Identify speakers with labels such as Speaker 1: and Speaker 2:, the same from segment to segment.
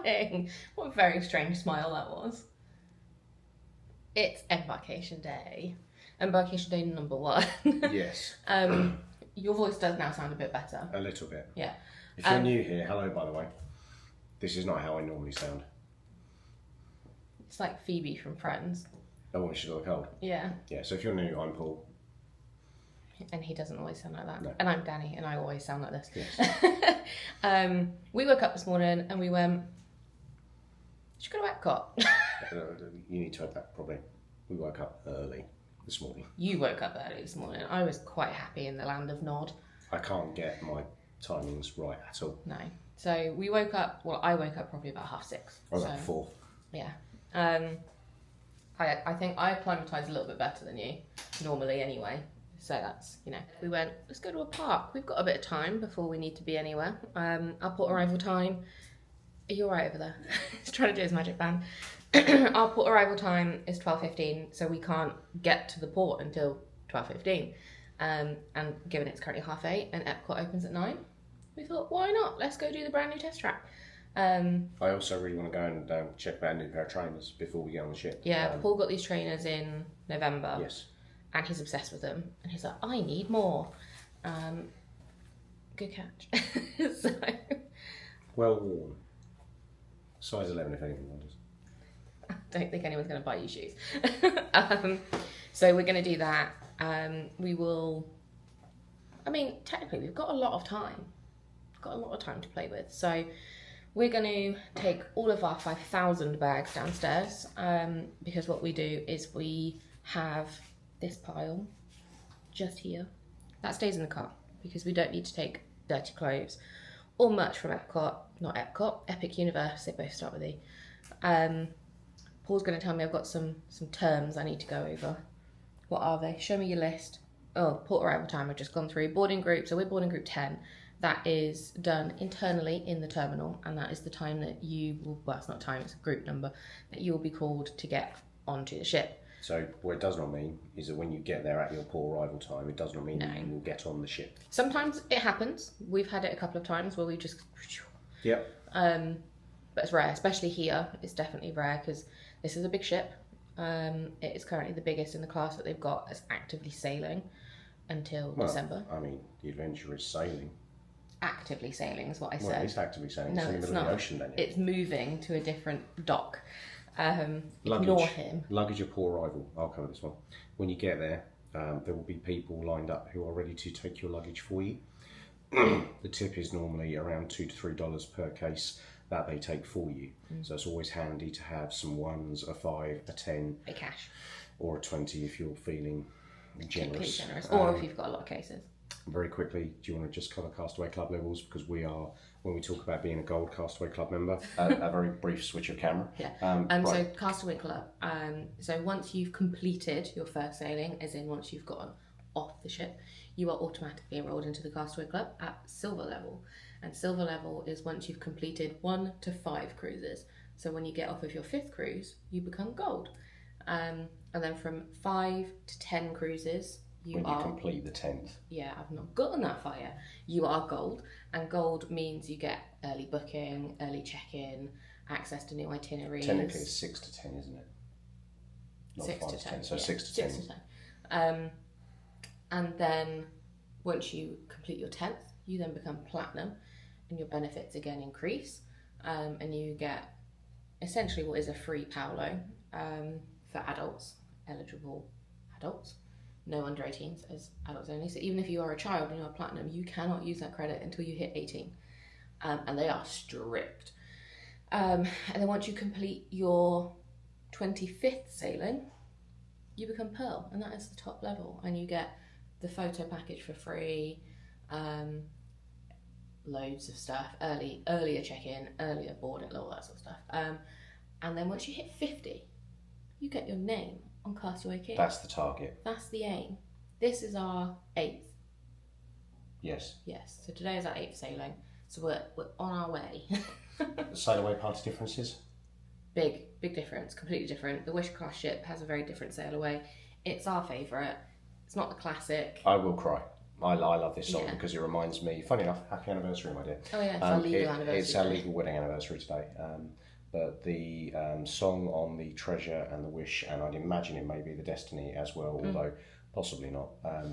Speaker 1: smiling? What a very strange smile that was. It's embarkation day. Embarkation day number 1.
Speaker 2: Yes.
Speaker 1: Your voice does now sound a bit better.
Speaker 2: A little bit.
Speaker 1: Yeah.
Speaker 2: If you're new here, hello by the way. This is not how I normally sound.
Speaker 1: It's like Phoebe from Friends.
Speaker 2: Oh, when she's got a cold.
Speaker 1: Yeah.
Speaker 2: Yeah, so if you're new, I'm Paul.
Speaker 1: And he doesn't always sound like that.
Speaker 2: No.
Speaker 1: And I'm Dani, and I always sound like this.
Speaker 2: Yes.
Speaker 1: We woke up this morning and we went, should we go to Epcot?
Speaker 2: You need to add that, probably. We woke up early this morning.
Speaker 1: You woke up early this morning. I was quite happy in the land of Nod.
Speaker 2: I can't get my timings right at all.
Speaker 1: No. So we woke up, well, I woke up probably about 6:30.
Speaker 2: I was at 4.
Speaker 1: Yeah. I think I acclimatise a little bit better than you, normally anyway. So that's, we went, let's go to a park. We've got a bit of time before we need to be anywhere. Our port arrival time, are you all right over there? He's trying to do his magic band. Our port arrival time is 12:15, so we can't get to the port until 12:15. And given it's currently 8:30 and Epcot opens at 9, we thought, why not? Let's go do the brand new test track.
Speaker 2: I also really want to go and check out a new pair of trainers before we get on the ship.
Speaker 1: Yeah, Paul got these trainers in November.
Speaker 2: Yes.
Speaker 1: And he's obsessed with them. And he's like, I need more. Good catch. So,
Speaker 2: well worn. Size 11 if anyone wonders.
Speaker 1: I don't think anyone's going to buy you shoes. So we're going to do that. We will... technically we've got a lot of time. We've got a lot of time to play with. So we're going to take all of our 5,000 bags downstairs. Because what we do is we have this pile just here. That stays in the car because we don't need to take dirty clothes or merch from Epcot. Not Epcot, Epic Universe. They both start with E. Paul's going to tell me I've got some terms I need to go over. What are they? Show me your list. Oh, port arrival time I've just gone through. Boarding group, so we're boarding group 10. That is done internally in the terminal, and that is the time that you will, well, it's not time, it's a group number, that you will be called to get onto the ship.
Speaker 2: So what it does not mean is that when you get there at your port arrival time, it does not mean that you will get on the ship.
Speaker 1: Sometimes it happens. We've had it a couple of times where we just...
Speaker 2: Yep.
Speaker 1: But it's rare, especially here. It's definitely rare because this is a big ship. It is currently the biggest in the class that they've got as actively sailing until December.
Speaker 2: The Adventure is sailing.
Speaker 1: Actively sailing is what I said.
Speaker 2: Well, it's actively sailing.
Speaker 1: No,
Speaker 2: it's in the middle of the ocean, Danielle.
Speaker 1: It's moving to a different dock. Ignore him.
Speaker 2: Luggage at port arrival. I'll cover this one. When you get there, there will be people lined up who are ready to take your luggage for you. The tip is normally around $2 to $3 per case that they take for you. So it's always handy to have some ones, a 5, a 10,
Speaker 1: a cash,
Speaker 2: or a 20 if you're feeling generous.
Speaker 1: Or if you've got a lot of cases.
Speaker 2: Very quickly, do you want to just cover Castaway Club levels? Because we are, when we talk about being a gold Castaway Club member, a very brief switch of camera.
Speaker 1: Yeah.
Speaker 2: Right.
Speaker 1: So Castaway Club. So once you've completed your first sailing, as in once you've gotten off the ship, you are automatically enrolled into the Castaway Club at silver level. And silver level is once you've completed 1 to 5 cruises. So when you get off of your 5th cruise, you become gold. And then from 5 to 10 cruises, you
Speaker 2: complete the 10th.
Speaker 1: Yeah, I've not gotten that far yet. You are gold, and gold means you get early booking, early check-in, access to new itineraries.
Speaker 2: Technically it's 6 to 10, isn't it? Not
Speaker 1: 6
Speaker 2: 5
Speaker 1: to 10.
Speaker 2: So
Speaker 1: yeah.
Speaker 2: 6 to 10.
Speaker 1: 6 to 10. And then once you complete your 10th, you then become platinum, and your benefits again increase, and you get essentially what is a free Paolo for adults, eligible adults. No under 18s as adults only. So even if you are a child and you are platinum, you cannot use that credit until you hit 18. And they are strict. And then once you complete your 25th sailing, you become Pearl, and that is the top level. And you get the photo package for free, loads of stuff, earlier check-in, earlier boarding, all that sort of stuff. And then once you hit 50, you get your name on Castaway Key.
Speaker 2: That's the target.
Speaker 1: That's the aim. This is our 8th.
Speaker 2: Yes.
Speaker 1: Yes. So today is our 8th sailing. So we're on our way.
Speaker 2: Sail away party differences?
Speaker 1: Big difference. Completely different. The Wish class ship has a very different sail away. It's our favourite. It's not the classic.
Speaker 2: I will cry. I love this song
Speaker 1: Yeah.
Speaker 2: because it reminds me, funny enough, happy anniversary, my dear.
Speaker 1: Oh yeah, it's our legal anniversary.
Speaker 2: It's our legal wedding anniversary today. But the song on the Treasure and the Wish, and I'd imagine it may be the Destiny as well, although possibly not.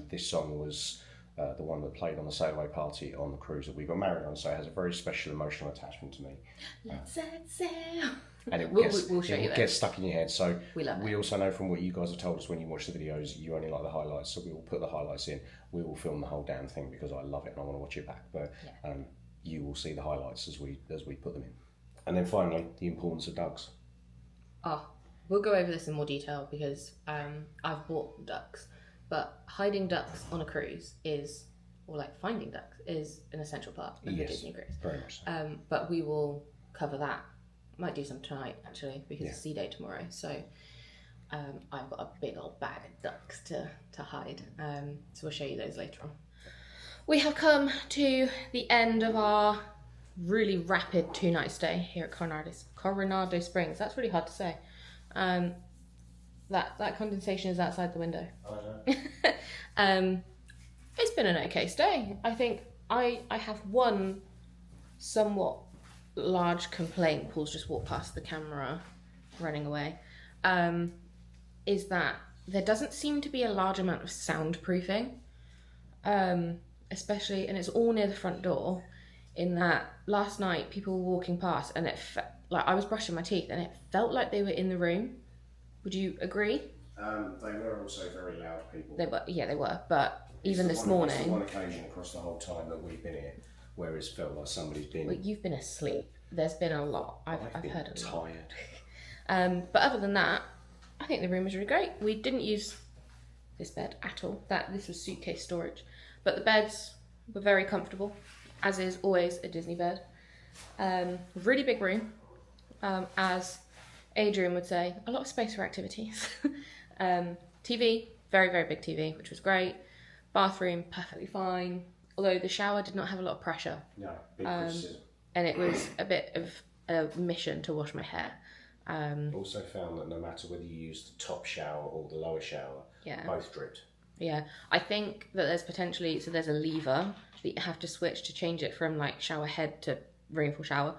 Speaker 2: This song was the one that played on the sail away party on the cruise that we got married on, so it has a very special emotional attachment to me.
Speaker 1: Let's set sail.
Speaker 2: And it
Speaker 1: We'll show you
Speaker 2: gets stuck in your head. So
Speaker 1: we love it.
Speaker 2: also know from what you guys have told us when you watch the videos, you only like the highlights. So we will put the highlights in. We will film the whole damn thing because I love it and I want to watch it back. But you will see the highlights as we put them in. And then finally, the importance of ducks.
Speaker 1: Oh, we'll go over this in more detail because I've bought ducks, but hiding ducks on a cruise finding ducks is an essential part of the Disney cruise.
Speaker 2: Very much so.
Speaker 1: But we will cover that. Might do some tonight actually because it's sea day tomorrow. So I've got a big old bag of ducks to hide. So we'll show you those later on. We have come to the end of our really rapid 2-night stay here at Coronado Springs. That's really hard to say. That condensation is outside the window.
Speaker 2: I know.
Speaker 1: It's been an okay stay. I think I have one somewhat large complaint. Paul's just walked past the camera running away. Is that there doesn't seem to be a large amount of soundproofing, especially, and it's all near the front door. In that last night people were walking past and it I was brushing my teeth and it felt like they were in the room. Would you agree?
Speaker 2: They were also very loud people.
Speaker 1: They were. But even this morning,
Speaker 2: it's the one occasion across the whole time that we've been here where it's felt like somebody's been.
Speaker 1: Well, you've been asleep. There's been a lot. I've heard a lot.
Speaker 2: Tired.
Speaker 1: But other than that, I think the room was really great. We didn't use this bed at all. This was suitcase storage, but the beds were very comfortable, as is always a Disney bed. Really big room, as Adrian would say, a lot of space for activities. TV, very, very big TV, which was great. Bathroom, perfectly fine. Although the shower did not have a lot of pressure.
Speaker 2: No, big criticism.
Speaker 1: And it was a bit of a mission to wash my hair.
Speaker 2: Also found that no matter whether you use the top shower or the lower shower, both dripped.
Speaker 1: Yeah, I think that there's potentially, so there's a lever that you have to switch to change it from like shower head to rainfall shower.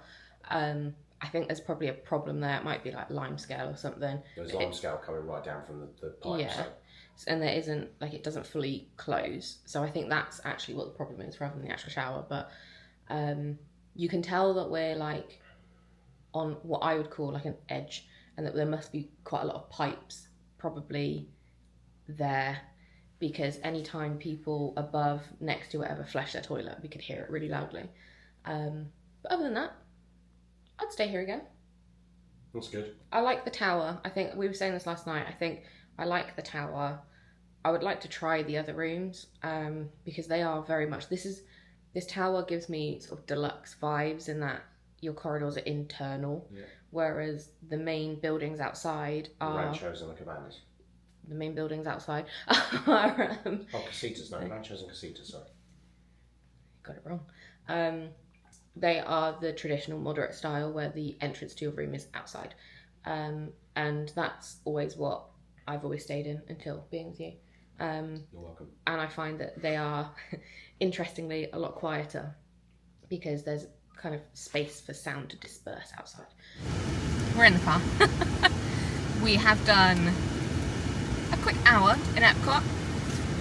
Speaker 1: I think there's probably a problem there. It might be like lime scale or something.
Speaker 2: There's lime scale coming right down from the pipe.
Speaker 1: Yeah, and there isn't, like, it doesn't fully close. So I think that's actually what the problem is rather than the actual shower. But you can tell that we're like on what I would call like an edge, and that there must be quite a lot of pipes probably there, because anytime people above, next to whatever, flush their toilet, we could hear it really loudly. But other than that, I'd stay here again.
Speaker 2: That's good.
Speaker 1: I like the tower. I think we were saying this last night. I think I like the tower. I would like to try the other rooms because they are very much, this tower gives me sort of deluxe vibes in that your corridors are internal, whereas the main buildings outside are...
Speaker 2: The ranchos and the cabanas.
Speaker 1: The main buildings outside
Speaker 2: are... casitas, no, ranchos and casitas, sorry.
Speaker 1: Got it wrong. They are the traditional moderate style where the entrance to your room is outside. And that's always what I've always stayed in until being with you.
Speaker 2: You're welcome. And
Speaker 1: I find that they are, interestingly, a lot quieter because there's kind of space for sound to disperse outside. We're in the car. We have done a quick hour in Epcot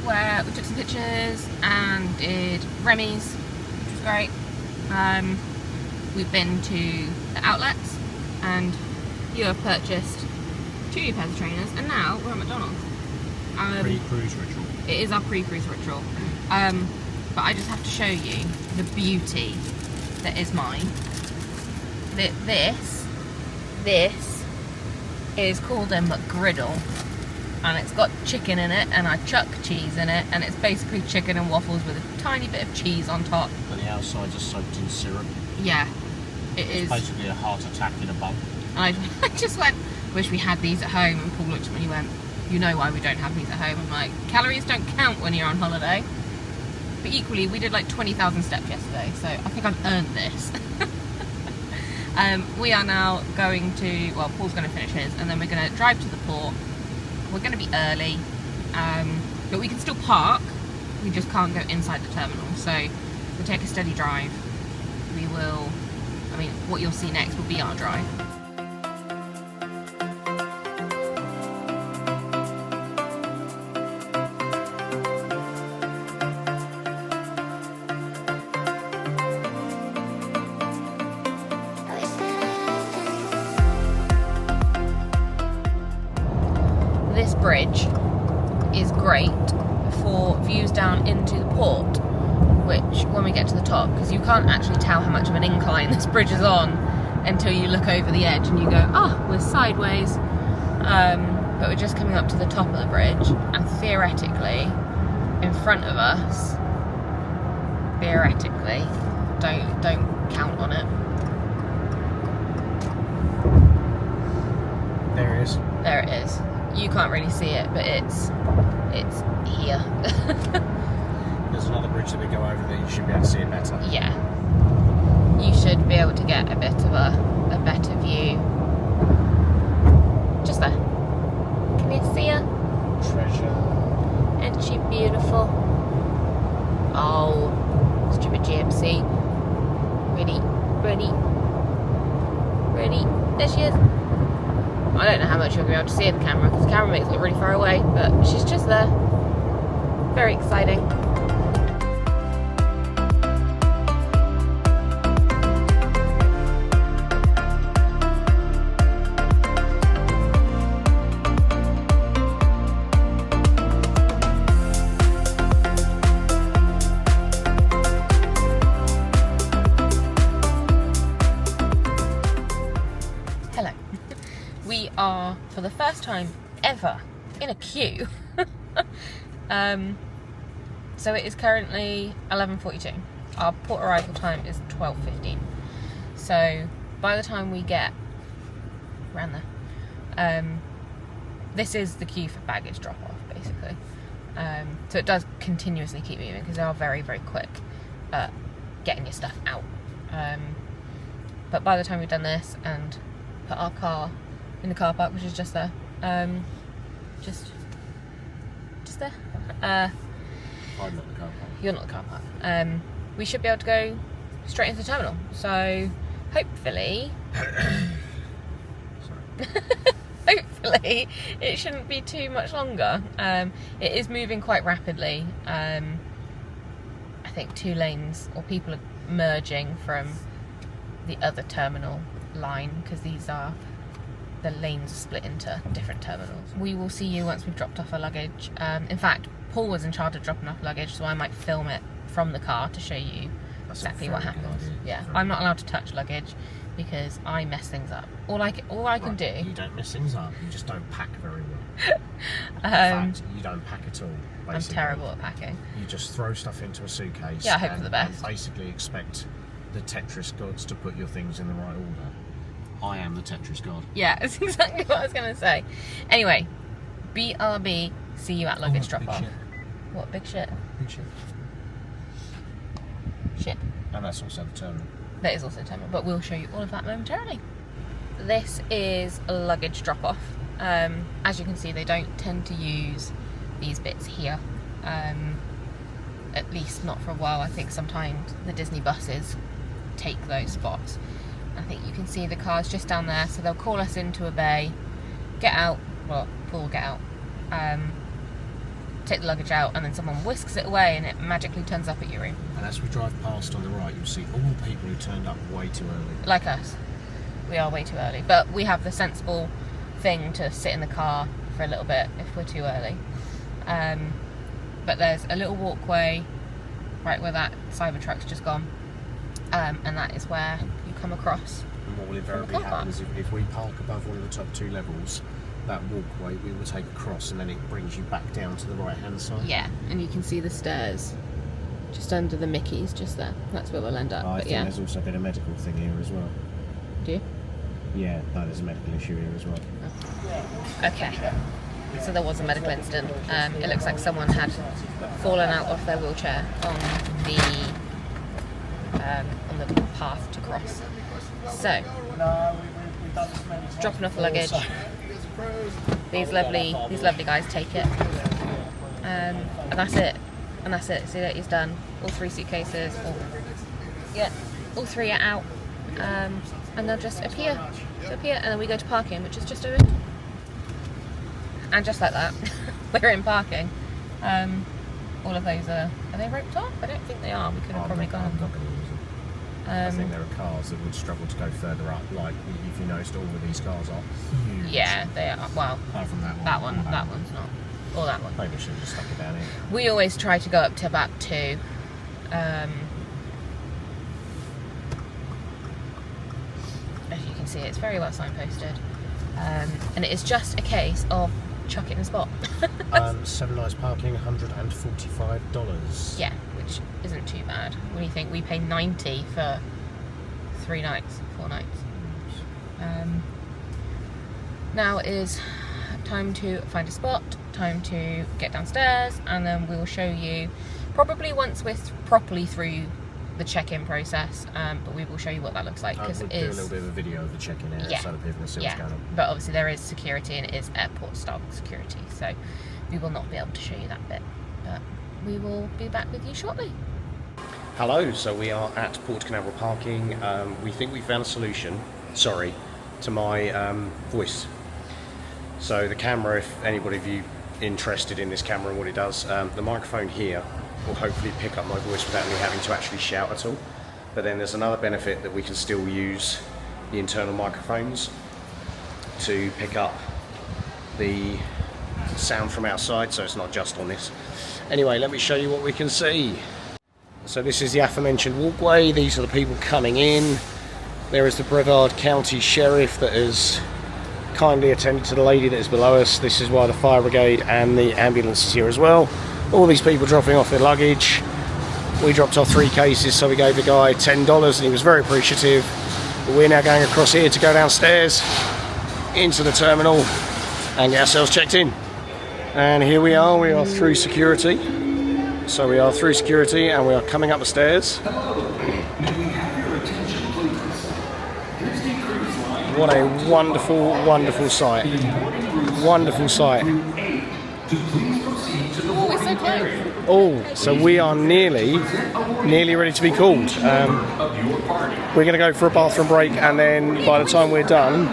Speaker 1: where we took some pictures and did Remy's, which was great. We've been to the outlets and you have purchased 2 new pairs of trainers, and now we're at McDonald's.
Speaker 3: Pre-cruise ritual.
Speaker 1: It is our pre-cruise ritual. But I just have to show you the beauty that is mine. This is called a McGriddle, and it's got chicken in it, and I chuck cheese in it, and it's basically chicken and waffles with a tiny bit of cheese on top.
Speaker 3: But the outsides are soaked in syrup.
Speaker 1: Yeah, it's
Speaker 3: basically a heart attack in a bun.
Speaker 1: I just went, wish we had these at home, and Paul looked at me and he went, you know why we don't have these at home? I'm like, calories don't count when you're on holiday. But equally, we did like 20,000 steps yesterday, so I think I've earned this. We are now going to, well, Paul's going to finish his, and then we're going to drive to the port. We're going to be early, but we can still park. we just can't go inside the terminal. So we'll take a steady drive. We will, I mean, what you'll see next will be our drive. This bridge is great for views down into the port, which when we get to the top, because you can't actually tell how much of an incline this bridge is on until you look over the edge and you go, oh, we're sideways. But we're just coming up to the top of the bridge, and theoretically, in front of us, theoretically, don't count on it.
Speaker 3: There it is.
Speaker 1: There it is. You can't really see it, but it's here.
Speaker 3: There's another bridge that we go over that you should be able to see it better.
Speaker 1: Yeah. You should be able to get a bit of a better view. Just there. Can you see her?
Speaker 3: Treasure.
Speaker 1: Isn't she beautiful? Oh, stupid gypsy. Ready. There she is. I don't know how much you'll be able to see in the camera because the camera makes it look really far away, but she's just there. Very exciting. Hello. We are, for the first time ever, in a queue. So it is currently 11:42. Our port arrival time is 12:15. So by the time we get around there, this is the queue for baggage drop off, basically. So it does continuously keep moving because they are very, very quick at getting your stuff out. But by the time we've done this and put our car in the car park, which is just there, just there.
Speaker 3: I'm not the car park.
Speaker 1: You're not the car park. We should be able to go straight into the terminal. So hopefully, hopefully it shouldn't be too much longer. It is moving quite rapidly. I think 2 lanes, or people are merging from the other terminal line because these are the lanes split into different terminals. We will see you once we've dropped off our luggage. In fact, Paul was in charge of dropping off luggage, so I might film it from the car to show you exactly what happens. Yeah, I'm not allowed to touch luggage because I mess things up. All I can do.
Speaker 3: You don't mess things up. You just don't pack very well. In fact, you don't pack at all. Basically.
Speaker 1: I'm terrible at packing.
Speaker 3: You just throw stuff into a suitcase.
Speaker 1: Yeah, I hope for the best.
Speaker 3: And basically expect the Tetris gods to put your things in the right order. I am the Tetris god.
Speaker 1: Yeah, that's exactly what I was going to say. Anyway, BRB, see you at luggage drop off. What, big shit?
Speaker 3: Big shit.
Speaker 1: Shit.
Speaker 3: And that's also the terminal.
Speaker 1: That is also a terminal, but we'll show you all of that momentarily. This is a luggage drop off. As you can see, they don't tend to use these bits here. At least not for a while. I think sometimes the Disney buses take those spots. I think you can see the cars just down there, so they'll call us into a bay, get out, well, Paul will get out, take the luggage out, and then someone whisks it away and it magically turns up at your room.
Speaker 3: And as we drive past on the right, you'll see all the people who turned up way too early.
Speaker 1: Like us. We are way too early, but we have the sensible thing to sit in the car for a little bit if we're too early. But there's a little walkway right where that Cybertruck's just gone, and that is where you come across.
Speaker 3: And what will invariably happen is if we park above one of the top 2 levels, that walkway we will take across, and then it brings you back down to the right hand side.
Speaker 1: Yeah, and you can see the stairs just under the Mickeys, just there. That's where we'll end up.
Speaker 3: I think there's also been a medical thing here as well.
Speaker 1: Do you?
Speaker 3: Yeah, no, there's a medical issue here as well.
Speaker 1: Okay. So there was a medical incident. It looks like someone had fallen out of their wheelchair on the path to cross. So, dropping off the luggage. These lovely guys take it, and that's it. and that's it. See that he's done all 3 suitcases. All 3 are out, and they'll just appear, and then we go to parking, which is just over here. And just like that, we're in parking. All of those are they roped off? I don't think they are. We could have probably gone.
Speaker 3: I'm not going to use them. I think there are cars that would struggle to go further up. Like if you noticed, all of these cars are huge.
Speaker 1: Yeah, they are. Well,
Speaker 3: apart from that one.
Speaker 1: That one's not. Or that one.
Speaker 3: Maybe we should have just stuck it down here.
Speaker 1: We always try to go up to about 2. As you can see, it's very well signposted, and it is just a case of chuck it in the spot.
Speaker 3: 7 nights parking, $145.
Speaker 1: Yeah, which isn't too bad when you think we pay $90 for 4 nights. Now is time to find a spot, time to get downstairs, and then we'll show you probably once we're properly through the check-in process, but we will show you what that looks like, because
Speaker 3: we'll do a little bit of a video of the check-in area so that people can see what's going on.
Speaker 1: But obviously there is security, and it is airport style security, so we will not be able to show you that bit, but we will be back with you shortly.
Speaker 2: Hello, so we are at Port Canaveral parking. We think we found a solution, to my voice. So the camera, if anybody of you interested in this camera and what it does, the microphone here will hopefully pick up my voice without me having to actually shout at all. But then there's another benefit that we can still use the internal microphones to pick up the sound from outside, so it's not just on this. Anyway, let me show you what we can see. So this is the aforementioned walkway. These are the people coming in. There is the Brevard County Sheriff that has kindly attended to the lady that is below us. This is why the fire brigade and the ambulance is here as well. All these people dropping off their luggage. We dropped off 3 cases, so we gave the guy $10 and he was very appreciative. But we're now going across here to go downstairs into the terminal and get ourselves checked in. And here we are through security. So we are through security and we are coming up the stairs. What a wonderful, wonderful sight. Wonderful sight.
Speaker 1: Oh, we're so close.
Speaker 2: Oh, so we are nearly ready to be called. We're going to go for a bathroom break, and then by the time we're done,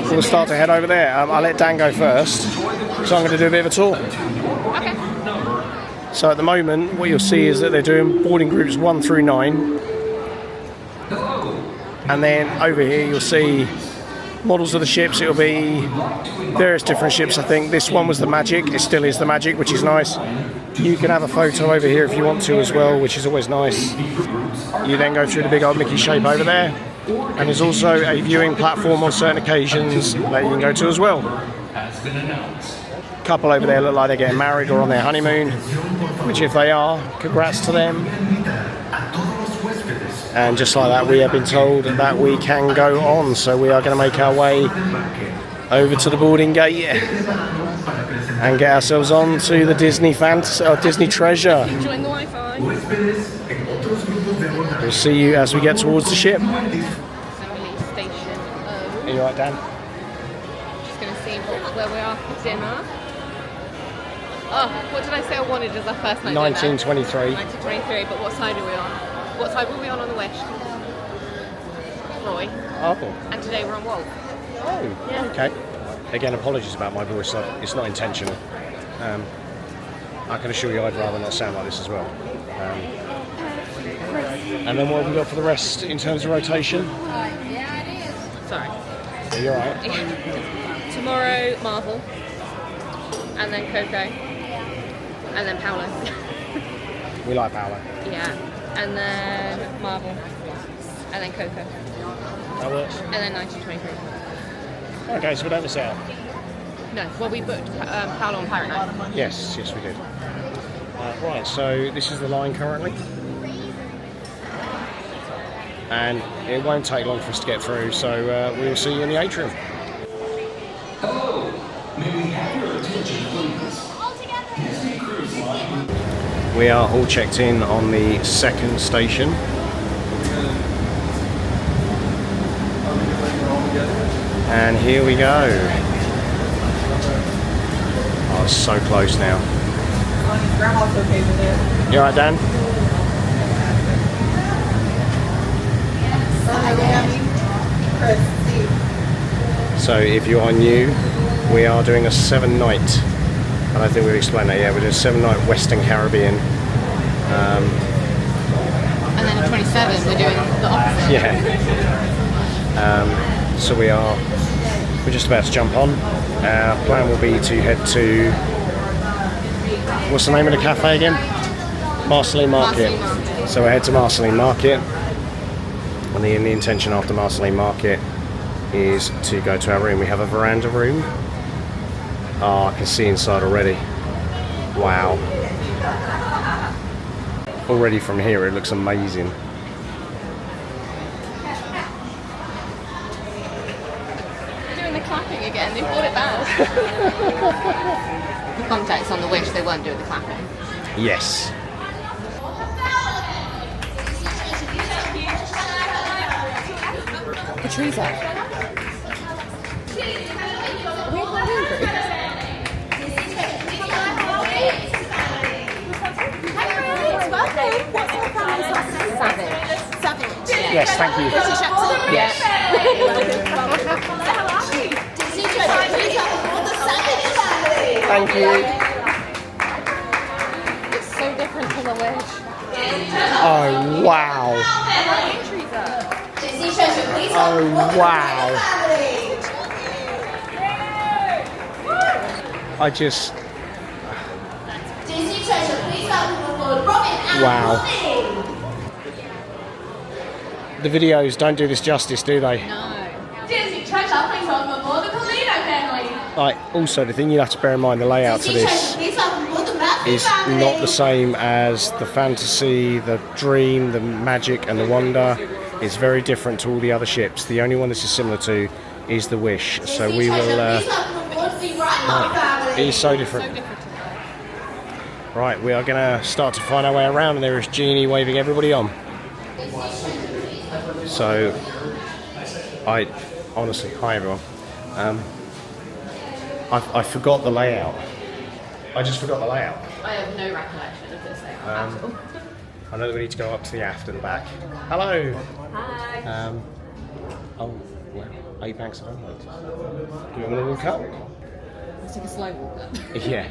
Speaker 2: we'll start to head over there. I'll let Dan go first, so I'm going to do a bit of a tour.
Speaker 1: Okay.
Speaker 2: So at the moment, what you'll see is that they're doing boarding groups 1 through 9. And then over here you'll see models of the ships. It'll be various different ships, I think. This one was the Magic. It still is the Magic, which is nice. You can have a photo over here if you want to as well, which is always nice. You then go through the big old Mickey shape over there. And there's also a viewing platform on certain occasions that you can go to as well. Couple over there look like they're getting married or on their honeymoon, which if they are, congrats to them. And just like that, we have been told that we can go on, so we are going to make our way over to the boarding gate and get ourselves on to the Disney Disney treasure.
Speaker 1: Enjoying the Wi-Fi.
Speaker 2: We'll see you as we get towards the ship.
Speaker 1: Assembly station.
Speaker 2: Are you right, Dan?
Speaker 1: Just going to see where we are for dinner. Oh, what did I say I wanted as our first night?
Speaker 2: 1923.
Speaker 1: 1923, but what side are we on? What side were we on the west? Roy.
Speaker 2: Oh.
Speaker 1: And today we're on Wolf.
Speaker 2: Oh,
Speaker 1: Yeah.
Speaker 2: okay. Again, apologies about my voice. It's not intentional. I can assure you I'd rather not sound like this as well. And then what have we got for the rest in terms of rotation?
Speaker 1: Sorry.
Speaker 2: Are you alright?
Speaker 1: Tomorrow, Marvel. And then Coco. And then Paolo.
Speaker 2: We like Paolo.
Speaker 1: Yeah. And then Marvel. And then Coco.
Speaker 2: That works.
Speaker 1: And then 1923.
Speaker 2: Okay, so we don't miss out.
Speaker 1: No, well we booked Paolo and Pirate Night.
Speaker 2: Yes, we did. Right, so this is the line currently. And it won't take long for us to get through, so we'll see you in the atrium.
Speaker 4: Hello, may we have your attention, please? Disney Cruise Line.
Speaker 2: We are all checked in on the second station. And here we go. Oh, it's so close now.
Speaker 5: Grandma's okay with it.
Speaker 3: You alright, Dan? So if you are new, we are doing a 7-night, and I think we've explained that, yeah, we're doing a 7-night Western Caribbean.
Speaker 1: And then at 27, we're doing the opposite.
Speaker 3: Yeah. So we're just about to jump on. Our plan will be to head to, what's the name of the cafe again? Marceline Market. So we'll head to Marceline Market, and the intention after Marceline Market is to go to our room. We have a veranda room. Oh, I can see inside already. Wow. Already from here it looks amazing.
Speaker 1: They're doing the clapping again, they brought it back. For context on the Wish, they weren't doing the clapping.
Speaker 3: Yes.
Speaker 1: The trees up.
Speaker 3: Yes, thank you.
Speaker 1: Yes.
Speaker 3: Thank you.
Speaker 1: It's so different from the Wish.
Speaker 3: Oh, wow. Oh, wow. I just... Wow. The videos don't do this justice, do they?
Speaker 1: No.
Speaker 3: Like, also, the thing you have to bear in mind, the layout to this is not the same as the fantasy, the dream, the magic and the wonder. It's very different to all the other ships. The only one this is similar to is the Wish. So we will... it is so different. Right, we are going to start to find our way around, and there is Jeannie waving everybody on. So, honestly, hi everyone. I forgot the layout. I just forgot the layout.
Speaker 1: I have no recollection of this layout at all.
Speaker 3: I know that we need to go up to the aft and back. Hello!
Speaker 1: Hi.
Speaker 3: Oh, well, Apex only. Do you want me to walk up?
Speaker 1: Let's take a slow walk up.
Speaker 3: Yeah.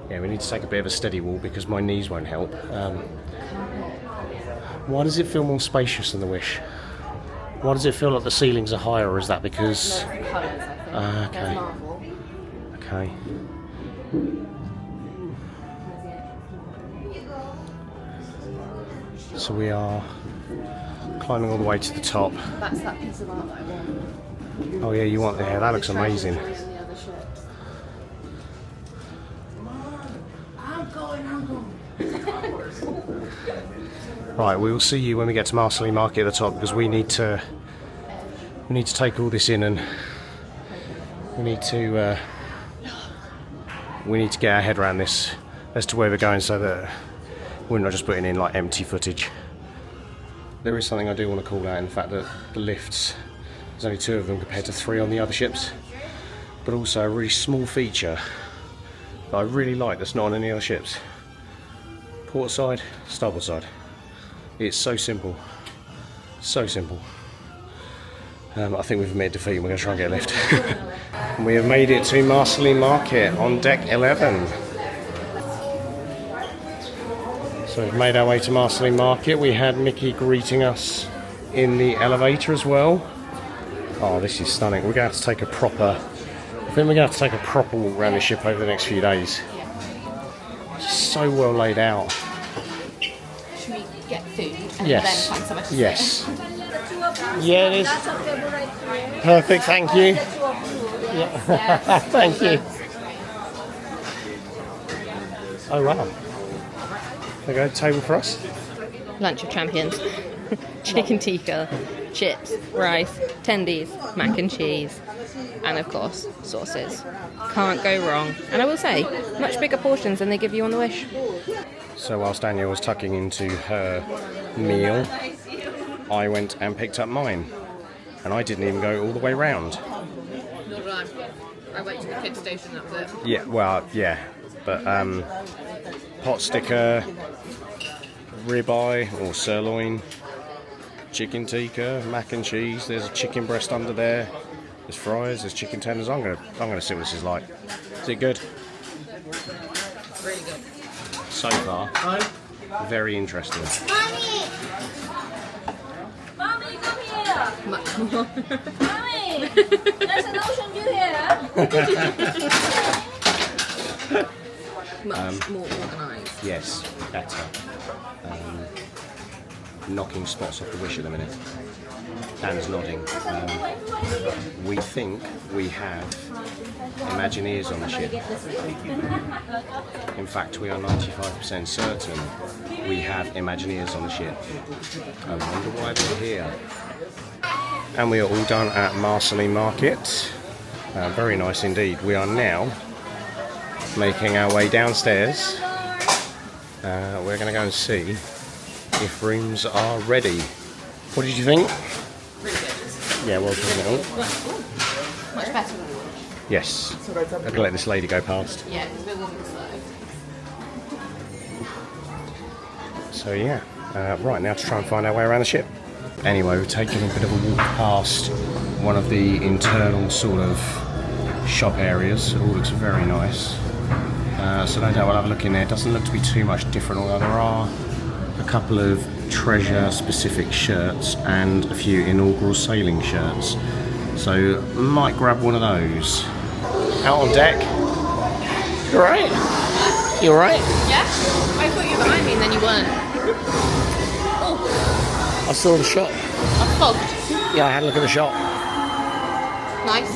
Speaker 3: Yeah, we need to take a bit of a steady walk because my knees won't help. Why does it feel more spacious than the Wish? Why does it feel like the ceilings are higher, or is that because...
Speaker 1: No, it's the colours, I think.
Speaker 3: Okay.
Speaker 1: There's marble.
Speaker 3: Okay. So we are climbing all the way to the top.
Speaker 1: That's that piece of art that I want.
Speaker 3: Oh yeah, you want the hair? That looks amazing. Right, we will see you when we get to Marceline Market at the top, because we need to take all this in, and we need to get our head around this as to where we're going, so that we're not just putting in like empty footage. There is something I do want to call out in the fact that the lifts, there's only 2 of them compared to 3 on the other ships, but also a really small feature that I really like that's not on any other ships. Port side, starboard side. It's so simple. So simple. I think we've admitted defeat and we're going to try and get a lift. We have made it to Marceline Market on deck 11. So we've made our way to Marceline Market. We had Mickey greeting us in the elevator as well. Oh, this is stunning. We're going to have to take a proper... I think we're going to have to take a proper walk around the ship over the next few days. It's so well laid out.
Speaker 1: Should we get food and
Speaker 3: Yes.
Speaker 1: then find somewhere to sit?
Speaker 3: Yes. Yeah, it is. Perfect, thank you. Yeah. Thank you. Oh wow. There you go, table for us.
Speaker 1: Lunch of champions. Chicken tikka, chips, rice, tendies, mac and cheese, and of course, sauces. Can't go wrong. And I will say, much bigger portions than they give you on the Wish.
Speaker 3: So whilst Danielle was tucking into her meal, I went and picked up mine. And I didn't even go all the way round.
Speaker 1: Nor did I. I went to the kids station, that was it.
Speaker 3: Yeah, well, yeah. But pot sticker, ribeye or sirloin, chicken tikka, mac and cheese. There's a chicken breast under there. There's fries. There's chicken tenders. I'm gonna see what this is like. Is it good?
Speaker 1: Really good.
Speaker 3: So far, very interesting.
Speaker 5: Mommy, come here.
Speaker 1: Much more.
Speaker 5: Mommy, there's an ocean view here.
Speaker 1: Much more organised.
Speaker 3: Yes, better. Knocking spots off the wish at the minute. Dan's nodding. We think we have Imagineers on the ship. In fact, we are 95% certain we have Imagineers on the ship. I wonder why they're here. And we are all done at Marceline Market. Very nice indeed. We are now making our way downstairs. We're going to go and see if rooms are ready. What did you think?
Speaker 1: Really good.
Speaker 3: Yeah, well done.
Speaker 1: Much better.
Speaker 3: Yes. I'm going to let this lady go past.
Speaker 1: Yeah, because we're walking slow.
Speaker 3: So yeah, right now to try and find our way around the ship. Anyway, we've taken a bit of a walk past one of the internal sort of shop areas. It all looks very nice. So no doubt we'll have a look in there. It doesn't look to be too much different, although there are a couple of treasure-specific shirts and a few inaugural sailing shirts. So might grab one of those. Out on deck. You alright? You alright?
Speaker 1: Yeah? I thought you were behind me and then you weren't. Oh,
Speaker 3: I saw the shot.
Speaker 1: I'm fogged.
Speaker 3: Yeah, I had a look at the shot.
Speaker 1: Nice.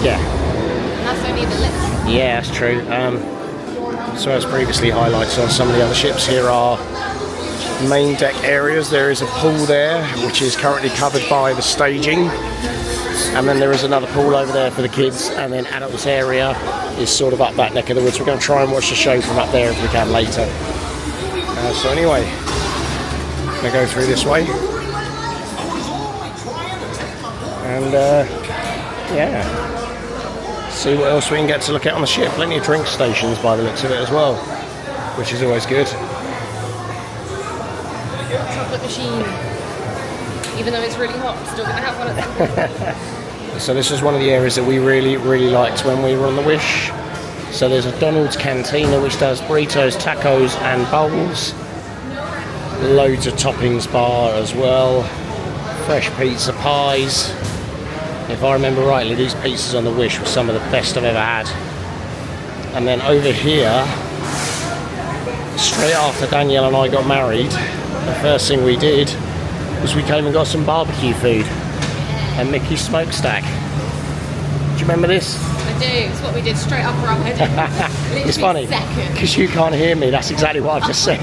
Speaker 3: Yeah.
Speaker 1: And that's only the lips.
Speaker 3: Yeah, that's true. So as previously highlighted on some of the other ships, here are main deck areas. There is a pool there, which is currently covered by the staging. And then there is another pool over there for the kids, and then adults area is sort of up that neck of the woods. We're going to try and watch the show from up there if we can later. So anyway, I'm going to go through this way. And yeah. See what else we can get to look at on the ship. Plenty of drink stations by the looks of it as well, which is always good.
Speaker 1: Chocolate machine. Even though it's really hot, still going to have one at some point.
Speaker 3: So this is one of the areas that we really liked when we were on the Wish. So there's a Donald's Cantina which does burritos, tacos and bowls. Loads of toppings bar as well. Fresh pizza pies. If I remember rightly, these pizzas on the Wish were some of the best I've ever had. And then over here, straight after Danielle and I got married, the first thing we did was we came and got some barbecue food and Mickey's Smokestack. Do you remember this?
Speaker 1: I do. It's what we did straight after our wedding.
Speaker 3: It's funny because you can't hear me. That's exactly what I've just said.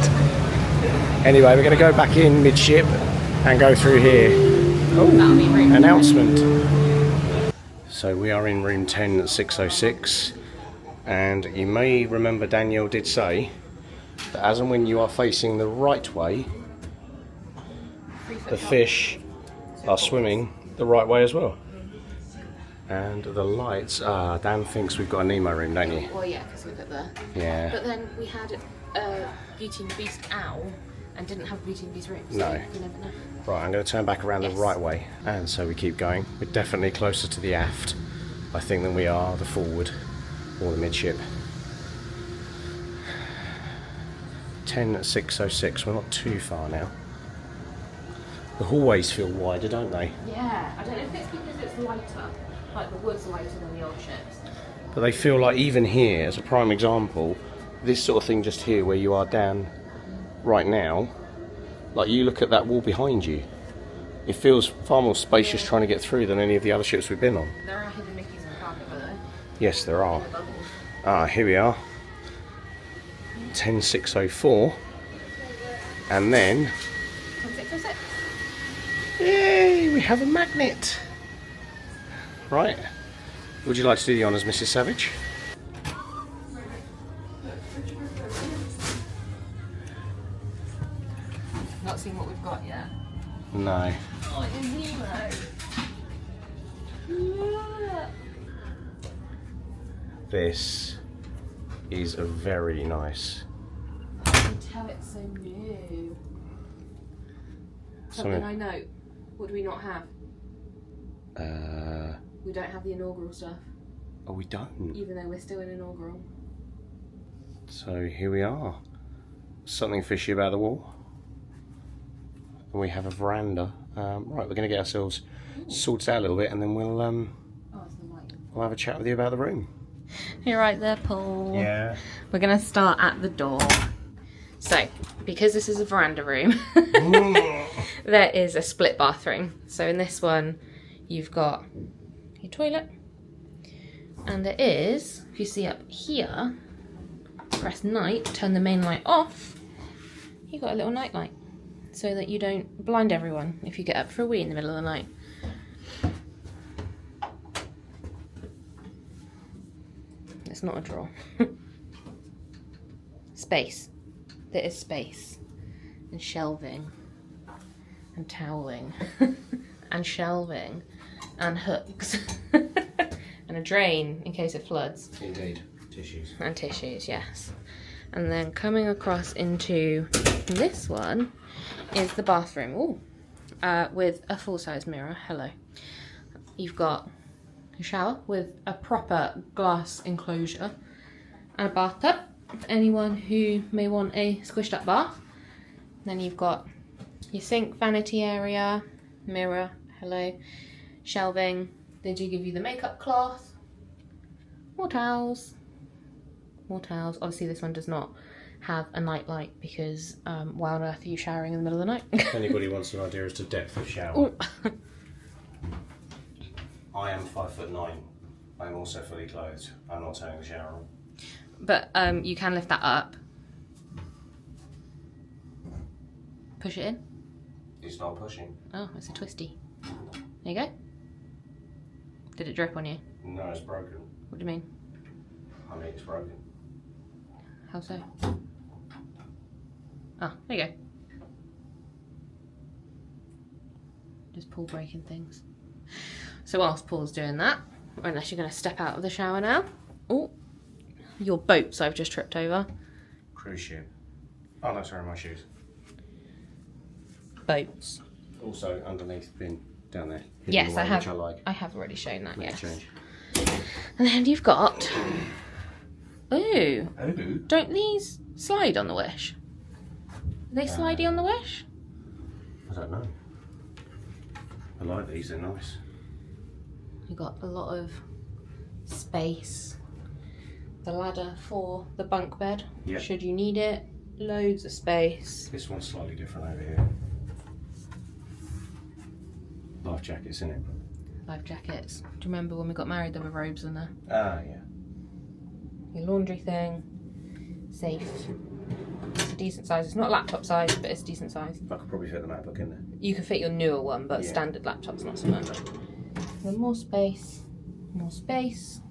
Speaker 3: Anyway, we're going to go back in midship and go through here. Oh, announcement. So we are in room 10606, and you may remember Danielle did say that as and when you are facing the right way, the fish are swimming the right way as well. And the lights are, Dan thinks we've got a Nemo room, don't you?
Speaker 1: Well, yeah, because we've got the...
Speaker 3: Yeah.
Speaker 1: But then we had Beauty and the Beast owl and didn't have Beauty and the Beast room. So
Speaker 3: No.
Speaker 1: you never know.
Speaker 3: Right, I'm going to turn back around the right way. And so we keep going. We're definitely closer to the aft, I think, than we are the forward or the midship. 10606, we're not too far now. The hallways feel wider, don't they?
Speaker 1: Yeah, I don't know if it's because it's lighter, like the wood's lighter than the old ships.
Speaker 3: But they feel like even here, as a prime example, this sort of thing just here where you are down right now, like you look at that wall behind you, it feels far more spacious trying to get through than any of the other ships we've been on.
Speaker 1: There are hidden Mickeys in the carpet, by the way.
Speaker 3: Yes, there are. Ah, here we are. 10604. And then...
Speaker 1: 10606.
Speaker 3: Yay, we have a magnet. Right. Would you like to do the honours, Mrs. Savage?
Speaker 1: Not seen what we've got yet.
Speaker 3: No.
Speaker 1: Oh, it's Nemo.
Speaker 3: This is a very nice.
Speaker 1: I can tell it's so new. Something I know. What do we not have? We don't have the inaugural stuff.
Speaker 3: Oh, we don't.
Speaker 1: Even though we're still in inaugural.
Speaker 3: So here we are. Something fishy about the wall. And we have a veranda. Right, we're going to get ourselves sorted out a little bit, and then we'll have a chat with you about the room.
Speaker 1: You're right there, Paul.
Speaker 3: Yeah.
Speaker 1: We're going to start at the door. So, because this is a veranda room, there is a split bathroom. So in this one, you've got your toilet, and there is, if you see up here, press night, turn the main light off, you've got a little night light, so that you don't blind everyone if you get up for a wee in the middle of the night. It's not a drawer. Space. There is space. And shelving. And toweling. And shelving. And hooks. And a drain in case it floods.
Speaker 2: Indeed. Tissues.
Speaker 1: And tissues, yes. And then coming across into this one is the bathroom. Ooh. With a full-size mirror. Hello. You've got a shower with a proper glass enclosure and a bathtub for anyone who may want a squished up bath. Then you've got your sink, vanity area, mirror, hello, shelving. They do give you the makeup cloth, more towels. Obviously this one does not have a night light because why on earth are you showering in the middle of the night?
Speaker 3: If anybody wants an idea as to depth of shower. I am 5'9". I am also fully clothed. I'm not turning the shower on.
Speaker 1: But you can lift that up. Push it in.
Speaker 3: It's not pushing.
Speaker 1: Oh, it's a twisty. There you go. Did it drip on you?
Speaker 3: No, it's broken.
Speaker 1: What do you mean?
Speaker 3: I mean, it's broken.
Speaker 1: How so? Oh, there you go. Just Paul breaking things. So whilst Paul's doing that, unless you're going to step out of the shower now. Oh, your boats I've just tripped over.
Speaker 3: Cruise ship. Oh no, sorry, my shoes.
Speaker 1: Boats.
Speaker 3: Also underneath bin down there. hidden
Speaker 1: Yes,
Speaker 3: away,
Speaker 1: I have.
Speaker 3: Which I like.
Speaker 1: I have already shown that.
Speaker 3: Let's
Speaker 1: Yes.
Speaker 3: change.
Speaker 1: And then you've got. Ooh.
Speaker 3: Oh.
Speaker 1: Don't these slide on the Wish? Are they slidey on the Wish?
Speaker 3: I don't know. I like these, they're nice.
Speaker 1: You've got a lot of space. The ladder for the bunk bed,
Speaker 3: Yep.
Speaker 1: should you need it. Loads of space.
Speaker 3: This one's slightly different over here. Life jackets in it.
Speaker 1: Life jackets. Do you remember when we got married there were robes in there?
Speaker 3: Ah, yeah.
Speaker 1: Your laundry thing. Safe. It's a decent size. It's not laptop size, but it's a decent size.
Speaker 3: I could probably fit the MacBook in there.
Speaker 1: You could fit your newer one, but
Speaker 3: Yeah.
Speaker 1: standard laptop's not so much. Then more space. More space.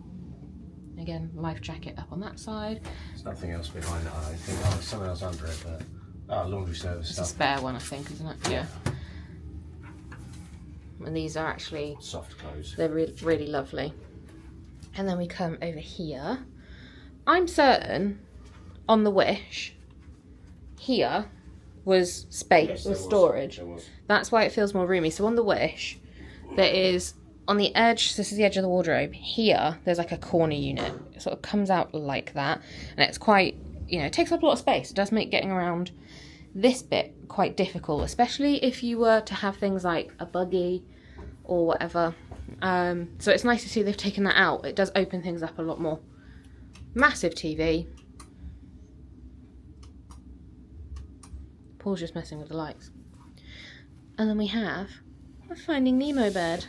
Speaker 1: Again, life jacket up on that side.
Speaker 3: There's nothing else behind that, I don't think. Oh, there's something else under it, but... laundry service
Speaker 1: It's a
Speaker 3: stuff.
Speaker 1: spare one, I think, isn't it? Yeah. And these are actually,
Speaker 3: Soft clothes.
Speaker 1: they're really lovely. And then we come over here. I'm certain on the Wish, here was space,
Speaker 3: Yes,
Speaker 1: was
Speaker 3: there
Speaker 1: storage.
Speaker 3: There was.
Speaker 1: That's why it feels more roomy. So on the Wish, there is, on the edge, this is the edge of the wardrobe, here, there's like a corner unit. It sort of comes out like that. And it's quite, it takes up a lot of space. It does make getting around this bit quite difficult, especially if you were to have things like a buggy or whatever. So it's nice to see they've taken that out. It does open things up a lot more. Massive TV. Paul's just messing with the lights. And then we have a Finding Nemo bed.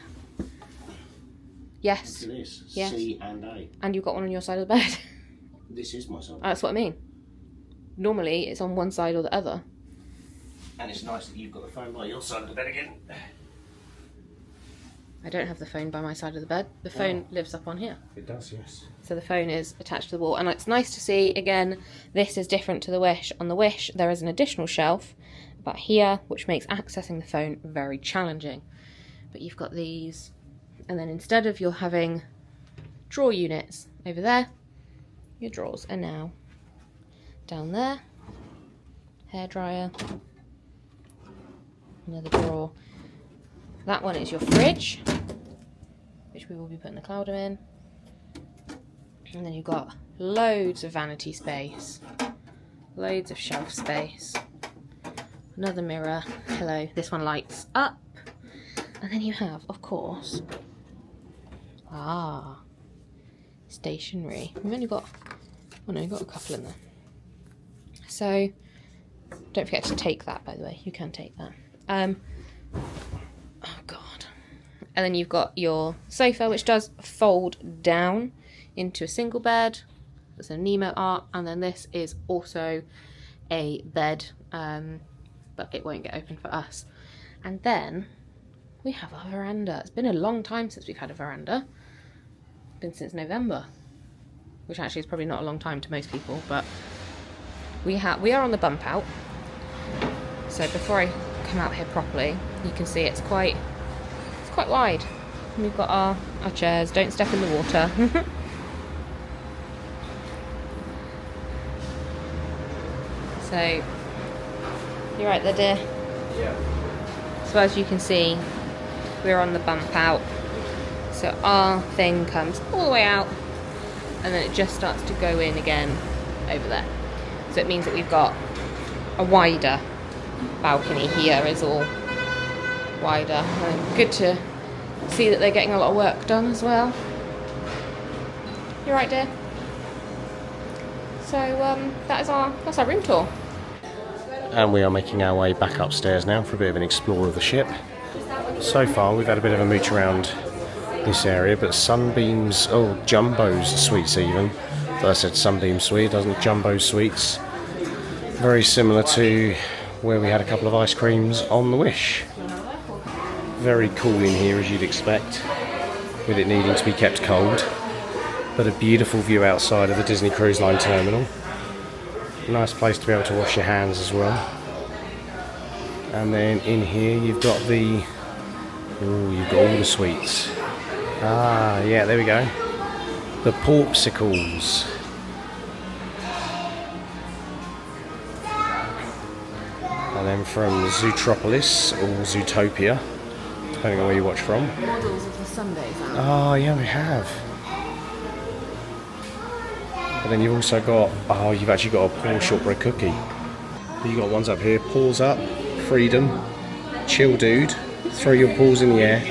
Speaker 1: Yes.
Speaker 3: It is.
Speaker 1: Yes.
Speaker 3: C and A.
Speaker 1: And you've got one on your side of the bed.
Speaker 3: This is my son.
Speaker 1: That's what I mean. Normally it's on one side or the other.
Speaker 3: And it's nice that you've got the phone by your side of the bed again.
Speaker 1: I don't have the phone by my side of the bed. The phone lives up on here.
Speaker 3: It does, yes.
Speaker 1: So the phone is attached to the wall. And it's nice to see, again, this is different to the Wish. On the Wish, there is an additional shelf about here, which makes accessing the phone very challenging. But you've got these. And then instead of you're having drawer units over there, your drawers are now down there. Hairdryer. another drawer. That one is your fridge, which we will be putting the clouder in. And then you've got loads of vanity space, loads of shelf space, another mirror, hello, this one lights up. And then you have, of course, stationery. We've only got, oh no, you've got a couple in there. So, don't forget to take that, by the way. You can take that. Oh God. And then you've got your sofa, which does fold down into a single bed. There's a Nemo art, and then this is also a bed, but it won't get open for us. And then we have our veranda. It's been a long time since we've had a veranda. It's been since November, which actually is probably not a long time to most people, but we are on the bump out. So before I come out here properly, you can see it's quite wide. And we've got our chairs. Don't step in the water. So you're right there, dear.
Speaker 2: Yeah.
Speaker 1: So as you can see, we're on the bump out. So our thing comes all the way out, and then it just starts to go in again over there. So it means that we've got a wider balcony here, is all wider. And good to see that they're getting a lot of work done as well. You're right, dear. So that's our room tour.
Speaker 3: And we are making our way back upstairs now for a bit of an explore of the ship. So far we've had a bit of a mooch around this area, but Sunbeam's, Jumbo's suites even. So I said Sunbeam suite, doesn't Jumbo suites. Very similar to where we had a couple of ice creams on the Wish. Very cool in here as you'd expect, with it needing to be kept cold. But a beautiful view outside of the Disney Cruise Line terminal. Nice place to be able to wash your hands as well. And then in here you've got you've got all the suites. Yeah, there we go. The Porpsicles. And then from Zootropolis, or Zootopia, depending on where you watch from.
Speaker 1: Models of the Sundays out.
Speaker 3: Oh, yeah, we have. But then you've also got, you've actually got a Paul shortbread cookie. You've got ones up here, Paws Up, Freedom, Chill Dude, Throw Your Paws in the Air,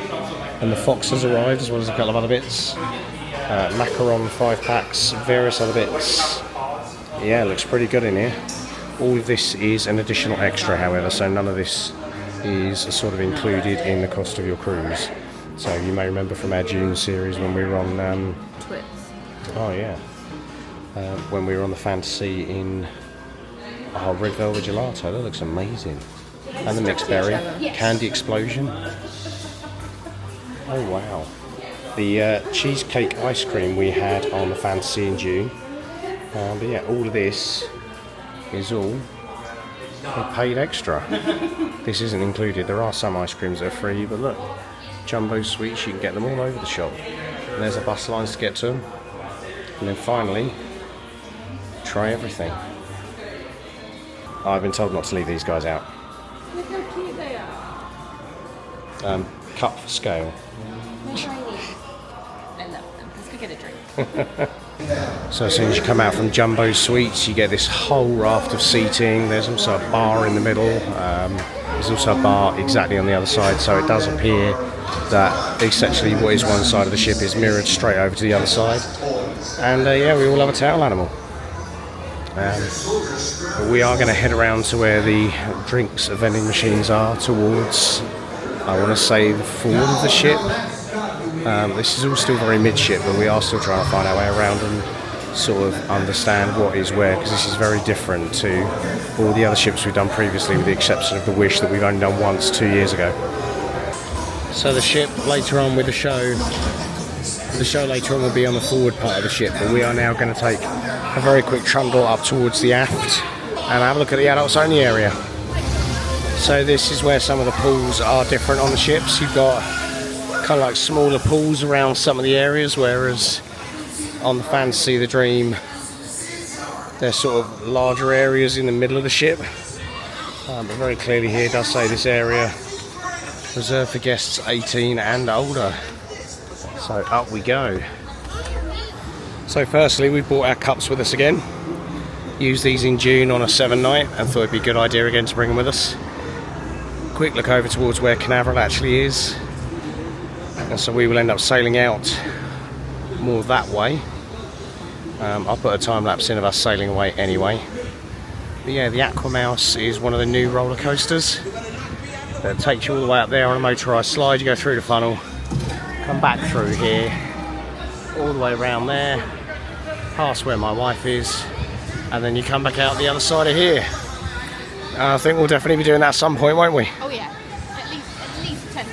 Speaker 3: and the Fox has arrived, as well as a couple of other bits. Macaron 5 packs, various other bits. Yeah, looks pretty good in here. All of this is an additional extra, however, so none of this is sort of included in the cost of your cruise. So you may remember from our June series when we were on...
Speaker 1: Twits.
Speaker 3: Oh, yeah. When we were on the Fantasy in Red Velvet Gelato. That looks amazing. And the mixed berry. Candy Explosion. Oh wow. The cheesecake ice cream we had on the Fantasy in June. But yeah, all of this is all paid extra. This isn't included. There are some ice creams that are free, but look, Jumbo Sweets, you can get them all over the shop. And there's a bus lines to get to them. And then finally, try everything. I've been told not to leave these guys out.
Speaker 1: Look how cute they are.
Speaker 3: Cup for scale.
Speaker 1: They're tiny. I love them. Let's go get a drink.
Speaker 3: So as soon as you come out from Jumbo Suites, you get this whole raft of seating. There's also a bar in the middle. There's also a bar exactly on the other side, so it does appear that essentially what is one side of the ship is mirrored straight over to the other side. And yeah, we all have a tail animal. We are going to head around to where the drinks vending machines are, towards, I want to say, the forward of the ship. This is all still very midship, but we are still trying to find our way around and sort of understand what is where, because this is very different to all the other ships we've done previously, with the exception of the Wish that we've only done once 2 years ago. So the ship later on with the show later on will be on the forward part of the ship, but we are now going to take a very quick trundle up towards the aft and have a look at the adults only area. So this is where some of the pools are different on the ships. You've got kind of like smaller pools around some of the areas, whereas on the Fantasy, the Dream, there's sort of larger areas in the middle of the ship. But very clearly here it does say this area reserved for guests 18 and older. So up we go. So firstly, we brought our cups with us again. Used these in June on a 7 night and thought it'd be a good idea again to bring them with us. Quick look over towards where Canaveral actually is. And so we will end up sailing out more that way. I'll put a time lapse in of us sailing away anyway. But yeah, the AquaMouse is one of the new roller coasters that takes you all the way up there on a motorised slide. You go through the funnel, come back through here, all the way around there, past where my wife is, and then you come back out the other side of here. I think we'll definitely be doing that at some point, won't we?
Speaker 5: Oh yeah, at least 10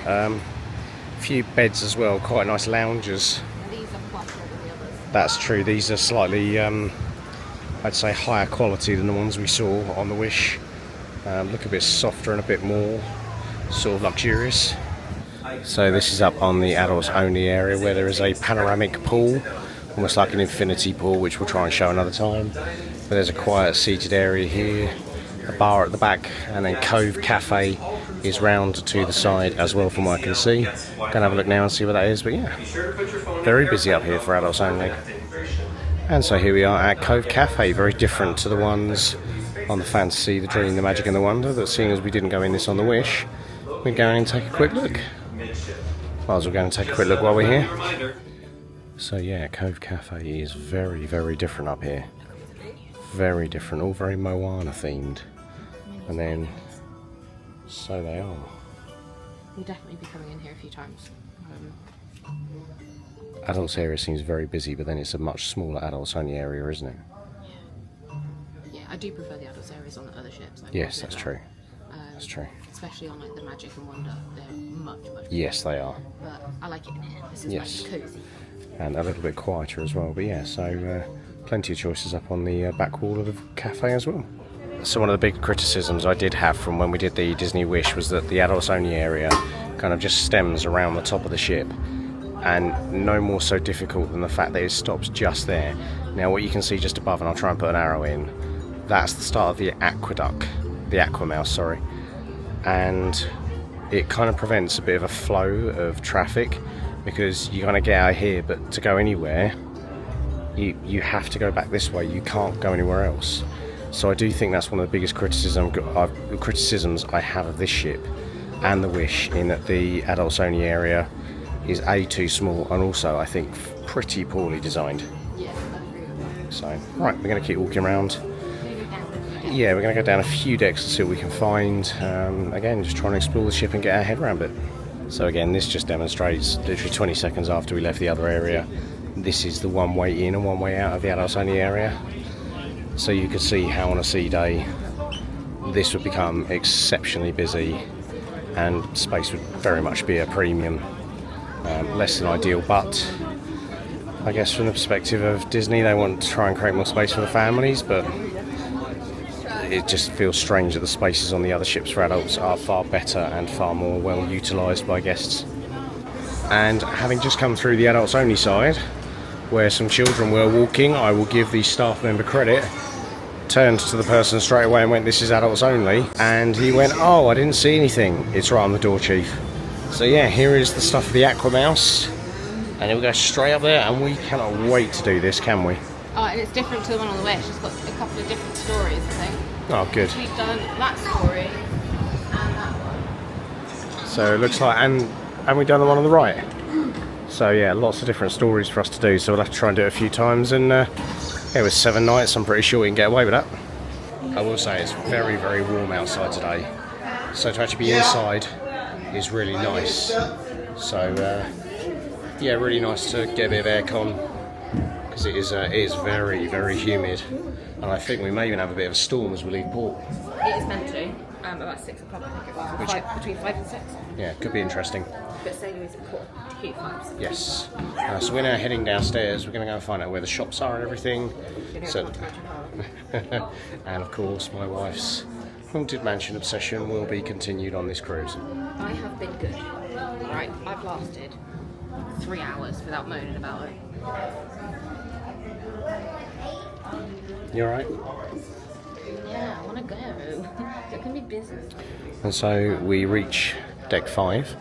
Speaker 5: minutes.
Speaker 3: Few beds as well, quite nice loungers.
Speaker 5: These are quite better than the others.
Speaker 3: That's true, these are slightly, I'd say higher quality than the ones we saw on the Wish. Look a bit softer and a bit more sort of luxurious. So this is up on the adults only area where there is a panoramic pool, almost like an infinity pool, which we'll try and show another time. But there's a quiet seated area here, a bar at the back, and then Cove Cafe is round to the side as well from what I can see. Gonna have a look now and see what that is, but yeah, very busy up here for adults only. And so here we are at Cove Cafe, very different to the ones on the Fantasy, the Dream, the Magic and the Wonder, that seeing as we didn't go in this on the Wish, we're going and take a quick look. Might as well go and take a quick look while we're here. So yeah, Cove Cafe is very, very different up here. Very different, all very Moana themed. And then, so they are.
Speaker 1: We'll definitely be coming in here a few times.
Speaker 3: Adults area seems very busy, but then it's a much smaller adults only area, isn't it?
Speaker 1: Yeah, I do prefer the adults areas on the other ships.
Speaker 3: Yes, that's true. That's true.
Speaker 1: Especially on like the Magic and Wonder, they're much
Speaker 3: Yes, they are.
Speaker 1: But I like it in here. This is
Speaker 3: Yes.
Speaker 1: nice and cosy.
Speaker 3: And a little bit quieter as well, but yeah, so plenty of choices up on the back wall of the cafe as well. So one of the big criticisms I did have from when we did the Disney Wish was that the adults only area kind of just stems around the top of the ship, and no more so difficult than the fact that it stops just there. Now what you can see just above, and I'll try and put an arrow in, that's the start of the aqueduct, the AquaMouse, sorry, and it kind of prevents a bit of a flow of traffic, because you're going to get out here, but to go anywhere you have to go back this way, you can't go anywhere else. So I do think that's one of the biggest criticisms I have of this ship and the Wish, in that the adults only area is A, too small, and also I think pretty poorly designed.
Speaker 1: Yeah, I agree with that.
Speaker 3: So, right, we're going to keep walking around. Yeah, we're going to go down a few decks and see what we can find. Again, just trying to explore the ship and get our head around it. So again, this just demonstrates literally 20 seconds after we left the other area. This is the one way in and one way out of the adults only area. So you could see how on a sea day this would become exceptionally busy and space would very much be a premium. Less than ideal, but I guess from the perspective of Disney, they want to try and create more space for the families, but it just feels strange that the spaces on the other ships for adults are far better and far more well utilised by guests. And having just come through the adults only side, where some children were walking, I will give the staff member credit, turned to the person straight away and went, "This is adults only," and he went, "Oh, I didn't see anything. It's right on the door, Chief." So yeah, here is the stuff for the AquaMouse, and it will go straight up there, and we cannot wait to do this, can we?
Speaker 1: Oh, and it's different to the one on the Wish. It's got a couple of different stories, I think.
Speaker 3: Oh, good.
Speaker 1: We've done that story and that one.
Speaker 3: So it looks like, and we've done the one on the right. So yeah, lots of different stories for us to do, so we'll have to try and do it a few times, and yeah, with 7 nights, I'm pretty sure we can get away with that. I will say it's very, very warm outside today, so to actually be inside is really nice. So yeah, really nice to get a bit of aircon, because it is very, very humid, and I think we may even have a bit of a storm as we leave port.
Speaker 1: It is meant to, about 6 o'clock, I think it was. Between 5 and 6.
Speaker 3: Yeah, could be interesting.
Speaker 1: But sailing is important. Heat vibes.
Speaker 3: Yes. So we're now heading downstairs. We're going to go and find out where the shops are and everything. So, and of course, my wife's haunted mansion obsession will be continued on this cruise.
Speaker 1: I have been good. Right, I've lasted 3 hours without moaning about it.
Speaker 3: You alright?
Speaker 1: Yeah, I want to go. So it can be busy.
Speaker 3: And so we reach deck 5,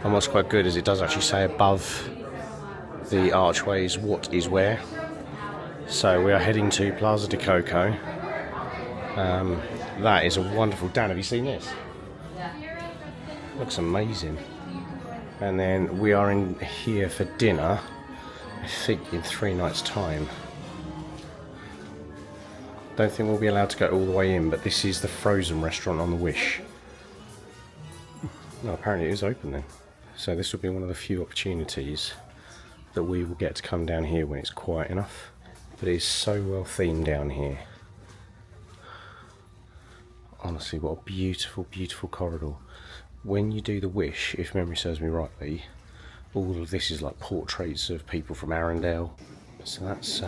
Speaker 3: and what's quite good is it does actually say above the archways what is where. So we are heading to Plaza de Coco. That is a wonderful... Dan, have you seen this? Looks amazing. And then we are in here for dinner, I think in 3 nights' time. Don't think we'll be allowed to go all the way in, but this is the frozen restaurant on the Wish. No, apparently it is open then. So this will be one of the few opportunities that we will get to come down here when it's quiet enough. But it is so well themed down here. Honestly, what a beautiful, beautiful corridor. When you do the Wish, if memory serves me rightly, all of this is like portraits of people from Arundel. So that's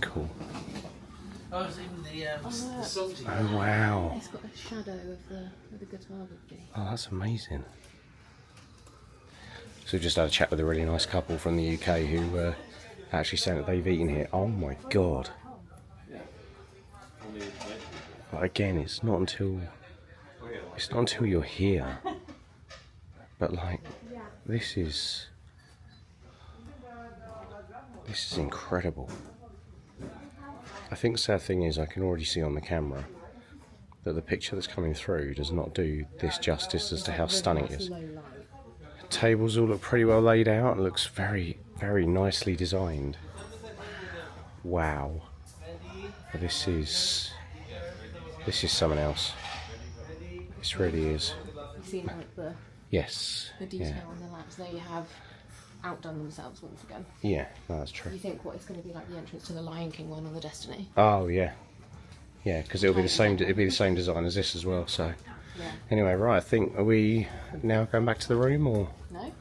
Speaker 3: cool.
Speaker 6: Oh, it's even the salty.
Speaker 3: Oh wow.
Speaker 1: It's got a shadow of the guitar would be.
Speaker 3: Oh, that's amazing. So we've just had a chat with a really nice couple from the UK who actually saying that they've eaten here. Oh my god. But again, it's not until you're here. But like, this is incredible. I think the sad thing is I can already see on the camera that the picture that's coming through does not do this justice as to how stunning it is. Tables all look pretty well laid out. It looks very, very nicely designed. Wow. This is something else. This really is.
Speaker 1: You've seen like the detail on the lamps. They have outdone themselves once again.
Speaker 3: Yeah, no, that's true.
Speaker 1: You think what it's going to be like the entrance to the Lion King one on the Destiny?
Speaker 3: Oh yeah, yeah, because it'll be the same. It'll be the same design as this as well. So anyway, right. I think, are we now going back to the room or?
Speaker 1: No.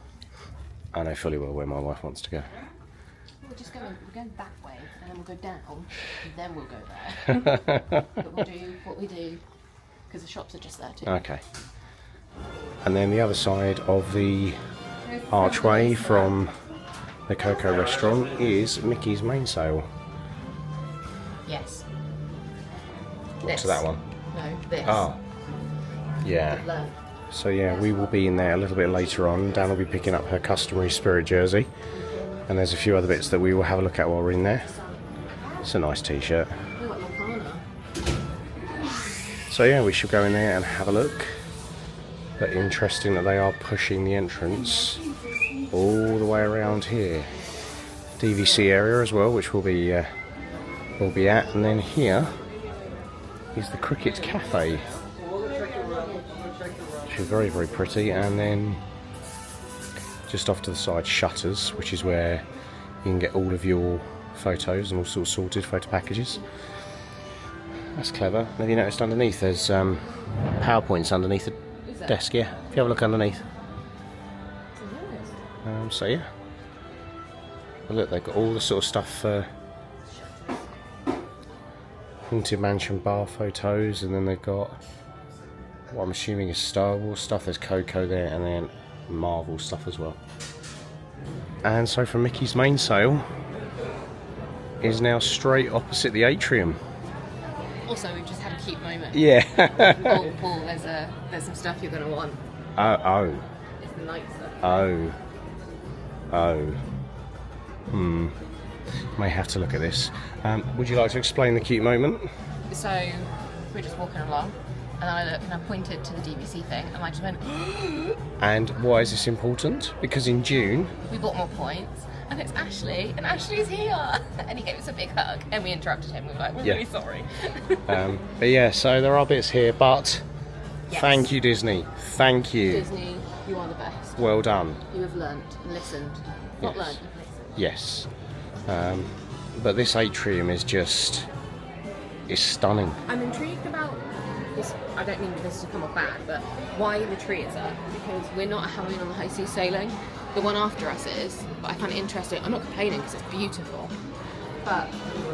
Speaker 3: I know fully well where my wife wants to go.
Speaker 1: We're going that way, and then we'll go down, and then we'll go there. But we'll do what we do because the shops are just there too.
Speaker 3: Okay. And then the other side of the archway from the Coco restaurant is Mickey's mainsail.
Speaker 1: Yes.
Speaker 3: What's that one?
Speaker 1: No, this.
Speaker 3: Oh. Yeah.
Speaker 1: Learn.
Speaker 3: So yeah, we will be in there a little bit later on. Dan will be picking up her customary Spirit jersey. And there's a few other bits that we will have a look at while we're in there. It's a nice t-shirt.
Speaker 1: We got Locana.
Speaker 3: So yeah, we should go in there and have a look. But interesting that they are pushing the entrance all the way around here. DVC area as well, which we'll be at. And then here is the Cricket Cafe, which is very, very pretty. And then just off to the side, Shutters, which is where you can get all of your photos and all sorts of sorted photo packages. That's clever. Have you noticed underneath there's PowerPoints underneath the desk? Yeah, if you have a look underneath. So yeah. But look, they've got all the sort of stuff for Haunted Mansion bar photos, and then they've got what I'm assuming is Star Wars stuff. There's Coco there, and then Marvel stuff as well. And so from Mickey's mainsail is now straight opposite the atrium.
Speaker 1: Also, we've just had a cute moment.
Speaker 3: Yeah.
Speaker 1: Paul, there's some stuff you're going to want.
Speaker 3: Oh.
Speaker 1: It's the night stuff.
Speaker 3: Oh. May have to look at this. Would you like to explain the cute moment?
Speaker 1: So, we're just walking along, and then I looked and I pointed to the DVC thing, and I just went,
Speaker 3: And why is this important? Because in June...
Speaker 1: we bought more points, and it's Ashley, and Ashley's here! And he gave us a big hug, and we interrupted him. We were like, we're really sorry.
Speaker 3: But yeah, so there are bits here, but
Speaker 1: Yes.
Speaker 3: Thank you, Disney. Thank you.
Speaker 1: Disney, you are the best.
Speaker 3: Well done.
Speaker 1: You have learnt and listened. Not
Speaker 3: Yes.
Speaker 1: learnt, you've listened.
Speaker 3: Yes. But this atrium is stunning.
Speaker 1: I'm intrigued about this. I don't mean this to come off bad, but why the tree is up? Because we're not Halloween on the high seas sailing. The one after us is, but I find it interesting. I'm not complaining because it's beautiful. But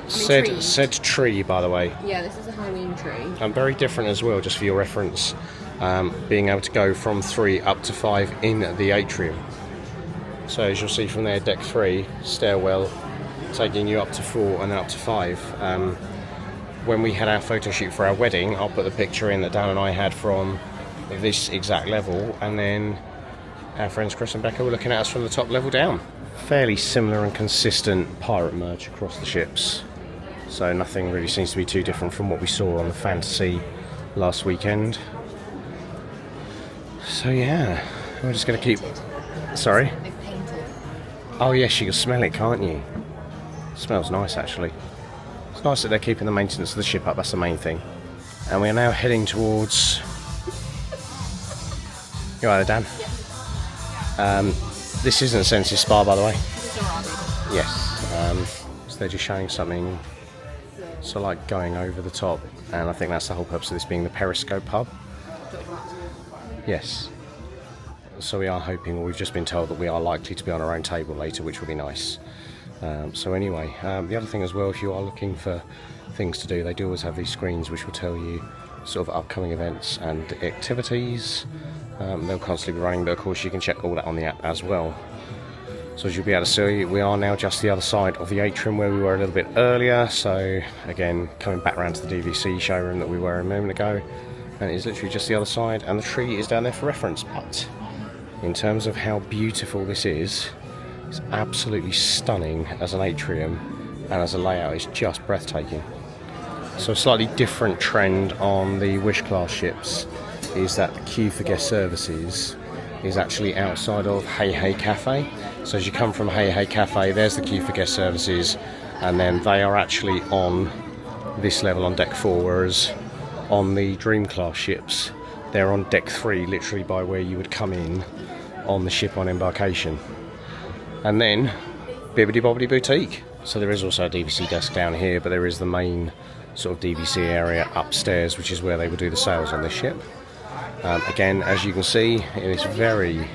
Speaker 3: Said tree, by the way.
Speaker 1: yeah, this is a Halloween tree.
Speaker 3: And very different as well, just for your reference. Being able to go from 3 up to 5 in the atrium. So as you'll see from there, deck 3, stairwell, taking you up to 4 and then up to 5. when we had our photo shoot for our wedding, I'll put the picture in that Dan and I had from this exact level, and then our friends Chris and Becca were looking at us from the top level down. Fairly similar and consistent pirate merch across the ships, so nothing really seems to be too different from what we saw on the Fantasy last weekend. So yeah, we're just going to keep... Sorry?
Speaker 1: They've painted.
Speaker 3: Oh yes, you can smell it, can't you? It smells nice, actually. It's nice that they're keeping the maintenance of the ship up, that's the main thing. And we are now heading towards... You all right there, Dan? This isn't a sensitive spa, by the way. Yes. So they're just showing something, so like going over the top, and I think that's the whole purpose of this being the Periscope hub. Yes. So we are hoping, or we've just been told that we are likely to be on our own table later, which will be nice. So anyway, the other thing as well, if you are looking for things to do, they do always have these screens which will tell you sort of upcoming events and activities. They'll constantly be running, but of course you can check all that on the app as well. So as you'll be able to see, we are now just the other side of the atrium where we were a little bit earlier. So again, coming back around to the DVC showroom that we were a moment ago, and it is literally just the other side, and the tree is down there for reference. But in terms of how beautiful this is, it's absolutely stunning as an atrium, and as a layout it's just breathtaking. So a slightly different trend on the Wish class ships is that the queue for guest services is actually outside of Hey Hey Cafe. So as you come from Hey Hey Cafe, there's the queue for guest services, and then they are actually on this level on deck 4, whereas on the Dream class ships they're on deck 3, literally by where you would come in on the ship on embarkation. And then Bibbidi Bobbidi Boutique. So there is also a DVC desk down here, but there is the main sort of DVC area upstairs, which is where they will do the sales on this ship. Again, as you can see, it is very,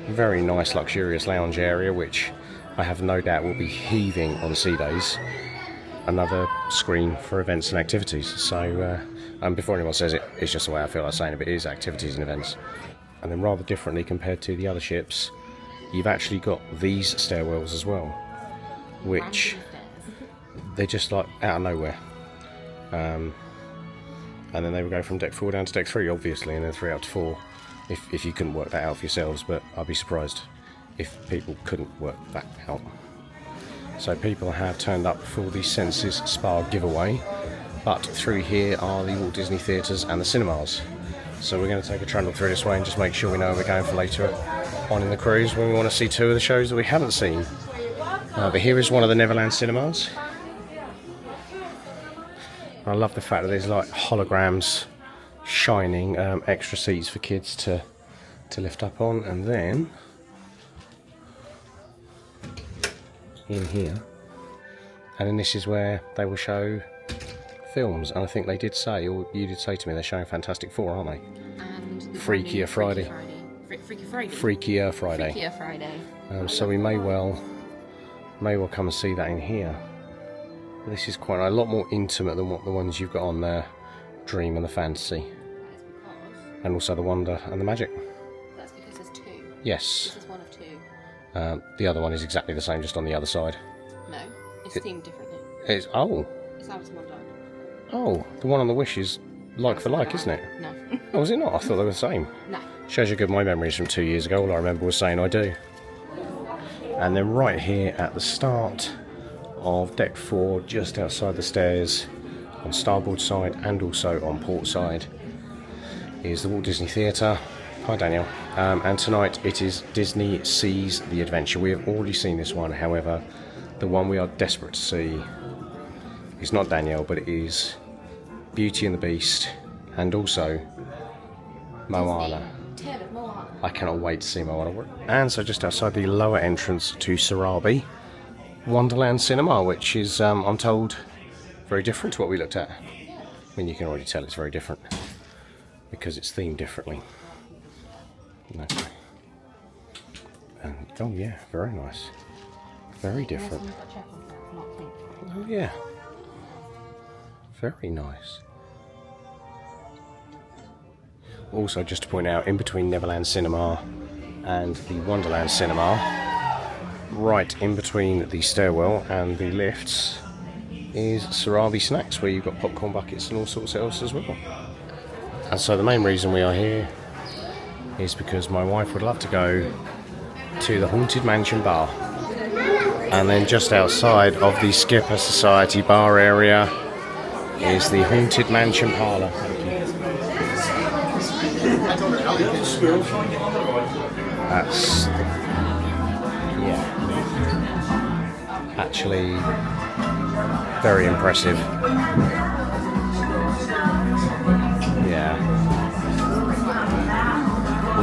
Speaker 3: very nice luxurious lounge area, which I have no doubt will be heaving on sea days. Another screen for events and activities. So before anyone says it, it's just the way I feel like saying it, but it is activities and events. And then rather differently compared to the other ships, you've actually got these stairwells as well, which they're just like out of nowhere. And then they would go from deck 4 down to deck 3, obviously, and then 3 up to 4, if you couldn't work that out for yourselves, but I'd be surprised if people couldn't work that out. So people have turned up for the Senses Spa giveaway, but through here are the Walt Disney Theatres and the cinemas. So we're going to take a trundle through this way and just make sure we know where we're going for later on in the cruise when we want to see 2 of the shows that we haven't seen. But here is one of the Neverland cinemas. I love the fact that there's like holograms shining, extra seats for kids to lift up on, and then in here, and then this is where they will show films, and I think they did say, or you did say to me, they're showing Fantastic Four, aren't they?
Speaker 1: And
Speaker 3: Freakier Friday.
Speaker 1: Freaky Friday.
Speaker 3: Freakier Friday.
Speaker 1: Freakier Friday.
Speaker 3: So we may well come and see that in here. This is quite a lot more intimate than what the ones you've got on there, Dream and the Fantasy, and also the Wonder and the Magic.
Speaker 1: That's because there's 2.
Speaker 3: Yes.
Speaker 1: This is one of 2.
Speaker 3: The other one is exactly the same, just on the other side.
Speaker 1: No, it's themed differently.
Speaker 3: It's
Speaker 1: It's Alice in Wonderland.
Speaker 3: oh, the one on the Wish is like for like, isn't it?
Speaker 1: No.
Speaker 3: Oh, is it not? I thought they were the same.
Speaker 1: No.
Speaker 3: Shows you good my memories from 2 years ago. All I remember was saying I do. And then right here at the start of deck 4, just outside the stairs, on starboard side and also on port side, is the Walt Disney Theatre. Hi Danielle. And tonight it is Disney Sees the Adventure. We have already seen this one, however, the one we are desperate to see is not Danielle, but it is Beauty and the Beast, and also Moana.
Speaker 1: Tale of Moana.
Speaker 3: I cannot wait to see Moana. And so just outside the lower entrance to Sarabi, Wonderland Cinema, which is, I'm told, very different to what we looked at. I mean, you can already tell it's very different because it's themed differently. Okay. And, oh yeah, very nice. Very different. Oh yeah. Very nice. Also, just to point out, in between Neverland Cinema and the Wonderland Cinema, right in between the stairwell and the lifts, is Sarabi Snacks, where you've got popcorn buckets and all sorts else as well. And so the main reason we are here is because my wife would love to go to the Haunted Mansion bar. And then just outside of the Skipper Society bar area is the Haunted Mansion parlour. That's, yeah, actually very impressive. Yeah,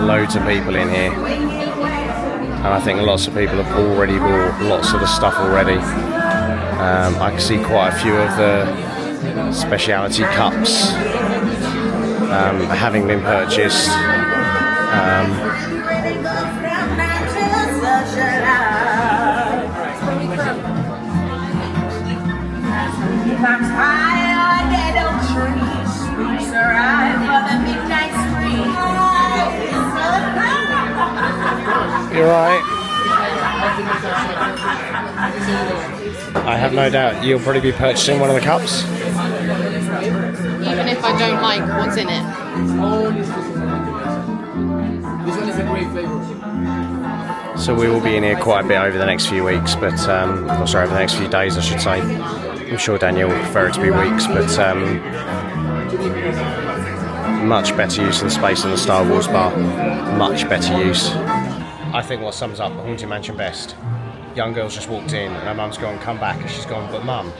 Speaker 3: loads of people in here, and I think lots of people have already bought lots of the stuff already. I can see quite a few of the speciality cups having been purchased. You're right. I have no doubt you'll probably be purchasing one of the cups.
Speaker 1: Even if I don't like what's in it.
Speaker 6: This one is a great flavor.
Speaker 3: So we will be in here quite a bit over the next few weeks, but oh, sorry, over the next few days, I should say. I'm sure Danielle would prefer it to be weeks, but much better use of the space in the Star Wars bar. Much better use. I think what sums up the Haunted Mansion best. Young girl's just walked in and her mum's gone, come back, and she's gone, but mum,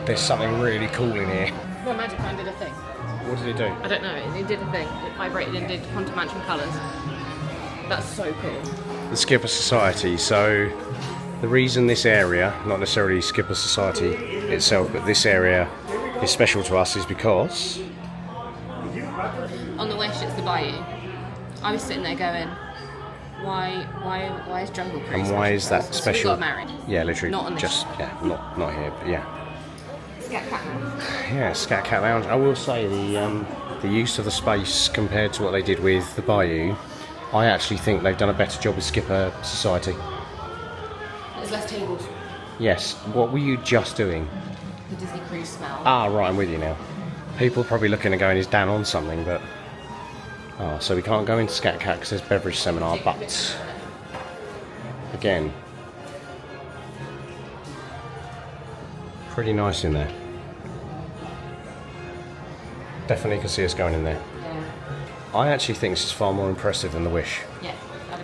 Speaker 3: there's something really cool in here.
Speaker 1: Well, Magic Man did a thing.
Speaker 3: What did it do?
Speaker 1: I don't know, it did a thing. It vibrated and did Haunted Mansion colours. That's so cool.
Speaker 3: The Skipper Society. So the reason this area, not necessarily Skipper Society itself, but this area is special to us is because
Speaker 1: on the Wish, it's the Bayou. I was sitting there going, why is Jungle Cruise?
Speaker 3: And why is that special?
Speaker 1: We got married.
Speaker 3: Yeah, literally.
Speaker 1: Not on this.
Speaker 3: Just yeah, not here, but yeah.
Speaker 1: Scat Cat Lounge.
Speaker 3: Yeah, Scat Cat Lounge. I will say the use of the space compared to what they did with the Bayou, I actually think they've done a better job with Skipper Society.
Speaker 1: There's less tables.
Speaker 3: Yes. What were you just doing?
Speaker 1: The Disney Cruise smell.
Speaker 3: Ah, right, I'm with you now. People are probably looking and going, is Dan on something? But so we can't go into Scat Cat because there's beverage seminar. But again, pretty nice in there. Definitely can see us going in there.
Speaker 1: Yeah.
Speaker 3: I actually think this is far more impressive than the Wish.
Speaker 1: Yeah.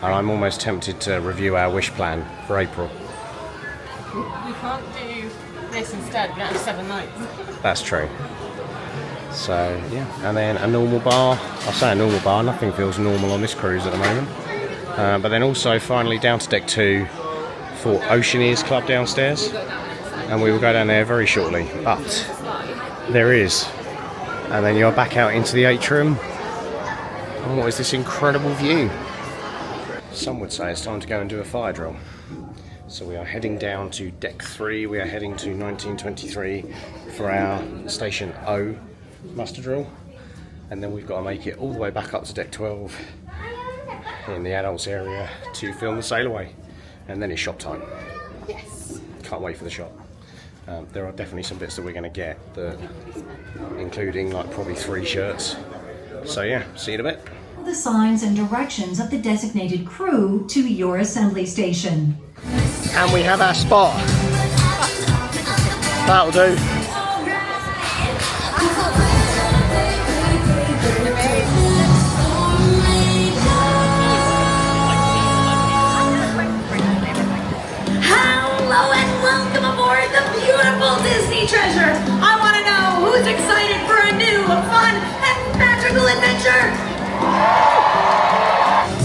Speaker 1: I'd
Speaker 3: And I'm almost tempted to review our Wish plan for April.
Speaker 1: We can't do this instead. We don't have 7 nights.
Speaker 3: That's true. So, yeah. And then a normal bar. I say a normal bar, nothing feels normal on this cruise at the moment. But then also finally down to deck 2 for Oceaneers Club downstairs. And we will go down there very shortly. But there is. And then you're back out into the atrium. And what is this incredible view? Some would say it's time to go and do a fire drill. So we are heading down to deck 3. We are heading to 1923 for our station O muster drill. And then we've got to make it all the way back up to deck 12 in the adults area to film the sail away. And then it's shop time.
Speaker 1: Yes.
Speaker 3: Can't wait for the shop. There are definitely some bits that we're going to get, that, including like probably 3 shirts. So yeah, see you in a bit.
Speaker 7: The signs and directions of the designated crew to your assembly station.
Speaker 3: And we have our spot. That'll do.
Speaker 5: Hello and welcome aboard the beautiful Disney treasure. I want to know who's excited for a new, fun, and magical adventure.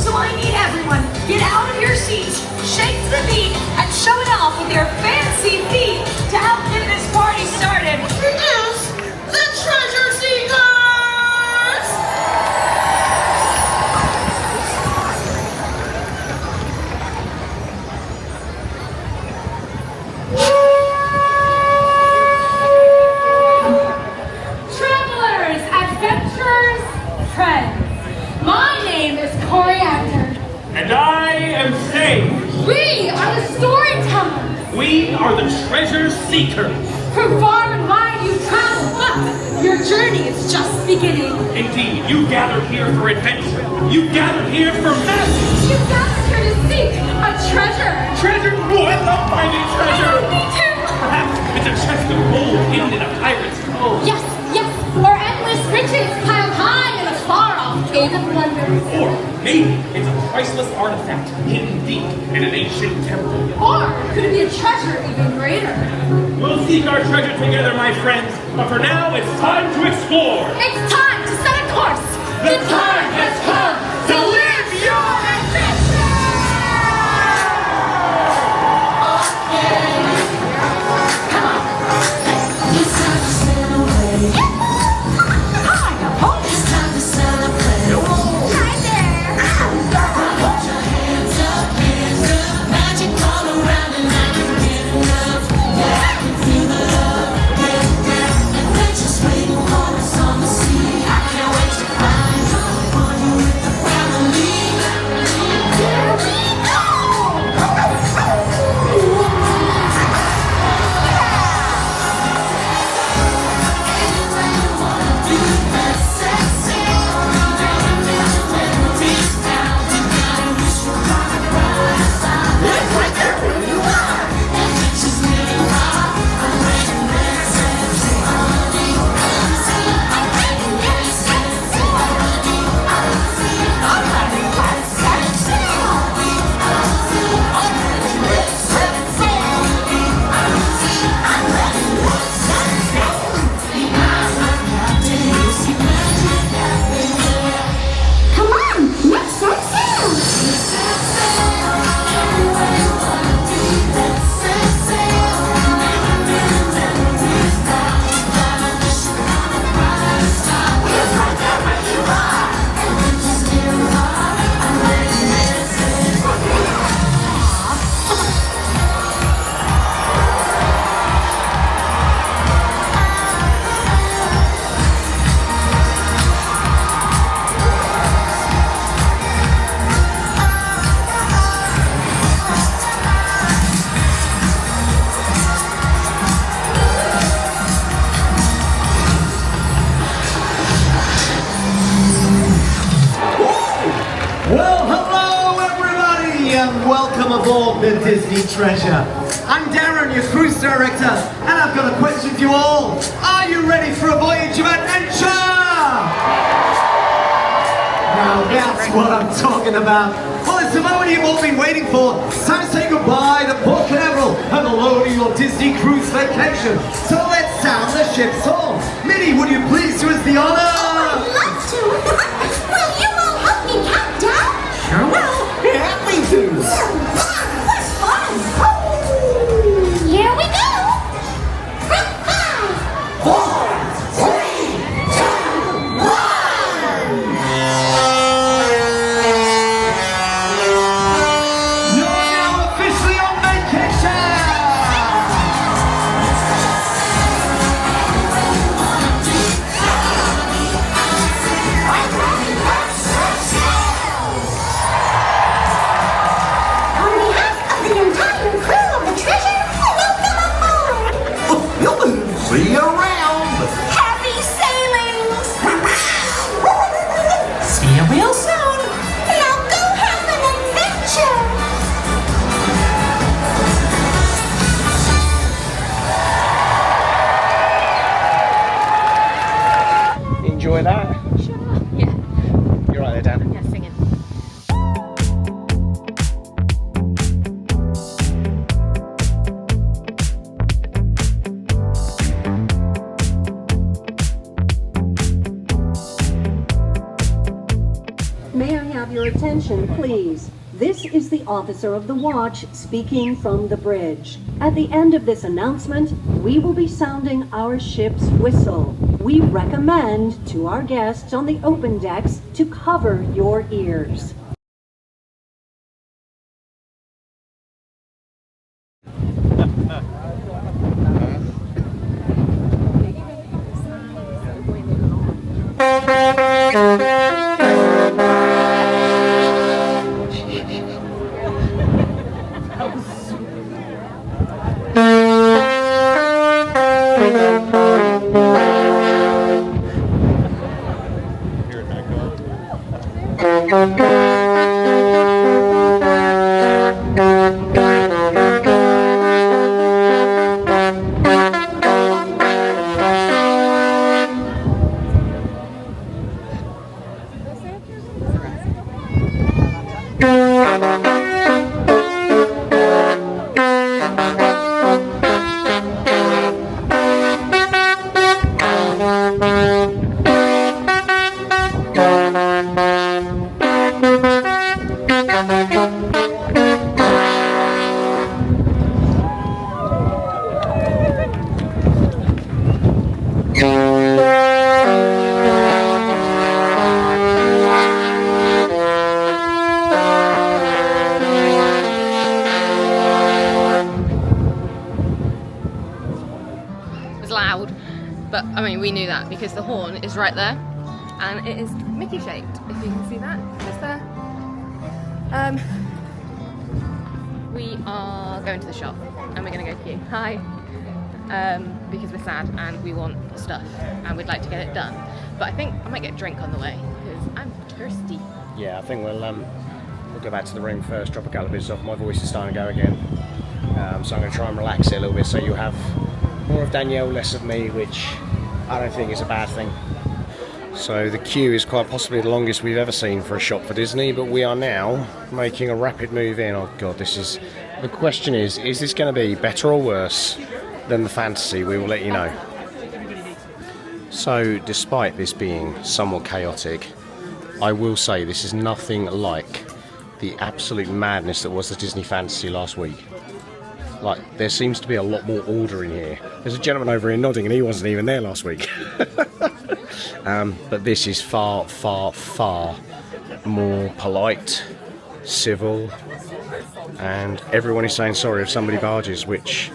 Speaker 5: So I need everyone, get out of your seats, shake to the beat, and show it off with your fancy feet to help get this party started. Introduce the Treasure Seekers!
Speaker 8: Travelers, adventurers, friends. My name is Coriander.
Speaker 9: And I am Sage.
Speaker 8: We are the storytellers.
Speaker 9: We are the treasure seekers.
Speaker 8: From far and wide you travel, but your journey is just beginning.
Speaker 4: Indeed, you gathered here for adventure. You gathered here for magic.
Speaker 8: You gathered here to seek a treasure.
Speaker 4: Treasure? Oh, I love finding treasure.
Speaker 8: Me too.
Speaker 4: Perhaps it's a chest of gold hidden in a pirate's cove.
Speaker 8: Yes, yes, or endless riches piled high in a far-off cave of wonders.
Speaker 4: Or maybe it's a priceless artifact hidden deep in an ancient temple.
Speaker 8: Or could it be a treasure even greater?
Speaker 4: We'll seek our treasure together, my friends. But for now, it's time to explore.
Speaker 8: It's time to set a course.
Speaker 4: The time has come to live your adventure!
Speaker 9: Welcome aboard the Disney Treasure. I'm Darren, your cruise director, and I've got a question for you all. Are you ready for a voyage of adventure? Now that's what I'm talking about. Well, it's the moment you've all been waiting for. It's time to say goodbye to Port Canaveral and the load of your Disney cruise vacation. So let's sound the ship's horn. Minnie, would you please do us the honor?
Speaker 10: Oh, I'd love to. Will you all help me count down?
Speaker 9: Sure will. Yeah, we do.
Speaker 10: What fun! Here we go! 5, 4, 3, 2, 1!
Speaker 9: You're now officially on vacation!
Speaker 10: On behalf of the entire crew of the Treasure, welcome aboard!
Speaker 9: See you around!
Speaker 10: Happy sailings!
Speaker 9: See you real soon!
Speaker 10: Now go have an adventure!
Speaker 3: Enjoy that.
Speaker 1: Sure. Yeah.
Speaker 3: You're right there, Dan.
Speaker 1: Yeah, singing.
Speaker 11: May I have your attention, please? This is the officer of the watch speaking from the bridge. At the end of this announcement, we will be sounding our ship's whistle. We recommend to our guests on the open decks to cover your ears.
Speaker 1: Loud, but I mean we knew that because the horn is right there and it is Mickey shaped, if you can see that just there. We are going to the shop and we're going to go queue. Hi. Because we're sad and we want stuff and we'd like to get it done, but I think I might get a drink on the way because I'm thirsty.
Speaker 3: Yeah, I think we'll go back to the room first, drop a couple of bits off. My voice is starting to go again, so I'm going to try and relax it a little bit so you have more of Danielle, less of me, which I don't think is a bad thing. So the queue is quite possibly the longest we've ever seen for a shop for Disney, but we are now making a rapid move in. Oh god, the question is this going to be better or worse than the fantasy? We will let you know. So despite this being somewhat chaotic, I will say this is nothing like the absolute madness that was the Disney Fantasy last week. Like, there seems to be a lot more order in here. There's a gentleman over here nodding and he wasn't even there last week. But this is far, far, far more polite, civil, and everyone is saying sorry if somebody barges, which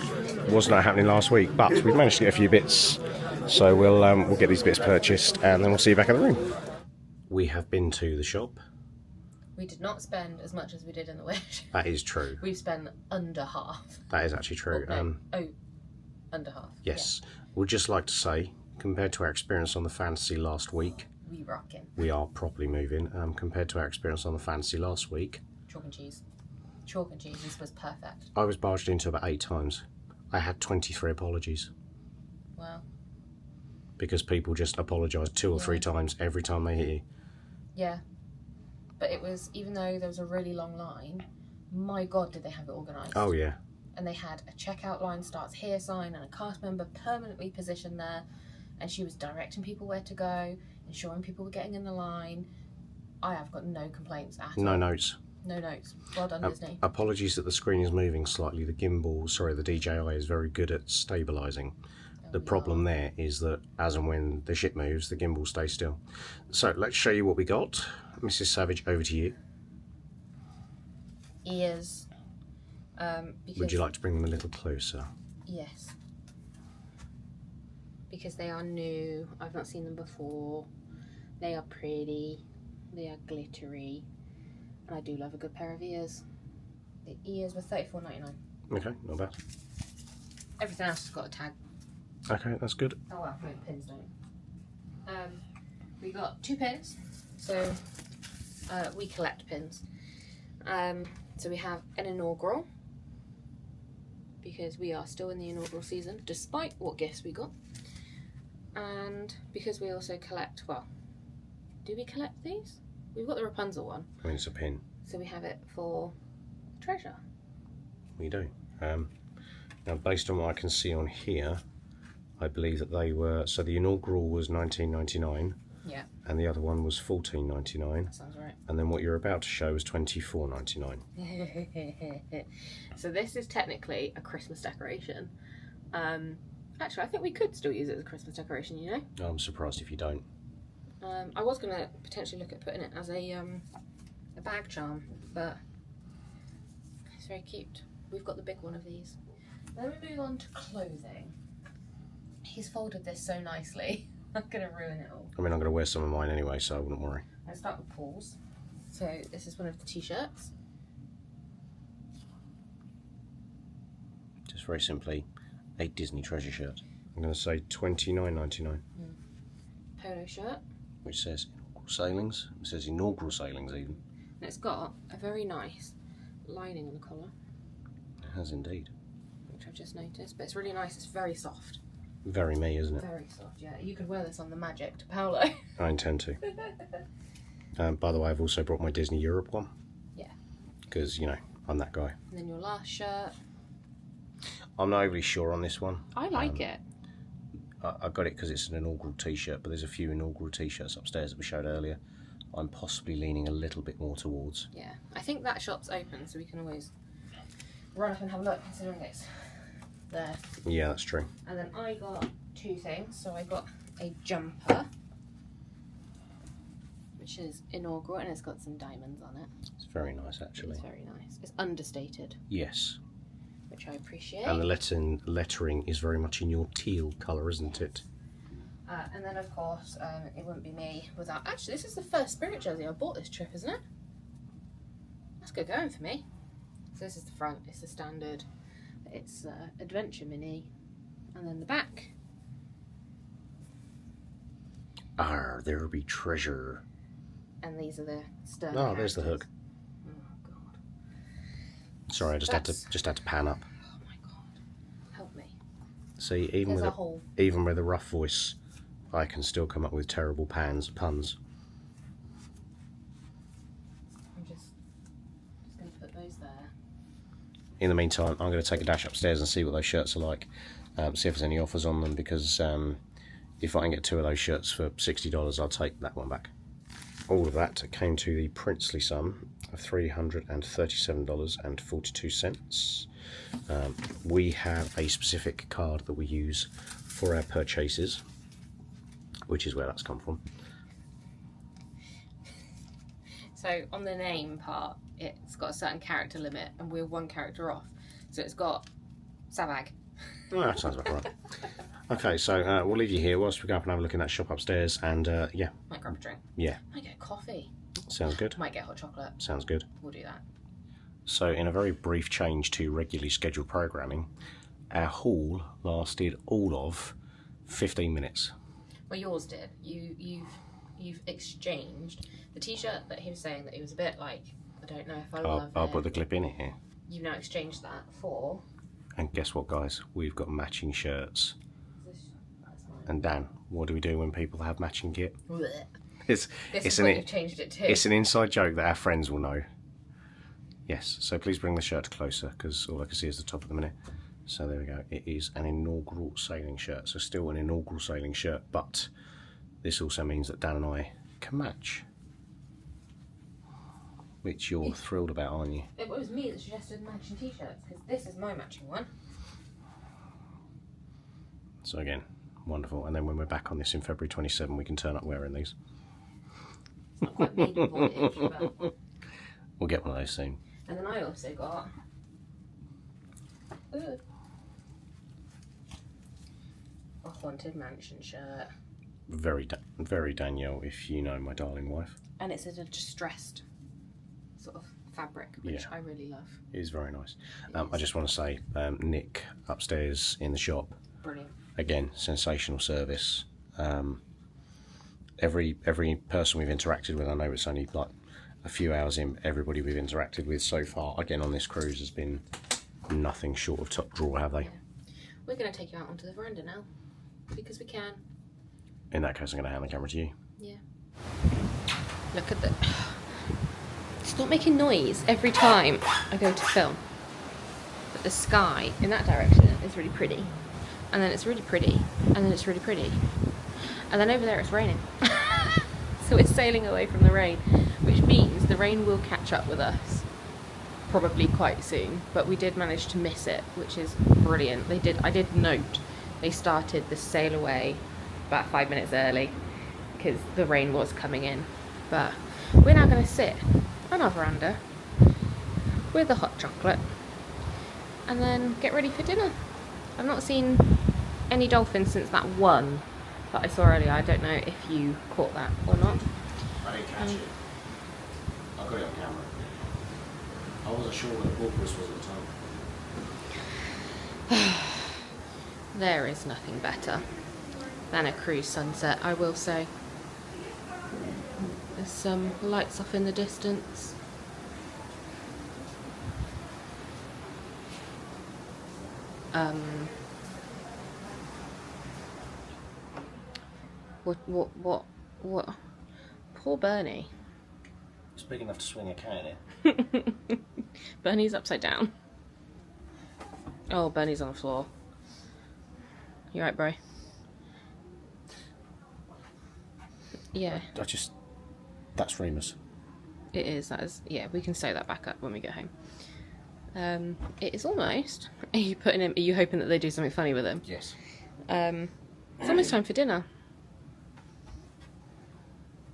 Speaker 3: was not happening last week. But we've managed to get a few bits, so we'll get these bits purchased and then we'll see you back in the room. We have been to the shop.
Speaker 1: We did not spend as much as we did in the Wish.
Speaker 3: That is true.
Speaker 1: We've spent under half.
Speaker 3: That is actually true.
Speaker 1: Under half.
Speaker 3: Yes. Yeah. We'd just like to say, compared to our experience on the Fantasy last week, we are properly moving. Compared to our experience on the Fantasy last week,
Speaker 1: chalk and cheese. Chalk and cheese. This was perfect.
Speaker 3: I was barged into about 8 times. I had 23 apologies.
Speaker 1: Wow.
Speaker 3: Because people just apologise 2 or 3 times every time they hit you.
Speaker 1: Yeah. But it was, even though there was a really long line, my god did they have it organised.
Speaker 3: Oh yeah.
Speaker 1: And they had a checkout line starts here sign and a cast member permanently positioned there, and she was directing people where to go, ensuring people were getting in the line. I have got no complaints at all.
Speaker 3: No notes.
Speaker 1: No notes. Well done, Disney.
Speaker 3: Apologies that the screen is moving slightly. The gimbal, sorry, the DJI is very good at stabilising. The problem there is that as and when the ship moves, the gimbal stays still. So let's show you what we got. Mrs. Savage, over to you.
Speaker 1: Ears.
Speaker 3: Would you like to bring them a little closer?
Speaker 1: Yes. Because they are new. I've not seen them before. They are pretty. They are glittery. And I do love a good pair of ears. The ears were $34.99.
Speaker 3: Okay, not bad.
Speaker 1: Everything else has got a tag.
Speaker 3: Okay, that's good.
Speaker 1: Oh well, no pins don't. We got 2 pins, so we collect pins. So we have an inaugural, because we are still in the inaugural season, despite what gifts we got. And because we also collect, well, do we collect these? We've got the Rapunzel one.
Speaker 3: I mean, it's a pin.
Speaker 1: So we have it for treasure.
Speaker 3: We do. Now, based on what I can see on here, I believe that they were, so the inaugural was $19.99.
Speaker 1: Yeah.
Speaker 3: And the other one was $14.99.
Speaker 1: That sounds right.
Speaker 3: And then what you're about to show is $24.99.
Speaker 1: So this is technically a Christmas decoration. Actually, I think we could still use it as a Christmas decoration, you know?
Speaker 3: I'm surprised if you don't.
Speaker 1: I was going to potentially look at putting it as a bag charm, but it's very cute. We've got the big one of these. Then we move on to clothing. He's folded this so nicely. I'm going to ruin it all.
Speaker 3: I mean, I'm going to wear some of mine anyway, so I wouldn't worry.
Speaker 1: Let's start with Paul's. So this is one of the t-shirts.
Speaker 3: Just very simply, a Disney treasure shirt. I'm going to say $29.99.
Speaker 1: Polo shirt.
Speaker 3: Which says inaugural sailings. It says inaugural sailings even.
Speaker 1: And it's got a very nice lining on the collar.
Speaker 3: It has indeed.
Speaker 1: Which I've just noticed, but it's really nice. It's very soft.
Speaker 3: Very me, isn't it?
Speaker 1: Very soft, yeah. You could wear this on the Magic to Paolo.
Speaker 3: I intend to. By the way, I've also brought my Disney Europe one.
Speaker 1: Yeah.
Speaker 3: Because, you know, I'm that guy.
Speaker 1: And then your last shirt.
Speaker 3: I'm not overly sure on this one.
Speaker 1: I like it.
Speaker 3: I got it because it's an inaugural t-shirt, but there's a few inaugural t-shirts upstairs that we showed earlier. I'm possibly leaning a little bit more towards.
Speaker 1: Yeah. I think that shop's open, so we can always run up and have a look, considering it's there.
Speaker 3: Yeah, that's true.
Speaker 1: And then I got two things. So I got a jumper, which is inaugural, and it's got some diamonds on it.
Speaker 3: It's very nice, actually.
Speaker 1: It's very nice. It's understated.
Speaker 3: Yes.
Speaker 1: Which I appreciate.
Speaker 3: And the lettering is very much in your teal colour, isn't it?
Speaker 1: And then, of course, it wouldn't be me without... Actually, this is the first Spirit jersey I bought this trip, isn't it? That's good going for me. So this is the front. It's the standard. It's Adventure Mini. And then the back.
Speaker 3: There be treasure.
Speaker 1: And these are the stern
Speaker 3: Oh, there's the hook.
Speaker 1: Oh, God.
Speaker 3: Sorry, I just had to pan up.
Speaker 1: Oh, my God. Help me.
Speaker 3: See, even with a rough voice, I can still come up with terrible puns.
Speaker 1: I'm just going to put those there.
Speaker 3: In the meantime, I'm going to take a dash upstairs and see what those shirts are like. See if there's any offers on them, because if I can get 2 of those shirts for $60, I'll take that one back. All of that came to the princely sum of $337.42. We have a specific card that we use for our purchases, which is where that's come from.
Speaker 1: So on the name part, it's got a certain character limit, and we're 1 character off. So it's got Savag.
Speaker 3: Oh, that sounds about right. Okay, so we'll leave you here whilst we go up and have a look in that shop upstairs, and yeah.
Speaker 1: Might grab a drink.
Speaker 3: Yeah.
Speaker 1: Might get coffee.
Speaker 3: Sounds good.
Speaker 1: Might get hot chocolate.
Speaker 3: Sounds good.
Speaker 1: We'll do that.
Speaker 3: So in a very brief change to regularly scheduled programming, our haul lasted all of 15 minutes.
Speaker 1: Well, yours did. You've exchanged the t-shirt that he was saying that he was a bit like, I don't know if I love it.
Speaker 3: I'll put the clip in it here.
Speaker 1: You've now exchanged that for...
Speaker 3: And guess what, guys? We've got matching shirts. And Dan, what do we do when people have matching kit? It's
Speaker 1: you've changed it to.
Speaker 3: It's an inside joke that our friends will know. Yes, so please bring the shirt closer, because all I can see is the top at the minute. So there we go. It is an inaugural sailing shirt. So still an inaugural sailing shirt, but this also means that Dan and I can match. Which you're thrilled about, aren't you?
Speaker 1: It was me that suggested matching t-shirts, because this is my matching one.
Speaker 3: So again, wonderful. And then when we're back on this in February 27, we can turn up wearing these.
Speaker 1: It's not quite medium voltage, but...
Speaker 3: We'll get one of those soon.
Speaker 1: And then I also got... a Haunted Mansion shirt.
Speaker 3: Very Danielle, if you know my darling wife.
Speaker 1: And it's a distressed sort of fabric, which I really love.
Speaker 3: It is very nice. I just want to say, Nick upstairs in the shop.
Speaker 1: Brilliant.
Speaker 3: Again, sensational service. Every person we've interacted with, I know it's only like a few hours in, everybody we've interacted with so far, again on this cruise, has been nothing short of top drawer, have they?
Speaker 1: Yeah. We're going to take you out onto the veranda now, because we can.
Speaker 3: In that case, I'm going to hand the camera to you.
Speaker 1: Yeah. Look at the... Stop making noise every time I go to film. But the sky in that direction is really pretty. And then it's really pretty. And then it's really pretty. And then over there it's raining. So we're sailing away from the rain, which means the rain will catch up with us probably quite soon. But we did manage to miss it, which is brilliant. I did note they started the sail away about 5 minutes early because the rain was coming in. But we're now going to sit on our veranda with a hot chocolate and then get ready for dinner. I've not seen any dolphins since that one that I saw earlier. I don't know if you caught that or not.
Speaker 3: I didn't catch it. I got it on camera. I wasn't sure where the porpoise was at the time.
Speaker 1: There is nothing better than a cruise sunset, I will say. There's some lights off in the distance. What? Poor Bernie.
Speaker 3: It's big enough to swing a cat in.
Speaker 1: Bernie's upside down. Oh, Bernie's on the floor. You right, bro? Yeah.
Speaker 3: That's Remus.
Speaker 1: It is. That is. Yeah, we can sew that back up when we get home. It is almost. Are you putting him? Are you hoping that they do something funny with him?
Speaker 3: Yes.
Speaker 1: It's almost time for dinner.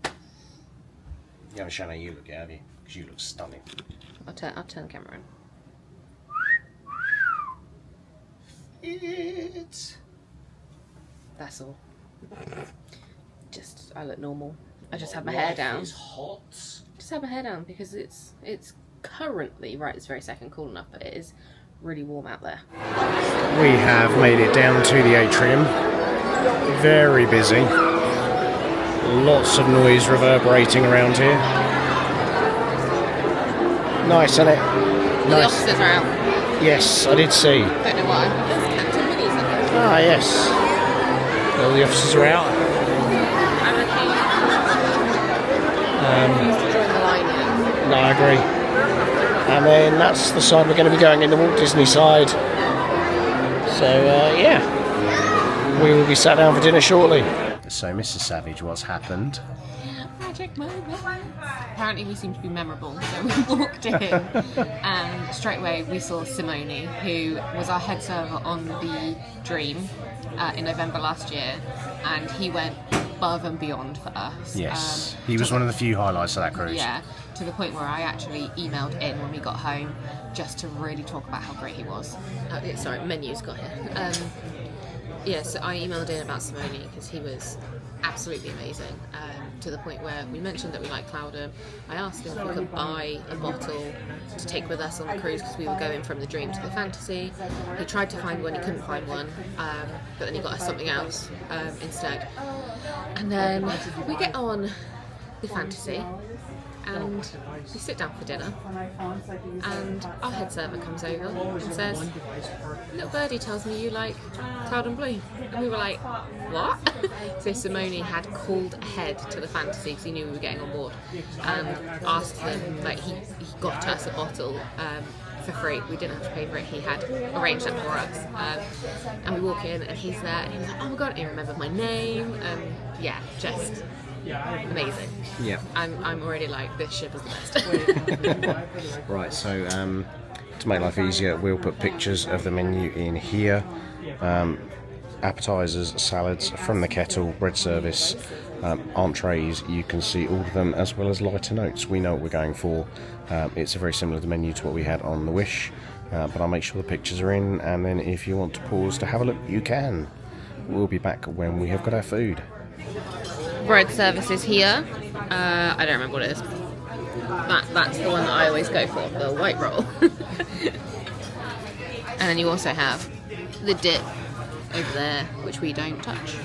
Speaker 3: You haven't shown how you look, have you? Because you look stunning.
Speaker 1: I'll turn the camera on. That's all. I look normal. I just have my hair down.
Speaker 3: It's hot.
Speaker 1: Just have my hair down because it's currently right this very second cool enough, but it is really warm out there.
Speaker 3: We have made it down to the atrium. Very busy. Lots of noise reverberating around here. Nice, isn't it?
Speaker 1: The
Speaker 3: Nice.
Speaker 1: officers are out.
Speaker 3: Yes, I did see.
Speaker 1: Don't know why. There's Captain Minnie's in there.
Speaker 3: Ah, yes. All the officers are out.
Speaker 1: To join the line yet.
Speaker 3: No, I agree. And then that's the side we're going to be going in, the Walt Disney side. So, yeah. We will be sat down for dinner shortly. So, Mrs. Savage, what's happened?
Speaker 1: Magic moment. Apparently we seem to be memorable, so we walked in and straight away we saw Simone, who was our head server on the Dream in November last year, and he went above and beyond for us.
Speaker 3: Yes, he was one of the few highlights of that cruise.
Speaker 1: Yeah, to the point where I actually emailed in when we got home just to really talk about how great he was. Sorry, menu's got here. Yes, I emailed in about Simone because he was absolutely amazing, to the point where we mentioned that we like Cloudham. I asked him if we could buy a bottle to take with us on the cruise because we were going from the Dream to the Fantasy. He tried to find one, he couldn't find one, but then he got us something else instead. And then we get on the Fantasy and we sit down for dinner, and our head server comes over and says, "Little birdie tells me you like Cloud and Blue." And we were like, "What?" So Simone had called ahead to the Fantasy because he knew we were getting on board, and asked them, like, he got us a bottle for free. We didn't have to pay for it. He had arranged that for us. And we walk in and he's there and he was like, "Oh my god, he remembered my name." Yeah, just amazing.
Speaker 3: Yeah.
Speaker 1: I'm already like, this ship is the best.
Speaker 3: Right, so to make life easier, we'll put pictures of the menu in here. Appetizers, salads from the kettle, bread service, entrees, you can see all of them, as well as lighter notes. We know what we're going for. It's a very similar menu to what we had on the Wish, but I'll make sure the pictures are in, and then if you want to pause to have a look, you can. We'll be back when we have got our food.
Speaker 1: Bread service is here. I don't remember what it is. That's the one that I always go for, the white roll. And then you also have the dip over there, which we don't touch.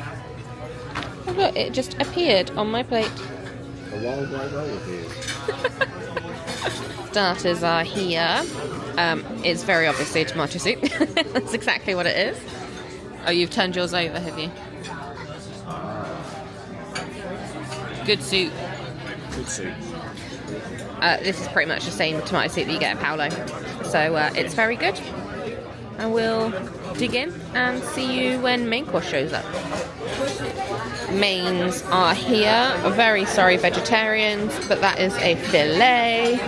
Speaker 1: Oh look, it just appeared on my plate.
Speaker 3: A wild white roll appeared.
Speaker 1: Starters are here. It's very obviously tomato soup. That's exactly what it is. Oh, you've turned yours over, have you? Good soup.
Speaker 3: Good soup.
Speaker 1: This is pretty much the same tomato soup that you get at Paolo. So it's very good. And we'll dig in and see you when main course shows up. Mains are here. Very sorry vegetarians, but that is a fillet.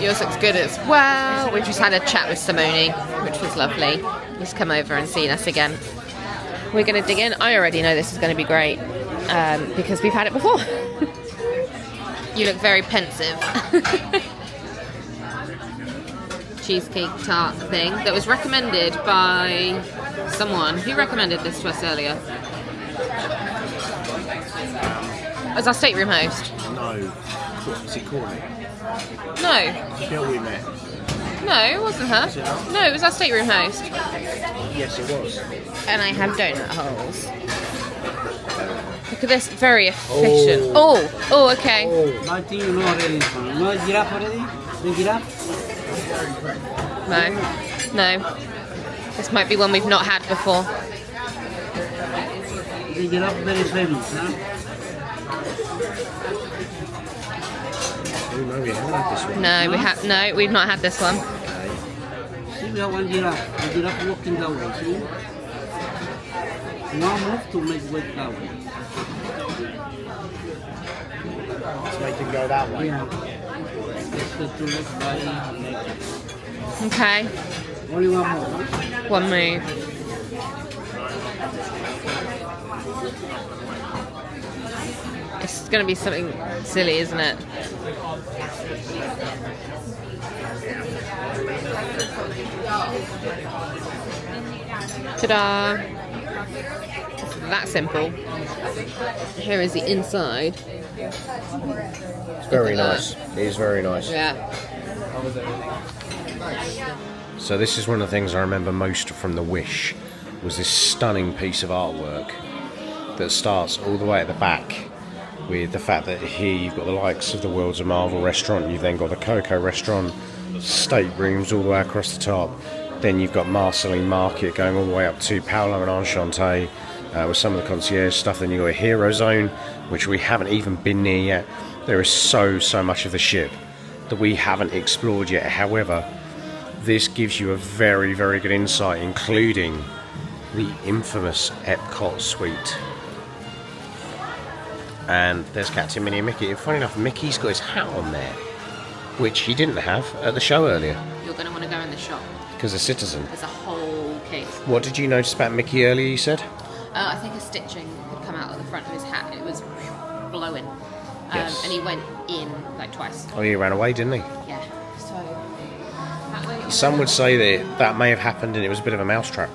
Speaker 1: Yours looks good as well. We just had a chat with Simone, which was lovely. He's come over and seen us again. We're going to dig in. I already know this is going to be great because we've had it before. You look very pensive. Cheesecake tart thing that was recommended by someone. Who recommended this to us earlier? As our stateroom host.
Speaker 3: No. Is it Courtney?
Speaker 1: No.
Speaker 3: The girl we met.
Speaker 1: No, it wasn't her. No, it was our stateroom host.
Speaker 3: Yes, it was.
Speaker 1: And I have donut holes. Look at this, very efficient. Oh, okay.
Speaker 6: Martin, you know already this one. No giraffe already? The giraffe?
Speaker 1: No. This might be one we've not had before.
Speaker 6: They get up very famous, huh?
Speaker 3: Oh no, we haven't had this one.
Speaker 1: No, we've not had this one.
Speaker 6: See, we have one giraffe. The giraffe walking that way, see? Now move to make way that way.
Speaker 3: Let's make him go that way.
Speaker 6: Yeah. Let's go to left by next.
Speaker 1: Okay.
Speaker 6: Only one more, huh?
Speaker 1: One move. It's going to be something silly, isn't it? Ta-da! That simple. Here is the inside.
Speaker 3: It's very nice. It is very nice.
Speaker 1: Yeah.
Speaker 3: So this is one of the things I remember most from the Wish, was this stunning piece of artwork that starts all the way at the back with the fact that here you've got the likes of the Worlds of Marvel restaurant, you've then got the Coco restaurant, staterooms all the way across the top, then you've got Marceline Market going all the way up to Paolo and Enchanté with some of the concierge stuff, then you've got a Hero Zone, which we haven't even been near yet. There is so much of the ship that we haven't explored yet. However, this gives you a very good insight, including the infamous Epcot suite. And there's Captain Minnie and Mickey. And funny enough, Mickey's got his hat on there, which he didn't have at the show earlier.
Speaker 1: You're going to want to go in the shop.
Speaker 3: Because a citizen.
Speaker 1: There's a whole case.
Speaker 3: What did you notice about Mickey earlier, you said?
Speaker 1: I think a stitching had come out of the front of his hat. It was blowing.
Speaker 3: Yes.
Speaker 1: And he went in like twice.
Speaker 3: Oh, he ran away, didn't he?
Speaker 1: Yeah. So that way.
Speaker 3: Some would say that may have happened and it was a bit of a mousetrap.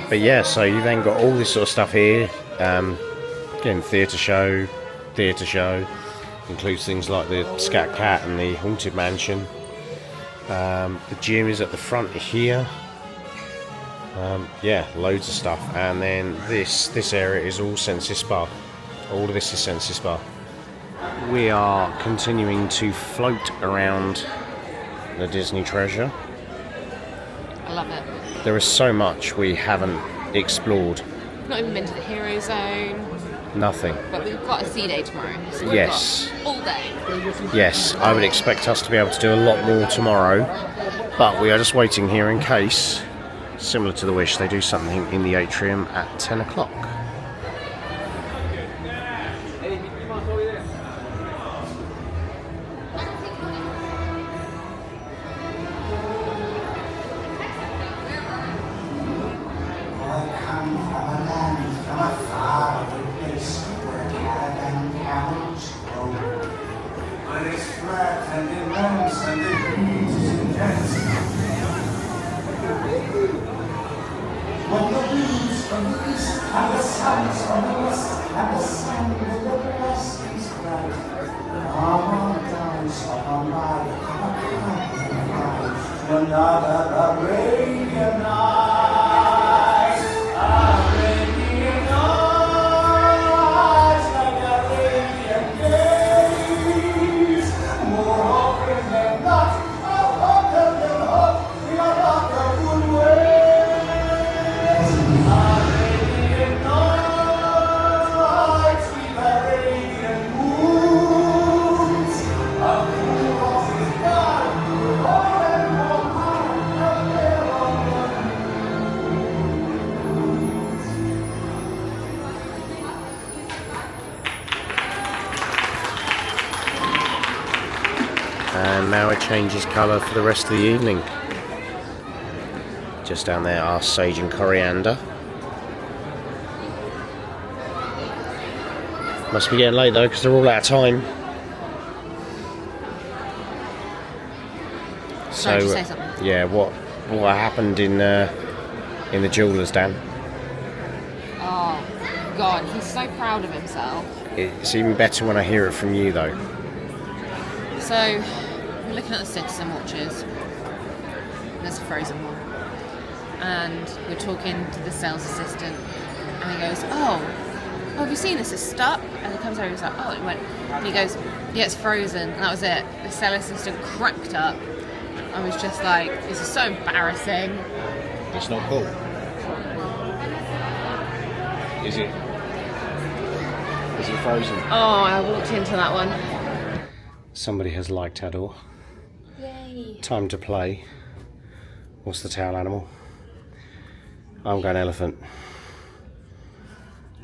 Speaker 3: But yeah, so you then got all this sort of stuff here. Again, theatre show. Includes things like the Scat Cat and the Haunted Mansion. The gym is at the front here. Yeah, loads of stuff. And then this area is all Sensi Spa. All of this is Sensi Spa. We are continuing to float around the Disney treasure.
Speaker 1: I love it.
Speaker 3: There is so much we haven't explored.
Speaker 1: Not even been to the Hero Zone.
Speaker 3: Nothing.
Speaker 1: But we've got a sea day tomorrow. So we've
Speaker 3: Yes.
Speaker 1: got all day.
Speaker 3: Yes, I would expect us to be able to do a lot more tomorrow. But we are just waiting here in case, similar to the Wish, they do something in the atrium at 10 o'clock. And now it changes colour for the rest of the evening. Just down there are sage and coriander. Must be getting late though because they're all out of time.
Speaker 1: So, you say something?
Speaker 3: Yeah, what happened in the jewellers, Dan?
Speaker 1: Oh God, he's so proud of himself.
Speaker 3: It's even better when I hear it from you though.
Speaker 1: So we're looking at the citizen watches. There's a Frozen one, and we're talking to the sales assistant, and he goes, "Oh, have you seen this? It's stuck." And he comes over, he's like, "Oh," it went. And he goes, "Yeah, it's Frozen." And that was it. The sales assistant cracked up. I was just like, "This is so embarrassing."
Speaker 2: It's not cool. Is it? Is it frozen?
Speaker 1: Oh, I walked into that one.
Speaker 3: Somebody has liked our door.
Speaker 1: Yay.
Speaker 3: Time to play. What's the tail animal? I'm going elephant.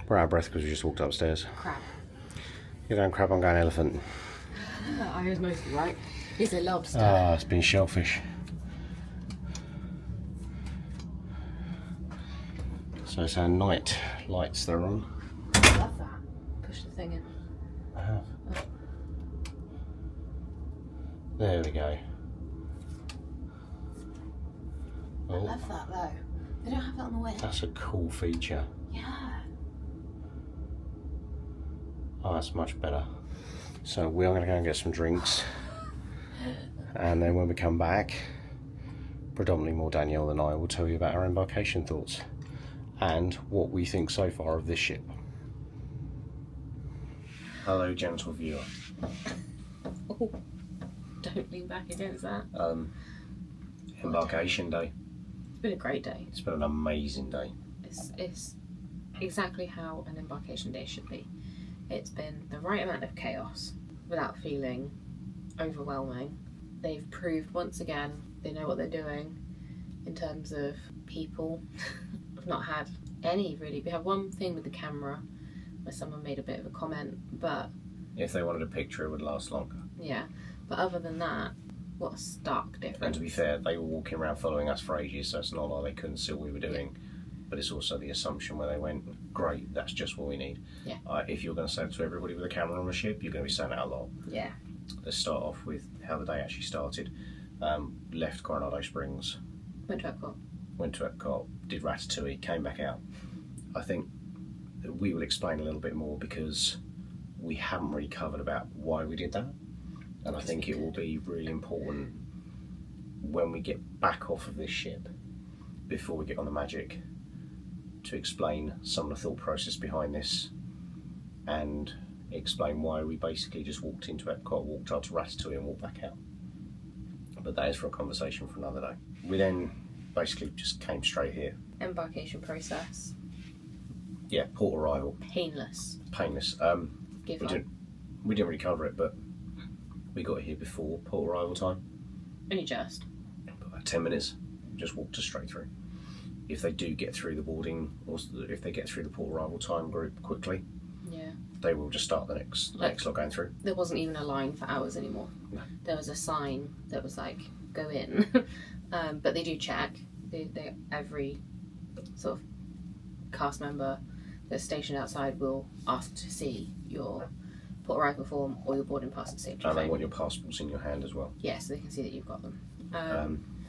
Speaker 3: We're out of breath because we just walked upstairs.
Speaker 1: Crab.
Speaker 3: You're going crab, I'm going elephant.
Speaker 1: I was mostly right. Is it lobster?
Speaker 3: Ah, it's been shellfish. So it's our night lights they're on.
Speaker 1: I love that. Push the thing in.
Speaker 3: I have.
Speaker 1: Oh.
Speaker 3: There we go.
Speaker 1: I love that though. They don't have that on the way.
Speaker 3: That's a cool feature.
Speaker 1: Yeah.
Speaker 3: Oh, that's much better. So we are going to go and get some drinks. And then when we come back, predominantly more Danielle than I will tell you about our embarkation thoughts and what we think so far of this ship. Hello, gentle viewer.
Speaker 1: Oh, don't lean back against that.
Speaker 3: Embarkation day.
Speaker 1: It's been a great day.
Speaker 3: It's been an amazing day.
Speaker 1: It's exactly how an embarkation day should be. It's been the right amount of chaos without feeling overwhelming. They've proved once again they know what they're doing in terms of people. We've not had any really. We have one thing with the camera where someone made a bit of a comment, but
Speaker 3: if they wanted a picture, it would last longer.
Speaker 1: yeah. But other than that, what a stark difference.
Speaker 3: And to be fair, they were walking around following us for ages, so it's not like they couldn't see what we were doing. But it's also the assumption where they went, great, that's just what we need.
Speaker 1: Yeah.
Speaker 3: If you're going to say it to everybody with a camera on a ship, you're going to be saying that a lot.
Speaker 1: Yeah.
Speaker 3: Let's start off with how the day actually started. Left Coronado Springs,
Speaker 1: Went to Epcot.
Speaker 3: went to Epcot, did Ratatouille, came back out. I think we will explain a little bit more because we haven't really covered about why we did that. And I think it will be really important when we get back off of this ship, before we get on the Magic, to explain some of the thought process behind this and explain why we basically just walked into Epcot, walked out to Ratatouille and walked back out. But that is for a conversation for another day. We then basically just came straight here.
Speaker 1: Embarkation process.
Speaker 3: Yeah, port arrival.
Speaker 1: Painless.
Speaker 3: Painless.
Speaker 1: Give
Speaker 3: we
Speaker 1: up.
Speaker 3: didn't really cover it, but we got here before port arrival time.
Speaker 1: Only just.
Speaker 3: About 10 minutes. Just walked us straight through. If they do get through the boarding, or if they get through the port arrival time group quickly,
Speaker 1: Yeah.
Speaker 3: they will just start the next lot going through.
Speaker 1: There wasn't even a line for hours anymore.
Speaker 3: No.
Speaker 1: There was a sign that was like, go in. But they do check. They every sort of cast member that's stationed outside will ask to see your port arrival form or your boarding pass and safety
Speaker 3: And they
Speaker 1: phone.
Speaker 3: want your passports in your hand as well.
Speaker 1: Yeah, so they can see that you've got them.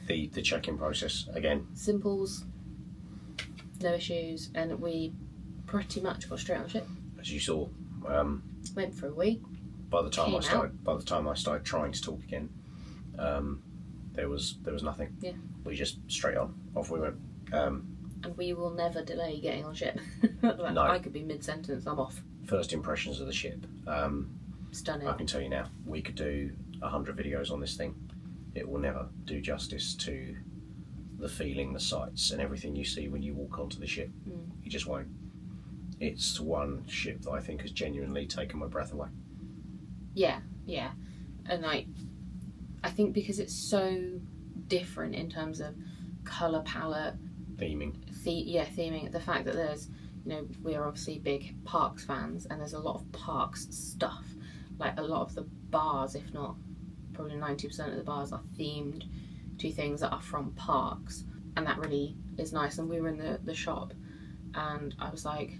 Speaker 3: The check-in process, again,
Speaker 1: Simples, no issues, and we pretty much got straight on the ship.
Speaker 3: as you saw,
Speaker 1: Went for a wee.
Speaker 3: by the time
Speaker 1: Came
Speaker 3: I started trying to talk again, there was nothing.
Speaker 1: Yeah.
Speaker 3: We just straight on, off we went.
Speaker 1: And we will never delay getting on ship. Like,
Speaker 3: No.
Speaker 1: I could be mid-sentence, I'm off.
Speaker 3: First impressions of the ship.
Speaker 1: Stunning.
Speaker 3: I can tell you now, we could do 100 videos on this thing. It will never do justice to the feeling, the sights, and everything you see when you walk onto the ship. You just won't. It's one ship that I think has genuinely taken my breath away.
Speaker 1: Yeah, yeah. And like, I think because it's so different in terms of colour palette,
Speaker 3: Theming.
Speaker 1: theming, the fact that there's, you know, we are obviously big parks fans, and there's a lot of parks stuff. Like a lot of the bars, if not probably 90% of the bars, are themed to things that are from parks, and that really is nice. And we were in the shop, and I was like,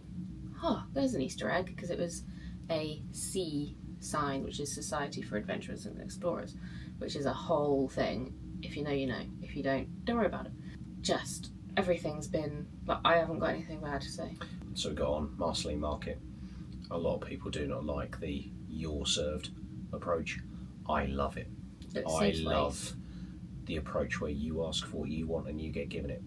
Speaker 1: oh, there's an Easter egg, because it was a C sign, which is Society for Adventurers and Explorers, which is a whole thing. If you know, you know. If you don't worry about it. Just everything's been, like, I haven't got anything bad to say.
Speaker 3: So we got on Marceline Market. A lot of people do not like the "you're served" approach. I love it. I love the approach where you ask for what you want and you get given it.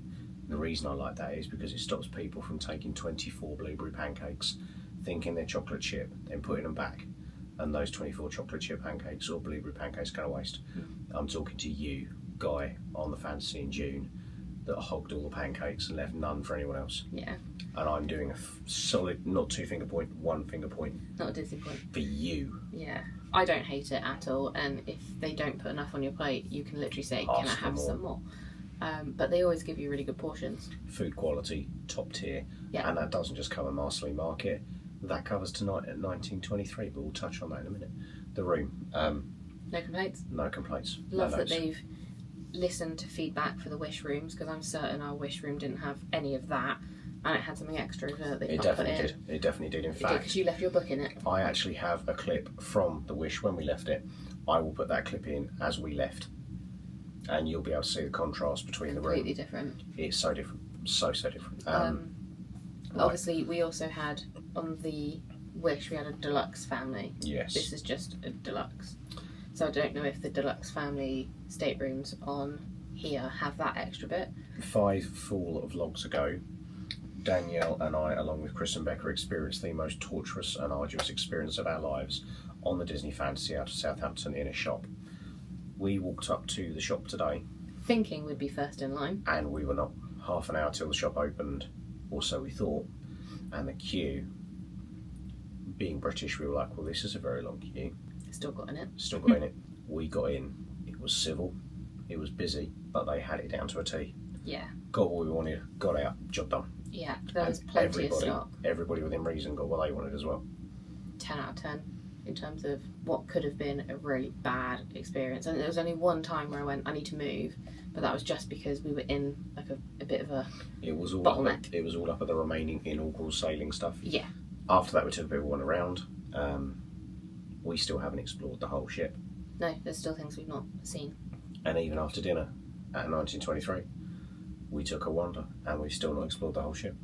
Speaker 3: The reason I like that is because it stops people from taking 24 blueberry pancakes, thinking they're chocolate chip, then putting them back, and those 24 chocolate chip pancakes or blueberry pancakes go to waste. I'm talking to you, guy, on the Fantasy in June, that hogged all the pancakes and left none for anyone else.
Speaker 1: Yeah.
Speaker 3: And I'm doing a solid, not 2 finger point, 1 finger point.
Speaker 1: Not a Disney point.
Speaker 3: For you.
Speaker 1: Yeah. I don't hate it at all, and if they don't put enough on your plate, you can literally say, can I have some more? But they always give you really good portions. Food quality, top tier. Yeah. And that doesn't just cover Marseille Market, that covers tonight at 1923, but we'll touch on that in a minute. The room. No complaints?
Speaker 3: No complaints.
Speaker 1: Love that they've listened to feedback for the wish rooms, because I'm certain our wish room didn't have any of that, and it had something extra that they not put in.
Speaker 3: It definitely did. In fact,
Speaker 1: because you left your book in it.
Speaker 3: I actually have a clip from the wish when we left it. I will put that clip in as we left, and you'll be able to see the contrast between the room.
Speaker 1: Completely different.
Speaker 3: It's so different. So different.
Speaker 1: Obviously, we also had on the wish, we had a deluxe family.
Speaker 3: Yes.
Speaker 1: This is just a deluxe. So I don't know if the deluxe family staterooms on here have that extra bit. 5 full vlogs ago, Danielle and I, along with Chris and Becca, experienced the most torturous and arduous experience of our lives on the Disney Fantasy out of Southampton in a shop. We walked up to the shop today, thinking we'd be first in line.
Speaker 3: And we were not. Half an hour till the shop opened, or so we thought. And the queue, being British, we were like, well, this is a very long queue.
Speaker 1: Still got in it.
Speaker 3: Still got in it. We got in. It was civil. It was busy, but they had it down to a T.
Speaker 1: Yeah.
Speaker 3: Got what we wanted, got out, job done.
Speaker 1: Yeah, there was plenty of stock.
Speaker 3: Everybody within reason got what they wanted as well. 10
Speaker 1: out of 10 in terms of what could have been a really bad experience. And there was only one time where I went, I need to move, but that was just because we were in like a bit of a bottleneck.
Speaker 3: It was all up at the remaining inaugural sailing stuff.
Speaker 1: Yeah.
Speaker 3: After that, we took a bit of one around. We still haven't explored the whole ship.
Speaker 1: No, there's still things we've not seen.
Speaker 3: And even after dinner at 1923, we took a wander and we've still not explored the whole ship.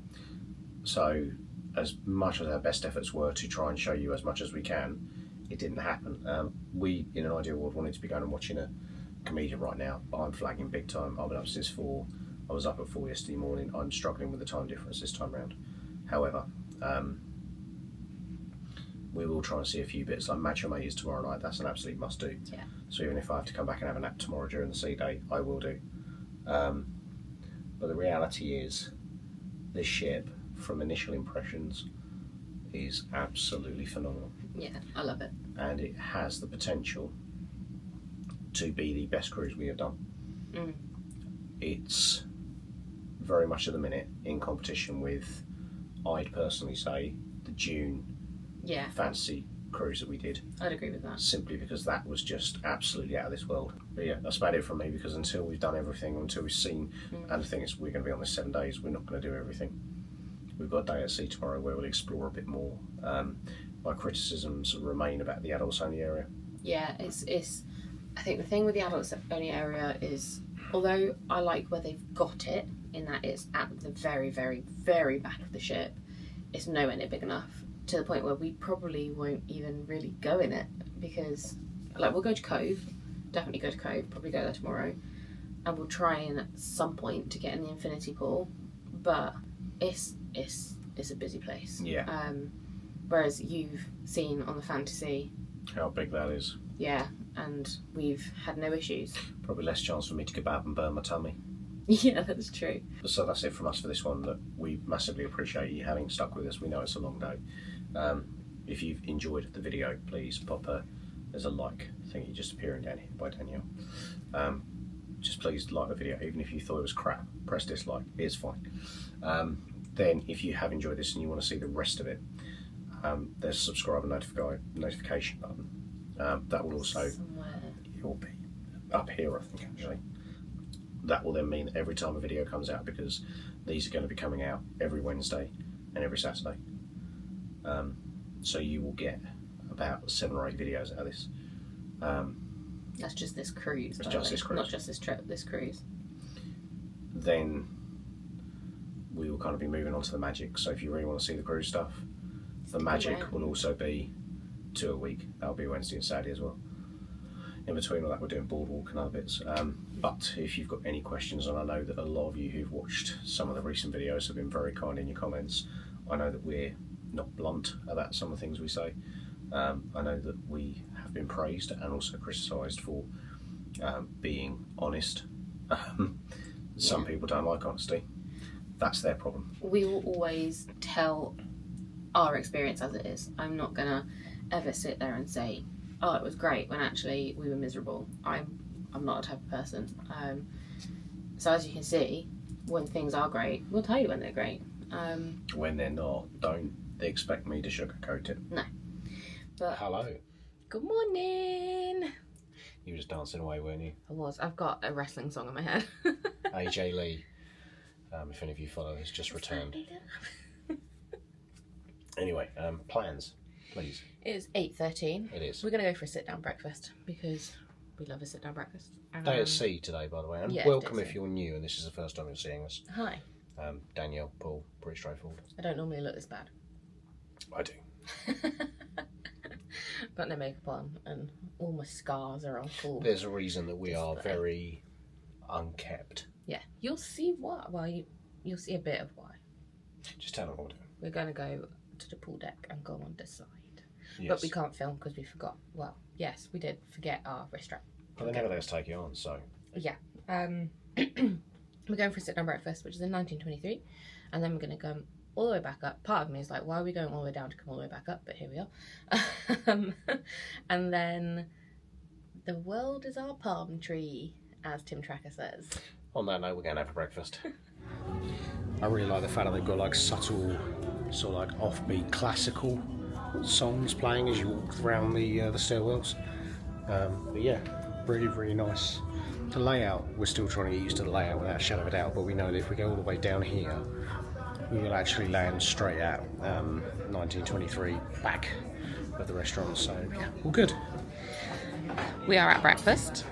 Speaker 3: So, as much as our best efforts were to try and show you as much as we can, it didn't happen. We, in an ideal world, wanted to be going and watching a comedian right now, but I'm flagging big time. I've been up since 4. I was up at 4 yesterday morning. I'm struggling with the time difference this time round. However, we will try and see a few bits. Like Match Your Mate is tomorrow night. That's an absolute must do.
Speaker 1: Yeah.
Speaker 3: So even if I have to come back and have a nap tomorrow during the sea day, I will do. But the reality is, this ship, from initial impressions, is absolutely phenomenal.
Speaker 1: Yeah, I love it.
Speaker 3: And it has the potential to be the best cruise we have done. It's very much at the minute in competition with, I'd personally say, the June fantasy cruise that we did.
Speaker 1: I'd agree with that.
Speaker 3: Simply because that was just absolutely out of this world. But yeah, that's about it from me, because until we've done everything, until we've seen, and the thing is, we're going to be on this 7 days, we're not going to do everything. We've got a day at sea tomorrow where we'll explore a bit more. My criticisms remain about the adults only area.
Speaker 1: Yeah, it's. I think the thing with the adults only area is, although I like where they've got it, in that it's at the very, very, very back of the ship, it's nowhere near big enough to the point where we probably won't even really go in it, because, like, we'll go to Cove, definitely go to Cove, probably go there tomorrow, and we'll try in at some point to get in the infinity pool, but it's a busy place.
Speaker 3: Yeah.
Speaker 1: Whereas you've seen on the fantasy
Speaker 3: how big that is.
Speaker 1: Yeah, and we've had no issues.
Speaker 3: Probably less chance for me to kebab and burn my tummy.
Speaker 1: Yeah, that's true.
Speaker 3: So that's it from us for this one. That we massively appreciate you having stuck with us. We know it's a long day. If you've enjoyed the video, please pop there's a like thingy just appearing down here by Danielle. Just please like the video, even if you thought it was crap. Press dislike, it's fine. Then if you have enjoyed this and you want to see the rest of it, there's a subscribe and notification button. That will also, it will be up here, I think, actually. That will then mean that every time a video comes out, because these are going to be coming out every Wednesday and every Saturday. So you will get about 7 or 8 videos out of this.
Speaker 1: That's just this cruise.
Speaker 3: It's just this cruise.
Speaker 1: Not just this trip, this cruise.
Speaker 3: Then we will kind of be moving on to the magic. So if you really want to see the cruise stuff, the magic will also be 2 a week. That'll be Wednesday and Saturday as well. In between all that, we're doing boardwalk and other bits. But if you've got any questions, and I know that a lot of you who've watched some of the recent videos have been very kind in your comments. I know that we're not blunt about some of the things we say. I know that we have been praised and also criticised for being honest. Some people don't like honesty. That's their problem.
Speaker 1: We will always tell our experience as it is. I'm not gonna ever sit there and say, oh, it was great, when actually we were miserable. I'm not a type of person. So as you can see, when things are great, we'll tell you when they're great.
Speaker 3: When they're not, don't expect me to sugarcoat it.
Speaker 1: No. But
Speaker 3: hello.
Speaker 1: Good morning.
Speaker 3: You were just dancing away, weren't you?
Speaker 1: I was. I've got a wrestling song in my head.
Speaker 3: AJ Lee, if any of you follow, has just returned. Anyway, plans, please.
Speaker 1: It is 8:13.
Speaker 3: It is.
Speaker 1: We're going to go for a sit-down breakfast because we love a sit-down breakfast.
Speaker 3: Day at sea today, by the way. And
Speaker 1: yeah,
Speaker 3: welcome if you're new and this is the first time you're seeing us.
Speaker 1: Hi.
Speaker 3: Danielle, Paul, pretty straightforward.
Speaker 1: I don't normally look this bad.
Speaker 3: I do.
Speaker 1: Got no makeup on and all my scars are on full.
Speaker 3: There's a reason that we are very unkept.
Speaker 1: Yeah, you'll see why. Well, you'll see a bit of why.
Speaker 3: Just tell them what to do.
Speaker 1: We're going to go to the pool deck and go on the side.
Speaker 3: Yes.
Speaker 1: But we can't film because we forgot. Well, yes, we did forget our wrist strap.
Speaker 3: But they never let us take you on, so.
Speaker 1: Yeah. We're going for a sit-down breakfast, which is in 1923. And then we're going to go all the way back up. Part of me is like, why are we going all the way down to come all the way back up? But here we are. And then the world is our palm tree, as Tim Tracker says.
Speaker 3: On that note, we're going to have a breakfast. I really like the fact that they've got like subtle, sort of like offbeat classical songs playing as you walk around the stairwells. But yeah, really, really nice. The layout, we're still trying to get used to the layout without a shadow of a doubt, but we know that if we go all the way down here, we will actually land straight at 1923 back of the restaurant, so yeah, all good.
Speaker 1: We are at breakfast.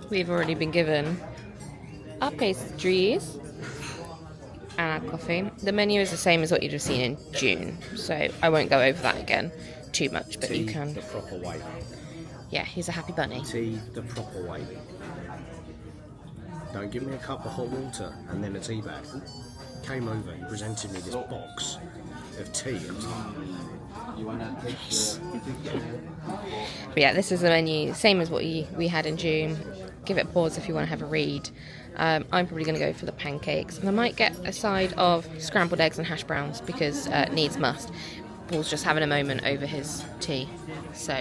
Speaker 1: We've already been given our pastries and our coffee. The menu is the same as what you'd have seen in June, so I won't go over that again too much, but
Speaker 3: Tea
Speaker 1: you can.
Speaker 3: the proper way.
Speaker 1: Yeah, he's a happy bunny.
Speaker 3: Tea the proper way. Don't give me a cup of hot water and then a tea bag. Came over, he presented me this box of tea. I was like, yes.
Speaker 1: But yeah, this is the menu, same as what we had in June. Give it a pause if you want to have a read. I'm probably going to go for the pancakes, and I might get a side of scrambled eggs and hash browns because needs must. Paul's just having a moment over his tea, so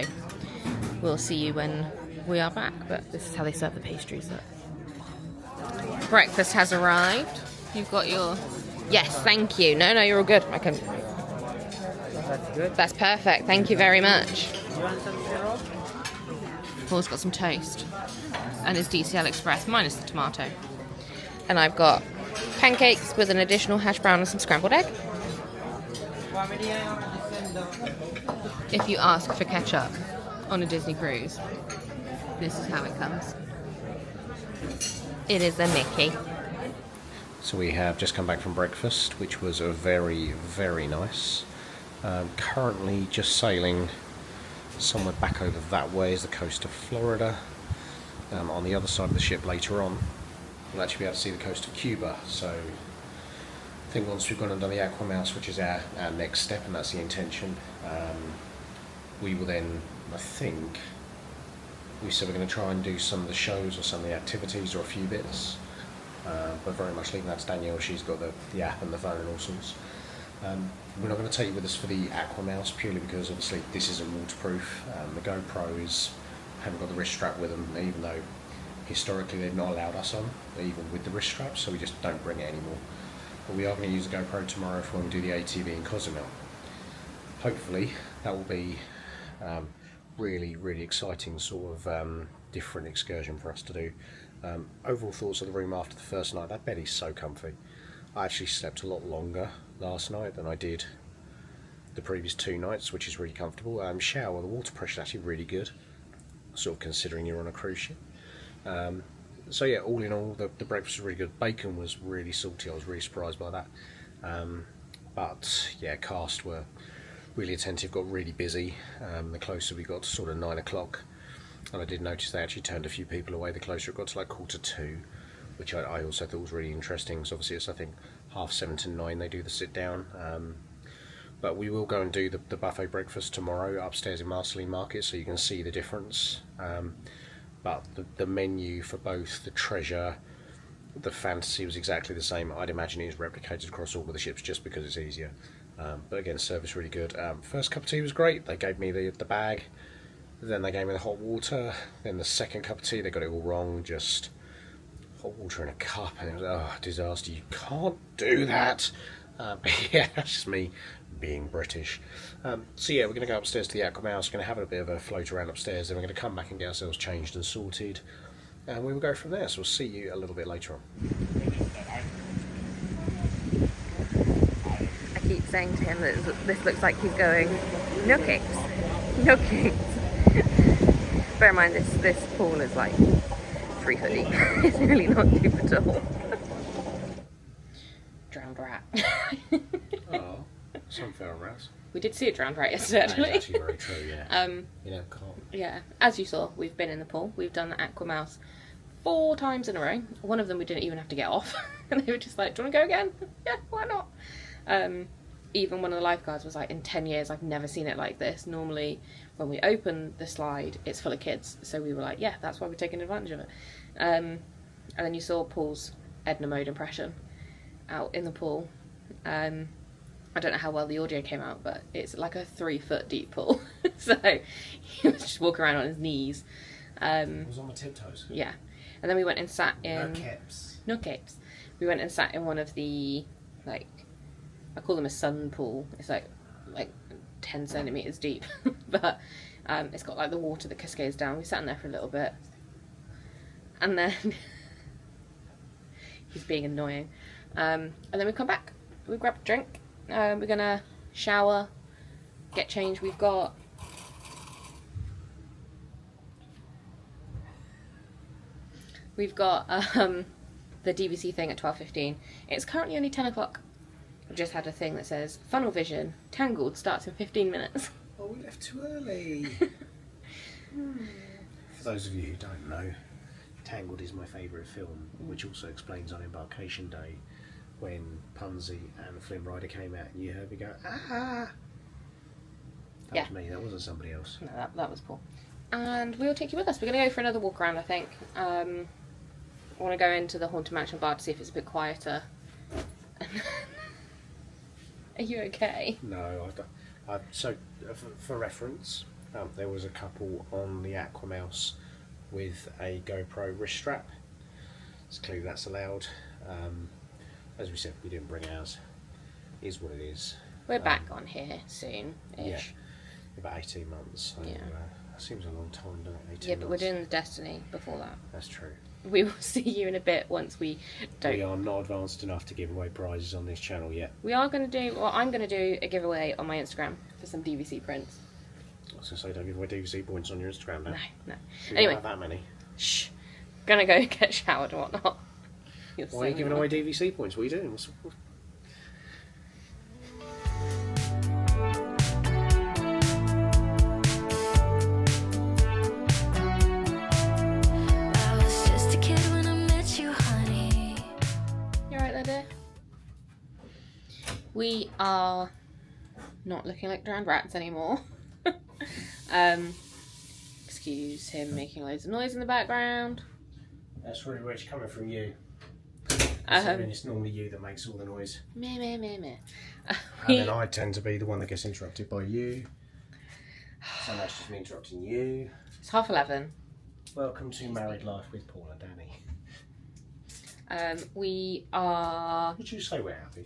Speaker 1: we'll see you when we are back. But this is how they serve the pastries. Breakfast has arrived. You've got your... Yes, thank you. No, you're all good. I can...
Speaker 6: That's good.
Speaker 1: That's perfect. Thank you very much.
Speaker 6: You want some syrup?
Speaker 1: Paul's got some toast and his DCL Express minus the tomato. And I've got pancakes with an additional hash brown and some scrambled egg. If you ask for ketchup on a Disney cruise, this is how it comes. It is a Mickey.
Speaker 3: So we have just come back from breakfast, which was a very, very nice. Currently just sailing somewhere back over that way is the coast of Florida. On the other side of the ship later on, we'll actually be able to see the coast of Cuba. So I think once we've gone and done the AquaMouse, which is our next step, and that's the intention, we will then, I think, we said we're going to try and do some of the shows or some of the activities or a few bits. But very much leaving that to Danielle. She's got the app and the phone and all sorts. We're not going to take you with us for the AquaMouse purely because obviously this isn't waterproof. The GoPros haven't got the wrist strap with them, even though historically they've not allowed us on, even with the wrist strap, so we just don't bring it anymore. But we are going to use the GoPro tomorrow for when we do the ATV in Cozumel. Hopefully that will be really, really exciting sort of different excursion for us to do. Overall thoughts of the room after the first night, that bed is so comfy. I actually slept a lot longer last night than I did the previous 2 nights, which is really comfortable. Shower, the water pressure is actually really good, sort of considering you're on a cruise ship. So yeah, all in all, the breakfast was really good. Bacon was really salty, I was really surprised by that. But yeah, cast were really attentive, got really busy. The closer we got to sort of 9 o'clock, and I did notice they actually turned a few people away the closer it got to like 1:45, which I also thought was really interesting. So obviously it's I think 7:30 to 9 they do the sit down. But we will go and do the buffet breakfast tomorrow upstairs in Marceline Market, so you can see the difference. But the menu for both the Treasure, the fantasy was exactly the same. I'd imagine it is replicated across all of the ships just because it's easier. But again, service really good. First cup of tea was great. They gave me the bag, then they gave me the hot water. Then the second cup of tea, they got it all wrong. Just hot water in a cup, and it was disaster. You can't do that. Yeah, that's just me being British. So yeah, we're going to go upstairs to the AquaMouse. Going to have a bit of a float around upstairs. Then we're going to come back and get ourselves changed and sorted, and we will go from there. So we'll see you a little bit later on.
Speaker 1: I keep saying to him that this looks like he's going, no kicks, no kicks. Bear in mind this pool is like 3 foot deep. It's really not deep at all. Drowned rat.
Speaker 3: Oh, some feral rats.
Speaker 1: We did see a drowned rat yesterday, actually.
Speaker 3: That's actually very true, yeah. You know, can't.
Speaker 1: Yeah, as you saw, we've been in the pool. We've done the AquaMouse 4 times in a row. One of them we didn't even have to get off. And they were just like, do you want to go again? Yeah, why not? Even one of the lifeguards was like, in 10 years, I've never seen it like this. Normally, when we open the slide, it's full of kids. So we were like, yeah, that's why we're taking advantage of it. And then you saw Paul's Edna Mode impression out in the pool. I don't know how well the audio came out, but it's like a 3 foot deep pool. So he was just walking around on his knees.
Speaker 3: It was on my tiptoes.
Speaker 1: Yeah. And then we went and sat in...
Speaker 3: No capes.
Speaker 1: No capes. We went and sat in one of the, like, I call them a sun pool. It's like 10 centimetres deep. But it's got like the water that cascades down. We sat in there for a little bit. And then he's being annoying. And then we come back. We grab a drink. We're going to shower, get changed. We've got... the DVC thing at 12:15. It's currently only 10 o'clock. I've just had a thing that says, Funnel Vision, Tangled starts in 15 minutes.
Speaker 3: Oh, we left too early. For those of you who don't know, Tangled is my favourite film, which also explains on Embarkation Day when Punzi and Flynn Rider came out and you heard me go, ah! That was me, that wasn't somebody else.
Speaker 1: No, that was Paul. And we'll take you with us. We're going to go for another walk around, I think. I want to go into the Haunted Mansion bar to see if it's a bit quieter. Are you okay?
Speaker 3: No, so for reference, there was a couple on the AquaMouse with a GoPro wrist strap. It's clear that's allowed. As we said, we didn't bring ours. It is what it is.
Speaker 1: We're back on here soon-ish.
Speaker 3: Yeah, about 18 months. So,
Speaker 1: yeah.
Speaker 3: That seems a long time, doesn't it? 18
Speaker 1: yeah, but
Speaker 3: months.
Speaker 1: we're doing the Destiny before that.
Speaker 3: That's true.
Speaker 1: We will see you in a bit once we don't.
Speaker 3: We are not advanced enough to give away prizes on this channel yet.
Speaker 1: We are going to do, well, I'm going to do a giveaway on my Instagram for some DVC prints.
Speaker 3: I was going to say, don't give away DVC points on your Instagram now.
Speaker 1: No.
Speaker 3: You
Speaker 1: Anyway.
Speaker 3: don't have that many.
Speaker 1: Shh. Gonna go get showered and whatnot.
Speaker 3: Why are you giving away DVC points? What are you doing?
Speaker 1: We are not looking like drowned rats anymore. Excuse him making loads of noise in the background.
Speaker 3: That's really rich coming from you. It's normally you that makes all the noise.
Speaker 1: Meh.
Speaker 3: And then I tend to be the one that gets interrupted by you. So that's just me interrupting you.
Speaker 1: It's 11:30.
Speaker 3: Welcome to Married Life with Paul and Dani.
Speaker 1: We are...
Speaker 3: Would you say we're happy?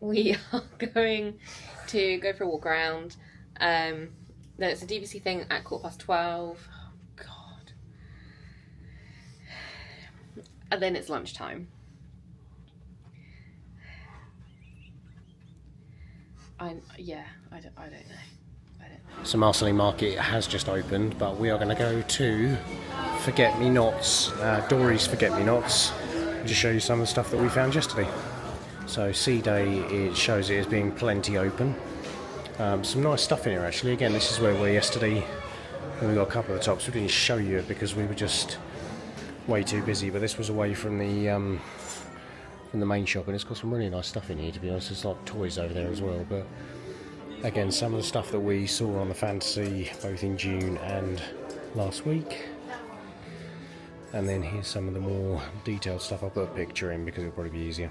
Speaker 1: We are going to go for a walk around. Then it's a DVC thing at 12:15. Oh, God. And then it's lunchtime. I don't know.
Speaker 3: So Marceline Market has just opened, but we are going to go to Forget-Me-Nots, Dory's Forget-Me-Nots, to show you some of the stuff that we found yesterday. So Sea Day, it shows it as being plenty open. Some nice stuff in here actually. Again, this is where we were yesterday when we got a couple of the tops. We didn't show you it because we were just way too busy, but this was away from the main shop, and it's got some really nice stuff in here, to be honest. There's like toys over there as well, but again, some of the stuff that we saw on the Fantasy both in June and last week. And then here's some of the more detailed stuff. I'll put a picture in because it'll probably be easier.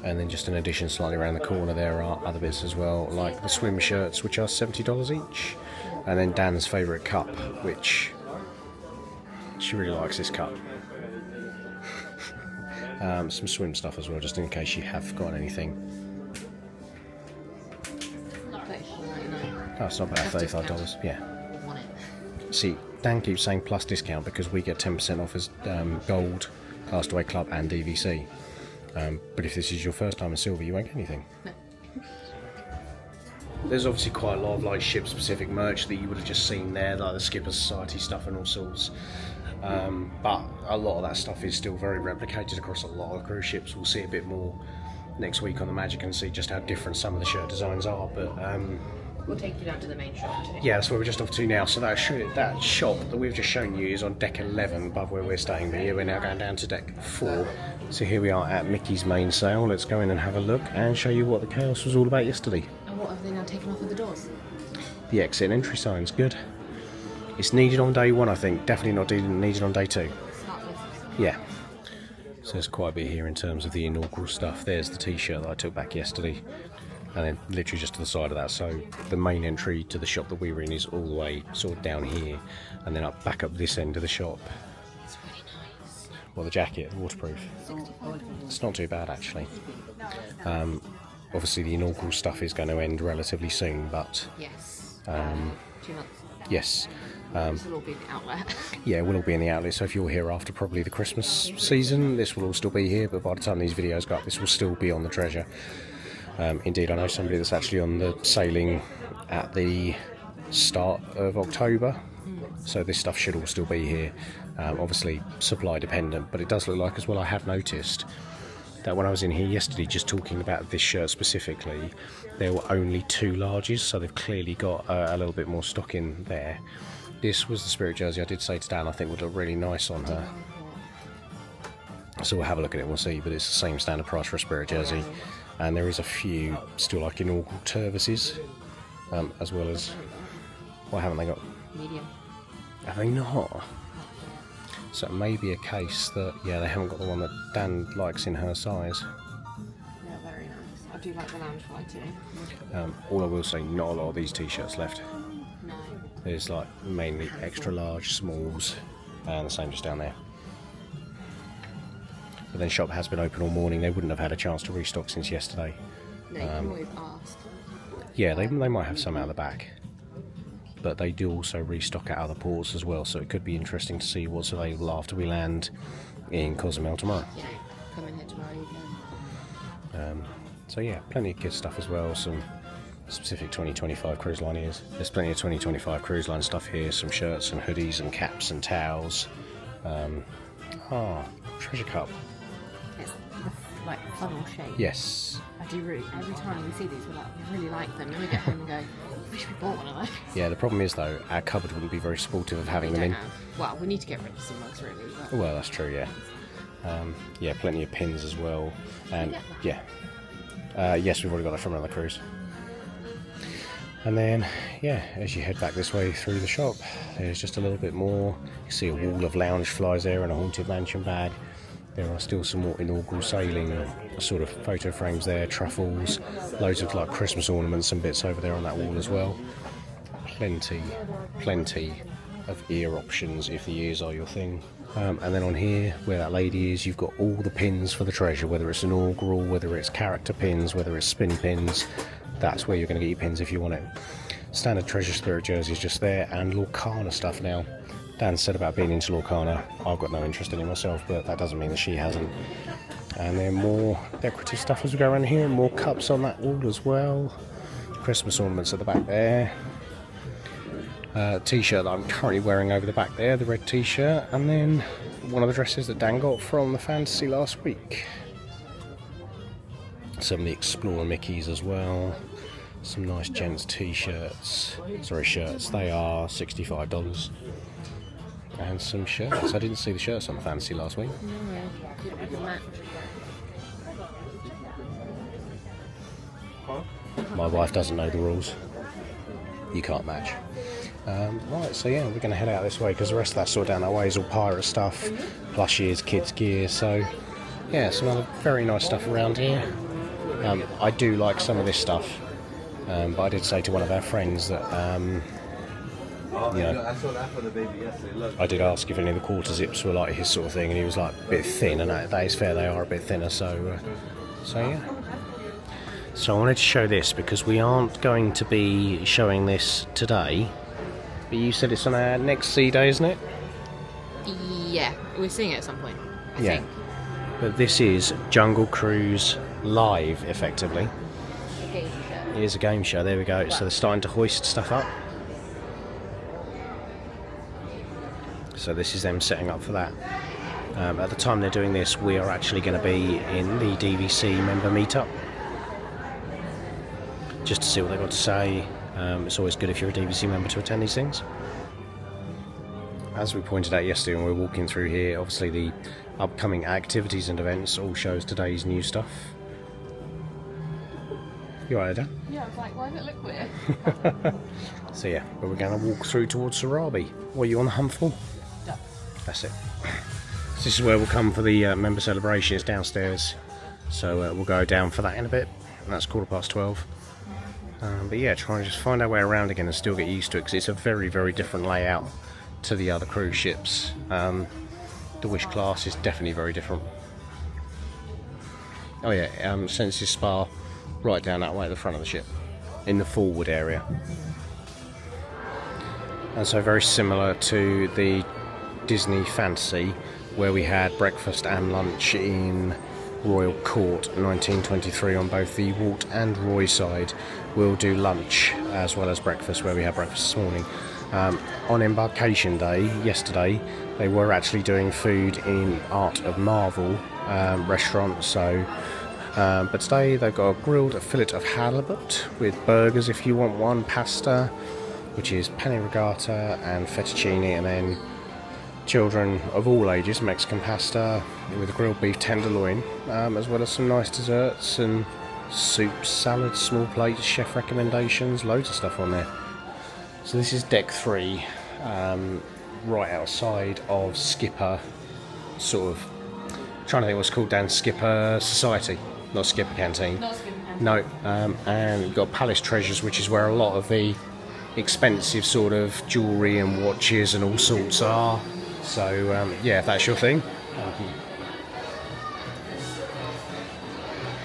Speaker 3: And then just in addition, slightly around the corner, there are other bits as well, like the swim shirts, which are $70 each. And then Dan's favourite cup, which she really likes this cup. Some swim stuff as well, just in case you have forgotten anything. Oh, it's not bad, $35. Yeah. See, Dan keeps saying plus discount because we get 10% off as Gold, Castaway Club and DVC. But if this is your first time in silver, you won't get anything. No. There's obviously quite a lot of like ship specific merch that you would have just seen there, like the Skipper Society stuff and all sorts. But a lot of that stuff is still very replicated across a lot of cruise ships. We'll see a bit more next week on the Magic and see just how different some of the shirt designs are. But
Speaker 1: we'll take you down to the main shop too.
Speaker 3: Yeah, that's where we're just off to now. So that shop that we've just shown you is on deck 11 above where we're staying. But here we're now going down to deck 4. So here we are at Mickey's main sail. Let's go in and have a look and show you what the chaos was all about yesterday.
Speaker 1: And what have they now taken off of the doors?
Speaker 3: The exit and entry sign's good. It's needed on day 1, I think. Definitely not needed on day 2. Yeah. So there's quite a bit here in terms of the inaugural stuff. There's the t-shirt that I took back yesterday. And then literally just to the side of that. So the main entry to the shop that we were in is all the way sort of down here. And then back up this end of the shop.
Speaker 1: It's really nice.
Speaker 3: Well, the jacket, waterproof. It's not too bad actually. Obviously the inaugural stuff is going to end relatively soon, but...
Speaker 1: Yes. 2 months.
Speaker 3: Yes.
Speaker 1: This will all be in the outlet.
Speaker 3: Yeah, we'll all be in the outlet, so if you're here after probably the Christmas season, this will all still be here, but by the time these videos go up, this will still be on the treasure. Indeed, I know somebody that's actually on the sailing at the start of October, so this stuff should all still be here. Obviously supply dependent, but it does look like as well, I have noticed that when I was in here yesterday just talking about this shirt specifically, there were only 2 larges, so they've clearly got a little bit more stock in there. This was the Spirit jersey I did say to Dan I think would look really nice on her. So we'll have a look at it and we'll see, but it's the same standard price for a Spirit jersey. And there is a few still like inaugural Turvises, as well as... What haven't they got?
Speaker 1: Medium.
Speaker 3: Have they not? So it may be a case that, yeah, they haven't got the one that Dan likes in her size.
Speaker 1: Yeah, very nice. I do like the lounge fly too.
Speaker 3: All I will say, not a lot of these t-shirts left.
Speaker 1: No.
Speaker 3: There's like mainly extra large, smalls, and the same just down there. But then shop has been open all morning. They wouldn't have had a chance to restock since yesterday.
Speaker 1: No, you can always ask.
Speaker 3: Yeah, they might have some out the back. But they do also restock at other ports as well, so it could be interesting to see what's available after we land in Cozumel tomorrow.
Speaker 1: Yeah, come in here tomorrow evening.
Speaker 3: So yeah, plenty of good stuff as well, some specific 2025 cruise line ears. There's plenty of 2025 cruise line stuff here, some shirts and hoodies and caps and towels. Treasure cup.
Speaker 1: It's like funnel shape.
Speaker 3: Yes.
Speaker 1: I do really, every time we see these, we're like, we really like them. Then we get home and go, I wish we bought one of those.
Speaker 3: Yeah, the problem is though, our cupboard wouldn't be very supportive of having them in.
Speaker 1: Well, we need to get rid of some mugs really. But...
Speaker 3: Well, that's true, yeah. Yeah, plenty of pins as well. And yeah. Yes, we've already got that from another cruise. And then, yeah, as you head back this way through the shop, there's just a little bit more. You see a wall of lounge flies there and a Haunted Mansion bag. There are still some more inaugural sailing sort of photo frames there, truffles, loads of like Christmas ornaments and bits over there on that wall as well. Plenty of ear options if the ears are your thing. And then on here, where that lady is, you've got all the pins for the treasure, whether it's inaugural, whether it's character pins, whether it's spinny pins. That's where you're going to get your pins if you want it. Standard Treasure Spirit jersey is just there, and Lorcana stuff now. Dan said about being into Lorcana. I've got no interest in it myself, but that doesn't mean that she hasn't. And then more decorative stuff as we go around here, more cups on that wall as well. Christmas ornaments at the back there. T-shirt that I'm currently wearing over the back there, the red t-shirt, and then one of the dresses that Dan got from the Fantasy last week. Some of the Explorer Mickeys as well. Some nice gents t-shirts. Sorry, shirts. They are $65. And some shirts. I didn't see the shirts on the Fantasy last week. My wife doesn't know the rules. You can't match. Right, so yeah, we're going to head out this way because the rest of that sort of down that way is all pirate stuff, plushies, kids gear. So yeah, some other very nice stuff around here. I do like some of this stuff, but I did say to one of our friends that you know, I did ask if any of the quarter zips were like his sort of thing, and he was like a bit thin, and that is fair, they are a bit thinner. So yeah. So I wanted to show this because we aren't going to be showing this today, but you said it's on our next sea day, isn't it?
Speaker 1: Yeah, we're seeing it at some point, I
Speaker 3: Yeah.
Speaker 1: think.
Speaker 3: But this is Jungle Cruise Live, effectively.
Speaker 1: A game show.
Speaker 3: It is a game show, there we go. So they're starting to hoist stuff up. So this is them setting up for that. At the time they're doing this, we are actually going to be in the DVC member meetup, just to see what they've got to say. It's always good if you're a DVC member to attend these things. As we pointed out yesterday when we were walking through here, obviously the upcoming activities and events all shows today's new stuff. You alright, Dan?
Speaker 1: Yeah, I was like, why does it look weird?
Speaker 3: So yeah, but we're going to walk through towards Sarabi. What are you on the hunt for?
Speaker 1: Duck.
Speaker 3: That's it. So this is where we'll come for the member celebration. It's downstairs, so we'll go down for that in a bit, and that's 12:15. But yeah, try and just find our way around again and still get used to it, because it's a very, very different layout to the other cruise ships. The Wish class is definitely very different. Oh yeah, Senses Spa right down that way at the front of the ship, in the forward area. And so very similar to the Disney Fantasy, where we had breakfast and lunch in Royal Court 1923 on both the Walt and Roy side. We'll do lunch as well as breakfast, where we had breakfast this morning. On embarkation day, yesterday, they were actually doing food in Art of Marvel restaurant. So, but today they've got a grilled fillet of halibut with burgers if you want one, pasta, which is penne rigata and fettuccine, and then children of all ages, Mexican pasta with a grilled beef tenderloin, as well as some nice desserts and soups, salads, small plates, chef recommendations, loads of stuff on there. So this is deck 3, right outside of Skipper, sort of, trying to think what's called, Dan, Skipper Society, not Skipper Canteen.
Speaker 1: Not Skipper Canteen.
Speaker 3: No, and you've got Palace Treasures, which is where a lot of the expensive sort of jewellery and watches and all sorts are. So yeah, if that's your thing.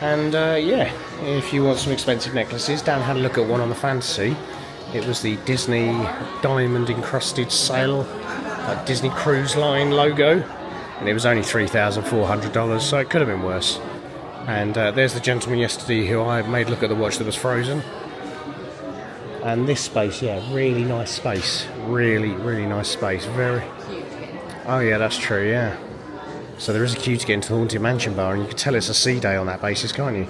Speaker 3: And yeah, if you want some expensive necklaces, Dan had a look at one on the Fantasy. It was the Disney diamond encrusted sail, Disney Cruise Line logo, and it was only $3,400, so it could have been worse. And there's the gentleman yesterday who I made look at the watch that was frozen. And this space, yeah, really nice space. Really, really nice space. Very. Oh yeah, that's true, yeah. So there is a queue to get into the Haunted Mansion bar, and you can tell it's a sea day on that basis, can't you?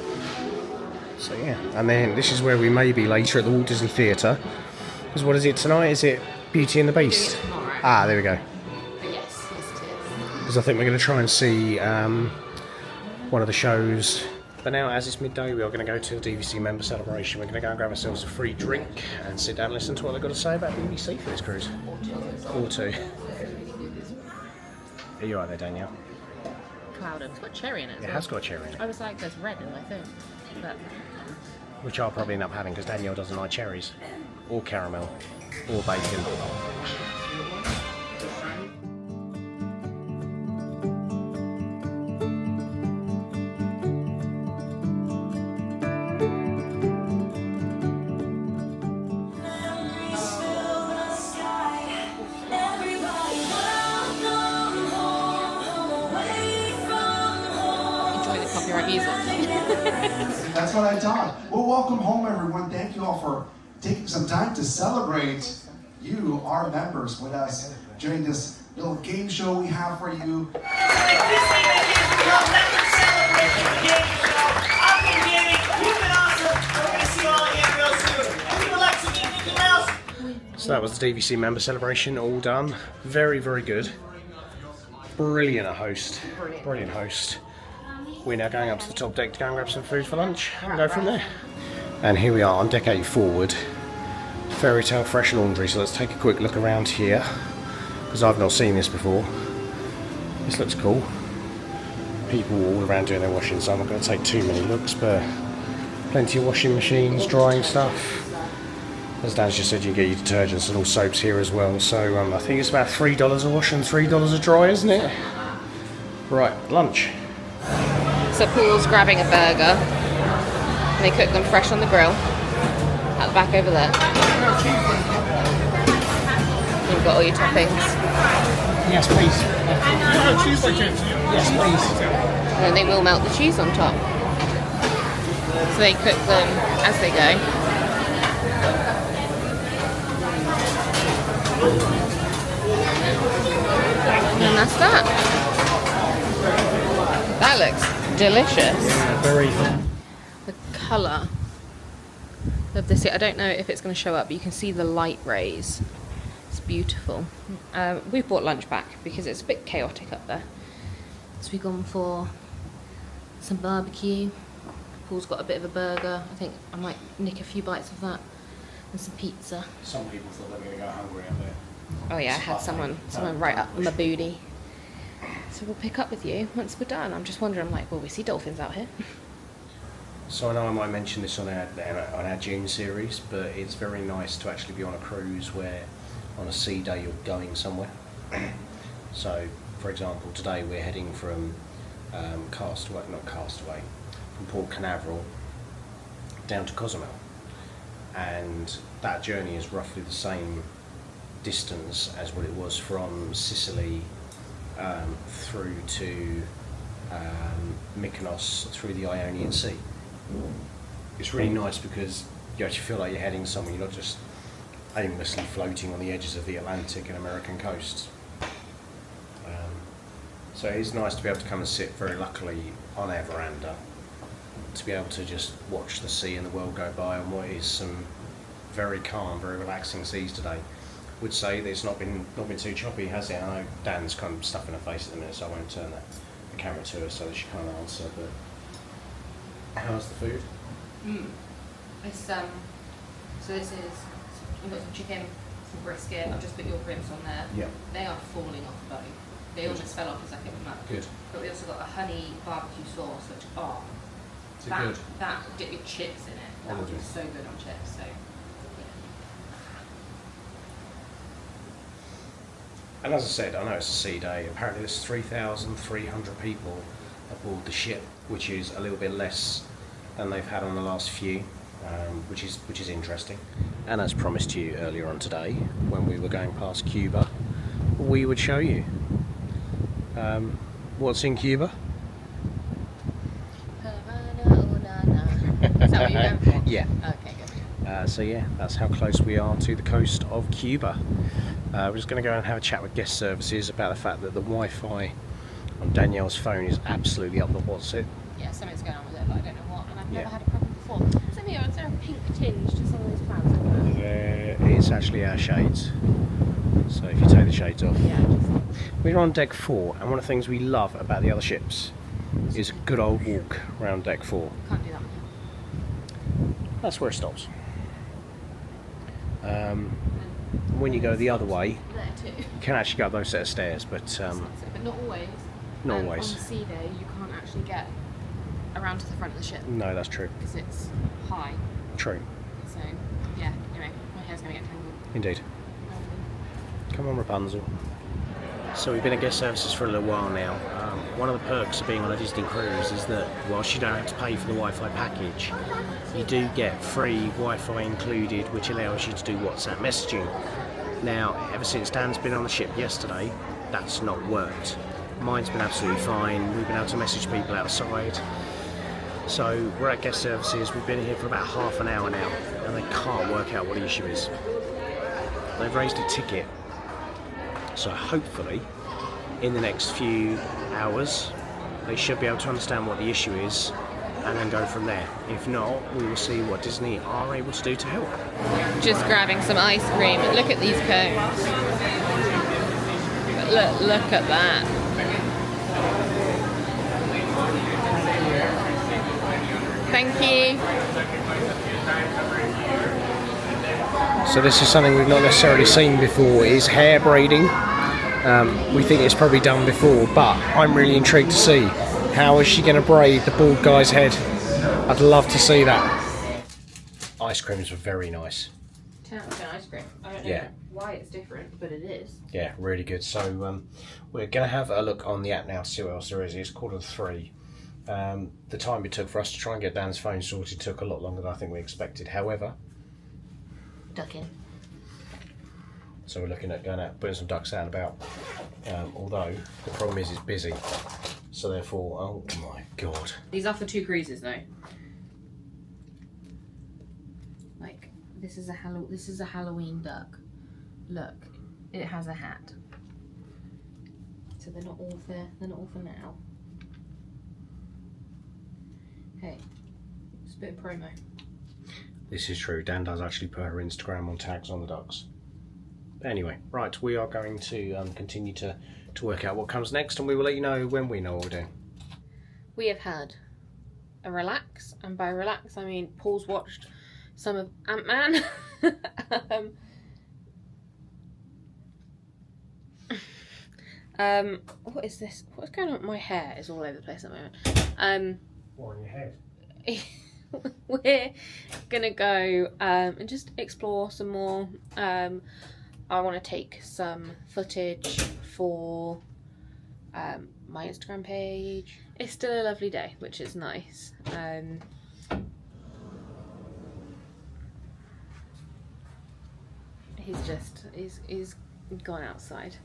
Speaker 3: So yeah, and then this is where we may be later at the Walt Disney Theatre. Because what is it tonight? Is it Beauty and the Beast? Ah, there we go.
Speaker 1: Yes, it is.
Speaker 3: Because I think we're going to try and see one of the shows. But now, as it's midday, we are going to go to the DVC member celebration. We're going to go and grab ourselves a free drink and sit down and listen to what they've got to say about DVC for this cruise. Or two. Are you right there, Danielle?
Speaker 1: Cloud, it's got cherry in it.
Speaker 3: It has got cherry in it.
Speaker 1: I was like, there's red in my thing. But
Speaker 3: Which I'll probably end up having because Danielle doesn't like cherries. Or caramel. Or bacon.
Speaker 1: enjoy the copyright music.
Speaker 12: That's what I thought. Well, welcome home, everyone. Thank you all for taking some time to celebrate you, our members, with us during this little game show we have for you.
Speaker 3: So that was the DVC member celebration, all done. Very, very good. Brilliant host. Brilliant host. We're now going up to the top deck to go and grab some food for lunch and go from there. And here we are on deck 8 forward. Fairy Tale Fresh Laundry. So let's take a quick look around here, because I've not seen this before. This looks cool. People all around doing their washing, so I'm not going to take too many looks, but plenty of washing machines, drying stuff. As Dan just said, you can get your detergents and all soaps here as well. So I think it's about $3 a wash and $3 a dry, isn't it? Right, lunch.
Speaker 1: So Paul's grabbing a burger. They cook them fresh on the grill. At the back over there. You've got all your toppings.
Speaker 6: Yes, please. Yes, please.
Speaker 1: And then they will melt the cheese on top. So they cook them as they go. And that's that. That looks delicious.
Speaker 3: Yeah, very.
Speaker 1: The colour of this, I don't know if it's going to show up, but you can see the light rays. It's beautiful. We've brought lunch back because it's a bit chaotic up there. So we've gone for some barbecue. Paul's got a bit of a burger. I think I might nick a few bites of that. And some pizza.
Speaker 3: Some people thought they were going to go hungry up there.
Speaker 1: Oh yeah, I had someone right up my booty. So we'll pick up with you once we're done. I'm just wondering, like, will we see dolphins out here?
Speaker 3: So I know I might mention this on our June series, but it's very nice to actually be on a cruise where on a sea day you're going somewhere. So, for example, today we're heading from Castaway, from Port Canaveral down to Cozumel, and that journey is roughly the same distance as what it was from Sicily through to Mykonos through the Ionian Sea. It's really nice because you actually feel like you're heading somewhere. You're not just aimlessly floating on the edges of the Atlantic and American coasts. So it's nice to be able to come and sit, very luckily, on our veranda, to be able to just watch the sea and the world go by on what is some very calm, very relaxing seas today. Would say that it's not been too choppy, has it? I know Dan's kind of stuffing her face at the minute, so I won't turn the camera to her so that she can't answer. But how's the food?
Speaker 1: It's so this is, we've got some chicken, some brisket. I've just put your ribs on there.
Speaker 3: Yeah.
Speaker 1: They are falling off the bone. They almost fell off as I picked them up.
Speaker 3: Good.
Speaker 1: But we also got a honey barbecue sauce, which
Speaker 3: Good.
Speaker 1: that dip your chips in it. That would be so good on chips. So.
Speaker 3: And as I said, I know it's a sea day. Apparently there's 3,300 people aboard the ship, which is a little bit less than they've had on the last few, which is interesting. And as promised to you earlier on today, when we were going past Cuba, we would show you what's in Cuba.
Speaker 1: Is that what you're going for?
Speaker 3: Yeah.
Speaker 1: Okay, good.
Speaker 3: So yeah, that's how close we are to the coast of Cuba. We're just going to go and have a chat with guest services about the fact that the Wi-Fi on Danielle's phone is absolutely up the what's it.
Speaker 1: Yeah, something's going on with it, but I don't know what, and I've never had a problem before. Is there a pink tinge to some of these clouds?
Speaker 3: It's actually our shades. So if you take the shades off.
Speaker 1: Yeah.
Speaker 3: We're on deck 4, and one of the things we love about the other ships is a good old walk around deck 4.
Speaker 1: Can't do that one.
Speaker 3: That's where it stops. When you go the other way, you can actually go up those set of stairs, but
Speaker 1: not always.
Speaker 3: Not always.
Speaker 1: On the sea day, you can't actually get around to the front of the ship.
Speaker 3: No, that's true.
Speaker 1: Because it's high.
Speaker 3: True.
Speaker 1: So, yeah, anyway, my hair's going to get tangled.
Speaker 3: Indeed. Come on, Rapunzel. So we've been at guest services for a little while now. One of the perks of being on a Disney cruise is that whilst you don't have to pay for the Wi-Fi package, you do get free Wi-Fi included, which allows you to do WhatsApp messaging. Now, ever since Dan's been on the ship yesterday, that's not worked. Mine's been absolutely fine. We've been able to message people outside. So we're at guest services. We've been here for about half an hour now, and they can't work out what the issue is. They've raised a ticket. So hopefully, in the next few hours, they should be able to understand what the issue is and then go from there. If not, we will see what Disney are able to do to help.
Speaker 1: Just grabbing some ice cream. Look at these cones. Look at that. Thank you.
Speaker 3: So this is something we've not necessarily seen before, is hair braiding. We think it's probably done before, but I'm really intrigued to see how is she going to braid the bald guy's head. I'd love to see that. Ice creams were very nice.
Speaker 1: 10 out of 10 ice cream. I don't know why it's different, but it is.
Speaker 3: Yeah, really good. So we're going to have a look on the app now to see what else there is. It's 2:45. The time it took for us to try and get Dan's phone sorted took a lot longer than I think we expected. However,
Speaker 1: ducking.
Speaker 3: So we're looking at going out, putting some ducks out and about. Although the problem is it's busy, so therefore, oh my god.
Speaker 1: These are for 2 cruises though. Like this is a Halloween duck. Look, it has a hat. So they're not all for now. Hey, it's a bit of promo.
Speaker 3: This is true. Dan does actually put her Instagram on tags on the ducks. But anyway, right, we are going to continue to work out what comes next, and we will let you know when we know what we're doing.
Speaker 1: We have had a relax, and by relax I mean Paul's watched some of Ant-Man. What is this? What's going on? My hair is all over the place at the moment.
Speaker 3: What on your head?
Speaker 1: We're gonna go and just explore some more. I want to take some footage for my Instagram page. It's still a lovely day, which is nice. He's gone outside.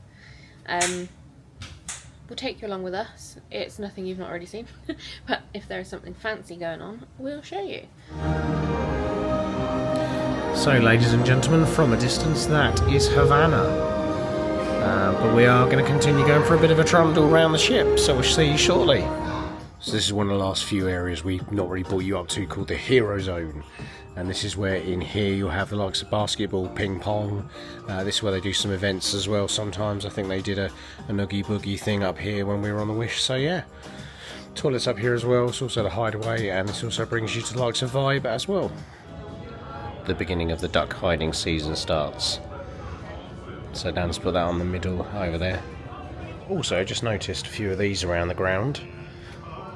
Speaker 1: We'll take you along with us. It's nothing you've not already seen, but if there is something fancy going on, we'll show you.
Speaker 3: So, ladies and gentlemen, from a distance, that is Havana. But we are going to continue going for a bit of a trundle around the ship, so we'll see you shortly. So this is one of the last few areas we've not really brought you up to, called the Hero Zone. And this is where in here you'll have the likes of basketball, ping pong. This is where they do some events as well sometimes. I think they did a noogie boogie thing up here when we were on the Wish, so yeah. Toilets up here as well. It's also the hideaway, and this also brings you to the likes of Vibe as well. The beginning of the duck hiding season starts. So Dan's put that on the middle over there. Also just noticed a few of these around the ground.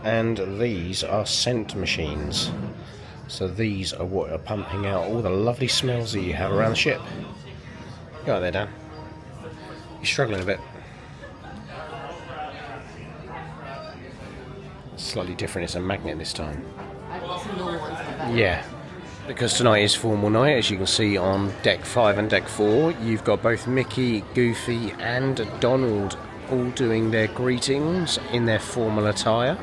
Speaker 3: And these are scent machines. So these are what are pumping out all the lovely smells that you have around the ship. You right there, Dan? You're struggling a bit. Slightly different, it's a magnet this time.
Speaker 1: I've got some normal ones in the back.
Speaker 3: Yeah. Because tonight is formal night, as you can see on deck 5 and deck 4. You've got both Mickey, Goofy and Donald all doing their greetings in their formal attire.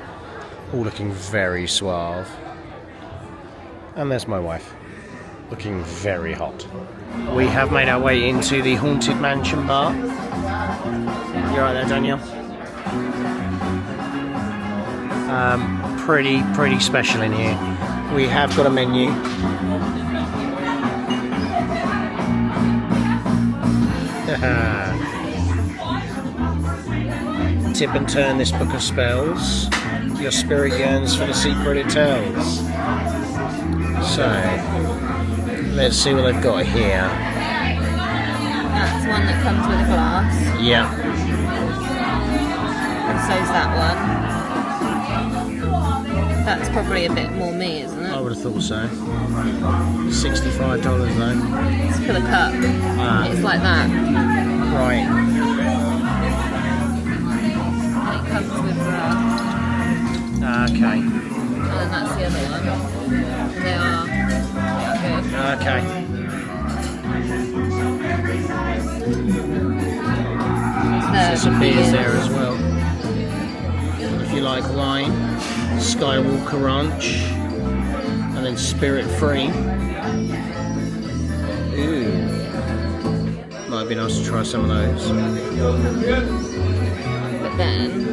Speaker 3: All looking very suave. And there's my wife, looking very hot. We have made our way into the Haunted Mansion bar. You right there, Danielle? Pretty special in here. We have got a menu. Tip and turn this book of spells. Your spirit yearns for the secret it tells. So, let's see what they've got here.
Speaker 1: That's one that comes with a glass.
Speaker 3: Yeah.
Speaker 1: And so's that one. That's probably a bit more me, isn't it?
Speaker 3: I would have thought so. $65 though.
Speaker 1: It's for the cup. It's like that.
Speaker 3: Right.
Speaker 1: And it comes with
Speaker 3: Okay.
Speaker 1: and then that's the other one. And they are good.
Speaker 3: Okay. There's some beers there as well. If you like wine, Skywalker Ranch, and then Spirit Free. Ooh. Might be nice to try some of those.
Speaker 1: But then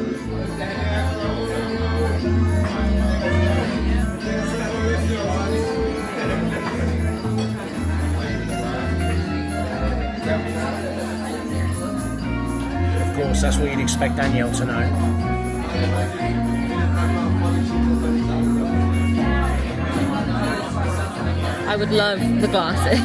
Speaker 3: of course, that's what you'd expect Danielle to know.
Speaker 1: I would love the glasses.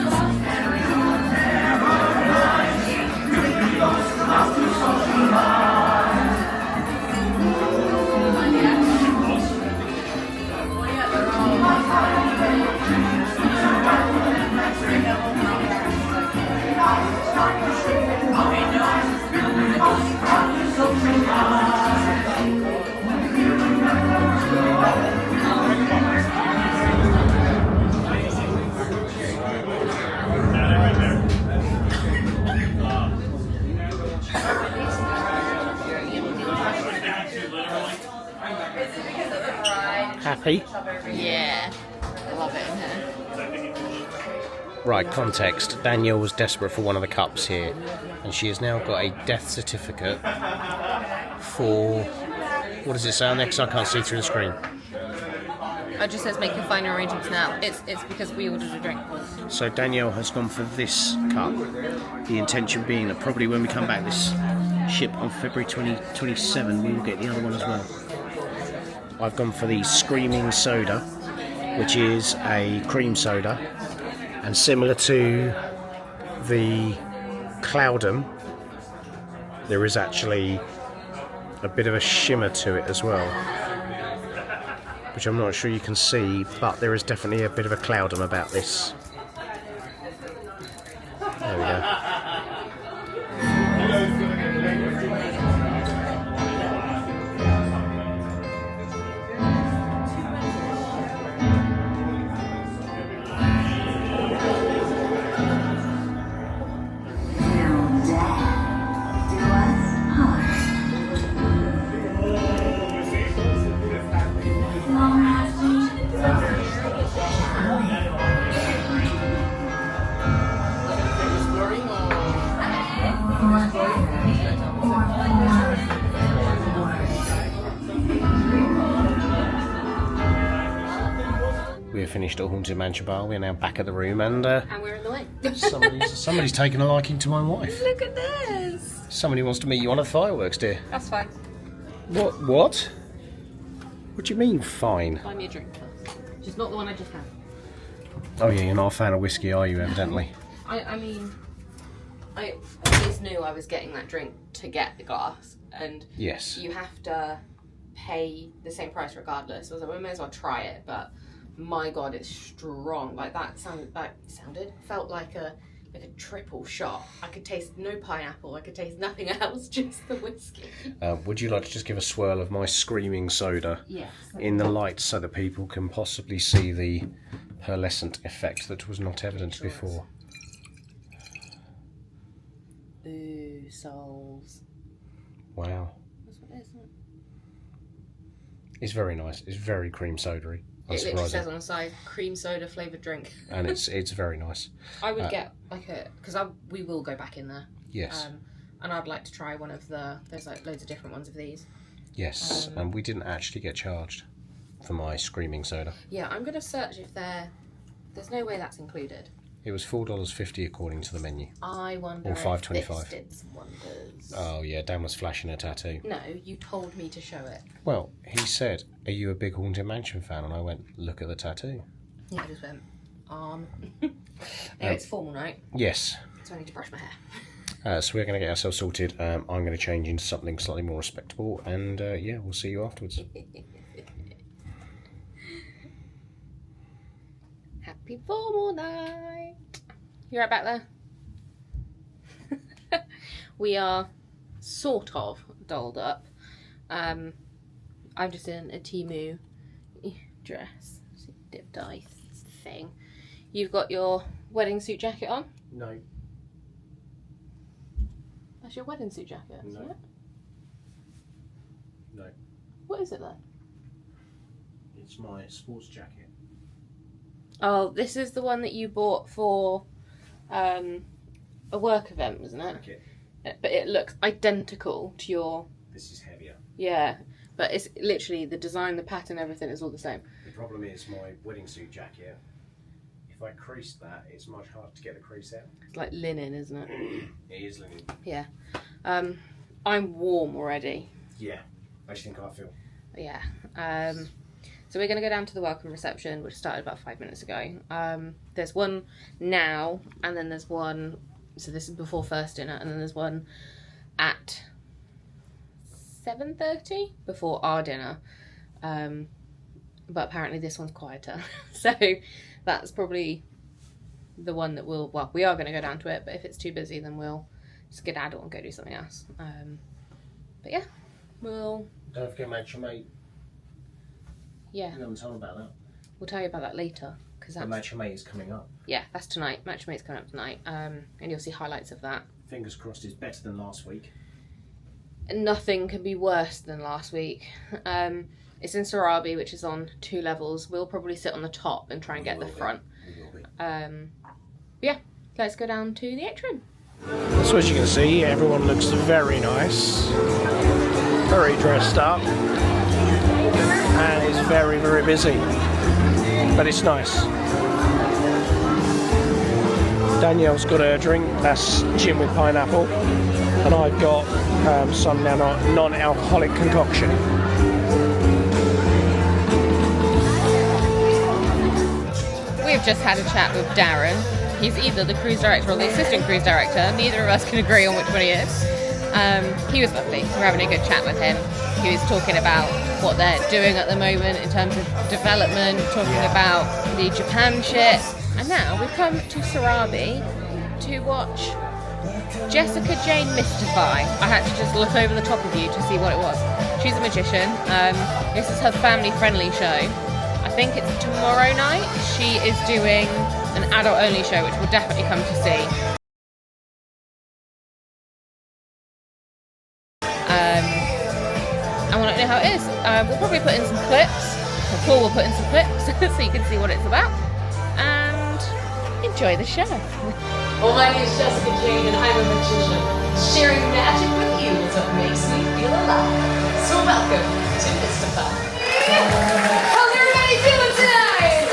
Speaker 3: Happy?
Speaker 1: Yeah. I love it in here.
Speaker 3: Right, context. Danielle was desperate for one of the cups here, and she has now got a death certificate for... What does it say on there? Because I can't see through the screen.
Speaker 1: It just says make your final arrangements now. It's because we ordered a drink.
Speaker 3: So Danielle has gone for this cup. The intention being that probably when we come back this ship on February 2027, we will get the other one as well. I've gone for the Screaming Soda, which is a cream soda, and similar to the Cloudum, there is actually a bit of a shimmer to it as well, which I'm not sure you can see, but there is definitely a bit of a Cloudum about this. There we go. We have finished at Haunted Mansion Bar. We're now back at the room, and
Speaker 1: we're in the way.
Speaker 3: somebody's taken a liking to my wife.
Speaker 1: Look at this.
Speaker 3: Somebody wants to meet you on the fireworks, dear.
Speaker 1: That's fine.
Speaker 3: What? What? What do you mean, fine?
Speaker 1: Buy me a drink. Just not the one I just had.
Speaker 3: Oh yeah, you're not a fan of whiskey, are you, evidently?
Speaker 1: I mean, I always knew I was getting that drink to get the glass, and
Speaker 3: yes,
Speaker 1: you have to pay the same price regardless. So I was like, we may as well try it, but my god, it's strong. Like that felt like a triple shot. I could taste no pineapple, I could taste nothing else, just the whiskey.
Speaker 3: Would you like to just give a swirl of my Screaming Soda in the light so that people can possibly see the pearlescent effect that was not evident before?
Speaker 1: Ooh, souls.
Speaker 3: Wow.
Speaker 1: That's what it is, isn't it?
Speaker 3: It's very nice. It's very cream soda-y.
Speaker 1: It literally says on the side, cream soda flavoured drink.
Speaker 3: And it's very nice.
Speaker 1: I would get like because we will go back in there.
Speaker 3: Yes.
Speaker 1: And I'd like to try one of there's like loads of different ones of these.
Speaker 3: Yes, and we didn't actually get charged for my Screaming Soda.
Speaker 1: Yeah, I'm going to search if there's no way that's included.
Speaker 3: It was $4.50 according to the menu.
Speaker 1: I wonder
Speaker 3: or $5.25.
Speaker 1: if this did some wonders.
Speaker 3: Oh yeah, Dan was flashing a tattoo.
Speaker 1: No, you told me to show it.
Speaker 3: Well, he said, "Are you a big Haunted Mansion fan?" And I went, "Look at the tattoo."
Speaker 1: Yeah, I just went, Anyway, it's formal night.
Speaker 3: Yes.
Speaker 1: So I need to brush my hair.
Speaker 3: So we're going to get ourselves sorted. I'm going to change into something slightly more respectable, and yeah, we'll see you afterwards.
Speaker 1: Happy formal night. You right back there? We are sort of dolled up. I'm just in a Temu dress, dip dye thing. You've got your wedding suit jacket on?
Speaker 3: No.
Speaker 1: That's your wedding suit jacket, isn't it?
Speaker 3: No.
Speaker 1: What is it then?
Speaker 3: It's my sports jacket.
Speaker 1: Oh, this is the one that you bought for a work event, wasn't it?
Speaker 3: Okay.
Speaker 1: But it looks identical to your...
Speaker 3: This is heavier.
Speaker 1: Yeah, but it's literally the design, the pattern, everything is all the same.
Speaker 3: The problem is my wedding suit jacket, if I crease that, it's much harder to get the crease out.
Speaker 1: It's like linen, isn't it?
Speaker 3: It is linen.
Speaker 1: Yeah. I'm warm already.
Speaker 3: Yeah. I just think I feel.
Speaker 1: Yeah. So we're going to go down to the welcome reception, which started about 5 minutes ago. There's one now, and then there's one... So this is before first dinner, and then there's one at 7:30 before our dinner. But apparently this one's quieter. So that's probably the one that we'll... Well, we are going to go down to it, but if it's too busy, then we'll skedaddle and go do something else. But yeah, we'll...
Speaker 3: Don't forget Match Your Mate.
Speaker 1: Yeah.
Speaker 3: You haven't told about that.
Speaker 1: We'll tell you about that later.
Speaker 3: The Match Your Mate is coming up.
Speaker 1: Yeah, that's tonight. Match Your Mate's coming up tonight. And you'll see highlights of that.
Speaker 3: Fingers crossed it's better than last week.
Speaker 1: nothing can be worse than last week. It's in Sarabi, which is on 2 levels. We'll probably sit on the top and try and get the front. Yeah, let's go down to the atrium.
Speaker 3: So as you can see, everyone looks very nice, very dressed up, and it's very, very busy. But it's nice. Danielle's got a drink, that's gin with pineapple, and I've got some non-alcoholic concoction.
Speaker 1: We've just had a chat with Darren. He's either the cruise director or the assistant cruise director. Neither of us can agree on which one he is. He was lovely. We're having a good chat with him. He was talking about what they're doing at the moment in terms of development, talking about the Japan ship. And now we've come to Sarabi to watch Jessica Jane Mystify. I had to just look over the top of you to see what it was. She's a magician. This is her family-friendly show. I think it's tomorrow night. She is doing an adult-only show, which we'll definitely come to see. I want to know how it is. We'll probably put in some clips. Paul will put in some clips so you can see what it's about. And enjoy the show.
Speaker 13: Well, my name is Jessica Jane and I'm a magician. Sharing magic with you is what makes me feel alive. So welcome to Mystify. How's everybody feeling tonight?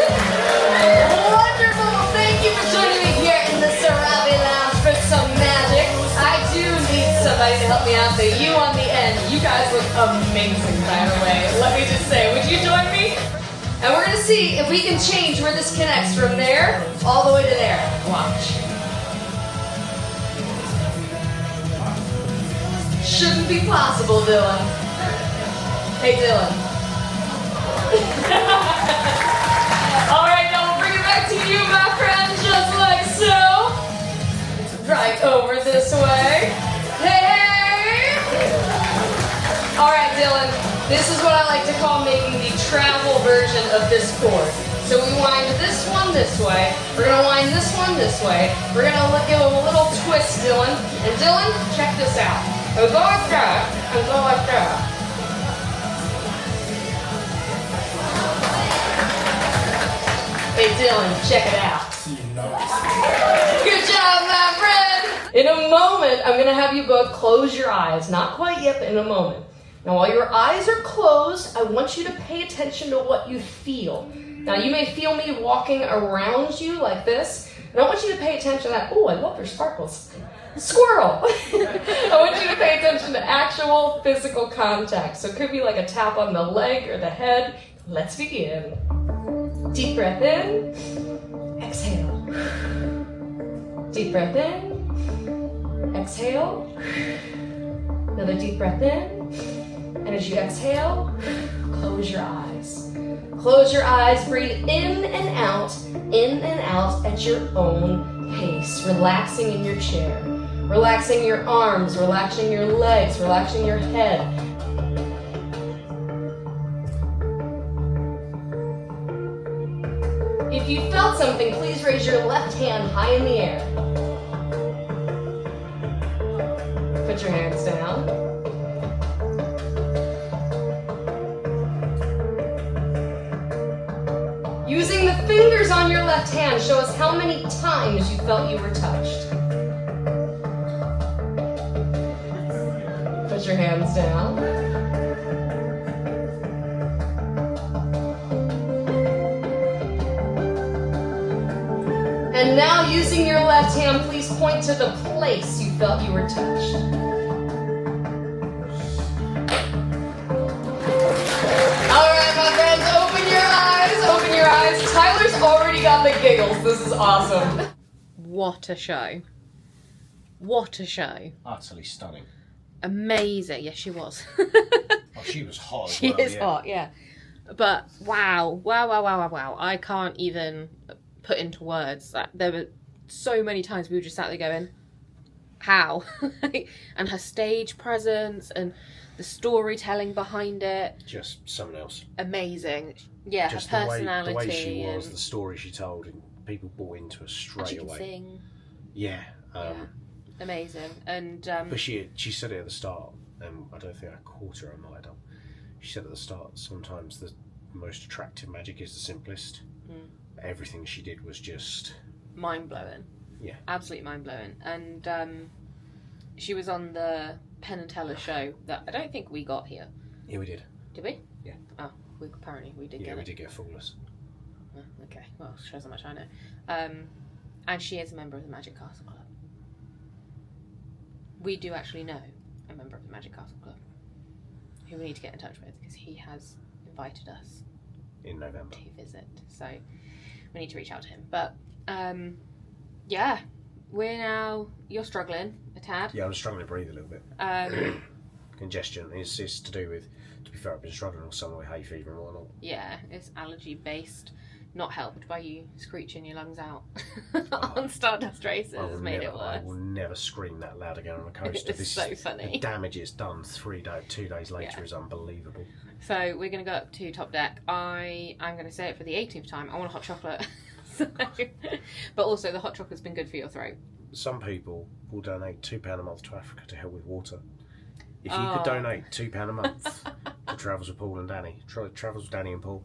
Speaker 13: Wonderful! Thank you for joining me here in the Sarabi Lounge for some magic. I do need somebody to help me out. The you on the end. You guys look amazing, by the way. Let me just say, would you join me? And we're gonna see if we can change where this connects from there all the way to there. Watch. Shouldn't be possible, Dylan. Hey, Dylan. All right, now we'll bring it back to you, my friend, just like so. Right over this way. Hey! All right, Dylan, this is what I like to call making the travel version of this chord. So we wind this one this way. We're gonna wind this one this way. We're gonna give them a little twist, Dylan. And Dylan, check this out. Go like that, and go like that. Hey Dylan, check it out. Good job, my friend. In a moment, I'm gonna have you both close your eyes. Not quite yet, but in a moment. Now, while your eyes are closed, I want you to pay attention to what you feel. Now, you may feel me walking around you like this, and I want you to pay attention to that. Oh, I love your sparkles. Squirrel! I want you to pay attention to actual physical contact. So it could be like a tap on the leg or the head. Let's begin. Deep breath in. Exhale. Deep breath in. Exhale. Another deep breath in. And as you exhale, close your eyes. Close your eyes, breathe in and out at your own pace, relaxing in your chair. Relaxing your arms, relaxing your legs, relaxing your head. If you felt something, please raise your left hand high in the air. Put your hands down. Using the fingers on your left hand, show us how many times you felt you were touched. Put your hands down. And now, using your left hand, please point to the place you felt you were touched. All right, my friends, open your eyes, open your eyes. Tyler's already got the giggles. This is awesome.
Speaker 1: What a show. What a show.
Speaker 3: Utterly stunning.
Speaker 1: Amazing. Yes, she was.
Speaker 3: Oh, she was hot.
Speaker 1: She is hot, yeah. But wow. I can't even put into words. There were so many times we were just sat there going, how? And her stage presence and the storytelling behind it.
Speaker 3: Just something else.
Speaker 1: Amazing. Yeah,
Speaker 3: just
Speaker 1: her personality.
Speaker 3: The way she was, the story she told, and people bought into her straight
Speaker 1: she
Speaker 3: away.
Speaker 1: Could sing.
Speaker 3: Yeah.
Speaker 1: Amazing. And
Speaker 3: but she said it at the start. I don't think I caught her, I might have done. She said at the start, sometimes the most attractive magic is the simplest. Everything she did was just...
Speaker 1: mind-blowing.
Speaker 3: Yeah.
Speaker 1: Absolutely mind-blowing. And she was on the Penn and Teller show that I don't think we got here.
Speaker 3: Yeah, we did.
Speaker 1: Did we?
Speaker 3: Yeah.
Speaker 1: Oh, apparently we did get it.
Speaker 3: Yeah, we did get Flawless.
Speaker 1: Oh, okay, well, shows how much I know. And she is a member of the Magic Castle Club. We do actually know a member of the Magic Castle Club who we need to get in touch with because he has invited us
Speaker 3: in November
Speaker 1: to visit. So we need to reach out to him. But yeah, you're struggling a tad.
Speaker 3: Yeah, I'm struggling to breathe a little bit. Congestion is to do with, to be fair, I've been struggling all summer with hay fever and whatnot.
Speaker 1: Yeah, it's allergy based. Not helped by you screeching your lungs out on Stardust Races has made it worse.
Speaker 3: I will never scream that loud again on a coaster.
Speaker 1: It's so funny.
Speaker 3: The damage it's done 2 days later is unbelievable.
Speaker 1: So we're going to go up to Top Deck. I'm going to say it for the 18th time. I want a hot chocolate. But also the hot chocolate's been good for your throat.
Speaker 3: Some people will donate £2 a month to Africa to help with water. If you could donate £2 a month to Travels with Paul and Dani, Travels with Dani and Paul,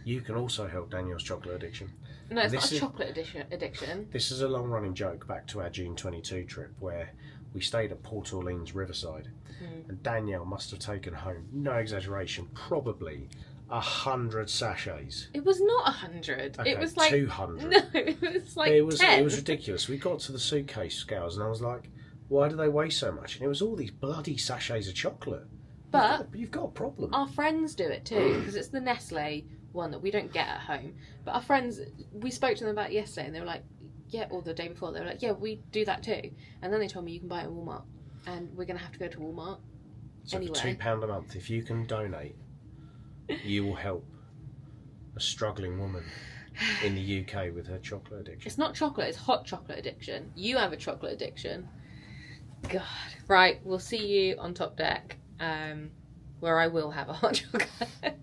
Speaker 3: you can also help Danielle's chocolate addiction.
Speaker 1: No, it's not a chocolate addiction.
Speaker 3: This is a long-running joke back to our June 22 trip where we stayed at Port Orleans Riverside and Danielle must have taken home, no exaggeration, probably 100 sachets.
Speaker 1: It was not 100.
Speaker 3: Okay,
Speaker 1: it was like
Speaker 3: 200.
Speaker 1: No, it was like 10.
Speaker 3: It was ridiculous. We got to the suitcase scales and I was like, why do they weigh so much? And it was all these bloody sachets of chocolate.
Speaker 1: But
Speaker 3: you've got a problem.
Speaker 1: Our friends do it too because it's the Nestle one that we don't get at home. But our friends, we spoke to them about it yesterday and they were like, yeah, or the day before, they were like, yeah, we do that too. And then they told me you can buy it at Walmart. And we're going to have to go to Walmart.
Speaker 3: So
Speaker 1: anyway.
Speaker 3: for £2 a month, if you can donate, you will help a struggling woman in the UK with her chocolate addiction.
Speaker 1: It's not chocolate, it's hot chocolate addiction. You have a chocolate addiction. God. Right, we'll see you on Top Deck, where I will have a hot chocolate.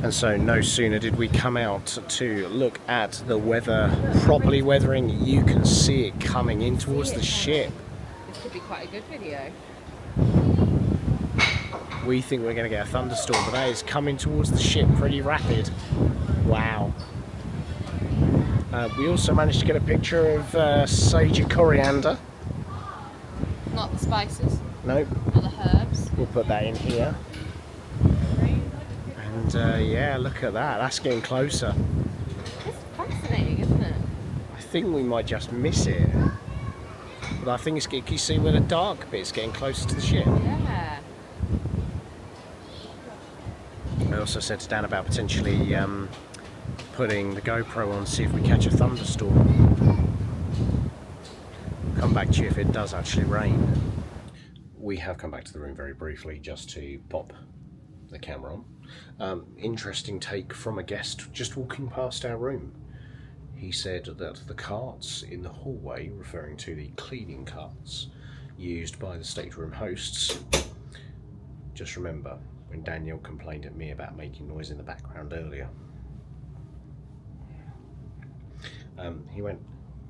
Speaker 3: And so no sooner did we come out to look at the weather properly weathering, you can see it coming in towards the ship.
Speaker 1: This could be quite a good video.
Speaker 3: We think we're going to get a thunderstorm, but that is coming towards the ship pretty rapid. Wow. We also managed to get a picture of sage and coriander.
Speaker 1: Not the spices.
Speaker 3: Nope.
Speaker 1: Not the herbs.
Speaker 3: We'll put that in here. And yeah, look at that. That's getting closer.
Speaker 1: It's fascinating, isn't it?
Speaker 3: I think we might just miss it. But I think it's getting, you see where the dark bit's getting closer to the ship.
Speaker 1: Yeah.
Speaker 3: I also said to Dan about potentially putting the GoPro on, see if we catch a thunderstorm. Come back to you if it does actually rain. We have come back to the room very briefly just to pop the camera on. Interesting take from a guest just walking past our room. He said that the carts in the hallway, referring to the cleaning carts used by the stateroom hosts, just remember when Danielle complained at me about making noise in the background earlier. He went,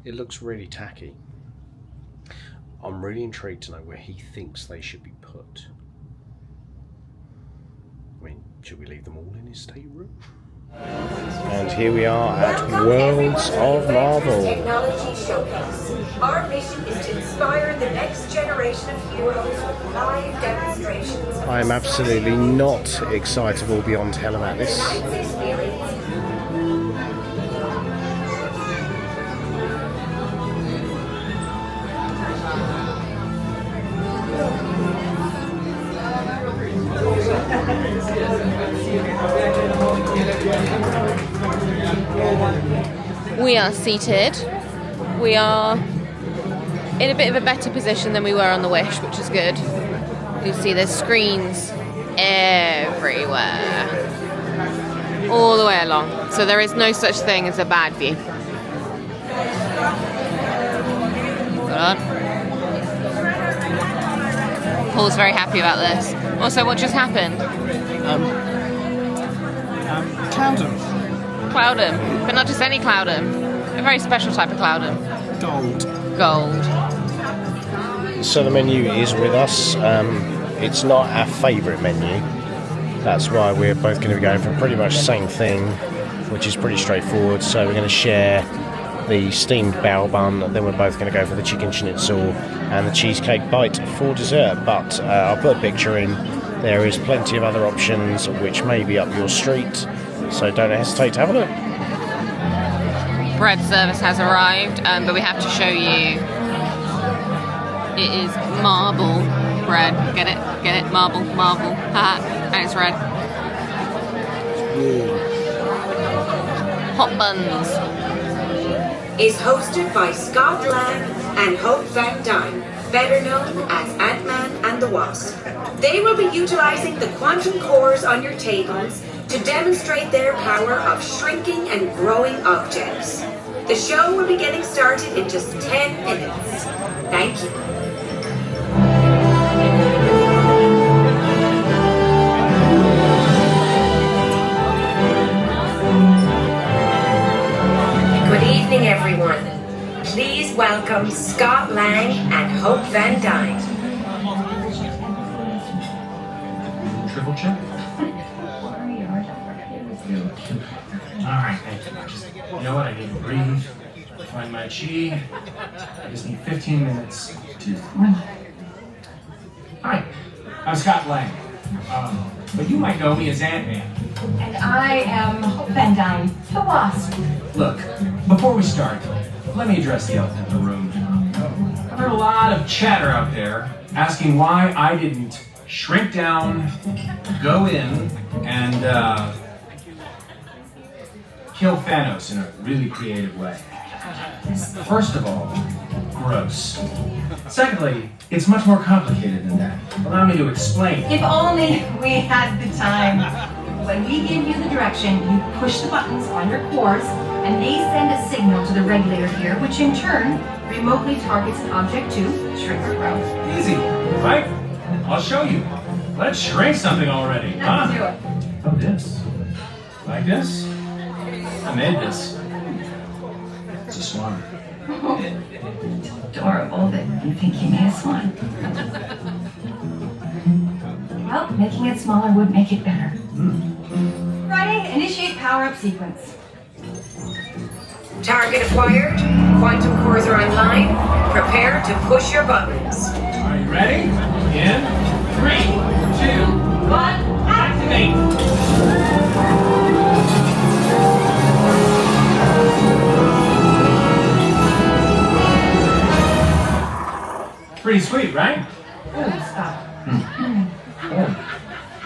Speaker 3: it looks really tacky. I'm really intrigued to know where he thinks they should be put. I mean, should we leave them all in his stateroom? And here we are at Worlds of Marvel.
Speaker 14: Technology Showcase. Our mission is to inspire the next generation of heroes with live demonstrations.
Speaker 3: I am absolutely not excitable beyond hell about this.
Speaker 1: We are seated. We are in a bit of a better position than we were on the Wish, which is good. You see there's screens everywhere, all the way along. So there is no such thing as a bad view. Hold on. Paul's very happy about this. Also, what just happened?
Speaker 3: Cloudham.
Speaker 1: Cloudham, but not just any Cloudham. A very special type of Cloudham.
Speaker 3: Gold.
Speaker 1: Gold.
Speaker 3: So the menu is with us. it's not our favourite menu. That's why we're both going to be going for pretty much the same thing, which is pretty straightforward. So we're going to share the steamed bao bun, then we're both going to go for the chicken schnitzel and the cheesecake bite for dessert. But I'll put a picture in. There is plenty of other options which may be up your street, so don't hesitate to have a look.
Speaker 1: Bread service has arrived, but we have to show you. It is marble bread. Get it? Get it? Marble, marble. Haha. And it's red. Hot buns.
Speaker 14: Is hosted by Scott Lang and Hope Van Dyne, better known as Ant-Man and the Wasp. They will be utilizing the quantum cores on your tables to demonstrate their power of shrinking and growing objects. The show will be getting started in just 10 minutes. Thank you. Good evening, everyone. Please welcome Scott Lang and Hope Van Dyne.
Speaker 15: Triple check. Alright, you know what? I need to breathe, find my chi. I just need 15 minutes to. Hi, I'm Scott Lang. But you might know me as Ant-Man.
Speaker 5: And I am Hope Van Dyne, the Wasp.
Speaker 15: Look, before we start, let me address the elephant in the room. I've heard a lot of chatter out there asking why I didn't shrink down, go in, and kill Thanos in a really creative way. First of all, gross. Secondly, it's much more complicated than that. Allow me to explain.
Speaker 5: If only we had the time. When we give you the direction, you push the buttons on your cores, and they send a signal to the regulator here, which in turn remotely targets an object to shrink or grow.
Speaker 15: Easy, right? I'll show you. Let's shrink something already, huh?
Speaker 5: Let's do it.
Speaker 15: Oh, this. Like this? I made this. It's a swan.
Speaker 5: It's adorable that you think you made a swan. Well, making it smaller would make it better. Friday, initiate power-up sequence.
Speaker 14: Target acquired. Quantum cores are online. Prepare to push your buttons.
Speaker 15: Are you ready? In 3, 2, 1, activate! Pretty sweet, right?
Speaker 5: Oh, stop.
Speaker 15: Oh.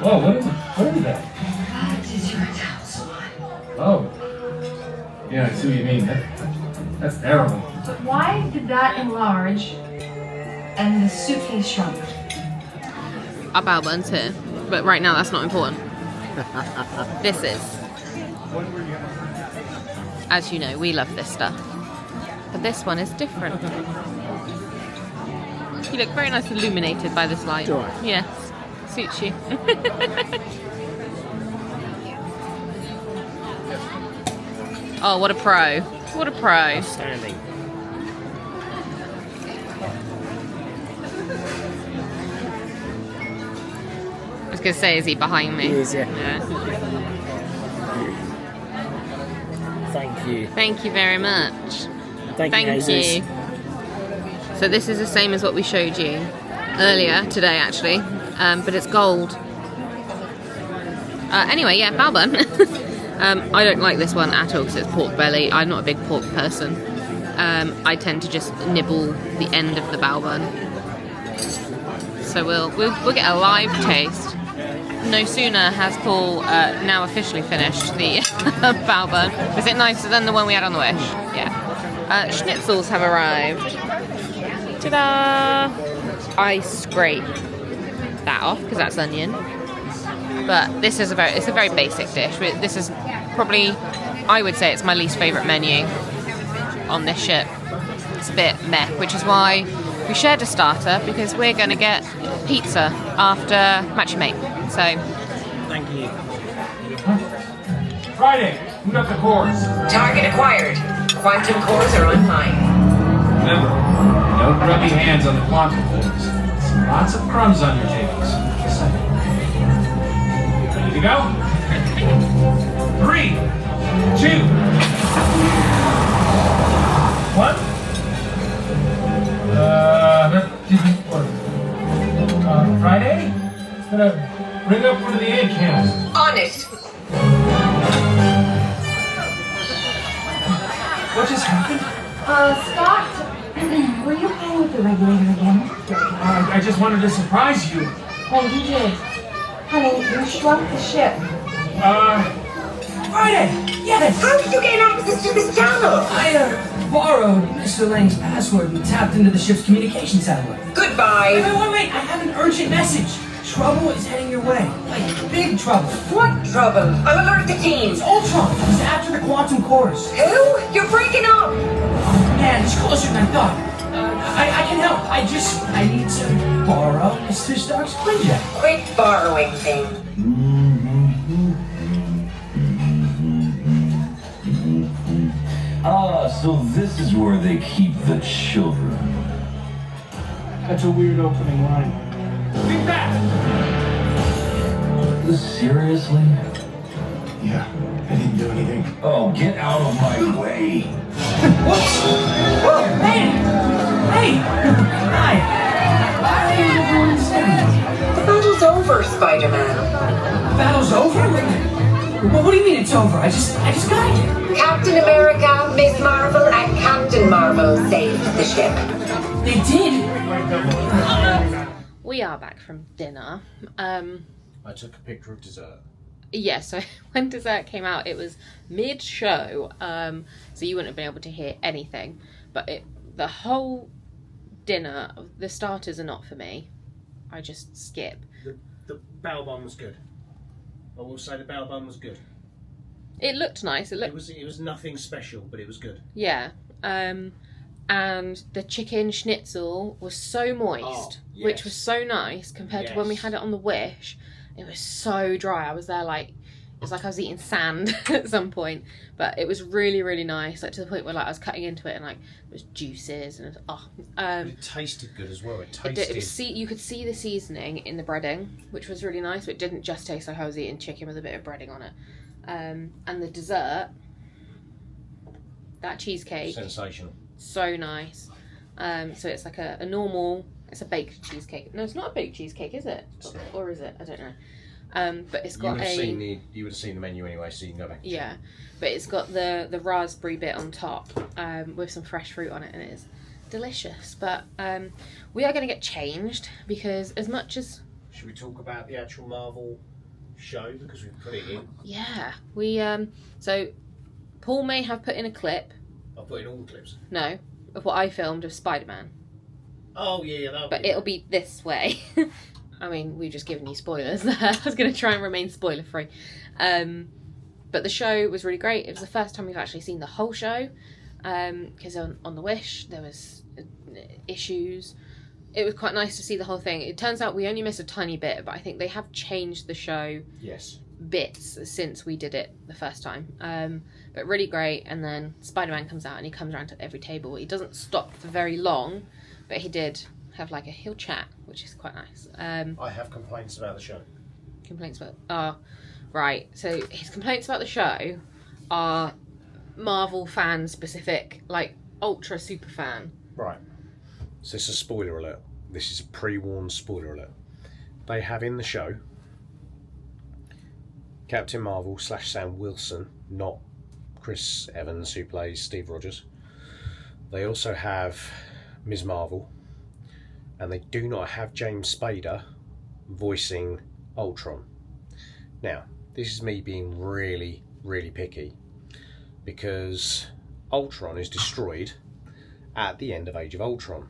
Speaker 15: Whoa, what is that?
Speaker 5: That is your town swan.
Speaker 15: Oh. Yeah, I see what you mean. That's terrible.
Speaker 5: But why did that enlarge and the suitcase shrunk?
Speaker 1: Our bao bun's here, but right now that's not important. This is. As you know, we love this stuff. But this one is different. You look very nice illuminated by this light.
Speaker 3: Sure.
Speaker 1: Yes, suits you. Oh, what a pro. What a pro.
Speaker 3: Outstanding.
Speaker 1: I was going to say, is he behind me?
Speaker 3: He is, yeah. Thank you.
Speaker 1: Thank you very much.
Speaker 3: Thank you, Jesus.
Speaker 1: So this is the same as what we showed you earlier today, actually, but it's gold. Anyway, yeah, bao bun. I don't like this one at all because it's pork belly. I'm not a big pork person. I tend to just nibble the end of the bao bun. So we'll get a live taste. No sooner has Paul now officially finished the bao bun. Was it nicer than the one we had on the Wish? Yeah. Schnitzels have arrived. Ta-da! I scrape that off because that's onion. But this is a very basic dish. This is probably, I would say, it's my least favourite menu on this ship. It's a bit meh, which is why we shared a starter because we're going to get pizza after Matchy Mate. So,
Speaker 15: thank you. Friday, boot up the cores.
Speaker 14: Target acquired. Quantum cores are online.
Speaker 15: Remember, don't rub your hands on the quantum cores. Lots of crumbs on your tables. Ready to go? 3, 2, 1. Friday? Gonna bring up one of the egg cans.
Speaker 14: On it.
Speaker 15: What just happened?
Speaker 5: Scott, were you playing with the regulator again?
Speaker 15: I just wanted to surprise you.
Speaker 5: Oh, you did. Honey, you shrunk the ship.
Speaker 6: Friday! Yes!
Speaker 14: How did you gain access to this channel?
Speaker 6: I borrowed Mr. Lang's password and tapped into the ship's communication satellite.
Speaker 14: Goodbye.
Speaker 6: Wait, I have an urgent message. Trouble is heading your way. Like, big trouble.
Speaker 14: What trouble? I'll alert the team.
Speaker 6: It's Ultron. He's after the quantum cores.
Speaker 14: Who? You're breaking up.
Speaker 6: Oh, man, he's closer than I thought. I can help. I need to borrow Mr. Stark's Quinjet.
Speaker 14: Quit borrowing thing.
Speaker 4: Ah, so this is where they keep the children.
Speaker 6: That's a weird opening line.
Speaker 15: Be back!
Speaker 4: Seriously?
Speaker 9: Yeah, I didn't do anything.
Speaker 4: Oh, get out of my way.
Speaker 6: Whoops! Whoa, man! Hey! Hi! Why are you everyone saying?
Speaker 14: The battle's over, Spider-Man.
Speaker 6: The battle's over? What do you mean it's over? I just got here.
Speaker 14: Captain America, Miss Marvel, and Captain Marvel saved the ship.
Speaker 6: They did?
Speaker 1: We are back from dinner.
Speaker 2: I took a picture of dessert.
Speaker 1: Yeah, so when dessert came out, it was mid-show, so you wouldn't have been able to hear anything. But the whole dinner, the starters are not for me. I just skip.
Speaker 2: The bao bun was good. I will say the bao bun was good.
Speaker 1: It looked nice. It
Speaker 2: was nothing special, but it was good.
Speaker 1: Yeah. And the chicken schnitzel was so moist, which was so nice compared to when we had it on the Wish. It was so dry. I was there it was like I was eating sand at some point. But it was really, really nice, like to the point where I was cutting into it and there was juices and
Speaker 2: it tasted good as well.
Speaker 1: You could see the seasoning in the breading, which was really nice. But it didn't just taste like I was eating chicken with a bit of breading on it. And the dessert, that cheesecake,
Speaker 2: sensational.
Speaker 1: So nice. So it's like a normal. It's a baked cheesecake. No, it's not a baked cheesecake, is it? Or is it? I don't know. But it's got
Speaker 2: you would have seen the menu anyway, so you can go back.
Speaker 1: Yeah, but it's got the raspberry bit on top with some fresh fruit on it, and it is delicious. But we are going to get changed because as much as...
Speaker 2: Should we talk about the actual Marvel show because we've put it in?
Speaker 1: Yeah, we so Paul may have put in a clip.
Speaker 2: I'll put in all the clips.
Speaker 1: No, of what I filmed of Spider-Man.
Speaker 2: Oh yeah,
Speaker 1: but it'll be this way. I mean, we've just given you spoilers there. I was going to try and remain spoiler free. But the show was really great. It was the first time we've actually seen the whole show. Because on The Wish, there was issues. It was quite nice to see the whole thing. It turns out we only missed a tiny bit, but I think they have changed the show bits since we did it the first time. But really great. And then Spider-Man comes out and he comes around to every table. He doesn't stop for very long, but he did have he'll chat, which is quite nice.
Speaker 2: I have complaints about the show.
Speaker 1: Complaints about... right. So his complaints about the show are Marvel fan specific, ultra super fan.
Speaker 2: Right. So this is a spoiler alert. This is a pre-warned spoiler alert. They have in the show Captain Marvel / Sam Wilson, not Chris Evans who plays Steve Rogers. They also have Ms. Marvel, and they do not have James Spader voicing Ultron. Now, this is me being really, really picky because Ultron is destroyed at the end of Age of Ultron,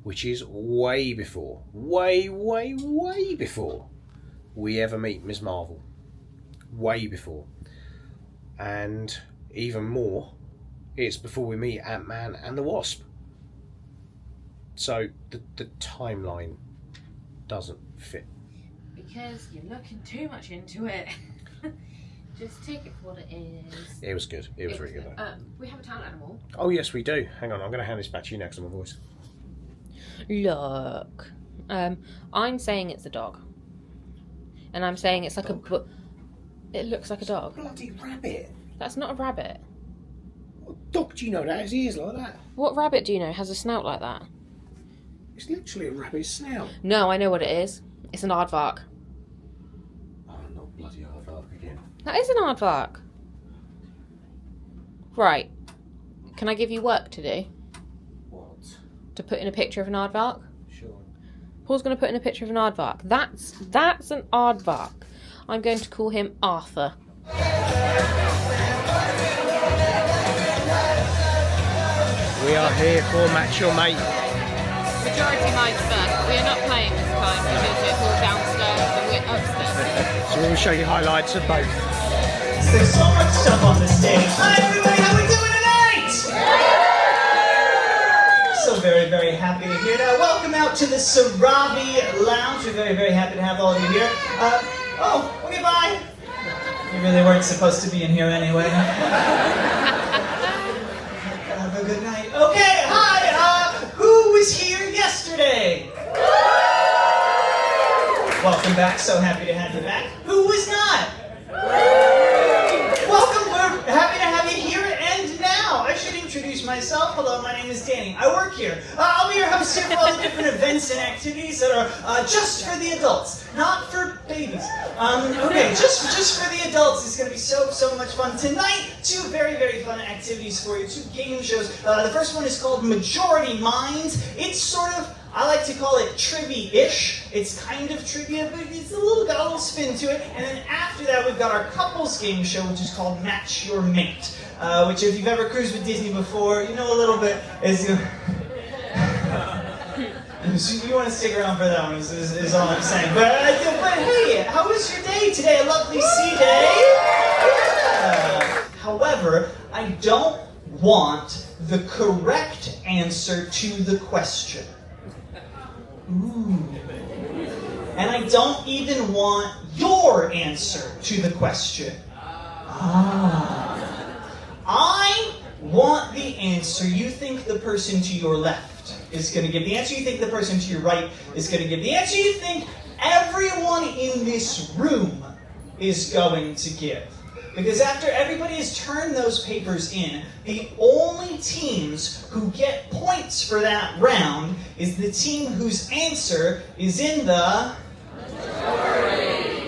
Speaker 2: which is way before we ever meet Ms. Marvel. Way before. And even more, it's before we meet Ant-Man and the Wasp. So the timeline doesn't fit.
Speaker 1: Because you're looking too much into it. Just take it for what it is.
Speaker 2: It was good. It was really good.
Speaker 1: We have a town animal.
Speaker 2: Oh yes, we do. Hang on, I'm going to hand this back to you next on my voice.
Speaker 1: Look. I'm saying it's a dog. And I'm saying it's like it looks like a dog.
Speaker 3: Bloody rabbit.
Speaker 1: That's not a rabbit.
Speaker 3: What dog do you know that has ears like that?
Speaker 1: What rabbit do you know has a snout like that?
Speaker 3: It's literally a rabbit's snout.
Speaker 1: No, I know what it is. It's an aardvark.
Speaker 3: Oh, not bloody aardvark again.
Speaker 1: That is an aardvark. Right. Can I give you work to do?
Speaker 3: What?
Speaker 1: To put in a picture of an aardvark?
Speaker 3: Sure.
Speaker 1: Paul's going to put in a picture of an aardvark. That's an aardvark. I'm going to call him Arthur.
Speaker 3: We are here for Match Your Mate.
Speaker 1: Majority mine's first. We are not playing this time because it's all downstairs and we're upstairs.
Speaker 3: So we'll show you highlights of both.
Speaker 16: There's so much stuff on the stage. Hi everybody, how we doing tonight? So very, very happy to hear that. Welcome out to the Sarabi Lounge. We're very, very happy to have all of you here. Okay, bye. You really weren't supposed to be in here anyway. Have a good night. Okay, hi. Who was here yesterday? Welcome back. So happy to have you back. Who was not? Welcome. We're happy to have you here and now. I should introduce myself. Hello, my name is Dani. I work here. I'll be your host here for all the different events and activities that are just for the adults, not for babies. Okay, just for the adults. It's going to be so much fun. Tonight, two very, very fun activities for you, two game shows. The first one is called Majority Minds. It's sort of, I like to call it trivia-ish. It's kind of trivia, but it's got a little spin to it. And then after that, we've got our couples game show, which is called Match Your Mate. Which, if you've ever cruised with Disney before, you know a little bit. So you want to stick around for that one, is all I'm saying. But hey, how was your day today? A lovely sea day? Yeah. However, I don't want the correct answer to the question. Ooh. And I don't even want your answer to the question. I want the answer you think the person to your left is going to give. The answer you think the person to your right is going to give. The answer you think everyone in this room is going to give. Because after everybody has turned those papers in, the only teams who get points for that round is the team whose answer is in the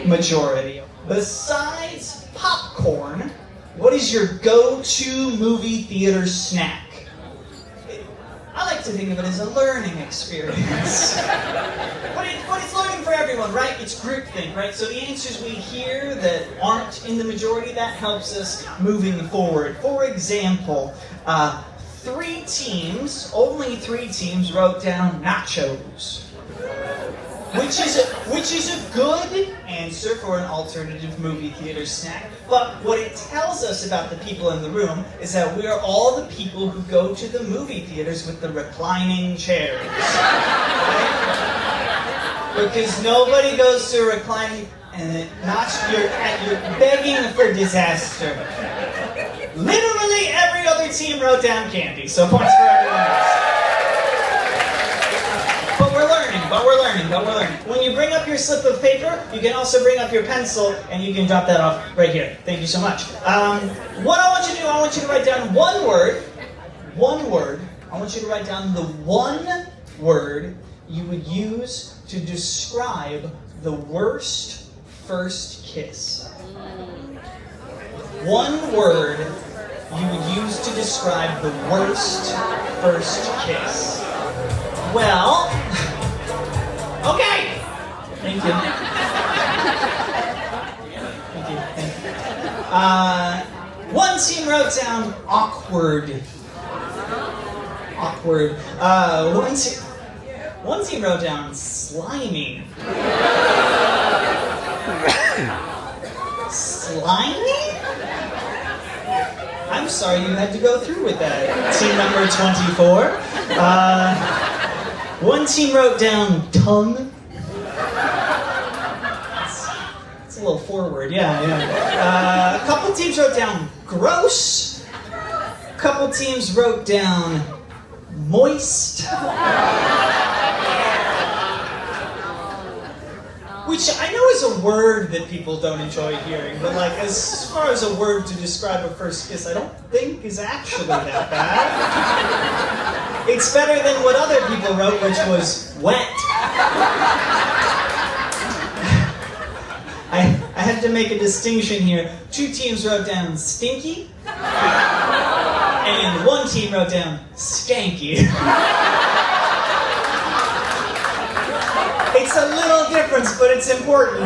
Speaker 16: majority. Besides popcorn, what is your go-to movie theater snack? I like to think of it as a learning experience. But it's learning for everyone, right? It's groupthink, right? So the answers we hear that aren't in the majority, that helps us moving forward. For example, only three teams wrote down nachos. Which is a good answer for an alternative movie theater snack. But what it tells us about the people in the room is that we are all the people who go to the movie theaters with the reclining chairs. Right? Because nobody goes to a reclining, and you're begging for disaster. Literally every other team wrote down candy, so points for everyone else. But we're learning. When you bring up your slip of paper, you can also bring up your pencil, and you can drop that off right here. Thank you so much. What I want you to do, I want you to write down one word. I want you to write down the one word you would use to describe the worst first kiss. One word you would use to describe the worst first kiss. Well, okay. Thank you. One team wrote down awkward. One team wrote down slimy. Slimy? I'm sorry you had to go through with that. Team number 24. One team wrote down tongue. It's a little forward, yeah. A couple teams wrote down gross. A couple teams wrote down moist. which I know is a word that people don't enjoy hearing, but like as far as a word to describe a first kiss, I don't think is actually that bad. It's better than what other people wrote, which was wet. I have to make a distinction here. 2 teams wrote down stinky, and 1 team wrote down stanky. It's a little difference, but it's important.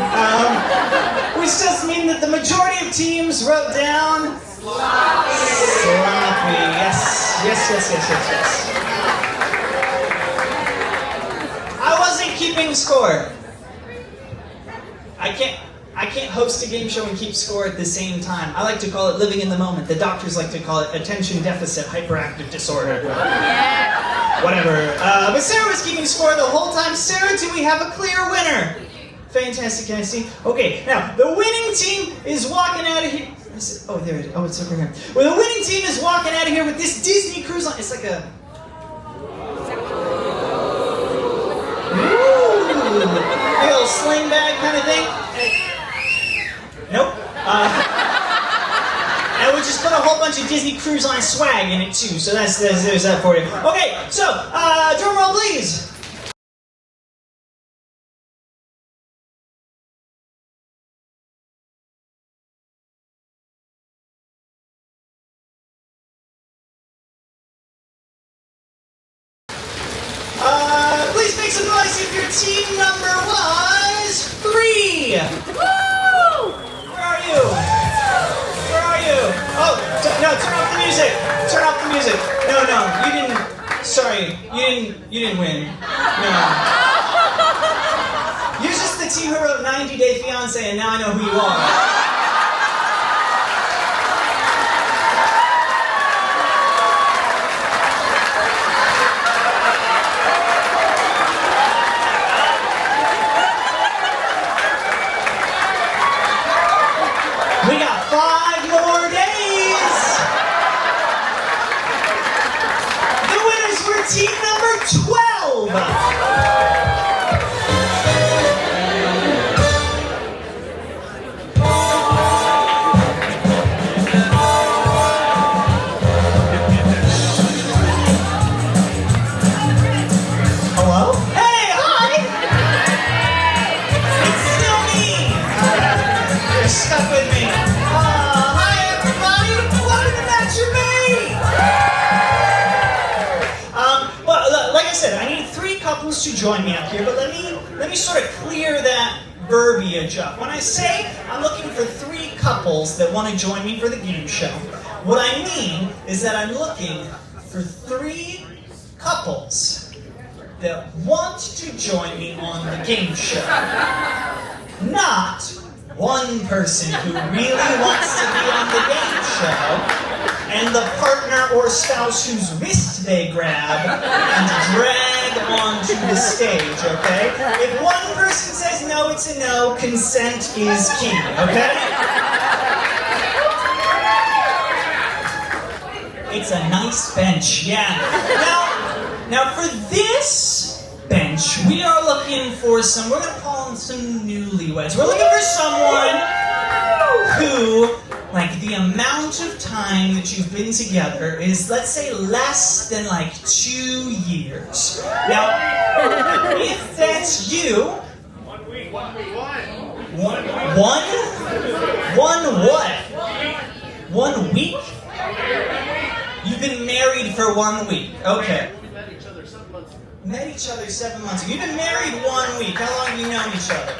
Speaker 16: Which does mean that the majority of teams wrote down sloppy. Yes. I wasn't keeping score. I can't host a game show and keep score at the same time. I like to call it living in the moment. The doctors like to call it attention deficit hyperactive disorder. Whatever. But Sarah was keeping score the whole time. Sarah, do we have a clear winner? Fantastic, can I see? Okay, now, the winning team is walking out of here. Oh, there it is. Oh, it's over here. Well, the winning team is walking out of here with this Disney Cruise Line. It's like a... Ooh! A little sling bag kind of thing. Nope. And we just put a whole bunch of Disney Cruise Line swag in it too, so there's that for you. Okay, so, drum roll please. Please make some noise if your team number was 3. Woo! Where are you? Oh, no, turn off the music. Turn off the music. No, you didn't. Sorry, you didn't win. No. You're just the team who wrote 90 Day Fiancé, and now I know who you are. We got 5 more days! The winners were team number 12! Hello? Hey, hi! It's still me! You're stuck with me. Hi everybody! Welcome to AdventureBy! Well, like I said, I need 3 couples to join me up here, but let me sort of clear that verbiage up. When I say I'm looking for 3 couples that want to join me for the game show, what I mean is that I'm looking for 3 couples that want to join me on the game show. Not 1 person who really wants to be on the game show and the partner or spouse whose wrist they grab and drag onto the stage, okay? If 1 person says no, it's a no. Consent is key, okay? It's a nice bench, yeah. Now for this bench, we are looking for we're going to call them some newlyweds. We're looking for someone who, like, the amount of time that you've been together is, let's say, less than, like, 2 years. Now, if that's you... 1 week. 1 what? 1 week? You've been married for 1 week. Okay. Met each other 7 months ago. You've been married 1 week. How long have you known each other?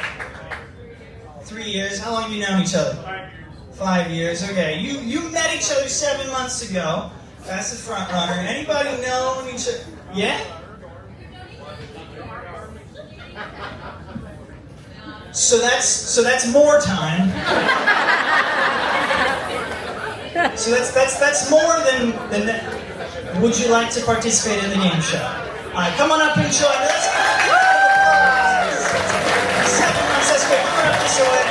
Speaker 16: 3 years. How long have you known each other? 5 years. Okay. You met each other 7 months ago. That's the front runner. Anybody know each other? Yeah? So that's more time. So that's more than that. Would you like to participate in the game show? All right, come on up and join us. 7 months, that's great. Come on up this way.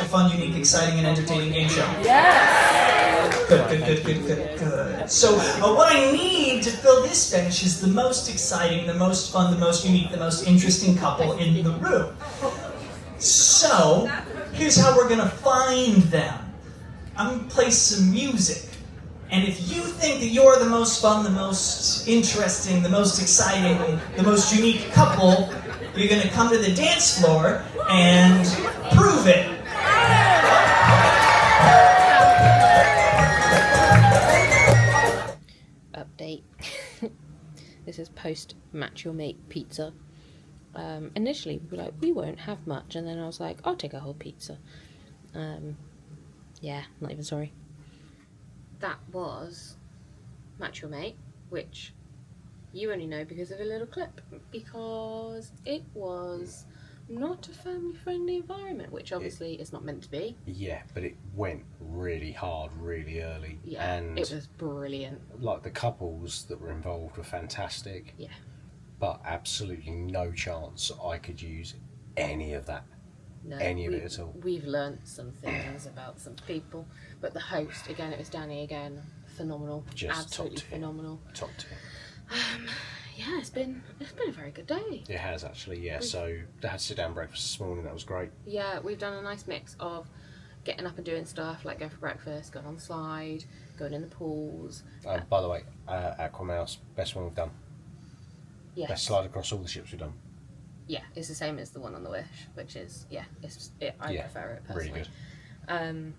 Speaker 16: Fun, unique, exciting, and entertaining game show.
Speaker 1: Yes.
Speaker 16: Good. Good. So what I need to fill this bench is the most exciting, the most fun, the most unique, the most interesting couple in the room. So, here's how we're gonna find them. I'm gonna play some music. And if you think that you're the most fun, the most interesting, the most exciting, the most unique couple, you're gonna come to the dance floor and prove it.
Speaker 1: Update. This is post Match Your Mate pizza. Initially we were like, we won't have much, and then I was like, I'll take a whole pizza. Yeah, not even sorry. That was Match Your Mate, which you only know because of a little clip, because it was not a family-friendly environment, which obviously is not meant to be.
Speaker 3: Yeah, but it went really hard, really early.
Speaker 1: Yeah,
Speaker 3: and
Speaker 1: it was brilliant.
Speaker 3: Like, the couples that were involved were fantastic.
Speaker 1: Yeah.
Speaker 3: But absolutely no chance I could use any of that.
Speaker 1: No,
Speaker 3: any of it at all.
Speaker 1: We've learnt some things about some people, but the host, again, it was Dani again, phenomenal.
Speaker 3: Just
Speaker 1: absolutely
Speaker 3: top tier.
Speaker 1: Phenomenal.
Speaker 3: Top tier.
Speaker 1: Yeah, it's been a very good day.
Speaker 3: It has actually, yeah. So they had sit-down breakfast this morning. That was great.
Speaker 1: Yeah, we've done a nice mix of getting up and doing stuff, like going for breakfast, going on the slide, going in the pools.
Speaker 2: By the way, AquaMouse, best one we've done.
Speaker 1: Yes.
Speaker 2: Best slide across all the ships we've done.
Speaker 1: Yeah, it's the same as the one on the Wish, which is, I prefer it personally.
Speaker 2: Really good.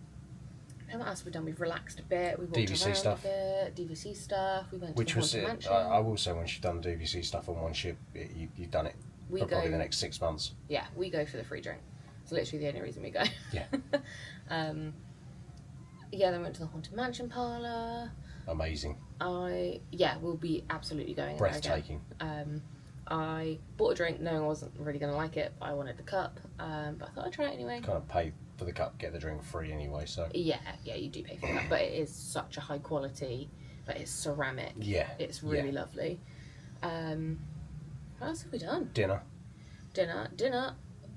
Speaker 1: And what else have we done? We've relaxed a bit. We walked
Speaker 2: DVC
Speaker 1: around
Speaker 2: stuff.
Speaker 1: a bit. DVC stuff. We went to
Speaker 2: Which
Speaker 1: the
Speaker 2: was
Speaker 1: Haunted
Speaker 2: it?
Speaker 1: Mansion.
Speaker 2: I will say, once you've done DVC stuff on one ship, you've done it
Speaker 1: We
Speaker 2: for probably
Speaker 1: go-
Speaker 2: the next 6 months.
Speaker 1: Yeah, we go for the free drink. It's literally the only reason we go.
Speaker 2: Yeah.
Speaker 1: Yeah, then we went to the Haunted Mansion parlour.
Speaker 2: Amazing.
Speaker 1: We'll be absolutely going there again.
Speaker 2: Breathtaking.
Speaker 1: I bought a drink knowing I wasn't really going to like it, but I wanted the cup. But I thought I'd try it anyway.
Speaker 2: Kind of pay for the cup, get the drink free anyway, so.
Speaker 1: Yeah, you do pay for that, but it is such a high quality. But it's ceramic.
Speaker 2: Yeah.
Speaker 1: It's really lovely. What else have we done?
Speaker 2: Dinner.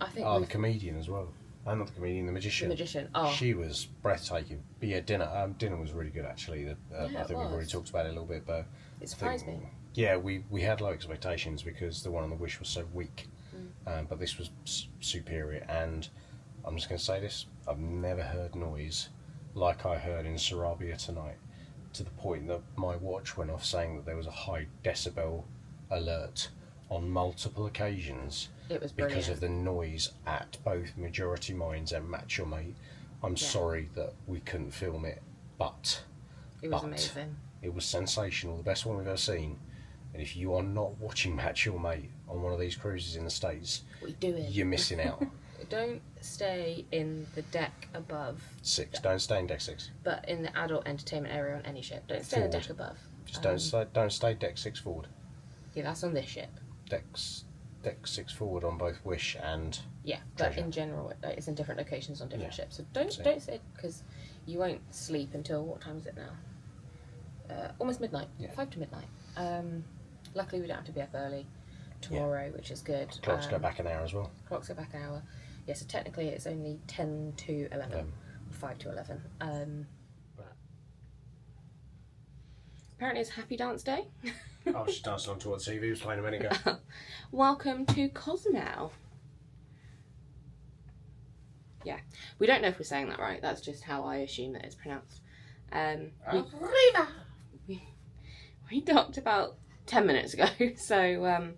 Speaker 1: I think
Speaker 2: the comedian as well. Not the comedian, the magician.
Speaker 1: The magician. Oh.
Speaker 2: She was breathtaking. But yeah, dinner was really good actually. I think we've already talked about it a little bit, but
Speaker 1: it surprised me.
Speaker 2: Yeah, we had low expectations because the one on the Wish was so weak, but this was superior. And I'm just going to say this: I've never heard noise like I heard in Sarabia tonight, to the point that my watch went off saying that there was a high decibel alert on multiple occasions.
Speaker 1: It was
Speaker 2: because of the noise at both Majority Minds and Match Your Mate. I'm sorry that we couldn't film it, but
Speaker 1: it was amazing.
Speaker 2: It was sensational, the best one we've ever seen. And if you are not watching Match Your Mate on one of these cruises in the States,
Speaker 1: what are you doing?
Speaker 2: You're missing out.
Speaker 1: Don't stay in the deck above
Speaker 2: 6. Don't stay in deck 6.
Speaker 1: But in the adult entertainment area on any ship, don't stay in the deck above.
Speaker 2: Just don't stay deck 6 forward.
Speaker 1: Yeah, that's on this ship.
Speaker 2: Deck 6 forward on both Wish and
Speaker 1: but in general, it's in different locations on different ships. So don't stay, because you won't sleep until, what time is it now? Almost midnight. 5 to midnight. Luckily, we don't have to be up early tomorrow, which is good.
Speaker 2: Clocks go back an hour as well.
Speaker 1: Clocks go back an hour. Yeah, so technically it's only 10 to 11. Or 5 to 11. Apparently it's Happy Dance Day.
Speaker 2: Oh, she danced onto what TV was playing a minute ago.
Speaker 1: Welcome to Cozumel. Yeah, we don't know if we're saying that right. That's just how I assume that it's pronounced. We docked about 10 minutes ago, so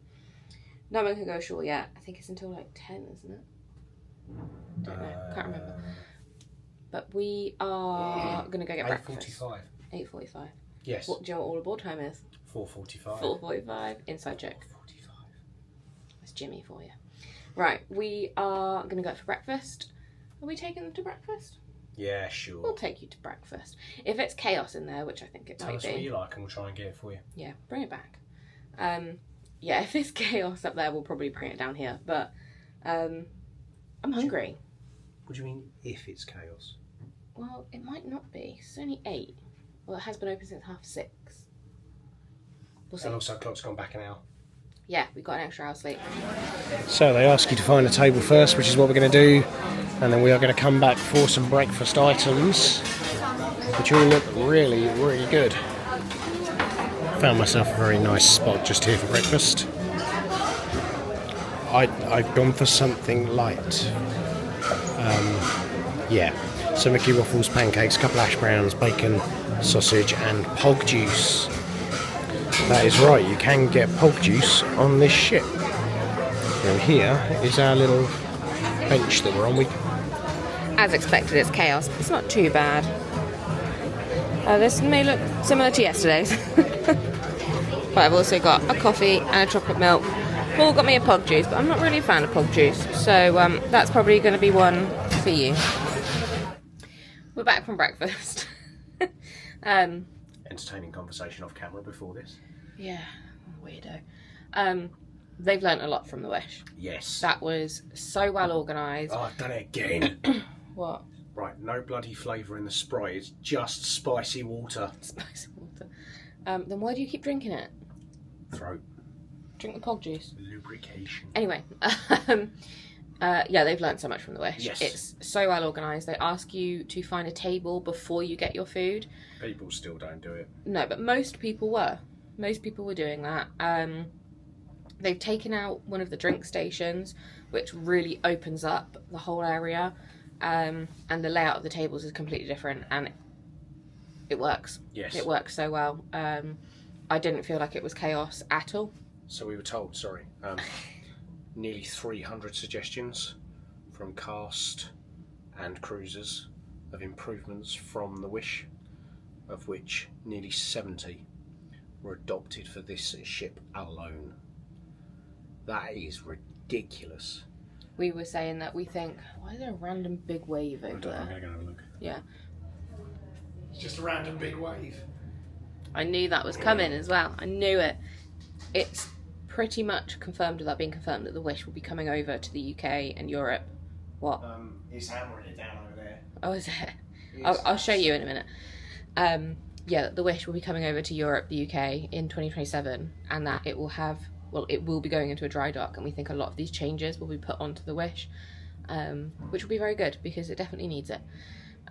Speaker 1: no one can go ashore yet. I think it's until like 10, isn't it? Don't know, can't remember. But we are going to go get breakfast.
Speaker 2: 8:45.
Speaker 1: 8:45.
Speaker 2: Yes.
Speaker 1: What do you know what all aboard time is?
Speaker 2: 4:45.
Speaker 1: 4:45. Inside joke. 4:45. That's Jimmy for you. Right, we are going to go out for breakfast. Are we taking them to breakfast?
Speaker 2: Yeah, sure.
Speaker 1: We'll take you to breakfast. If it's chaos in there, which I think it might be.
Speaker 2: Tell us what you like and we'll try and get it for you.
Speaker 1: Yeah, bring it back. Yeah, if it's chaos up there, we'll probably bring it down here. But I'm hungry.
Speaker 2: What do you mean, if it's chaos?
Speaker 1: Well, it might not be. It's only 8. Well, it has been open since 6:30. We'll see.
Speaker 2: And also, clock's gone back an hour.
Speaker 1: Yeah, we've got an extra hour sleep.
Speaker 3: So they ask you to find a table first, which is what we're going to do, and then we are going to come back for some breakfast items. which all look really, really good. Found myself a very nice spot just here for breakfast. I've gone for something light. Yeah, so Mickey waffles, pancakes, a couple of hash browns, bacon, sausage and pog juice. That is right, you can get pog juice on this ship. And here is our little bench that we're on.
Speaker 1: As expected, it's chaos, but it's not too bad. This may look similar to yesterday's. But I've also got a coffee and a chocolate milk. Paul got me a pog juice, but I'm not really a fan of pog juice, so that's probably going to be one for you. We're back from breakfast.
Speaker 3: Entertaining conversation off camera before this.
Speaker 1: Yeah, weirdo. They've learnt a lot from the Wish.
Speaker 3: Yes.
Speaker 1: That was so well organised.
Speaker 3: Oh, I've done it again.
Speaker 1: What?
Speaker 3: Right, no bloody flavour in the Sprite, it's just spicy water.
Speaker 1: Spicy water. Then why do you keep drinking it?
Speaker 3: Throat.
Speaker 1: Drink the pog juice.
Speaker 3: Lubrication.
Speaker 1: Anyway, yeah, they've learnt so much from the Wish.
Speaker 3: Yes.
Speaker 1: It's so well organised. They ask you to find a table before you get your food.
Speaker 3: People still don't do it.
Speaker 1: No, but most people were. Most people were doing that. They've taken out one of the drink stations, which really opens up the whole area. And the layout of the tables is completely different, and it works.
Speaker 3: Yes.
Speaker 1: It works so well. I didn't feel like it was chaos at all.
Speaker 3: So we were told, nearly 300 suggestions from cast and cruisers of improvements from the Wish, of which nearly 70 were adopted for this ship alone. That is ridiculous.
Speaker 1: We were saying that we think, why is there a random big wave over there?
Speaker 3: I'm going to go have a look.
Speaker 1: Yeah.
Speaker 3: It's just a random big wave.
Speaker 1: I knew that was coming as well. I knew it. It's pretty much confirmed, without being confirmed, that the Wish will be coming over to the UK and Europe. What?
Speaker 3: He's hammering it down over there.
Speaker 1: Oh, is it? I'll show you in a minute. Yeah, the Wish will be coming over to Europe, the UK, in 2027, and that it will have, well, it will be going into a dry dock, and we think a lot of these changes will be put onto the Wish, which will be very good, because it definitely needs it.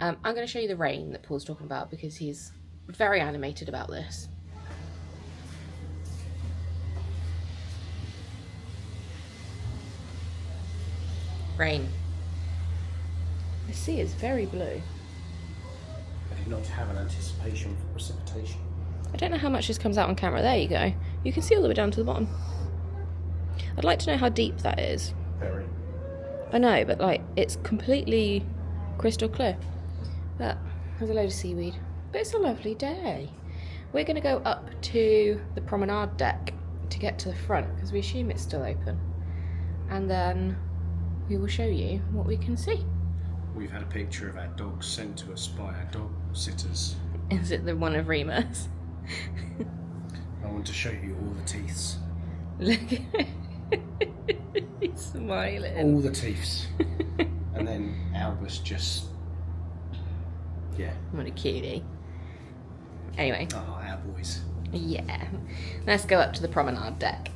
Speaker 1: I'm going to show you the rain that Paul's talking about, because he's very animated about this. Rain. The sea is very blue.
Speaker 3: I did not have an anticipation for precipitation.
Speaker 1: I don't know how much this comes out on camera. There you go. You can see all the way down to the bottom. I'd like to know how deep that is.
Speaker 3: Very.
Speaker 1: I know, but like, it's completely crystal clear. But there's a load of seaweed. But it's a lovely day. We're going to go up to the promenade deck to get to the front, because we assume it's still open. And then we will show you what we can see.
Speaker 3: We've had a picture of our dogs sent to us by our dog sitters.
Speaker 1: Is it the one of Remus?
Speaker 3: I want to show you all the teeths.
Speaker 1: Look at it. He's smiling.
Speaker 3: All the teeths. And then Albus just... yeah.
Speaker 1: What a cutie. Anyway.
Speaker 3: Oh, our boys.
Speaker 1: Yeah. Let's go up to the promenade deck.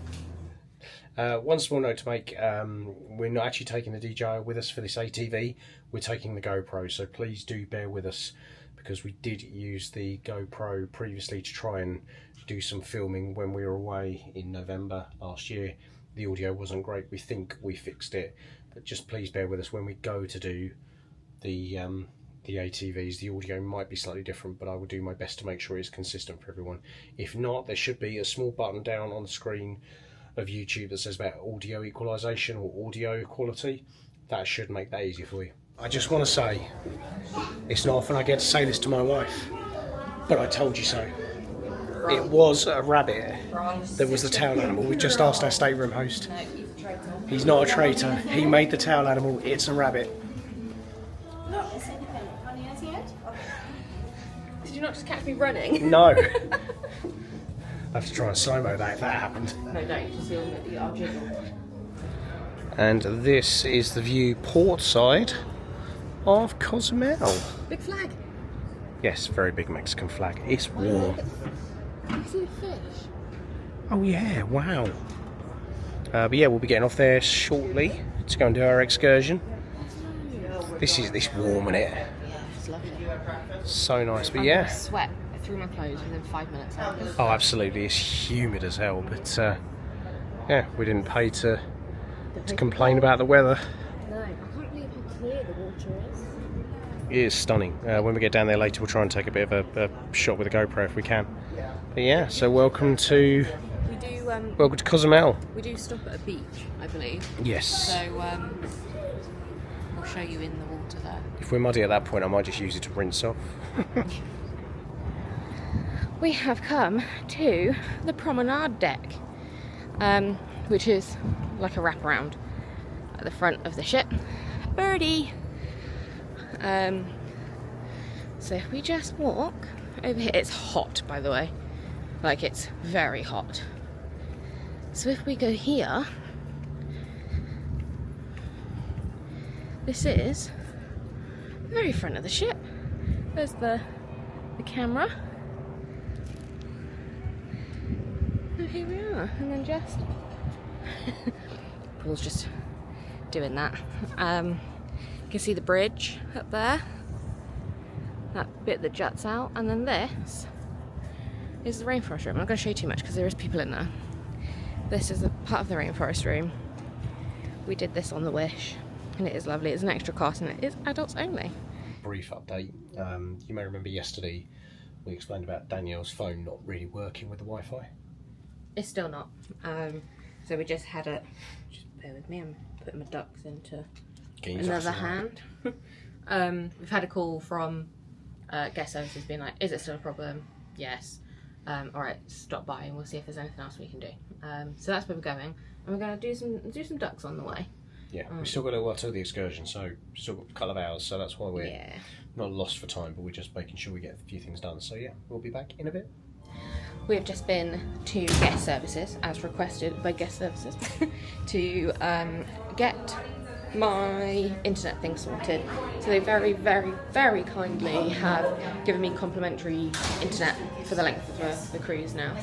Speaker 3: One small note to make, we're not actually taking the DJI with us for this ATV, we're taking the GoPro, so please do bear with us, because we did use the GoPro previously to try and do some filming when we were away in November last year. The audio wasn't great, we think we fixed it, but just please bear with us when we go to do the ATVs. The audio might be slightly different, but I will do my best to make sure it's consistent for everyone. If not, there should be a small button down on the screen of YouTube that says about audio equalization or audio quality. That should make that easier for you. I just want to say, it's not often I get to say this to my wife, but I told you so. It was a rabbit that was the tail animal. We just asked our stateroom host. He's not a traitor. He made the tail animal. It's a rabbit.
Speaker 8: Look, it's independent. Honey, has he it?
Speaker 1: Did you not just catch me running?
Speaker 3: No. I have to try and slow-mo that if that happened.
Speaker 1: No, don't. Just feel the jiggle.
Speaker 3: And this is the view port side of Cozumel.
Speaker 1: Big flag.
Speaker 3: Yes, very big Mexican flag. It's warm.
Speaker 1: I see a fish.
Speaker 3: Oh yeah, wow. But yeah, we'll be getting off there shortly to go and do our excursion. This is warm, isn't it?
Speaker 1: It's lovely.
Speaker 3: So nice, but
Speaker 1: I'm
Speaker 3: yeah.
Speaker 1: gonna sweat through my clothes within 5 minutes.
Speaker 3: Oh, absolutely. It's humid as hell, but yeah, we didn't pay to complain about the weather.
Speaker 1: No, I can't believe how clear the water is.
Speaker 3: It is stunning. When we get down there later, we'll try and take a bit of a shot with a GoPro if we can. But yeah, so welcome to Cozumel.
Speaker 1: We do stop at a beach, I believe.
Speaker 3: Yes.
Speaker 1: So we'll show you in the water there.
Speaker 3: If we're muddy at that point, I might just use it to rinse off.
Speaker 1: We have come to the promenade deck, which is like a wraparound at the front of the ship. Birdie! So if we just walk over here, it's hot, by the way, like it's very hot. So if we go here, this is the very front of the ship. There's the camera. And here we are, and then just Paul's just doing that. You can see the bridge up there, that bit that juts out, and then this is the rainforest room. I'm not going to show you too much because there is people in there. This is a part of the rainforest room. We did this on the Wish, and it is lovely. It's an extra cost, and it is adults only.
Speaker 3: Brief update. You may remember yesterday we explained about Danielle's phone not really working with the Wi-Fi.
Speaker 1: It's still not. So we just had it. Just bear with me. I'm putting my ducks into another hand. We've had a call from guest services being like, "Is it still a problem?" Yes. All right, stop by and we'll see if there's anything else we can do. So that's where we're going, and we're going to do some ducks on the way.
Speaker 3: Yeah, we still got to do the excursion, so still got a couple of hours. So that's why we're not lost for time, but we're just making sure we get a few things done. So yeah, we'll be back in a bit.
Speaker 1: We've just been to guest services, as requested by guest services, to get my internet thing sorted. So they very, very, very kindly have given me complimentary internet for the length of the cruise now,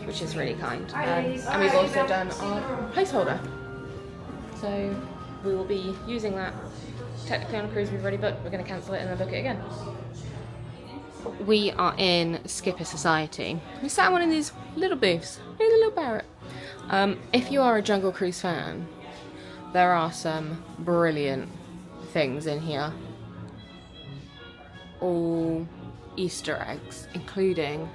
Speaker 1: which is really kind. And we've also done our placeholder. So we will be using that technically on a cruise we've already booked. We're going to cancel it and then book it again. We are in Skipper Society. We sat in one of these little booths. Here's a little parrot. If you are a Jungle Cruise fan, there are some brilliant things in here. All Easter eggs, including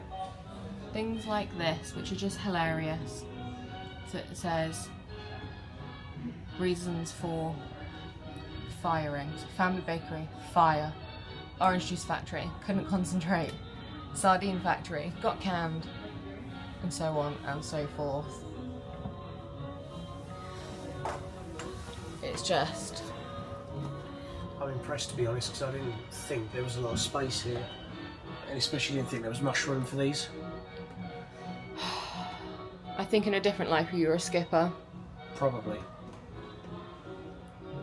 Speaker 1: things like this, which are just hilarious. So it says reasons for firing. So family bakery, fire. Orange juice factory, couldn't concentrate. Sardine factory, got canned, and so on and so forth. It's just...
Speaker 3: I'm impressed, to be honest, because I didn't think there was a lot of space here, and especially didn't think there was much room for these.
Speaker 1: I think in a different life you were a skipper.
Speaker 3: Probably.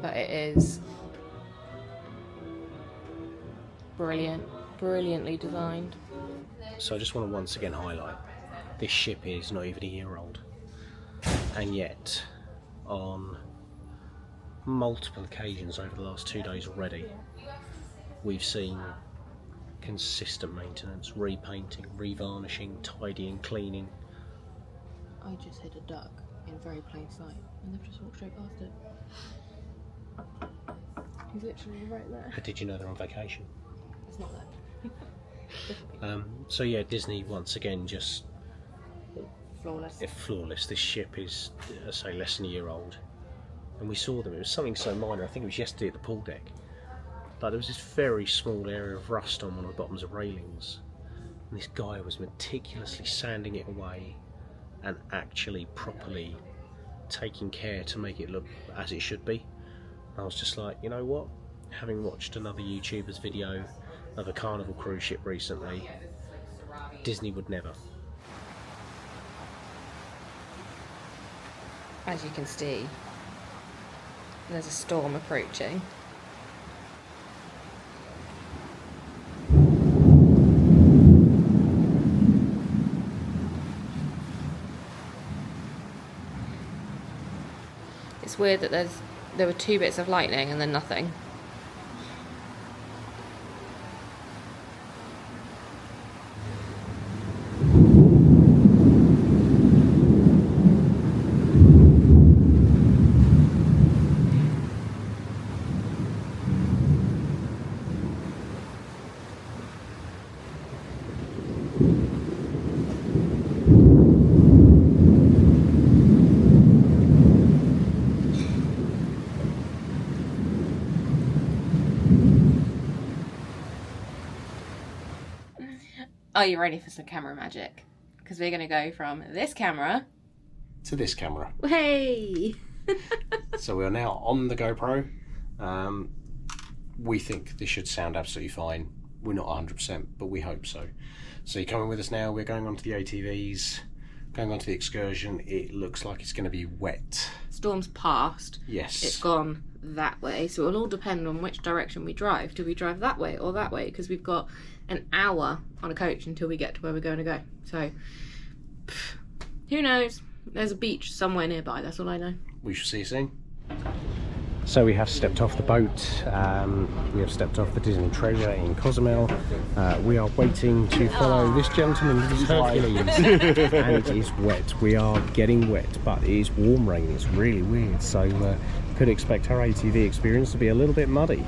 Speaker 1: But it is brilliant, brilliantly designed.
Speaker 3: So I just want to once again highlight, this ship is not even a year old, and yet on multiple occasions over the last 2 days already we've seen consistent maintenance, repainting, revarnishing, tidying, cleaning.
Speaker 1: I just hit a duck in very plain sight and they've just walked straight past it. He's literally right there.
Speaker 3: But did you know they're on vacation?
Speaker 1: It's not there.
Speaker 3: So yeah, Disney once again just
Speaker 1: flawless.
Speaker 3: Flawless. This ship is, I say, less than a year old, and we saw them. It was something so minor. I think it was yesterday at the pool deck. Like there was this very small area of rust on one of the bottoms of railings, and this guy was meticulously sanding it away and actually properly taking care to make it look as it should be. And I was just like, you know what? Having watched another YouTuber's video of a Carnival cruise ship recently, Disney would never.
Speaker 1: As you can see, there's a storm approaching. It's weird that there were 2 bits of lightning and then nothing. Are you ready for some camera magic? Because we're going to go from this camera
Speaker 3: to this camera.
Speaker 1: Hey!
Speaker 3: So we are now on the GoPro. We think this should sound absolutely fine. We're not 100%, but we hope so. So you're coming with us now. We're going on to the ATVs, going on to the excursion. It looks like it's going to be wet.
Speaker 1: Storm's passed.
Speaker 3: Yes.
Speaker 1: It's gone that way. So it'll all depend on which direction we drive. Do we drive that way or that way? Because we've got an hour on a coach until we get to where we're going to go. So, who knows? There's a beach somewhere nearby, that's all I know.
Speaker 3: We shall see you soon. So we have stepped off the boat, we have stepped off the Disney treasure in Cozumel. We are waiting to follow this gentleman with his Hercules. And it is wet. We are getting wet, but it is warm rain. It's really weird. So could expect our ATV experience to be a little bit muddy.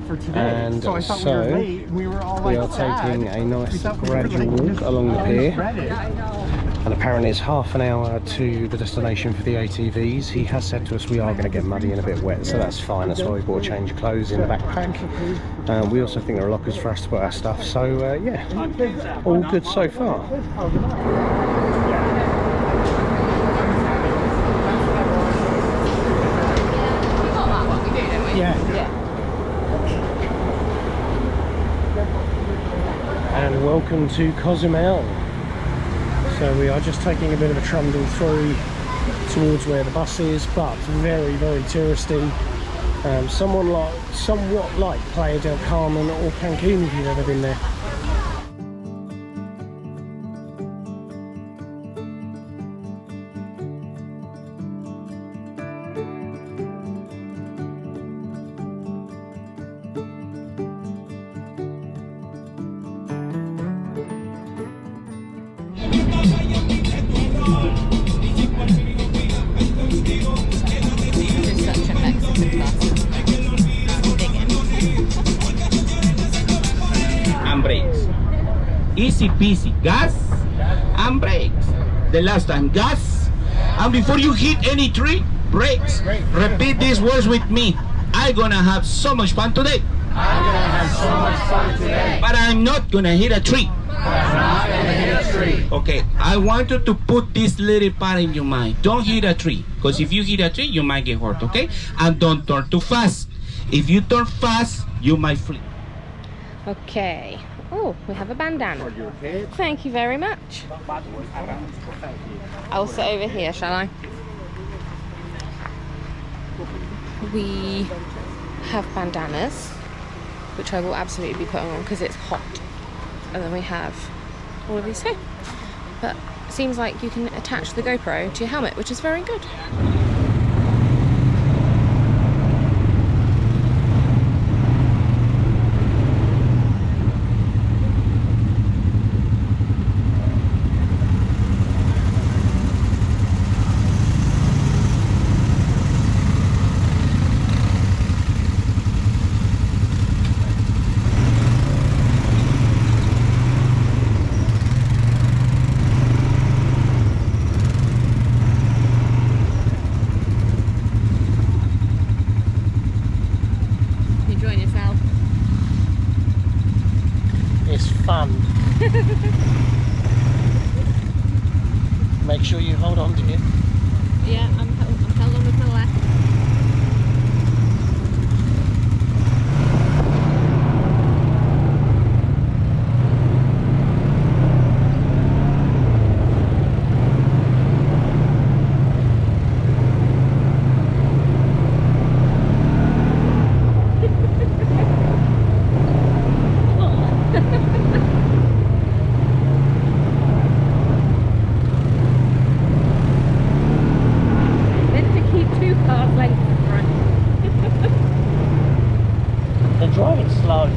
Speaker 17: For today.
Speaker 3: And
Speaker 17: so I thought we were late. We were all
Speaker 3: we
Speaker 17: like
Speaker 3: are
Speaker 17: sad.
Speaker 3: taking a nice gradual
Speaker 17: like,
Speaker 3: walk along the pier.
Speaker 17: Yeah,
Speaker 3: And apparently it's half an hour to the destination for the ATVs. He has said to us we are going to get muddy and a bit wet, so that's fine. That's why we bought a change of clothes in the backpack. We also think there are lockers for us to put our stuff, so yeah, all good so far.
Speaker 1: Yeah.
Speaker 3: And welcome to Cozumel. So we are just taking a bit of a trundle through towards where the bus is, but very, very touristy. Somewhat like Playa del Carmen or Cancun if you've ever been there.
Speaker 18: And brakes. Easy peasy. Gas and brakes. The last time, gas. And before you hit any tree, brakes. Repeat these words with me. I'm gonna have so much fun today.
Speaker 17: I'm gonna have so much fun today.
Speaker 18: But I'm not gonna hit a tree. Okay, I want you to put this little part in your mind. Don't hit a tree, because if you hit a tree, you might get hurt, okay? And don't turn too fast. If you turn fast, you might flip.
Speaker 1: Okay. Oh, we have a bandana. Thank you very much. I'll sit over here, shall I? We have bandanas, which I will absolutely be putting on because it's hot. And then we have all of these here. But it seems like you can attach the GoPro to your helmet, which is very good.
Speaker 3: Make sure you hold on to it.
Speaker 1: Yeah, I'm held on with my left.
Speaker 3: Driving slow.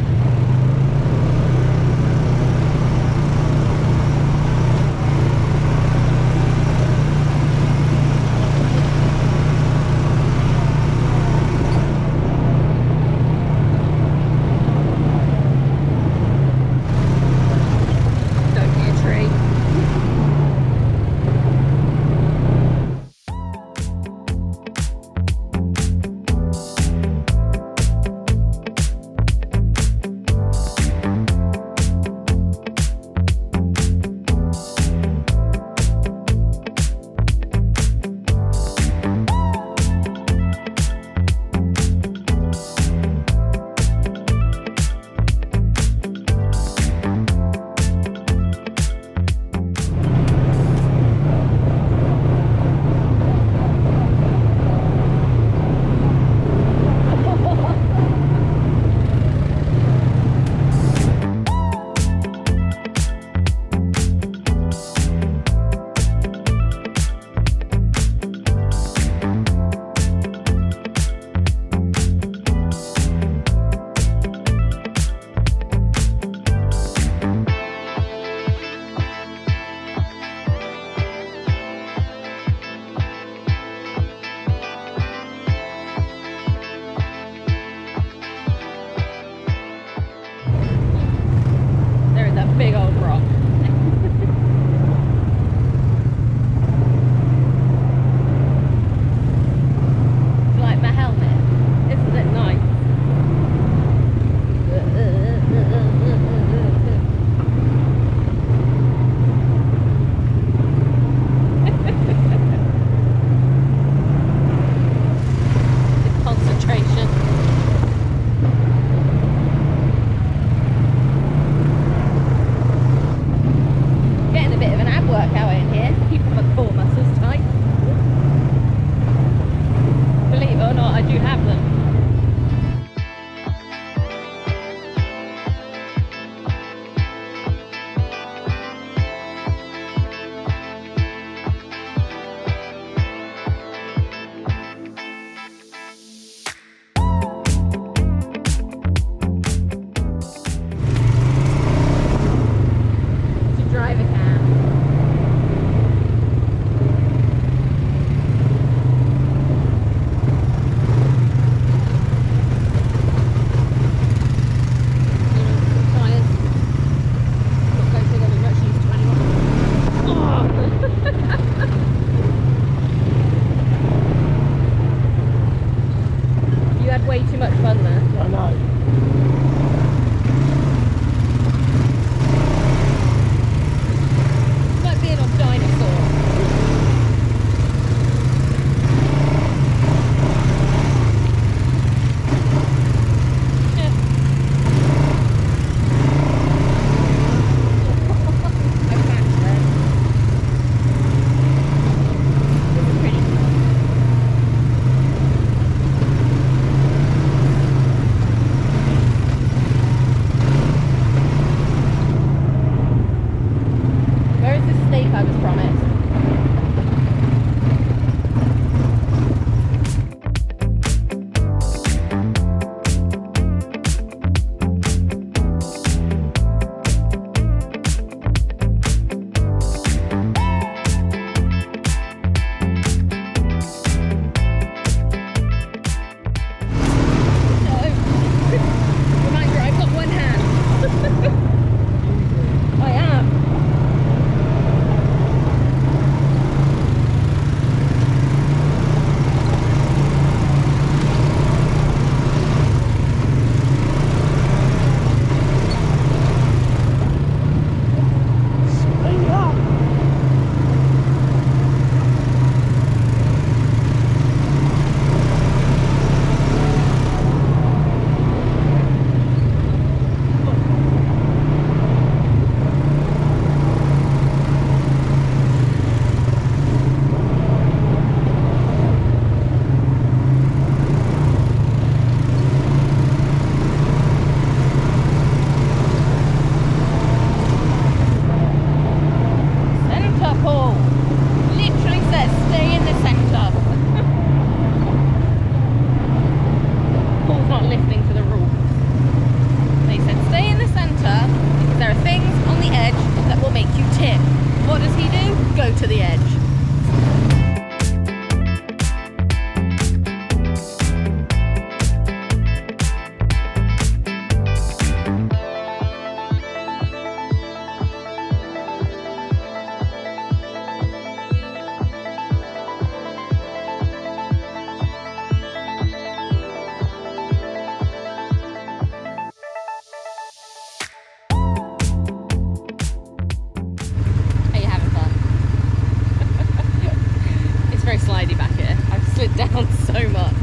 Speaker 1: down so much.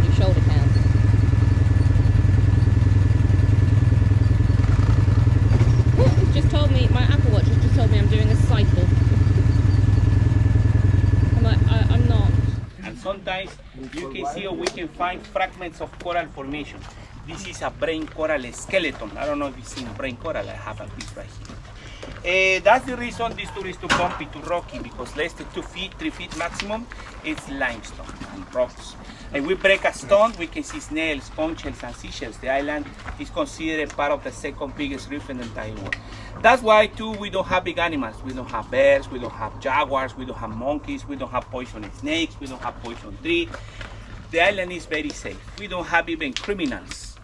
Speaker 1: Your shoulder cam. It's just told me, my Apple Watch has just told me I'm doing a cycle. I'm like, I'm not.
Speaker 18: And sometimes you can see or we can find fragments of coral formation. This is a brain coral skeleton. I don't know if you've seen brain coral. I have a piece right here. That's the reason this tour is too bumpy, too rocky, because less than 2 feet, 3 feet maximum, it's limestone and rocks. And we break a stone, we can see snails, conch shells, and seashells. The island is considered part of the second biggest reef in the entire world. That's why too we don't have big animals. We don't have bears, we don't have jaguars, we don't have monkeys, we don't have poisonous snakes, we don't have poison tree. The island is very safe. We don't have even criminals.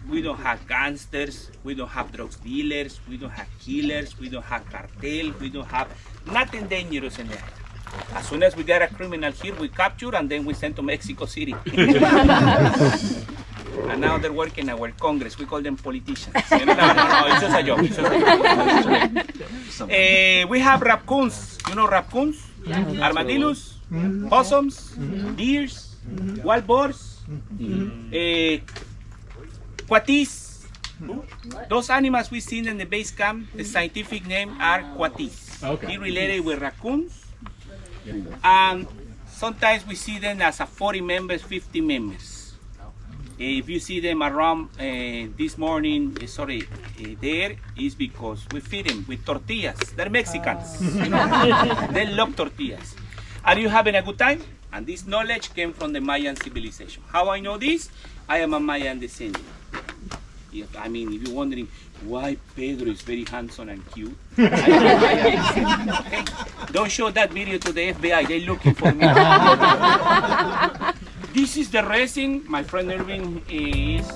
Speaker 18: We don't have gangsters, we don't have drugs dealers, we don't have killers, we don't have cartel, we don't have nothing dangerous in the island. As soon as we get a criminal here, we capture and then we send to Mexico City. And now they're working in our Congress. We call them politicians. No, it's just a joke. It's just a joke. We have raccoons. You know raccoons? Armadillos, possums, deers, wild boars, quatis. Those animals we seen in the base camp, the scientific name are quatis. Okay. He related with raccoons. And sometimes we see them as a 40 members, 50 members. If you see them around this morning, there is because we feed them with tortillas. They're Mexicans, you know? They love tortillas. Are you having a good time? And this knowledge came from the Mayan civilization. How I know this? I am a Mayan descendant. I mean, if you're wondering why Pedro is very handsome and cute, okay? Don't show that video to the FBI, they're looking for me. This is the resin, my friend Irving is...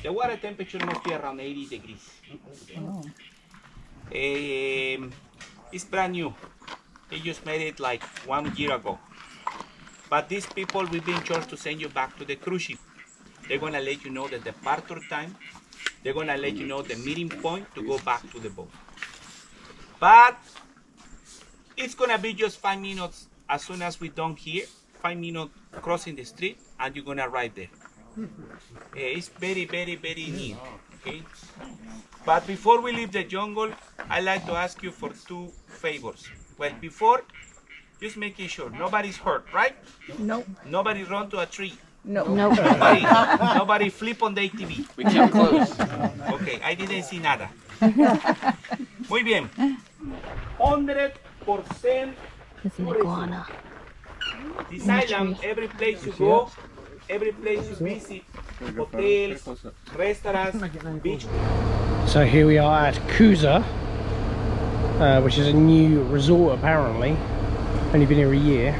Speaker 18: The water temperature must be around 80 degrees. It's brand new. They just made it like 1 year ago. But these people, we've been charged to send you back to the cruise ship. They're gonna let you know the departure time. They're gonna let you know the meeting point to go back to the boat. But it's gonna be just 5 minutes as soon as we're done here. 5 minutes crossing the street and you're gonna arrive there. It's very, very, very near, okay? But before we leave the jungle, I'd like to ask you for 2 favors. Well, before, just making sure nobody's hurt, right?
Speaker 19: No.
Speaker 18: Nobody run to a tree.
Speaker 19: No.
Speaker 18: Nobody flip on the ATV.
Speaker 19: We kept close.
Speaker 18: Okay, I didn't see nada. Muy bien. 100%
Speaker 1: It's an iguana.
Speaker 18: This island, every place you go, every place you visit, hotels, restaurants, beach.
Speaker 3: So here we are at Cozumel, which is a new resort apparently. Only been here a year.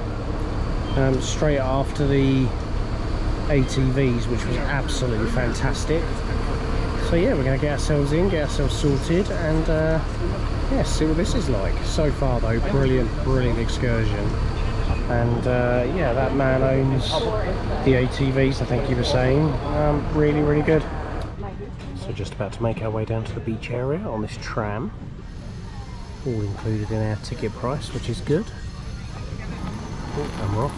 Speaker 3: Straight after the ATVs, which was absolutely fantastic. So yeah, we're going to get ourselves in, get ourselves sorted, and yeah, see what this is like. So far though, brilliant, brilliant excursion. And yeah, that man owns the ATVs, I think he was saying. Really, really good. So just about to make our way down to the beach area on this tram. All included in our ticket price, which is good. Oh, and we're off.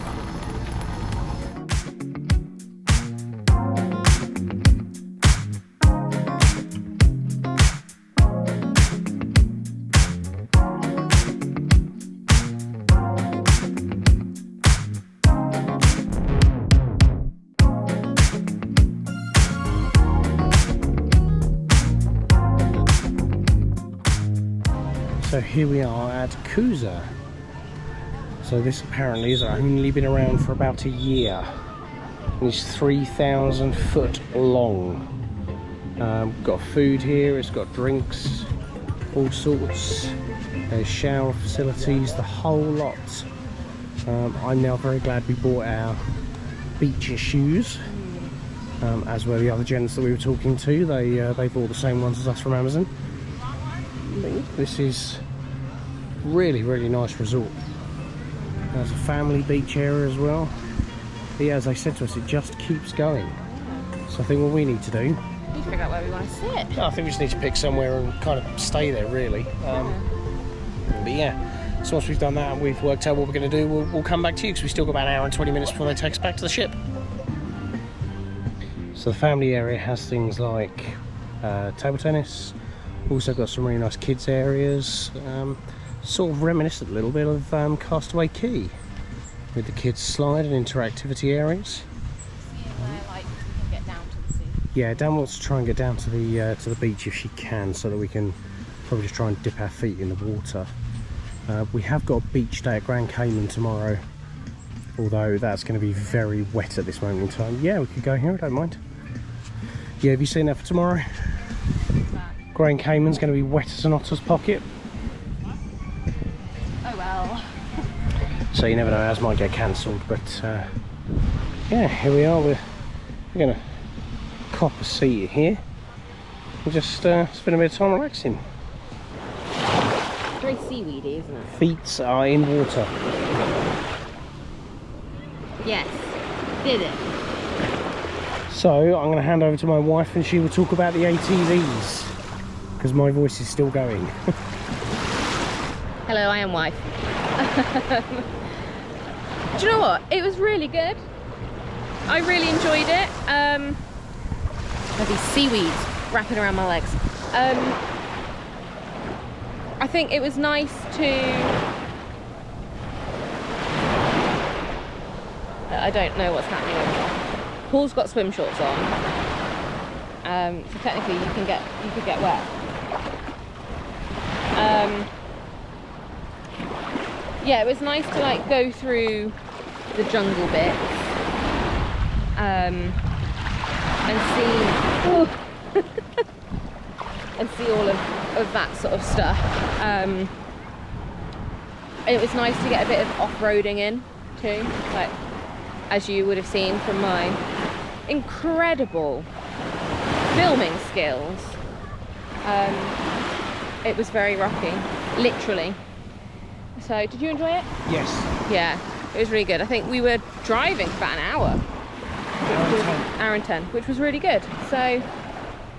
Speaker 3: So here we are at Cozumel. So this apparently has only been around for about a year. And it's 3,000 foot long. Got food here, it's got drinks, all sorts. There's shower facilities, the whole lot. I'm now very glad we bought our beach shoes, as were the other gents that we were talking to. They bought the same ones as us from Amazon. This is really, really nice resort. There's a family beach area as well. But yeah, as they said to us, it just keeps going. So I think what we need to do,
Speaker 1: We need to figure out where we want to sit.
Speaker 3: I think we just need to pick somewhere and kind of stay there, really. But yeah, so once we've done that and we've worked out what we're going to do, we'll come back to you, because we've still got about an hour and 20 minutes before they take us back to the ship. So the family area has things like table tennis. Also got some really nice kids areas. Sort of reminiscent a little bit of Castaway Key, with the kids slide and interactivity areas.
Speaker 1: Like, we can get down to the sea.
Speaker 3: Yeah, Dan wants to try and get down to the beach if she can, so that we can probably just try and dip our feet in the water. We have got a beach day at Grand Cayman tomorrow, although that's going to be very wet at this moment in time. Yeah, we could go here, I don't mind. Yeah, have you seen that for tomorrow? Grand Cayman's going to be wet as an otter's pocket.
Speaker 1: Oh well.
Speaker 3: So you never know, ours might get cancelled, but yeah, here we are. We're going to cop a seat here and just spend a bit of time relaxing.
Speaker 1: Very seaweedy, isn't it?
Speaker 3: Feet are in water.
Speaker 1: Yes, did it.
Speaker 3: So I'm going to hand over to my wife and she will talk about the ATVs, because my voice is still going.
Speaker 1: Hello, I am wife. Do you know what? It was really good. I really enjoyed it. There's these seaweeds wrapping around my legs. I think it was nice to... I don't know what's happening over there. Paul's got swim shorts on. So technically you could get wet. Yeah, it was nice to like go through the jungle bits and see and see all of that sort of stuff. It was nice to get a bit of off-roading in too, like as you would have seen from my incredible filming skills. It was very rocky, literally. So, did you enjoy it?
Speaker 3: Yes.
Speaker 1: Yeah, it was really good. I think we were driving for about an hour. Hour and 10, which was really good. So,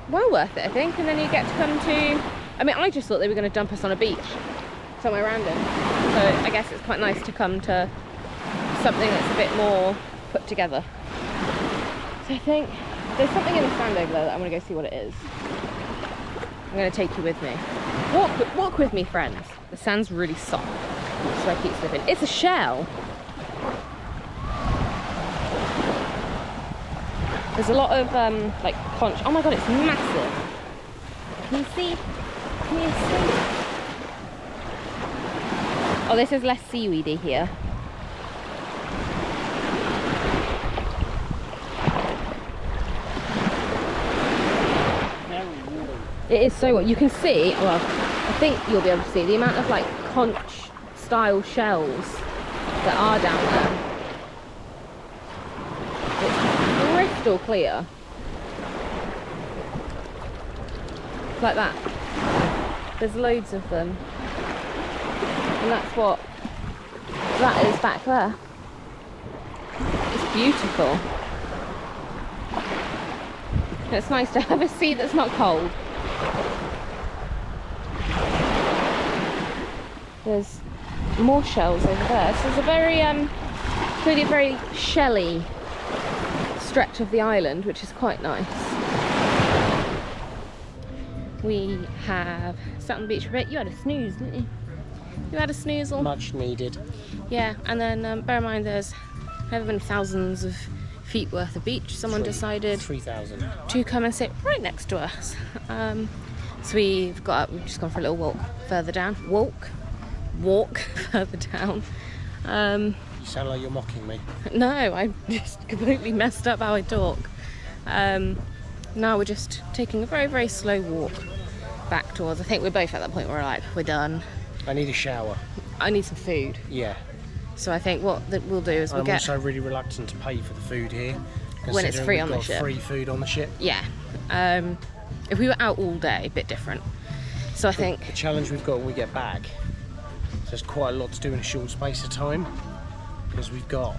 Speaker 1: well worth it, I think. And then you get to come to... I mean, I just thought they were going to dump us on a beach somewhere random. So, I guess it's quite nice to come to something that's a bit more put together. So, I think there's something in the sand over there that I'm going to go see what it is. I'm going to take you with me. Walk with me, friends. The sand's really soft, so I keep slipping. It's a shell. There's a lot of like conch. Oh my god, it's massive. Can you see? Can you see? Oh, this is less seaweedy here. It is so what you can see. Well, I think you'll be able to see the amount of like conch style shells that are down there. It's crystal clear. Like that. There's loads of them. And that's what that is back there. It's beautiful. And it's nice to have a sea that's not cold. There's more shells over there. So there's a very, clearly a very shelly stretch of the island, which is quite nice. We have sat on the beach for a bit. You had a snooze, didn't you? You had a snoozle.
Speaker 3: Much needed.
Speaker 1: Yeah, and then bear in mind there's however many thousands of feet worth of beach. Someone decided
Speaker 3: 3,000
Speaker 1: to come and sit right next to us. So we've just gone for a little walk further down. Walk further down.
Speaker 3: You sound like you're mocking me.
Speaker 1: No, I just completely messed up how I talk. Now we're just taking a very, very slow walk back towards. I think we're both at that point where we're like, we're done.
Speaker 3: I need a shower.
Speaker 1: I need some food.
Speaker 3: Yeah.
Speaker 1: So I think what we'll do is we'll
Speaker 3: I'm
Speaker 1: get...
Speaker 3: also really reluctant to pay for the food here.
Speaker 1: When it's free on the
Speaker 3: we've got
Speaker 1: ship.
Speaker 3: free food on the ship.
Speaker 1: Yeah. If we were out all day, a bit different. So I think...
Speaker 3: The challenge we've got when we get back, there's quite a lot to do in a short space of time, because we've got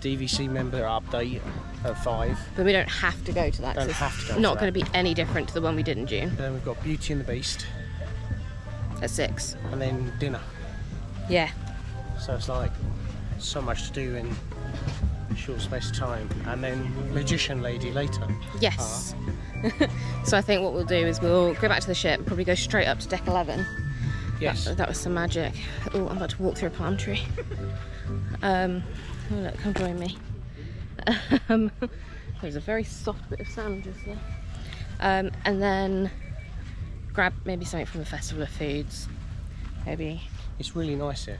Speaker 3: DVC member update at 5.
Speaker 1: But we don't have to go to that.
Speaker 3: Don't
Speaker 1: so
Speaker 3: have to go
Speaker 1: it's not
Speaker 3: to
Speaker 1: going to be any different to the one we did in June.
Speaker 3: Then we've got Beauty and the Beast.
Speaker 1: At 6.
Speaker 3: And then dinner.
Speaker 1: Yeah.
Speaker 3: So it's like so much to do in a short space of time. And then Magician Lady later.
Speaker 1: Yes. So I think what we'll do is we'll go back to the ship and probably go straight up to deck 11.
Speaker 3: Yes.
Speaker 1: That was some magic. Oh, I'm about to walk through a palm tree. Oh look, come join me. There's a very soft bit of sand just there. And then grab maybe something from the Festival of Foods. Maybe.
Speaker 3: It's really nice here.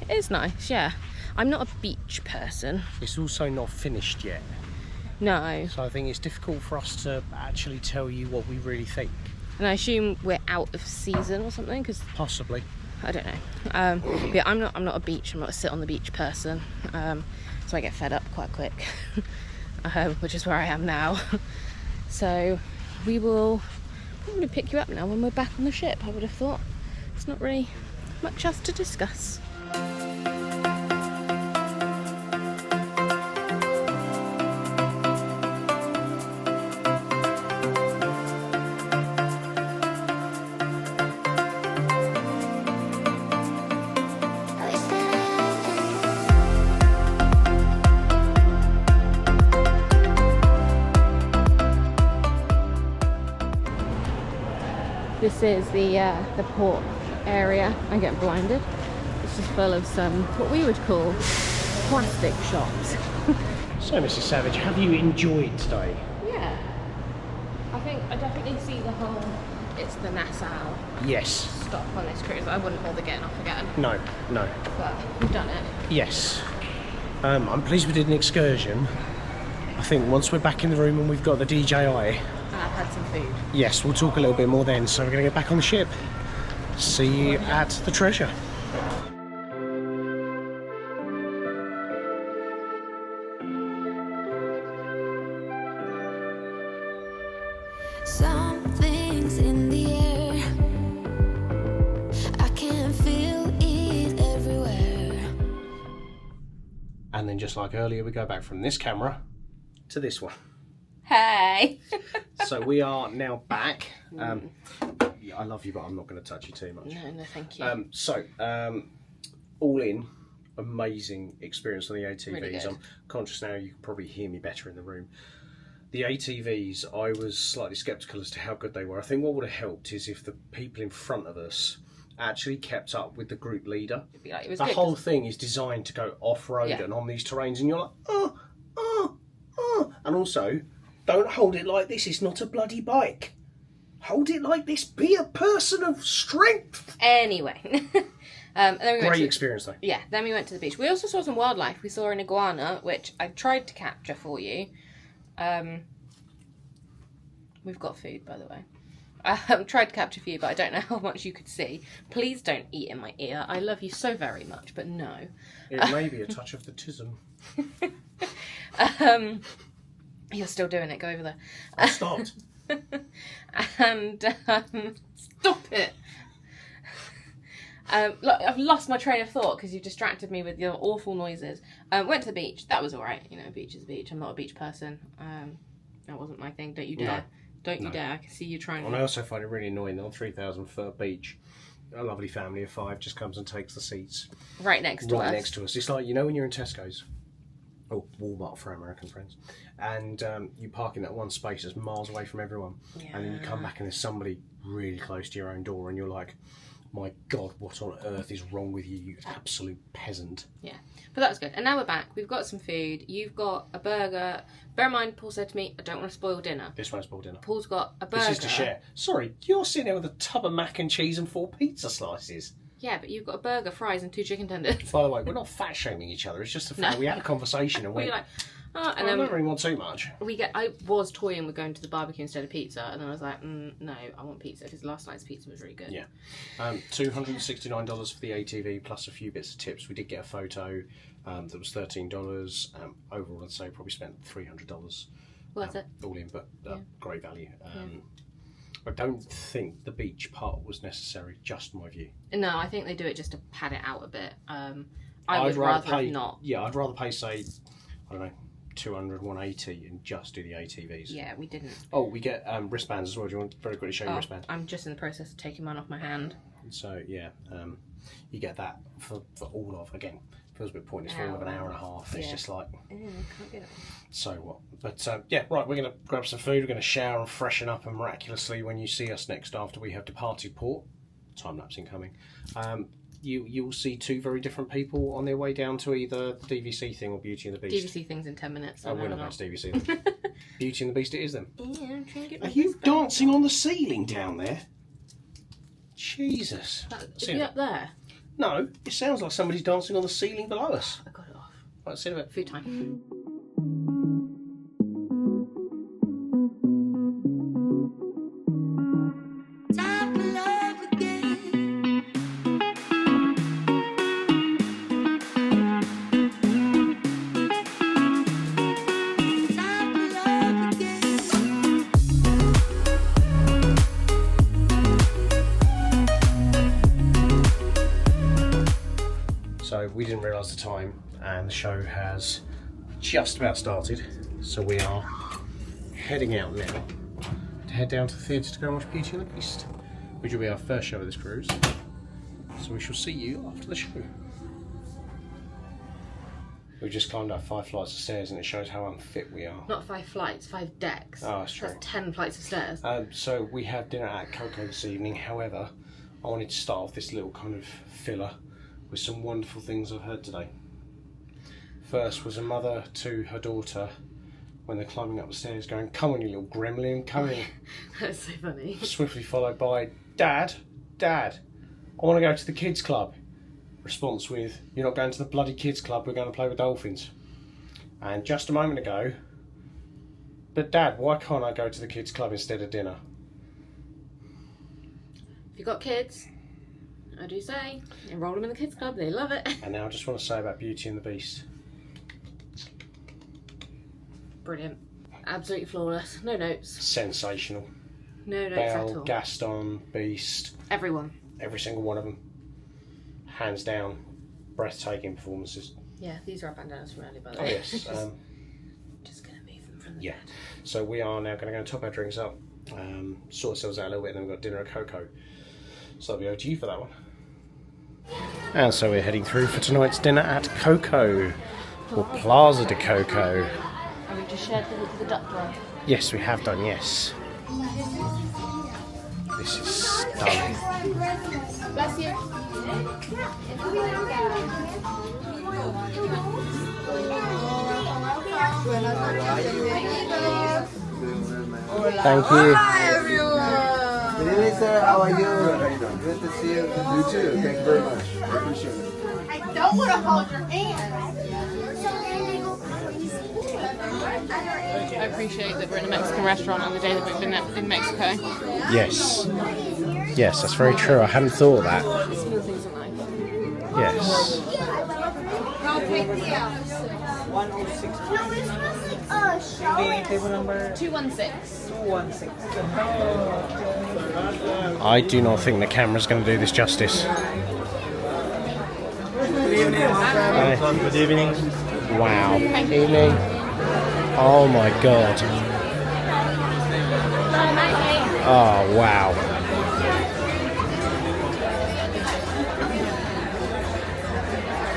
Speaker 1: It is nice, yeah. I'm not a beach person.
Speaker 3: It's also not finished yet.
Speaker 1: No.
Speaker 3: So I think it's difficult for us to actually tell you what we really think.
Speaker 1: And I assume we're out of season or something, because
Speaker 3: possibly.
Speaker 1: I don't know. But yeah, I'm not a beach. I'm not a sit on the beach person. So I get fed up quite quick, which is where I am now. So we will probably pick you up now when we're back on the ship. I would have thought. It's not really much else to discuss. This is the port area. I'm getting blinded. It's just full of some, what we would call plastic shops.
Speaker 3: So, Mrs. Savage, have you enjoyed today?
Speaker 1: Yeah. I think I definitely see the whole, it's the Nassau
Speaker 3: Yes.
Speaker 1: stop on this cruise. I wouldn't bother getting off again.
Speaker 3: No, no.
Speaker 1: But we've done it.
Speaker 3: Yes. I'm pleased we did an excursion. I think once we're back in the room and we've got the DJI,
Speaker 1: And I've had some food.
Speaker 3: yes, we'll talk a little bit more then. So we're going to get back on the ship. See you at the treasure.
Speaker 10: Something's in the air. I can feel it everywhere.
Speaker 3: And then just like earlier, we go back from this camera to this one.
Speaker 1: Hey!
Speaker 3: So we are now back. Yeah, I love you, but I'm not going to touch you too much.
Speaker 1: No, thank you.
Speaker 3: All in, amazing experience on the ATVs.
Speaker 1: Really good.
Speaker 3: I'm conscious now you can probably hear me better in the room. The ATVs, I was slightly sceptical as to how good they were. I think what would have helped is if the people in front of us actually kept up with the group leader.
Speaker 1: Like, it was
Speaker 3: the
Speaker 1: good,
Speaker 3: whole thing is designed to go off-road
Speaker 1: Yeah.
Speaker 3: and on these terrains, and you're like, oh. And also, don't hold it like this. It's not a bloody bike. Hold it like this. Be a person of strength.
Speaker 1: Anyway. And then we went
Speaker 3: Great
Speaker 1: to,
Speaker 3: experience, though.
Speaker 1: Yeah, then we went to the beach. We also saw some wildlife. We saw an iguana, which I tried to capture for you. We've got food, by the way. Tried to capture for you, but I don't know how much you could see. Please don't eat in my ear. I love you so very much, but no.
Speaker 3: It may be a touch of the tism.
Speaker 1: You're still doing it. Go over there.
Speaker 3: I stopped.
Speaker 1: And stop it. Look, I've lost my train of thought because you've distracted me with your awful noises. Went to the beach. That was all right. You know, beach is a beach. I'm not a beach person. That wasn't my thing. Don't you dare.
Speaker 3: No.
Speaker 1: Don't you dare. I can see you trying.
Speaker 3: And I also find it really annoying that on 3,000 foot beach, a lovely family of 5 just comes and takes the seats
Speaker 1: right next to us.
Speaker 3: It's like, you know, when you're in Tesco's or Walmart for American friends, and you park in that one space that's miles away from everyone, and then you come back and there's somebody really close to your own door, and you're like, my God, what on earth is wrong with you, you absolute peasant?
Speaker 1: Yeah, but that was good. And now we're back. We've got some food. You've got a burger. Bear in mind, Paul said to me, I don't want to spoil dinner.
Speaker 3: This won't spoil dinner.
Speaker 1: Paul's got a burger.
Speaker 3: This is to share. Sorry, you're sitting there with a tub of mac and cheese and 4 pizza slices.
Speaker 1: Yeah, but you've got a burger, fries and 2 chicken tenders.
Speaker 3: By the way, we're not fat shaming each other. It's just the fact we had a conversation and
Speaker 1: We're
Speaker 3: went,
Speaker 1: like, And
Speaker 3: I
Speaker 1: then
Speaker 3: don't really want too much.
Speaker 1: I was toying with going to the barbecue instead of pizza, and then I was like, no, I want pizza because last night's pizza was really good.
Speaker 3: Yeah. $269 for the ATV plus a few bits of tips. We did get a photo that was $13. Overall, I'd say probably spent $300.
Speaker 1: Worth it.
Speaker 3: All in, but great value. I don't think the beach part was necessary, just my view.
Speaker 1: No, I think they do it just to pad it out a bit. I would rather
Speaker 3: pay,
Speaker 1: not.
Speaker 3: Yeah, I'd rather pay, say, I don't know, 200, 180 and just do the ATVs.
Speaker 1: Yeah, we didn't.
Speaker 3: Oh, we get wristbands as well. Do you want to very quickly show your wristband?
Speaker 1: I'm just in the process of taking mine off my hand.
Speaker 3: So, yeah, you get that for all of, again, feels a bit pointless for all of an hour and a half. It's just like,
Speaker 1: can't get it.
Speaker 3: So what? But yeah, right, we're going to grab some food, we're going to shower and freshen up, and miraculously, when you see us next after we have departed port, time-lapse incoming, you'll see two very different people on their way down to either the DVC thing or Beauty and the Beast.
Speaker 1: DVC thing's in 10 minutes.
Speaker 3: Oh, we're not going to DVC then. Beauty and the Beast it is then.
Speaker 1: Yeah, I'm trying to get
Speaker 3: Are you dancing on the ceiling down there? Jesus.
Speaker 1: Is he up there?
Speaker 3: No, it sounds like somebody's dancing on the ceiling below us.
Speaker 1: I got it off.
Speaker 3: Right, see you in a bit.
Speaker 1: Food time.
Speaker 3: So we didn't realise the time, and the show has just about started. So we are heading out now to head down to the theatre to go and watch Beauty and the Beast, which will be our first show of this cruise. So we shall see you after the show. We've just climbed up 5 flights of stairs, and it shows how unfit we are.
Speaker 1: Not 5 flights, 5 decks.
Speaker 3: Oh, that's true.
Speaker 1: That's 10 flights of stairs.
Speaker 3: So we have dinner at Coco this evening. However, I wanted to start off this little kind of filler with some wonderful things I've heard today. First was a mother to her daughter when they're climbing up the stairs going, "Come on, you little gremlin, come in."
Speaker 1: That's so funny.
Speaker 3: Swiftly followed by, Dad, I want to go to the kids club. Response with, "You're not going to the bloody kids club, we're going to play with dolphins." And just a moment ago, "But Dad, why can't I go to the kids club instead of dinner?"
Speaker 1: If you've got kids, I do say, enroll them in the kids club, they love it.
Speaker 3: And now I just want to say about Beauty and the Beast.
Speaker 1: Brilliant. Absolutely flawless. No notes.
Speaker 3: Sensational.
Speaker 1: No notes
Speaker 3: Belle,
Speaker 1: at all.
Speaker 3: Gaston, Beast.
Speaker 1: Everyone.
Speaker 3: Every single one of them. Hands down, breathtaking performances.
Speaker 1: Yeah, these are our bandanas from earlier, by the
Speaker 3: Oh
Speaker 1: way.
Speaker 3: yes.
Speaker 1: Just going to move them from the bed.
Speaker 3: So we are now going to go and top our drinks up, sort ourselves out a little bit, and then we've got dinner at Coco. So I'll be over to you for that one. And so we're heading through for tonight's dinner at Coco, or Plaza de Coco.
Speaker 1: And we just shared the duck drive.
Speaker 3: Yes, we have done, yes. This is stunning.
Speaker 8: Bless you.
Speaker 3: Thank you.
Speaker 8: Hi, everyone.
Speaker 19: Good evening, sir. How are you? Good to see you. You too. Thank you very much. I appreciate it.
Speaker 8: I don't want to hold your hand.
Speaker 1: I appreciate that we're in a Mexican restaurant on the day that we've been in Mexico.
Speaker 3: Yes. Yes, that's very true. I hadn't thought of that.
Speaker 1: Small things in life.
Speaker 3: Yes.
Speaker 1: Table number 216.
Speaker 3: I do not think the camera's going to do this justice.
Speaker 19: Good evening.
Speaker 3: Hi.
Speaker 19: Good evening.
Speaker 3: Wow. Evening. Oh my god. Oh wow.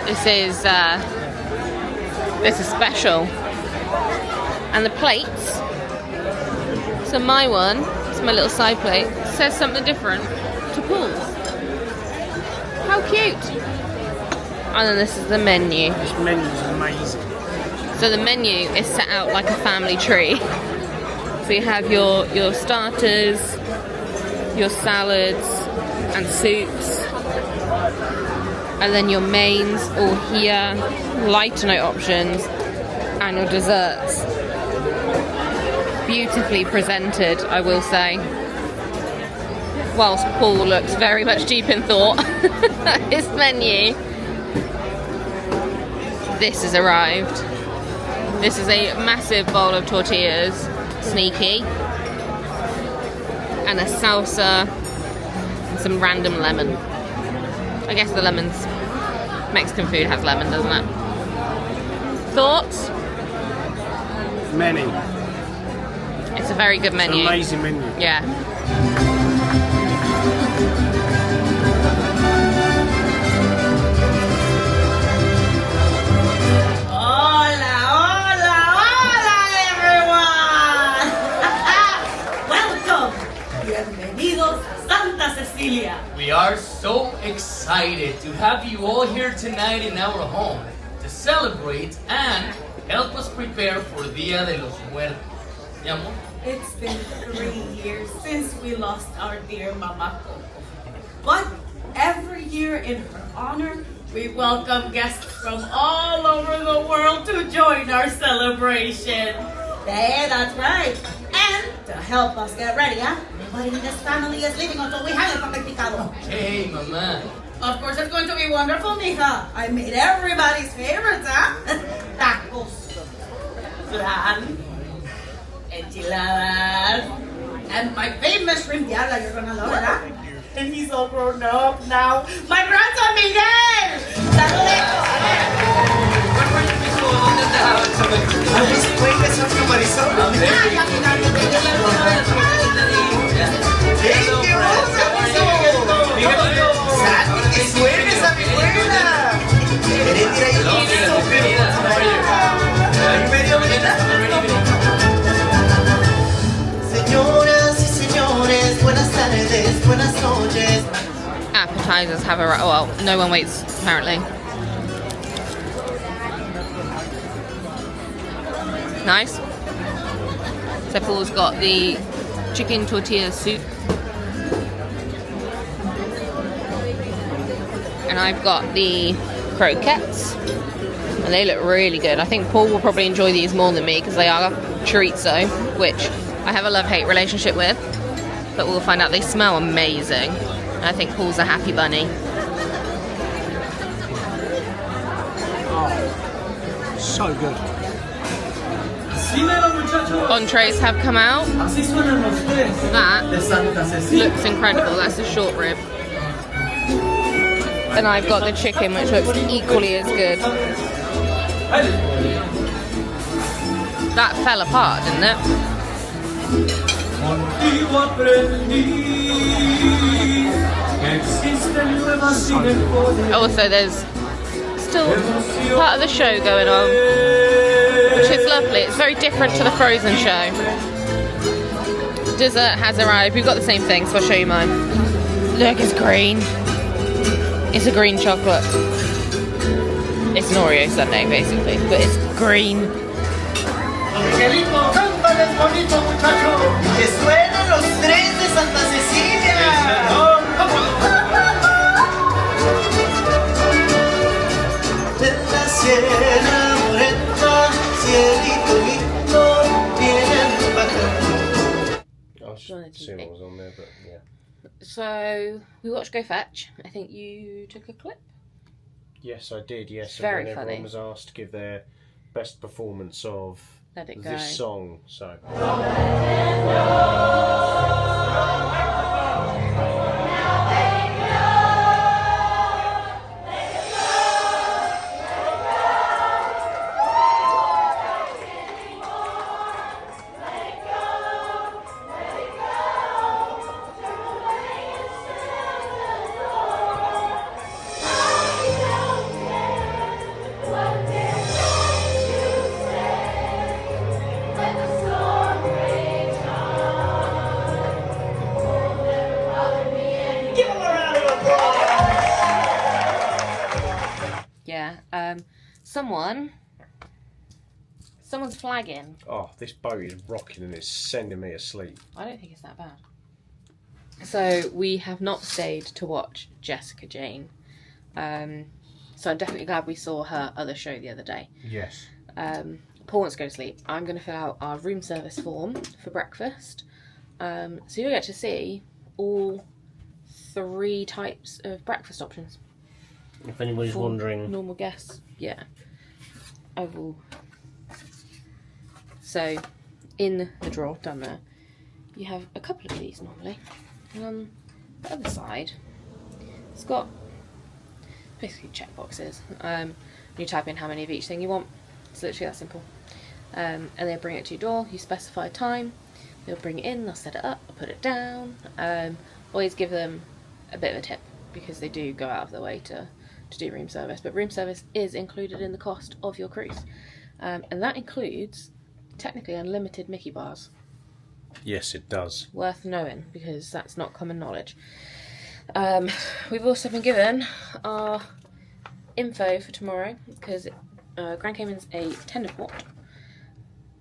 Speaker 1: This is special. And the plates. So my one, it's my little side plate, says something different to Paul's. How cute! And then this is the menu.
Speaker 17: This menu is amazing.
Speaker 1: So the menu is set out like a family tree. So you have your starters, your salads and soups, and then your mains all here, lighter note options, And your desserts. Beautifully presented, I will say. Whilst Paul looks very much deep in thought at his menu. This has arrived. This is a massive bowl of tortillas, sneaky, and a salsa, and some random lemon. I guess the lemons, Mexican food has lemon, doesn't it? Thoughts?
Speaker 3: Many.
Speaker 1: It's a very good menu.
Speaker 3: It's an amazing menu.
Speaker 1: Yeah.
Speaker 10: Hola, hola, hola, everyone! Welcome! Bienvenidos a Santa Cecilia.
Speaker 6: We are so excited to have you all here tonight in our home to celebrate and help us prepare for Dia de los Muertos. Mi amor?
Speaker 10: It's been 3 years since we lost our dear Mama Coco. But every year in her honor, we welcome guests from all over the world to join our celebration. Yeah, that's right. And to help us get ready, everybody in this family is leaving until we have el papel picado.
Speaker 6: Hey, Mama.
Speaker 10: Of course, it's going to be wonderful, mija. I made everybody's favorites, Tacos, flan, enchiladas, and my famous shrimp diabla. You're gonna love it, And he's all grown up now. My grandson Miguel!
Speaker 9: I was playing this up to Marisol. Thank you, Santi, que sueles a mi buena. Heredia, you look so beautiful tonight. Are you ready, Abuelita? Señoras y señores, buenas tardes, buenas noches.
Speaker 1: Appetizers have a... well, no one waits, apparently. Nice. So Paul's got the chicken tortilla soup. And I've got the croquettes. And they look really good. I think Paul will probably enjoy these more than me because they are chorizo, which I have a love-hate relationship with. But we'll find out. They smell amazing. And I think Paul's a happy bunny.
Speaker 3: Oh, so good.
Speaker 1: Entrees have come out. That looks incredible. That's a short rib. And I've got the chicken, which looks equally as good. That fell apart, didn't it? Also, there's still part of the show going on, which is lovely. It's very different to the Frozen show. Dessert has arrived. We've got the same thing, so I'll show you mine. Look, it's green. It's a green chocolate. It's an Oreo sundae, basically, but it's green.
Speaker 9: Angelito, cántales bonito, muchacho. Que suenen los tres de Santa Cecilia. De la Sierra Morena, cielito lindo, vienen bajando.
Speaker 3: I was just seeing what was on there, but yeah.
Speaker 1: So, we watched Go Fetch. I think you took a clip?
Speaker 3: Yes, I did, yes.
Speaker 1: It's very
Speaker 3: and
Speaker 1: funny.
Speaker 3: Everyone was asked to give their best performance of
Speaker 1: Let It Go.
Speaker 3: this song, so...
Speaker 1: Someone's flagging.
Speaker 3: Oh, this boat is rocking and it's sending me asleep.
Speaker 1: I don't think it's that bad. So we have not stayed to watch Jessica Jane. So I'm definitely glad we saw her other show the other day.
Speaker 3: Yes.
Speaker 1: Paul wants to go to sleep. I'm going to fill out our room service form for breakfast. So you'll get to see all 3 types of breakfast options.
Speaker 3: If anybody's wondering.
Speaker 1: Normal guests, yeah. I will. So, in the drawer down there, you have a couple of these normally. And on the other side, it's got basically checkboxes. You type in how many of each thing you want. It's literally that simple. And they'll bring it to your door. You specify a time. They'll bring it in. They'll set it up. Put it down. Always give them a bit of a tip because they do go out of their way to do room service. But room service is included in the cost of your cruise, and that includes technically unlimited Mickey bars.
Speaker 3: Yes, it does.
Speaker 1: Worth knowing because that's not common knowledge. We've also been given our info for tomorrow because Grand Cayman's a tender port,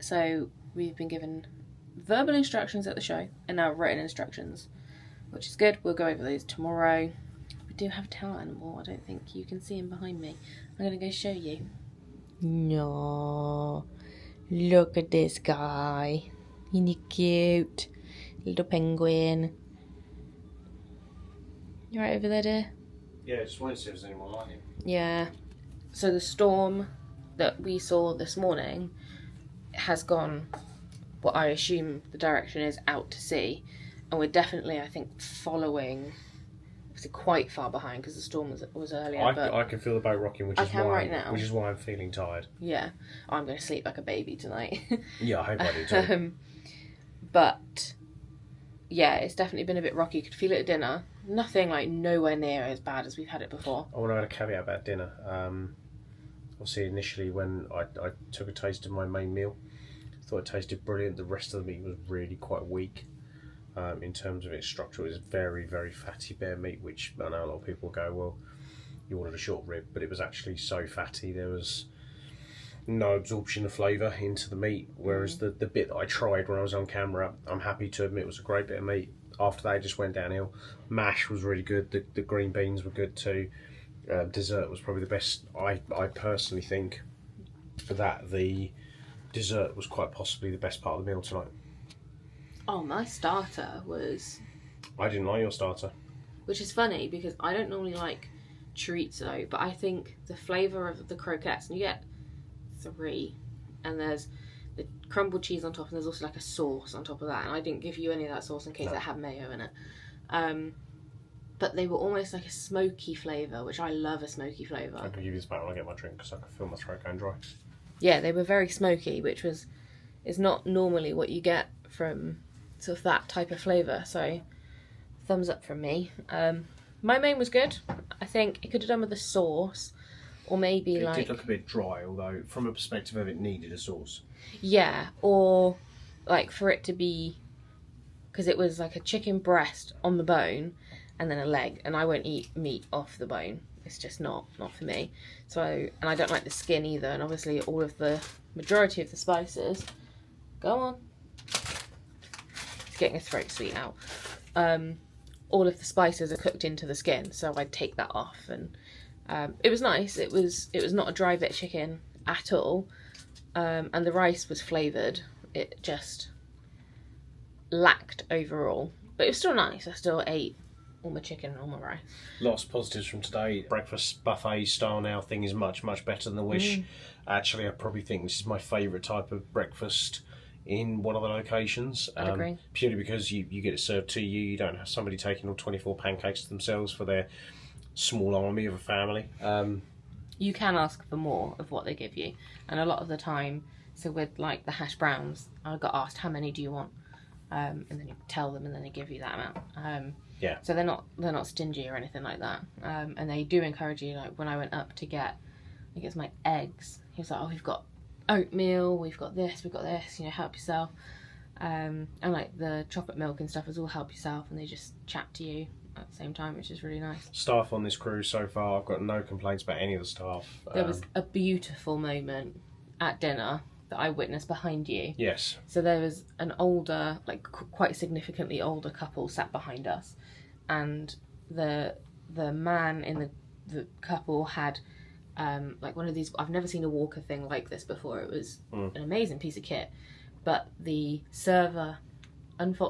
Speaker 1: so we've been given verbal instructions at the show and now written instructions, which is good. We'll go over those tomorrow. We do have a tail animal. I don't think you can see him behind me. I'm going to go show you. No, look at this guy. Isn't he cute? Little penguin. You right over there, dear?
Speaker 3: Yeah, just wanted to see if there's anyone like him.
Speaker 1: Yeah. So the storm that we saw this morning has gone, what I assume the direction is, out to sea. And we're definitely, I think, following, obviously quite far behind because the storm was earlier.
Speaker 3: I can feel the boat rocking, which is why I'm feeling tired.
Speaker 1: Yeah. I'm going to sleep like a baby tonight.
Speaker 3: Yeah, I hope I do too.
Speaker 1: But, yeah, it's definitely been a bit rocky. You could feel it at dinner. Nothing like nowhere near as bad as we've had it before.
Speaker 3: I want to add a caveat about dinner. Obviously, initially when I took a taste of my main meal, I thought it tasted brilliant. The rest of the meat was really quite weak. In terms of its structure, it was very, very fatty bear meat, which I know a lot of people go, well, you wanted a short rib, but it was actually so fatty there was no absorption of flavour into the meat, whereas the bit that I tried when I was on camera, I'm happy to admit was a great bit of meat. After that, it just went downhill. Mash was really good, the green beans were good too. Dessert was probably the best, I personally think, for that. The dessert was quite possibly the best part of the meal tonight.
Speaker 1: Oh, my starter was...
Speaker 3: I didn't like your starter.
Speaker 1: Which is funny because I don't normally like chorizo, but I think the flavour of the croquettes, and you get 3, and there's the crumbled cheese on top, and there's also like a sauce on top of that, and I didn't give you any of that sauce in case it had mayo in it. But they were almost like a smoky flavour, which I love a smoky flavour.
Speaker 3: I can give you this back when I get my drink because I can feel my throat going dry.
Speaker 1: Yeah, they were very smoky, which is not normally what you get from sort of that type of flavour, so thumbs up from me. My main was good. I think it could have done with the sauce, or maybe
Speaker 3: it did look a bit dry, although from a perspective of it needed a sauce.
Speaker 1: Yeah, or like for it to be, because it was like a chicken breast on the bone and then a leg, and I won't eat meat off the bone. It's just not for me. So, and I don't like the skin either, and obviously all of the majority of the spices, go on, it's getting a throat sweet out. All of the spices are cooked into the skin, so I'd take that off, and it was nice. It was not a dry bit of chicken at all, and the rice was flavoured. It just lacked overall, but it was still nice. I still ate all my chicken and all my rice.
Speaker 3: Lots of positives from today. Breakfast buffet style now thing is much better than the Wish. Actually, I probably think this is my favourite type of breakfast in one of the locations.
Speaker 1: I'd agree.
Speaker 3: Purely because you get it served to you. You don't have somebody taking all 24 pancakes to themselves for their small army of a family.
Speaker 1: You can ask for more of what they give you, and a lot of the time, so with like the hash browns, I got asked how many do you want, and then you tell them, and then they give you that amount.
Speaker 3: Yeah.
Speaker 1: So they're not stingy or anything like that, and they do encourage you. Like when I went up to get, I think it's my eggs, he was like, "Oh, we've got oatmeal, we've got this, you know, help yourself." And like the chocolate milk and stuff is all help yourself, and they just chat to you at the same time, which is really nice.
Speaker 3: Staff on this cruise so far, I've got no complaints about any of the staff.
Speaker 1: There was a beautiful moment at dinner that I witnessed behind you.
Speaker 3: Yes.
Speaker 1: So there was an older, like quite significantly older couple sat behind us, and the man in the couple had like one of these. I've never seen a walker thing like this before. It was an amazing piece of kit, but the server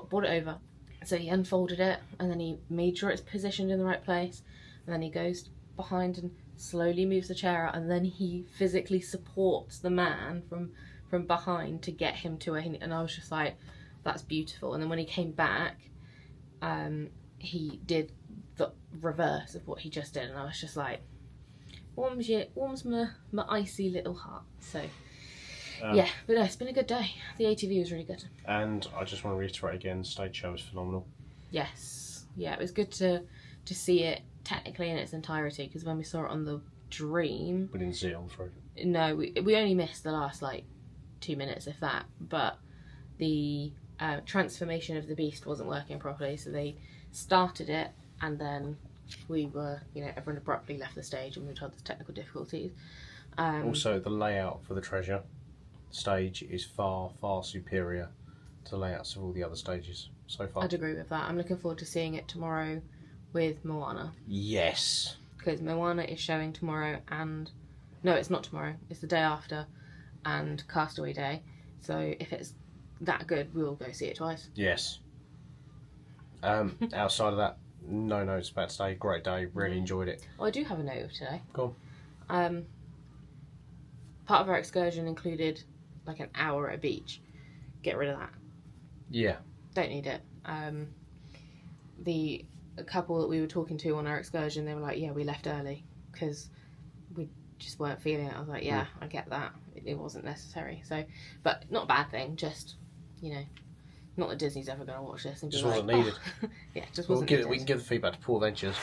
Speaker 1: brought it over, so he unfolded it and then he made sure it's positioned in the right place, and then he goes behind and slowly moves the chair out, and then he physically supports the man from behind to get him to and I was just like, that's beautiful. And then when he came back, he did the reverse of what he just did, and I was just like, warms my icy little heart. So yeah, but no, it's been a good day. The ATV was really good, and
Speaker 3: I just want to reiterate again, the stage show was phenomenal.
Speaker 1: Yes, yeah, it was good to see it technically in its entirety, because when we saw it on the Dream,
Speaker 3: we didn't see it all through.
Speaker 1: No, we only missed the last like 2 minutes, if that. But the transformation of the beast wasn't working properly, so they started it, and then we were, everyone abruptly left the stage, and we were told there's technical difficulties.
Speaker 3: Also, the layout for the treasure stage is far, far superior to the layouts of all the other stages so far.
Speaker 1: I'd agree with that. I'm looking forward to seeing it tomorrow with Moana.
Speaker 3: Yes.
Speaker 1: Because Moana is showing tomorrow, and no, it's not tomorrow, it's the day after, and Castaway Day. So if it's that good, we'll go see it twice.
Speaker 3: Yes. Outside of that, no notes about today. Great day, really enjoyed it.
Speaker 1: Oh, I do have a note of today.
Speaker 3: Go
Speaker 1: on. Part of our excursion included like an hour at a beach. Get rid of that.
Speaker 3: Yeah.
Speaker 1: Don't need it. The couple that we were talking to on our excursion, they were like, yeah, we left early because we just weren't feeling it. I was like, yeah, I get that. It wasn't necessary. So, but not a bad thing, just, not that Disney's ever going to watch this and be
Speaker 3: just
Speaker 1: like,
Speaker 3: wasn't needed.
Speaker 1: Oh. Yeah, just wasn't needed.
Speaker 3: We can give the feedback to Paul Ventures.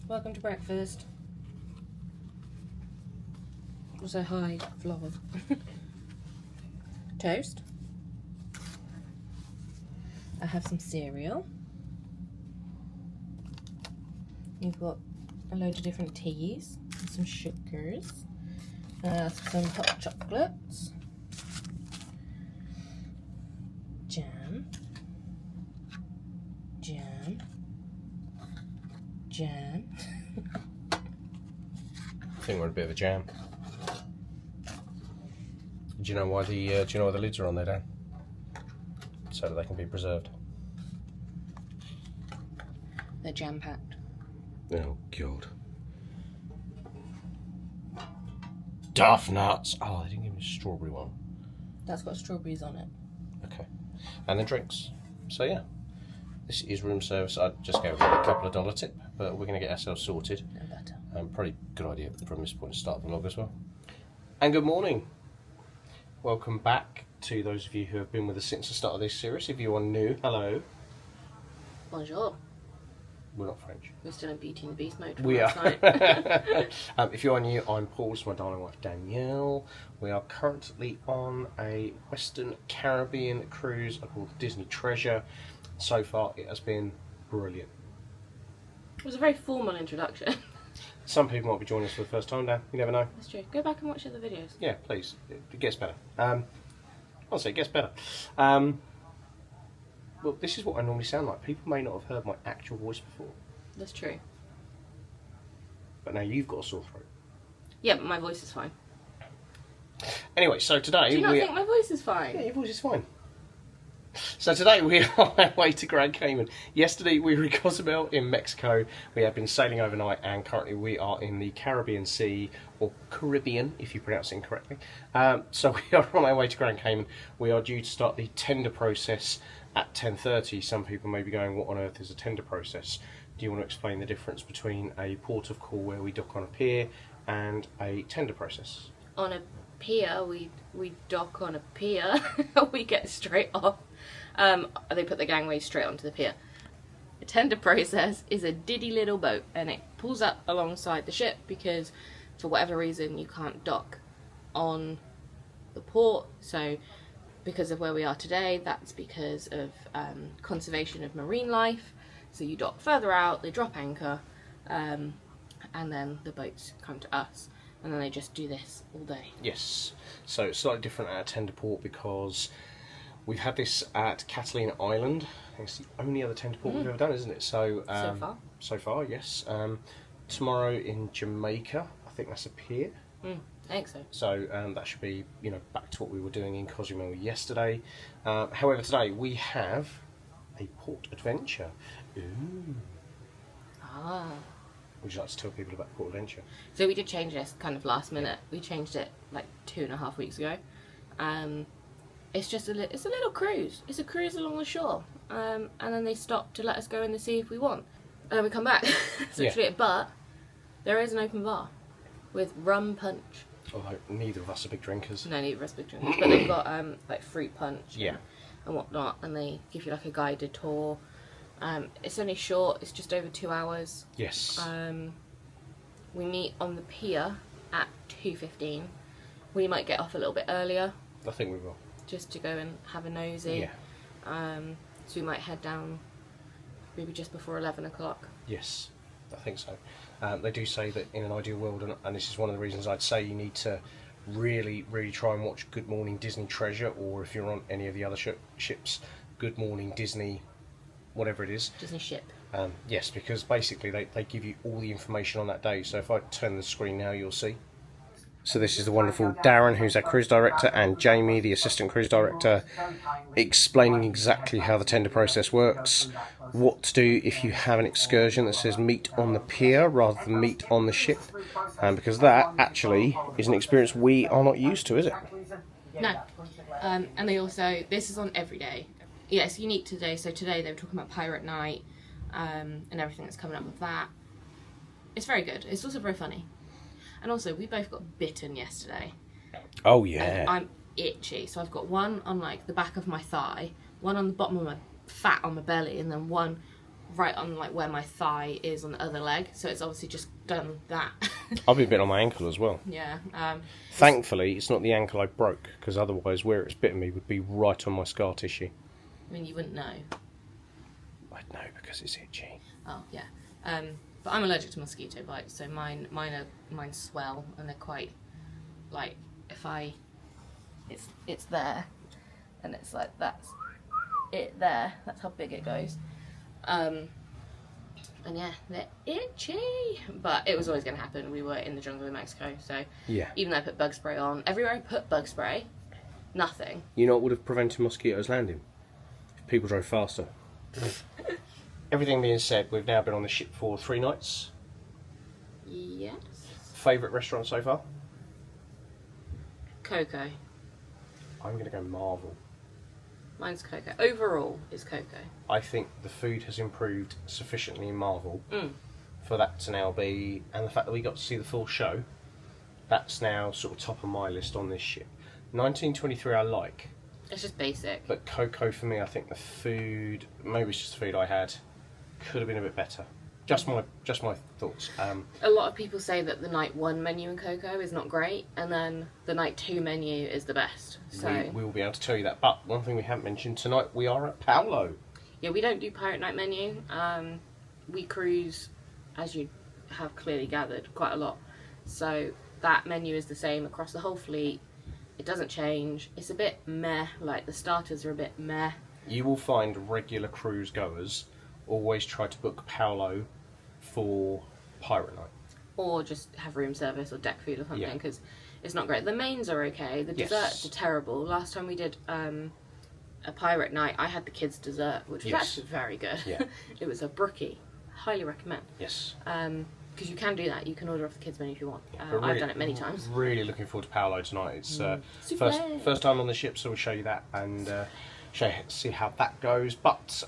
Speaker 1: Welcome to breakfast. Also, hi, vlog. Toast. I have some cereal. You've got a load of different teas, and some sugars, some hot chocolates, jam,
Speaker 3: I think we're in a bit of a jam. Do you know why the lids are on there, Dan? So that they can be preserved.
Speaker 1: They're jam packed.
Speaker 3: Oh god. Duff nuts. Oh, they didn't give me a strawberry one.
Speaker 1: That's got strawberries on it.
Speaker 3: Okay. And the drinks. So yeah. This is room service. I just gave it a couple of dollar tip, but we're going to get ourselves sorted.
Speaker 1: No better.
Speaker 3: Probably a good idea from this point to start the vlog as well. And good morning. Welcome back to those of you who have been with us since the start of this series. If you are new, hello.
Speaker 1: Bonjour.
Speaker 3: We're not French.
Speaker 1: We're still in Beauty and the Beast mode.
Speaker 3: We are. If you are new, I'm Paul. This is my darling wife Danielle. We are currently on a Western Caribbean cruise called Disney Treasure. So far, it has been brilliant.
Speaker 1: It was a very formal introduction.
Speaker 3: Some people might be joining us for the first time, Dan. You never know.
Speaker 1: That's true. Go back and watch other videos.
Speaker 3: Yeah, please. It gets better. Honestly, it gets better. Well, this is what I normally sound like. People may not have heard my actual voice before.
Speaker 1: That's true.
Speaker 3: But now you've got a sore throat.
Speaker 1: Yeah, but my voice is fine.
Speaker 3: Anyway, so today...
Speaker 1: Do you not think my voice is fine?
Speaker 3: Yeah, your voice is fine. So today we are on our way to Grand Cayman. Yesterday we were in Cozumel in Mexico. We have been sailing overnight, and currently we are in the Caribbean Sea, or Caribbean if you pronounce it incorrectly. So we are on our way to Grand Cayman. We are due to start the tender process at 10:30. Some people may be going, what on earth is a tender process? Do you want to explain the difference between a port of call where we dock on a pier and a tender process?
Speaker 1: On a pier, we dock on a pier. We get straight off. They put the gangway straight onto the pier. The tender process is a diddy little boat, and it pulls up alongside the ship because for whatever reason you can't dock on the port. So because of where we are today, that's because of conservation of marine life. So you dock further out, they drop anchor, and then the boats come to us, and then they just do this all day.
Speaker 3: Yes, so it's slightly different at a tender port because we've had this at Catalina Island. I think it's the only other tender port we've ever done, isn't it? So so far, yes. Tomorrow in Jamaica, I think that's a pier.
Speaker 1: I think so.
Speaker 3: So that should be, you know, back to what we were doing in Cozumel yesterday. However, today we have a port adventure. Ooh.
Speaker 1: Ah.
Speaker 3: Would you like to tell people about port adventure?
Speaker 1: So we did change this kind of last minute. We changed it like 2.5 weeks ago. It's just it's a little cruise. It's a cruise along the shore, and then they stop to let us go in the sea if we want, and then we come back. So
Speaker 3: Yeah.
Speaker 1: it. But there is an open bar with rum punch.
Speaker 3: Although neither of us are big drinkers.
Speaker 1: No, neither of us are big drinkers. But they've got like fruit punch.
Speaker 3: Yeah.
Speaker 1: And whatnot, and they give you like a guided tour. It's only short. It's just over 2 hours.
Speaker 3: Yes.
Speaker 1: We meet on the pier at 2:15. We might get off a little bit earlier.
Speaker 3: I think we will.
Speaker 1: Just to go and have a nosy.
Speaker 3: Yeah.
Speaker 1: So we might head down maybe just before 11 o'clock.
Speaker 3: Yes, I think so. They do say that in an ideal world, and this is one of the reasons I'd say you need to really, really try and watch Good Morning Disney Treasure, or if you're on any of the other ships, Good Morning Disney, whatever it is.
Speaker 1: Disney ship.
Speaker 3: Yes, because basically they give you all the information on that day. So if I turn the screen now, you'll see. So this is the wonderful Darren, who's our cruise director, and Jamie, the assistant cruise director, explaining exactly how the tender process works, what to do if you have an excursion that says meet on the pier rather than meet on the ship, because that actually is an experience we are not used to, is it?
Speaker 1: No. And they also, this is on every day. Yeah, it's unique today. So today they were talking about Pirate Night and everything that's coming up with that. It's very good. It's also very funny. And also, we both got bitten yesterday.
Speaker 3: Oh, yeah.
Speaker 1: I'm itchy. So I've got one on like the back of my thigh, one on the bottom of my fat on my belly, and then one right on like where my thigh is on the other leg. So it's obviously just done that.
Speaker 3: I've been bitten on my ankle as well.
Speaker 1: Yeah.
Speaker 3: Thankfully, it's not the ankle I broke, because otherwise where it's bitten me would be right on my scar tissue.
Speaker 1: I mean, you wouldn't know.
Speaker 3: I'd know because it's itchy.
Speaker 1: Oh, yeah. But I'm allergic to mosquito bites, so mine swell, and they're quite, like, it's there, and it's like, that's it there, that's how big it goes. And yeah, they're itchy, but it was always going to happen. We were in the jungle in Mexico, so
Speaker 3: yeah.
Speaker 1: Even though I put bug spray on, everywhere I put bug spray, nothing.
Speaker 3: You know what would have prevented mosquitoes landing? If people drove faster. Everything being said, we've now been on the ship for 3 nights.
Speaker 1: Yes.
Speaker 3: Favourite restaurant so far?
Speaker 1: Coco.
Speaker 3: I'm going to go Marvel.
Speaker 1: Mine's Coco. Overall, is Coco.
Speaker 3: I think the food has improved sufficiently in Marvel for that to now be, and the fact that we got to see the full show, that's now sort of top of my list on this ship. 1923 I like.
Speaker 1: It's just basic.
Speaker 3: But Coco for me, I think the food, maybe it's just the food I had, could have been a bit better. Just my thoughts.
Speaker 1: A lot of people say that the night 1 menu in Coco is not great, and then the night 2 menu is the best. So
Speaker 3: we will be able to tell you that. But one thing we haven't mentioned tonight, we are at Paolo.
Speaker 1: Yeah, we don't do Pirate Night menu. We cruise, as you have clearly gathered, quite a lot. So that menu is the same across the whole fleet. It doesn't change. It's a bit meh, like the starters are a bit meh.
Speaker 3: You will find regular cruise goers always try to book Paolo for Pirate Night.
Speaker 1: Or just have room service or deck food or something, because it's not great. The mains are okay. The desserts are terrible. Last time we did a Pirate Night, I had the kids' dessert, which was actually very good.
Speaker 3: Yeah.
Speaker 1: It was a brookie. Highly recommend.
Speaker 3: Yes.
Speaker 1: Because you can do that. You can order off the kids' menu if you want.
Speaker 3: Really,
Speaker 1: I've done it many times.
Speaker 3: Really looking forward to Paolo tonight. It's
Speaker 1: Soufflé.
Speaker 3: first time on the ship, so we'll show you that and see how that goes. But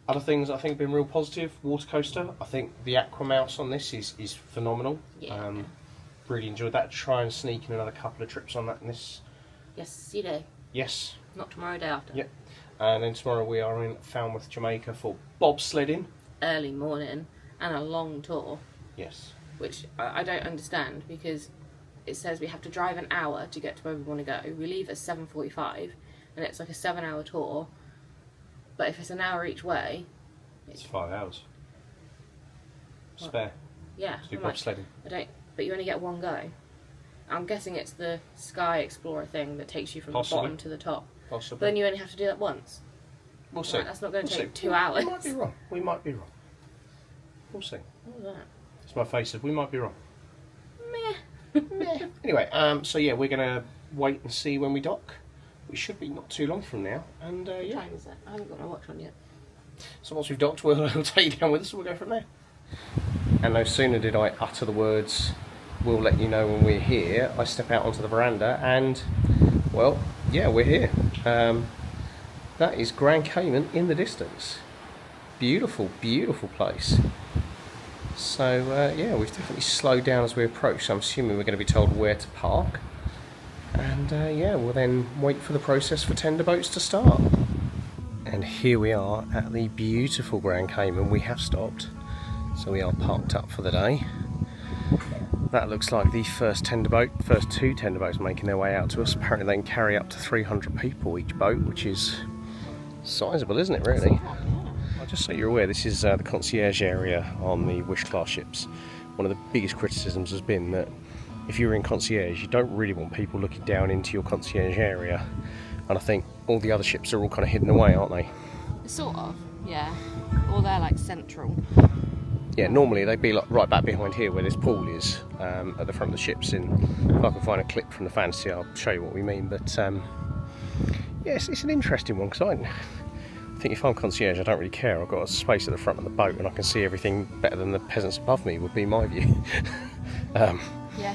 Speaker 3: other things I think have been real positive. Water coaster. I think the AquaMouse on this is phenomenal.
Speaker 1: Yeah.
Speaker 3: Really enjoyed that. Try and sneak in another couple of trips on that in this.
Speaker 1: Yes, see day.
Speaker 3: Yes.
Speaker 1: Not tomorrow, day after.
Speaker 3: Yep. And then tomorrow we are in Falmouth, Jamaica for bobsledding.
Speaker 1: Early morning and a long tour.
Speaker 3: Yes.
Speaker 1: Which I don't understand, because it says we have to drive an hour to get to where we want to go. We leave at 7:45, and it's like a 7-hour tour. But if it's an hour each way,
Speaker 3: it's 5 hours. Spare.
Speaker 1: Yeah.
Speaker 3: To do bobsledding.
Speaker 1: But you only get one go. I'm guessing it's the Sky Explorer thing that takes you from
Speaker 3: Possibly.
Speaker 1: the bottom to the top.
Speaker 3: Possibly.
Speaker 1: But then you only have to do that once.
Speaker 3: We'll see.
Speaker 1: Right, that's not going to
Speaker 3: We'll
Speaker 1: take
Speaker 3: see.
Speaker 1: 2 hours.
Speaker 3: We might be wrong. We might be wrong. We'll see.
Speaker 1: What was that?
Speaker 3: It's my face of we might be wrong. Meh. Anyway, so yeah, we're going to wait and see when we dock. We should be not too long from now. And
Speaker 1: What
Speaker 3: yeah.
Speaker 1: time is it? I haven't got my watch on yet.
Speaker 3: So once we've docked, we'll take you down with us and we'll go from there. And no sooner did I utter the words, "We'll let you know when we're here," I step out onto the veranda and, well, yeah, we're here. That is Grand Cayman in the distance. Beautiful, beautiful place. So, yeah, we've definitely slowed down as we approach, so I'm assuming we're going to be told where to park. And, yeah, we'll then wait for the process for tender boats to start. And here we are at the beautiful Grand Cayman. We have stopped, so we are parked up for the day. That looks like the first two tender boats making their way out to us. Apparently they can carry up to 300 people each boat, which is sizable, isn't it, really? Just so you're aware, this is the concierge area on the Wish class ships. One of the biggest criticisms has been that if you're in concierge, you don't really want people looking down into your concierge area. And I think all the other ships are all kind of hidden away, aren't they?
Speaker 1: Sort of, yeah. Or they're like central.
Speaker 3: Yeah, normally they'd be like right back behind here where this pool is, at the front of the ships. And if I can find a clip from the Fantasy, I'll show you what we mean. But yes, it's an interesting one, because I think if I'm concierge, I don't really care. I've got a space at the front of the boat and I can see everything better than the peasants above me, would be my view.
Speaker 1: Yeah.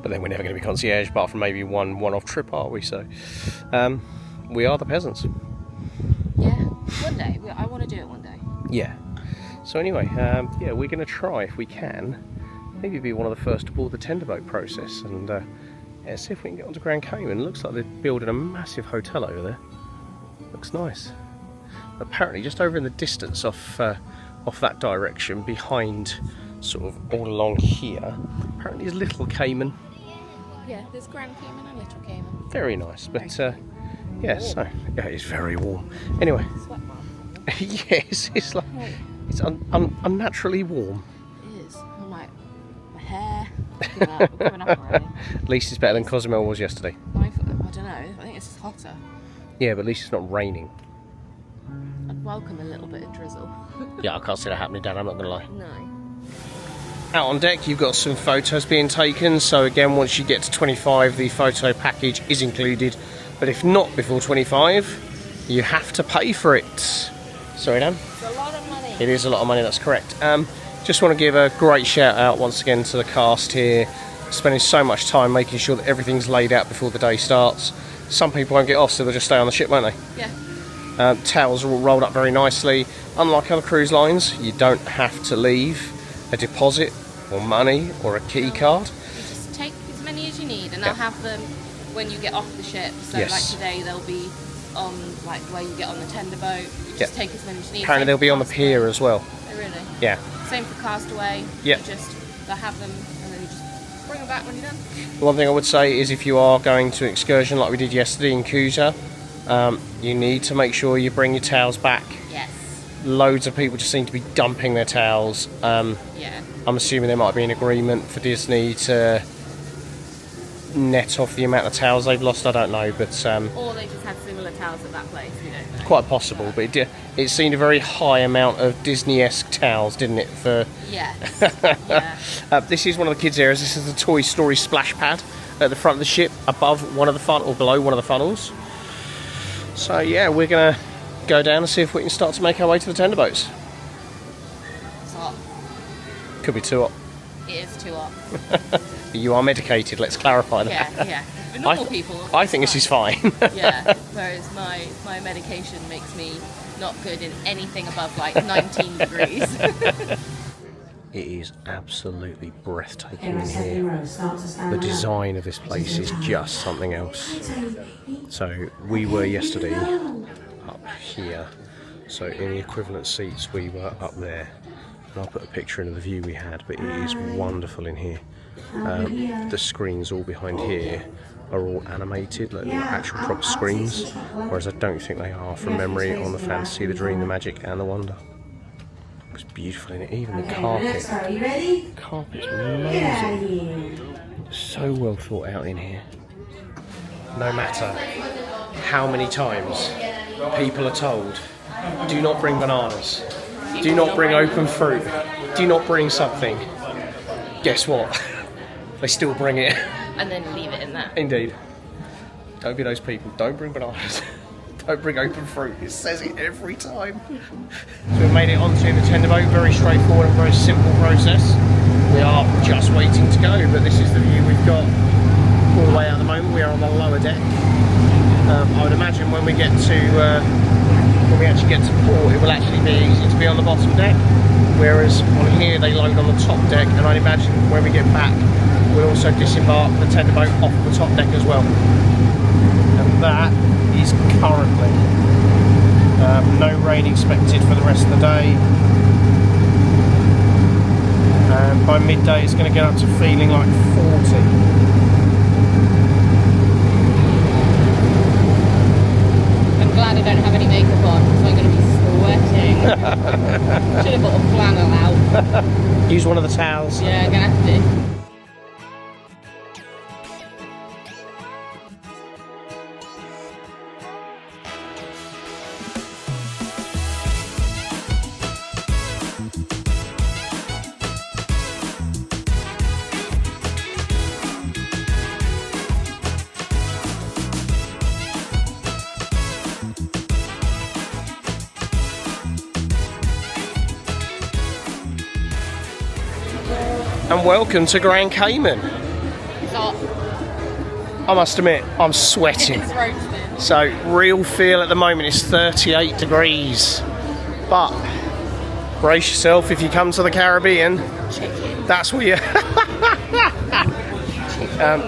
Speaker 3: But then we're never going to be concierge apart from maybe one-off trip, are we? So we are the peasants.
Speaker 1: Yeah, one day. I want to do it one day.
Speaker 3: Yeah. So anyway, yeah, we're going to try, if we can, maybe be one of the first to board the tender boat process and yeah, see if we can get onto Grand Cayman. It looks like they're building a massive hotel over there. Looks nice. Apparently just over in the distance off that direction, behind sort of all along here, apparently is Little Cayman.
Speaker 1: Yeah, there's Grand Cayman and Little Cayman.
Speaker 3: Very nice, but yeah, so yeah, it's very warm. Anyway, yes, it's like it's unnaturally warm.
Speaker 1: It is. I'm like, my hair. I'm giving up already.
Speaker 3: At least it's better than Cozumel was yesterday.
Speaker 1: I don't know. I think it's hotter.
Speaker 3: Yeah, but at least it's not raining.
Speaker 1: I'd welcome a little bit of drizzle.
Speaker 3: Yeah, I can't see that happening, Dan, I'm not going to lie.
Speaker 1: No.
Speaker 3: Out on deck, you've got some photos being taken. So again, once you get to 25, the photo package is included. But if not before 25, you have to pay for it. Sorry, Dan?
Speaker 1: It's a lot of money.
Speaker 3: It is a lot of money, that's correct. Just want to give a great shout out once again to the cast here, spending so much time making sure that everything's laid out before the day starts. Some people won't get off, so they'll just stay on the ship, won't they?
Speaker 1: Yeah.
Speaker 3: Towels are all rolled up very nicely. Unlike other cruise lines, you don't have to leave a deposit or money or a key card.
Speaker 1: You just take as many as you need, and they'll have them when you get off the ship. So
Speaker 3: Yes.
Speaker 1: like today, they'll be on like where you get on the tender boat. You just take as many as you need.
Speaker 3: Apparently
Speaker 1: Same
Speaker 3: they'll
Speaker 1: for
Speaker 3: be on the
Speaker 1: Castaway.
Speaker 3: pier as well.
Speaker 1: Oh, really?
Speaker 3: Yeah.
Speaker 1: Same for Castaway.
Speaker 3: Yeah.
Speaker 1: They'll have them, and then you just bring them back when you're done.
Speaker 3: The one thing I would say is if you are going to an excursion like we did yesterday in Cozumel, you need to make sure you bring your towels back.
Speaker 1: Yes.
Speaker 3: Loads of people just seem to be dumping their towels.
Speaker 1: Yeah.
Speaker 3: I'm assuming there might be an agreement for Disney to net off the amount of towels they've lost, I don't know, but
Speaker 1: Or they just had similar towels at that place, we don't know.
Speaker 3: quite possible. But it seemed a very high amount of Disney-esque towels, didn't it? For
Speaker 1: Yes. Yeah.
Speaker 3: This is one of the kids' areas. This is the Toy Story splash pad at the front of the ship, above one of the funnels, or below one of the funnels. So yeah, we're gonna go down and see if we can start to make our way to the tender boats.
Speaker 1: It's hot.
Speaker 3: Could be too hot.
Speaker 1: It is too hot.
Speaker 3: You are medicated, let's clarify that.
Speaker 1: Yeah, yeah. For normal people.
Speaker 3: I think this is fine.
Speaker 1: Yeah, whereas my medication makes me not good in anything above like 19 degrees.
Speaker 3: It is absolutely breathtaking in here. The design of this place is just something else. So we were yesterday up here. So in the equivalent seats we were up there. And I'll put a picture in of the view we had, but it is wonderful in here. The screens all behind here are all animated, like little actual proper screens, whereas I don't think they are from memory on the Fantasy, the Dream, the Magic and the Wonder. It's beautiful in it, even the carpet.
Speaker 5: Are you ready?
Speaker 3: Carpet's amazing. So well thought out in here. No matter how many times people are told, do not bring bananas, do not bring open fruit, do not bring something. Guess what? They still bring it.
Speaker 1: And then leave it in there.
Speaker 3: Indeed. Don't be those people. Don't bring bananas. Don't bring open fruit. It says it every time. So we've made it onto the tender boat. Very straightforward and very simple process. We are just waiting to go, but this is the view we've got all the way out at the moment. We are on the lower deck. I would imagine when we get to when we actually get to port, it will actually be easy to be on the bottom deck. Whereas on here they load on the top deck, and I'd imagine when we get back we'll also disembark the tender boat off the top deck as well. And that is currently no rain expected for the rest of the day, and by midday it's going to get up to feeling like 40.
Speaker 1: I'm glad I don't have any makeup on, so I'm going to be sweating. Should have got a flannel out.
Speaker 3: Use one of the towels.
Speaker 1: Yeah, I'm going to have to.
Speaker 3: And welcome to Grand Cayman.
Speaker 1: Stop.
Speaker 3: I must admit, I'm sweating.
Speaker 1: It's roasting.
Speaker 3: So, real feel at the moment is 38 degrees. But, brace yourself if you come to the Caribbean.
Speaker 1: Chicken.
Speaker 3: That's where you...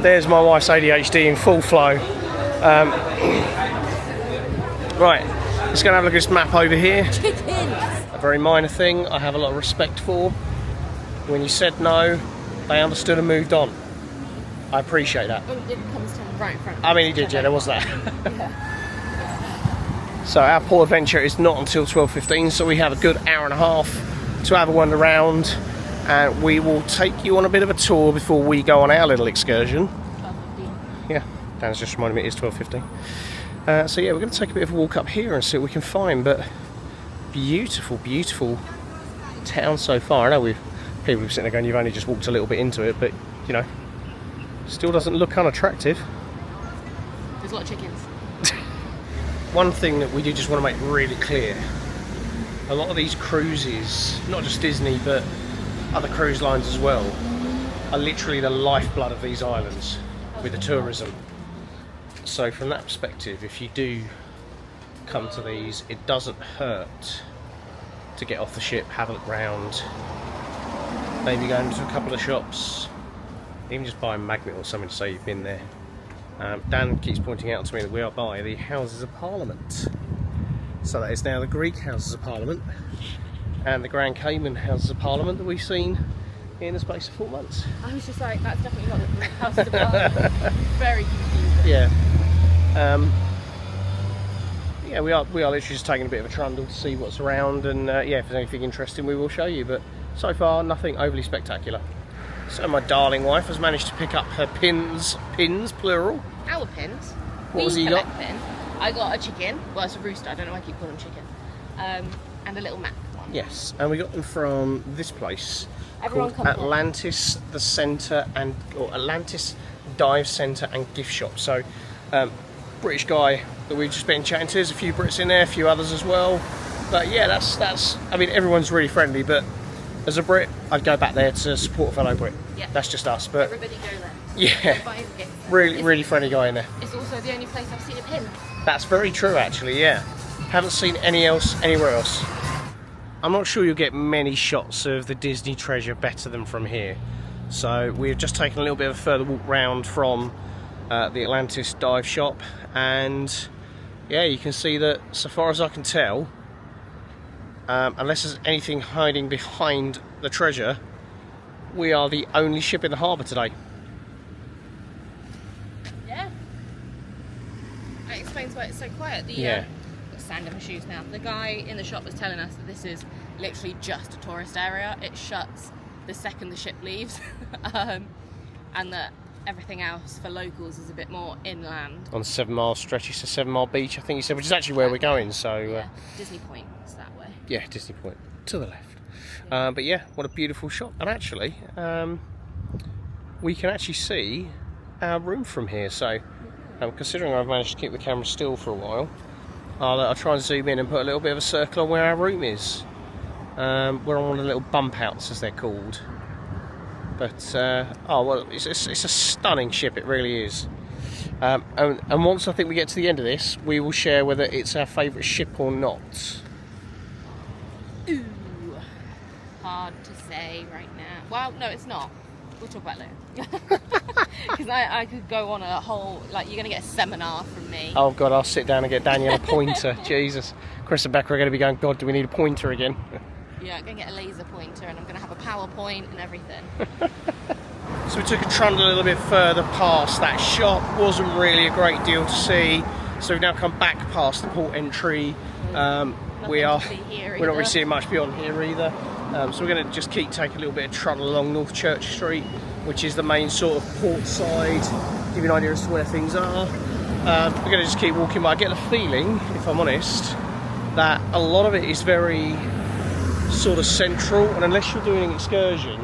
Speaker 3: there's my wife's ADHD in full flow. Right, let's go and have a look at this map over here.
Speaker 1: Chicken.
Speaker 3: A very minor thing I have a lot of respect for. When you said no, they understood and moved on. I appreciate that.
Speaker 1: When it comes to right in front of
Speaker 3: I mean, he did, yeah, there was that. So our port adventure is not until 12:15, so we have a good hour and a half to have a wander around, and we will take you on a bit of a tour before we go on our little excursion. 12:15. Yeah, Dan's just reminded me it is 12:15. So yeah, we're going to take a bit of a walk up here and see what we can find, but beautiful, beautiful town so far. I know people are sitting there going, you've only just walked a little bit into it, but you know, still doesn't look unattractive.
Speaker 1: There's a lot of chickens.
Speaker 3: One thing that we do just want to make really clear, a lot of these cruises, not just Disney but other cruise lines as well, are literally the lifeblood of these islands with the tourism. So from that perspective, if you do come to these, it doesn't hurt to get off the ship, have a look round, maybe go into a couple of shops, even just buy a magnet or something to say you've been there. Dan keeps pointing out to me that we are by the Houses of Parliament. So that is now the Greek Houses of Parliament and the Grand Cayman Houses of Parliament that we've seen in the space of 4 months.
Speaker 1: I was just like, that's definitely not the Greek Houses of Parliament. Very confusing.
Speaker 3: Yeah. Yeah, we are literally just taking a bit of a trundle to see what's around, and yeah, if there's anything interesting we will show you, but so far nothing overly spectacular. So my darling wife has managed to pick up her pins plural.
Speaker 1: Our pins.
Speaker 3: What was he got?
Speaker 1: Pin. I got a chicken. Well, it's a rooster. I don't know why I keep calling them chicken. And a little map one.
Speaker 3: Yes, and we got them from this place
Speaker 1: Everyone
Speaker 3: called Atlantis, the Centre or Atlantis Dive Centre and Gift Shop. So, British guy that we've just been chatting to. There's a few Brits in there, a few others as well. But yeah, that's. I mean, everyone's really friendly, but as a Brit, I'd go back there to support a fellow Brit. Yeah. That's just us. But
Speaker 1: everybody go there.
Speaker 3: Yeah, really friendly guy in there.
Speaker 1: It's also the only place I've seen a pin.
Speaker 3: That's very true, actually. Yeah, haven't seen anywhere else. I'm not sure you'll get many shots of the Disney treasure better than from here. So we've just taken a little bit of a further walk round from the Atlantis dive shop, and yeah, you can see that so far as I can tell, unless there's anything hiding behind the treasure, we are the only ship in the harbour today.
Speaker 1: Yeah. That explains why it's so quiet.
Speaker 3: Yeah.
Speaker 1: Got sand in my shoes now. The guy in the shop was telling us that this is literally just a tourist area. It shuts the second the ship leaves. And that everything else for locals is a bit more inland.
Speaker 3: On the 7 mile stretch, it's a 7 mile beach, I think you said, which is actually where we're going. So
Speaker 1: Yeah. Disney Point is that way.
Speaker 3: yeah, Disney Point to the left. But yeah, what a beautiful shot. And actually, we can actually see our room from here. So considering I've managed to keep the camera still for a while, I'll try and zoom in and put a little bit of a circle on where our room is. We're on one of the little bump outs, as they're called. But oh well, it's a stunning ship. It really is. And once I think we get to the end of this, we will share whether it's our favourite ship or not.
Speaker 1: Ooh, hard to say right now. Well, no, it's not. We'll talk about it later. Because I could go on a whole, like, you're going to get a seminar from me.
Speaker 3: Oh God, I'll sit down and get Danielle a pointer. Jesus, Chris and Becca are going to be going, God, do we need a pointer again?
Speaker 1: Yeah, I'm going to get a laser pointer and I'm going to have a PowerPoint and everything.
Speaker 3: So we took a trundle a little bit further past that shop. Wasn't really a great deal to see. So we've now come back past the port entry. We're not really seeing much beyond here either. So we're going to just keep taking a little bit of trundle along North Church Street, which is the main sort of port side. Give you an idea as to where things are. We're going to just keep walking, but I get the feeling, if I'm honest, that a lot of it is very sort of central, and unless you're doing an excursion,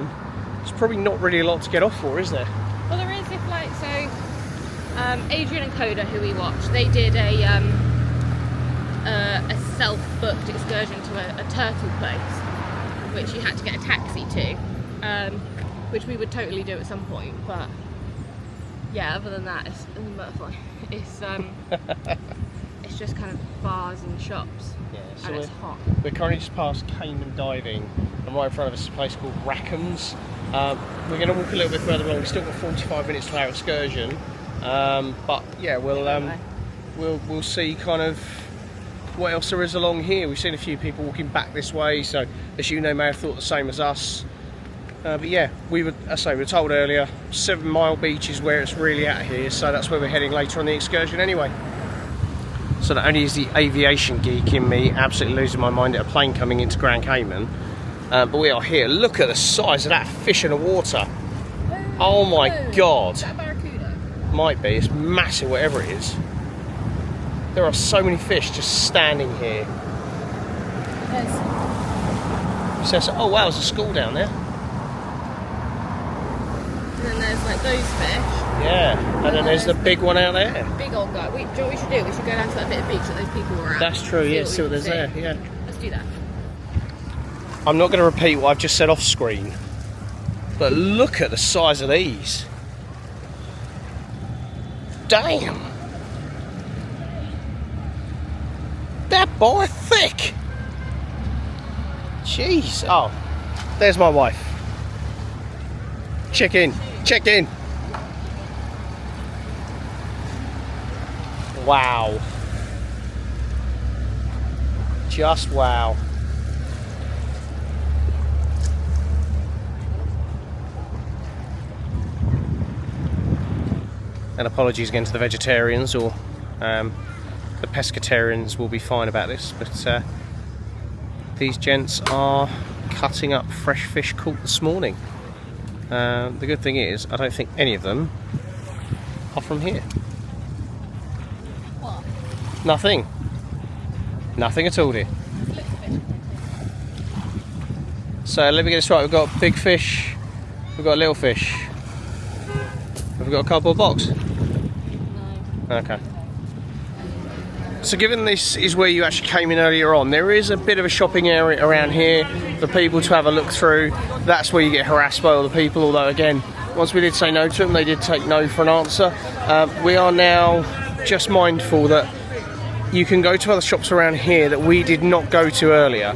Speaker 3: there's probably not really a lot to get off for, is there?
Speaker 1: Well, there is if, like, so Adrian and Coda, who we watched, they did a self-booked excursion to a turtle place, which you had to get a taxi to, which we would totally do at some point. But yeah, other than that, it's butterfly. It's just kind of bars and shops.
Speaker 3: Yeah, so
Speaker 1: and it's hot.
Speaker 3: We're currently just past Cayman diving, and right in front of us is a place called Rackham's. We're going to walk a little bit further along. We've still got 45 minutes to our excursion, but yeah, we'll see kind of what else there is along here. We've seen a few people walking back this way, so as you know, may have thought the same as us. But yeah, we were told earlier 7 Mile Beach is where it's really at here, so that's where we're heading later on the excursion anyway. So not only is the aviation geek in me absolutely losing my mind at a plane coming into Grand Cayman, but we are here. Look at the size of that fish in the water. Oh my God. Is that a barracuda? Might be. It's massive, whatever it is. There are so many fish just standing here. Yes. Oh wow, there's a school down there.
Speaker 1: And then there's like those fish.
Speaker 3: Yeah, and then there's the big one out there.
Speaker 1: Big old guy. Do you know what we should do? We should go down to that bit of beach that those people were at.
Speaker 3: That's true, yeah, see what there's there, yeah.
Speaker 1: Let's do that.
Speaker 3: I'm not going to repeat what I've just said off screen, but look at the size of these. Damn. That boy thick. Jeez. Oh, there's my wife. Check in. Check in. Wow. Just wow. And apologies again to the vegetarians, or the pescatarians will be fine about this, but these gents are cutting up fresh fish caught this morning. The good thing is, I don't think any of them are from here.
Speaker 1: What?
Speaker 3: Nothing. Nothing at all, dear. So let me get this right. We've got big fish, we've got little fish. Have we got a cardboard box? No. Okay. So given this is where you actually came in earlier on, there is a bit of a shopping area around here for people to have a look through. That's where you get harassed by all the people, although again, once we did say no to them, they did take no for an answer. We are now just mindful that you can go to other shops around here that we did not go to earlier.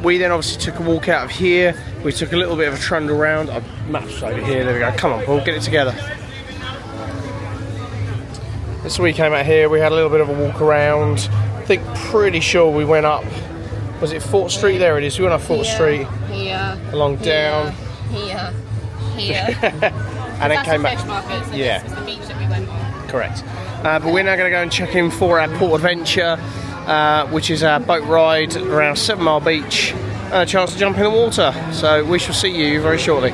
Speaker 3: We then obviously took a walk out of here. We took a little bit of a trundle around. Maps over here, there we go. Come on, Paul, get it together. So we came out here, we had a little bit of a walk around. I think pretty sure we went up, was it Fort Street? There it is, we went up Fort Street.
Speaker 1: Here.
Speaker 3: Along down.
Speaker 1: here.
Speaker 3: And then came back.
Speaker 1: Fish market, so
Speaker 3: Yeah.
Speaker 1: this was the beach that we went on.
Speaker 3: Correct. But we're now going to go and check in for our port adventure, which is our boat ride around 7 Mile Beach, and a chance to jump in the water. So we shall see you very shortly.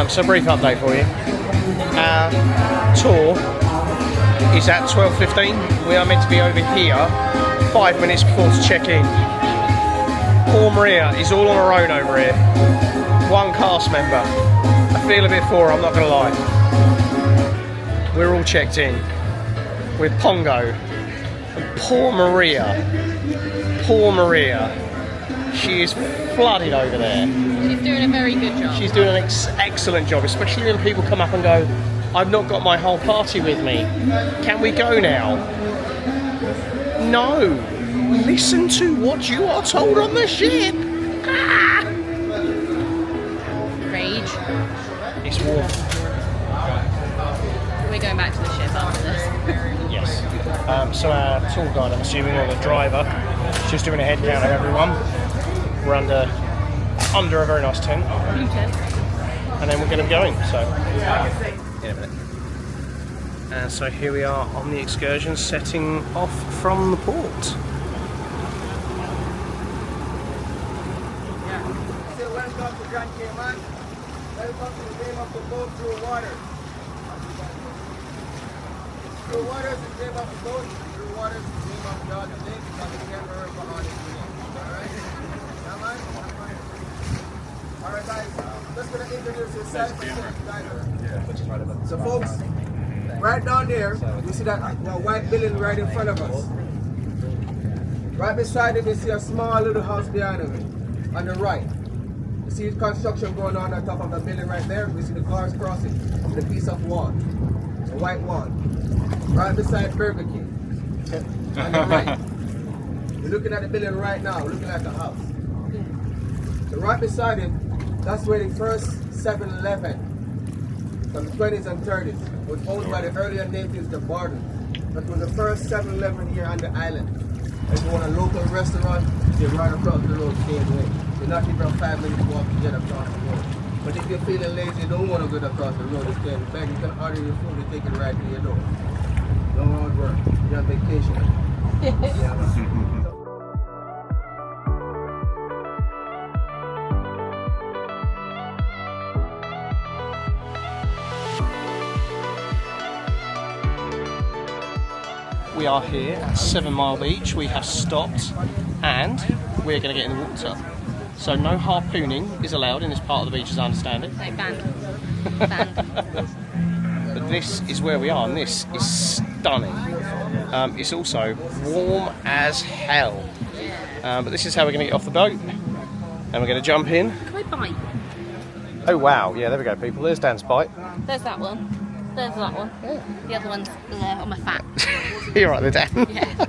Speaker 3: So a brief update for you. Our tour is at 12:15. We are meant to be over here 5 minutes before to check in. Poor Maria is all on her own over here. One cast member. I feel a bit for her, I'm not going to lie. We're all checked in with Pongo. And poor Maria. Poor Maria. She is flooded over there.
Speaker 1: She's doing a very good job.
Speaker 3: She's doing an excellent job, especially when people come up and go, I've not got my whole party with me. Can we go now? No. Listen to what you are told on the ship. Ah!
Speaker 1: Rage.
Speaker 3: It's warm.
Speaker 1: We're going back to the ship after this.
Speaker 3: Yes. So our tour guide, I'm assuming, or the driver, is just doing a head count of everyone. We're under a very nice tent. And then we're going to be going, so in a minute. And so here we are on the excursion, setting off from the port.
Speaker 20: Say welcome to Grand Cayman. Welcome to the name of the boat, Through Water. Through Water is the name of the boat. Through Water is the name of the other lake because we can't remember all this name. Alright? Come on? Alright guys, just gonna introduce yourself. So folks, right down there, you see that white building right in front of us. Right beside it, you see a small little house behind it, on the right. You see construction going on top of the building right there. We see the cars crossing with a piece of wall, a white wall. Right beside Burger King, on the right. We're looking at the building right now, we're looking at the house. So right beside it, that's where the first 7-Eleven from the 20s and 30s was owned by the earlier natives, the Bardens. That was the first 7-Eleven here on the island. If you want a local restaurant, you're right across the road, same way. You're not even 5 minutes walk to get across the road. But if you're feeling lazy, you don't want to go across the road, you can beg, you can order your food and take it right to your door. No hard work. You're on vacation.
Speaker 3: We are here at 7 Mile Beach. We have stopped and we're going to get in the water. So no harpooning is allowed in this part of the beach as I understand it.
Speaker 1: No, banned.
Speaker 3: But this is where we are and this is stunning. It's also warm as hell. But this is how we're going to get off the boat. And we're going to jump in.
Speaker 1: Can I bite?
Speaker 3: Oh wow, yeah, there we go people. There's Dan's bite.
Speaker 1: There's that one. There's that one. Yeah. The other one's there on my fat.
Speaker 3: You're right there, Dan.
Speaker 1: Yeah.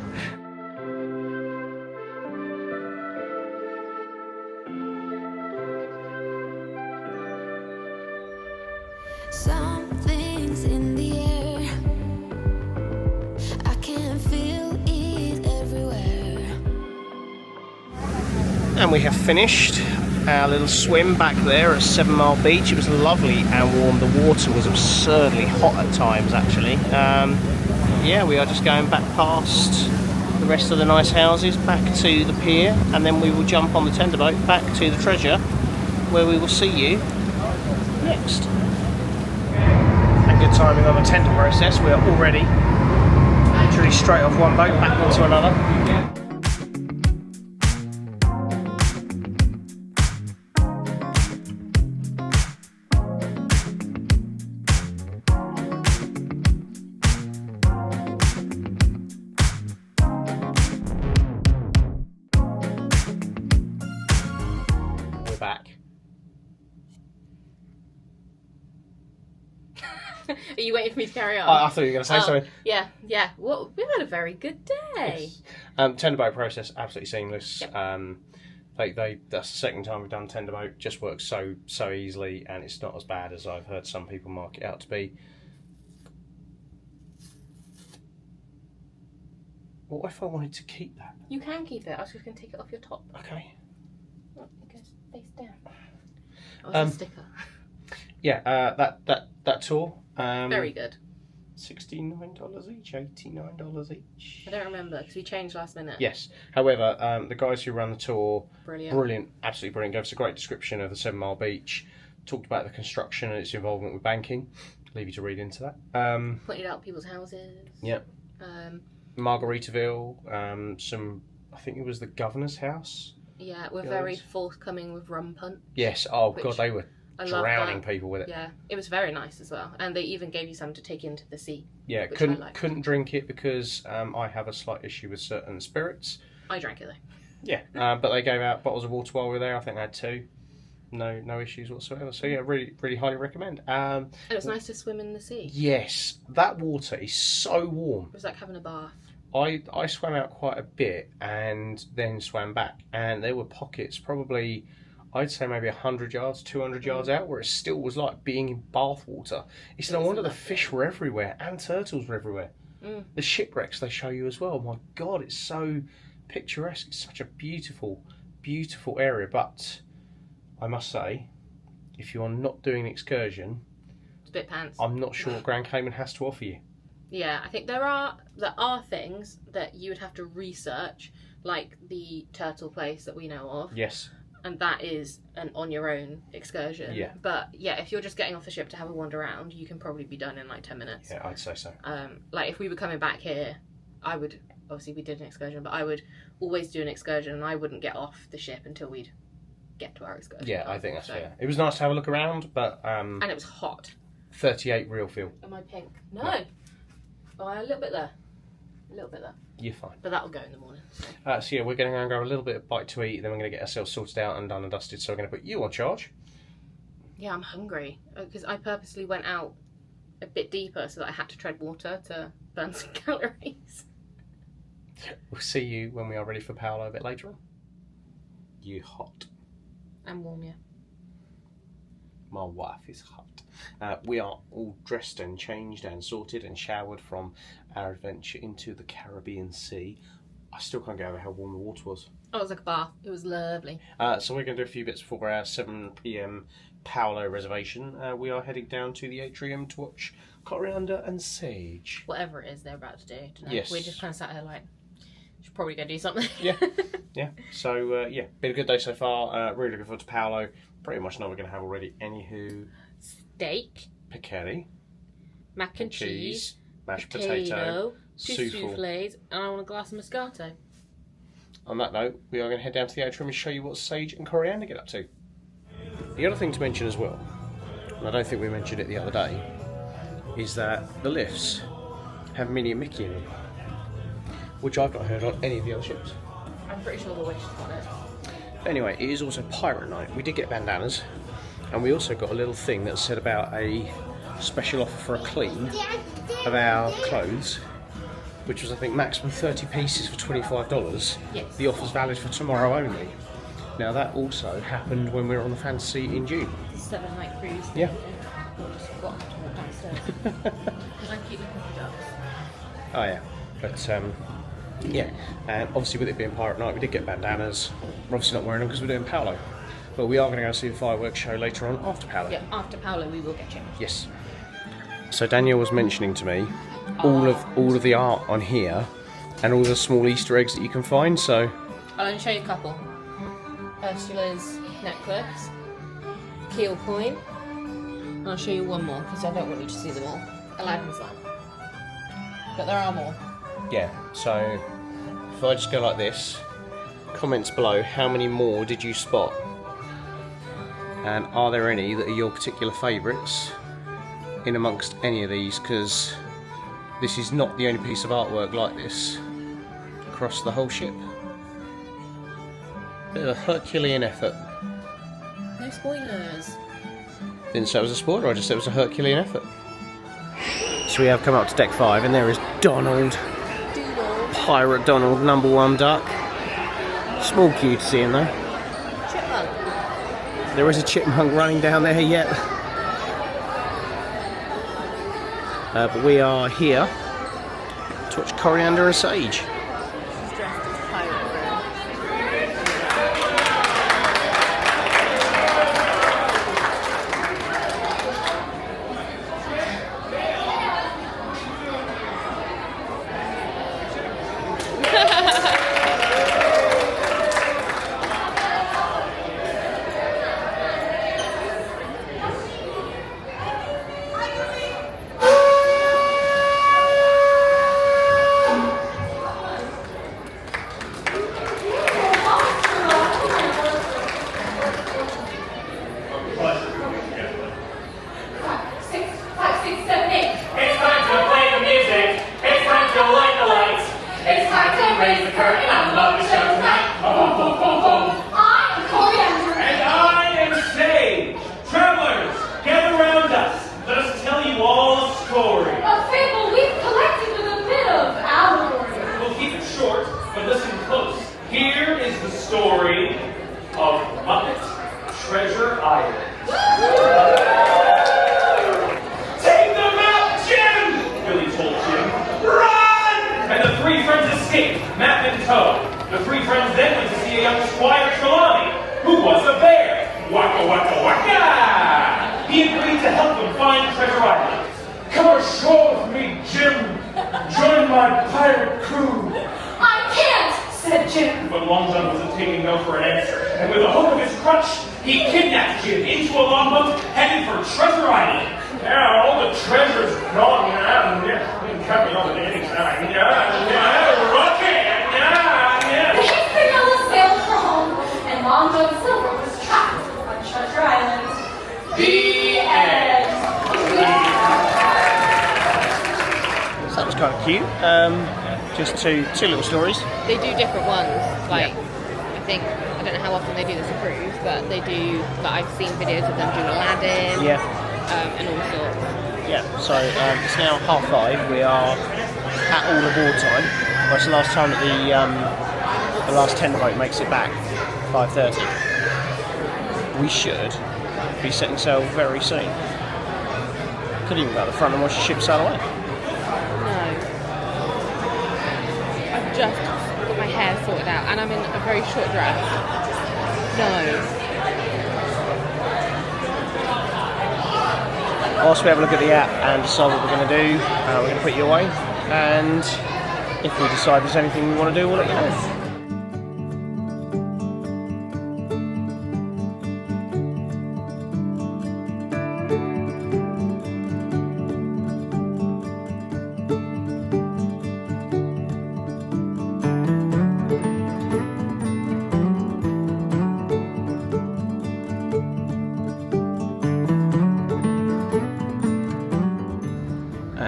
Speaker 21: Something's in the air. I can feel it everywhere.
Speaker 3: And we have finished our little swim back there at 7 Mile Beach. It was lovely and warm. The water was absurdly hot at times actually. Yeah, we are just going back past the rest of the nice houses back to the pier, and then we will jump on the tender boat back to the treasure where we will see you next. And good timing on the tender process. We are already literally straight off one boat back onto another. Back.
Speaker 1: Are you waiting for me to carry on?
Speaker 3: I thought you were going to say something.
Speaker 1: Yeah. Well, we've had a very good day.
Speaker 3: Yes. Tender boat process absolutely seamless.
Speaker 1: Yep.
Speaker 3: That's the second time we've done tender boat. Just works so easily, and it's not as bad as I've heard some people mark it out to be. What if I wanted to keep that?
Speaker 1: You can keep it. I was just going to take it off your top.
Speaker 3: Okay.
Speaker 1: Oh, it goes Oh, it's a sticker.
Speaker 3: Yeah, that tour.
Speaker 1: Very good.
Speaker 3: $69 each, $89 each.
Speaker 1: I don't remember because we changed last minute.
Speaker 3: Yes. However, the guys who run the tour,
Speaker 1: Brilliant,
Speaker 3: absolutely brilliant. Gave us a great description of the 7 Mile Beach. Talked about the construction and its involvement with banking. Leave you to read into that.
Speaker 1: Pointed out people's houses.
Speaker 3: Yep. Margaritaville. Some, I think it was the governor's house.
Speaker 1: Yeah, we're very forthcoming with rum punch.
Speaker 3: Yes. Oh God, they were drowning people with it.
Speaker 1: Yeah, it was very nice as well, and they even gave you some to take into the sea.
Speaker 3: Yeah, couldn't drink it because I have a slight issue with certain spirits.
Speaker 1: I drank it though.
Speaker 3: Yeah, but they gave out bottles of water while we were there. I think they had 2. No issues whatsoever. So yeah, really highly recommend.
Speaker 1: And it was nice to swim in the sea.
Speaker 3: Yes, that water is so warm.
Speaker 1: It was like having a bath.
Speaker 3: I swam out quite a bit and then swam back, and there were pockets probably, I'd say maybe 100 yards, 200 yards out, where it still was like being in bath water. He said, no wonder the fish were everywhere and turtles were everywhere. The shipwrecks they show you as well. My God, it's so picturesque. It's such a beautiful, beautiful area. But I must say, if you are not doing an excursion,
Speaker 1: it's a bit pants.
Speaker 3: I'm not sure what Grand Cayman has to offer you.
Speaker 1: Yeah, I think there are things that you would have to research, like the turtle place that we know of.
Speaker 3: Yes.
Speaker 1: And that is an on your own excursion.
Speaker 3: Yeah.
Speaker 1: But yeah, if you're just getting off the ship to have a wander around, you can probably be done in like 10 minutes.
Speaker 3: Yeah, I'd say so.
Speaker 1: Like if we were coming back here, I would, obviously we did an excursion, but I would always do an excursion and I wouldn't get off the ship until we'd get to our excursion.
Speaker 3: Yeah, I think that's fair. It was nice to have a look around, but...
Speaker 1: and it was hot.
Speaker 3: 38 real feel.
Speaker 1: Am I pink? No. Oh, a little bit there. A little bit there.
Speaker 3: You're fine.
Speaker 1: But that'll go in the morning.
Speaker 3: So yeah, we're going to go and grab a little bit of bite to eat, then we're going to get ourselves sorted out and done and dusted, so we're going to put you on charge.
Speaker 1: Yeah, I'm hungry. Because I purposely went out a bit deeper so that I had to tread water to burn some calories.
Speaker 3: We'll see you when we are ready for Paolo a bit later on. You hot.
Speaker 1: I'm warm, yeah.
Speaker 3: My wife is hot. We are all dressed and changed and sorted and showered from our adventure into the Caribbean Sea. I still can't get over how warm the water was.
Speaker 1: Oh, it was like a bath. It was lovely.
Speaker 3: So we're going to do a few bits before our 7 PM Paolo reservation. We are heading down to the atrium to watch Coriander and Sage.
Speaker 1: Whatever it is they're about to do. Don't know.
Speaker 3: Yes.
Speaker 1: We're just kind of sat here like, should probably go do something.
Speaker 3: Yeah. So, yeah, been a good day so far. Really looking forward to Paolo. Pretty much know what we're going to have already. Anywho.
Speaker 1: Steak.
Speaker 3: Piccalli.
Speaker 1: Mac and cheese.
Speaker 3: Mashed potato.
Speaker 1: 2 soufflés. And I want a glass of Moscato.
Speaker 3: On that note, we are going to head down to the atrium and show you what Sage and Coriander get up to. The other thing to mention as well, and I don't think we mentioned it the other day, is that the lifts have Minnie and Mickey in them, which I've not heard on any of the other ships.
Speaker 1: I'm pretty sure the Wish has got it.
Speaker 3: Anyway, it is also Pirate Night. We did get bandanas, and we also got a little thing that said about a special offer for a clean of our clothes, which was, I think, maximum 30 pieces for $25.
Speaker 1: Yes.
Speaker 3: The offer's valid for tomorrow only. Now, that also happened when we were on the Fantasy in June.
Speaker 1: The 7-night cruise.
Speaker 3: Yeah.
Speaker 1: We'll just walk downstairs. Because I keep looking for ducks.
Speaker 3: Oh, yeah. But, yeah. And obviously, with it being Pirate Night, we did get bandanas. We're obviously not wearing them because we're doing Paolo. But we are going to go see the fireworks show later on after Paolo.
Speaker 1: Yeah, after Paolo we will get changed.
Speaker 3: Yes. So Danielle was mentioning to me all of the art on here and all the small Easter eggs that you can find. So
Speaker 1: I'll only show you a couple. Ursula's necklace, keel coin, and I'll show you one more because I don't want you to see them all. Aladdin's lamp. But there are more.
Speaker 3: yeah. So if I just go like this, comments below, how many more did you spot? And are there any that are your particular favourites in amongst any of these? Because this is not the only piece of artwork like this across the whole ship. Bit of a Herculean effort.
Speaker 1: No spoilers.
Speaker 3: Didn't say it was a spoiler, I just said it was a Herculean effort. So we have come up to deck 5 and there is Donald.
Speaker 1: Doodle.
Speaker 3: Pirate Donald, #1 duck. Small cutie in there.
Speaker 1: Chipmunk.
Speaker 3: There is a chipmunk running down there yet. But we are here to watch Coriander and Sage.
Speaker 1: She's dressed as a pirate.
Speaker 15: three friends escaped, map in tow. The three friends then went to see a young Squire Trelawney, who was a bear. Waka waka waka! He agreed to help them find Treasure Island. Come ashore with me, Jim. Join my pirate crew.
Speaker 8: I can't, said Jim.
Speaker 15: But Long John wasn't taking no for an answer, and with the hook of his crutch, he kidnapped Jim into a longboat headed for Treasure Island. Yeah, all the treasure's gone now. Yeah, cut me off at any time. Yeah, rocket. Yeah.
Speaker 8: The history novel sailed for home, and Long John Silver was trapped on Treasure Island. The end.
Speaker 3: So that was kind of cute. Just two little stories.
Speaker 1: They do different ones. Like, I think, I don't know how often they do this a cruise, but they do, but I've seen videos of them do Aladdin.
Speaker 3: Yeah.
Speaker 1: And all sorts.
Speaker 3: Yeah, so it's now 5:30. We are at all aboard time. Well, it's the last time that the last tender boat makes it back, 5:30. We should be setting sail very soon. Could even go to the front and watch the ship sail away.
Speaker 1: No. I've just got my hair sorted out and I'm in a very short dress. No.
Speaker 3: Whilst we have a look at the app and decide what we're going to do, we're going to put you away, and if we decide there's anything we want to do, we'll let you know.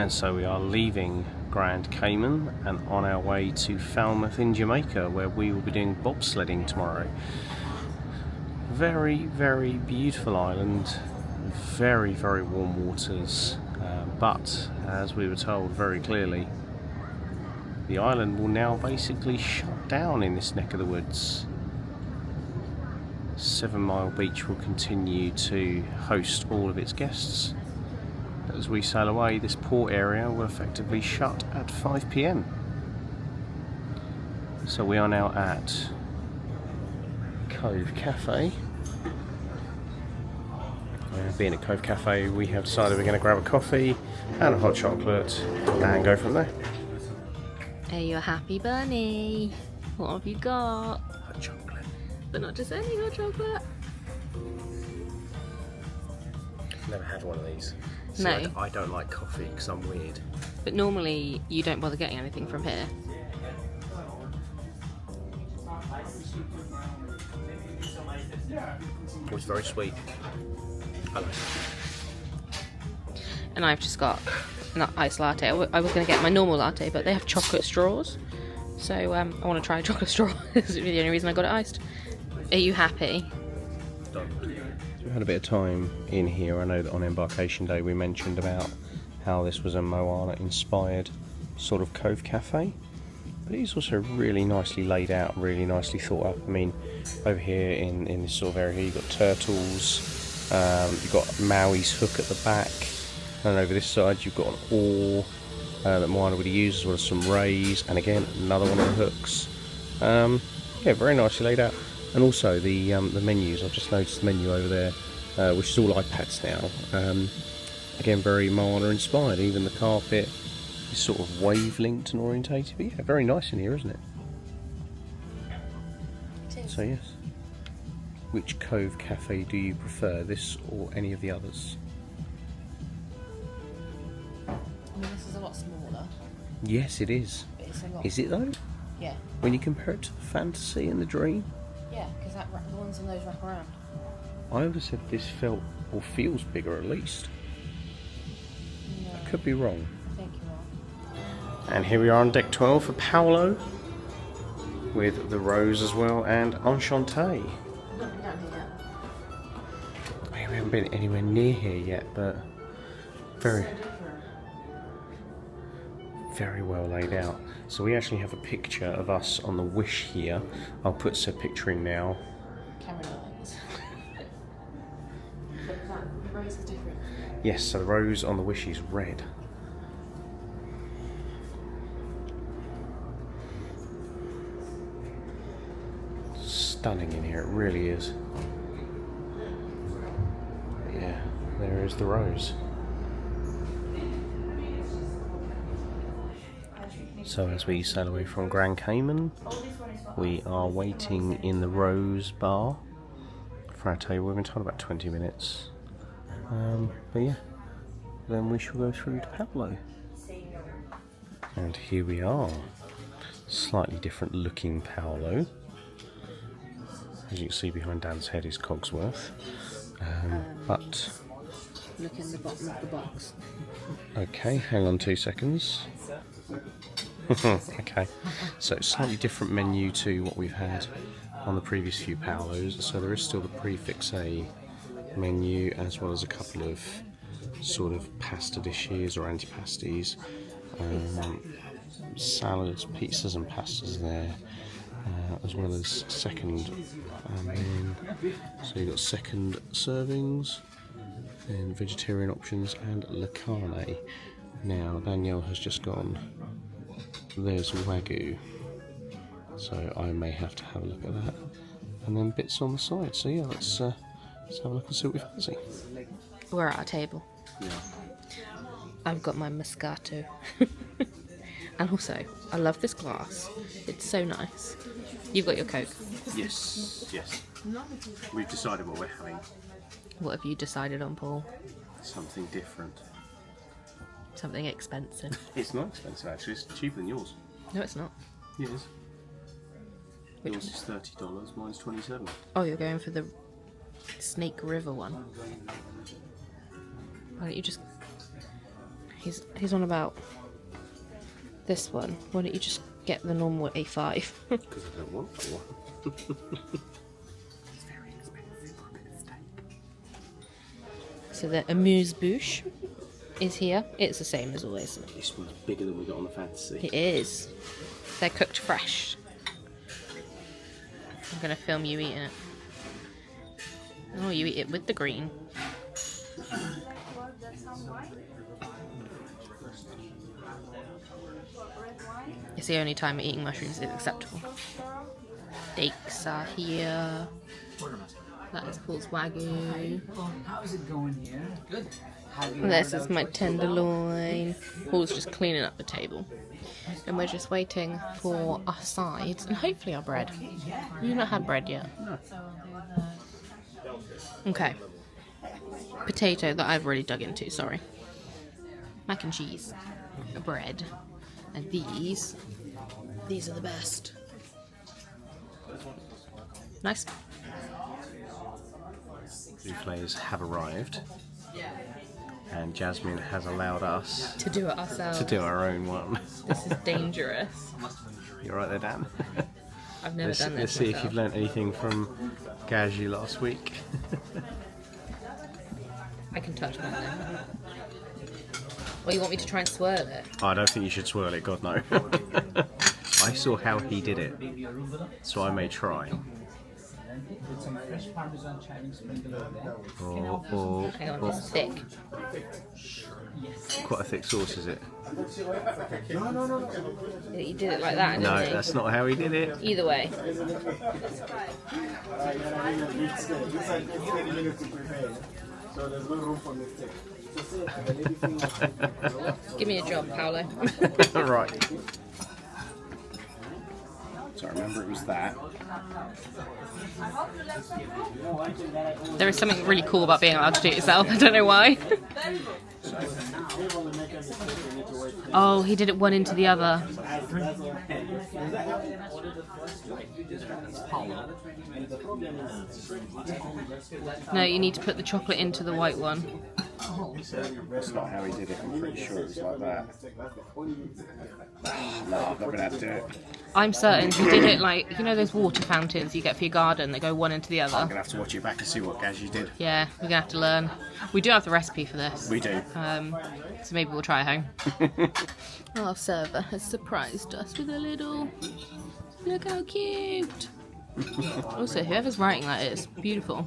Speaker 3: So we are leaving Grand Cayman and on our way to Falmouth in Jamaica, where we will be doing bobsledding tomorrow. Very, very beautiful island, very, very warm waters, but as we were told very clearly, the island will now basically shut down in this neck of the woods. 7 Mile Beach will continue to host all of its guests. As we sail away, this port area will effectively shut at 5 PM. So we are now at Cove Cafe. Being at Cove Cafe, we have decided we're going to grab a coffee and a hot chocolate and go from there.
Speaker 1: Are you a happy bunny? What have you got?
Speaker 3: Hot chocolate.
Speaker 1: But not just any hot chocolate.
Speaker 3: Never had one of these.
Speaker 1: So no.
Speaker 3: I don't like coffee because I'm weird.
Speaker 1: But normally you don't bother getting anything from here.
Speaker 3: It was very sweet. I like it.
Speaker 1: And I've just got an iced latte. I was going to get my normal latte, but they have chocolate straws. So I want to try a chocolate straw. This is the only reason I got it iced. Are you happy?
Speaker 3: We had a bit of time in here. I know that on embarkation day we mentioned about how this was a Moana inspired sort of cove cafe, but it is also really nicely laid out, really nicely thought up. I mean, over here in this sort of area here, you've got turtles, you've got Maui's hook at the back, and over this side you've got an oar that Moana would use, as well as some rays, and again another one of the hooks. Yeah, very nicely laid out. And also the menus. I've just noticed the menu over there, which is all iPads now. Again, very Moana inspired. Even the carpet is sort of wave-linked and orientated. But yeah, very nice in here, isn't it?
Speaker 1: It is.
Speaker 3: So yes. Which Cove Cafe do you prefer, this or any of the others?
Speaker 1: I mean, this is a lot smaller.
Speaker 3: Yes, it is.
Speaker 1: But it's a lot.
Speaker 3: Is it though?
Speaker 1: Yeah.
Speaker 3: When you compare it to the Fantasy and the Dream?
Speaker 1: Yeah, because the ones in those wrap around.
Speaker 3: I would have said this felt or feels bigger at least.
Speaker 1: No,
Speaker 3: I could be wrong.
Speaker 1: I think you are.
Speaker 3: And here we are on deck 12 for Paolo, with the Rose as well, and Enchante. We haven't been anywhere near here yet, but very well laid out. So we actually have a picture of us on the Wish here. I'll put said picture in now.
Speaker 1: Camera lines. The rose is different.
Speaker 3: Yes, so the rose on the Wish is red. stunning in here, it really is. But yeah, there is the rose. So as we sail away from Grand Cayman, we are waiting in the Rose Bar for our table. We've been told about 20 minutes. But yeah, then we shall go through to Pablo. And here we are. Slightly different looking Paolo. As you can see behind Dan's head is Cogsworth. But
Speaker 1: look in the bottom of the box.
Speaker 3: okay, hang on 2 seconds. Okay, so slightly different menu to what we've had on the previous few Paolos. So there is still the prefix A menu, as well as a couple of sort of pasta dishes or antipasties, salads, pizzas and pastas there, as well as second main. So you've got second servings, and vegetarian options, and la carne. Now Danielle has just gone, there's Wagyu, so I may have to have a look at that, and then bits on the side. So yeah, let's have a look and see what we fancy.
Speaker 1: We're at our table.
Speaker 3: Yeah.
Speaker 1: I've got my Moscato. And also, I love this glass. It's so nice. You've got your Coke.
Speaker 3: Yes, yes. We've decided what we're having.
Speaker 1: What have you decided on, Paul?
Speaker 3: Something different.
Speaker 1: Something expensive.
Speaker 3: It's not expensive actually, it's cheaper than yours.
Speaker 1: No, it's not.
Speaker 3: Yes.
Speaker 1: Which
Speaker 3: yours is $30, mine's $27.
Speaker 1: Oh, you're going for the Snake River one. Why don't you just... He's on about this one. Why don't you just get the normal A5?
Speaker 3: Because I don't want one.
Speaker 1: It's very expensive for a bit of steak. So the amuse-bouche is here. It's the same as always.
Speaker 3: This one's bigger than we got on the fantasy.
Speaker 1: It is. They're cooked fresh. I'm going to film you eating it. Oh, you eat it with the green. It's the only time eating mushrooms is acceptable. Steaks are here. That is Paul's Wagyu.
Speaker 6: How's it going here? Good.
Speaker 1: This is my tenderloin. Paul's just cleaning up the table. And we're just waiting for our sides and hopefully our bread. You've not had bread yet?
Speaker 3: No.
Speaker 1: Okay. Potato that I've already dug into, sorry. Mac and cheese. Bread. And these are the best. Nice.
Speaker 3: Soufflés have arrived, and Jasmine has allowed us
Speaker 1: to do it ourselves.
Speaker 3: To do our own one.
Speaker 1: This is dangerous.
Speaker 3: You're right there, Dan.
Speaker 1: I've never done this.
Speaker 3: Let's see if you've learnt anything from Gaji last week.
Speaker 1: I can touch that now. Or you want me to try and swirl it?
Speaker 3: I don't think you should swirl it, God no. I saw how he did it, so I may try.
Speaker 1: Hang on, it's thick.
Speaker 3: Quite a thick sauce, is it?
Speaker 1: You did it like that,
Speaker 3: No,
Speaker 1: didn't you?
Speaker 3: that's not how he did it.
Speaker 1: Either way.
Speaker 20: So there's no room for mistake.
Speaker 1: Give me a job, Paolo.
Speaker 3: Right. So I remember it was that.
Speaker 1: There is something really cool about being allowed to do it yourself. I don't know why. Oh, he did it one into the other. No, you need to put the chocolate into the white one.
Speaker 3: That's not how he did it, I'm pretty sure it was like that. No, I've not been able to do it.
Speaker 1: I'm certain he did it like, you know those water fountains you get for your garden that go one into the other?
Speaker 3: I'm going to have to watch it back and see what Gaji did.
Speaker 1: Yeah, we're going to have to learn. We do have the recipe for this.
Speaker 3: We do.
Speaker 1: So maybe we'll try it home. Our server has surprised us with a little... Look how cute! Also, whoever's writing that is beautiful.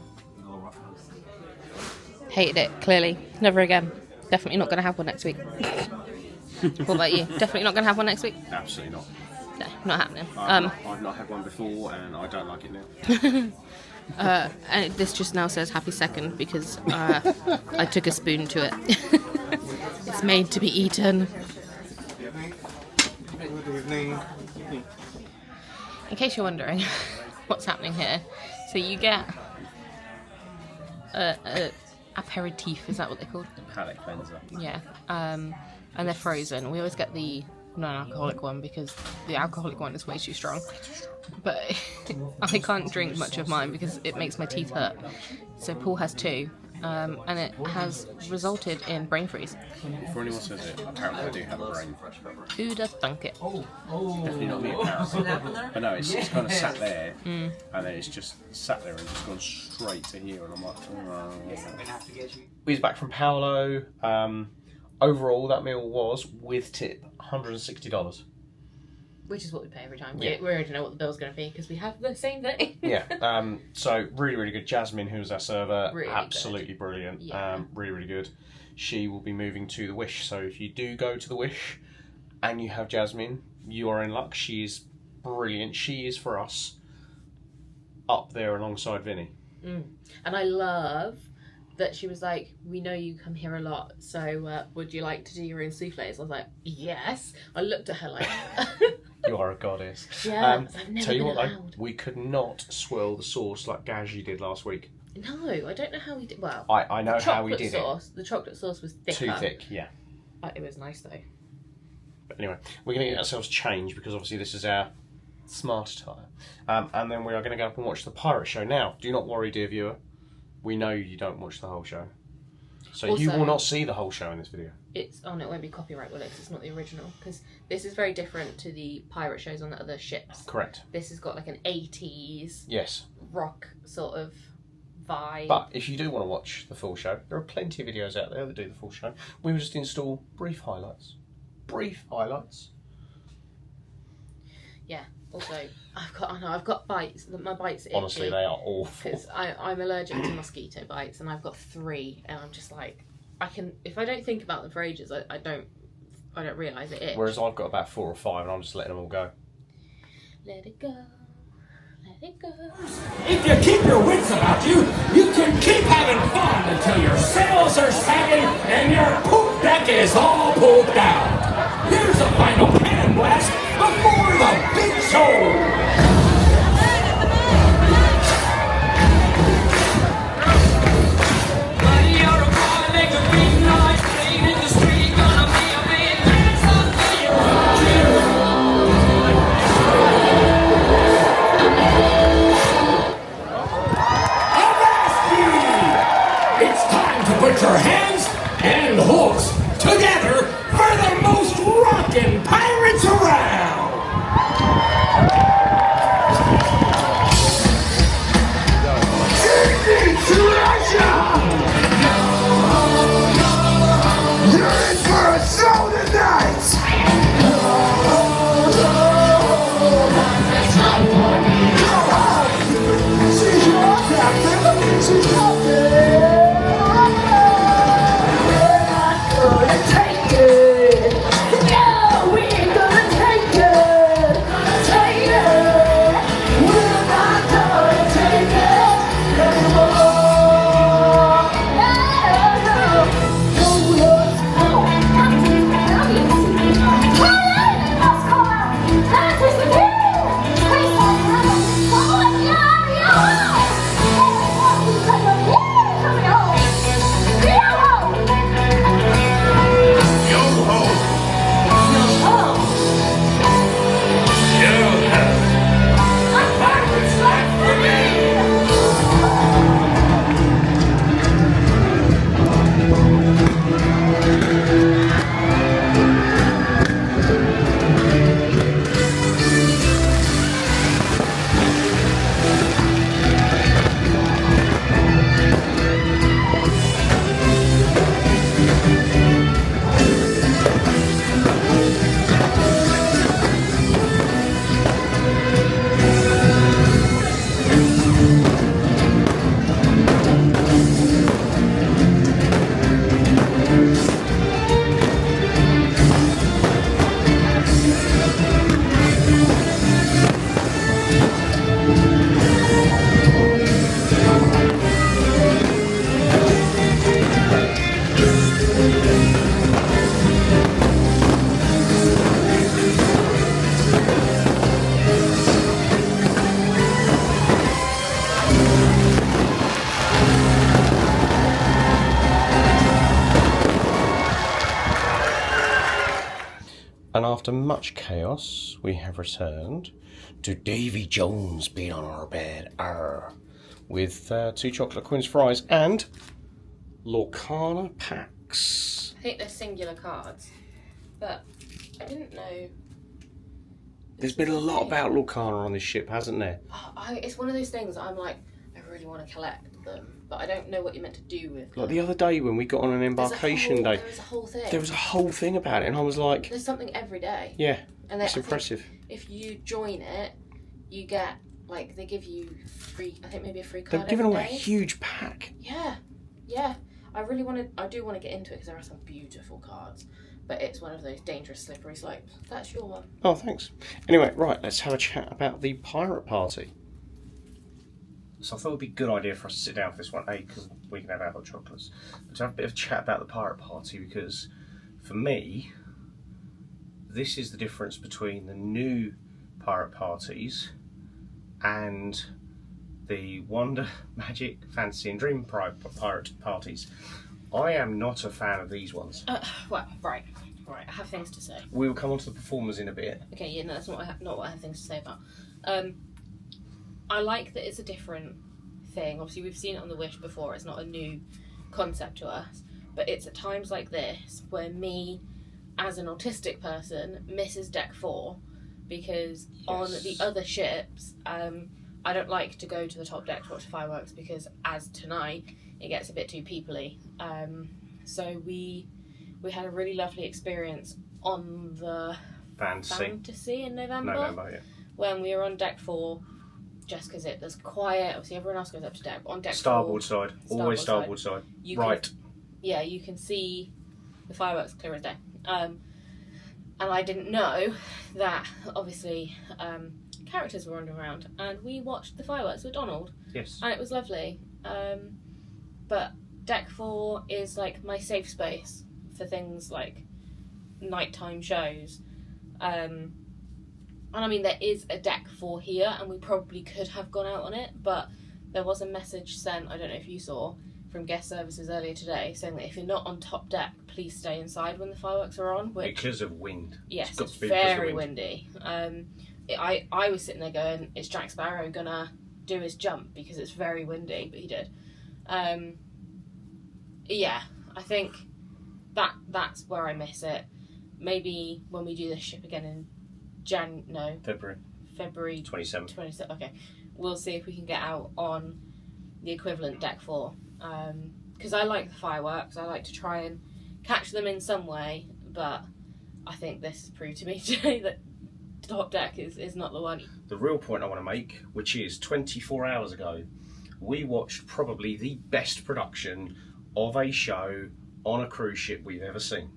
Speaker 1: Hated it, clearly. Never again. Definitely not going to have one next week. What about you? Definitely not going to have one next week?
Speaker 3: Absolutely not.
Speaker 1: No, not happening.
Speaker 3: I've not had one before, and I don't like it now.
Speaker 1: And this just now says happy second because I took a spoon to it. It's made to be eaten.
Speaker 3: Good evening.
Speaker 1: In case you're wondering what's happening here, so you get a aperitif, is that what they're called?
Speaker 2: Palate cleanser.
Speaker 1: Yeah, and they're frozen. We always get the non-alcoholic one because the alcoholic one is way too strong. But I can't drink much of mine because it makes my teeth hurt. So Paul has two, and it has resulted in brain freeze.
Speaker 2: For anyone who says it, apparently I do have a brain.
Speaker 1: Who'd have thunk it?
Speaker 2: Definitely not me, apparently. But no, it's kind of sat there, and then it's just sat there and just gone straight to here, and I'm like,
Speaker 3: We was back from Paolo. Overall, that meal was, with tip, $160.
Speaker 1: Which is what we pay every time.
Speaker 3: Yeah.
Speaker 1: We already know what the bill's going to be because we have the same thing.
Speaker 3: Yeah. So really, really good. Jasmine, who was our server,
Speaker 1: Really
Speaker 3: absolutely brilliant.
Speaker 1: Yeah.
Speaker 3: Really, really good. She will be moving to the Wish. So if you do go to the Wish and you have Jasmine, you are in luck. She is brilliant. She is for us up there alongside Vinny.
Speaker 1: And I love that she was like, we know you come here a lot, so would you like to do your own souffles? I was like, yes. I looked at her like...
Speaker 3: You are a goddess.
Speaker 1: Yeah, I've never
Speaker 3: tell you
Speaker 1: been
Speaker 3: what,
Speaker 1: allowed.
Speaker 3: though, we could not swirl the sauce like Gaji did last week.
Speaker 1: No, I don't know how we did. Well,
Speaker 3: I know how we did
Speaker 1: The chocolate sauce was thicker.
Speaker 3: Too thick, yeah.
Speaker 1: But it was nice though.
Speaker 3: But anyway, we're going to get ourselves changed because obviously this is our smart attire. And then we are going to go up and watch the pirate show. Now, do not worry, dear viewer. We know you don't watch the whole show. So
Speaker 1: Also,
Speaker 3: you will not see the whole show in this video.
Speaker 1: Oh no, it won't be copyright, will it? 'Cause it's not the original. Because this is very different to the pirate shows on the other ships.
Speaker 3: Correct.
Speaker 1: This has got like an 80s
Speaker 3: Yes.
Speaker 1: rock sort of vibe.
Speaker 3: But if you do want to watch the full show, there are plenty of videos out there that do the full show. We will just install brief highlights. Brief highlights.
Speaker 1: Yeah. Also, I've got bites. My bites are itchy.
Speaker 3: Honestly, they are awful.
Speaker 1: Because I'm allergic to mosquito bites, and I've got 3, and I'm just like, if I don't think about them for ages, I don't realise it itch.
Speaker 3: Whereas I've got about 4 or 5, and I'm just letting them all go.
Speaker 1: Let it go. Let it go.
Speaker 7: If you keep your wits about you, you can keep having fun until your sails are sagging and your poop deck is all pooped out. Here's a final cannon blast before the big show. Put your hands and hooks together for the most rockin' pirates around! Disney treasure! You're in for a show tonight! She's your captain! She's captain! Take it! No, we ain't gonna take it! Take it!
Speaker 3: And after much chaos, we have returned to Davy Jones being on our bed, with 2 chocolate Quinn's fries and Lorcana packs.
Speaker 1: I think they're singular cards, but I didn't know.
Speaker 3: There's been a lot about Lorcana on this ship, hasn't there?
Speaker 1: It's one of those things I'm like, I really want to collect them, but I don't know what you're meant to do with them.
Speaker 3: Like the other day when we got on an embarkation day.
Speaker 1: There was a whole thing.
Speaker 3: There was a whole thing about it, and I was like...
Speaker 1: There's something every day.
Speaker 3: Yeah,
Speaker 1: and
Speaker 3: it's impressive.
Speaker 1: If you join it, you get, like, they give you free, I think maybe a free card
Speaker 3: They're giving
Speaker 1: every
Speaker 3: away a
Speaker 1: day.
Speaker 3: huge pack.
Speaker 1: Yeah. I do want to get into it because there are some beautiful cards, but it's one of those dangerous slippery slopes. That's your one.
Speaker 3: Oh, thanks. Anyway, right, let's have a chat about the pirate party. So I thought it would be a good idea for us to sit down for this one, because we can have our hot chocolates, but to have a bit of a chat about the pirate party, because for me, this is the difference between the new pirate parties and the Wonder, Magic, Fantasy and Dream pirate parties. I am not a fan of these ones.
Speaker 1: Well, right. I have things to say.
Speaker 3: We will come on to the performers in a bit.
Speaker 1: Okay, yeah, no, that's not what I have things to say about. I like that it's a different thing. Obviously, we've seen it on the Wish before. It's not a new concept to us, but it's at times like this where me, as an autistic person, misses deck 4 because on the other ships, I don't like to go to the top deck to watch the fireworks because, as tonight, it gets a bit too peoply. So we had a really lovely experience on the Fantasy in November, when we were on deck 4, just because it was quiet. Obviously, everyone else goes up to deck. On deck
Speaker 3: Starboard
Speaker 1: 4,
Speaker 3: side, always starboard side. Right.
Speaker 1: You can see the fireworks clear as day. And I didn't know that, obviously, characters were wandering around, and we watched the fireworks with Donald.
Speaker 3: Yes.
Speaker 1: And it was lovely. But deck 4 is like my safe space for things like nighttime shows. And I mean, there is a deck 4 here, and we probably could have gone out on it, but there was a message sent, I don't know if you saw, from guest services earlier today, saying that if you're not on top deck, please stay inside when the fireworks are on.
Speaker 3: Because of wind.
Speaker 1: Yes, it's very windy. I was sitting there going, is Jack Sparrow gonna do his jump because it's very windy? But he did. Yeah, I think that's where I miss it. Maybe when we do this ship again in February 27th. Okay, we'll see if we can get out on the equivalent deck 4. Because I like the fireworks. I like to try and catch them in some way, but I think this has proved to me today that top deck is not the one.
Speaker 3: The real point I want to make, which is 24 hours ago, we watched probably the best production of a show on a cruise ship we've ever seen.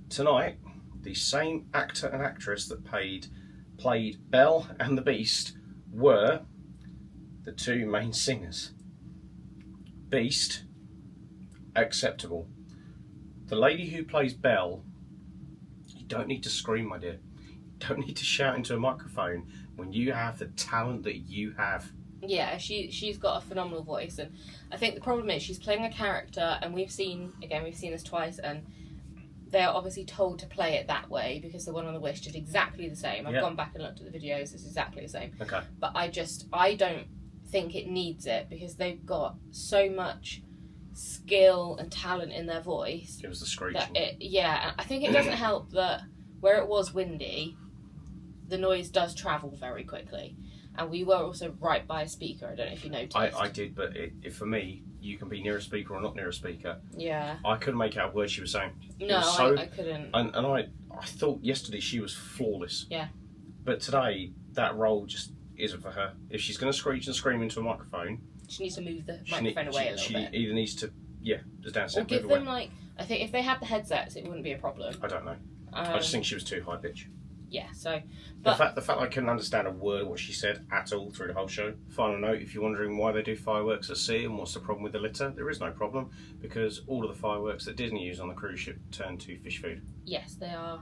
Speaker 3: Tonight, the same actor and actress that played Belle and the Beast were the 2 main singers. Beast, acceptable. The lady who plays Belle, you don't need to scream, my dear. You don't need to shout into a microphone when you have the talent that you have.
Speaker 1: Yeah, she's got a phenomenal voice, and I think the problem is she's playing a character, and we've seen this twice, and they're obviously told to play it that way because the one on the Wish did exactly the same. I've gone back and looked at the videos, it's exactly the same.
Speaker 3: Okay.
Speaker 1: But I don't think it needs it because they've got so much skill and talent in their voice.
Speaker 3: It was the screeching.
Speaker 1: And I think it doesn't help that where it was windy, the noise does travel very quickly. And we were also right by a speaker. I don't know if you noticed.
Speaker 3: I did, but for me, you can be near a speaker or not near a speaker.
Speaker 1: Yeah.
Speaker 3: I couldn't make out a word she was saying.
Speaker 1: No, I couldn't.
Speaker 3: And I thought yesterday she was flawless.
Speaker 1: Yeah.
Speaker 3: But today, that role just isn't for her. If she's going to screech and scream into a microphone,
Speaker 1: she needs to move the microphone away a little bit.
Speaker 3: She either needs to, just down
Speaker 1: or give them I think if they had the headsets, it wouldn't be a problem.
Speaker 3: I don't know. I just think she was too high pitch.
Speaker 1: Yeah, so...
Speaker 3: But the fact I couldn't understand a word of what she said at all through the whole show. Final note, if you're wondering why they do fireworks at sea and what's the problem with the litter, there is no problem, because all of the fireworks that Disney use on the cruise ship turn to fish food.
Speaker 1: Yes, they are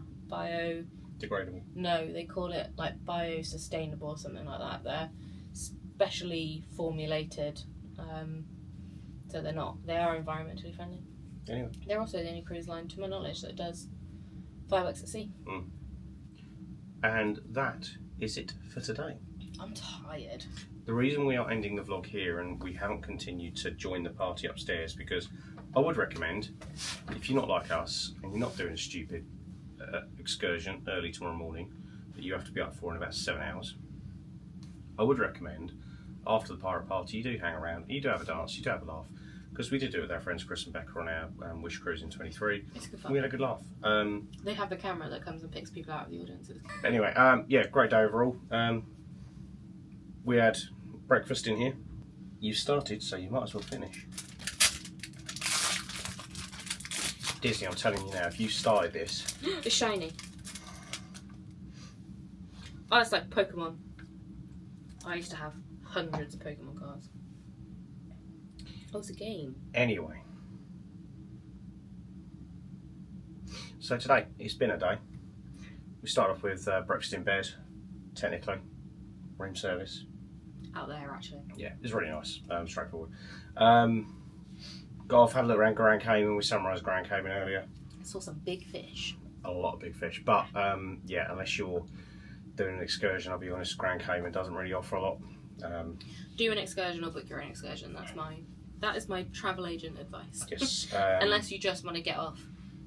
Speaker 3: degradable.
Speaker 1: No, they call it like biosustainable or something like that. They're specially formulated, so they are environmentally friendly.
Speaker 3: Anyway.
Speaker 1: They're also the only cruise line, to my knowledge, that does Fireworks at sea.
Speaker 3: And that is it for today.
Speaker 1: I'm tired.
Speaker 3: The reason we are ending the vlog here and we haven't continued to join the party upstairs, because I would recommend, if you're not like us and you're not doing a stupid excursion early tomorrow morning that you have to be up for in about 7 hours, I would recommend after the pirate party you do hang around, you do have a dance, you do have a laugh, because we did do it with our friends Chris and Becca on our Wish Cruise in 23.
Speaker 1: It's good fun.
Speaker 3: We had a good laugh.
Speaker 1: They have the camera that comes and picks people out of the audiences.
Speaker 3: Anyway, yeah, great day overall. We had breakfast in here. You started, so you might as well finish. Disney, I'm telling you now, if you started this...
Speaker 1: It's shiny. Oh, it's like Pokemon. I used to have hundreds of Pokemon cards. Oh, it's a game.
Speaker 3: Anyway. So today, it's been a day. We started off with breakfast in bed, technically. Room service.
Speaker 1: Out there, actually.
Speaker 3: Yeah, it's really nice, straightforward. Got off, had a look around Grand Cayman. We summarised Grand Cayman earlier.
Speaker 1: I saw some big fish.
Speaker 3: A lot of big fish, but yeah, unless you're doing an excursion, I'll be honest, Grand Cayman doesn't really offer a lot.
Speaker 1: Do an excursion or book your own excursion. That is my travel agent advice.
Speaker 3: Yes.
Speaker 1: Unless you just want to get off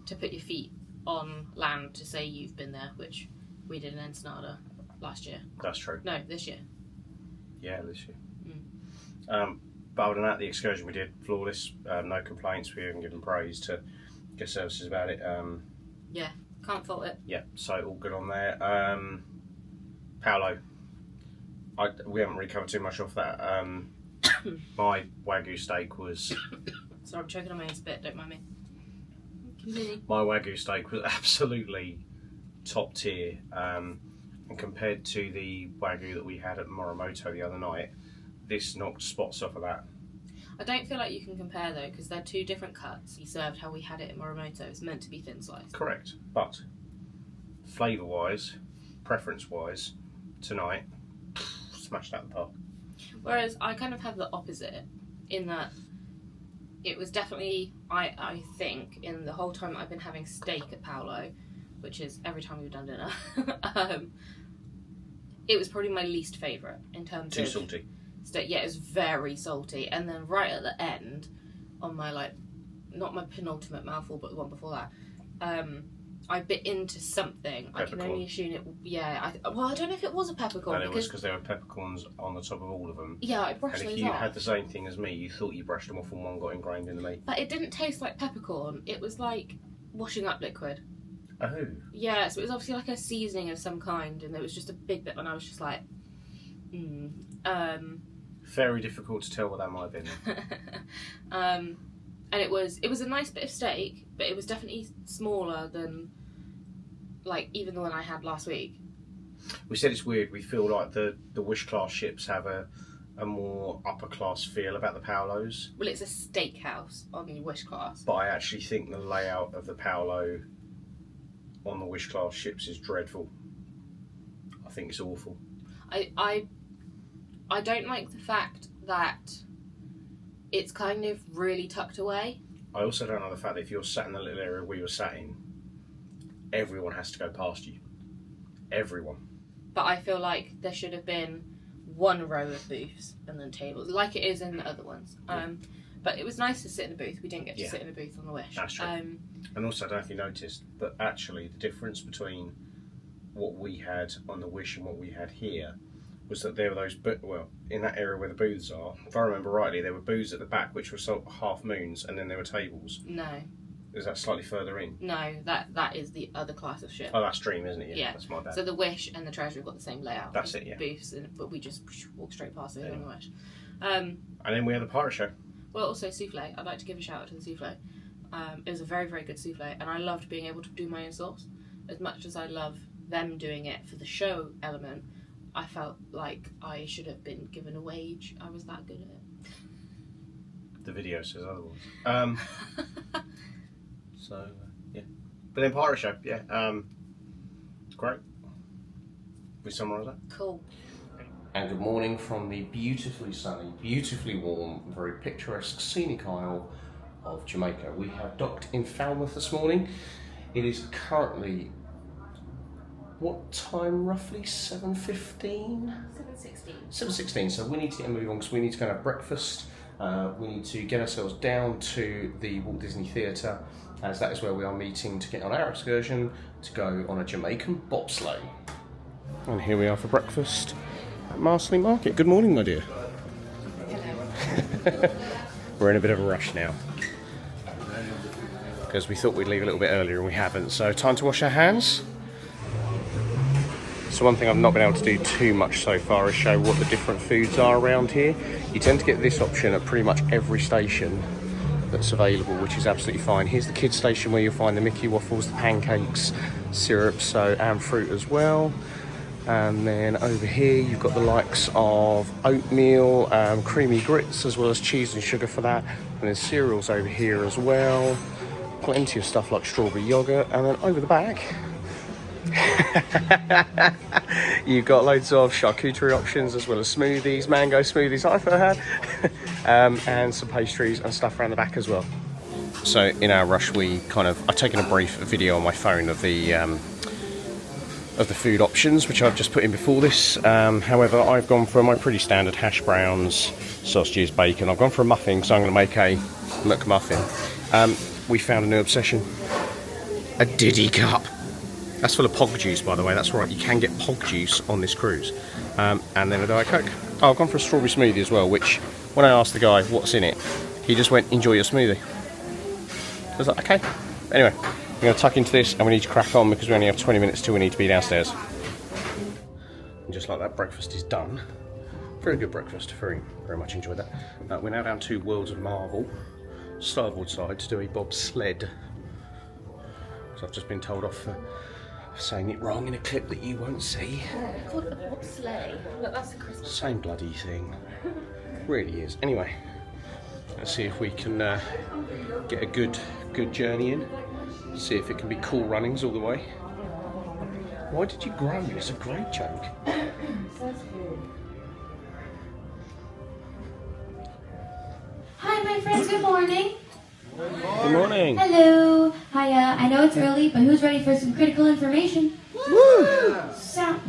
Speaker 1: to put your feet on land to say you've been there, which we did in Ensenada last year.
Speaker 3: That's true.
Speaker 1: No, this year.
Speaker 3: Yeah, this year. But other than that, the excursion we did, flawless, no complaints. We even given praise to guest services about it.
Speaker 1: Yeah, can't fault it.
Speaker 3: Yeah, so all good on there. Paolo, we haven't really covered too much off that. My Wagyu steak was...
Speaker 1: Sorry, I'm choking on my own spit, don't mind me. Continue.
Speaker 3: My Wagyu steak was absolutely top tier. And compared to the Wagyu that we had at Morimoto the other night, this knocked spots off of that.
Speaker 1: I don't feel like you can compare though, because they're two different cuts. He served how we had it at Morimoto. It's meant to be thin sliced.
Speaker 3: Correct, but flavour wise, preference wise, tonight, smashed out the park.
Speaker 1: Whereas I kind of have the opposite, in that it was definitely, I think, in the whole time I've been having steak at Paolo, which is every time we've done dinner, it was probably my least favourite in terms of...
Speaker 3: Too salty.
Speaker 1: Steak. Yeah, it was very salty. And then right at the end, on my, like, not my penultimate mouthful, but the one before that, I bit into something. Peppercorn. I can only assume it... Yeah, well, I don't know if it was a peppercorn.
Speaker 3: And it was because there were peppercorns on the top of all of them.
Speaker 1: Yeah, I brushed those off.
Speaker 3: And if you had the same thing as me, you thought you brushed them off and one got ingrained in the meat.
Speaker 1: But it didn't taste like peppercorn. It was like washing up liquid.
Speaker 3: Oh.
Speaker 1: Yeah, so it was obviously like a seasoning of some kind, and there was just a big bit, and I was just like,
Speaker 3: Very difficult to tell what that might have been.
Speaker 1: And it was a nice bit of steak, but it was definitely smaller than, like, even the one I had last week.
Speaker 3: We said it's weird. We feel like the Wish class ships have a more upper class feel about the Paolos.
Speaker 1: Well, it's a steakhouse on the Wish class.
Speaker 3: But I actually think the layout of the Paolo on the Wish class ships is dreadful. I think it's awful.
Speaker 1: I don't like the fact that it's kind of really tucked away.
Speaker 3: I also don't like the fact that if you're sat in the little area we were sat in, everyone has to go past you. Everyone.
Speaker 1: But I feel like there should have been one row of booths and then tables, like it is in the other ones. But it was nice to sit in a booth. We didn't get to sit in a booth on the Wish.
Speaker 3: That's true. And also, I don't know if you noticed, but actually the difference between what we had on the Wish and what we had here was that there were those, well, in that area where the booths are, if I remember rightly, there were booths at the back which were sort of half moons, and then there were tables.
Speaker 1: No.
Speaker 3: Is that slightly further in?
Speaker 1: No, that is the other class of ship.
Speaker 3: Oh, that's Dream, isn't it?
Speaker 1: Yeah.
Speaker 3: That's my bad.
Speaker 1: So the Wish and the Treasury have got the same layout.
Speaker 3: That's it, yeah.
Speaker 1: Booths, but we just walked straight past it on the Wish.
Speaker 3: And then we had the pirate show.
Speaker 1: Well, also souffle. I'd like to give a shout out to the souffle. It was a very, very good souffle, and I loved being able to do my own sauce. As much as I love them doing it for the show element, I felt like I should have been given a wage. I was that good at it.
Speaker 3: The video says otherwise. So, yeah. But then pirate show, yeah. Great. We summarise that?
Speaker 1: Cool.
Speaker 3: And good morning from the beautifully sunny, beautifully warm, very picturesque scenic isle of Jamaica. We have docked in Falmouth this morning. It is currently, what time roughly? 7:15?
Speaker 1: 7:16.
Speaker 3: 7:16, so we need to get a move on because we need to go and have breakfast. We need to get ourselves down to the Walt Disney Theatre, as that is where we are meeting to get on our excursion to go on a Jamaican bobsleigh. And here we are for breakfast at Marsley Market. Good morning, my dear. We're in a bit of a rush now because we thought we'd leave a little bit earlier and we haven't, so time to wash our hands. So one thing I've not been able to do too much so far is show what the different foods are around here. You tend to get this option at pretty much every station that's available, which is absolutely fine. Here's the kids station where you'll find the Mickey waffles, the pancakes, syrups, and fruit as well. And then over here you've got the likes of oatmeal, creamy grits, as well as cheese and sugar for that. And then cereals over here as well. Plenty of stuff like strawberry yogurt. And then over the back you've got loads of charcuterie options, as well as smoothies, mango smoothies I've had, and some pastries and stuff around the back as well. So in our rush, I've taken a brief video on my phone of the food options, which I've just put in before this. However, I've gone for my pretty standard hash browns, sausages, bacon. I've gone for a muffin, so I'm going to make a McMuffin. We found a new obsession: a Diddy cup. That's full of pog juice, by the way. That's right, you can get pog juice on this cruise. And then a Diet Coke. Oh, I've gone for a strawberry smoothie as well, which, when I asked the guy what's in it, he just went, "Enjoy your smoothie." I was like, okay. Anyway, we're going to tuck into this and we need to crack on because we only have 20 minutes till we need to be downstairs. And just like that, breakfast is done. Very good breakfast, very, very much enjoyed that. We're now down to Worlds of Marvel, starboard side, to do a bobsled. So I've just been told off for saying it wrong in a clip that you won't see.
Speaker 1: It's called a bobsleigh. Look, that's a Christmas.
Speaker 3: Same bloody thing. Really is. Anyway, let's see if we can get a good journey in. See if it can be cool runnings all the way. Why did you groan? It's a great joke.
Speaker 11: Hi, my friends. Good morning.
Speaker 3: Good morning.
Speaker 11: Hello. Hiya. I know it's early, but who's ready for some critical information?
Speaker 3: Woo!
Speaker 11: That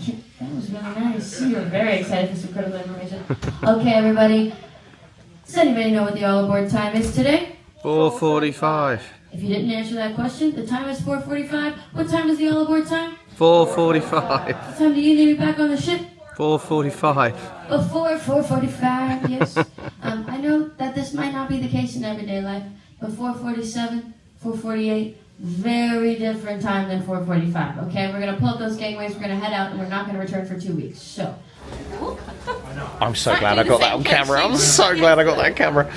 Speaker 11: was really nice. You were very excited for some critical information. Okay, everybody. Does anybody know what the all aboard time is today?
Speaker 3: 4:45.
Speaker 11: If you didn't answer that question, the time is 4:45. What time is the all aboard time?
Speaker 3: 4:45.
Speaker 11: What time do you need to be back on the ship?
Speaker 3: 4:45.
Speaker 11: Before 4:45, yes. I know that this might not be the case in everyday life, but 4:47, 4:48, very different time than 4:45, okay? We're going to pull up those gangways, we're going to head out, and we're not going to return for 2 weeks, so.
Speaker 3: I'm so glad I got that on camera. I'm so glad I got that on camera.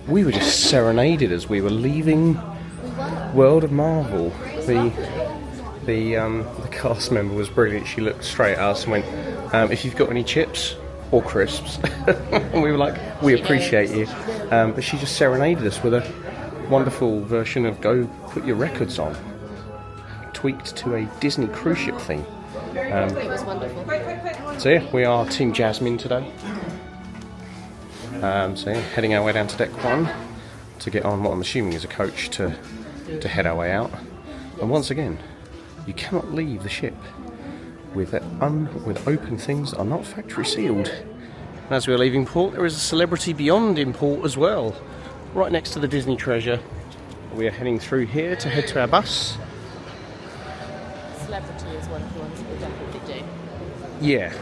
Speaker 3: We were just serenaded as we were leaving World of Marvel. The cast member was brilliant. She looked straight at us and went, "If you've got any chips or crisps," and we were like, "We appreciate you." But she just serenaded us with a wonderful version of "Go Put Your Records On," tweaked to a Disney cruise ship theme.
Speaker 1: It was wonderful.
Speaker 3: So yeah, we are Team Jasmine today. So yeah, heading our way down to deck 1 to get on what I'm assuming is a coach to head our way out. And once again, you cannot leave the ship with open things that are not factory sealed. And as we're leaving port, there is a Celebrity Beyond in port as well, right next to the Disney Treasure. We are heading through here to head to our bus.
Speaker 1: Celebrity is one of the ones we'll definitely do.
Speaker 3: Yeah.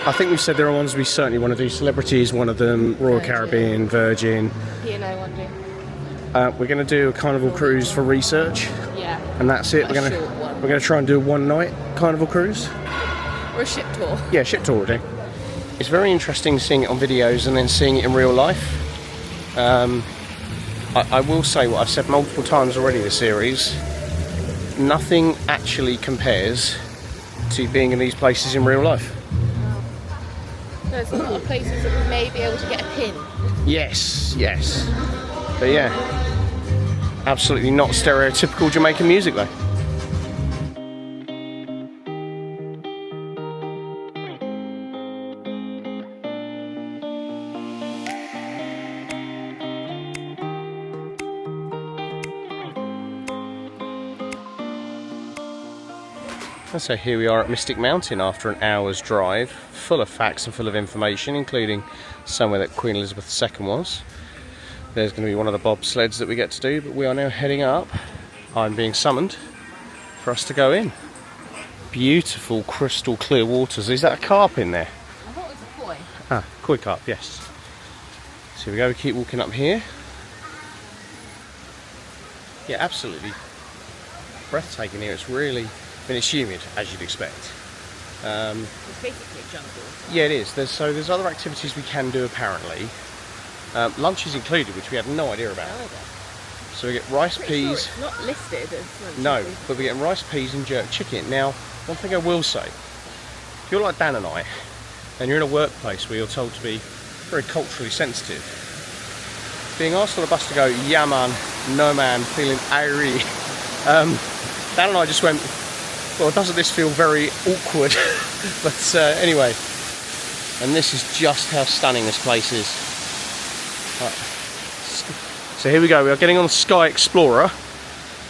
Speaker 3: I think we've said there are ones we certainly want to do. Celebrity is one of them, Royal Caribbean, Virgin.
Speaker 1: P&O one do.
Speaker 3: We're going to do a Carnival cruise for research.
Speaker 1: Yeah.
Speaker 3: And that's it.
Speaker 1: A short one.
Speaker 3: We're going to try and do a one-night Carnival cruise.
Speaker 1: Or a ship tour.
Speaker 3: Yeah, ship tour will do. It's very interesting seeing it on videos and then seeing it in real life. I will say what I've said multiple times already this series. Nothing actually compares to being in these places in real life.
Speaker 1: There's a lot of places that we may be able to get a pin.
Speaker 3: Yes. But yeah, absolutely not stereotypical Jamaican music though. And so here we are at Mystic Mountain after an hour's drive, full of facts and full of information, including somewhere that Queen Elizabeth II was. There's going to be one of the bobsleds that we get to do, but we are now heading up. I'm being summoned for us to go in. Beautiful crystal clear waters. Is that a carp in there?
Speaker 1: I thought it was a koi.
Speaker 3: Ah, koi carp, yes. So here we go, we keep walking up here. Yeah, absolutely breathtaking here. It's really, I mean, it's humid, as you'd expect.
Speaker 1: It's basically a jungle.
Speaker 3: Yeah, it is. There's other activities we can do apparently. Lunch is included, which we had no idea about. So we get rice, peas.
Speaker 1: Sure it's not listed as lunch.
Speaker 3: No, but we get rice, peas and jerk chicken. Now, one thing I will say, if you're like Dan and I, and you're in a workplace where you're told to be very culturally sensitive, being asked on the bus to go, yeah man, no man, feeling airy, Dan and I just went, well, doesn't this feel very awkward? But anyway, and this is just how stunning this place is. Right. So here we go, we are getting on the Sky Explorer.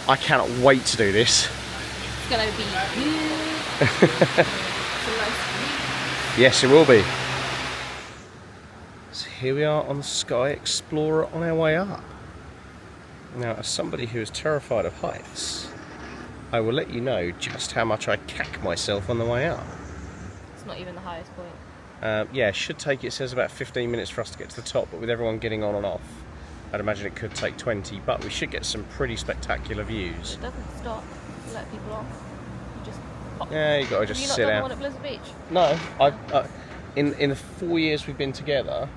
Speaker 3: I cannot wait to do this.
Speaker 1: It's going to be huge.
Speaker 3: Yes, it will be. So here we are on the Sky Explorer on our way up. Now, as somebody who is terrified of heights, I will let you know just how much I cack myself on the way up.
Speaker 1: It's not even the highest point.
Speaker 3: Yeah, it should take, it says about 15 minutes for us to get to the top, but with everyone getting on and off, I'd imagine it could take 20, but we should get some pretty spectacular views.
Speaker 1: It doesn't stop to let people off. You just pop.
Speaker 3: Yeah, you got to just sit
Speaker 1: Have you not done
Speaker 3: out.
Speaker 1: one at Blizzard Beach?
Speaker 3: No, in the 4 years we've been together,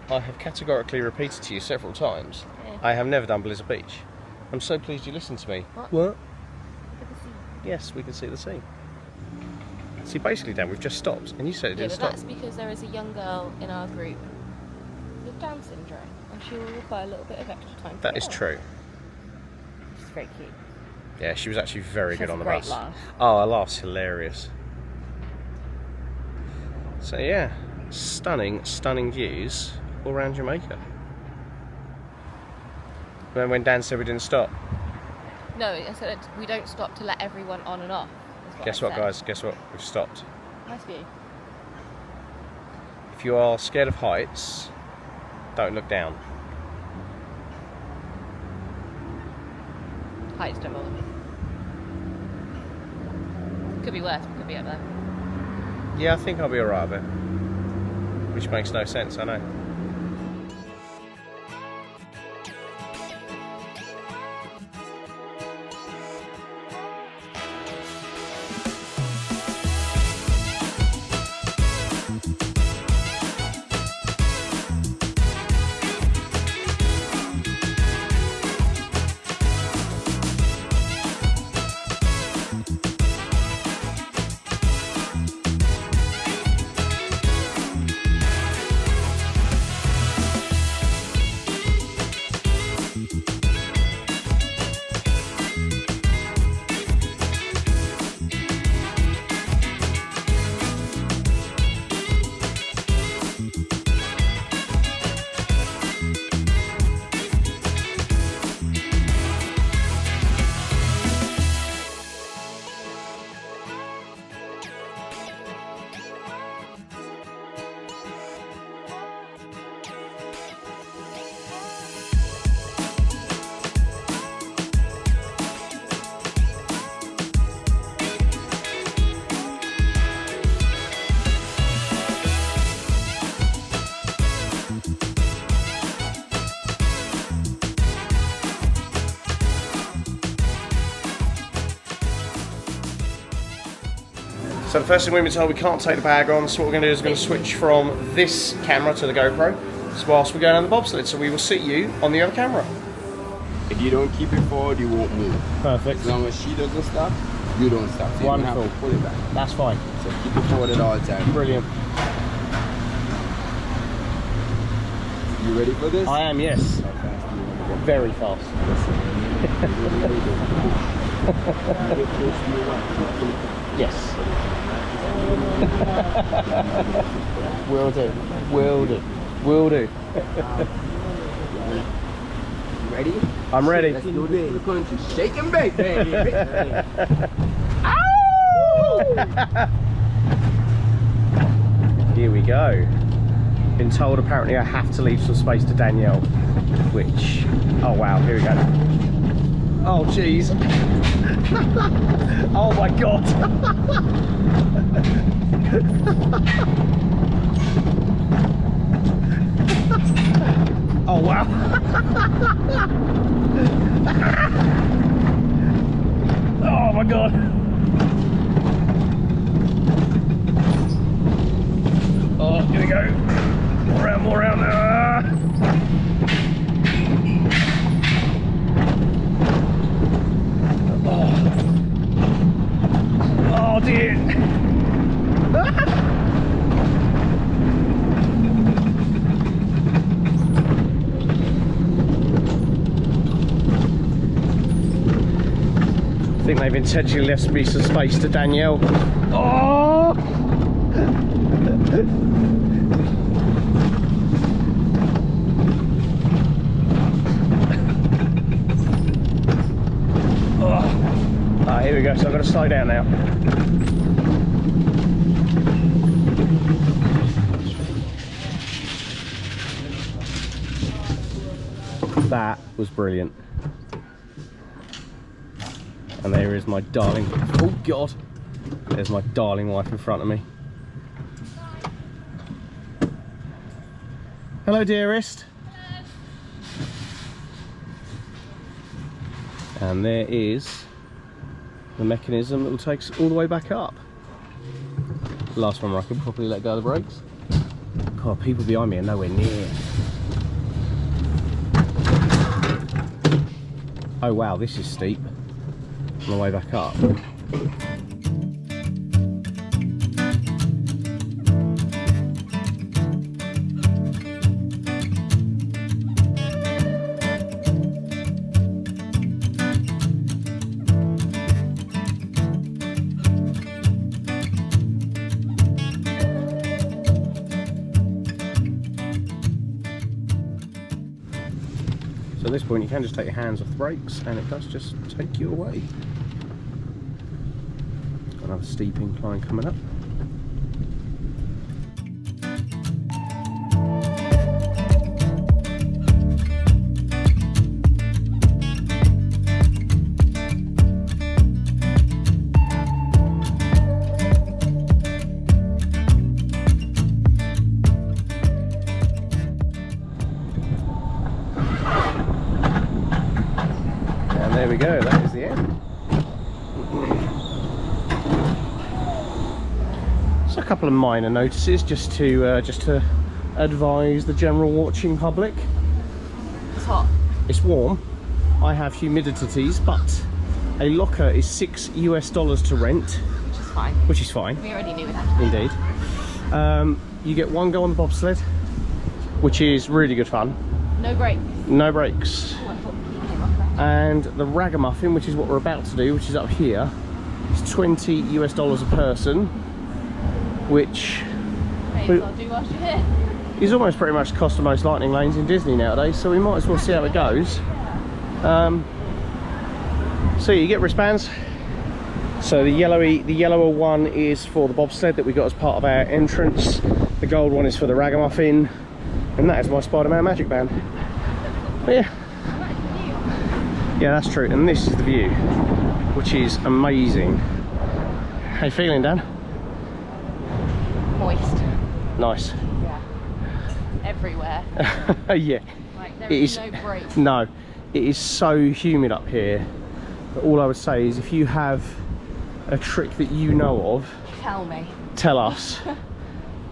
Speaker 3: I have categorically repeated to you several times,
Speaker 1: Yeah.
Speaker 3: I have never done Blizzard Beach. I'm so pleased you listened to me.
Speaker 1: What?
Speaker 3: What? Yes, we can see the sea. See, basically, Dan, we've just stopped, and you said it
Speaker 1: Yeah,
Speaker 3: didn't
Speaker 1: but
Speaker 3: stop.
Speaker 1: that's because there is a young girl in our group with Down syndrome, and she will require a little bit of extra time.
Speaker 3: That is true.
Speaker 1: She's very cute.
Speaker 3: Yeah, she was actually very
Speaker 1: She
Speaker 3: good
Speaker 1: has
Speaker 3: on
Speaker 1: a
Speaker 3: the
Speaker 1: great
Speaker 3: bus.
Speaker 1: laugh.
Speaker 3: Oh, her laugh's hilarious. So yeah, stunning, stunning views all around Jamaica. When Dan said we didn't stop.
Speaker 1: No, I said we don't stop to let everyone on and off.
Speaker 3: Guess what, guys? Guess what? We've stopped.
Speaker 1: Nice view.
Speaker 3: If you are scared of heights, don't look down.
Speaker 1: Heights don't bother me. Could be worse. We could be up there.
Speaker 3: Yeah, I think I'll be alright with it. Which makes no sense, I know. So the first thing we've been told, we can't take the bag on, so what we're going to do is we're going to switch from this camera to the GoPro whilst we're going on the bobsled, so we will see you on the other camera.
Speaker 19: If you don't keep it forward, you won't move.
Speaker 3: Perfect.
Speaker 19: As long as she doesn't stop, you don't stop. So
Speaker 3: Wonderful.
Speaker 19: You don't have to pull it back.
Speaker 3: That's fine.
Speaker 19: So keep it forward at all times.
Speaker 3: Brilliant.
Speaker 19: You ready for this?
Speaker 3: I am, yes. Very fast. Yes. Will do. Will do. Will do.
Speaker 19: Ready?
Speaker 3: I'm ready.
Speaker 19: Let's do this. We're going to shake and bake, baby.
Speaker 3: Ow! Here we go. Been told apparently I have to leave some space to Danielle, which, oh wow, here we go. Oh jeez. Oh my god. Oh wow. Oh my god. Oh, here we go. More around. Oh dear. I think they've intentionally left me some space to Danielle. Oh! Ah, here we go, so I've got to slow down now. That was brilliant. And there is my darling, oh god, there's my darling wife in front of me. Hello dearest. Hello. And there is the mechanism that will take us all the way back up. Last one where I can properly let go of the brakes. God, people behind me are nowhere near. Oh wow, this is steep. On the way back up. So at this point you can just take your hands off the brakes and it does just take you away. Another steep incline coming up. And there we go, that is the end. A couple of minor notices just to advise the general watching public.
Speaker 1: It's hot.
Speaker 3: It's warm. I have humidities, but a locker is $6 US to rent,
Speaker 1: Which is fine.
Speaker 3: which is fine.
Speaker 1: We already knew that.
Speaker 3: Indeed. You get one go on the bobsled, which is really good fun.
Speaker 1: No brakes.
Speaker 3: No brakes.
Speaker 1: Oh, I thought he came off there.
Speaker 3: And the ragamuffin, which is what we're about to do, which is up here, is $20 US a person, which
Speaker 1: I'll do whilst you're here.
Speaker 3: is almost pretty much the cost of most lightning lanes in Disney nowadays, so we might as well see how it goes. So you get wristbands. So the yellower one is for the bobsled that we got as part of our entrance. The gold one is for the ragamuffin, and that is my Spider-Man magic band. But yeah, that's true. And this is the view, which is amazing. How you feeling, Dan?
Speaker 1: Moist.
Speaker 3: Nice.
Speaker 1: Yeah. Everywhere.
Speaker 3: Yeah.
Speaker 1: Like there is no break.
Speaker 3: No, it is so humid up here. But all I would say is if you have a trick that you know of,
Speaker 1: Tell me.
Speaker 3: tell us.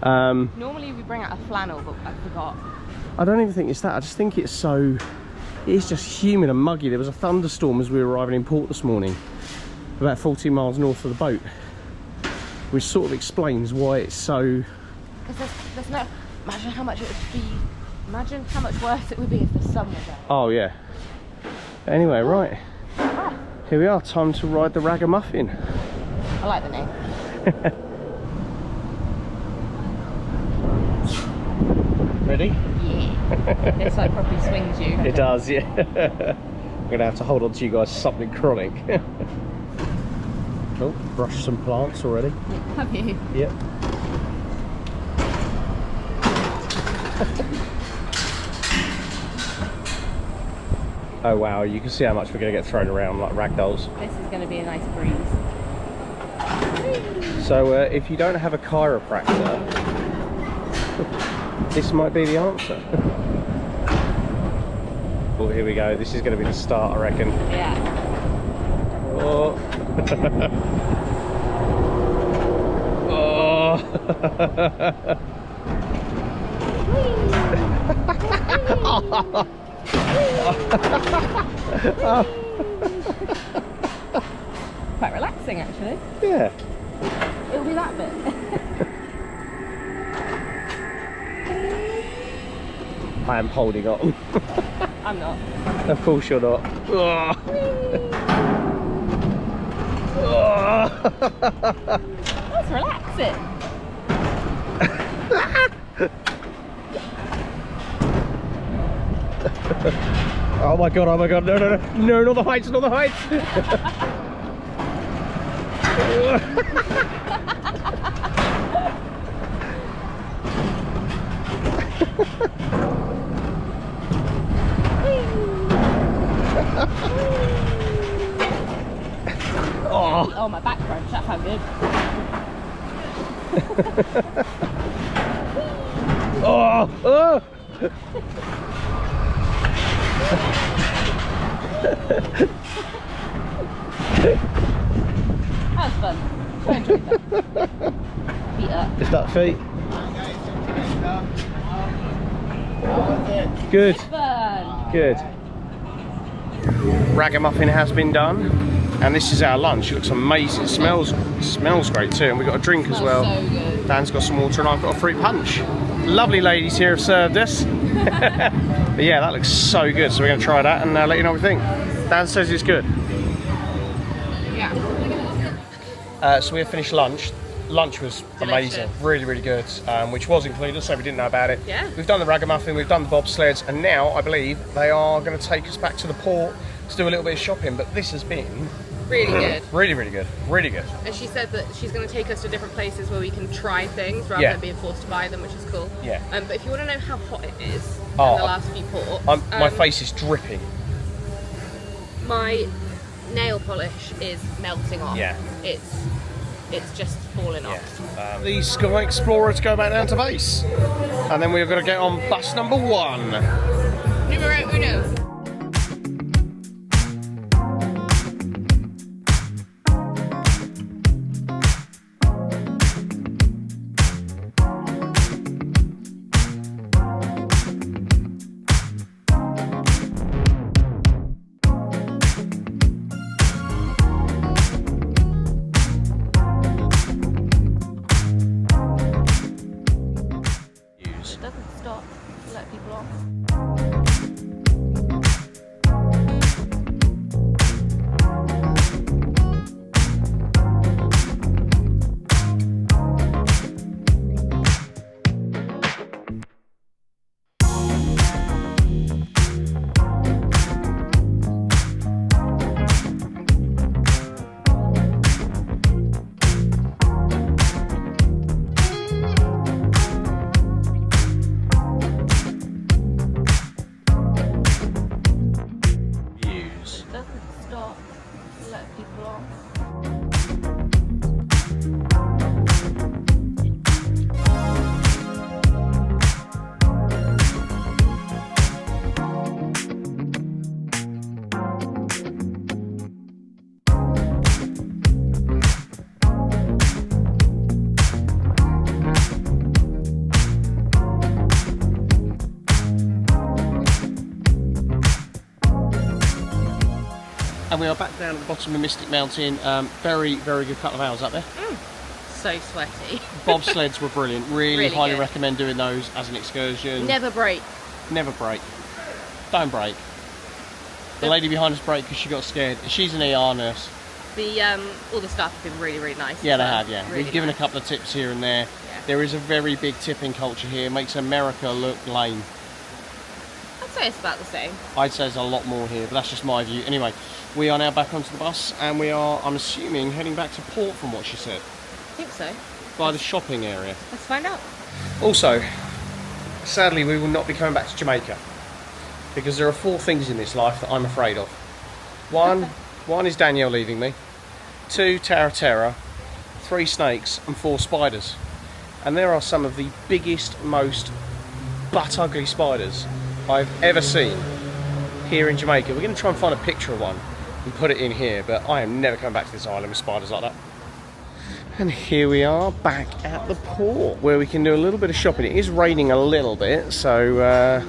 Speaker 1: Normally we bring out a flannel, but I forgot.
Speaker 3: I don't even think it's that. I just think it's just humid and muggy. There was a thunderstorm as we were arriving in port this morning, about 14 miles north of the boat, which sort of explains why it's so...
Speaker 1: Because there's no... Imagine how much it would be... Imagine how much worse it would be if the sun was out.
Speaker 3: Oh yeah. Anyway, right. Here we are, time to ride the ragamuffin.
Speaker 1: I like the name.
Speaker 3: Ready?
Speaker 1: Yeah. It's like probably swings you.
Speaker 3: It does, yeah. I'm gonna have to hold on to you guys something chronic. Oh, brushed some plants already.
Speaker 1: Have you?
Speaker 3: Yep. Oh wow, you can see how much we're going to get thrown around like ragdolls.
Speaker 1: This is going to be a nice breeze.
Speaker 3: So if you don't have a chiropractor, this might be the answer. Oh, here we go. This is going to be the start, I reckon.
Speaker 1: Yeah.
Speaker 3: Oh. Oh.
Speaker 1: Quite relaxing, actually.
Speaker 3: Yeah.
Speaker 1: It'll be that bit.
Speaker 3: I am holding on.
Speaker 1: I'm not.
Speaker 3: Of course you're not. Oh.
Speaker 1: That's relaxing.
Speaker 3: Oh my god, no, not the heights, not the heights!
Speaker 1: Oh, my back crunch, that felt good.
Speaker 3: Oh! Oh!
Speaker 1: That was fun. I enjoyed that. Feet up.
Speaker 3: Just that feet. Good.
Speaker 1: Fun.
Speaker 3: Good. Ragamuffin has been done, and this is our lunch. It looks amazing. It smells great too, and we've got a drink as well.
Speaker 1: So good.
Speaker 3: Dan's got some water, and I've got a fruit punch. Lovely ladies here have served us. But yeah, that looks so good. So we're going to try that and let you know what we think. Dan says it's good.
Speaker 1: Yeah.
Speaker 3: So we have finished lunch. Lunch was amazing, really, really good, which was included, so we didn't know about it.
Speaker 1: Yeah.
Speaker 3: We've done the ragamuffin, we've done the bobsleds, and now I believe they are going to take us back to the port to do a little bit of shopping. But this has been
Speaker 1: really good.
Speaker 3: Really, really good. Really good.
Speaker 1: And she said that she's going to take us to different places where we can try things rather than being forced to buy them, which is cool.
Speaker 3: Yeah.
Speaker 1: But if you want to know how hot it is in the
Speaker 3: Oh,
Speaker 1: last few ports,
Speaker 3: my face is dripping.
Speaker 1: my nail polish is melting off.
Speaker 3: Yeah.
Speaker 1: It's just falling off.
Speaker 3: The Sky Explorers go back down to base, and then we're going to get on bus number 1.
Speaker 1: Numero uno. It doesn't stop to let people off.
Speaker 3: And we are back down at the bottom of Mystic Mountain. Very, very good couple of hours up there.
Speaker 1: So sweaty.
Speaker 3: Bobsleds were brilliant. Really highly
Speaker 1: good.
Speaker 3: recommend doing those as an excursion.
Speaker 1: Never break.
Speaker 3: Never break. Don't break. The lady behind us braked because she got scared. She's an ER nurse.
Speaker 1: All the staff have been really, really nice.
Speaker 3: Yeah, they have, yeah.
Speaker 1: Really
Speaker 3: We've given
Speaker 1: nice.
Speaker 3: a couple of tips here and there. There is a very big tipping culture here. It makes America look lame.
Speaker 1: That's say it's about the same.
Speaker 3: I'd say there's a lot more here, but that's just my view. Anyway, we are now back onto the bus, and we are, I'm assuming, heading back to port from what she said.
Speaker 1: I think so.
Speaker 3: By the shopping area.
Speaker 1: Let's find out.
Speaker 3: Also, sadly, we will not be coming back to Jamaica, because there are 4 things in this life that I'm afraid of. One is Danielle leaving me. 2, Terra, 3 snakes, and 4 spiders. And there are some of the biggest, most butt ugly spiders I've ever seen here in Jamaica. We're going to try and find a picture of one and put it in here, but I am never coming back to this island with spiders like that. And here we are back at the port where we can do a little bit of shopping. It is raining a little bit, so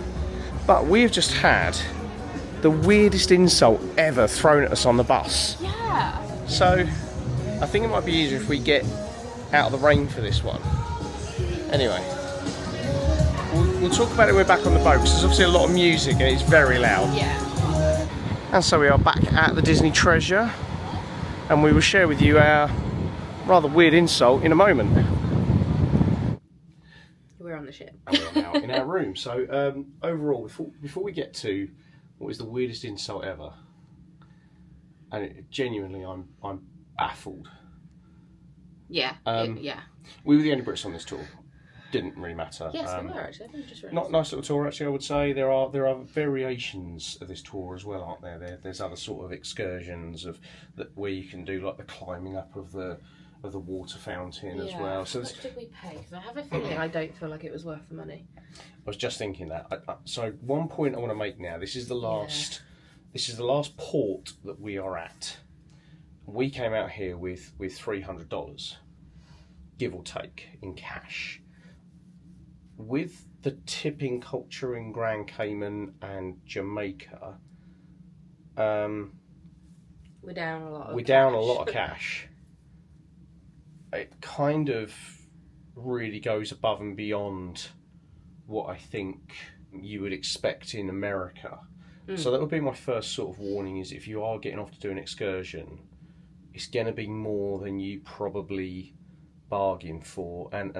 Speaker 3: but we've just had the weirdest insult ever thrown at us on the bus.
Speaker 1: Yeah.
Speaker 3: So I think it might be easier if we get out of the rain for this one. Anyway, we'll talk about it when we're back on the boat, because there's obviously a lot of music and it's very loud.
Speaker 1: Yeah.
Speaker 3: And so we are back at the Disney Treasure, and we will share with you our rather weird insult in a moment.
Speaker 1: We're on the ship.
Speaker 3: And we're now in our room. So overall, before we get to what is the weirdest insult ever, and genuinely I'm baffled.
Speaker 1: Yeah. Yeah.
Speaker 3: We were the only Brits on this tour. Didn't really matter.
Speaker 1: Yes, we were actually. I think we just
Speaker 3: Not nice little tour actually. I would say there are variations of this tour as well, aren't there? There's other sort of excursions where you can do like the climbing up of the water fountain as well. So
Speaker 1: how much did we pay? Because I have a feeling I don't feel like it was worth the money.
Speaker 3: I was just thinking that. So one point I want to make now. This is the last. This is the last port that we are at. We came out here with $300, give or take, in cash. With the tipping culture in Grand Cayman and Jamaica,
Speaker 1: we're down a lot.
Speaker 3: We're down a lot of cash. It kind of really goes above and beyond what I think you would expect in America. So that would be my first sort of warning: is if you are getting off to do an excursion, it's going to be more than you probably bargain for, and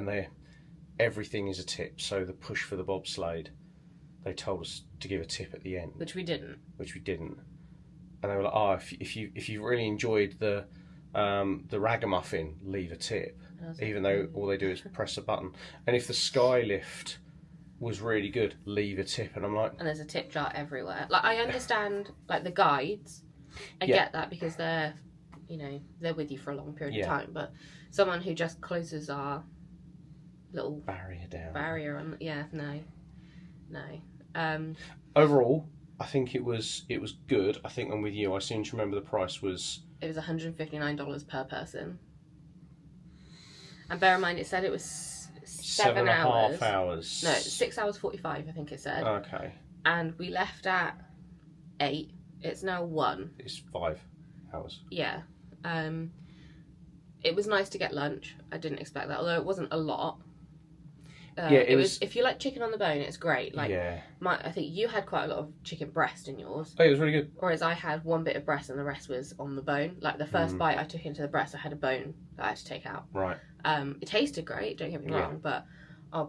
Speaker 3: everything is a tip. So the push for the bobsleigh, they told us to give a tip at the end,
Speaker 1: which we didn't.
Speaker 3: And they were like, "Oh, if you really enjoyed the ragamuffin, leave a tip," even though all they do is press a button. And if the sky lift was really good, leave a tip. And I'm like,
Speaker 1: and there's a tip jar everywhere. Like, I understand like the guides, I get that, because they're with you for a long period of time, but someone who just closes our little barrier on, no.
Speaker 3: Overall, I think it was good. I think I'm with you. I seem to remember the price was...
Speaker 1: It was $159 per person. And bear in mind, it said it was 7 hours.
Speaker 3: 7.5 hours.
Speaker 1: No, 6 hours 45, I think it said.
Speaker 3: Okay.
Speaker 1: And we left at 8. It's now 1.
Speaker 3: It's 5 hours.
Speaker 1: Yeah. It was nice to get lunch. I didn't expect that, although it wasn't a lot. It was. If you like chicken on the bone, it's great. Like, I think you had quite a lot of chicken breast in yours.
Speaker 3: Oh, it was really good.
Speaker 1: Whereas I had one bit of breast and the rest was on the bone. Like the first bite I took into the breast, I had a bone that I had to take out.
Speaker 3: Right.
Speaker 1: It tasted great. Don't get me wrong, but I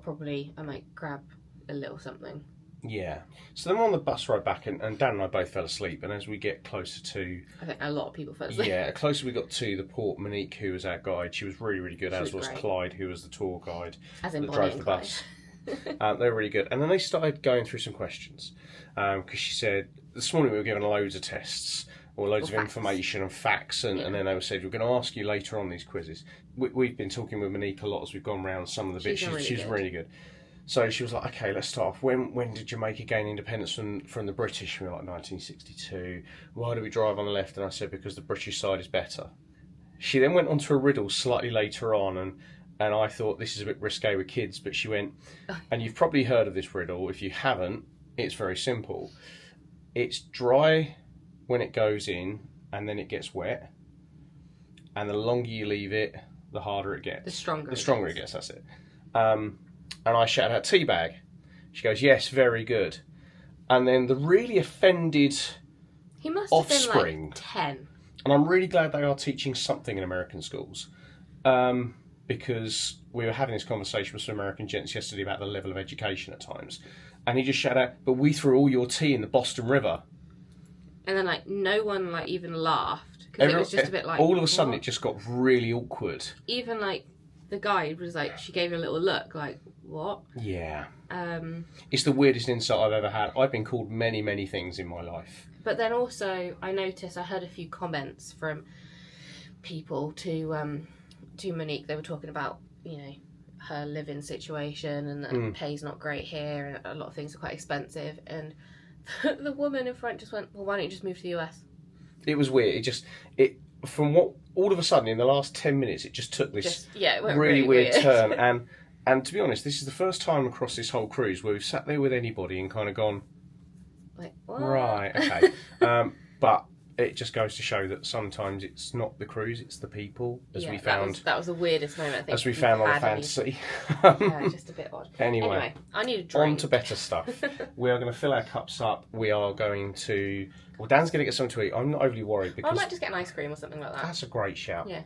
Speaker 1: might grab a little something.
Speaker 3: Yeah. So then we're on the bus ride back, and Dan and I both fell asleep. And as we get closer to...
Speaker 1: I think a lot of people fell asleep.
Speaker 3: Yeah, closer we got to the port, Monique, who was our guide, she was really, really good, as was Clyde, who was the tour guide
Speaker 1: as in
Speaker 3: that
Speaker 1: Bonnie
Speaker 3: drove the bus. They were really good. And then they started going through some questions. Because she said, this morning we were given loads of tests, or loads of information and facts, and then they said, we're going to ask you later on these quizzes. We've been talking with Monique a lot as we've gone around some of the bits. She's really good. So she was like, okay, let's start off. When did Jamaica gain independence from the British? We were like, 1962. Why do we drive on the left? And I said, because the British side is better. She then went on to a riddle slightly later on, and I thought this is a bit risque with kids, but she went, and you've probably heard of this riddle. If you haven't, it's very simple. It's dry when it goes in, and then it gets wet. And the longer you leave it, the harder it gets.
Speaker 1: The stronger
Speaker 3: it gets, that's it. And I shouted out, teabag. She goes, yes, very good. And then the really offended
Speaker 1: he must
Speaker 3: offspring.
Speaker 1: Have been like 10.
Speaker 3: And I'm really glad they are teaching something in American schools. Because we were having this conversation with some American gents yesterday about the level of education at times. And he just shouted out, "But we threw all your tea in the Boston River."
Speaker 1: And then like no one like even laughed because it was just a bit like
Speaker 3: all of a sudden
Speaker 1: what?
Speaker 3: it just got really awkward.
Speaker 1: Even like the guide was like, she gave a little look like, what?
Speaker 3: Yeah. It's the weirdest insult I've ever had. I've been called many, many things in my life.
Speaker 1: But then also I noticed, I heard a few comments from people to Monique. They were talking about, you know, her living situation and that pay's not great here and a lot of things are quite expensive, and the woman in front just went, well, why don't you just move to the US?
Speaker 3: It was weird. From what, all of a sudden in the last 10 minutes it just took this
Speaker 1: it went
Speaker 3: really weird turn. And to be honest, this is the first time across this whole cruise where we've sat there with anybody and kind of gone,
Speaker 1: like, what?
Speaker 3: right, okay. But it just goes to show that sometimes it's not the cruise, it's the people, as we found.
Speaker 1: That was the weirdest moment, I think.
Speaker 3: As we found on the fantasy.
Speaker 1: Yeah, just a bit odd.
Speaker 3: Anyway,
Speaker 1: I need a drink.
Speaker 3: On to better stuff. We are going to fill our cups up. We are going to... Well, Dan's going to get something to eat. I'm not overly worried because...
Speaker 1: I might just get an ice cream or something like that.
Speaker 3: That's a great shout.
Speaker 1: Yeah.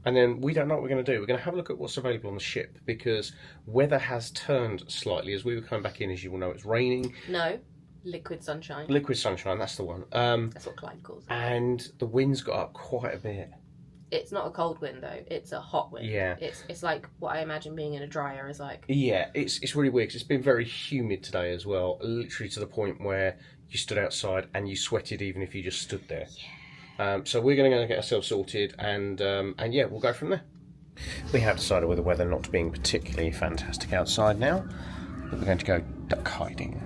Speaker 3: And then we don't know what we're going to do. We're going to have a look at what's available on the ship because weather has turned slightly. As we were coming back in, as you will know, it's raining.
Speaker 1: No. Liquid sunshine.
Speaker 3: Liquid sunshine, that's the one.
Speaker 1: That's what Clyde calls it.
Speaker 3: And the wind's got up quite a bit.
Speaker 1: It's not a cold wind though, it's a hot wind.
Speaker 3: Yeah.
Speaker 1: It's like what I imagine being in a dryer is like.
Speaker 3: Yeah, it's really weird because it's been very humid today as well, literally to the point where you stood outside and you sweated even if you just stood there. Yeah. So we're going to go get ourselves sorted and yeah, we'll go from there. We have decided with the weather not being particularly fantastic outside now, that we're going to go duck hiding.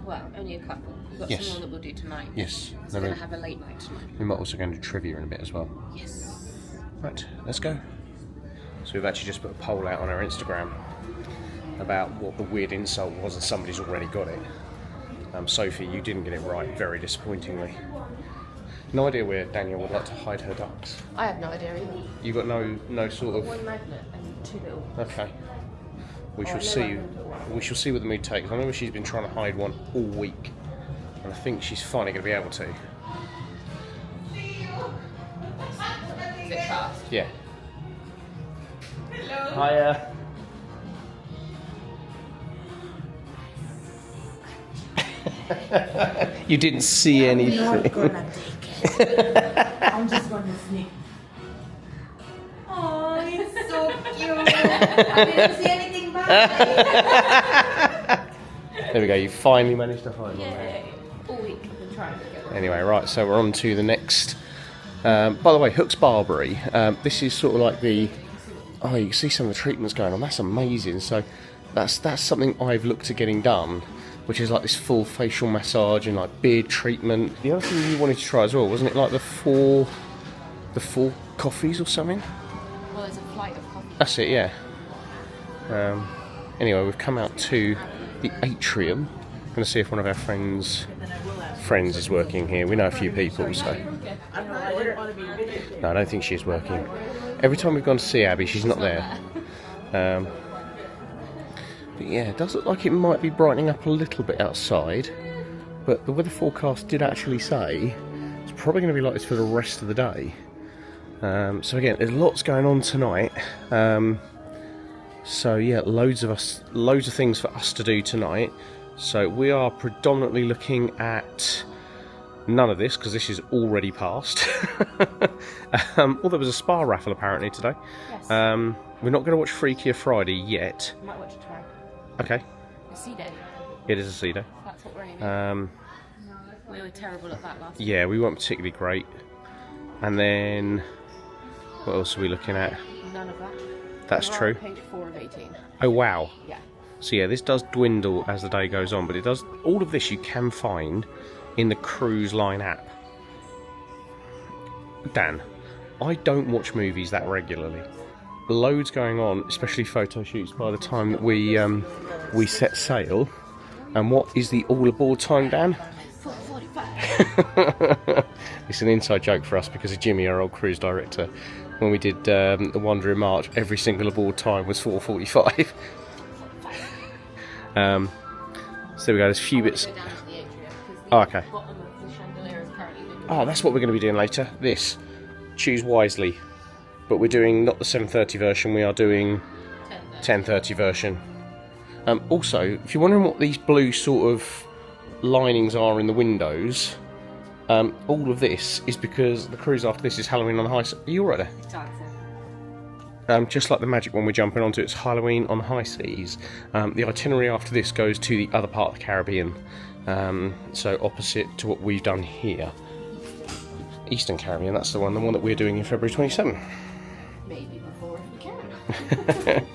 Speaker 1: Well, only a couple. We've got
Speaker 3: Yes.
Speaker 1: some more that we'll do tonight.
Speaker 3: Yes.
Speaker 1: So we're going to have a late night tonight.
Speaker 3: We might also go and do trivia in a bit as well.
Speaker 1: Yes.
Speaker 3: Right, let's go. So we've actually just put a poll out on our Instagram about what the weird insult was and somebody's already got it. Sophie, you didn't get it right, very disappointingly. No idea where Danielle would like to hide her ducks.
Speaker 1: I have no idea either.
Speaker 3: You got no sort of...
Speaker 1: One magnet and two little...
Speaker 3: Okay. We shall see. We shall see what the mood takes. I know she's been trying to hide one all week, and I think she's finally going to be able to.
Speaker 1: Is it fast?
Speaker 3: Yeah.
Speaker 1: Hello.
Speaker 3: Hiya. You didn't see anything.
Speaker 10: I'm not gonna take it. I'm just gonna sneak. Oh, it's so cute. I didn't see anything back.
Speaker 3: There we go. You finally managed to hide one there.
Speaker 1: Yay. All week I've been trying to get one.
Speaker 3: Anyway, right. So we're on to the next. By the way, Hooks Barbary. This is sort of like the. Oh, you can see some of the treatments going on. That's amazing. So that's something I've looked at getting done, which is like this full facial massage and like beard treatment. The other thing you wanted to try as well, wasn't it? Like the four coffees or something.
Speaker 1: Well, there's a flight of coffee.
Speaker 3: That's it, yeah. Anyway, we've come out to the atrium. I'm going to see if one of our friends is working here. We know a few people, so... No, I don't think she's working. Every time we've gone to see Abby, she's not there. But yeah, it does look like it might be brightening up a little bit outside. But the weather forecast did actually say it's probably going to be like this for the rest of the day. So again, there's lots going on tonight. So yeah, loads of things for us to do tonight. So we are predominantly looking at none of this because this is already past. Well, there was a spa raffle apparently today.
Speaker 1: Yes.
Speaker 3: We're not going to watch Freakier Friday yet.
Speaker 1: I might watch it tomorrow.
Speaker 3: Okay.
Speaker 1: A sea day.
Speaker 3: It is a sea day.
Speaker 1: That's what we're aiming. We were terrible at that last
Speaker 3: Yeah, we weren't particularly great. And then what else are we looking at?
Speaker 1: None of that.
Speaker 3: That's
Speaker 1: We're
Speaker 3: true.
Speaker 1: on page 4 of 18.
Speaker 3: Oh wow.
Speaker 1: Yeah.
Speaker 3: So yeah, this does dwindle as the day goes on, but it does. All of this you can find in the cruise line app. Dan, I don't watch movies that regularly. Loads going on, especially photo shoots by the time that we set sail. And what is the all aboard time, Dan?
Speaker 1: 4:45.
Speaker 3: It's an inside joke for us because of Jimmy, our old cruise director. When we did the Wonder in March, every single aboard time was 4:45. So there we go, there's a few bits. Oh, okay. Oh, that's what we're going to be doing later. This. Choose wisely. But we're doing not the 7:30 version, we are doing 10:30 version. Also, if you're wondering what these blue sort of linings are in the windows, all of this is because the cruise after this is Halloween on the High Seas. Are you alright there? Just like the magic one we're jumping onto, it's Halloween on the High Seas. The itinerary after this goes to the other part of the Caribbean, so opposite to what we've done here. Eastern Caribbean, that's the one that we're doing in February 27.
Speaker 1: Maybe before if we can.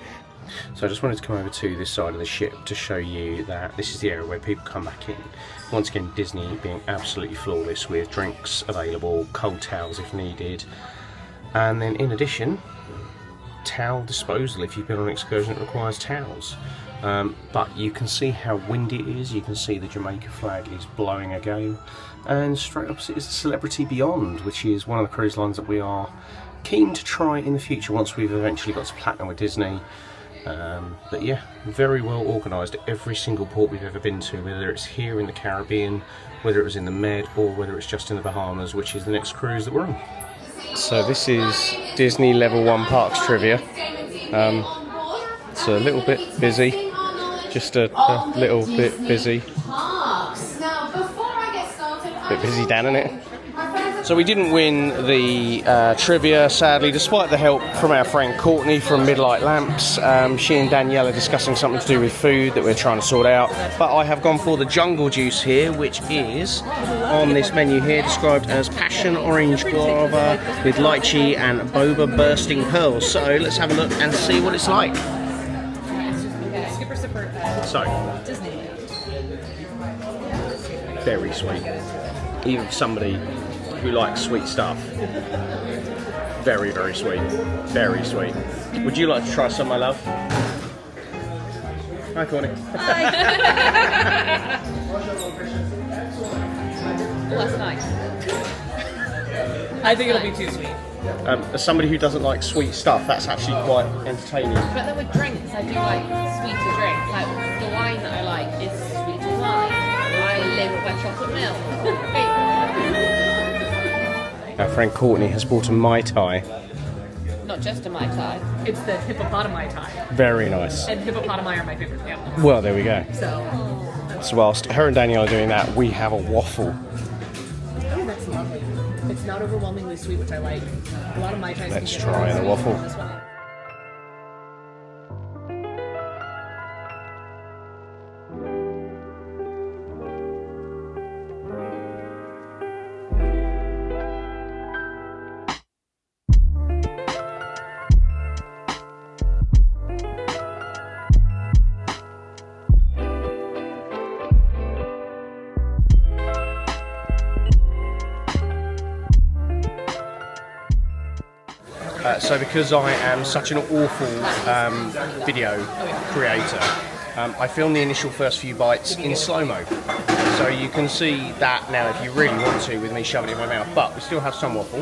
Speaker 3: So I just wanted to come over to this side of the ship to show you that this is the area where people come back in. Once again, Disney being absolutely flawless with drinks available, cold towels if needed, and then in addition, towel disposal if you've been on an excursion that requires towels. But you can see how windy it is, you can see the Jamaica flag is blowing again, and straight opposite is the Celebrity Beyond, which is one of the cruise lines that we are keen to try in the future once we've eventually got to platinum with Disney. But yeah, very well organised at every single port we've ever been to, whether it's here in the Caribbean, whether it was in the Med, or whether it's just in the Bahamas, which is the next cruise that we're on. So this is Disney Level 1 Parks Trivia. It's a little bit busy, just a little bit busy. Bit busy, Dan, isn't it? So we didn't win the trivia, sadly, despite the help from our friend Courtney from Midlight Lamps. She and Danielle are discussing something to do with food that we're trying to sort out. But I have gone for the jungle juice here, which is on this menu here, described as passion orange guava with lychee and boba bursting pearls. So let's have a look and see what it's like. So, very sweet. Even for somebody who likes sweet stuff. Very, very sweet. Very sweet. Would you like to try some, my love? Hi, Courtney.
Speaker 1: Hi. Well, that's nice. I think it'll be too sweet.
Speaker 3: As somebody who doesn't like sweet stuff, that's actually quite entertaining.
Speaker 1: But then with drinks, I do like sweeter drinks. Like the wine that I like is sweeter wine. I live by chocolate milk.
Speaker 3: Our friend Courtney has bought a Mai Tai.
Speaker 1: Not just a Mai Tai. It's the hippopotami Tai.
Speaker 3: Very nice.
Speaker 1: And hippopotami are my favorite animals.
Speaker 3: Well, there we go.
Speaker 1: So
Speaker 3: whilst her and Danielle are doing that, we have a waffle.
Speaker 1: Oh, that's lovely. It's not overwhelmingly sweet, which I like. A lot of Mai Tais.
Speaker 3: Let's try the waffle. So because I am such an awful video creator, I filmed the initial first few bites in slow-mo. So you can see that now if you really want to with me shoving it in my mouth, but we still have some waffle.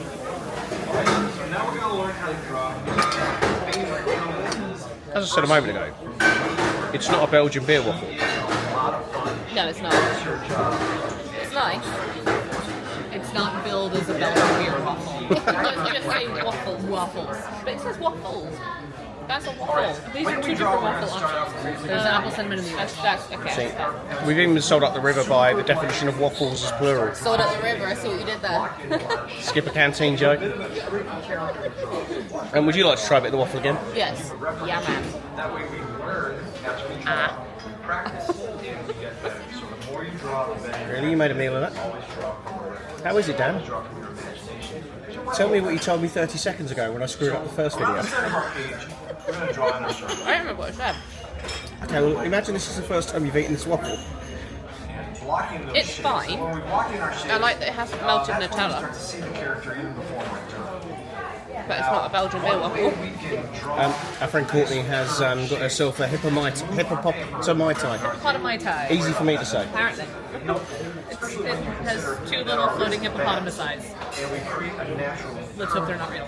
Speaker 3: As I said a moment ago, it's not a Belgian beer waffle.
Speaker 1: No, it's not. It's nice. It's not billed as a Belgian beer waffle. It's just saying waffles. But it says waffles. That's a waffle. These are two different waffle options. There's apple cinnamon and the that's okay.
Speaker 3: See, we've even been sold up the river by the definition of waffles as plural.
Speaker 1: Sold up the river, I see what you did there.
Speaker 3: Skip a canteen joke. And would you like to try a bit of the waffle again?
Speaker 1: Yes. Yeah, man.
Speaker 3: Really? You made a meal of that? How is it, Dan? Tell me what you told me 30 seconds ago when I screwed up the first video.
Speaker 1: I don't remember what I said.
Speaker 3: Okay, well, imagine this is the first time you've eaten this waffle.
Speaker 1: It's fine. I like that it has melted Nutella. But it's not a Belgian beer waffle.
Speaker 3: Our friend Courtney has got herself a hippopotami Tai.
Speaker 1: Hippopotami Tai.
Speaker 3: Easy for me to say.
Speaker 1: Apparently. It has two little floating hippopotamus eyes. Let's hope they're not real.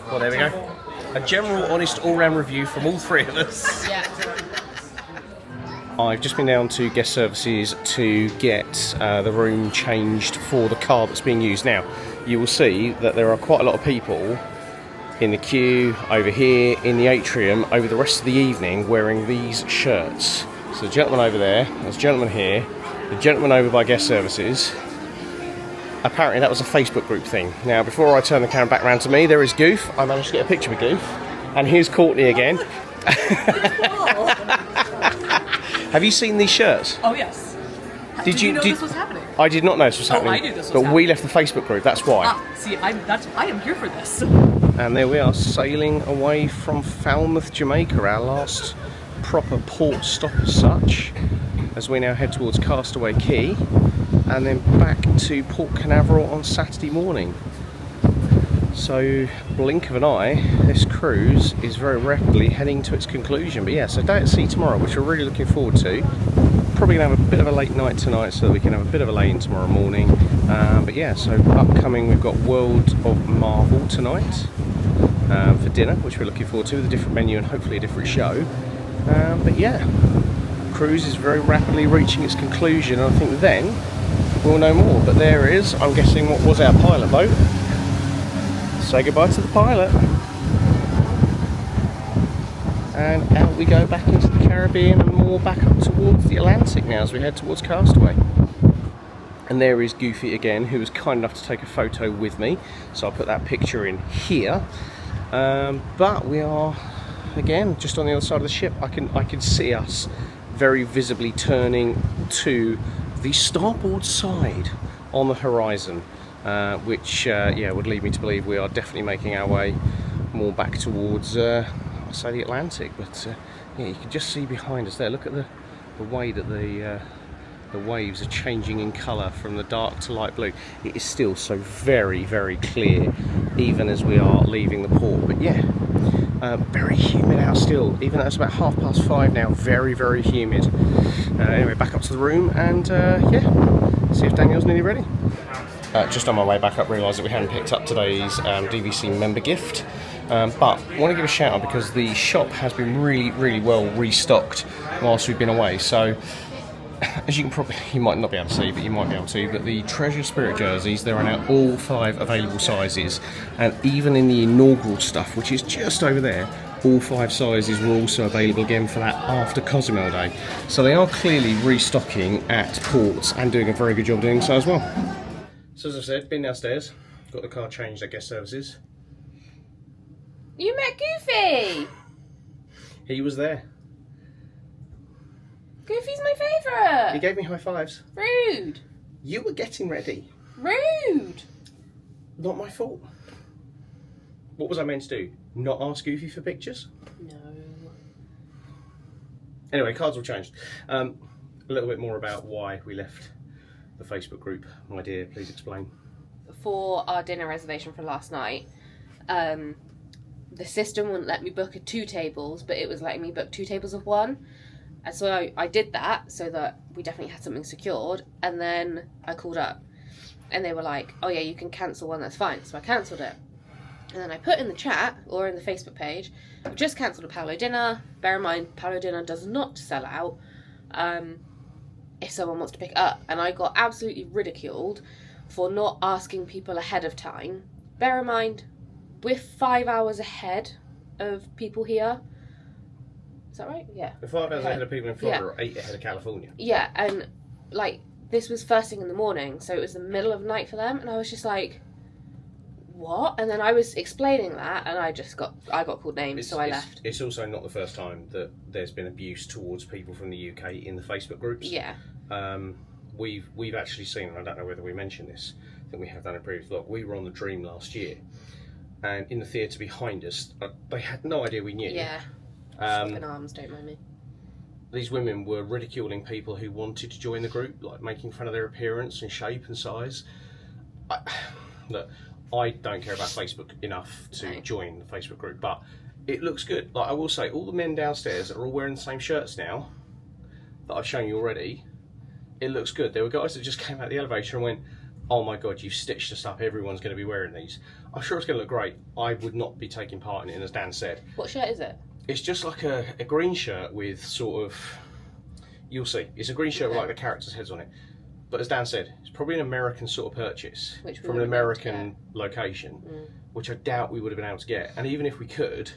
Speaker 3: Well, there we go. A general, honest, all-round review from all three of us.
Speaker 1: Yeah.
Speaker 3: I've just been down to guest services to get the room changed for the car that's being used now. You will see that there are quite a lot of people in the queue, over here, in the atrium, over the rest of the evening wearing these shirts. So the gentleman over there, there's a gentleman here, the gentleman over by guest services. Apparently that was a Facebook group thing. Now before I turn the camera back around to me, there is Goof. I managed to get a picture with Goof. And here's Courtney again. Have you seen these shirts?
Speaker 12: Oh yes.
Speaker 3: Did you
Speaker 12: know this was happening?
Speaker 3: I did not know this was happening.
Speaker 12: I knew this was
Speaker 3: but
Speaker 12: happening.
Speaker 3: we left the Facebook group, that's why.
Speaker 12: See, I am here for this.
Speaker 3: And there we are, sailing away from Falmouth, Jamaica, our last proper port stop as such, as we now head towards Castaway Quay, and then back to Port Canaveral on Saturday morning. So, blink of an eye, this cruise is very rapidly heading to its conclusion. But yeah, so day at sea tomorrow, which we're really looking forward to. Probably going to have a bit of a late night tonight so that we can have a bit of a lay-in tomorrow morning. But yeah, so upcoming we've got World of Marvel tonight for dinner, which we're looking forward to, with a different menu and hopefully a different show. But yeah, cruise is very rapidly reaching its conclusion, and I think then we'll know more. But there is, I'm guessing, what was our pilot boat. Say goodbye to the pilot. And out we go back into the Caribbean and more back up towards the Atlantic now as we head towards Castaway. And there is Goofy again, who was kind enough to take a photo with me, so I'll put that picture in here. But we are again just on the other side of the ship. I can see us very visibly turning to the starboard side on the horizon, which yeah, would lead me to believe we are definitely making our way more back towards I'd say the Atlantic. But yeah, you can just see behind us there, look at the way that the waves are changing in colour from the dark to light blue. It is still so very, very clear even as we are leaving the port. But yeah, very humid out still, even though it's about 5:30 now. Very, very humid. Anyway, back up to the room and yeah, see if Danielle's nearly ready. Just on my way back up, realised that we hadn't picked up today's DVC member gift. But I want to give a shout out because the shop has been really, really well restocked whilst we've been away. So as you might not be able to see, but you might be able to, but the Treasure Spirit jerseys, there are now all 5 available sizes, and even in the inaugural stuff, which is just over there, all 5 sizes were also available again for that after Cozumel Day. So they are clearly restocking at ports and doing a very good job doing so as well. So as I said, been downstairs, got the car changed at guest services.
Speaker 1: You met Goofy!
Speaker 3: He was there.
Speaker 1: Goofy's my favourite!
Speaker 3: He gave me high fives.
Speaker 1: Rude!
Speaker 3: You were getting ready.
Speaker 1: Rude!
Speaker 3: Not my fault. What was I meant to do? Not ask Goofy for pictures?
Speaker 1: No.
Speaker 3: Anyway, cards all changed. A little bit more about why we left the Facebook group. My dear, please explain.
Speaker 1: For our dinner reservation for last night, the system wouldn't let me book 2 tables, but it was letting me book 2 tables of 1. And so I did that so that we definitely had something secured, and then I called up and they were like, oh yeah, you can cancel one, that's fine. So I cancelled it. And then I put in the chat, or in the Facebook page, I've just cancelled a Paolo dinner. Bear in mind, Paolo dinner does not sell out if someone wants to pick it up. And I got absolutely ridiculed for not asking people ahead of time. Bear in mind, we're 5 hours ahead of people here. Is that right? Yeah.
Speaker 3: We're 5 hours ahead of people in Florida, or 8 ahead of California.
Speaker 1: Yeah, and like, this was first thing in the morning, so it was the middle of the night for them, and I was just like, what? And then I was explaining that, and I got called names, so I left.
Speaker 3: It's also not the first time that there's been abuse towards people from the UK in the Facebook groups.
Speaker 1: Yeah.
Speaker 3: We've actually seen, and I don't know whether we mentioned this, I think we have done a previous vlog, we were on the Dream last year, and in the theatre behind us, they had no idea we knew.
Speaker 1: Yeah. Swapping arms, don't mind me.
Speaker 3: These women were ridiculing people who wanted to join the group, like making fun of their appearance and shape and size. Look, I don't care about Facebook enough to join the Facebook group, but it looks good. Like, I will say, all the men downstairs are all wearing the same shirts now that I've shown you already. It looks good. There were guys that just came out the elevator and went, oh my god, you've stitched us up, everyone's going to be wearing these. I'm sure it's going to look great. I would not be taking part in it, as Dan said.
Speaker 1: What shirt is it?
Speaker 3: It's just like a green shirt with sort of, you'll see. It's a green shirt with like the characters' heads on it. but as Dan said, it's probably an American sort of purchase
Speaker 1: Which we
Speaker 3: from an
Speaker 1: wouldn't be able to
Speaker 3: American location,
Speaker 1: Mm.
Speaker 3: which I doubt we would have been able to get. And even if we could,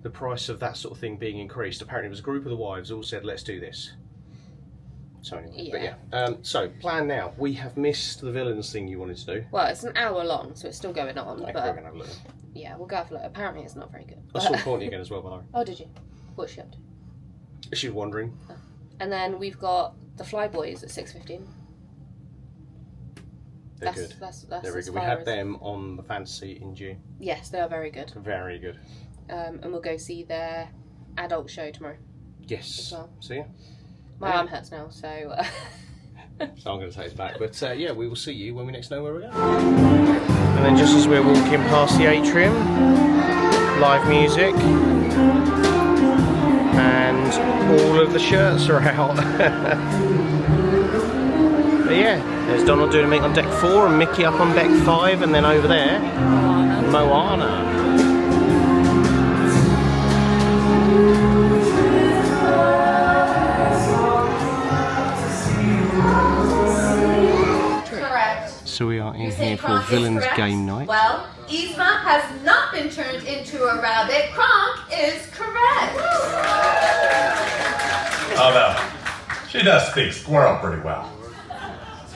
Speaker 3: the price of that sort of thing being increased, apparently it was a group of the wives all said, let's do this. So anyway, but yeah. So plan now. We have missed the villains thing you wanted to do.
Speaker 1: Well, it's an hour long, so it's still going on.
Speaker 3: Okay,
Speaker 1: but
Speaker 3: we're gonna have a look.
Speaker 1: yeah, we'll go have a look. Apparently, it's not very good.
Speaker 3: I saw Courtney again as well, by the way.
Speaker 1: Oh, did you? What's she up to?
Speaker 3: Is she wandering?
Speaker 1: And then we've got the Flyboys at 6:15.
Speaker 3: They're good.
Speaker 1: That's
Speaker 3: They're very
Speaker 1: as
Speaker 3: good. We
Speaker 1: far
Speaker 3: had
Speaker 1: as-
Speaker 3: them on the Fantasy in June.
Speaker 1: Yes, they are very good.
Speaker 3: Very good.
Speaker 1: And we'll go see their adult show tomorrow.
Speaker 3: Yes.
Speaker 1: As well.
Speaker 3: See ya.
Speaker 1: My arm hurts now, so.
Speaker 3: So I'm going to take us back. But yeah, we will see you when we next know where we're going. And then just as we're walking past the atrium, live music, and all of the shirts are out. But yeah, there's Donald doing a meet on deck 4 and Mickey up on deck 5, and then over there, Moana.
Speaker 13: Correct.
Speaker 3: So we are in
Speaker 13: You say
Speaker 3: here for
Speaker 13: Kronk is
Speaker 3: Villains
Speaker 13: correct?
Speaker 3: Game Night.
Speaker 13: Well, Yzma has not been turned into a rabbit. Kronk is correct.
Speaker 22: Oh no, she does speak squirrel pretty well.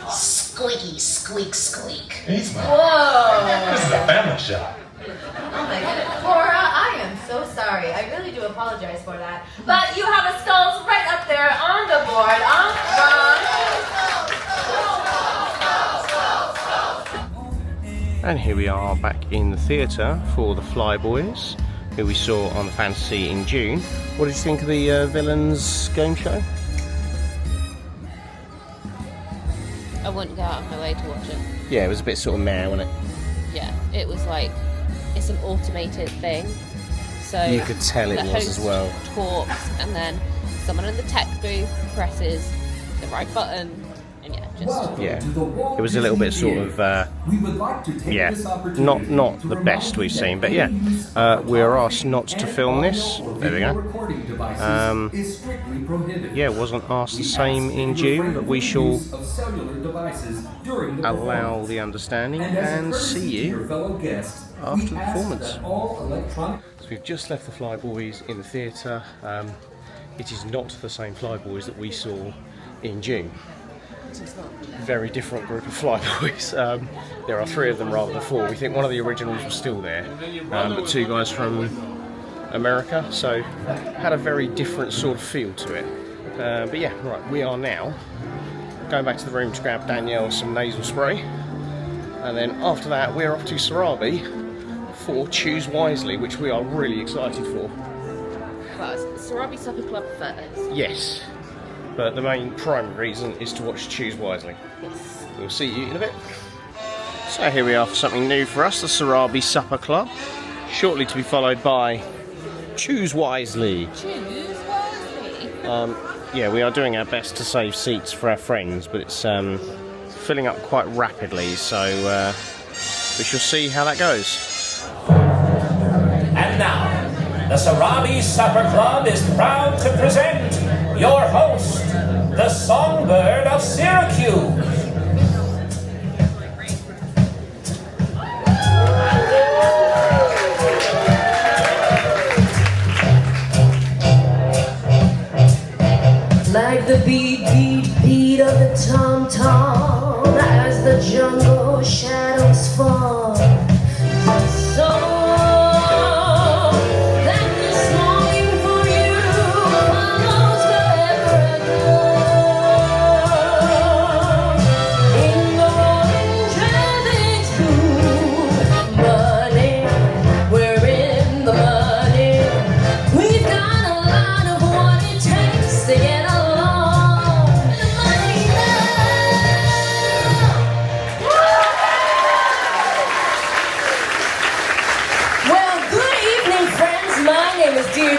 Speaker 13: Squeaky, squeak, squeak.
Speaker 22: Yzma,
Speaker 13: Whoa.
Speaker 22: this is a family show.
Speaker 13: Oh my goodness. Cora, I am so sorry. I really do apologize for that. But you have a skulls right up there on the board.
Speaker 3: And here we are back in the theatre for the Flyboys, who we saw on the Fantasy in June. What did you think of the Villains game show?
Speaker 1: I wouldn't go out of my way to watch it.
Speaker 3: Yeah, it was a bit sort of meh, wasn't it?
Speaker 1: Yeah, it was like, it's an automated thing. So
Speaker 3: You could tell it
Speaker 1: the
Speaker 3: was as
Speaker 1: host
Speaker 3: well.
Speaker 1: talks, and then someone in the tech booth presses the right button, and yeah, just...
Speaker 3: Yeah, it was a little bit sort of, yeah, not the best we've seen, but yeah, we were asked not to film this, there we go. Yeah, wasn't asked the same in June, but we shall allow the understanding and see you after the performance. So we've just left the Flyboys in the theatre. It is not the same Flyboys that we saw in June. Very different group of Flyboys. There are 3 of them rather than 4. We think one of the originals was still there, but 2 guys from America, so had a very different sort of feel to it. But yeah, right, we are now going back to the room to grab Danielle some nasal spray, and then after that we're off to Sarabi for Choose Wisely, which we are really excited for.
Speaker 1: Well, it's Sarabi Supper Club first.
Speaker 3: Yes, but the main primary reason is to watch Choose Wisely.
Speaker 1: Yes.
Speaker 3: We'll see you in a bit. So here we are for something new for us, the Sarabi Supper Club, shortly to be followed by Choose Wisely.
Speaker 1: Choose Wisely.
Speaker 3: Yeah, we are doing our best to save seats for our friends, but it's filling up quite rapidly, so we shall see how that goes.
Speaker 7: And now, the Sarabi Supper Club is proud to present your host, the Songbird of Syracuse.
Speaker 23: Like the beat, beat, beat of the tom-tom as the jungle shadows fall. The song that this longing for you follows wherever I go. In the roaring traffic's boom, money, we're in the money. We've got a lot of what it takes to get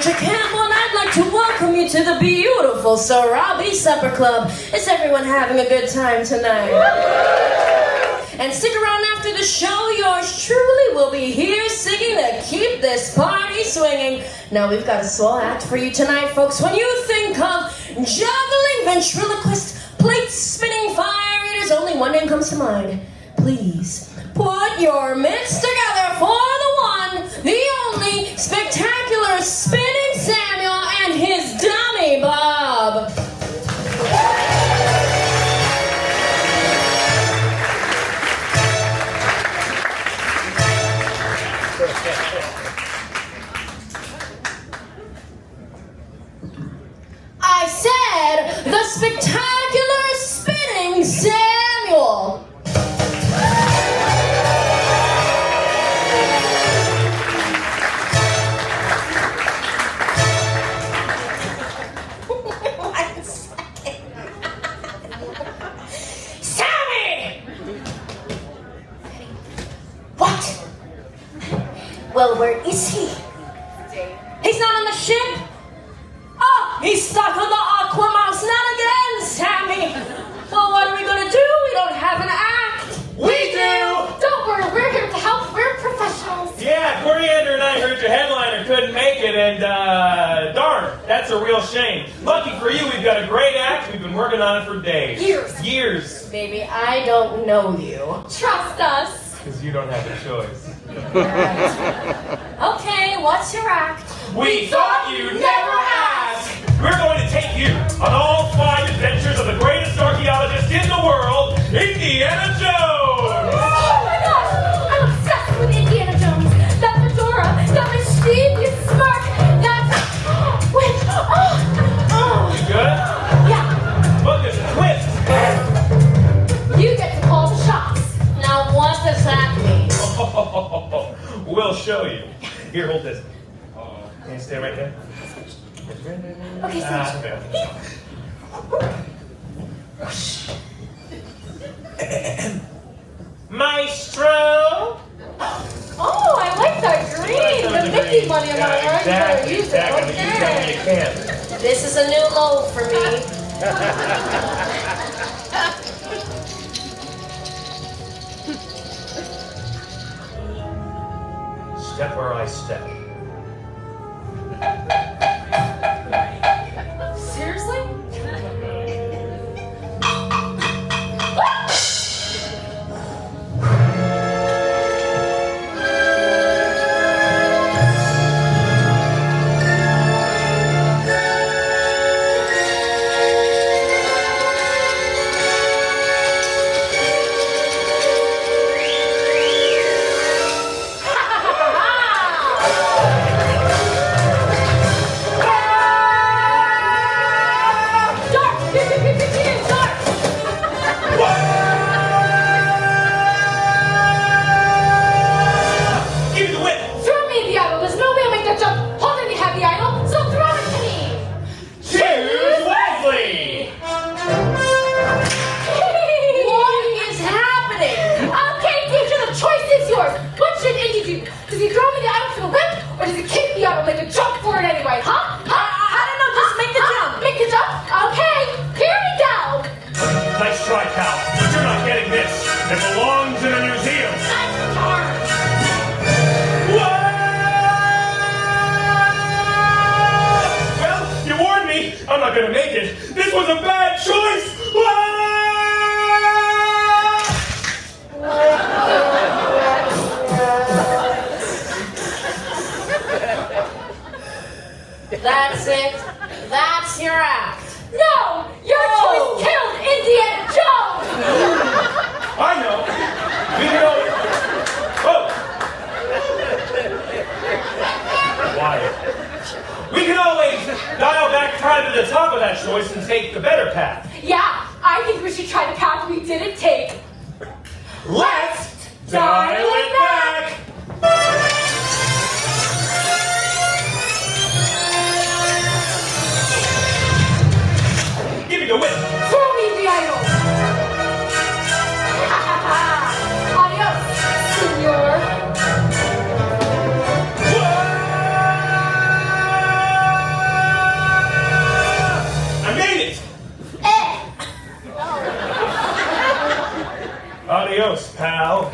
Speaker 23: Campbell, and I'd like to welcome you to the beautiful Sarabi Supper Club. Is everyone having a good time tonight? And stick around after the show. Yours truly will be here singing to keep this party swinging. Now we've got a swell act for you tonight, folks. When you think of juggling ventriloquist, plate spinning, fire years, only one name comes to mind. Please, put your mitts together for the one, the only, spectacular Spinning Samuel and his dummy Bob. I said the spectacular Spinning Samuel. Sammy! What? Well, where is he? He's not on the ship? Oh, he's stuck on the AquaMouse. Not again, Sammy. Well, what are we gonna do? We don't have an act.
Speaker 15: We do!
Speaker 8: Don't worry, we're here to help. We're professionals.
Speaker 15: Yeah, Coriander and I heard your headliner couldn't make it, and darn, that's a real shame. Lucky for you, we've got a great act. We've been working on it for days. Years.
Speaker 23: Baby, I don't know you.
Speaker 8: Trust us.
Speaker 15: Because you don't have a choice.
Speaker 23: Okay, what's your act?
Speaker 15: We thought you'd never ask! We're going to take you on all 5 adventures of the greatest archaeologist in the world, Indiana Jones!
Speaker 8: Oh my gosh! I'm obsessed with Indiana Jones. That fedora, that mischievous smirk, that... Wait,
Speaker 15: You good?
Speaker 8: Yeah.
Speaker 15: Look, there's a twist!
Speaker 8: You get to call the shots.
Speaker 23: Now, what does that mean?
Speaker 15: We'll show you. Here, hold this. Can you stay right there?
Speaker 8: Okay,
Speaker 15: Maestro!
Speaker 8: Oh, I like that green. The Mickey money on my arm.
Speaker 15: Exactly.
Speaker 8: Use it.
Speaker 15: You tell me you can.
Speaker 23: This is a new low for me.
Speaker 15: Step where I step.
Speaker 8: Seriously?
Speaker 23: That's it. That's your act.
Speaker 8: No! Your choice killed Indiana Jones!
Speaker 15: I know. We can always... Oh! Quiet. We can always dial back time to the top of that choice and take the better path.
Speaker 8: Yeah, I think we should try the path we didn't take.
Speaker 15: Let's dial it back! Give me the whip!
Speaker 8: Throw me the idol! Adios, senor!
Speaker 15: I made it! Adios, pal.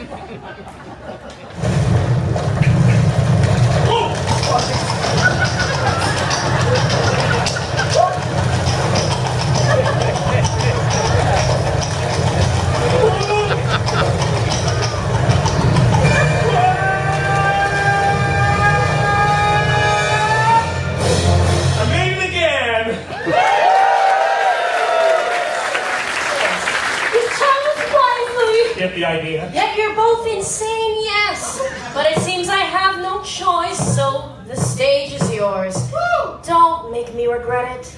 Speaker 4: idea.
Speaker 23: Yet you're both insane, yes. But it seems I have no choice, so the stage is yours. Woo! Don't make me regret it.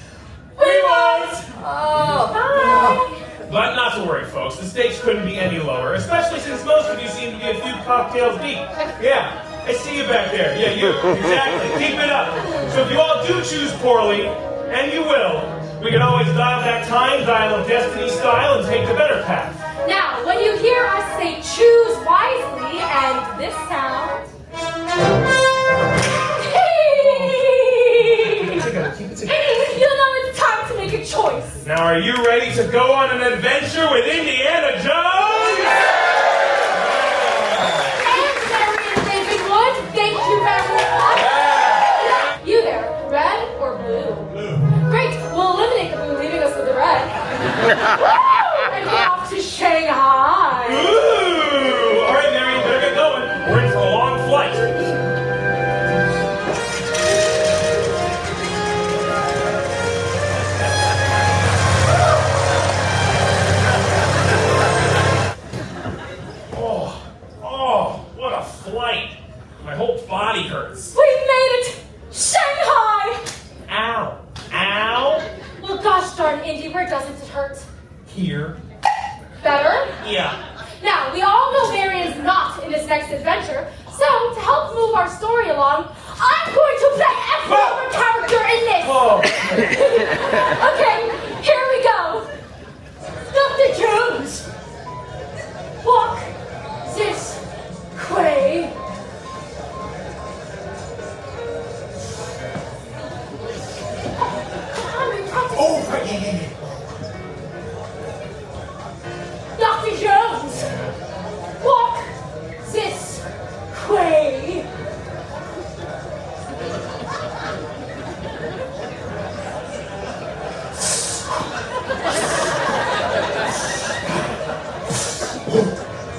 Speaker 4: We won't!
Speaker 23: Oh, bye.
Speaker 4: But not to worry, folks. The stakes couldn't be any lower, especially since most of you seem to be a few cocktails deep. Yeah, I see you back there. Yeah, you. Exactly. Keep it up. So if you all do choose poorly, and you will, we can always dial that time dial of destiny style and take the better path.
Speaker 8: Now, when you hear us say choose wisely and this sound.
Speaker 4: Keep it together.
Speaker 8: You'll know it's time to make a choice.
Speaker 4: Now, are you ready to go on an adventure with Indiana Jones?
Speaker 8: And Marion David Wood, thank you very much. You there, red or blue?
Speaker 4: Blue.
Speaker 8: Great, we'll eliminate the blue, leaving us with the red. And we're off to Shanghai.
Speaker 4: Ooh! All right, Marion, better get going. We're in for a long flight. What a flight. My whole body hurts.
Speaker 8: We made it! Shanghai!
Speaker 4: Ow. Ow.
Speaker 8: Well, gosh darn, Indy, where doesn't it hurt?
Speaker 4: Here.
Speaker 8: Better?
Speaker 4: Yeah.
Speaker 8: Now, we all know Marion's not in this next adventure, so to help move our story along, I'm going to play every other character in this! Okay, here we go. Dr. Jones! Walk this way.
Speaker 4: Oh, right, yeah.
Speaker 8: Dr. Jones! Walk this way.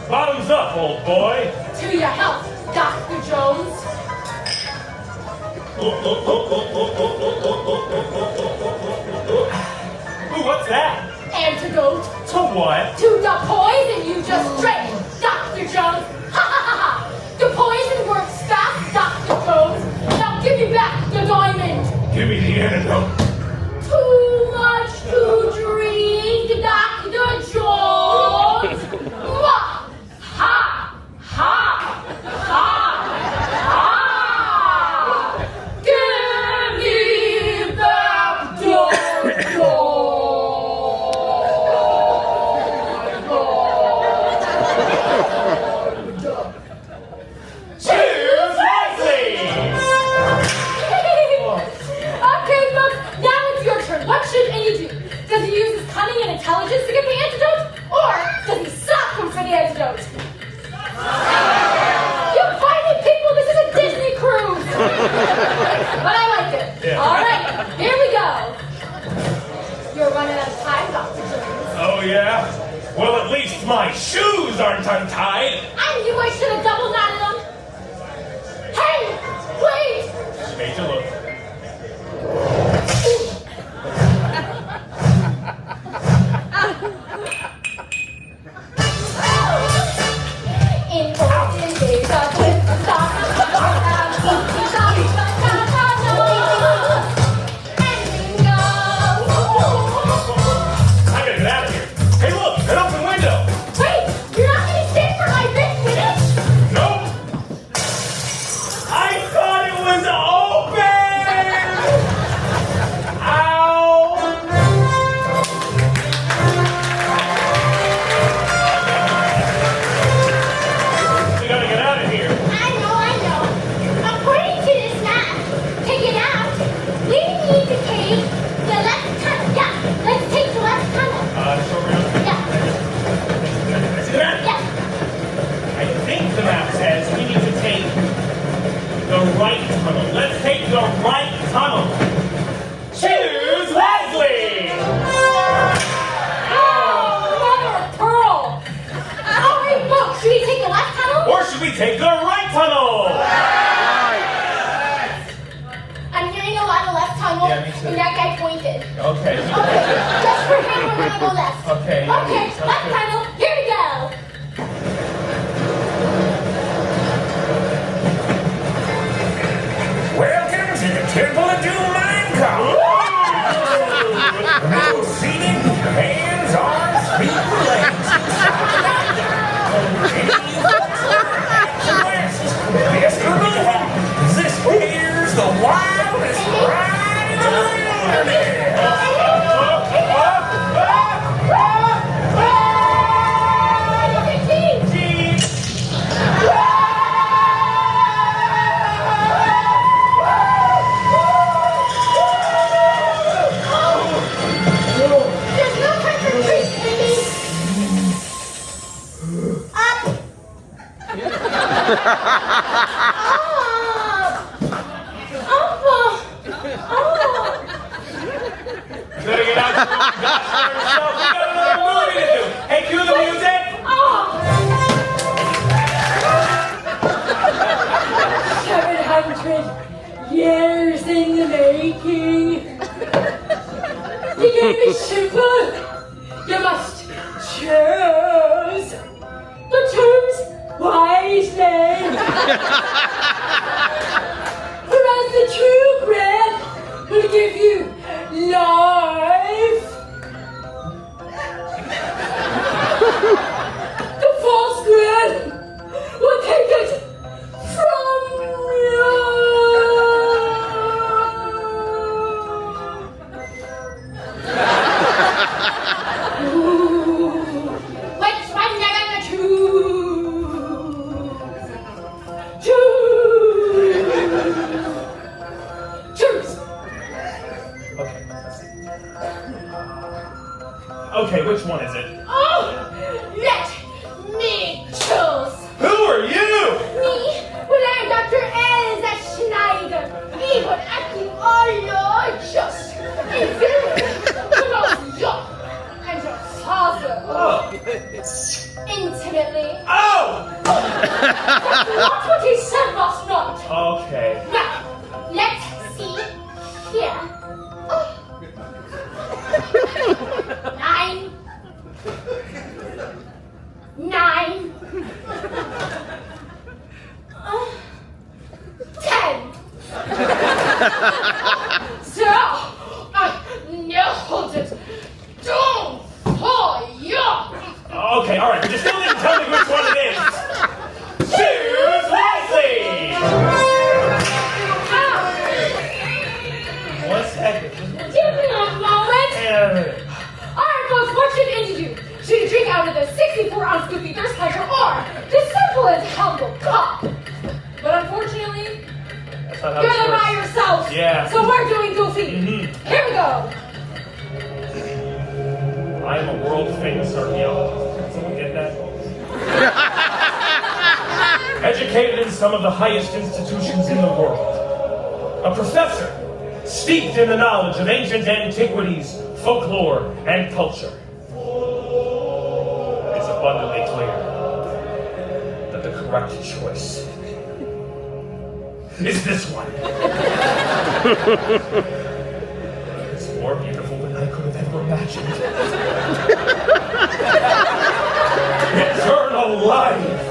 Speaker 4: Bottoms up, old boy.
Speaker 8: To your health, Dr. Jones.
Speaker 4: Ooh, what's that?
Speaker 8: Antidote.
Speaker 4: To what?
Speaker 8: To the poison you just drank, Dr. Jones. Ha ha ha ha. The poison works fast, Dr. Jones. Now give me back the diamond.
Speaker 4: Give me the antidote.
Speaker 8: Too much to drink, Dr. Jones. Mwah. Ha ha ha ha. Give me back the
Speaker 4: Choose wisely!
Speaker 8: Okay, folks, now it's your turn. What should Indy do? Does he use his cunning and intelligence to get the antidote? Or does he stop him for the antidote? You fighting people, this is a Disney cruise! But I like it.
Speaker 4: Yeah.
Speaker 8: Alright, here we go. You're running out of time, Dr. Jones.
Speaker 4: Oh, yeah? Well, at least my shoes aren't untied.
Speaker 8: I knew I should have double knotted them. Hey, wait!
Speaker 4: Hate to look.
Speaker 8: In olden days, I went to stop
Speaker 4: I gotta get out of here. Hey, look, an open window.
Speaker 8: Wait, you're not gonna stay for my big finish?
Speaker 4: Nope. I thought it was open. Ow. We gotta get out of here.
Speaker 8: I know. According to this map, to get out, we need to take the left tunnel. Yeah, let's take the left tunnel.
Speaker 4: Short round.
Speaker 8: Yeah.
Speaker 4: See that?
Speaker 8: Yeah.
Speaker 4: I think the map says we need to take the right tunnel. Let's take the right tunnel. Choose wisely.
Speaker 8: Oh, mother of pearl. All right, look, should we take the left tunnel?
Speaker 4: Or should we take the right tunnel?
Speaker 8: I'm hearing a lot of left tunnel,
Speaker 4: Yeah, me too.
Speaker 8: and that guy pointed.
Speaker 4: Okay.
Speaker 8: Okay, just for him, we're gonna go left.
Speaker 4: Okay.
Speaker 8: Okay, left tunnel, here we go.
Speaker 7: income. No seating, hands, arms, feet, or legs. This could be hell. This here's the wildest ride in the wilderness.
Speaker 4: Better get out to yourself. We got another movie to do. Hey, cue the music.
Speaker 8: Years in the making. The game is simple. You must choose the terms wisely. Whereas the true grip will give you life. The false grip will take it from you. Which one am I gonna choose? Choose.
Speaker 4: Okay, which one is it?
Speaker 8: Oh, let me choose.
Speaker 4: Who are you?
Speaker 8: Me, well, I'm Dr. Elsa Schneider, even acting all your just inferior to both you and your father.
Speaker 4: Oh.
Speaker 8: Intimately.
Speaker 4: Oh!
Speaker 8: That's not what he said last night.
Speaker 4: Okay.
Speaker 8: Now, let's see here. 9, 10. So, I nailed it. Don't for you.
Speaker 4: Okay, all right, but you still didn't tell me which one it is. Choose wisely. 1 second.
Speaker 8: Give me a moment. Alright, folks, what should you do? Should you drink out of the 64-ounce Goofy Thirst Quencher or the simple and humble cup? But unfortunately,
Speaker 4: That's not how
Speaker 8: you're
Speaker 4: this
Speaker 8: there by
Speaker 4: works.
Speaker 8: yourself.
Speaker 4: Yeah.
Speaker 8: So we're doing Goofy. Here we go.
Speaker 4: I am a world-famous archaeologist. Someone get that? Educated in some of the highest institutions in the world. A professor steeped in the knowledge of ancient antiquities, folklore, and culture. It's abundantly clear that the correct choice is this one. It's more beautiful than I could have ever imagined. Eternal life.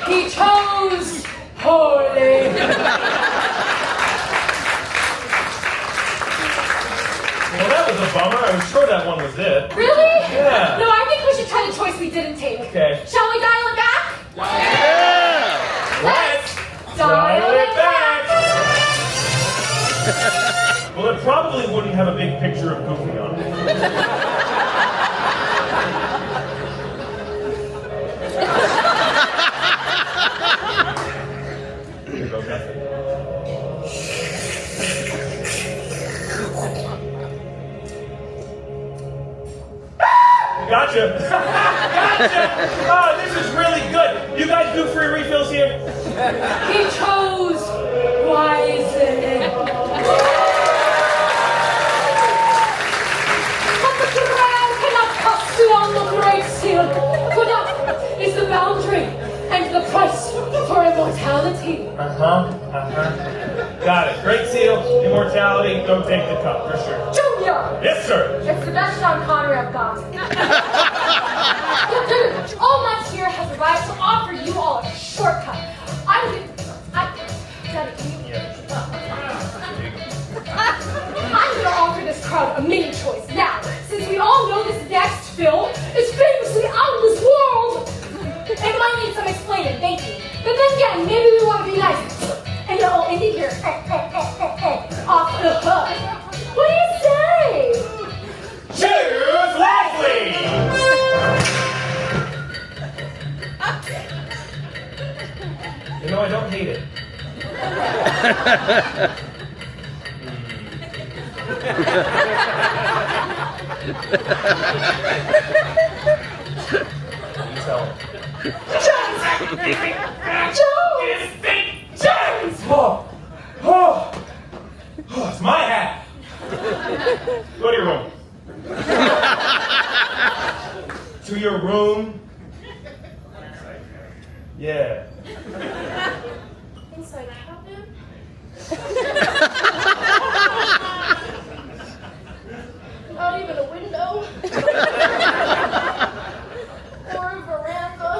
Speaker 8: He chose holy.
Speaker 4: Well, that was a bummer. I was sure that one was it.
Speaker 8: Really?
Speaker 4: Yeah.
Speaker 8: No, I think we should try the choice we didn't take.
Speaker 4: Okay.
Speaker 8: Shall we dial it back?
Speaker 4: Yeah! Let's dial it back! Well, it probably wouldn't have a big picture of Goofy on it. Here you go, Beth. Gotcha! Gotcha! Oh, this is really good. You guys do free refills here?
Speaker 8: He chose wisely. But the ground cannot cost
Speaker 4: Got it. Great seal, immortality, don't take the cup, for sure.
Speaker 8: Junior!
Speaker 4: Yes, sir.
Speaker 8: It's the best Sean Connery I've got. All my tier has arrived to offer you all a shortcut. I'm gonna offer this crowd a mini choice. Now, since we all know this next film is famously out of this world, it might need some explaining, thank you. But then again, maybe we want to be nice. And you'll all ending here off the hook. What do you say?
Speaker 4: Choose wisely! You know, I don't hate it. You tell him. James! Oh, it's my hat. Go to your room. To your room. Yeah.
Speaker 8: Inside cabin? Not even a window. Or a veranda.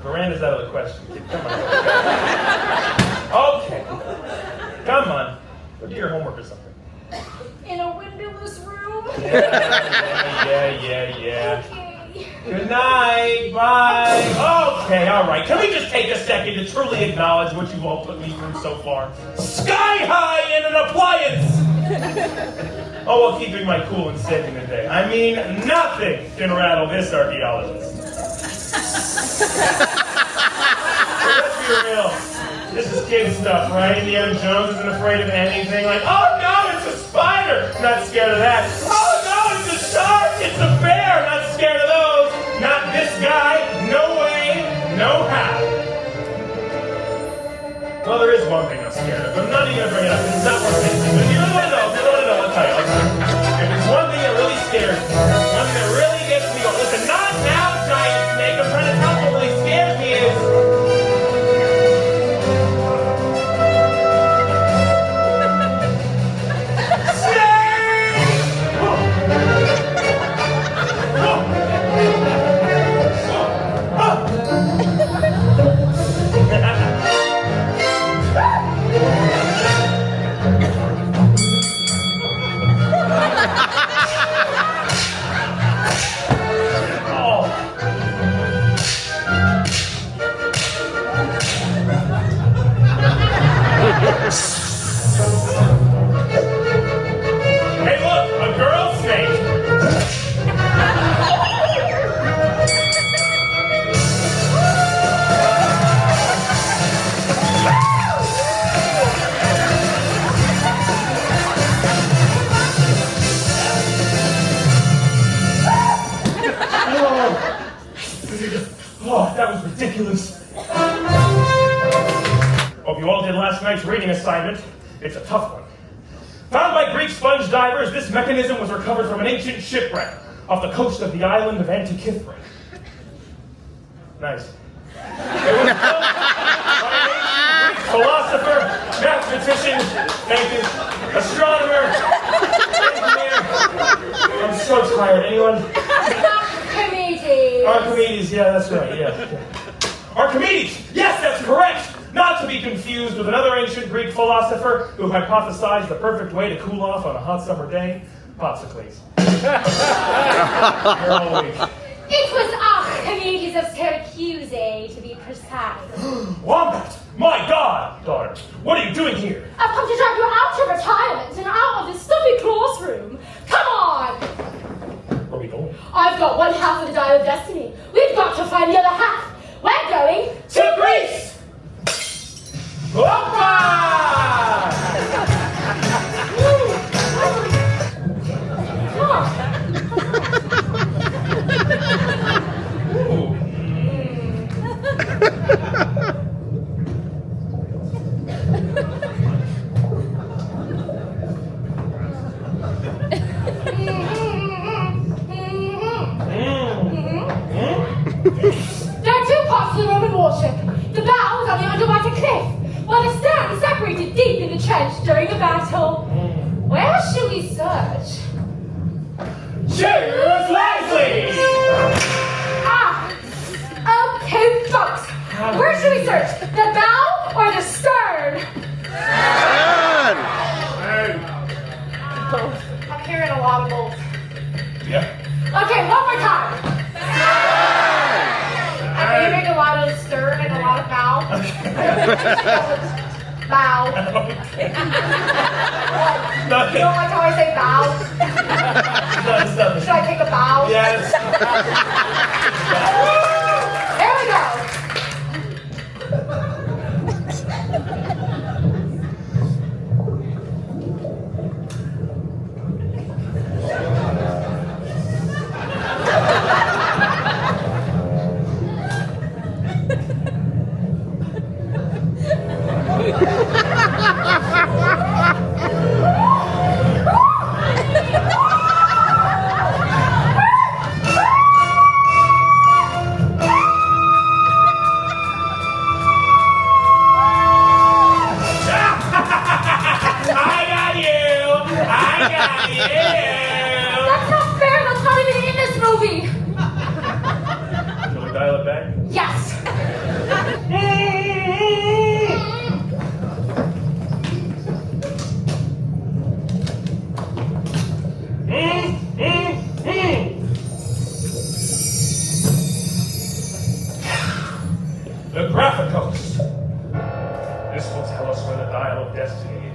Speaker 4: Veranda's out of the question. Come on. Okay. Come on. Go do your homework or something.
Speaker 8: In a windowless room?
Speaker 4: Yeah. Good night. Bye. Okay, all right. Can we just take a second to truly acknowledge what you've all put me through so far? Sky high in an appliance! Oh, while keeping my cool and saving the day. I mean, nothing can rattle this archaeologist. Let's be real. This is kid stuff, right? Indiana Jones isn't afraid of anything. Like, oh no, it's a spider! Not scared of that. Oh no, it's a shark! It's a bear! Not scared of those. Not this guy. No way. No how. Well, there is one thing I'm scared of. I'm not even gonna bring it up. It's not one thing. But if you really want to know, I'll tell you. If there's one thing that really scares me, one thing that really gets me going. Listen, not now, giant snake. I'm trying to tell you what really scares me is. Hey, look, a girl snake. Oh, that was ridiculous. Hope you all did last night's reading assignment. It's a tough one. Found by Greek sponge divers, this mechanism was recovered from an ancient shipwreck off the coast of the island of Antikythera. Nice. It was built by an ancient Greek philosopher, mathematician, thank you, astronomer, engineer. I'm so tired. Anyone?
Speaker 8: Archimedes.
Speaker 4: Archimedes, yeah, that's right, yeah. Archimedes! Yes, that's correct! Not to be confused with another ancient Greek philosopher who hypothesized the perfect way to cool off on a hot summer day. Popsicles. You're all weak.
Speaker 8: It was Archimedes of Syracuse, to be precise.
Speaker 4: Wombat! My God, daughter, what are you doing here?
Speaker 8: I've come to drive you out of retirement and out of this stuffy classroom. Come on!
Speaker 4: Where are we going?
Speaker 8: I've got one half of the Dial of Destiny. We've got to find the other half. We're going
Speaker 4: to Greece! Opa!
Speaker 8: There are two parts to the Roman warship. The bow is on the underwater cliff, while the research. The bow or the stern? Both. I'm hearing a lot of both.
Speaker 4: Yeah.
Speaker 8: Okay, one more time. I'm hearing a lot of stern and a lot of bow. Bow. You don't like how I say bow? Should I take a bow?
Speaker 4: Yes.
Speaker 8: Here we go. That's not fair. That's not even in this movie.
Speaker 4: Can we dial it back?
Speaker 8: Yes.
Speaker 4: The Graphicos. This will tell us where the dial of destiny is.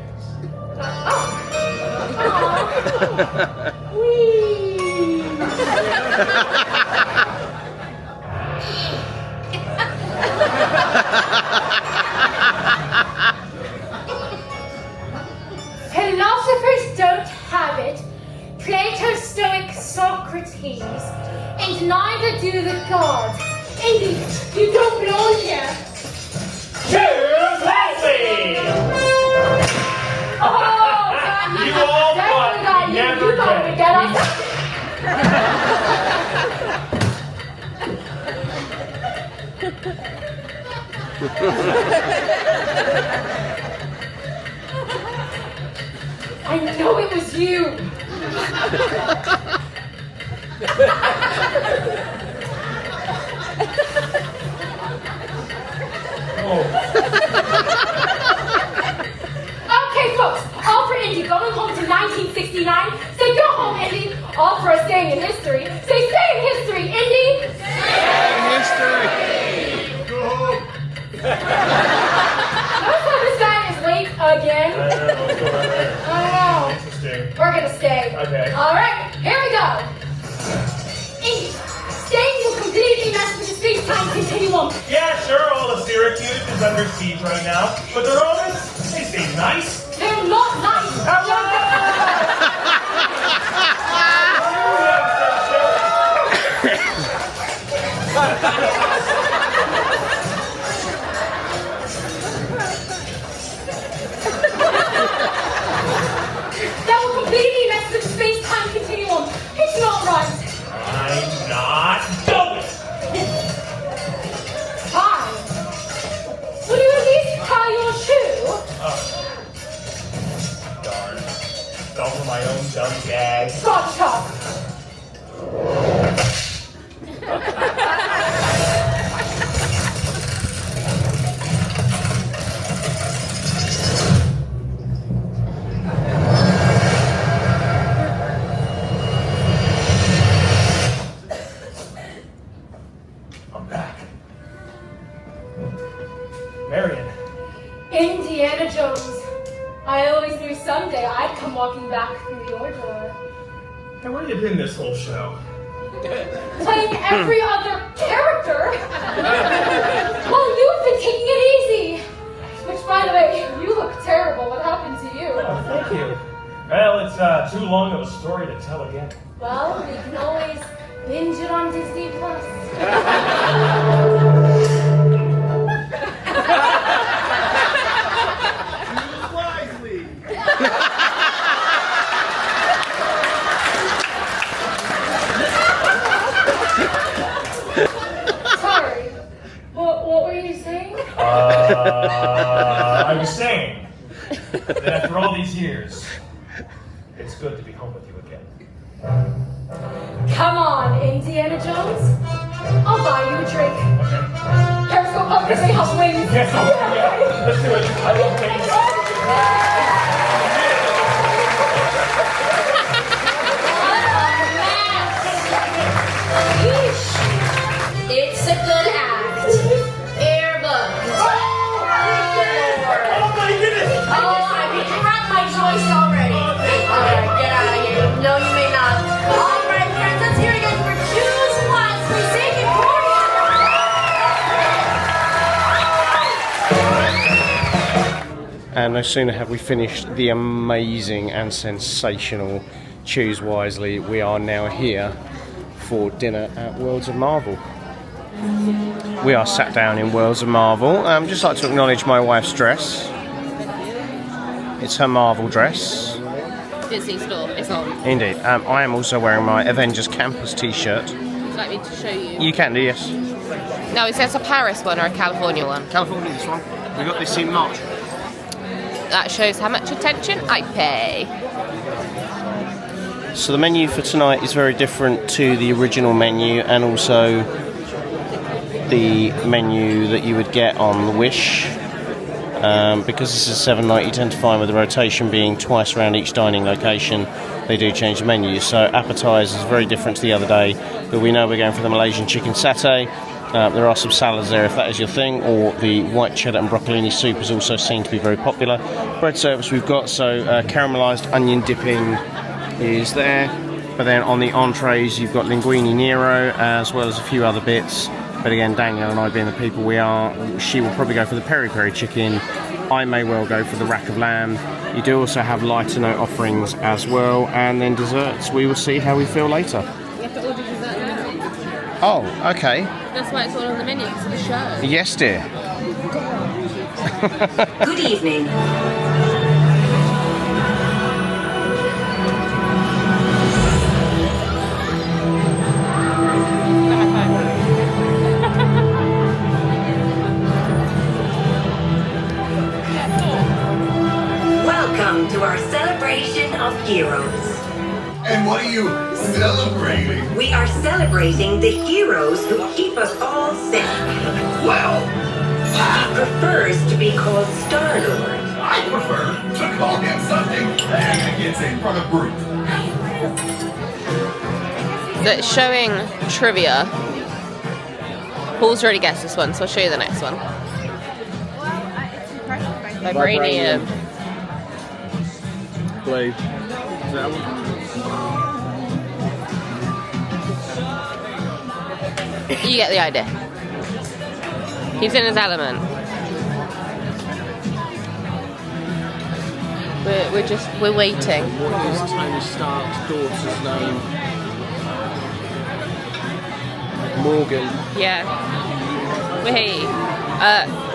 Speaker 8: Philosophers don't have it. Plato, Stoic, Socrates, and neither do the gods. Indeed, you don't belong here.
Speaker 4: Cheers, Leslie!
Speaker 8: Oh, God,
Speaker 4: You all
Speaker 8: definitely
Speaker 4: thought
Speaker 8: got
Speaker 4: we
Speaker 8: you.
Speaker 4: never
Speaker 8: You thought
Speaker 4: get
Speaker 8: we'd get us. I know it was you. Okay, folks, all for Indy going home to 1969. Say go home, Indy. All for us staying in history. Say stay in history, Indy.
Speaker 17: History.
Speaker 8: Go home. Notice how this guy is late again?
Speaker 4: I don't know what's going on there.
Speaker 8: I don't know.
Speaker 4: Interesting.
Speaker 8: We're gonna stay.
Speaker 4: Okay.
Speaker 8: All right, here we go. Indy, staying will completely mess with the space-time continuum.
Speaker 4: Yeah, sure, all of Syracuse is under siege right now, but the Romans, they seem nice.
Speaker 8: They're not nice. That will completely mess with the space-time continuum. It's not right.
Speaker 4: I'm not going.
Speaker 8: Fine. Will you at least tie your shoe?
Speaker 4: Oh. Darn. Fell for my own dumb gag.
Speaker 8: Gotcha.
Speaker 4: I'm back. Marion.
Speaker 8: Indiana Jones. I always knew someday I'd come walking back through your door.
Speaker 4: Hey, where have you been this whole show?
Speaker 8: Playing every other character? Well, you've been taking it easy. Which, by the way, you look terrible. What happened to you?
Speaker 4: Oh, thank you. Well, it's too long of a story to tell again.
Speaker 8: Well, we can always binge it on Disney Plus. Sorry. What were you saying?
Speaker 4: I was saying that after all these years, it's good to be home with you again.
Speaker 8: Come on, Indiana Jones. I'll buy you a drink.
Speaker 4: Okay.
Speaker 8: Periscope Oh, because they have wings.
Speaker 4: Yes, yeah. Let's do it. I love wings.
Speaker 23: It's a good act. Airbook.
Speaker 4: Oh my goodness!
Speaker 23: Oh, I regret my choice already. Alright, get out of here. No, you may not. Alright, friends, let's hear it again for Choose Wisely. Sing it for you.
Speaker 3: And no sooner have we finished the amazing and sensational Choose Wisely, we are now here for dinner at Worlds of Marvel. We are sat down in Worlds of Marvel. Just like to acknowledge my wife's dress. It's her Marvel dress.
Speaker 1: Disney store, it's on.
Speaker 3: Indeed. I am also wearing my Avengers Campus t-shirt.
Speaker 1: Would you like me to show you?
Speaker 3: You can do, yes.
Speaker 1: No, is this a Paris one or a California one?
Speaker 3: California, this one. We got this in March.
Speaker 1: That shows how much attention I pay.
Speaker 3: So the menu for tonight is very different to the original menu and also the menu that you would get on Wish. Because this is 7 night, you tend to find with the rotation being twice around each dining location, they do change the menu. So appetizers are very different to the other day, but we know we're going for the Malaysian chicken satay. There are some salads there if that is your thing, or the white cheddar and broccolini soup is also seen to be very popular. Bread service we've got, so caramelised onion dipping is there, but then on the entrees you've got linguine nero as well as a few other bits. But again, Danielle and I being the people we are, she will probably go for the peri-peri chicken. I may well go for the rack of lamb. You do also have lighter note offerings as well, and then desserts. We will see how we feel later.
Speaker 1: You have to order dessert now.
Speaker 3: Oh, okay.
Speaker 1: That's why it's all on the menu, because of the show.
Speaker 3: Yes, dear.
Speaker 5: Good evening. Welcome to our celebration of heroes.
Speaker 22: And what are you celebrating?
Speaker 5: We are celebrating the heroes who keep us all safe.
Speaker 22: Well,
Speaker 5: He prefers to be called Star-Lord.
Speaker 22: I prefer to call him something that gets in front of Brute.
Speaker 1: So it's showing trivia. Paul's already guessed this one, so I'll show you the next one. Vibranium.
Speaker 3: Blue. Is that one?
Speaker 1: You get the idea. He's in his element. We're waiting.
Speaker 3: What is Tony Stark's daughter's name? Morgan.
Speaker 1: Yeah. Wait.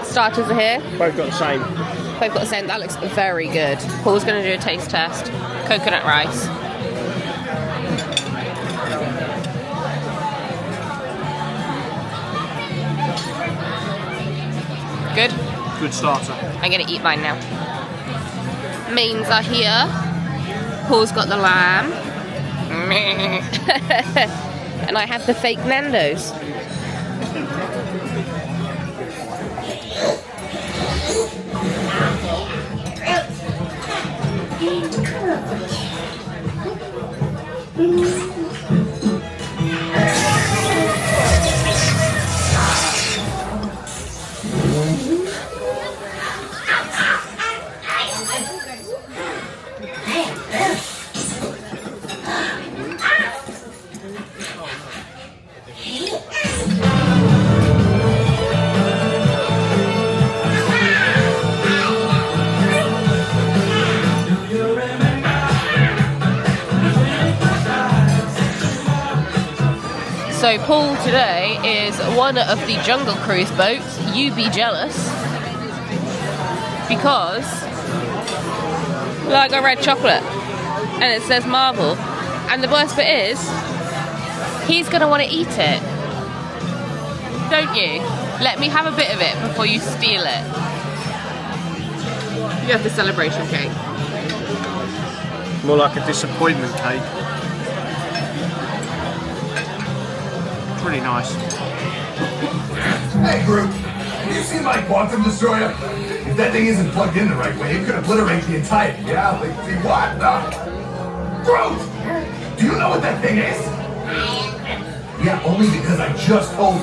Speaker 1: Starters are here.
Speaker 3: Both got the same.
Speaker 1: Both got the same. That looks very good. Paul's going to do a taste test. Coconut rice. Good?
Speaker 3: Good starter.
Speaker 1: I'm going to eat mine now. Mains are here. Paul's got the lamb. And I have the fake Nando's. So Paul today is one of the Jungle Cruise boats. You be jealous. Because look, I got red chocolate and it says Marvel. And the worst bit is he's gonna want to eat it. Don't you? Let me have a bit of it before you steal it. You have the celebration cake.
Speaker 3: More like a disappointment cake. Pretty nice.
Speaker 22: Hey, Groot. Have you seen my quantum destroyer? If that thing isn't plugged in the right way, it could obliterate the entire galaxy. What the? Groot! Do you know what that thing is? Yeah, only because I just told you.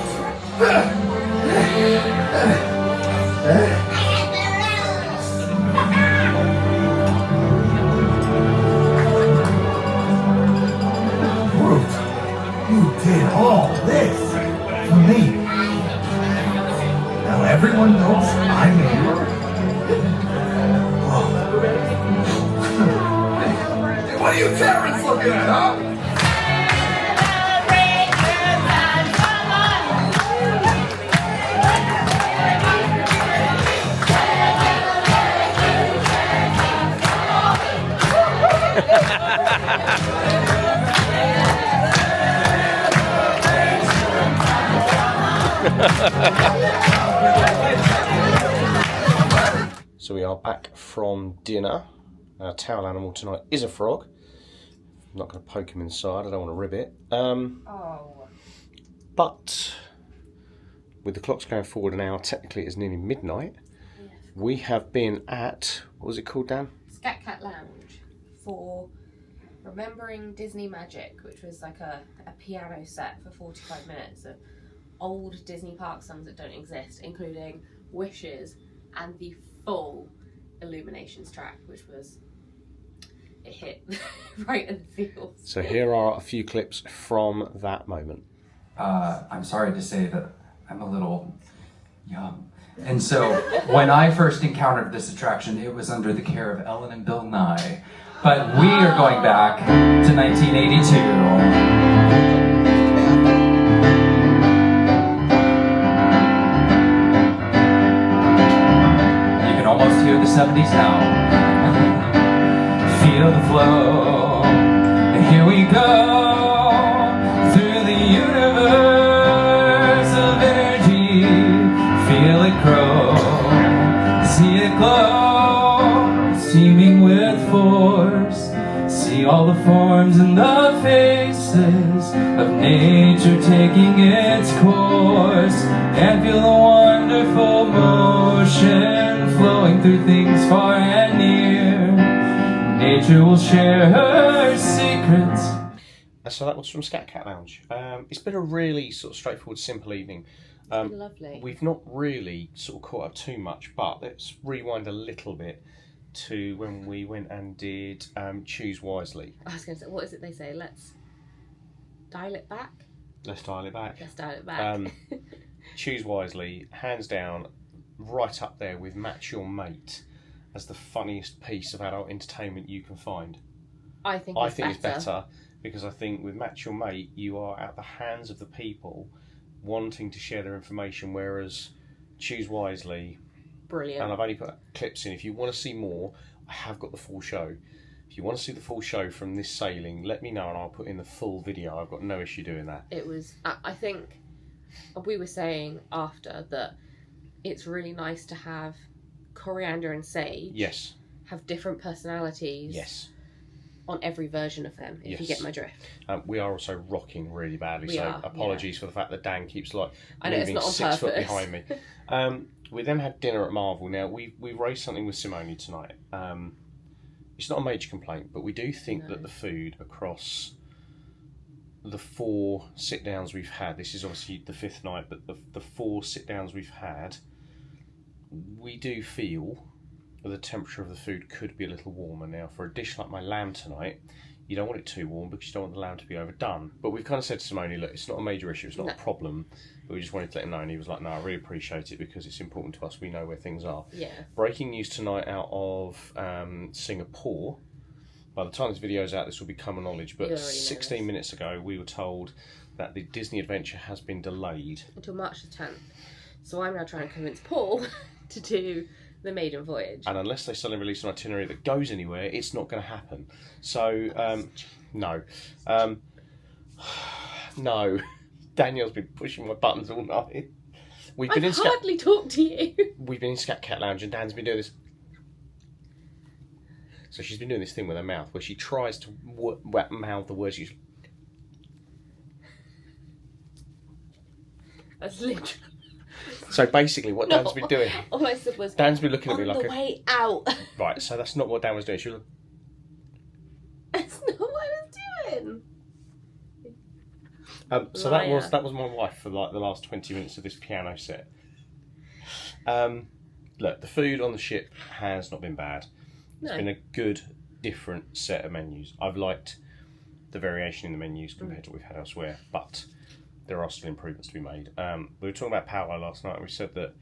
Speaker 22: Groot, you did all this for me. Now everyone knows I'm a hero. What are you Terrence looking at, huh?
Speaker 3: So we are back from dinner. Our towel animal tonight is a frog. I'm not going to poke him inside, I don't want to rib it. But with the clocks going forward an hour, technically it's nearly midnight. We have been at, what was it called, Dan?
Speaker 1: Scat Cat Lounge for Remembering Disney Magic, which was like a piano set for 45 minutes of old Disney park songs that don't exist, including Wishes and the full Illuminations track, which was, it hit right in the feels.
Speaker 3: So here are a few clips from that moment.
Speaker 14: I'm sorry to say that I'm a little young. And so when I first encountered this attraction, it was under the care of Ellen and Bill Nye. But we are going back to 1982. Almost hear the 70s now. Feel the flow. Here we go through the universe of energy. Feel it grow. See it glow. Teeming with force. See all the forms and the faces of nature taking its course. And feel the wonderful motion flowing through things far and near. Nature will share her secrets.
Speaker 3: So that was from Scat Cat Lounge. It's been a really sort of straightforward, simple evening.
Speaker 1: It's been lovely.
Speaker 3: We've not really sort of caught up too much, but let's rewind a little bit to when we went and did Choose Wisely.
Speaker 1: I was going to say, what is it they say? Let's dial it back?
Speaker 3: Let's dial it back.
Speaker 1: Let's dial it back.
Speaker 3: Choose Wisely, hands down, right up there with Match Your Mate as the funniest piece of adult entertainment you can find.
Speaker 1: I think
Speaker 3: it's better because I think with Match Your Mate you are at the hands of the people wanting to share their information, whereas Choose Wisely,
Speaker 1: brilliant.
Speaker 3: And I've only put clips in. If you want to see more, I have got the full show. If you want to see the full show from this sailing, let me know and I'll put in the full video. I've got no issue doing that.
Speaker 1: It was, I think we were saying after that it's really nice to have Coriander and Sage have different personalities on every version of them, if you get my drift.
Speaker 3: We are also rocking really badly,
Speaker 1: We
Speaker 3: so
Speaker 1: are,
Speaker 3: apologies for the fact that Dan keeps like
Speaker 1: I know, it's
Speaker 3: moving
Speaker 1: not on
Speaker 3: 6 foot
Speaker 1: purpose.
Speaker 3: behind me. We then had dinner at Marvel. Now we raised something with Simone tonight. It's not a major complaint, but we do think that the food across the 4 sit-downs we've had, this is obviously the 5th night, but the 4 sit-downs we've had, we do feel that the temperature of the food could be a little warmer. Now, for a dish like my lamb tonight, you don't want it too warm because you don't want the lamb to be overdone. But we've kind of said to Simone, look, it's not a major issue, it's not a problem, but we just wanted to let him know, and he was like, no, I really appreciate it because it's important to us, we know where things are.
Speaker 1: Yeah.
Speaker 3: Breaking news tonight out of Singapore. By the time this video is out, this will be common knowledge, but 16 minutes ago we were told that the Disney adventure has been delayed
Speaker 1: until March the 10th. So I'm now trying to convince Paul to do the maiden voyage.
Speaker 3: And unless they suddenly release an itinerary that goes anywhere, it's not going to happen. So, no. No. Danielle's been pushing my buttons all night.
Speaker 1: I've hardly talked to you.
Speaker 3: We've been in Scat Cat Lounge and Dan's been doing this. So she's been doing this thing with her mouth where she tries to mouth the words she's...
Speaker 1: That's literally...
Speaker 3: So basically, what Dan's been doing.
Speaker 1: All I said was.
Speaker 3: Dan's been looking at me
Speaker 1: on
Speaker 3: like
Speaker 1: the way out.
Speaker 3: Right. So that's not what Dan was doing. She was.
Speaker 1: That's not what I was doing.
Speaker 3: So that was my wife for like the last 20 minutes of this piano set. Look, the food on the ship has not been bad.
Speaker 1: No.
Speaker 3: It's been a good, different set of menus. I've liked the variation in the menus compared to what we've had elsewhere, but there are still improvements to be made. We were talking about Paolo last night, and we said that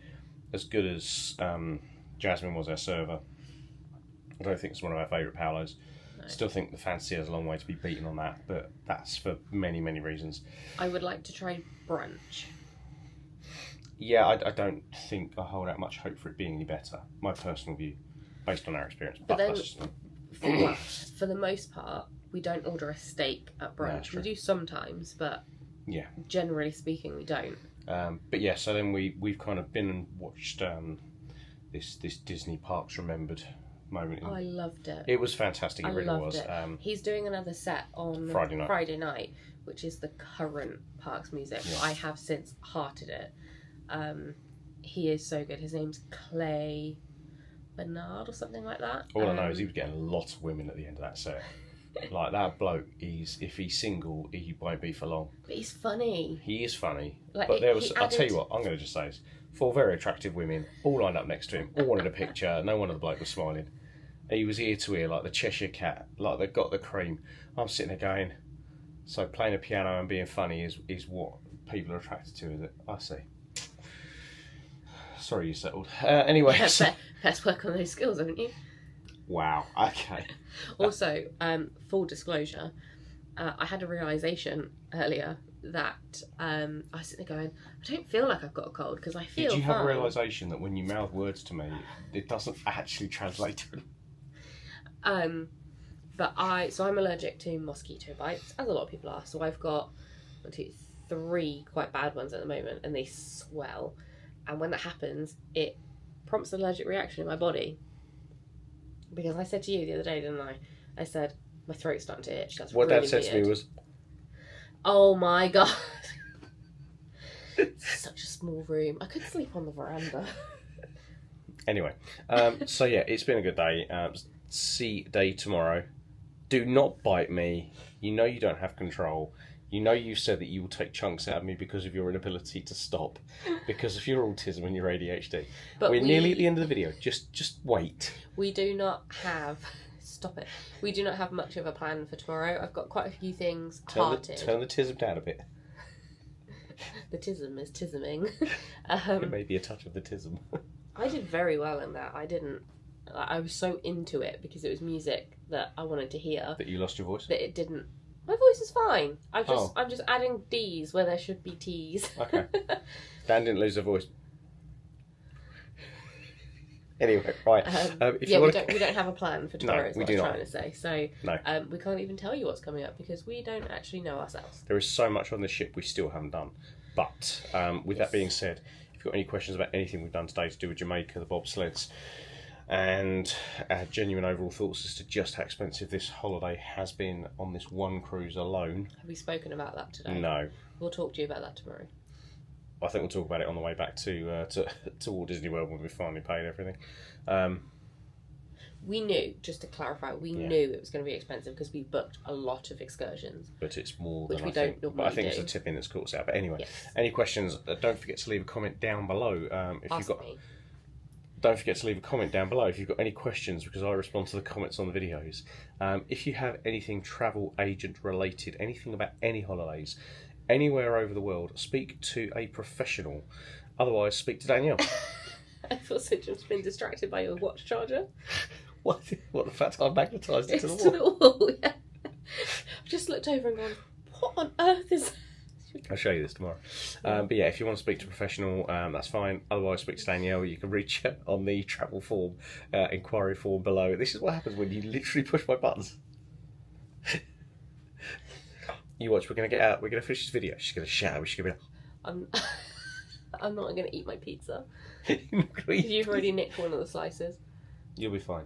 Speaker 3: as good as Jasmine was our server, I don't think it's one of our favourite Paolos. No. Still think the fancy has a long way to be beaten on that, but that's for many, many reasons.
Speaker 1: I would like to try brunch.
Speaker 3: Yeah, I don't think I hold out much hope for it being any better. My personal view, based on our experience. But
Speaker 1: then,
Speaker 3: that's just...
Speaker 1: for the most part, we don't order a steak at brunch. We do sometimes, but
Speaker 3: yeah,
Speaker 1: generally speaking, we don't.
Speaker 3: But yeah, so then we've kind of been and watched this Disney Parks Remembered moment.
Speaker 1: I loved it.
Speaker 3: It was fantastic. It really was.
Speaker 1: He's doing another set on Friday night, which is the current Parks music. Yeah. I have since hearted it. He is so good. His name's Clay Bernard or something like that.
Speaker 3: All I know is he was getting a lot of women at the end of that set. Like that bloke, if he's single, he won't be for long.
Speaker 1: But he's funny.
Speaker 3: He is funny.
Speaker 1: Like,
Speaker 3: but there was, I'll tell you what, I'm going to just say this. 4 very attractive women, all lined up next to him, all wanted a picture. No one of the bloke was smiling. He was ear to ear like the Cheshire Cat, like they've got the cream. I'm sitting there going, so playing a piano and being funny is what people are attracted to, is it? I see. Sorry you settled. Anyway.
Speaker 1: Best work on those skills, haven't you?
Speaker 3: Wow, okay.
Speaker 1: Also, full disclosure, I had a realisation earlier that I was sitting there going, I don't feel like I've got a cold because I feel
Speaker 3: Did you have
Speaker 1: fine.
Speaker 3: a realisation that when you mouth words to me, it doesn't actually translate to
Speaker 1: But I'm allergic to mosquito bites, as a lot of people are. So I've got 1, 2, 3 quite bad ones at the moment, and they swell. And when that happens, it prompts an allergic reaction in my body. Because I said to you the other day, didn't I? I said, my throat's starting to itch. That's
Speaker 3: what
Speaker 1: really
Speaker 3: Dad said
Speaker 1: weird.
Speaker 3: to me was,
Speaker 1: oh my God. It's such a small room. I could sleep on the veranda.
Speaker 3: Anyway, so yeah, it's been a good day. Sea day tomorrow. Do not bite me. You know you don't have control. You know you said that you will take chunks out of me because of your inability to stop, because of your autism and your ADHD.
Speaker 1: But
Speaker 3: We're nearly at the end of the video. Just wait.
Speaker 1: We do not have... Stop it. We do not have much of a plan for tomorrow. I've got quite a few things hearted.
Speaker 3: Turn the tism down a bit.
Speaker 1: The tism is tisming.
Speaker 3: It may be a touch of the tism.
Speaker 1: I did very well in that. I was so into it because it was music that I wanted to hear.
Speaker 3: That you lost your voice?
Speaker 1: That it didn't. My voice is fine. I'm just adding D's where there should be T's.
Speaker 3: Okay. Dan didn't lose her voice. Anyway, right.
Speaker 1: We don't have a plan for tomorrow.
Speaker 3: No,
Speaker 1: is
Speaker 3: we
Speaker 1: what
Speaker 3: do
Speaker 1: I was
Speaker 3: not.
Speaker 1: trying to say. So
Speaker 3: No.
Speaker 1: we can't even tell you what's coming up because we don't actually know ourselves.
Speaker 3: There is so much on this ship we still haven't done. But with that being said, if you've got any questions about anything we've done today to do with Jamaica, the bobsleds, and our genuine overall thoughts as to just how expensive this holiday has been on this one cruise alone.
Speaker 1: Have we spoken about that today?
Speaker 3: No.
Speaker 1: We'll talk to you about that tomorrow.
Speaker 3: I think we'll talk about it on the way back to Walt Disney World when we finally paid everything.
Speaker 1: We knew, just to clarify, we knew it was going to be expensive because we booked a lot of excursions.
Speaker 3: But it's more
Speaker 1: which
Speaker 3: than
Speaker 1: we
Speaker 3: I
Speaker 1: don't
Speaker 3: think.
Speaker 1: normally
Speaker 3: But I think
Speaker 1: do.
Speaker 3: it's the tipping that's caught us out. But anyway,
Speaker 1: Yes.
Speaker 3: any questions, don't forget to leave a comment down below. Don't forget to leave a comment down below if you've got any questions, because I respond to the comments on the videos. If you have anything travel agent related, anything about any holidays, anywhere over the world, speak to a professional. Otherwise, speak to Danielle.
Speaker 1: I've also just been distracted by your watch charger.
Speaker 3: What the fact I magnetised it to the
Speaker 1: It's
Speaker 3: wall?
Speaker 1: to the wall, yeah. I've just looked over and gone, what on earth is...
Speaker 3: I'll show you this tomorrow. But yeah, if you want to speak to a professional, that's fine. Otherwise, speak to Danielle. You can reach her on the travel form, inquiry form below. This is what happens when you literally push my buttons. You watch, we're going to get out, we're going to finish this video. She's going to shout, she's going to be like...
Speaker 1: I'm not going to eat my pizza.
Speaker 3: You're not gonna eat
Speaker 1: You've already nicked one of the slices.
Speaker 3: You'll be fine.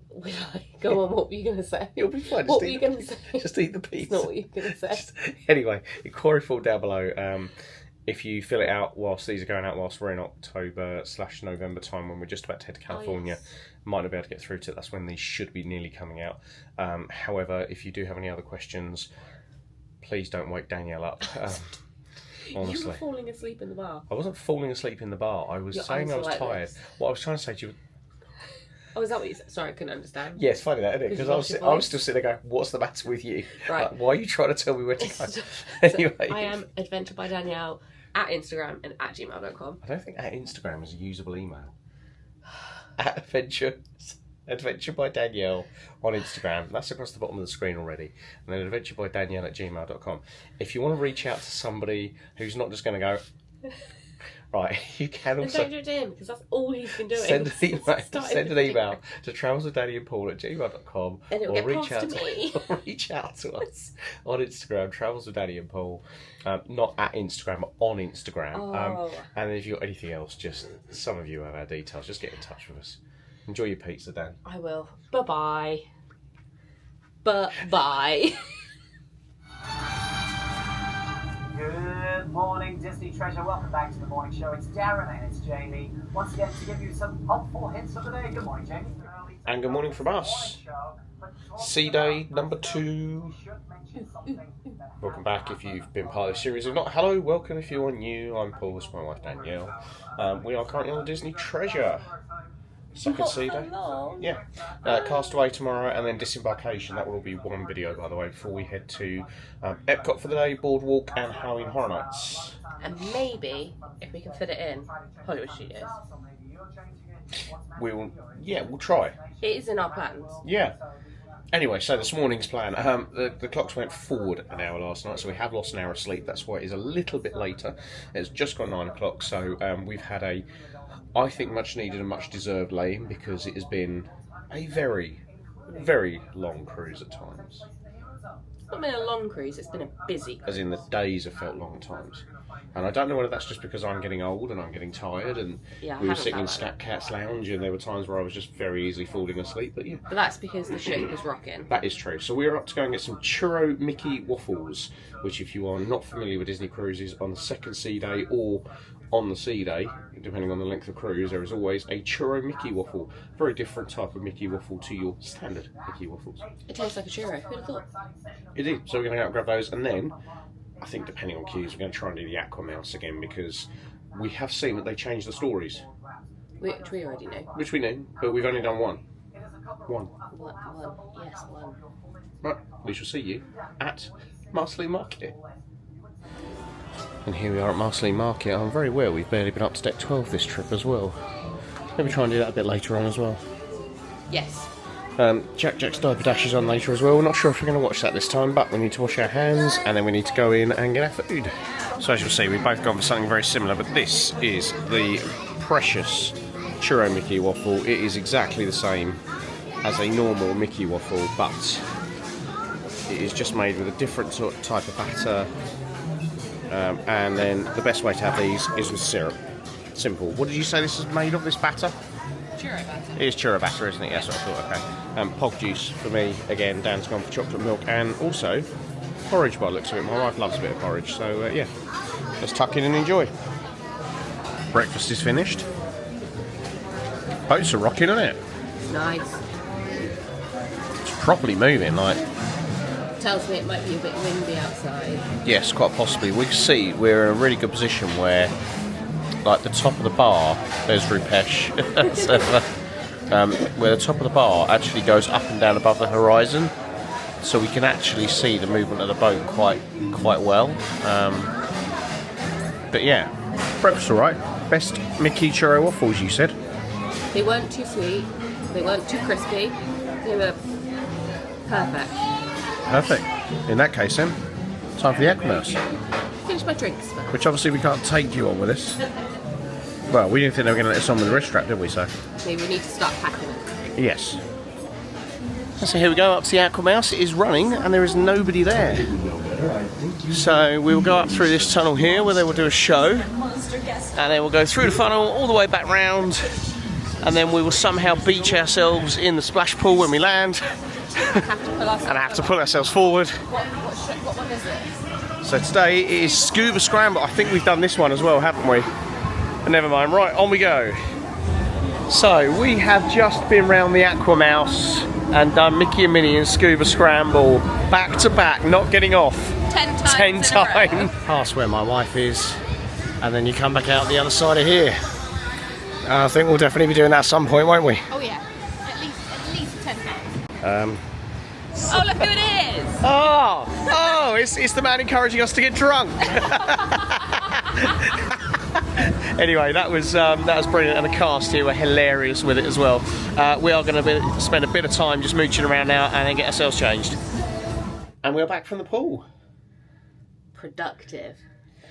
Speaker 1: Will I? Go on, what were you going to say?
Speaker 3: You'll be fine.
Speaker 1: What were you going to say?
Speaker 3: Just eat the pizza.
Speaker 1: It's not what you were going to say.
Speaker 3: Anyway, inquiry form down below. if you fill it out whilst these are going out, whilst we're in October/November time, when we're just about to head to California, might not be able to get through to it. That's when these should be nearly coming out. However, if you do have any other questions, please don't wake Danielle up. Honestly.
Speaker 1: You were falling asleep in the bar.
Speaker 3: I wasn't falling asleep in the bar. I was saying I was tired. What I was trying to say to you...
Speaker 1: Oh, is that what you said? Sorry, I couldn't understand.
Speaker 3: Yeah, it's funny that, isn't it? Because I was still sitting there going, what's the matter with you?
Speaker 1: Right.
Speaker 3: Like, why are you trying to tell me where to go? Anyway.
Speaker 1: I am AdventureByDanielle at Instagram and at gmail.com.
Speaker 3: I don't think at Instagram is a usable email. At AdventureByDanielle on Instagram. That's across the bottom of the screen already. And then AdventureByDanielle at gmail.com. If you want to reach out to somebody who's not just going to go... Right, you can also...
Speaker 1: And don't do it to him, because that's all he's been doing.
Speaker 3: Send an email to TravelsWithDaniandPaul at gmail.com,
Speaker 1: and it'll
Speaker 3: or
Speaker 1: get
Speaker 3: reach out to us on Instagram, TravelsWithDaniandPaul, not at Instagram, but on Instagram. And then if you've got anything else, just some of you have our details, just get in touch with us. Enjoy your pizza, Dan.
Speaker 1: I will. Bye-bye. Bye-bye.
Speaker 9: Good morning, Disney Treasure. Welcome back to the morning show. It's Darren and it's Jamie. Once again, to give you some helpful hints of the day. Good morning, Jamie.
Speaker 3: And good morning from us. Sea Day number 2. Welcome back if you've been part of the series. If not, hello, welcome if you are new. I'm Paul, this is my wife Danielle. We are currently on the Disney Treasure. Second sea day. Yeah. Castaway tomorrow and then disembarkation. That will all be one video, by the way, before we head to Epcot for the day, Boardwalk and Halloween Horror Nights.
Speaker 1: And maybe, if we can fit it in, Hollywood Studios.
Speaker 3: We'll try.
Speaker 1: It is in our plans.
Speaker 3: Yeah. Anyway, so this morning's plan. The clocks went forward an hour last night, so we have lost an hour of sleep. That's why it is a little bit later. It's just gone 9 o'clock, so we've had a... I think much needed and much deserved lay-in, because it has been a very, very long cruise at times.
Speaker 1: It's not been a long cruise, it's been a busy cruise.
Speaker 3: As in the days have felt long at times. And I don't know whether that's just because I'm getting old and I'm getting tired, and we were sitting in Scat Cat's Lounge and there were times where I was just very easily falling asleep, but yeah.
Speaker 1: But that's because the ship was rocking.
Speaker 3: That is true. So we're up to go and get some churro Mickey waffles, which if you are not familiar with Disney cruises, on the second sea day or on the sea day, depending on the length of cruise, there is always a churro Mickey waffle. Very different type of Mickey waffle to your standard Mickey waffles.
Speaker 1: It tastes like a churro. Who'd have thought?
Speaker 3: It is. So we're going to go out and grab those, and then I think depending on queues, we're going to try and do the AquaMouse again, because we have seen that they changed the stories.
Speaker 1: Which we already know.
Speaker 3: Which we knew, but we've only done one.
Speaker 1: One. Yes, one.
Speaker 3: Right, we shall see you at Marceline Market. And here we are at Marceline Market. I'm very aware we've barely been up to deck 12 this trip as well. Maybe try and do that a bit later on as well.
Speaker 1: Yes.
Speaker 3: Jack's Diaper Dash is on later as well. We're not sure if we're going to watch that this time, but we need to wash our hands and then we need to go in and get our food. So as you'll see, we've both gone for something very similar, but this is the precious churro Mickey waffle. It is exactly the same as a normal Mickey waffle, but it is just made with a different sort of type of batter. And then the best way to have these is with syrup. Simple. What did you say this is made of, this batter?
Speaker 1: Churro batter.
Speaker 3: It is churro batter, isn't it? Yes, I thought, okay. Pog juice for me. Again, Dan's gone for chocolate milk and also porridge by the looks of it. My wife loves a bit of porridge, so yeah. Let's tuck in and enjoy. Breakfast is finished. Boats are rocking, isn't it?
Speaker 1: Nice.
Speaker 3: It's properly moving, like...
Speaker 1: Tells me it might be a bit windy outside.
Speaker 3: Yes, quite possibly. We can see we're in a really good position where, like, the top of the bar, there's Rupesh, so, where the top of the bar actually goes up and down above the horizon, so we can actually see the movement of the boat quite well. But yeah, breakfast all right. Best Mickey churro waffles, you said?
Speaker 1: They weren't too sweet, they weren't too crispy, they were perfect.
Speaker 3: Perfect. In that case then, time for the AquaMouse.
Speaker 1: Finish my drinks first.
Speaker 3: Which obviously we can't take you on with us. Well, we didn't think they were going to let us on with the wrist strap, did we, so?
Speaker 1: Maybe we need to start packing it.
Speaker 3: Yes. So here we go, up to the AquaMouse. It is running and there is nobody there. So we will go up through this tunnel here where they will do a show. And then we'll go through the funnel all the way back round. And then we will somehow beach ourselves in the splash pool when we land. And have to pull ourselves forward.
Speaker 1: What one is it?
Speaker 3: So today it is Scuba Scramble. I think we've done this one as well, haven't we? But never mind. Right, on we go. So we have just been round the AquaMouse and done Mickey and Minnie and Scuba Scramble back to back, not getting off.
Speaker 16: 10 times.
Speaker 3: 10 times. Past where my wife is, and then you come back out the other side of here. I think we'll definitely be doing that at some point, won't we?
Speaker 16: Oh yeah, at least 10 times.
Speaker 3: Oh,
Speaker 16: look who it is!
Speaker 3: Oh, it's the man encouraging us to get drunk. Anyway, that was brilliant, and the cast here were hilarious with it as well. We are going to spend a bit of time just mooching around now and then get ourselves changed. And we're back from the pool.
Speaker 1: Productive.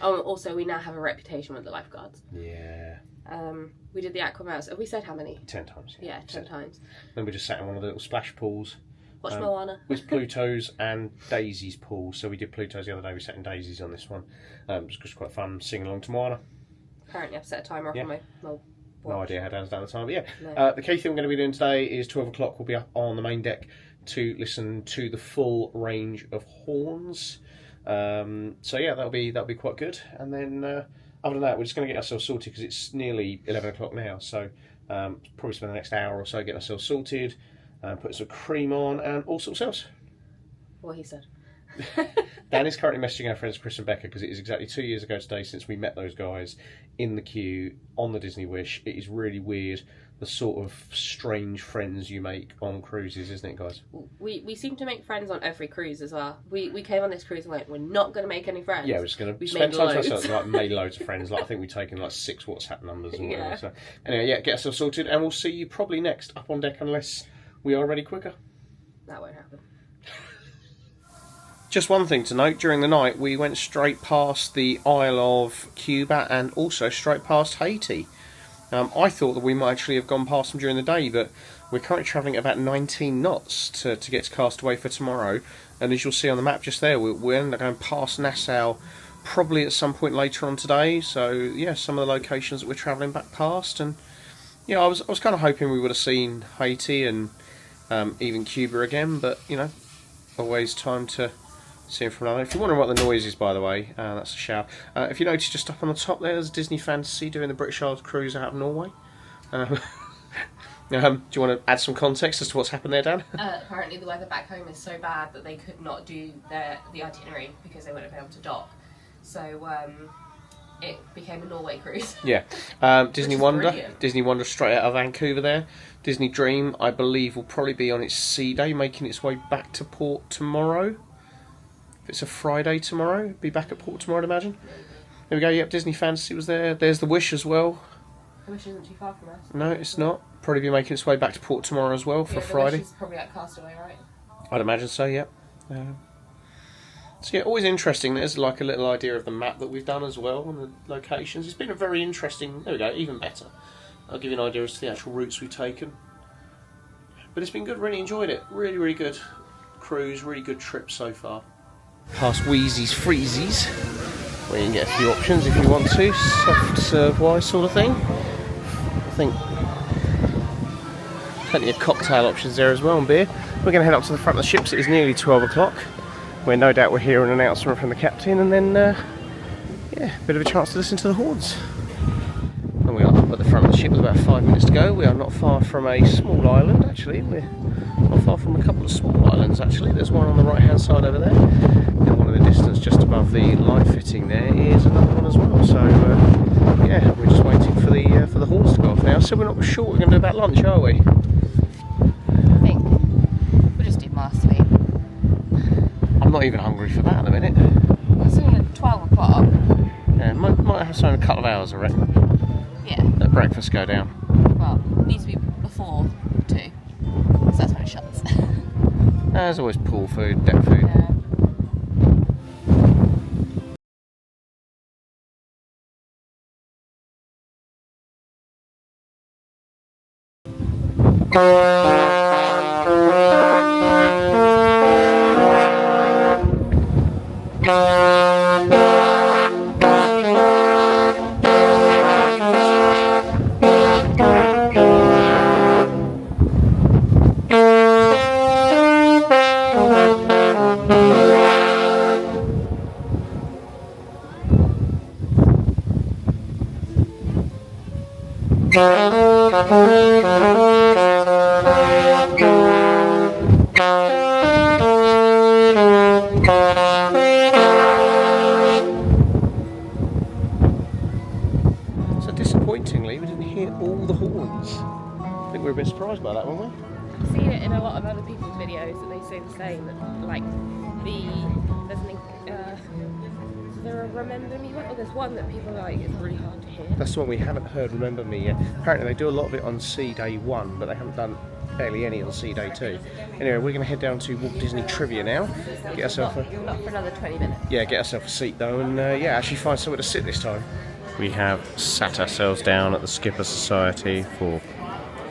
Speaker 1: Oh, also we now have a reputation with the lifeguards.
Speaker 3: Yeah.
Speaker 1: We did the AquaMouse. Have we said how many?
Speaker 3: 10 times.
Speaker 1: Yeah, 10 times.
Speaker 3: Then we just sat in one of the little splash pools.
Speaker 1: Watch Moana.
Speaker 3: It was Pluto's and Daisy's pool. So we did Pluto's the other day. We sat in Daisy's on this one. It was just quite fun singing along to Moana.
Speaker 1: Apparently I've set a timer off on my watch.
Speaker 3: No idea how Dan's done the time, but yeah.
Speaker 1: No.
Speaker 3: The key thing we're going to be doing today is 12 o'clock. We'll be up on the main deck to listen to the full range of horns. So yeah, that'll be quite good. And then other than that, we're just going to get ourselves sorted because it's nearly 11 o'clock now. So probably spend the next hour or so getting ourselves sorted, putting some cream on and all sorts else.
Speaker 1: What he said.
Speaker 3: Dan is currently messaging our friends Chris and Becca because it is exactly 2 years ago today since we met those guys in the queue on the Disney Wish. It is really weird, the sort of strange friends you make on cruises, isn't it, guys?
Speaker 1: We seem to make friends on every cruise as well. We came on this cruise and went, we're not going to make any friends.
Speaker 3: Yeah, we're just going to spend time to ourselves. Like, made loads of friends. Like I think we've taken like 6 WhatsApp numbers or whatever. So anyway, yeah, get ourselves sorted, and we'll see you probably next up on deck unless we are ready quicker.
Speaker 1: That won't happen.
Speaker 3: Just one thing to note, during the night we went straight past the Isle of Cuba and also straight past Haiti. I thought that we might actually have gone past them during the day, but we're currently travelling at about 19 knots to get to Castaway for tomorrow, and as you'll see on the map just there, we're end up going past Nassau probably at some point later on today. So yeah, some of the locations that we're travelling back past, and yeah, I was kind of hoping we would have seen Haiti and even Cuba again, but you know, always time to see him from another. If you're wondering what the noise is, by the way, that's a shower. If you notice just up on the top there's Disney Fantasy doing the British Isles cruise out of Norway. Do you want to add some context as to what's happened there, Dan?
Speaker 1: Apparently the weather back home is so bad that they could not do the itinerary because they wouldn't be able to dock. So it became a Norway cruise.
Speaker 3: Yeah. Disney Wonder straight out of Vancouver there. Disney Dream, I believe, will probably be on its sea day, making its way back to port tomorrow. It's a Friday tomorrow. Be back at port tomorrow, I'd imagine. There we go. Yep, Disney Fantasy was there. There's the Wish as well.
Speaker 1: The Wish isn't too far from us.
Speaker 3: No, it's not. Probably be making its way back to port tomorrow as well for Friday.
Speaker 1: The Wish is probably at Castaway, right?
Speaker 3: I'd imagine so. Yep. So yeah, always interesting. There's like a little idea of the map that we've done as well and the locations. It's been a very interesting. There we go. Even better. I'll give you an idea as to the actual routes we've taken. But it's been good. Really enjoyed it. Really, really good cruise. Really good trip so far. Past Wheezy's Freezies, where you can get a few options if you want to, soft serve wise sort of thing. I think plenty of cocktail options there as well and beer. We're going to head up to the front of the ship, so it is nearly 12 o'clock, where no doubt we'll hear an announcement from the captain, and then yeah, a bit of a chance to listen to the horns. And we are up at the front of the ship with about 5 minutes to go. We are not far from a small island, actually. We're not far from a couple of small islands, actually. There's one on the right hand side over there. And one in the distance just above the light fitting there is another one as well. So yeah, we're just waiting for the horns to go off now. So we're not sure what we're going to do about lunch, are we?
Speaker 1: I think we'll just do masterly.
Speaker 3: I'm not even hungry for that at the minute.
Speaker 1: It's only at 12 o'clock.
Speaker 3: Yeah, might have some in a couple of hours, I reckon.
Speaker 1: Yeah.
Speaker 3: Let breakfast go down.
Speaker 1: Well, it needs to be before 2, because that's when it shuts.
Speaker 3: There's always pool food, deck food.
Speaker 1: Yeah.
Speaker 3: So disappointingly, we didn't hear all the horns. I think we were a bit surprised by that, weren't we?
Speaker 1: I've seen it in a lot of other people's videos that they say the same. That like there a Remember Me one? Or there's one that people are like it's really hard to hear.
Speaker 3: That's the one we haven't heard, Remember Me, yet. Apparently they do a lot of it on Sea Day 1, but they haven't done barely any on Sea Day 2. Anyway, we're going to head down to Walt Disney Trivia now. Get ourselves
Speaker 1: not for another 20 minutes.
Speaker 3: Yeah, get ourselves a seat though, and yeah, actually find somewhere to sit this time. We have sat ourselves down at the Skipper Society for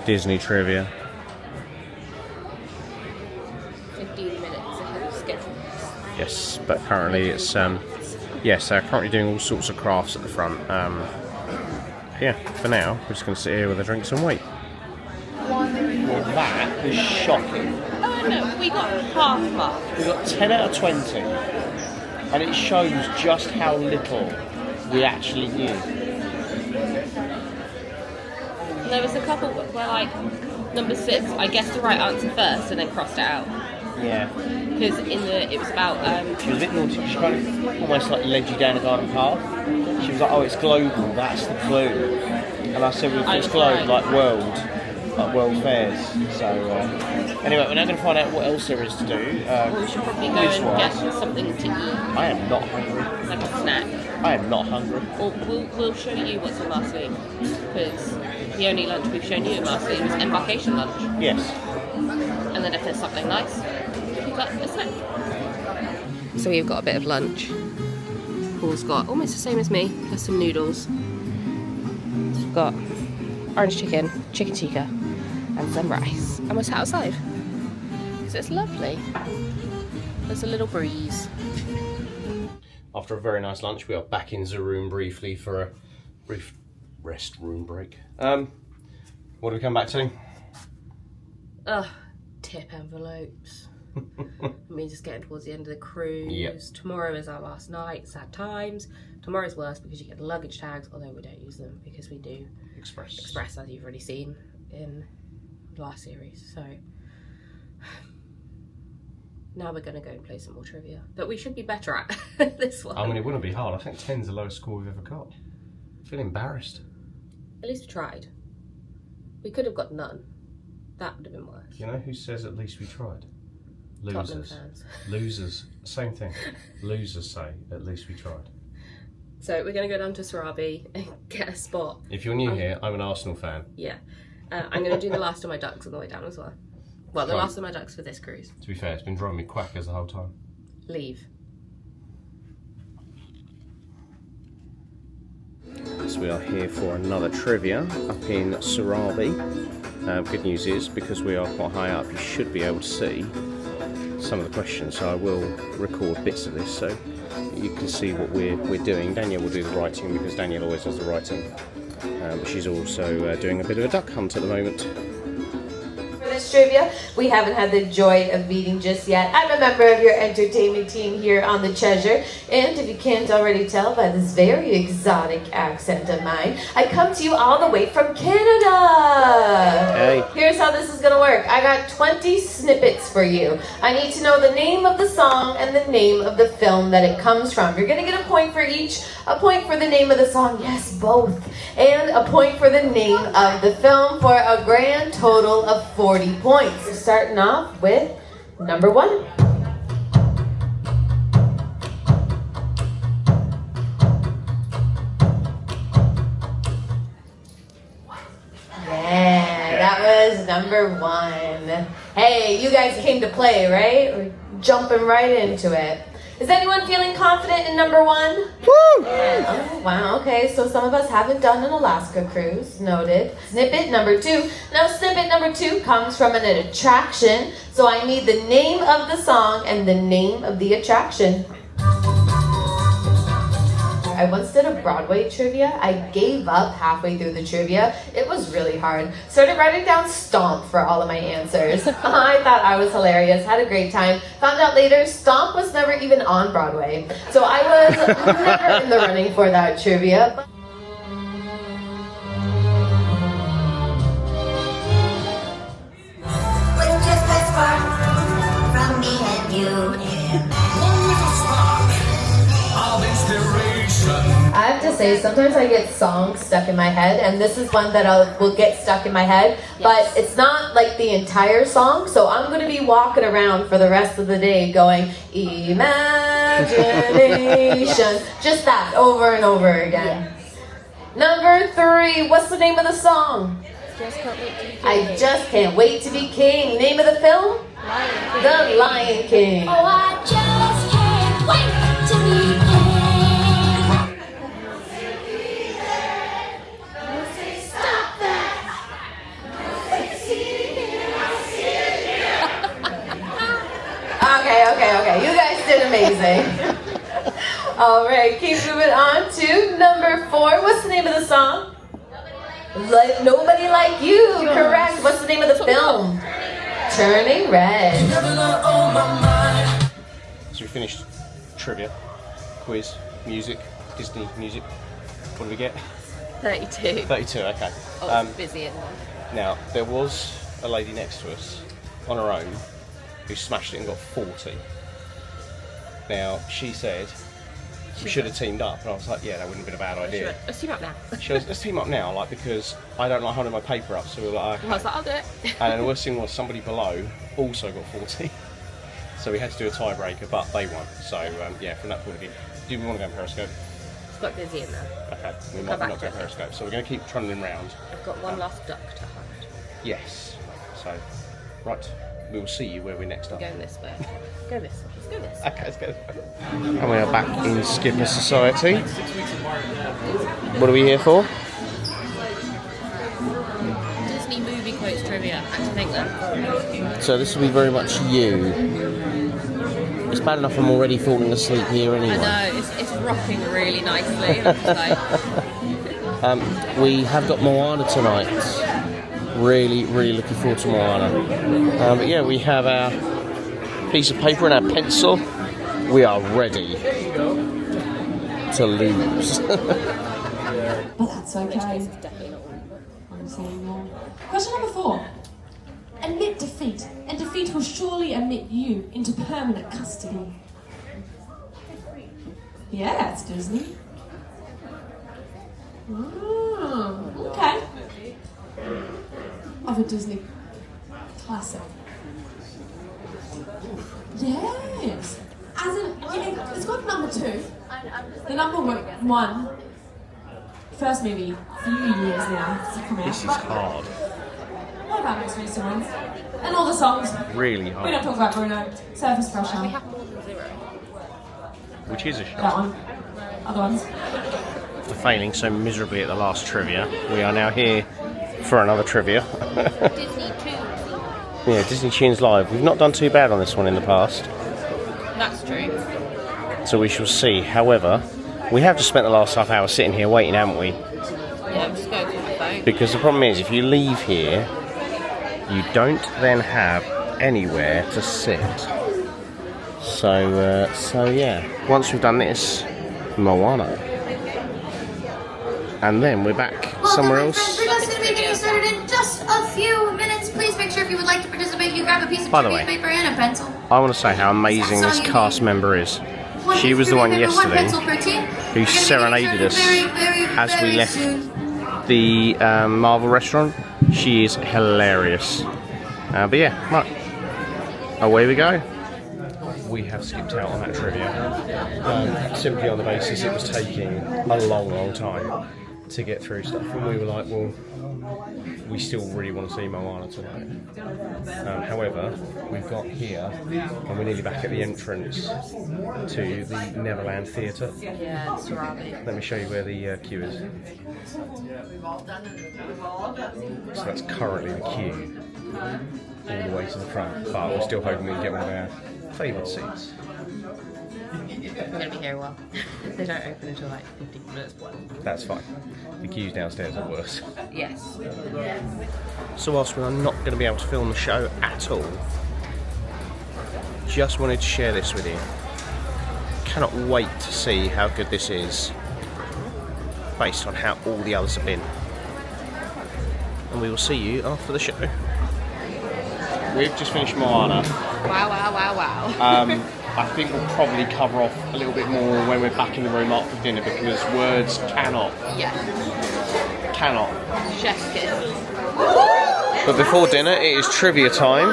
Speaker 3: Disney Trivia.
Speaker 1: 15 minutes ahead of schedule.
Speaker 3: Yes, but currently it's yes, they're currently doing all sorts of crafts at the front. Yeah, for now we're just going to sit here with our drinks and wait.
Speaker 1: Well,
Speaker 3: that is shocking.
Speaker 1: Oh no, we got half marks.
Speaker 3: We got 10 out of 20, and it shows just how little we actually knew.
Speaker 1: There was a couple where like number 6, I guessed the right answer first and then crossed it out.
Speaker 3: Yeah.
Speaker 1: Because it was about
Speaker 3: She was a bit naughty. She kind of almost like led you down a garden path. She was like, "Oh, it's global. That's the clue." And I said, "Well, it's globe, like world fairs." So anyway, we're now going to find out what else there is to do.
Speaker 1: well, we should probably go and get something to eat.
Speaker 3: I am not hungry.
Speaker 1: Like a snack.
Speaker 3: I am not hungry.
Speaker 1: Well, we'll show you what's in last week, because the only lunch we've shown you in last week was embarkation lunch.
Speaker 3: Yes.
Speaker 1: And then if there's something nice, we've got a snack. So we've got a bit of lunch. Paul's got almost the same as me, plus some noodles. We've got orange chicken, chicken tikka, and some rice. And we're sat outside. So it's lovely. There's a little breeze.
Speaker 3: After a very nice lunch, we are back in the room briefly for a brief rest room break. What do we come back to?
Speaker 1: Tip envelopes. I mean, just getting towards the end of the cruise.
Speaker 3: Yep.
Speaker 1: Tomorrow is our last night. Sad times. Tomorrow's worse because you get luggage tags, although we don't use them because we do Express, as you've already seen in the last series. So now we're going to go and play some more trivia, but we should be better at this one.
Speaker 3: I mean, it wouldn't be hard. I think 10's the lowest score we've ever got. I feel embarrassed.
Speaker 1: At least we tried. We could have got none. That would have been worse.
Speaker 3: You know who says at least we tried?
Speaker 1: Tottenham
Speaker 3: Losers.
Speaker 1: fans.
Speaker 3: Losers. Same thing. Losers say at least we tried.
Speaker 1: So we're going to go down to Sarabi and get a spot.
Speaker 3: If you're new here, I'm an Arsenal fan.
Speaker 1: Yeah. I'm going to do the last of my ducks on the way down as well. Well, the last of my ducks for this cruise.
Speaker 3: To be fair, it's been driving me quackers the whole time.
Speaker 1: Leave.
Speaker 3: So we are here for another trivia up in Sarabi. Good news is, because we are quite high up, you should be able to see some of the questions. So I will record bits of this so you can see what we're doing. Danielle will do the writing because Danielle always does the writing. But she's also doing a bit of a duck hunt at the moment.
Speaker 13: For this trivia, we haven't had the joy of meeting just yet. I'm a member of your entertainment team here on the Treasure, and if you can't already tell by this very exotic accent of mine, I come to you all the way from Canada.
Speaker 3: Hey.
Speaker 13: Here's how this is gonna work. I got 20 snippets for you. I need to know the name of the song and the name of the film that it comes from. You're gonna get a point for each, a point for the name of the song, yes, both, and a point for the name of the film for a grand total of 40 points. We're starting off with number 1. Yeah, that was number 1. Hey, you guys came to play, right? We're jumping right into it. Is anyone feeling confident in number 1? Woo! Yeah. Oh, wow, okay, so some of us haven't done an Alaska cruise, noted. Snippet number 2. Now, snippet number 2 comes from an attraction, so I need the name of the song and the name of the attraction. I once did a Broadway trivia. I gave up halfway through the trivia. It was really hard. Started writing down Stomp for all of my answers. I thought I was hilarious. Had a great time. Found out later Stomp was never even on Broadway. So I was never in the running for that trivia.
Speaker 23: you.
Speaker 13: I have to say, sometimes I get songs stuck in my head, and this is one that will get stuck in my head, but it's not like the entire song, so I'm going to be walking around for the rest of the day going, imagination, just that, over and over again. Number 3, what's the name of the song? I just can't wait to be king. Name of the film? The Lion King.
Speaker 8: Oh, I just can't wait to be king. Stop that.
Speaker 13: Okay. You guys did amazing. All right, keep moving on to number 4. What's the name of the song? Nobody Like You. Correct. What's the name of the film? Turning Red.
Speaker 3: So we finished trivia, quiz, music, Disney music. What did we get?
Speaker 1: 32.
Speaker 3: 32, okay.
Speaker 1: Oh, it's busy in there.
Speaker 3: Now, there was a lady next to us on her own who smashed it and got 40. Now, she said we should have teamed up, and I was like, yeah, that wouldn't have been a bad idea.
Speaker 1: Let's team up now.
Speaker 3: She goes, let's team up now, like, because I don't like holding my paper up, so we were like, okay.
Speaker 1: I was like, I'll do it.
Speaker 3: And then the worst thing was somebody below also got 40. So we had to do a tiebreaker, but they won. So, yeah, from that point of view, do we want to go on Periscope?
Speaker 1: It's quite busy in there.
Speaker 3: Okay, we might not go on Periscope. So we're going to keep trundling round.
Speaker 1: I've got one last duck to hunt.
Speaker 3: Yes. So, right, we will see you where we're next up.
Speaker 1: Go this way. Go this way. Let's go this way.
Speaker 3: Okay, let's go this way. And we are back in Skipper Society. What are we here for?
Speaker 1: Disney movie quotes trivia. I had to think that.
Speaker 3: So this will be very much you. It's bad enough I'm already falling asleep here anyway.
Speaker 1: I know, it's rocking really nicely. I'm just like...
Speaker 3: We have got Moana tonight. Really looking forward to Moana. But yeah, we have our piece of paper and our pencil. We are ready to lose.
Speaker 6: But that's okay. Question number 4. Admit defeat, and defeat will surely admit you into permanent custody. Yeah, it's Disney. Okay. Of a Disney classic. Yes. As in, it's got number 2. The number 1. First movie, a few years now to come out.
Speaker 3: This is hard.
Speaker 6: What about most recent ones? And all the songs.
Speaker 3: Really hard.
Speaker 6: We don't talk about Bruno. Surface Pressure.
Speaker 1: We have more than 0.
Speaker 3: Which is a shot.
Speaker 6: That one. Other ones.
Speaker 3: After failing so miserably at the last trivia, we are now here for another trivia.
Speaker 1: Disney Tunes.
Speaker 3: Yeah, Disney Tunes Live. We've not done too bad on this one in the past.
Speaker 1: That's true.
Speaker 3: So we shall see. However, we have just spent the last half hour sitting here waiting, haven't we?
Speaker 1: Yeah, I'm just going through my phone.
Speaker 3: Because the problem is, if you leave here, you don't then have anywhere to sit. So yeah. Once we've done this, Moana. And then we're back somewhere else.
Speaker 8: We're just going to be getting started in just a few minutes. Please make sure if you would like to participate, you grab a piece of
Speaker 3: By the
Speaker 8: trivia
Speaker 3: way,
Speaker 8: paper and a pencil.
Speaker 3: I want to say how amazing this cast member is. She was the one yesterday who serenaded us as we left the Marvel restaurant. She is hilarious. But yeah, right. Away we go. We have skipped out on that trivia. Simply on the basis it was taking a long time to get through stuff. And we were like, well, we still really want to see Moana tonight. However, we've got here, and we're nearly back at the entrance to the Neverland Theatre.
Speaker 1: Yeah, it's Sarabi.
Speaker 3: Let me show you where the queue is. So that's currently the queue, all the way to the front, but we're still hoping we can get one of our favoured seats.
Speaker 1: We're going to be here a while. They don't open until like 15 minutes.
Speaker 3: That's fine. The queues downstairs are worse.
Speaker 1: Yes.
Speaker 3: So whilst we're not going to be able to film the show at all, just wanted to share this with you. Cannot wait to see how good this is, based on how all the others have been. And we will see you after the show. we've just finished Moana.
Speaker 16: Wow, wow, wow, wow.
Speaker 3: I think we'll probably cover off a little bit more when we're back in the room after dinner because words cannot.
Speaker 16: Yeah.
Speaker 3: Cannot.
Speaker 16: Chef's kiss.
Speaker 3: But before dinner, it is trivia time.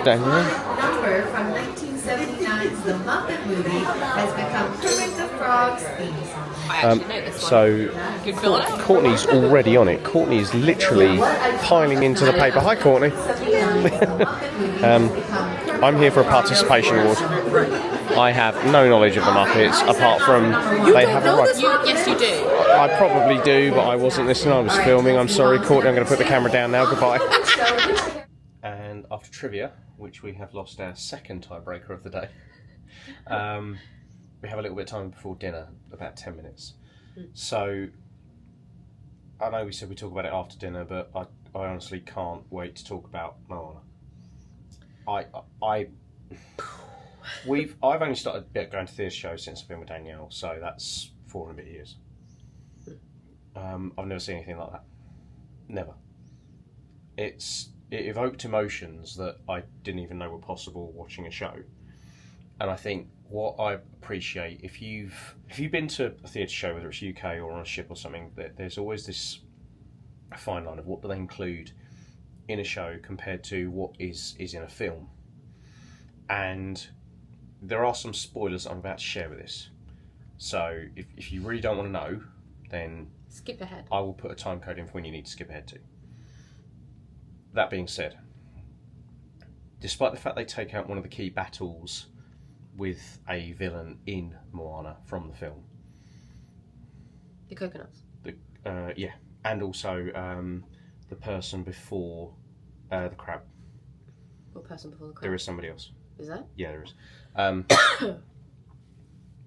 Speaker 3: Danielle.
Speaker 5: Number from 1979's The Muppet Movie has become Kermit the Frog's theme song.
Speaker 16: I actually know this one.
Speaker 3: So,
Speaker 16: Good feel it?
Speaker 3: Courtney's already on it. Courtney is literally piling into the paper. Hi, Courtney. I'm here for a participation award. I have no knowledge of the Muppets apart from they have a right.
Speaker 16: Yes, you do.
Speaker 3: I probably do, but I wasn't listening. I was filming. I'm sorry, Courtney. I'm going to put the camera down now. Goodbye. And after trivia, which we have lost our second tiebreaker of the day, we have a little bit of time before dinner, about 10 minutes. So, I know we said we talk about it after dinner, but I honestly can't wait to talk about Moana. I've only started going to theatre shows since I've been with Danielle, so that's 4 and a bit years. I've never seen anything like that. Never. It evoked emotions that I didn't even know were possible watching a show. And I think what I appreciate, if you've been to a theatre show, whether it's UK or on a ship or something, there's always this fine line of what do they include in a show compared to what is in a film. And there are some spoilers I'm about to share with this. So if you really don't want to know, then
Speaker 16: skip ahead.
Speaker 3: I will put a time code in for when you need to skip ahead to. That being said, despite the fact they take out one of the key battles with a villain in Moana from the film.
Speaker 16: The coconuts.
Speaker 3: Yeah, and also the person before the crab.
Speaker 16: What person before the crab?
Speaker 3: There is somebody else.
Speaker 16: Is there?
Speaker 3: Yeah, there is.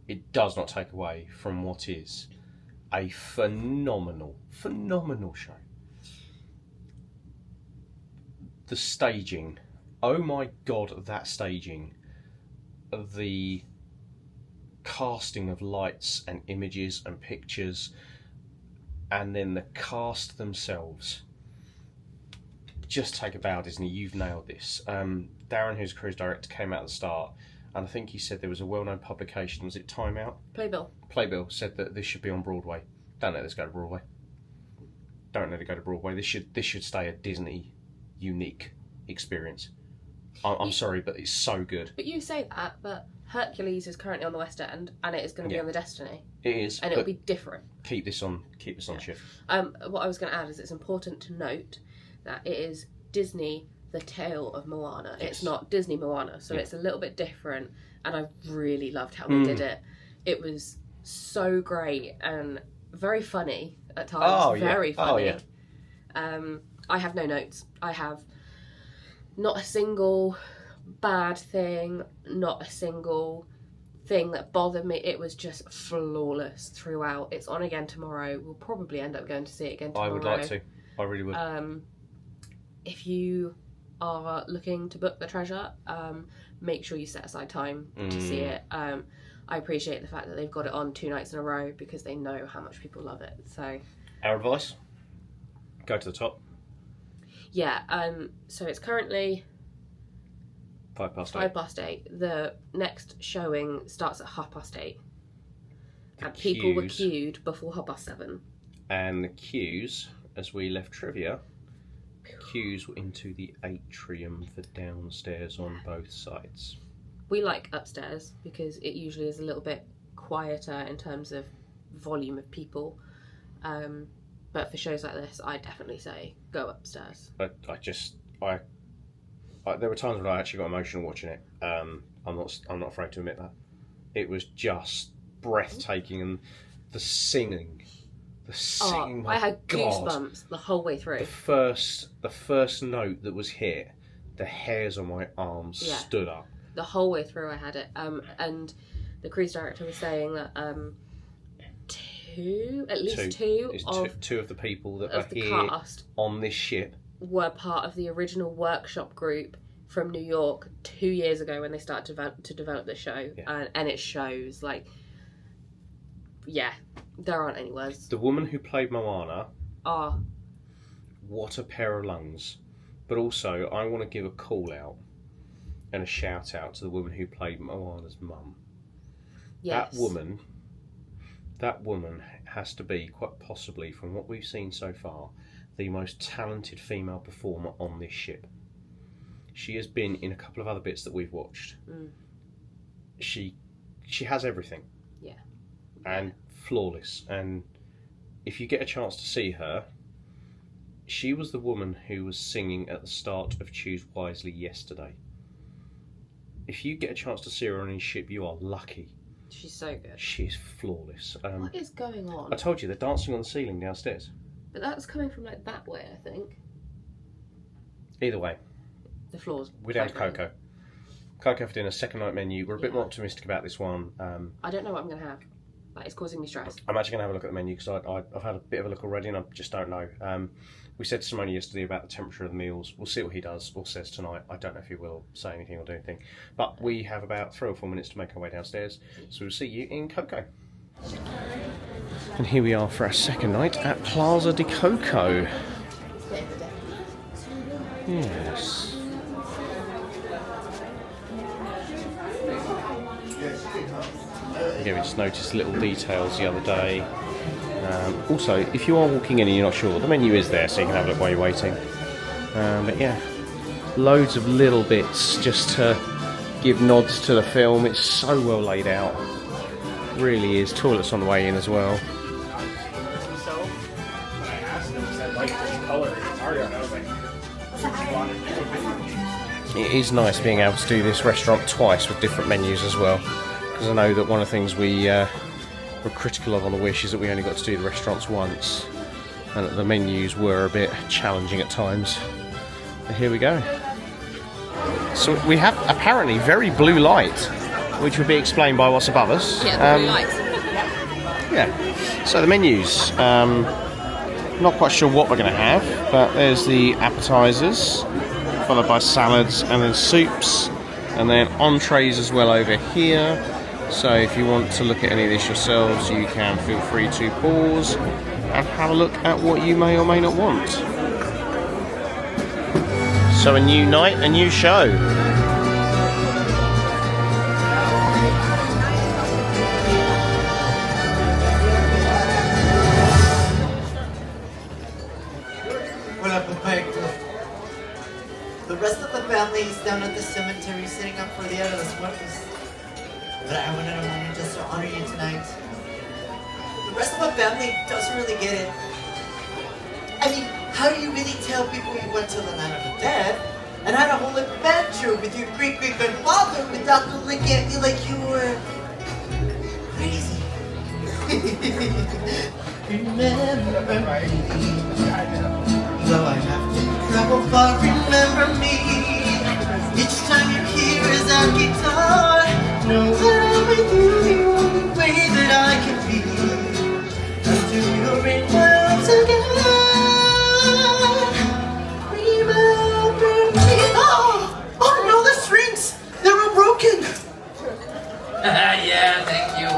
Speaker 3: It does not take away from what is a phenomenal show. The staging. Oh my God, that staging. The casting of lights and images and pictures, and then the cast themselves. Just take a bow, Disney. You've nailed this. Darren, who's cruise director, came out at the start, and I think he said there was a well-known publication. Was it Time Out? Playbill said that this should be on Broadway. Don't let this go to Broadway. Don't let it go to Broadway. This should stay a Disney unique experience. I'm sorry, but it's so good.
Speaker 16: But you say that, but Hercules is currently on the West End, and it is going to be on the Destiny.
Speaker 3: It is,
Speaker 16: and it'll be different.
Speaker 3: Keep this on shift.
Speaker 16: What I was going to add is it's important to note that it is Disney, the tale of Moana.
Speaker 3: Yes.
Speaker 16: It's not Disney Moana, so it's a little bit different, and I really loved how they did it. It was so great and very funny at times.
Speaker 3: Oh, yeah.
Speaker 16: Very funny.
Speaker 3: Oh, yeah.
Speaker 16: I have no notes. I have not a single bad thing, not a single thing that bothered me. It was just flawless throughout. It's on again tomorrow. We'll probably end up going to see it again tomorrow.
Speaker 3: I would like to. I really would.
Speaker 16: If you are looking to book the treasure, make sure you set aside time to see it. I appreciate the fact that they've got it on 2 nights in a row because they know how much people love it. So
Speaker 3: our advice: go to the top.
Speaker 16: Yeah. So it's currently
Speaker 3: 8:05.
Speaker 16: 8:05. The next showing starts at 8:30. And people were queued before 7:30.
Speaker 3: And the queues, as we left trivia, queues were into the atrium for downstairs on both sides.
Speaker 16: We like upstairs because it usually is a little bit quieter in terms of volume of people. But for shows like this, I definitely say go upstairs.
Speaker 3: There were times when I actually got emotional watching it. I'm not afraid to admit that. It was just breathtaking, and the singing.
Speaker 16: I had goosebumps the whole way through.
Speaker 3: The first note that was hit, the hairs on my arms stood up.
Speaker 16: The whole way through I had it. And the cruise director was saying that two of
Speaker 3: the people that
Speaker 16: of
Speaker 3: are
Speaker 16: the
Speaker 3: here
Speaker 16: cast
Speaker 3: on this ship
Speaker 16: were part of the original workshop group from New York 2 years ago when they started to develop the show. And it shows, like, there aren't any words.
Speaker 3: The woman who played Moana,
Speaker 16: Ah.
Speaker 3: what a pair of lungs. But also, I want to give a call out and a shout out to the woman who played Moana's mum.
Speaker 16: Yes.
Speaker 3: That woman has to be, quite possibly, from what we've seen so far, the most talented female performer on this ship. She has been in a couple of other bits that we've watched. She has everything.
Speaker 16: Yeah.
Speaker 3: And flawless. And if you get a chance to see her, she was the woman who was singing at the start of Choose Wisely yesterday. If you get a chance to see her on any ship, you are lucky.
Speaker 16: She's so good.
Speaker 3: She's flawless.
Speaker 16: What is going on?
Speaker 3: I told you, they're dancing on the ceiling downstairs.
Speaker 16: But that's coming from like that way, I think.
Speaker 3: Either way.
Speaker 16: The floors.
Speaker 3: We're down to Coco. Coco for dinner, second night menu. We're a bit more optimistic about this one.
Speaker 16: I don't know what I'm going to have. That is causing me stress.
Speaker 3: I'm actually going to have a look at the menu because I've had a bit of a look already and I just don't know. We said to Simone yesterday about the temperature of the meals. We'll see what he does or says tonight. I don't know if he will say anything or do anything. But we have about 3 or 4 minutes to make our way downstairs. So we'll see you in Coco. And here we are for our second night at Plaza de Coco. Yes. Again, we just noticed little details the other day. Also, if you are walking in and you're not sure, the menu is there so you can have a look while you're waiting. But yeah, loads of little bits just to give nods to the film. It's so well laid out. It really is. Toilets on the way in as well. It is nice being able to do this restaurant twice with different menus as well, because I know that one of the things we were critical of on the Wish is that we only got to do the restaurants once and that the menus were a bit challenging at times. But here we go. So we have apparently very blue light, which will be explained by what's above us.
Speaker 16: Yeah, blue lights.
Speaker 3: Yeah. So the menus. Not quite sure what we're going to have, but there's the appetizers, followed by salads and then soups, and then entrees as well over here. So if you want to look at any of this yourselves, you can feel free to pause and have a look at what you may or may not want. So a new night, a new show.
Speaker 18: The rest of the family is down at the cemetery sitting up for the Dia de los Muertos. But I wanted a moment just to honor you tonight. The rest of the family doesn't really get it. I mean, how do you really tell people you went to the land of the dead and had a whole adventure with your great-great-grandfather without them looking at you like you were crazy? Remember me. Though I have to travel far, remember me. Each time you're here is a guitar. Know that I'm with you the way that I can be. Until you're in my arms again. Remember me. Oh no, the strings! They were broken!
Speaker 20: Yeah, thank you.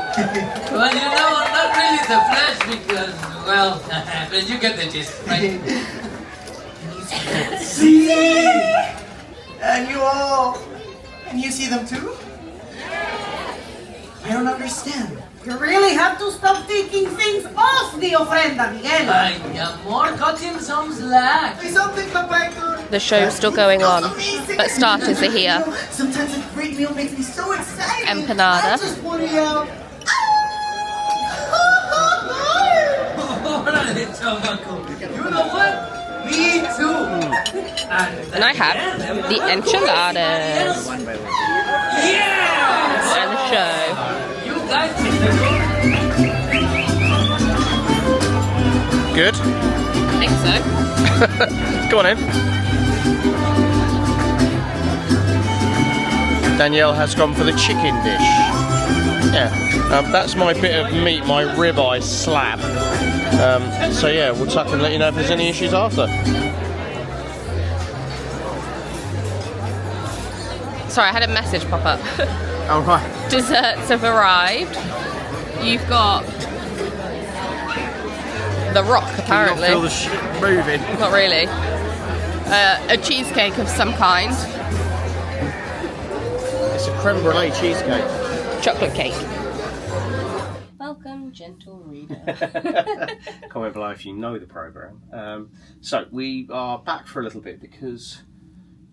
Speaker 20: Well, you know, not really the flesh because, well, but you get the gist, right?
Speaker 18: See? And you see them too? I don't understand.
Speaker 10: You really have to stop taking things off the ofrenda, Miguel.
Speaker 20: Ay, amor, cut him some slack.
Speaker 1: The show's still going on, but starters are here.
Speaker 18: Sometimes a great meal makes me so excited.
Speaker 1: Empanada.
Speaker 18: I just want to yell.
Speaker 20: You know what? Me too.
Speaker 1: And I have the enchiladas.
Speaker 20: Yeah!
Speaker 1: And the show.
Speaker 20: You guys
Speaker 3: Good?
Speaker 1: I think so.
Speaker 3: Go on in. Danielle has gone for the chicken dish. Yeah, that's my bit of meat, my ribeye slab. So yeah, we'll tuck and let you know if there's any issues after.
Speaker 1: Sorry, I had a message pop up.
Speaker 3: Oh right.
Speaker 1: Desserts have arrived. You've got the Rock, apparently.
Speaker 3: Can you not feel the ship moving?
Speaker 1: Not really. a cheesecake of some kind.
Speaker 3: It's a creme brulee cheesecake.
Speaker 1: Chocolate cake. Welcome, gentle reader.
Speaker 3: Comment below if you know the programme. So we are back for a little bit because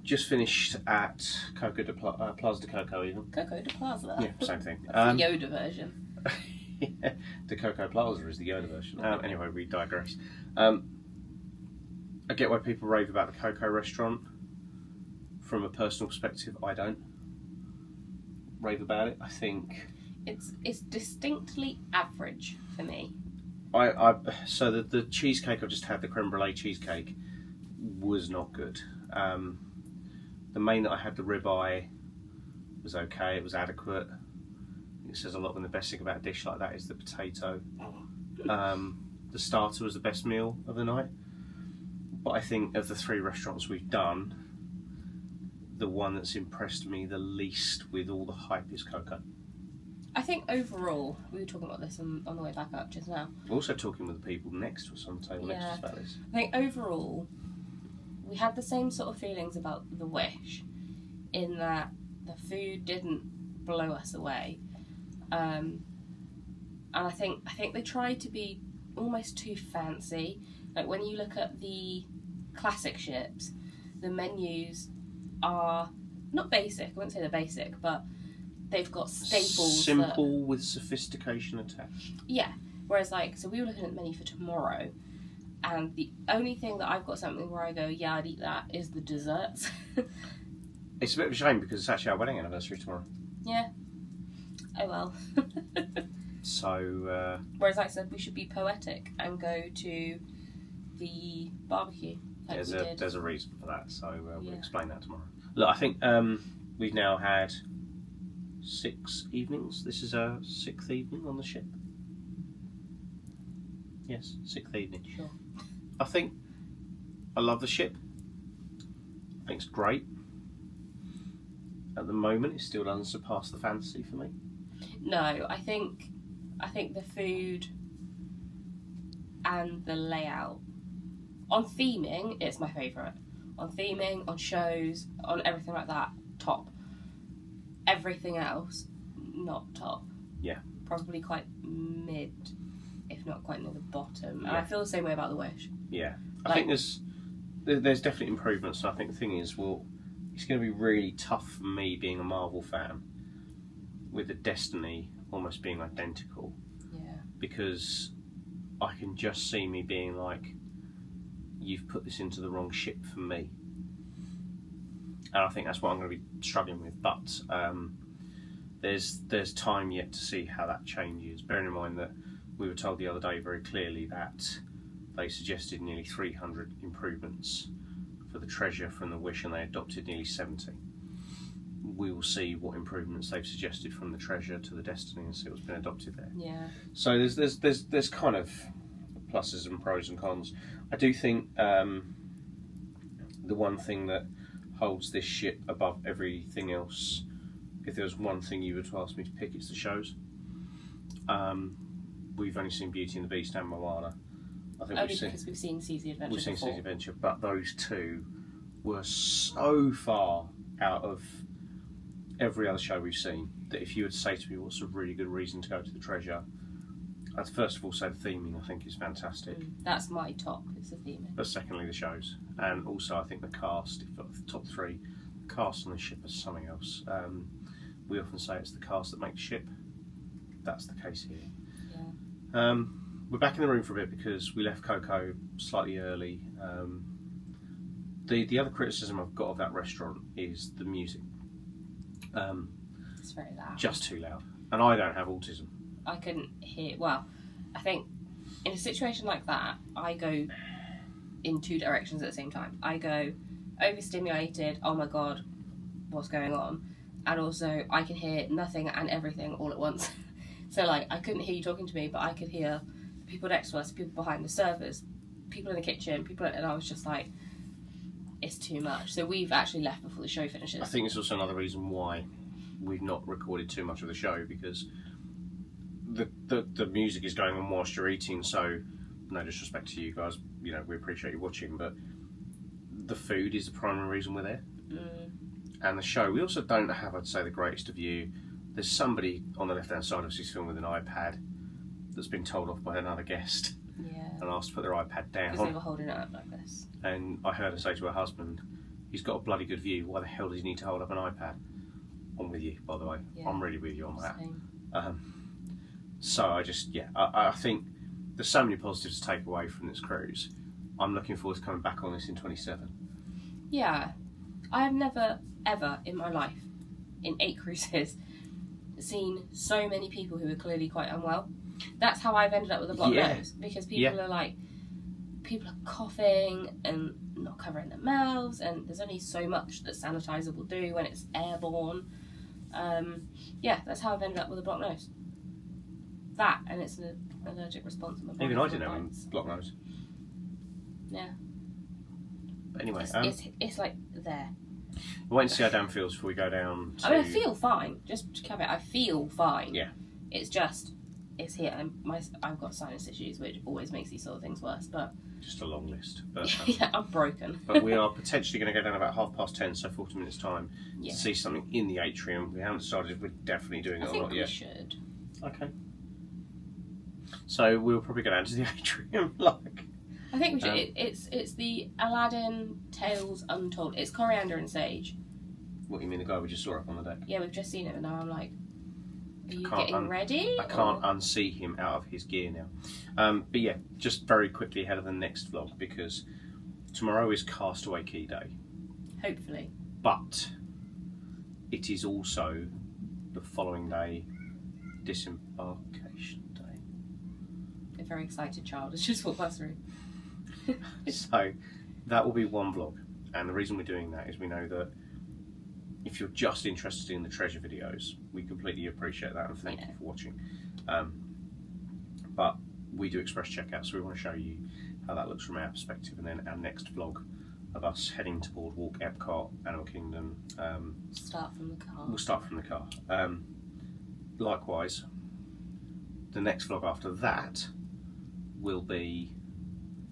Speaker 3: just finished at Plaza de Coco even.
Speaker 1: Coco de Plaza?
Speaker 3: Yeah, same thing.
Speaker 1: That's the Yoda version.
Speaker 3: Yeah, the Coco Plaza is the Yoda version. Anyway, we digress. I get why people rave about the Coco restaurant. From a personal perspective, I don't rave about it. I think
Speaker 1: it's distinctly average for me.
Speaker 3: So the cheesecake I just had, the creme brulee cheesecake, was not good. The main that I had, the ribeye, was okay. It was adequate. It says a lot when the best thing about a dish like that is the potato. The starter was the best meal of the night. But I think of the 3 restaurants we've done, the one that's impressed me the least with all the hype is Coco.
Speaker 1: I think overall, we were talking about this on the way back up just now.
Speaker 3: Also talking with the people next to us on the table next to us about this.
Speaker 1: I think overall, we had the same sort of feelings about the Wish, in that the food didn't blow us away, and I think they tried to be almost too fancy. Like when you look at the classic ships, the menus are not basic. I wouldn't say they're basic, but they've got staples.
Speaker 3: Simple with sophistication attached.
Speaker 1: Yeah. Whereas so we were looking at the menu for tomorrow, and the only thing that I've got something where I go, yeah, I'd eat that, is the desserts.
Speaker 3: It's a bit of a shame because it's actually our wedding anniversary tomorrow.
Speaker 1: Yeah. Oh well.
Speaker 3: So.
Speaker 1: Whereas I said we should be poetic and go to the barbecue.
Speaker 3: There's a reason for that, so we'll explain that tomorrow. Look, I think we've now had 6 evenings. This is our 6th evening on the ship. Yes, 6th evening.
Speaker 1: Sure.
Speaker 3: I think I love the ship. I think it's great. At the moment, it still doesn't surpass the fantasy for me.
Speaker 1: No, I think the food and the layout. On theming, it's my favourite. On theming, on shows, on everything like that, top. Everything else, not top.
Speaker 3: Yeah.
Speaker 1: Probably quite mid, if not quite near the bottom. And I feel the same way about the Wish.
Speaker 3: Yeah. I think there's definitely improvements, and I think the thing is, it's going to be really tough for me being a Marvel fan with the Destiny almost being identical.
Speaker 1: Yeah.
Speaker 3: Because I can just see me being like, you've put this into the wrong ship for me. And I think that's what I'm going to be struggling with. But there's time yet to see how that changes. Bearing in mind that we were told the other day very clearly that they suggested nearly 300 improvements for the Treasure from the Wish, and they adopted nearly 70. We will see what improvements they've suggested from the Treasure to the Destiny and see what's been adopted there.
Speaker 1: Yeah.
Speaker 3: So there's kind of pluses and pros and cons. I do think the one thing that holds this ship above everything else, if there was one thing you were to ask me to pick, it's the shows. We've only seen Beauty and the Beast and Moana. I think
Speaker 1: because we've seen Seas the Adventure.
Speaker 3: We've seen
Speaker 1: before.
Speaker 3: Seas the Adventure, but those two were so far out of every other show we've seen that if you would say to me what's a really good reason to go to the Treasure, I'd first of all say the theming I think is fantastic.
Speaker 1: That's my top, it's the theming.
Speaker 3: But secondly the shows. And also I think the cast, if the top 3, the cast on the ship is something else. We often say it's the cast that makes the ship. That's the case here.
Speaker 1: Yeah.
Speaker 3: We're back in the room for a bit because we left Coco slightly early. The other criticism I've got of that restaurant is the music.
Speaker 1: It's very loud.
Speaker 3: Just too loud. And I don't have autism.
Speaker 1: I couldn't hear. Well, I think in a situation like that, I go in 2 directions at the same time. I go overstimulated, oh my god, what's going on? And also, I can hear nothing and everything all at once. So, I couldn't hear you talking to me, but I could hear people next to us, people behind the servers, people in the kitchen, and I was just like, it's too much. So we've actually left before the show finishes.
Speaker 3: I think it's also another reason why we've not recorded too much of the show, because the music is going on whilst you're eating, so no disrespect to you guys, we appreciate you watching, but the food is the primary reason we're there. And the show, we also don't have, I'd say, the greatest of view. There's somebody on the left-hand side of us who's filming with an iPad that's been told off by another guest and asked to put their iPad down.
Speaker 16: Because they were holding it up like this.
Speaker 3: And I heard her say to her husband, he's got a bloody good view, why the hell does he need to hold up an iPad? I'm with you, by the way.
Speaker 16: Yeah.
Speaker 3: I'm really with you on that. So I just, I think there's so many positives to take away from this cruise. I'm looking forward to coming back on this in 27.
Speaker 16: Yeah. I have never, ever in my life, in 8 cruises, seen so many people who are clearly quite unwell. That's how I've ended up with a blocked nose. Because people are like, people are coughing and not covering their mouths, and there's only so much that sanitizer will do when it's airborne. That's how I've ended up with a blocked nose. That, and it's an allergic response in my body.
Speaker 3: Even I didn't have a blocked nose.
Speaker 16: Yeah.
Speaker 3: But anyway,
Speaker 16: it's like there.
Speaker 3: We'll wait and see how Dan feels before we go down to...
Speaker 16: I mean, I feel fine. Just to cover it, I feel fine.
Speaker 3: Yeah.
Speaker 16: It's just, it's here. And I've got sinus issues, which always makes these sort of things worse. But
Speaker 3: just a long list. But,
Speaker 16: yeah, I'm broken.
Speaker 3: But we are potentially going to go down about 10:30, so 40 minutes time,
Speaker 16: Yeah.
Speaker 3: to see something in the atrium. We haven't decided if we're definitely doing it or not yet.
Speaker 16: I think we should.
Speaker 3: Okay. So we'll probably go down to the atrium,
Speaker 16: I think we should. It's the Aladdin Tales Untold. It's Coriander and Sage.
Speaker 3: What, you mean the guy we just saw up on the deck?
Speaker 16: Yeah, we've just seen it, and now I'm like, are you getting ready?
Speaker 3: I can't unsee him out of his gear now. But yeah, just very quickly ahead of the next vlog, because tomorrow is Castaway Key Day.
Speaker 16: Hopefully.
Speaker 3: But it is also the following day, Disembarkation Day.
Speaker 16: A very excited child has just walked past through.
Speaker 3: So that will be one vlog, and the reason we're doing that is we know that if you're just interested in the treasure videos, we completely appreciate that and thank you for watching. But we do express checkout, so we want to show you how that looks from our perspective, and then our next vlog of us heading to Boardwalk, Epcot, Animal Kingdom.
Speaker 16: Start from the car.
Speaker 3: We'll start from the car. Likewise, the next vlog after that will be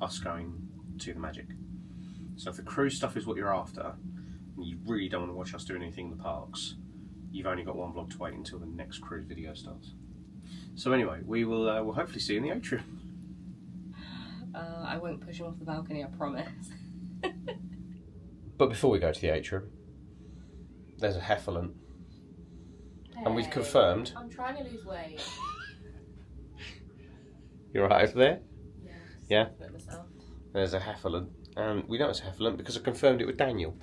Speaker 3: us going to the Magic. So if the cruise stuff is what you're after, and you really don't want to watch us do anything in the parks, you've only got one vlog to wait until the next cruise video starts. So anyway, we will we'll hopefully see you in the atrium.
Speaker 16: I won't push him off the balcony, I promise.
Speaker 3: But before we go to the atrium, there's a heffalump. And we've confirmed...
Speaker 16: I'm trying to lose weight.
Speaker 3: You're right over there?
Speaker 16: Yes.
Speaker 3: Yeah?
Speaker 16: Myself.
Speaker 3: There's a heffalump. And we know it's a heffalump because I confirmed it with Danielle.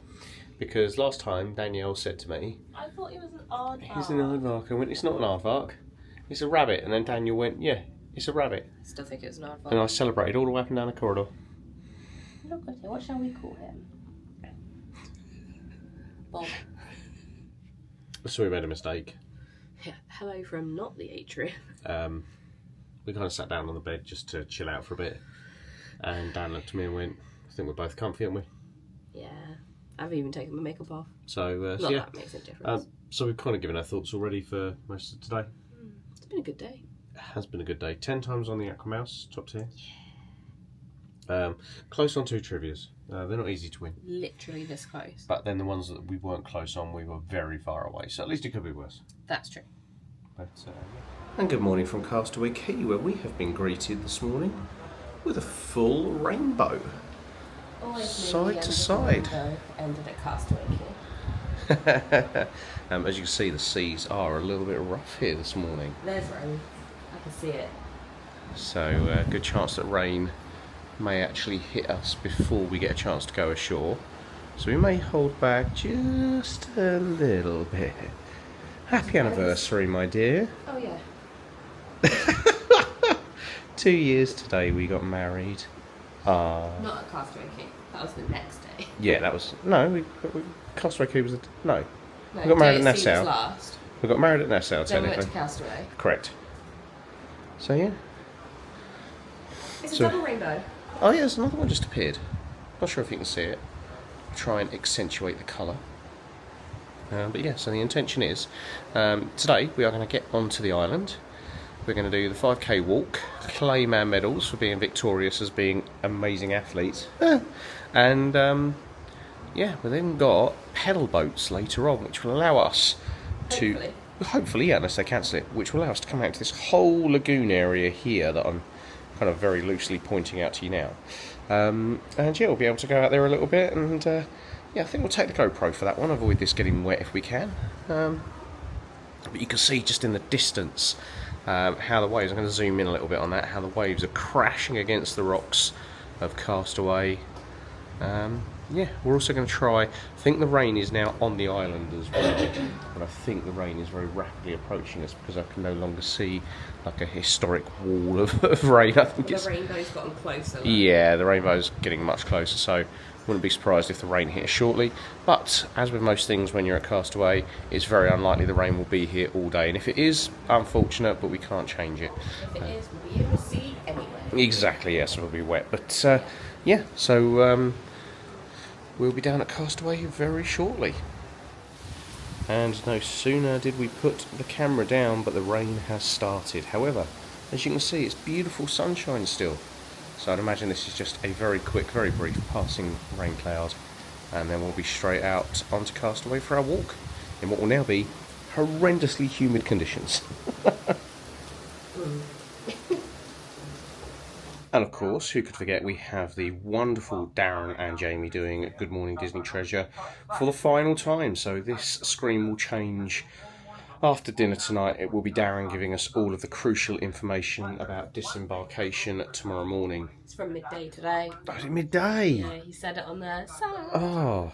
Speaker 3: Because last time Danielle said to me...
Speaker 16: I thought it was an aardvark.
Speaker 3: He's an aardvark. I went, it's not an aardvark. It's a rabbit. And then Danielle went, yeah, it's a rabbit.
Speaker 16: I still think it was an aardvark.
Speaker 3: And I celebrated all the way up and down the corridor.
Speaker 16: Look at it. What shall we call him? Bob.
Speaker 3: So we made a mistake.
Speaker 16: Yeah. Hello from not the atrium.
Speaker 3: We kind of sat down on the bed just to chill out for a bit. And Dan looked at me and went, I think we're both comfy, aren't we?
Speaker 16: Yeah. I've even taken my makeup off.
Speaker 3: So,
Speaker 16: not
Speaker 3: yeah.
Speaker 16: that makes a difference.
Speaker 3: So we've kind of given our thoughts already for most of today.
Speaker 16: It's been a good day.
Speaker 3: It has been a good day. 10 times on the AquaMouse, top tier. Yeah. Close on 2 trivias. They're not easy to win.
Speaker 16: Literally this close.
Speaker 3: But then the ones that we weren't close on, we were very far away. So at least it could be worse.
Speaker 16: That's true.
Speaker 3: But, and good morning from Castaway Key, where we have been greeted this morning with a full rainbow.
Speaker 16: Always
Speaker 3: side to side.
Speaker 16: Ended at Castaway Key.
Speaker 3: As you can see, the seas are a little bit rough here this morning.
Speaker 16: There's rain. I can see it.
Speaker 3: So good chance that rain may actually hit us before we get a chance to go ashore. So we may hold back just a little bit. Happy anniversary, my dear.
Speaker 16: Oh yeah.
Speaker 3: 2 years today we got married.
Speaker 16: Not at Castaway Key. That was the next day.
Speaker 3: Yeah, that was... No, Castaway Key was... No.
Speaker 16: No,
Speaker 3: We got married at
Speaker 16: day at sea was
Speaker 3: Nassau.
Speaker 16: last.
Speaker 3: We got married at Nassau,
Speaker 16: Then we
Speaker 3: technically.
Speaker 16: went to Castaway.
Speaker 3: Correct. So, yeah.
Speaker 16: It's a
Speaker 3: So-
Speaker 16: double rainbow.
Speaker 3: Oh, yeah, there's another one just appeared. Not sure if you can see it. Try and accentuate the colour. But yeah, so the intention is, today we are going to get onto the island. We're going to do the 5k walk, claim our medals for being victorious as being amazing athletes, and yeah, we then got pedal boats later on, which will allow us to, hopefully, yeah, unless they cancel it, which will allow us to come out to this whole lagoon area here that I'm kind of very loosely pointing out to you now. And yeah, we'll be able to go out there a little bit, and yeah, I think we'll take the GoPro for that one, avoid this getting wet if we can. But you can see just in the distance how the waves, I'm going to zoom in a little bit on that, how the waves are crashing against the rocks of Castaway. Yeah, we're also going to try, I think the rain is now on the island as well, and I think the rain is very rapidly approaching us because I can no longer see like a historic wall of rain. I think
Speaker 16: the rainbow's gotten closer.
Speaker 3: Yeah, the rainbow's getting much closer, so wouldn't be surprised if the rain hit us shortly. But as with most things when you're at Castaway, it's very unlikely the rain will be here all day, and if it is, unfortunate, but we can't change it.
Speaker 16: If it is, we'll be able to see anyway.
Speaker 3: Exactly, yes, it'll be wet, but yeah, so we'll be down at Castaway very shortly. And no sooner did we put the camera down, but the rain has started. However, as you can see, it's beautiful sunshine still. So I'd imagine this is just a very quick, very brief passing rain cloud, and then we'll be straight out onto Castaway for our walk in what will now be horrendously humid conditions. And of course, who could forget, we have the wonderful Darren and Jamie doing Good Morning Disney Treasure for the final time. So this screen will change after dinner tonight. It will be Darren giving us all of the crucial information about disembarkation tomorrow morning.
Speaker 16: It's from midday today.
Speaker 3: Oh, is it midday?
Speaker 16: Yeah, he said it on there.
Speaker 3: Oh.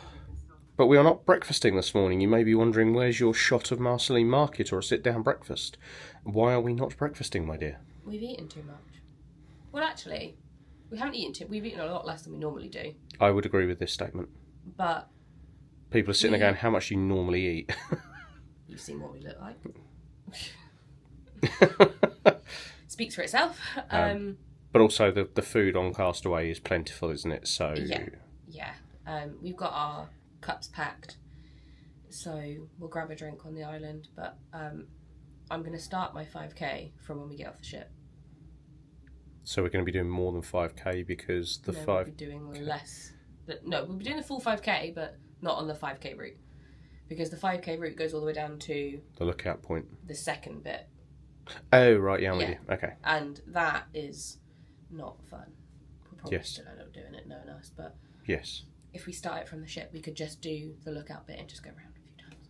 Speaker 3: But we are not breakfasting this morning. You may be wondering, where's your shot of Marceline Market or a sit-down breakfast? Why are we not breakfasting, my dear?
Speaker 16: We've eaten too much. Well, actually, we haven't eaten too. We've eaten a lot less than we normally do.
Speaker 3: I would agree with this statement.
Speaker 16: But
Speaker 3: people are sitting there going, how much do you normally eat?
Speaker 16: You've seen what we look like. Speaks for itself.
Speaker 3: But also the food on Castaway is plentiful, isn't it? So
Speaker 16: Yeah. We've got our cups packed, so we'll grab a drink on the island. But I'm going to start my 5k from when we get off the ship.
Speaker 3: So we're going to be doing more than 5k because the
Speaker 16: we'll be doing less. No, we'll be doing the full 5k, but not on the 5k route, because the 5k route goes all the way down to
Speaker 3: the lookout point,
Speaker 16: the second bit.
Speaker 3: Oh right, yeah, I'm with you. Okay.
Speaker 16: And that is not fun. We'll probably
Speaker 3: Yes.
Speaker 16: still end up doing it, knowing us, but
Speaker 3: Yes.
Speaker 16: if we start it from the ship, we could just do the lookout bit and just go around a few times.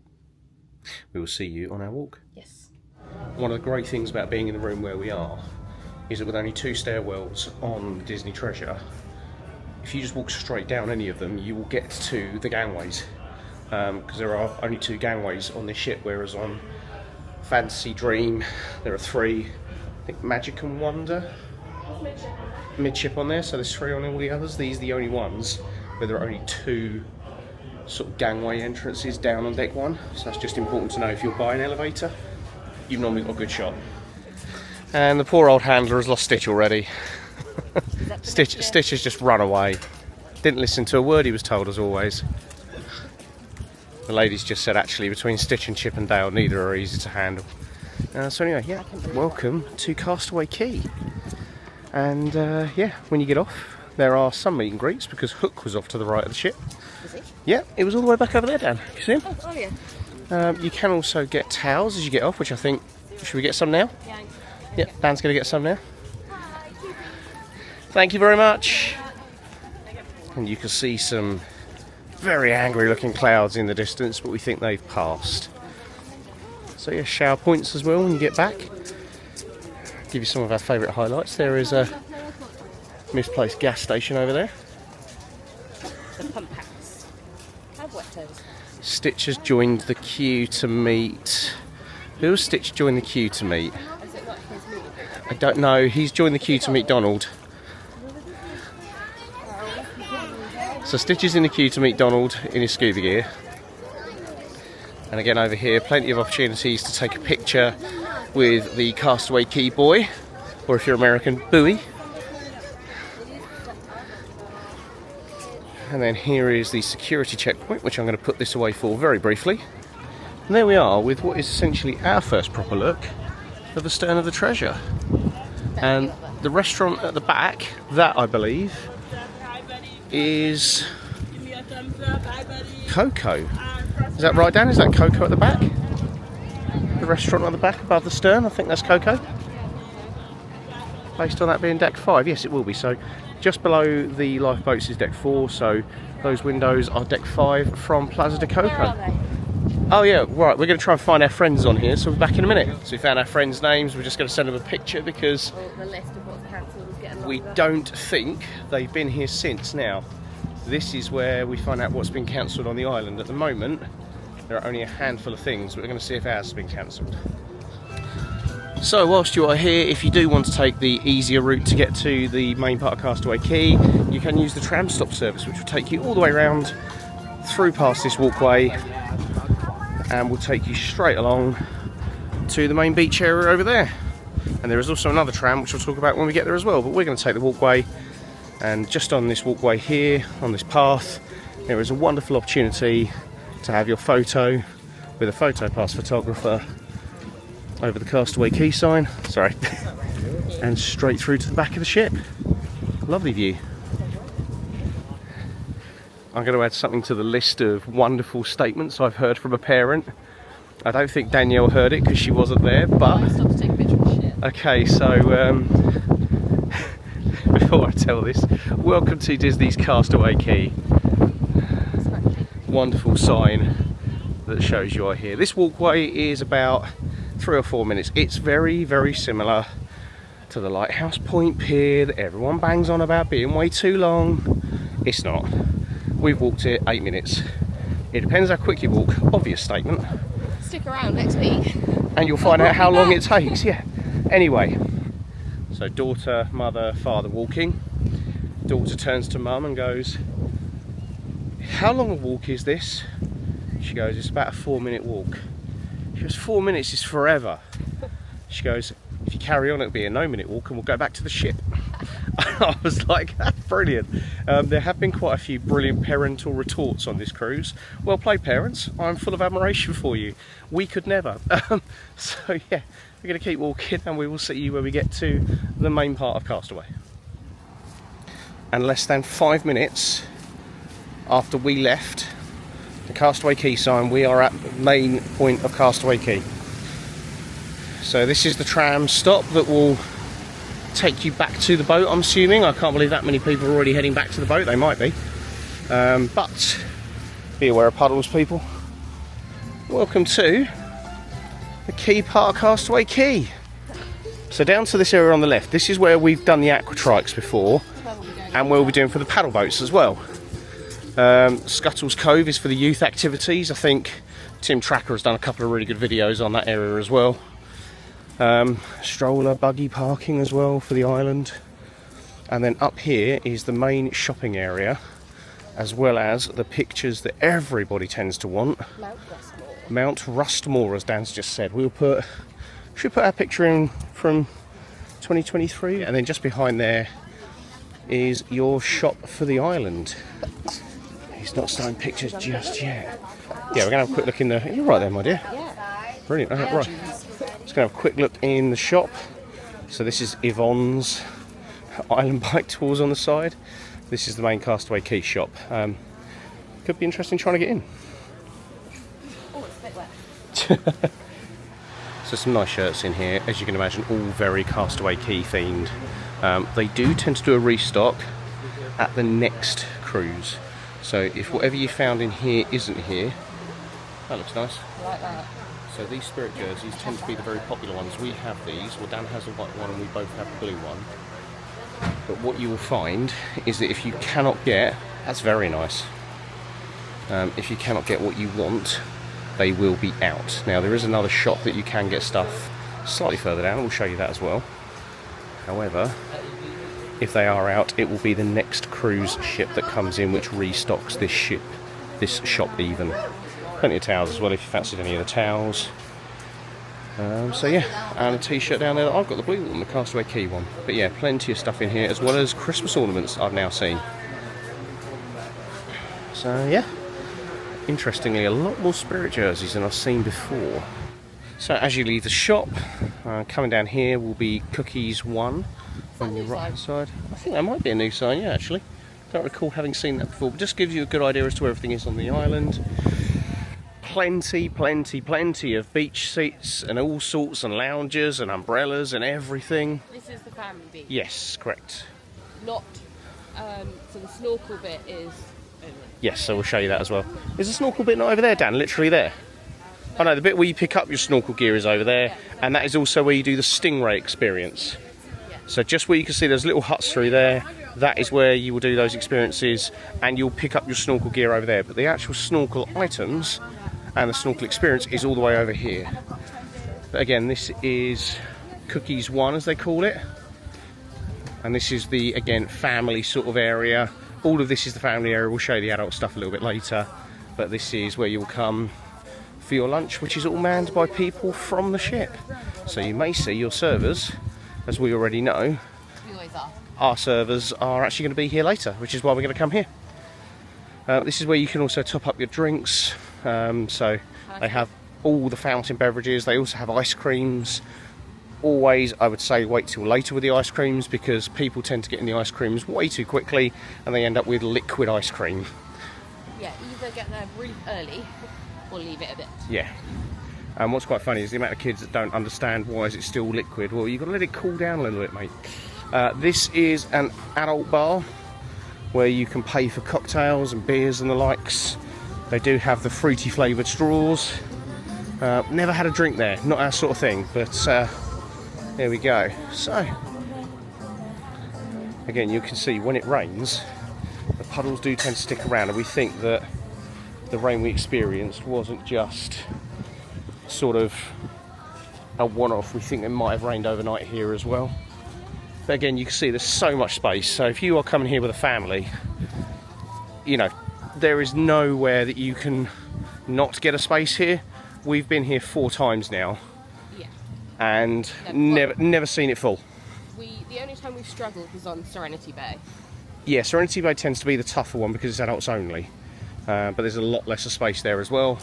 Speaker 3: We will see you on our walk.
Speaker 16: Yes.
Speaker 3: One of the great things about being in the room where we are is that with only 2 stairwells on the Disney Treasure, if you just walk straight down any of them, you will get to the gangways. Because there are only 2 gangways on this ship, whereas on Fantasy Dream there are 3. I think Magic and Wonder midship on there, so there's 3 on all the others. These are the only ones where there are only 2 sort of gangway entrances down on deck 1. So that's just important to know. If you'll buy an elevator, you've normally got a good shot. And the poor old handler has lost Stitch already. Stitch has just run away. Didn't listen to a word he was told, as always. The ladies just said, actually, between Stitch and Chip and Dale, neither are easy to handle. So anyway, yeah, welcome to Castaway Key. And yeah, when you get off, there are some meet and greets, because Hook was off to the right of the ship.
Speaker 16: Was he?
Speaker 3: Yeah, it was all the way back over there, Dan. You see him?
Speaker 16: Oh yeah.
Speaker 3: You can also get towels as you get off, which I think, should we get some now? Yeah, Dan's going to get some now. Thank you very much. And you can see some very angry looking clouds in the distance, but we think they've passed. So yeah, shower points as well when you get back. Give you some of our favourite highlights. There is a misplaced gas station over there.
Speaker 16: The pump house. Have wet toes.
Speaker 3: Stitch has joined the queue to meet... Who has Stitch joined the queue to meet?
Speaker 16: Is it not his meeting?
Speaker 3: I don't know. He's joined the queue to meet Donald. So Stitch is in the queue to meet Donald in his scuba gear. And again over here, plenty of opportunities to take a picture with the Castaway Key boy, or if you're American, Buoy. And then here is the security checkpoint, which I'm going to put this away for very briefly. And there we are with what is essentially our first proper look of the stern of the treasure. And the restaurant at the back, that I believe, is Coco. Is that right, Dan? Is that Coco at the back? The restaurant at the back above the stern? I think that's Coco. Based on that being deck 5, yes, it will be. So just below the lifeboats is deck 4, so those windows are deck 5 from Plaza de Coco.
Speaker 16: Where are they?
Speaker 3: Oh yeah, right, we're going to try and find our friends on here, so we'll be back in a minute. So we found our friends' names, we're just going to send them a picture because
Speaker 16: The list of what's cancelled is getting
Speaker 3: we
Speaker 16: longer.
Speaker 3: don't think they've been here since. Now, this is where we find out what's been cancelled on the island. At the moment, there are only a handful of things, but we're going to see if ours has been cancelled. So whilst you are here, if you do want to take the easier route to get to the main part of Castaway Key, you can use the tram stop service, which will take you all the way around through past this walkway and will take you straight along to the main beach area over there. And there is also another tram which we'll talk about when we get there as well, but we're going to take the walkway, and just on this walkway here, on this path, there is a wonderful opportunity to have your photo with a photo pass photographer over the Castaway Key sign, sorry, and straight through to the back of the ship. Lovely view. I'm going to add something to the list of wonderful statements I've heard from a parent. I don't think Danielle heard it because she wasn't there, but...
Speaker 16: I stopped to take a picture of the ship.
Speaker 3: Okay, so before I tell this, welcome to Disney's Castaway Key. Wonderful sign that shows you are here. This walkway is about 3 or 4 minutes. It's very, very similar to the Lighthouse Point Pier that everyone bangs on about being way too long. It's not. We've walked it 8 minutes. It depends how quick you walk, obvious statement.
Speaker 16: Stick around next week.
Speaker 3: And you'll find out how long it takes, yeah. Anyway, so daughter, mother, father walking. Daughter turns to mum and goes, "How long a walk is this?" She goes, "It's about a 4-minute walk." She goes, 4 minutes is forever. She goes, "If you carry on, it'll be a no-minute walk and we'll go back to the ship." I was like, that's brilliant. There have been quite a few brilliant parental retorts on this cruise. Well played, parents. I'm full of admiration for you. We could never. So yeah, we're going to keep walking and we will see you when we get to the main part of Castaway. And less than 5 minutes after we left the Castaway Key sign, we are at the main point of Castaway Key. So this is the tram stop that will take you back to the boat, I'm assuming. I can't believe that many people are already heading back to the boat. They might be. But be aware of puddles, people. Welcome to the key part of Castaway Key. So down to this area on the left, this is where we've done the aqua trikes before, and where we'll be doing for the paddle boats as well. Scuttle's Cove is for the youth activities. I think Tim Tracker has done a couple of really good videos on that area as well. Stroller, buggy parking as well for the island. And then up here is the main shopping area, as well as the pictures that everybody tends to want. Mount Rustmore, as Dan's just said. Should put our picture in from 2023, and then just behind there is your shop for the island. He's not starting pictures just yet. Yeah, we're gonna have a quick look in the... You're right there, my dear. Brilliant. Right. Just gonna have a quick look in the shop. So this is Yvonne's island bike tours on the side. This is the main Castaway Key shop. Could be interesting trying to get in.
Speaker 16: Oh, it's a bit wet.
Speaker 3: So some nice shirts in here, as you can imagine, all very Castaway Key themed. They do tend to do a restock at the next cruise. So if whatever you found in here isn't here, that looks nice.
Speaker 16: I like that.
Speaker 3: So these spirit jerseys tend to be the very popular ones. We have these, well Dan has a white one and we both have the blue one. But what you will find is that if you cannot get, that's very nice. If you cannot get what you want, they will be out. Now there is another shop that you can get stuff slightly further down, we'll show you that as well. However, if they are out, it will be the next cruise ship that comes in which restocks this shop even. Plenty of towels as well if you fancied any of the towels. So yeah, and a t-shirt down there. I've got the blue one, the Castaway Key one. But yeah, plenty of stuff in here, as well as Christmas ornaments I've now seen. So yeah, interestingly, a lot more spirit jerseys than I've seen before. So as you leave the shop, coming down here will be Cookies 1 on your right hand side. I think that might be a new sign, yeah, actually. Don't recall having seen that before, but just gives you a good idea as to where everything is on the island. Plenty of beach seats and all sorts, and lounges and umbrellas and everything.
Speaker 16: This is the family beach.
Speaker 3: Yes, correct.
Speaker 16: Not, so the snorkel bit is over.
Speaker 3: Yes, so we'll show you that as well. Is the snorkel bit not over there, Dan? Literally there? Oh no, the bit where you pick up your snorkel gear is over there, and that is also where you do the stingray experience. So just where you can see there's little huts through there, that is where you will do those experiences, and you'll pick up your snorkel gear over there. But the actual snorkel items and the snorkel experience is all the way over here. But again, this is Cookies 1, as they call it. And this is the, again, family sort of area. All of this is the family area. We'll show you the adult stuff a little bit later. But this is where you'll come for your lunch, which is all manned by people from the ship. So you may see your servers, as we already know.
Speaker 16: We always are.
Speaker 3: Our servers are actually going to be here later, which is why we're going to come here. This is where you can also top up your drinks. So they have all the fountain beverages. They also have ice creams. Always, I would say, wait till later with the ice creams, because people tend to get in the ice creams way too quickly and they end up with liquid ice cream.
Speaker 16: Yeah, either get there really early or leave it a bit.
Speaker 3: Yeah. And what's quite funny is the amount of kids that don't understand why is it still liquid. Well, you've got to let it cool down a little bit, mate. This is an adult bar where you can pay for cocktails and beers and the likes. They do have the fruity flavoured straws. Never had a drink there, not our sort of thing, but there we go. So, again, you can see when it rains, the puddles do tend to stick around, and we think that the rain we experienced wasn't just sort of a one-off. We think it might have rained overnight here as well. But again, you can see there's so much space. So if you are coming here with a family, you know, there is nowhere that you can not get a space here. We've been here 4 times now.
Speaker 16: Yeah.
Speaker 3: And never seen it full.
Speaker 16: The only time we've struggled was on Serenity Bay.
Speaker 3: Yeah, Serenity Bay tends to be the tougher one because it's adults only. But there's a lot less of space there as well.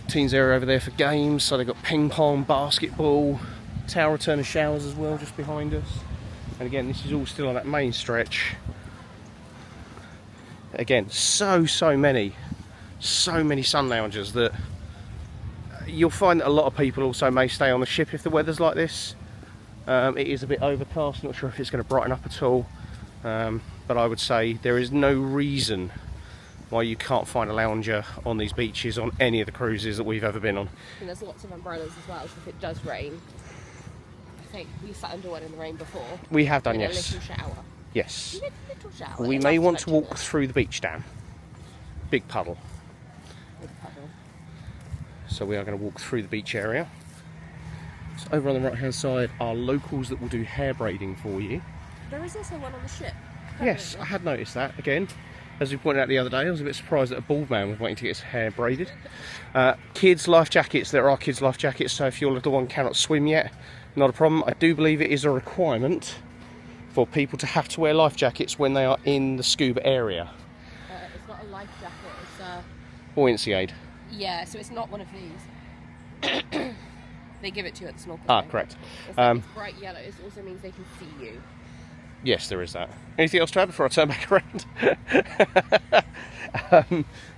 Speaker 3: Teens area over there for games, so they've got ping pong, basketball, tower return and showers as well just behind us. And again, this is all still on that main stretch. Again, so many sun loungers that you'll find that a lot of people also may stay on the ship if the weather's like this. It is a bit overcast, not sure if it's going to brighten up at all, but I would say there is no reason why you can't find a lounger on these beaches on any of the cruises that we've ever been on.
Speaker 16: And there's lots of umbrellas as well, so if it does rain, I think we sat under one in the rain before.
Speaker 3: We have done,
Speaker 16: yes.
Speaker 3: yes.
Speaker 16: A little shower.
Speaker 3: Yes.
Speaker 16: Little shower.
Speaker 3: We may want to walk through the beach, Dan. Big puddle.
Speaker 16: Big puddle.
Speaker 3: So we are going to walk through the beach area. So over on the right hand side are locals that will do hair braiding for you.
Speaker 16: There is also one on the ship.
Speaker 3: Yes, I had noticed that. Again, as we pointed out the other day, I was a bit surprised that a bald man was waiting to get his hair braided. Kids life jackets, there are kids life jackets, so if your little one cannot swim yet, not a problem. I do believe it is a requirement for people to have to wear life jackets when they are in the scuba area.
Speaker 16: It's not a life jacket, it's a...
Speaker 3: Buoyancy aid.
Speaker 16: Yeah, so it's not one of these. They give it to you at the snorkel.
Speaker 3: Ah, correct.
Speaker 16: It's bright yellow, it also means they can see you.
Speaker 3: Yes, there is that. Anything else to add before I turn back around?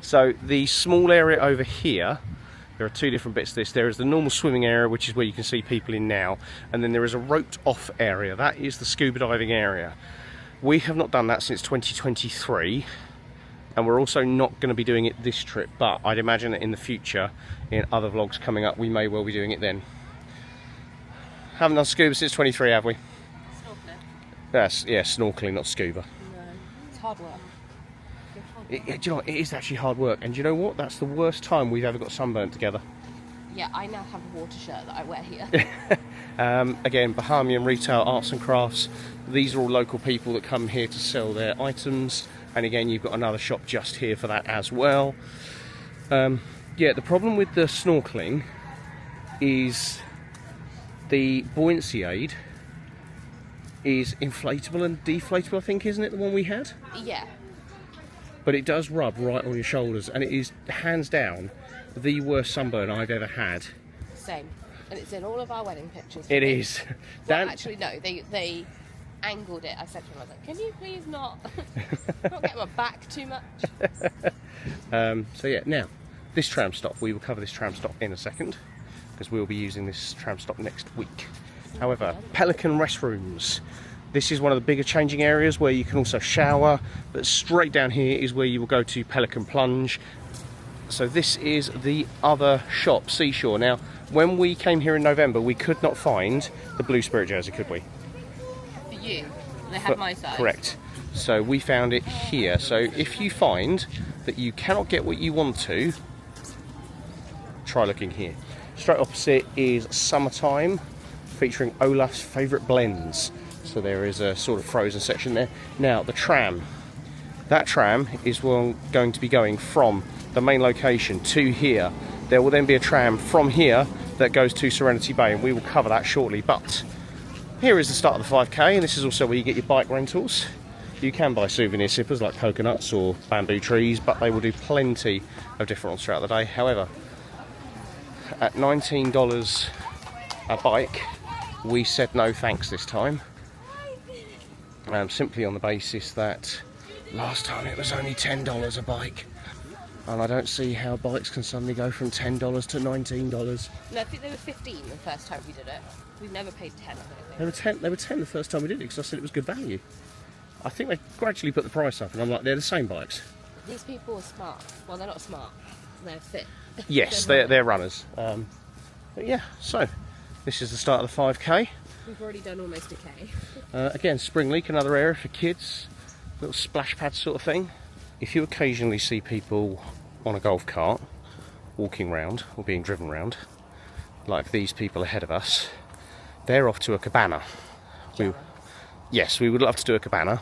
Speaker 3: So the small area over here, there are 2 different bits to this. There is the normal swimming area, which is where you can see people in now, and then there is a roped off area. That is the scuba diving area. We have not done that since 2023, and we're also not going to be doing it this trip, but I'd imagine that in the future, in other vlogs coming up, we may well be doing it then. Haven't done scuba since 23, have we? That's, yeah, snorkeling, not scuba.
Speaker 16: No, it's hard work.
Speaker 3: Do you know what? It is actually hard work, and do you know what? That's the worst time we've ever got sunburnt together.
Speaker 16: Yeah, I now have a water shirt that I wear here.
Speaker 3: Again, Bahamian Retail Arts and Crafts. These are all local people that come here to sell their items, and again, you've got another shop just here for that as well. Yeah, the problem with the snorkeling is the buoyancy aid is inflatable and deflatable, I think, isn't it, the one we had?
Speaker 16: Yeah.
Speaker 3: But it does rub right on your shoulders, and it is hands down the worst sunburn I've ever had.
Speaker 16: Same. And it's in all of our wedding pictures.
Speaker 3: It is.
Speaker 16: Well, actually, no, they angled it. I said to him, I was like, can you please not get my back too much?
Speaker 3: So yeah, now, this tram stop, we will cover this tram stop in a second, because we'll be using this tram stop next week. However, Pelican restrooms. This is one of the bigger changing areas where you can also shower, but straight down here is where you will go to Pelican Plunge. So this is the other shop, Seashore. Now, when we came here in November, we could not find the Blue Spirit jersey, could we?
Speaker 16: For you, they had my size.
Speaker 3: Correct. So we found it here. So if you find that you cannot get what you want to, try looking here. Straight opposite is Summertime, featuring Olaf's favourite blends. So there is a sort of frozen section there. Now the tram, that tram is going to be going from the main location to here. There will then be a tram from here that goes to Serenity Bay, and we will cover that shortly. But here is the start of the 5K, and this is also where you get your bike rentals. You can buy souvenir sippers like coconuts or bamboo trees, but they will do plenty of different ones throughout the day. However, at $19 a bike, we said no thanks this time. Simply on the basis that last time it was only $10 a bike. And I don't see how bikes can suddenly go from $10 to $19.
Speaker 16: No, I think they were 15 the first time we did it. We've never paid 10, I think.
Speaker 3: They were 10 the first time we did it, because I said it was good value. I think they gradually put the price up, and I'm like, they're the same bikes.
Speaker 16: These people are smart. Well, they're not smart. They're fit.
Speaker 3: Yes, they're runners. But yeah, so this is the start of the 5K.
Speaker 16: We've already done almost a K.
Speaker 3: Again, Spring Leak, another area for kids, little splash pad sort of thing. If you occasionally see people on a golf cart walking round or being driven round, like these people ahead of us, they're off to a cabana. Yes, we would love to do a cabana,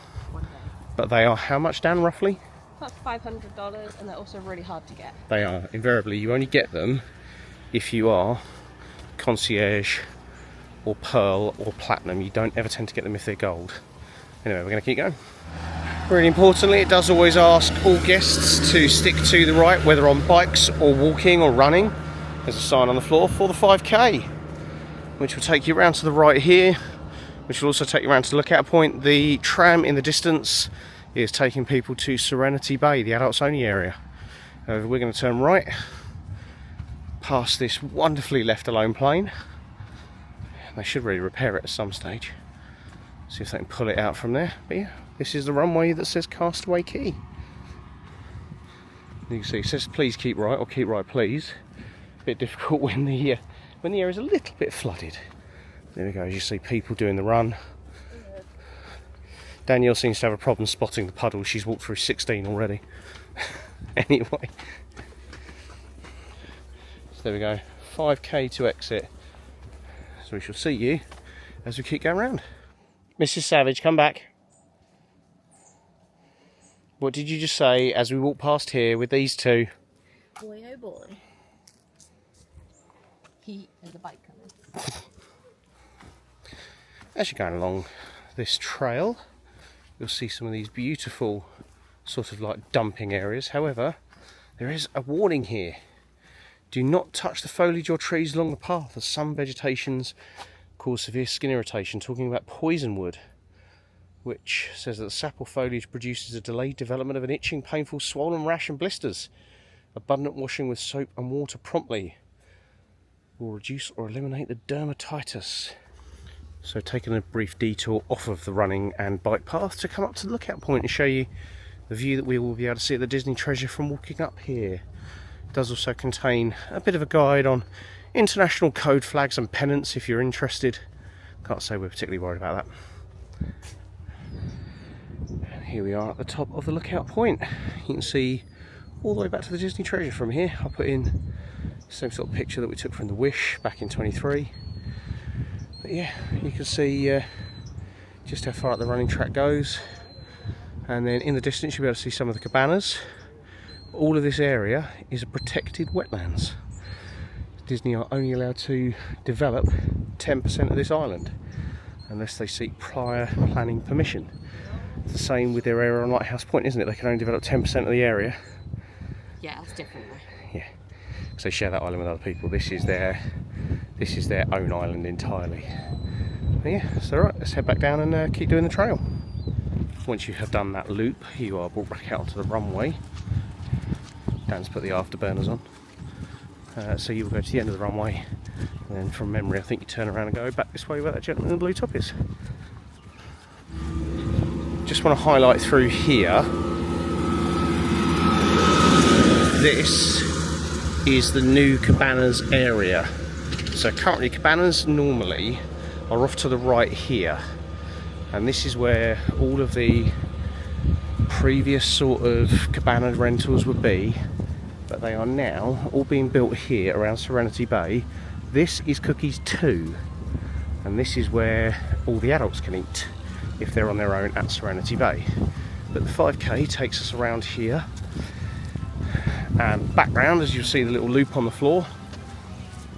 Speaker 3: but they are how much, Dan, roughly?
Speaker 16: About $500, and they're also really hard to get.
Speaker 3: They are. Invariably, you only get them if you are concierge or pearl or platinum. You don't ever tend to get them if they're gold. Anyway, we're going to keep going. Really importantly, it does always ask all guests to stick to the right, whether on bikes or walking or running. There's a sign on the floor for the 5K, which will take you around to the right here, which will also take you around to the lookout point. The tram in the distance is taking people to Serenity Bay, the adults only area. We're going to turn right past this wonderfully left alone plane. They should really repair it at some stage. See if they can pull it out from there. But yeah, this is the runway that says Castaway Key. You can see it says please keep right, or keep right please. A bit difficult when the area is a little bit flooded. There we go, as you see people doing the run. Danielle seems to have a problem spotting the puddles. She's walked through 16 already. Anyway. So there we go, 5K to exit. So we shall see you as we keep going round. Mrs. Savage, come back. What did you just say as we walk past here with these two?
Speaker 16: Boy, oh boy. There's a bike coming.
Speaker 3: As you're going along this trail, you'll see some of these beautiful sort of like dumping areas. However, there is a warning here. Do not touch the foliage or trees along the path, as some vegetations cause severe skin irritation. Talking about poison wood, which says that the sap or foliage produces a delayed development of an itching, painful, swollen rash and blisters. Abundant washing with soap and water promptly will reduce or eliminate the dermatitis. So taking a brief detour off of the running and bike path to come up to the lookout point and show you the view that we will be able to see at the Disney Treasure from walking up here. It does also contain a bit of a guide on international code flags and pennants if you're interested. Can't say we're particularly worried about that. And here we are at the top of the lookout point. You can see all the way back to the Disney Treasure from here. I'll put in the same sort of picture that we took from the Wish back in 23. But yeah, you can see just how far up the running track goes. And then in the distance you'll be able to see some of the cabanas. All of this area is a protected wetlands. Disney are only allowed to develop 10% of this island unless they seek prior planning permission. It's the same with their area on Lighthouse Point, isn't it? They can only develop 10% of the area.
Speaker 16: Yeah, that's different.
Speaker 3: Yeah, because they share that island with other people. This is their own island entirely. But yeah, so right, let's head back down and keep doing the trail. Once you have done that loop, you are brought back out onto the runway. Dan's put the afterburners on. So you will go to the end of the runway, and then from memory I think you turn around and go back this way where that gentleman in the blue top is. Just want to highlight through here, this is the new cabanas area. So currently cabanas normally are off to the right here, and this is where all of the previous sort of cabana rentals would be, but they are now all being built here around Serenity Bay. This is Cookies 2, and this is where all the adults can eat if they're on their own at Serenity Bay. But the 5K takes us around here and back round, as you'll see the little loop on the floor.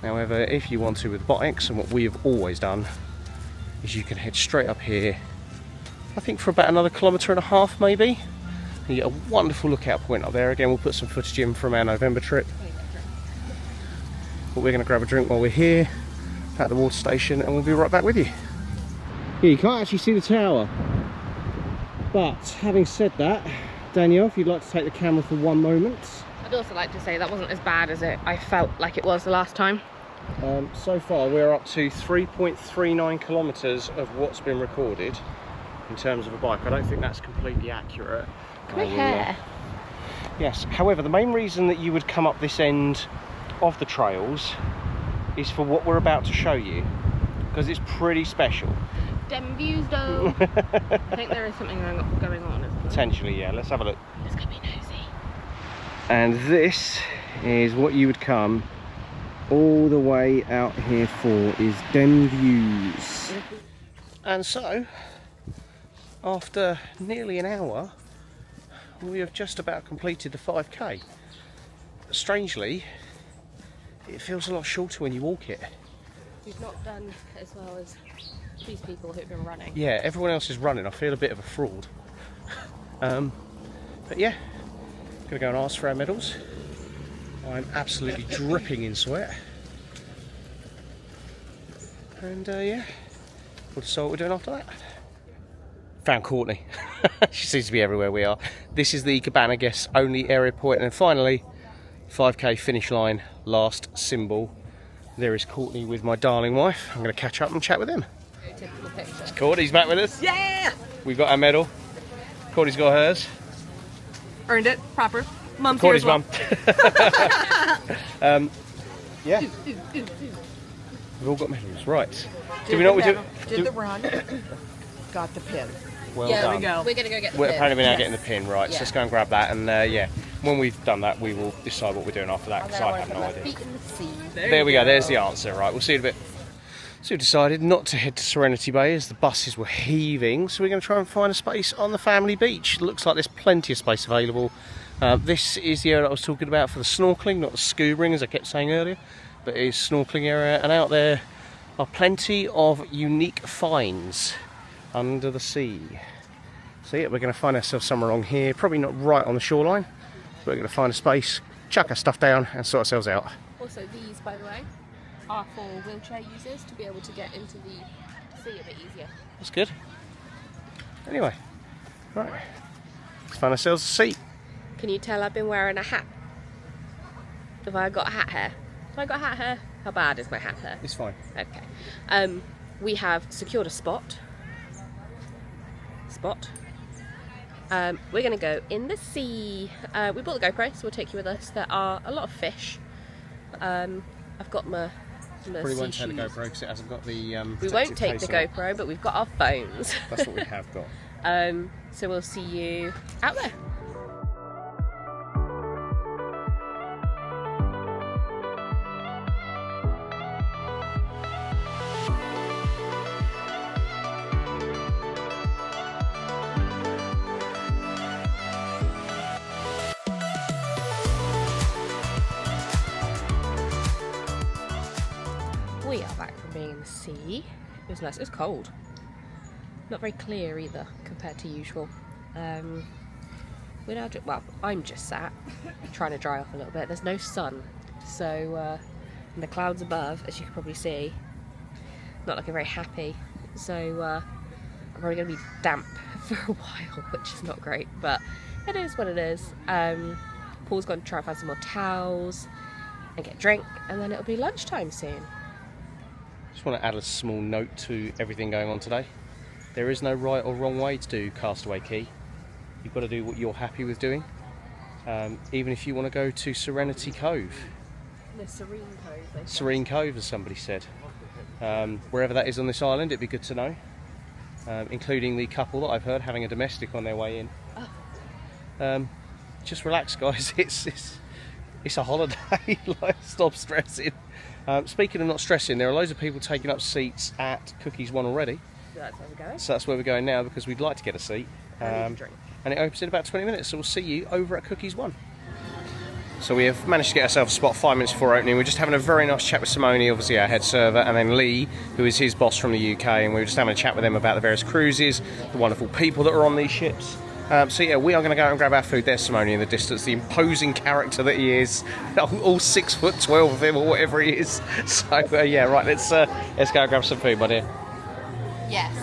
Speaker 3: However, if you want to with bikes, and what we have always done, is you can head straight up here, I think for about another 1.5 kilometres maybe, and you get a wonderful lookout point up there. Again, we'll put some footage in from our November trip. But we're going to grab a drink while we're here at the water station, and we'll be right back with you. Yeah, you can't actually see the tower, but having said that, Danielle, if you'd like to take the camera for one moment.
Speaker 1: I'd also like to say that wasn't as bad as I felt like it was the last time.
Speaker 3: So far we're up to 3.39 kilometres of what's been recorded in terms of a bike. I don't think that's completely accurate.
Speaker 1: My hair.
Speaker 3: Yes, however, the main reason that you would come up this end of the trails is for what we're about to show you, because it's pretty special.
Speaker 1: Dem views though. I think there is something going on, isn't there?
Speaker 3: Potentially, yeah. Let's have a look.
Speaker 1: Let's go be nosy.
Speaker 3: And this is what you would come all the way out here for, is dem views. And so, after nearly an hour, we have just about completed the 5K. Strangely, it feels a lot shorter when you walk it.
Speaker 1: We've not done as well as these people who've been running.
Speaker 3: Yeah, everyone else is running. I feel a bit of a fraud. But yeah, gonna go and ask for our medals. I'm absolutely dripping in sweat. And yeah, we'll decide what we're doing after that. Found Courtney. She seems to be everywhere we are. This is the cabana guests only area point, and then finally 5K finish line, last symbol. There is Courtney with my darling wife. I'm going to catch up and chat with him. Courtney's back with us.
Speaker 12: Yeah!
Speaker 3: We've got our medal. Courtney's got hers.
Speaker 12: Earned it, proper. Mum's
Speaker 3: Courtney's
Speaker 12: here as well.
Speaker 3: mum. Yeah. We've all got medals, right. Do we know what we do?
Speaker 12: Did the run. Got the pin.
Speaker 3: Well
Speaker 12: yeah,
Speaker 3: done.
Speaker 12: There we go.
Speaker 1: We're going to go get the
Speaker 3: We're
Speaker 1: pin.
Speaker 3: apparently we're now
Speaker 12: Yes.
Speaker 3: getting the pin, right,
Speaker 1: Yeah.
Speaker 3: so let's go and grab that, and yeah, when we've done that we will decide what we're doing after that, because I have no idea.
Speaker 1: Feet in the sea.
Speaker 3: There we go, there's the answer, right, we'll see you in a bit. So we decided not to head to Serenity Bay as the buses were heaving, so we're going to try and find a space on the family beach. It looks like there's plenty of space available. This is the area that I was talking about for the snorkeling, not the scubaing as I kept saying earlier, but it is snorkeling area, and out there are plenty of unique finds under the sea. So yeah, we're going to find ourselves somewhere along here, probably not right on the shoreline, but we're going to find a space, chuck our stuff down and sort ourselves out.
Speaker 16: Also, these, by the way, are for wheelchair users to be able to get into the sea a bit easier.
Speaker 3: That's good. Anyway, right, let's find ourselves a seat.
Speaker 16: Can you tell I've been wearing a hat? Have I got hat hair? Have I got hat hair? How bad is my hat hair?
Speaker 3: It's fine.
Speaker 16: Okay. We have secured a spot. We're going to go in the sea. We bought the GoPro, so we'll take you with us. There are a lot of fish. I've got my
Speaker 3: Probably
Speaker 16: sea
Speaker 3: won't take the
Speaker 16: shoes.
Speaker 3: GoPro because it hasn't got the
Speaker 16: We won't take the GoPro, but we've got our phones.
Speaker 3: That's what we have got.
Speaker 16: So we'll see you out there. We are back from being in the sea. It was nice. It was cold. Not very clear either compared to usual. We're now well, I'm just sat trying to dry off a little bit. There's no sun, so and the clouds above, as you can probably see, not looking very happy. so I'm probably going to be damp for a while, which is not great, but it is what it is. Paul's going to try and find some more towels and get a drink, and then it'll be lunchtime soon.
Speaker 3: Just want to add a small note to everything going on today. There is no right or wrong way to do Castaway Cay. You've got to do what you're happy with doing. Even if you want to go to Serenity Cove.
Speaker 16: The Serene Cove.
Speaker 3: Serene Cove, as somebody said. Wherever that is on this island, it'd be good to know. Including the couple that I've heard having a domestic on their way in. Just relax, guys. It's a holiday. Like, stop stressing. Speaking of not stressing, there are loads of people taking up seats at Cookies 1 already.
Speaker 16: So that's where we're going.
Speaker 3: So that's where we're going now, because we'd like to get a seat.
Speaker 16: And a drink.
Speaker 3: And it opens in about 20 minutes, so we'll see you over at Cookies 1. So we have managed to get ourselves a spot 5 minutes before opening. We're just having a very nice chat with Simone, obviously our head server, and then Lee, who is his boss from the UK, and we were just having a chat with them about the various cruises, the wonderful people that are on these ships. So yeah, we are going to go out and grab our food. There's Simone in the distance, the imposing character that he is, all 6'12" of him or whatever he is. So yeah, right, let's go and grab some food, my dear.
Speaker 1: Yes.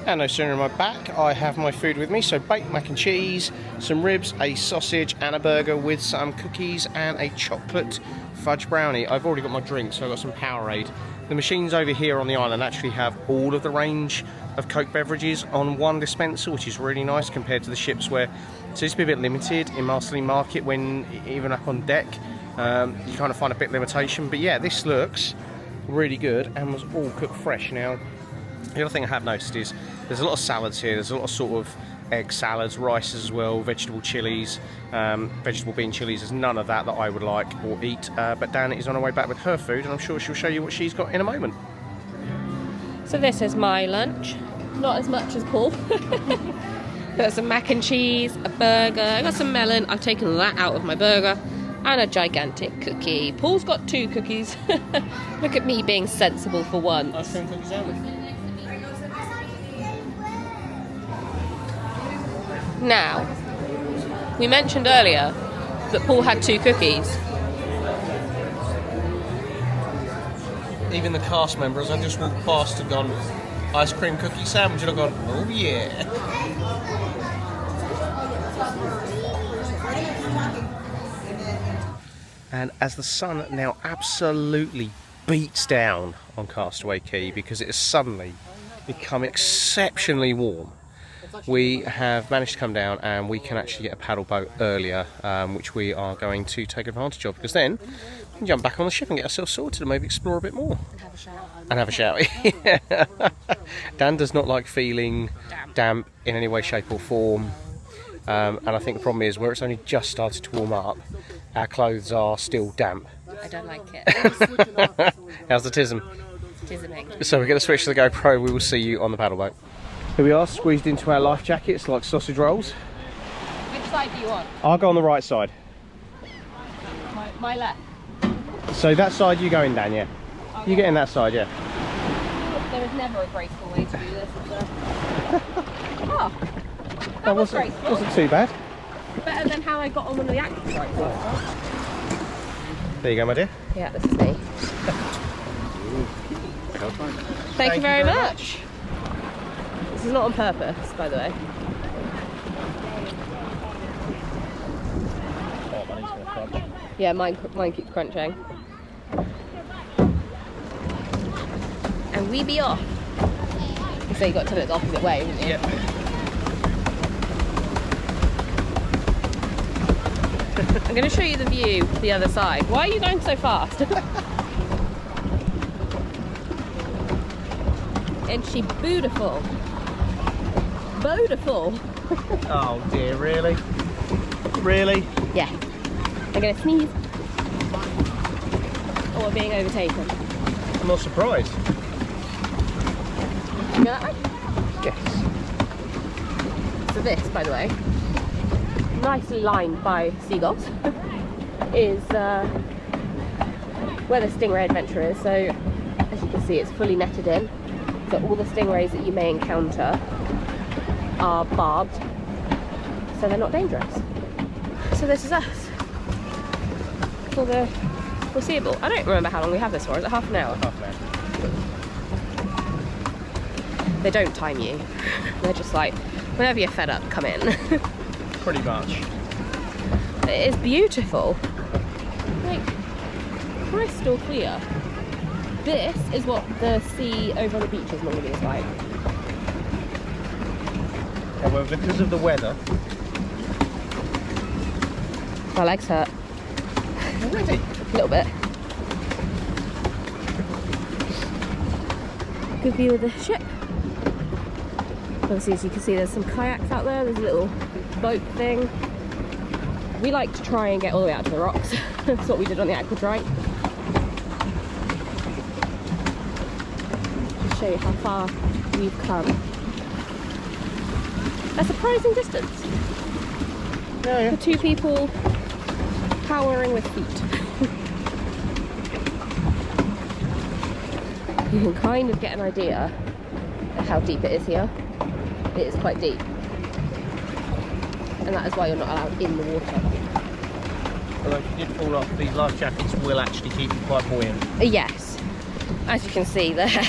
Speaker 3: And no sooner in my back, I have my food with me. So baked mac and cheese, some ribs, a sausage and a burger with some cookies and a chocolate fudge brownie. I've already got my drink, so I've got some Powerade. The machines over here on the island actually have all of the range of Coke beverages on one dispenser, which is really nice compared to the ships where it seems to be a bit limited in Marceline Market when even up on deck. You kind of find a bit of limitation. But yeah, this looks really good and was all cooked fresh. Now, the other thing I have noticed is there's a lot of salads here. There's a lot of sort of egg salads, rice as well, vegetable chilies, vegetable bean chilies. There's none of that I would like or eat. But Dani is on her way back with her food, and I'm sure she'll show you what she's got in a moment.
Speaker 16: So this is my lunch. Not as much as Paul. Got some mac and cheese, a burger. I got some melon. I've taken that out of my burger. And a gigantic cookie. Paul's got 2 cookies. Look at me being sensible for once.
Speaker 3: Ice cream cookie sandwich.
Speaker 16: Now, we mentioned earlier that Paul had 2 cookies.
Speaker 3: Even the cast members, I just walked past and gone, ice cream cookie sandwich, and I've gone, oh yeah. And as the sun now absolutely beats down on Castaway Cay because it has suddenly become exceptionally warm, we have managed to come down and we can actually get a paddle boat earlier, which we are going to take advantage of, because then we can jump back on the ship and get ourselves sorted and maybe explore a bit more. And have a shower. Yeah. Dan does not like feeling damp in any way, shape or form. And I think the problem is where it's only just started to warm up, our clothes are still damp.
Speaker 16: I don't like it.
Speaker 3: How's the tism?
Speaker 16: Tisming.
Speaker 3: So we're going to switch to the GoPro. We will see you on the paddle boat. Here we are, squeezed into our life jackets like sausage rolls.
Speaker 16: Which side do you want?
Speaker 3: I'll go on the right side.
Speaker 16: My left.
Speaker 3: So that side you go in, Dan, yeah? Okay. You get in that side, yeah.
Speaker 16: There is never a graceful way to do this, is there? Oh, that
Speaker 3: wasn't too bad.
Speaker 16: Better than how I got on one of the active rides last time.
Speaker 3: There you go, my dear.
Speaker 16: Yeah, this is me. Thank you very much. This is not on purpose, by the way. Yeah, mine keeps crunching. And we be off. So you got to turn it the opposite way, didn't you?
Speaker 3: Yep.
Speaker 16: I'm going to show you the view the other side. Why are you going so fast? Isn't she beautiful? Beautiful.
Speaker 3: Oh dear, really? Really?
Speaker 16: Yeah. I'm going to sneeze. Or we're being overtaken.
Speaker 3: I'm not surprised.
Speaker 16: You go that way?
Speaker 3: Yes.
Speaker 16: So this, by the way, nicely lined by seagulls, is where the stingray adventure is. So as you can see, it's fully netted in. So all the stingrays that you may encounter are barbed, so they're not dangerous. So this is us for the foreseeable. I don't remember how long we have this for. Is it half an hour?
Speaker 3: Half an
Speaker 16: They don't time you. They're just like, whenever you're fed up, come in.
Speaker 3: Pretty much.
Speaker 16: It is beautiful. Like, crystal clear. This is what the sea over the beaches normally is like.
Speaker 3: However, because of the weather,
Speaker 16: my legs hurt.
Speaker 3: Already?
Speaker 16: A little bit. Good view of the ship. Obviously, as you can see, there's some kayaks out there. There's a little boat thing. We like to try and get all the way out to the rocks. That's what we did on the AquaMouse. Just show you how far we've come. A surprising distance.
Speaker 3: Yeah.
Speaker 16: For two people powering with feet. You can kind of get an idea of how deep it is here. It is quite deep. And that is why you're not allowed in the water.
Speaker 3: Although if you did fall off, these life jackets will actually keep you quite buoyant.
Speaker 16: Yes. As you can see, they're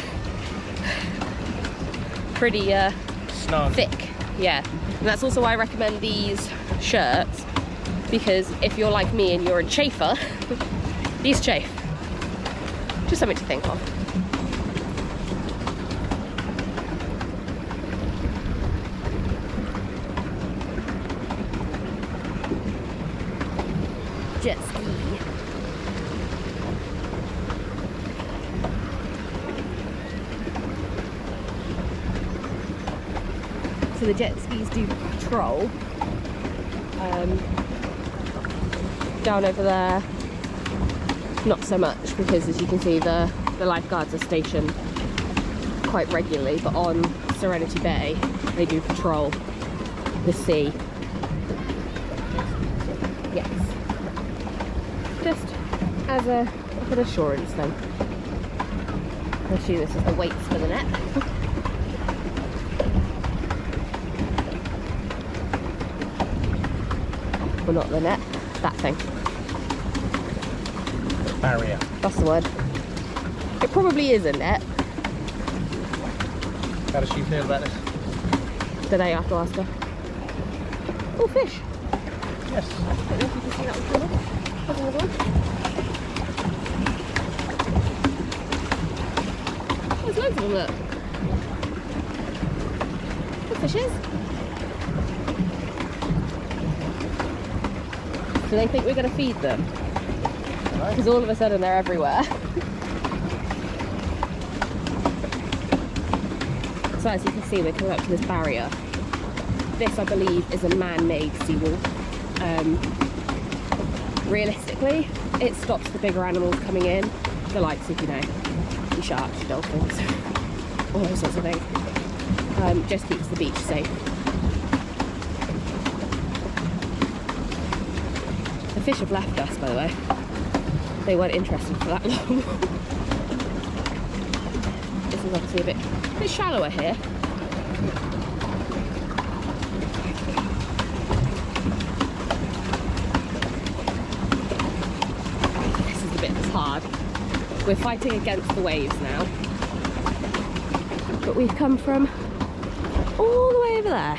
Speaker 16: pretty
Speaker 3: snug.
Speaker 16: Thick. Yeah. And that's also why I recommend these shirts, because if you're like me and you're a chafer, these chafe. Just something to think of. Jet ski. So the jet skis do patrol. Down over there, not so much, because as you can see the lifeguards are stationed quite regularly, but on Serenity Bay they do patrol the sea. Yes. Just as an assurance thing. I assume this is the weights for the net. Well, not the net, that thing.
Speaker 3: Barrier.
Speaker 16: That's the word. It probably is a net.
Speaker 3: How does she feel about this?
Speaker 16: Today I have to ask her. Oh, fish!
Speaker 3: Yes.
Speaker 16: I don't know if you can see that one coming. There's another one. There's loads of them, look. Good fishes. Do they think we're going to feed them? Because all of a sudden they're everywhere. So as you can see, we're coming up to this barrier. This, I believe, is a man-made seawall. Realistically, it stops the bigger animals coming in. The likes of, you know, your sharks, your dolphins, all those sorts of things. Just keeps the beach safe. The fish have left us, by the way. They weren't interested for that long. This is obviously a bit shallower here. This is the bit that's hard. We're fighting against the waves now. But we've come from all the way over there.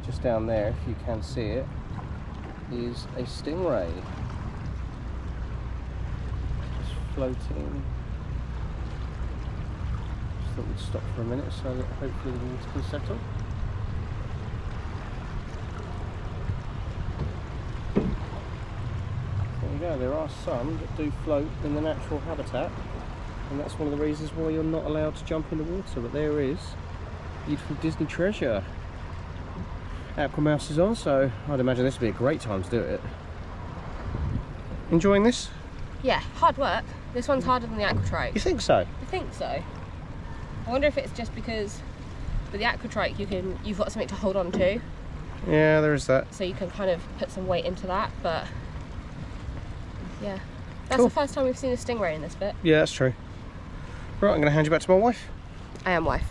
Speaker 3: Just down there, if you can see it, is a stingray. Just floating. Just thought we'd stop for a minute so that hopefully the water can settle. There you go, there are some that do float in the natural habitat, and that's one of the reasons why you're not allowed to jump in the water, but there is beautiful Disney treasure. AquaMouse is on, so I'd imagine this would be a great time to do it. Enjoying this?
Speaker 16: Yeah, hard work. This one's harder than the AquaMouse.
Speaker 3: You think so?
Speaker 16: I think so. I wonder if it's just because with the aquatrike you've got something to hold on to.
Speaker 3: Yeah, there is that.
Speaker 16: So you can kind of put some weight into that, but yeah. That's
Speaker 3: Cool.
Speaker 16: the first time we've seen a stingray in this bit.
Speaker 3: Yeah, that's true. Right, I'm going to hand you back to my wife.
Speaker 16: I am wife.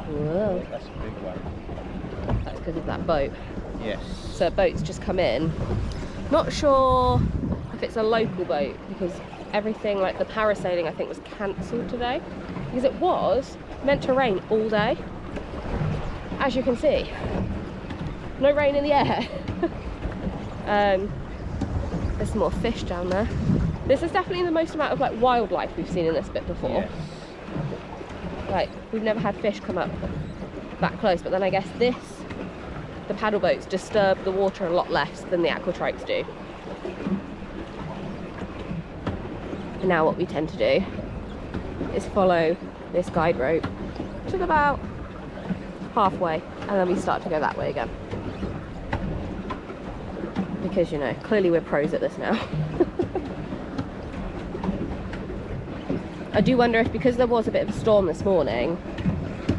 Speaker 16: Whoa.
Speaker 3: That's a big one.
Speaker 16: That's because of that boat.
Speaker 3: Yes.
Speaker 16: So a boat's just come in. Not sure if it's a local boat because everything like the parasailing I think was cancelled today because it was meant to rain all day. As you can see, no rain in the air. There's some more fish down there. This is definitely the most amount of like wildlife we've seen in this bit before.
Speaker 3: Yes.
Speaker 16: Like we've never had fish come up that close, but then I guess the paddle boats disturb the water a lot less than the aquatrikes do. And now what we tend to do is follow this guide rope to about halfway and then we start to go that way again. Because, you know, clearly we're pros at this now. I do wonder if because there was a bit of a storm this morning,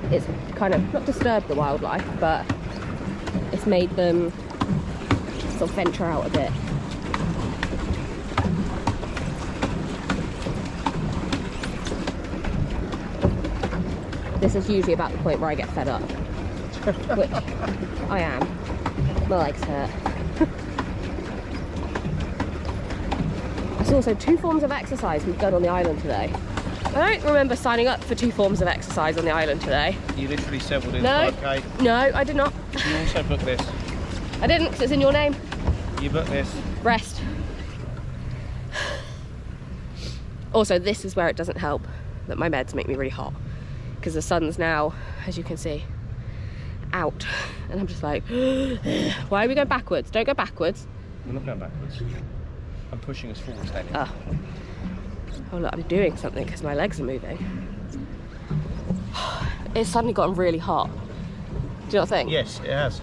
Speaker 16: it's kind of not disturbed the wildlife, but it's made them sort of venture out a bit. This is usually about the point where I get fed up, which I am. My legs hurt. There's also 2 forms of exercise we've done on the island today. I don't remember signing up for 2 forms of exercise on the island today.
Speaker 3: You literally said we'll do
Speaker 16: No,
Speaker 3: 5K.
Speaker 16: no, I did not.
Speaker 3: You also booked this.
Speaker 16: I didn't, because it's in your name.
Speaker 3: You booked this.
Speaker 16: Rest. Also, this is where it doesn't help that my meds make me really hot. Because the sun's now, as you can see, out. And I'm just like, why are we going backwards? Don't go backwards.
Speaker 3: We're not going backwards. I'm pushing us forwards, Danielle.
Speaker 16: Oh look, I'm doing something because my legs are moving. It's suddenly gotten really hot. Do you not think?
Speaker 3: Yes, it has.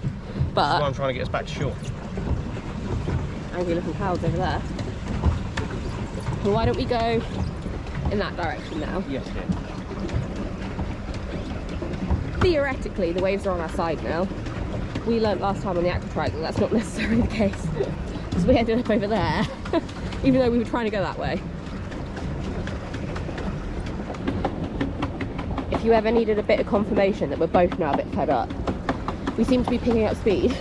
Speaker 16: But
Speaker 3: that's why I'm trying to get us back to shore.
Speaker 16: Angry looking clouds over there. Well, why don't we go in that direction now?
Speaker 3: Yes, dear.
Speaker 16: Theoretically, the waves are on our side now. We learnt last time on the aquatrike that that's not necessarily the case. Because we ended up over there, even though we were trying to go that way. If you ever needed a bit of confirmation that we're both now a bit fed up, we seem to be picking up speed.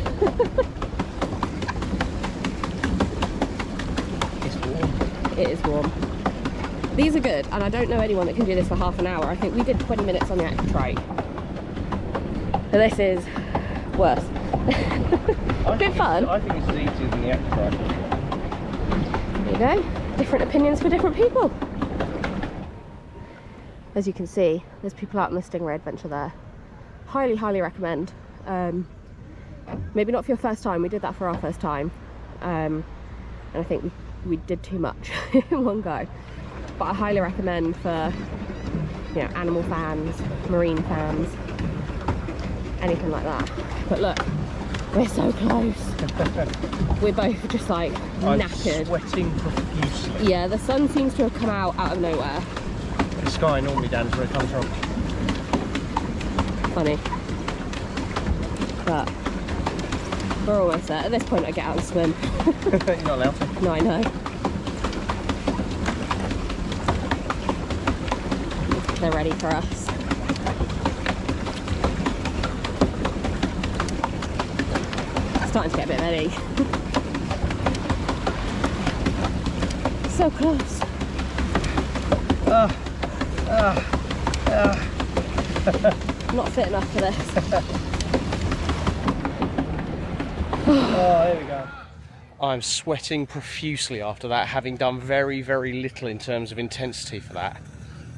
Speaker 3: It's warm.
Speaker 16: It is warm. These are good, and I don't know anyone that can do this for half an hour. I think we did 20 minutes on the aquatrike. So this is worse. Good fun.
Speaker 3: I think it's easier than the aquatrike.
Speaker 16: There you go. Different opinions for different people. As you can see, there's people out on the Stingray adventure there. Highly, highly recommend. Maybe not for your first time. We did that for our first time. And I think we did too much in one go. But I highly recommend for, you know, animal fans, marine fans, anything like that. But look, we're so close. We're both just like knackered.
Speaker 3: I'm sweating profusely.
Speaker 16: Yeah, the sun seems to have come out of nowhere.
Speaker 3: The sky normally down is where it comes from.
Speaker 16: Funny. But we're almost there. At this point I get out and swim.
Speaker 3: You're not allowed to.
Speaker 16: No, I know. They're ready for us. Starting to get a bit ready. So close. I'm not fit enough for this.
Speaker 3: Oh, here we go. I'm sweating profusely after that, having done very, very little in terms of intensity for that.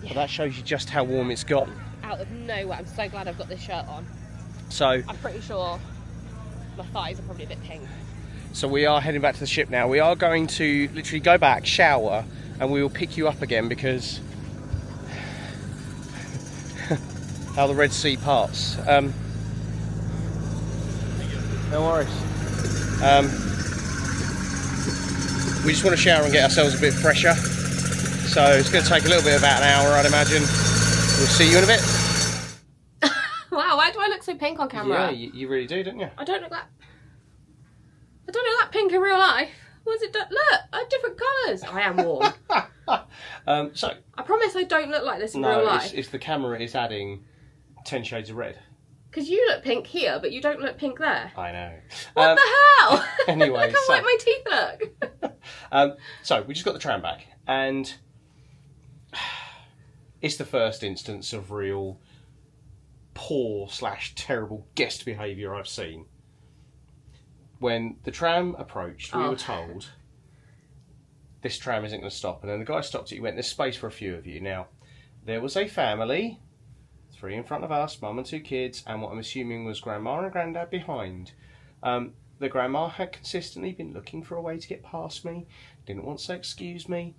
Speaker 3: Yeah. But that shows you just how warm it's got.
Speaker 16: Out of nowhere. I'm so glad I've got this shirt on.
Speaker 3: So
Speaker 16: I'm pretty sure my thighs are probably a bit pink.
Speaker 3: So we are heading back to the ship now. We are going to literally go back, shower, and we will pick you up again because how the Red Sea parts. No worries. We just want to shower and get ourselves a bit fresher. So it's going to take a little bit, about an hour, I'd imagine. We'll see you in a bit.
Speaker 16: Wow, why do I look so pink on camera?
Speaker 3: Yeah, you really do, don't you?
Speaker 16: I don't look that pink in real life. What's it? Look, different colours. I am warm.
Speaker 3: So
Speaker 16: I promise I don't look like this in real
Speaker 3: no,
Speaker 16: life.
Speaker 3: it's the camera is adding 10 shades of red.
Speaker 16: Because you look pink here, but you don't look pink there.
Speaker 3: I know.
Speaker 16: What the hell?
Speaker 3: Anyway,
Speaker 16: Look how white my teeth look.
Speaker 3: So we just got the tram back, and it's the first instance of real poor / terrible guest behaviour I've seen. When the tram approached, we were told this tram isn't going to stop, and then the guy stopped it. He went, "There's space for a few of you." Now, there was a family, 3 in front of us, mum and 2 kids, and what I'm assuming was grandma and granddad behind. The grandma had consistently been looking for a way to get past me, didn't want to say excuse me,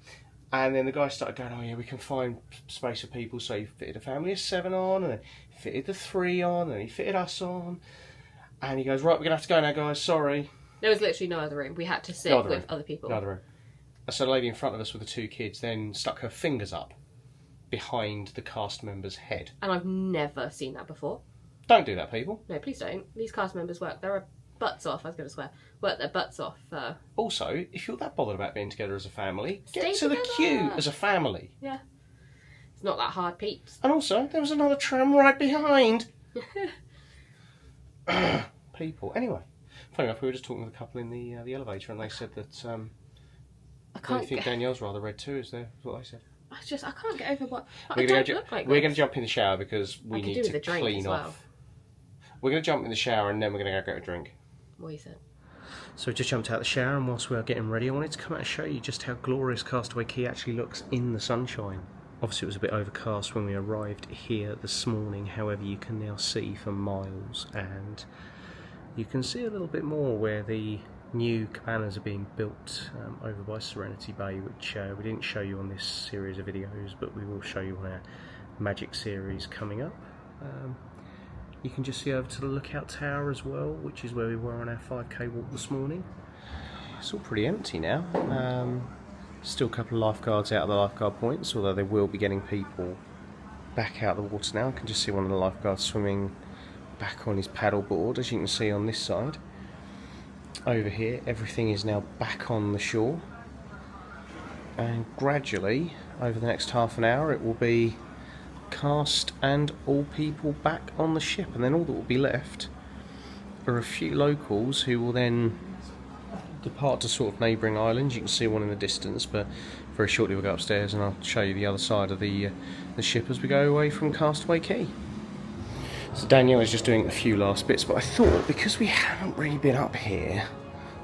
Speaker 3: and then the guy started going, "Oh yeah, we can find space for people," so he fitted a family of 7 on, and then he fitted the 3 on, and he fitted us on, and he goes, "Right, we're going to have to go now, guys, sorry."
Speaker 16: There was literally no other room. We had to sit with other people.
Speaker 3: No other room. So the lady in front of us with the 2 kids then stuck her fingers up behind the cast member's head.
Speaker 16: And I've never seen that before.
Speaker 3: Don't do that, people.
Speaker 16: No, please don't. These cast members work their butts off, I was going to swear. Work their butts off.
Speaker 3: Also, if you're that bothered about being together as a family, get
Speaker 16: Stay
Speaker 3: to the
Speaker 16: together.
Speaker 3: queue as a family.
Speaker 16: Yeah. It's not that hard, peeps.
Speaker 3: And also, there was another tram right behind. People. Anyway, funny enough, we were just talking with a couple in the elevator, and they said that they think Danielle's rather red too. Is what they said? I
Speaker 16: can't get over what
Speaker 3: We're
Speaker 16: I
Speaker 3: going
Speaker 16: don't look like.
Speaker 3: We're going to jump in the shower because we
Speaker 16: I could
Speaker 3: need
Speaker 16: do
Speaker 3: to
Speaker 16: with a drink
Speaker 3: clean
Speaker 16: as
Speaker 3: off.
Speaker 16: well.
Speaker 3: We're going to jump in the shower and then we're going to go get a drink.
Speaker 16: What you said?
Speaker 3: So we just jumped out of the shower, and whilst we were getting ready, I wanted to come out and show you just how glorious Castaway Key actually looks in the sunshine. Obviously it was a bit overcast when we arrived here this morning, however you can now see for miles, and you can see a little bit more where the new cabanas are being built over by Serenity Bay, which we didn't show you on this series of videos, but we will show you on our Magic series coming up. You can just see over to the lookout tower as well, which is where we were on our 5k walk this morning. It's all pretty empty now. Still a couple of lifeguards out of the lifeguard points, although they will be getting people back out of the water now. I can just see one of the lifeguards swimming back on his paddle board, as you can see on this side. Over here, everything is now back on the shore, and gradually, over the next half an hour, it will be cast and all people back on the ship, and then all that will be left are a few locals who will then depart to sort of neighbouring islands. You can see one in the distance, but very shortly we'll go upstairs and I'll show you the other side of the ship as we go away from Castaway Key. So Danielle is just doing a few last bits, but I thought because we haven't really been up here,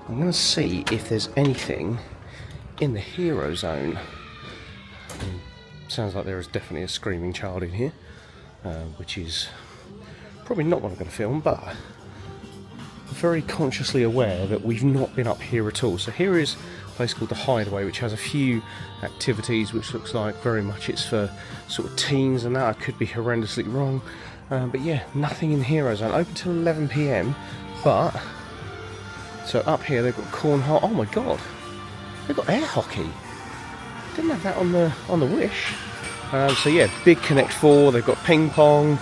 Speaker 3: I'm going to see if there's anything in the hero zone. Sounds like there is definitely a screaming child in here, which is probably not what I'm going to film, but I'm very consciously aware that we've not been up here at all. So here is a place called the Hideaway, which has a few activities, which looks like very much it's for sort of teens and that. I could be horrendously wrong, but yeah, nothing in the hero zone. Open till 11 PM, but so up here they've got cornhole. Oh my god, they've got air hockey. Didn't have that on the Wish. So yeah, big Connect 4. They've got ping pong,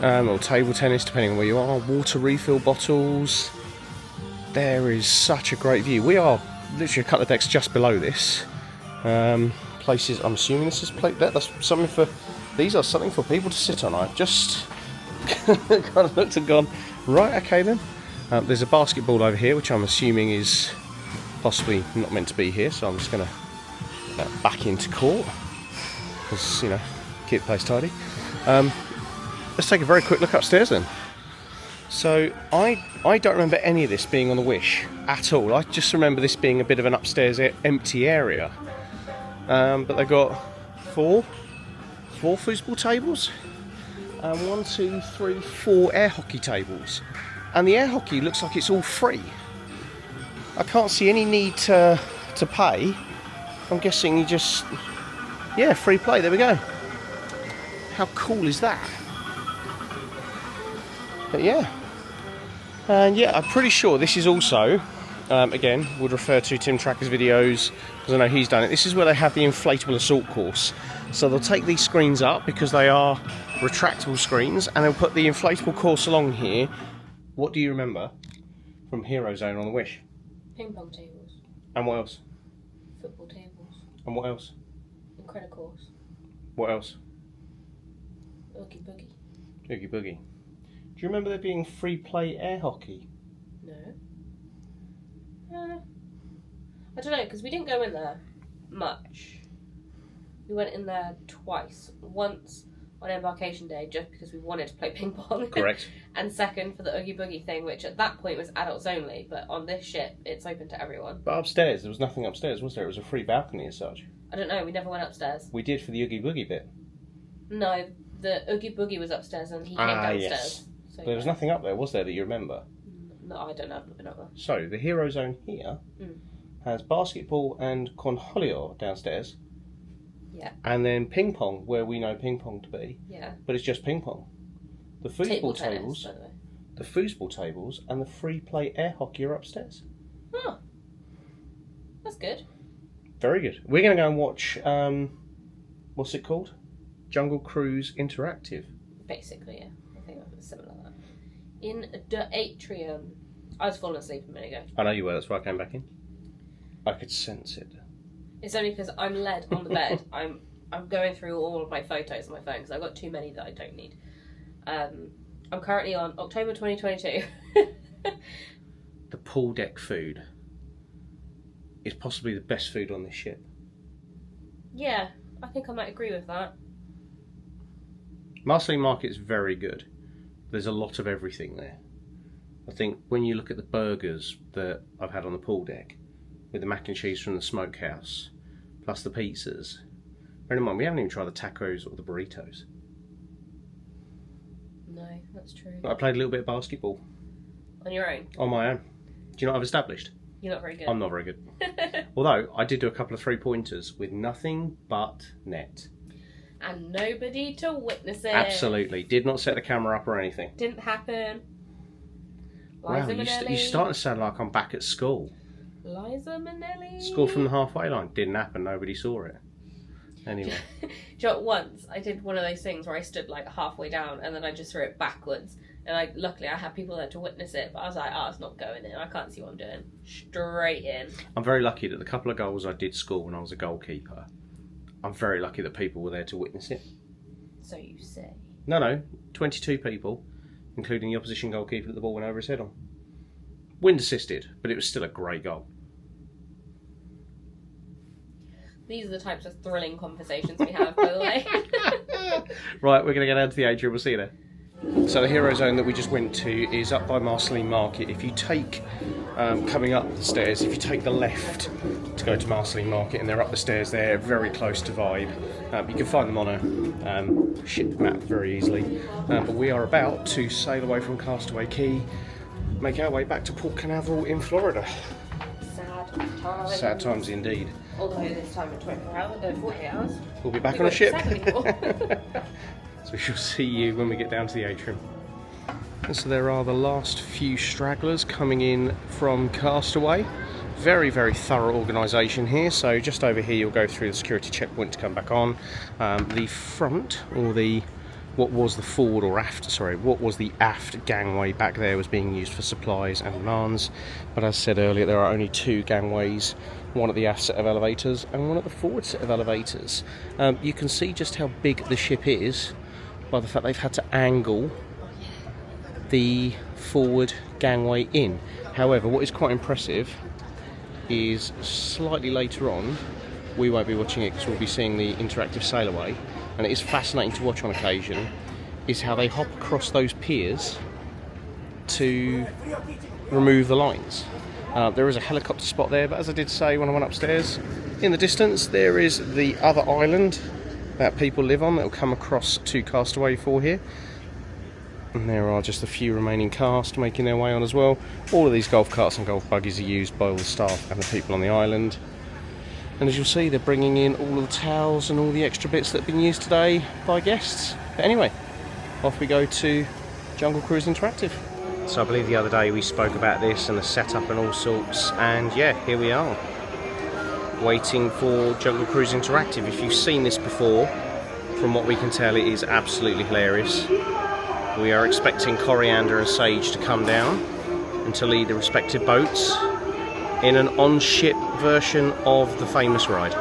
Speaker 3: or table tennis, depending on where you are. Water refill bottles. There is such a great view. We are literally a couple of decks just below this. Places. I'm assuming this is that's something for. These are something for people to sit on. I've just kind of looked and gone, right, okay then. There's a basketball over here, which I'm assuming is possibly not meant to be here. So I'm just going to back into court, because, you know, keep the place tidy. Let's take a very quick look upstairs then. So I don't remember any of this being on the Wish at all. I just remember this being a bit of an upstairs empty area. But they've got four foosball tables, and 1, 2, 3, 4 air hockey tables. And the air hockey looks like it's all free. I can't see any need to pay. I'm guessing you just, yeah, free play, there we go. How cool is that? But yeah. And yeah, I'm pretty sure this is also again, would refer to Tim Tracker's videos, because I know he's done it. This is where they have the inflatable assault course. So they'll take these screens up, because they are retractable screens, and they'll put the inflatable course along here. What do you remember from Hero Zone on the Wish?
Speaker 16: Ping pong tables.
Speaker 3: And what else?
Speaker 16: Football tables.
Speaker 3: And what else?
Speaker 16: Incredicourse.
Speaker 3: What else?
Speaker 16: Oogie boogie.
Speaker 3: Oogie Boogie. Do you remember there being free play air hockey?
Speaker 16: No. I don't know, because we didn't go in there much. We went in there twice. Once on embarkation day, just because we wanted to play ping pong.
Speaker 3: Correct.
Speaker 16: And second for the Oogie Boogie thing, which at that point was adults only, but on this ship, it's open to everyone.
Speaker 3: But upstairs, there was nothing upstairs, was there? It was a free balcony as such.
Speaker 16: I don't know, we never went upstairs.
Speaker 3: We did for the Oogie Boogie bit.
Speaker 16: No, the Oogie Boogie was upstairs and he came downstairs.
Speaker 3: Yes.
Speaker 16: So,
Speaker 3: But there was nothing up there, was there, that you remember?
Speaker 16: No, I don't know, I've not been up there.
Speaker 3: So, the Hero Zone here has basketball and conholio downstairs.
Speaker 16: Yeah.
Speaker 3: And then ping pong, where we know ping pong to be.
Speaker 16: Yeah.
Speaker 3: But it's just ping pong. The
Speaker 16: Table
Speaker 3: foosball
Speaker 16: tennis,
Speaker 3: tables,
Speaker 16: by the way.
Speaker 3: the foosball tables, and the free play air hockey are upstairs.
Speaker 16: Oh, that's good.
Speaker 3: Very good. We're going to go and watch, what's it called? Jungle Cruise Interactive.
Speaker 16: Basically, yeah. I think that was similar to that. In the atrium. I was falling asleep a minute ago.
Speaker 3: I know you were, that's why I came back in. I could sense it.
Speaker 16: It's only because I'm led on the bed. I'm going through all of my photos on my phone because I've got too many that I don't need. I'm currently on October 2022.
Speaker 3: The pool deck food is possibly the best food on this ship.
Speaker 16: Yeah, I think I might agree with that.
Speaker 3: Marceline Market is very good. There's a lot of everything there. I think when you look at the burgers that I've had on the pool deck, with the mac and cheese from the smokehouse, plus the pizzas. Bear in mind, we haven't even tried the tacos or the burritos.
Speaker 16: No, that's true.
Speaker 3: I played a little bit of basketball.
Speaker 16: On your own?
Speaker 3: On my own. Do you know what I've established?
Speaker 16: You're not very good.
Speaker 3: I'm not very good. Although, I did do a couple of three-pointers with nothing but net.
Speaker 16: And nobody to witness it.
Speaker 3: Absolutely. Did not set the camera up or anything.
Speaker 16: Didn't happen.
Speaker 3: Wow,
Speaker 16: Liza
Speaker 3: you're starting to sound like I'm back at school.
Speaker 16: Liza Minnelli.
Speaker 3: Score from the halfway line. Didn't happen. Nobody saw it. Anyway.
Speaker 16: Do you know, once I did one of those things where I stood like halfway down and then I just threw it backwards. And luckily I had people there to witness it. But I was like, oh, it's not going in. I can't see what I'm doing. Straight in.
Speaker 3: I'm very lucky that the couple of goals I did score when I was a goalkeeper, I'm very lucky that people were there to witness it.
Speaker 16: So you say.
Speaker 3: No. 22 people, including the opposition goalkeeper that the ball went over his head on. Wind assisted, but it was still a great goal.
Speaker 16: These are the types of thrilling conversations we have, by the way.
Speaker 3: Right, we're going to get down to the atrium. We'll see you there. So the Hero Zone that we just went to is up by Marceline Market. If you take, coming up the stairs, if you take the left to go to Marceline Market, and they're up the stairs there, very close to Vibe. You can find them on a ship map very easily. But we are about to sail away from Castaway Key, make our way back to Port Canaveral in Florida.
Speaker 16: Sad times.
Speaker 3: Sad times indeed.
Speaker 16: Although this time in 24 hours, 40 hours.
Speaker 3: We'll be back
Speaker 16: We
Speaker 3: on a
Speaker 16: went
Speaker 3: ship.
Speaker 16: 74.
Speaker 3: So we shall see you when we get down to the atrium. And so there are the last few stragglers coming in from Castaway. Very, very thorough organisation here. So just over here you'll go through the security checkpoint to come back on. The front, or what was the aft gangway back there was being used for supplies and demands. But as said earlier, there are only two gangways, one at the aft set of elevators and one at the forward set of elevators. You can see just how big the ship is by the fact they've had to angle the forward gangway in. However, what is quite impressive is slightly later on, we won't be watching it because we'll be seeing the interactive sail away, and it is fascinating to watch on occasion, is how they hop across those piers to remove the lines. There is a helicopter spot there, but as I did say when I went upstairs, in the distance there is the other island that people live on that will come across to Castaway for here. And there are just a few remaining cast making their way on as well. All of these golf carts and golf buggies are used by all the staff and the people on the island. And as you'll see, they're bringing in all of the towels and all the extra bits that have been used today by guests. But anyway, off we go to Jungle Cruise Interactive. So I believe the other day we spoke about this and the setup and all sorts, and yeah, here we are, waiting for Jungle Cruise Interactive. If you've seen this before, from what we can tell, it is absolutely hilarious. We are expecting Coriander and Sage to come down and to lead the respective boats in an on-ship version of the famous ride.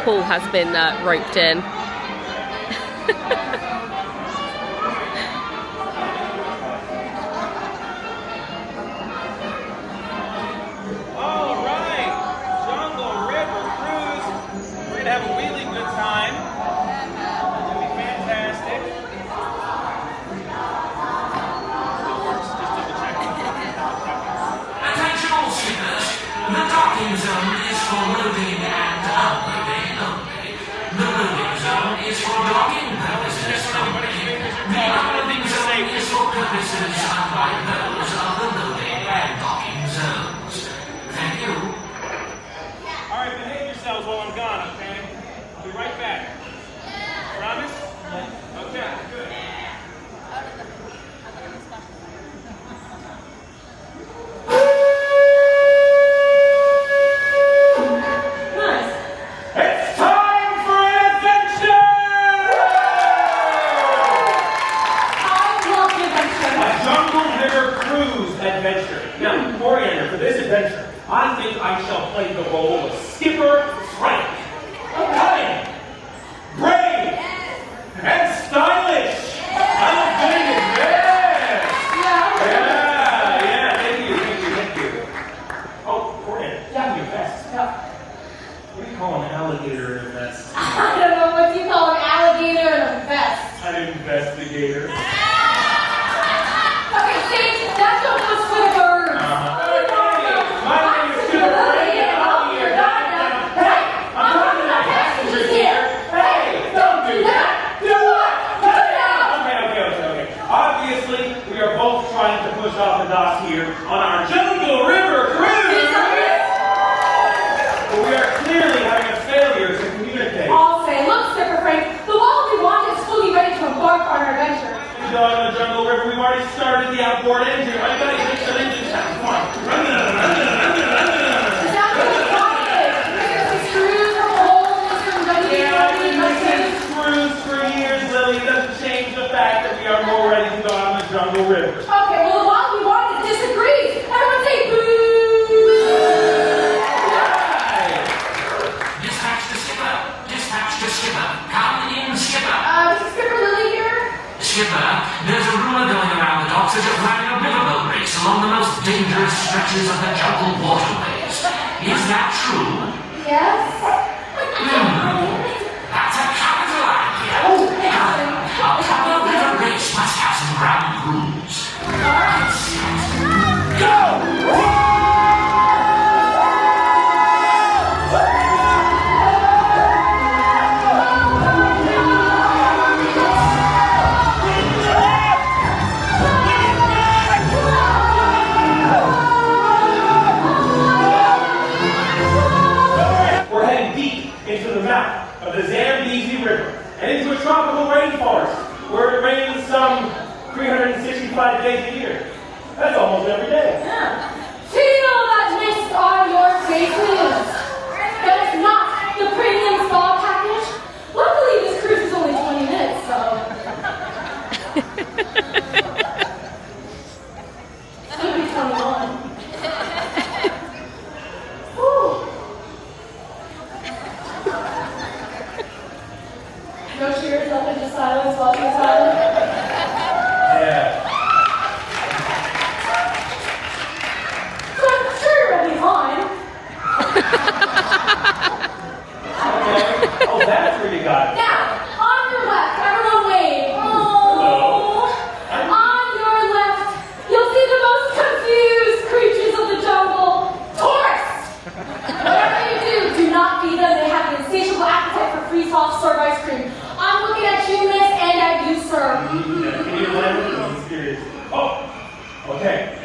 Speaker 16: Paul has been roped in.
Speaker 4: All right, Jungle River Cruise. We're gonna have a really good time. It's gonna be fantastic. Still works, just double check.
Speaker 7: Attention all shippers, the docking zone is for loading and unloading only. The loading zone is for docking purposes only. The unloading zone is for purposes unlike those of the loading and docking zones. Thank you.
Speaker 4: All right, behave yourselves while I'm gone, okay? I'll be right back. Promise? Okay, good. It's time for an adventure! A Jungle River Cruise adventure. Now, Coriander, for this adventure, I think I shall play the role of Skipper Frank. Cunning, brave, and stylish. I look good in this, yes! Yeah, thank you. Oh, Coriander, your vest. What do you call an alligator in a vest?
Speaker 8: I don't know, what do you call an alligator in a vest?
Speaker 4: An investigator.
Speaker 8: Okay, Sage, that's not just for the birds.
Speaker 4: My name is Skipper Frank, and I'm here. Hey, I'm talking to my passengers here. Hey, don't do that. Do what? Put it out. Okay. Obviously, we are both trying to push off the docks here on our Jungle River Cruise. But we are clearly having a failure to communicate.
Speaker 8: I'll say, look, Skipper Frank, the Wally Wand is fully ready to embark on our adventure.
Speaker 4: We're going on the Jungle River. We've already started the outboard engine. All you gotta make the engine sound. Come on. Run.
Speaker 8: It sounds like quiet. There's some screws from a hole in this room.
Speaker 4: Yeah, I've been missing screws for years, Lily. It doesn't change the fact that we are more ready to go on the Jungle River.
Speaker 8: Okay, well, the Wally Wand disagrees. Everyone say boo!
Speaker 7: Dispatch to skipper. Dispatch to skipper. Come in, skipper.
Speaker 8: Is Skipper Lily here?
Speaker 7: Skipper, there's a rumor going around the docks that you're planning a riverboat race along the most dangerous stretches of the jungle waterways. Is that true?
Speaker 8: Yes.
Speaker 7: That's a capital idea. A proper river race must have some ground rules. Go!
Speaker 4: We're heading deep into the mouth of the Zambezi River and into a tropical rainforest where it rains some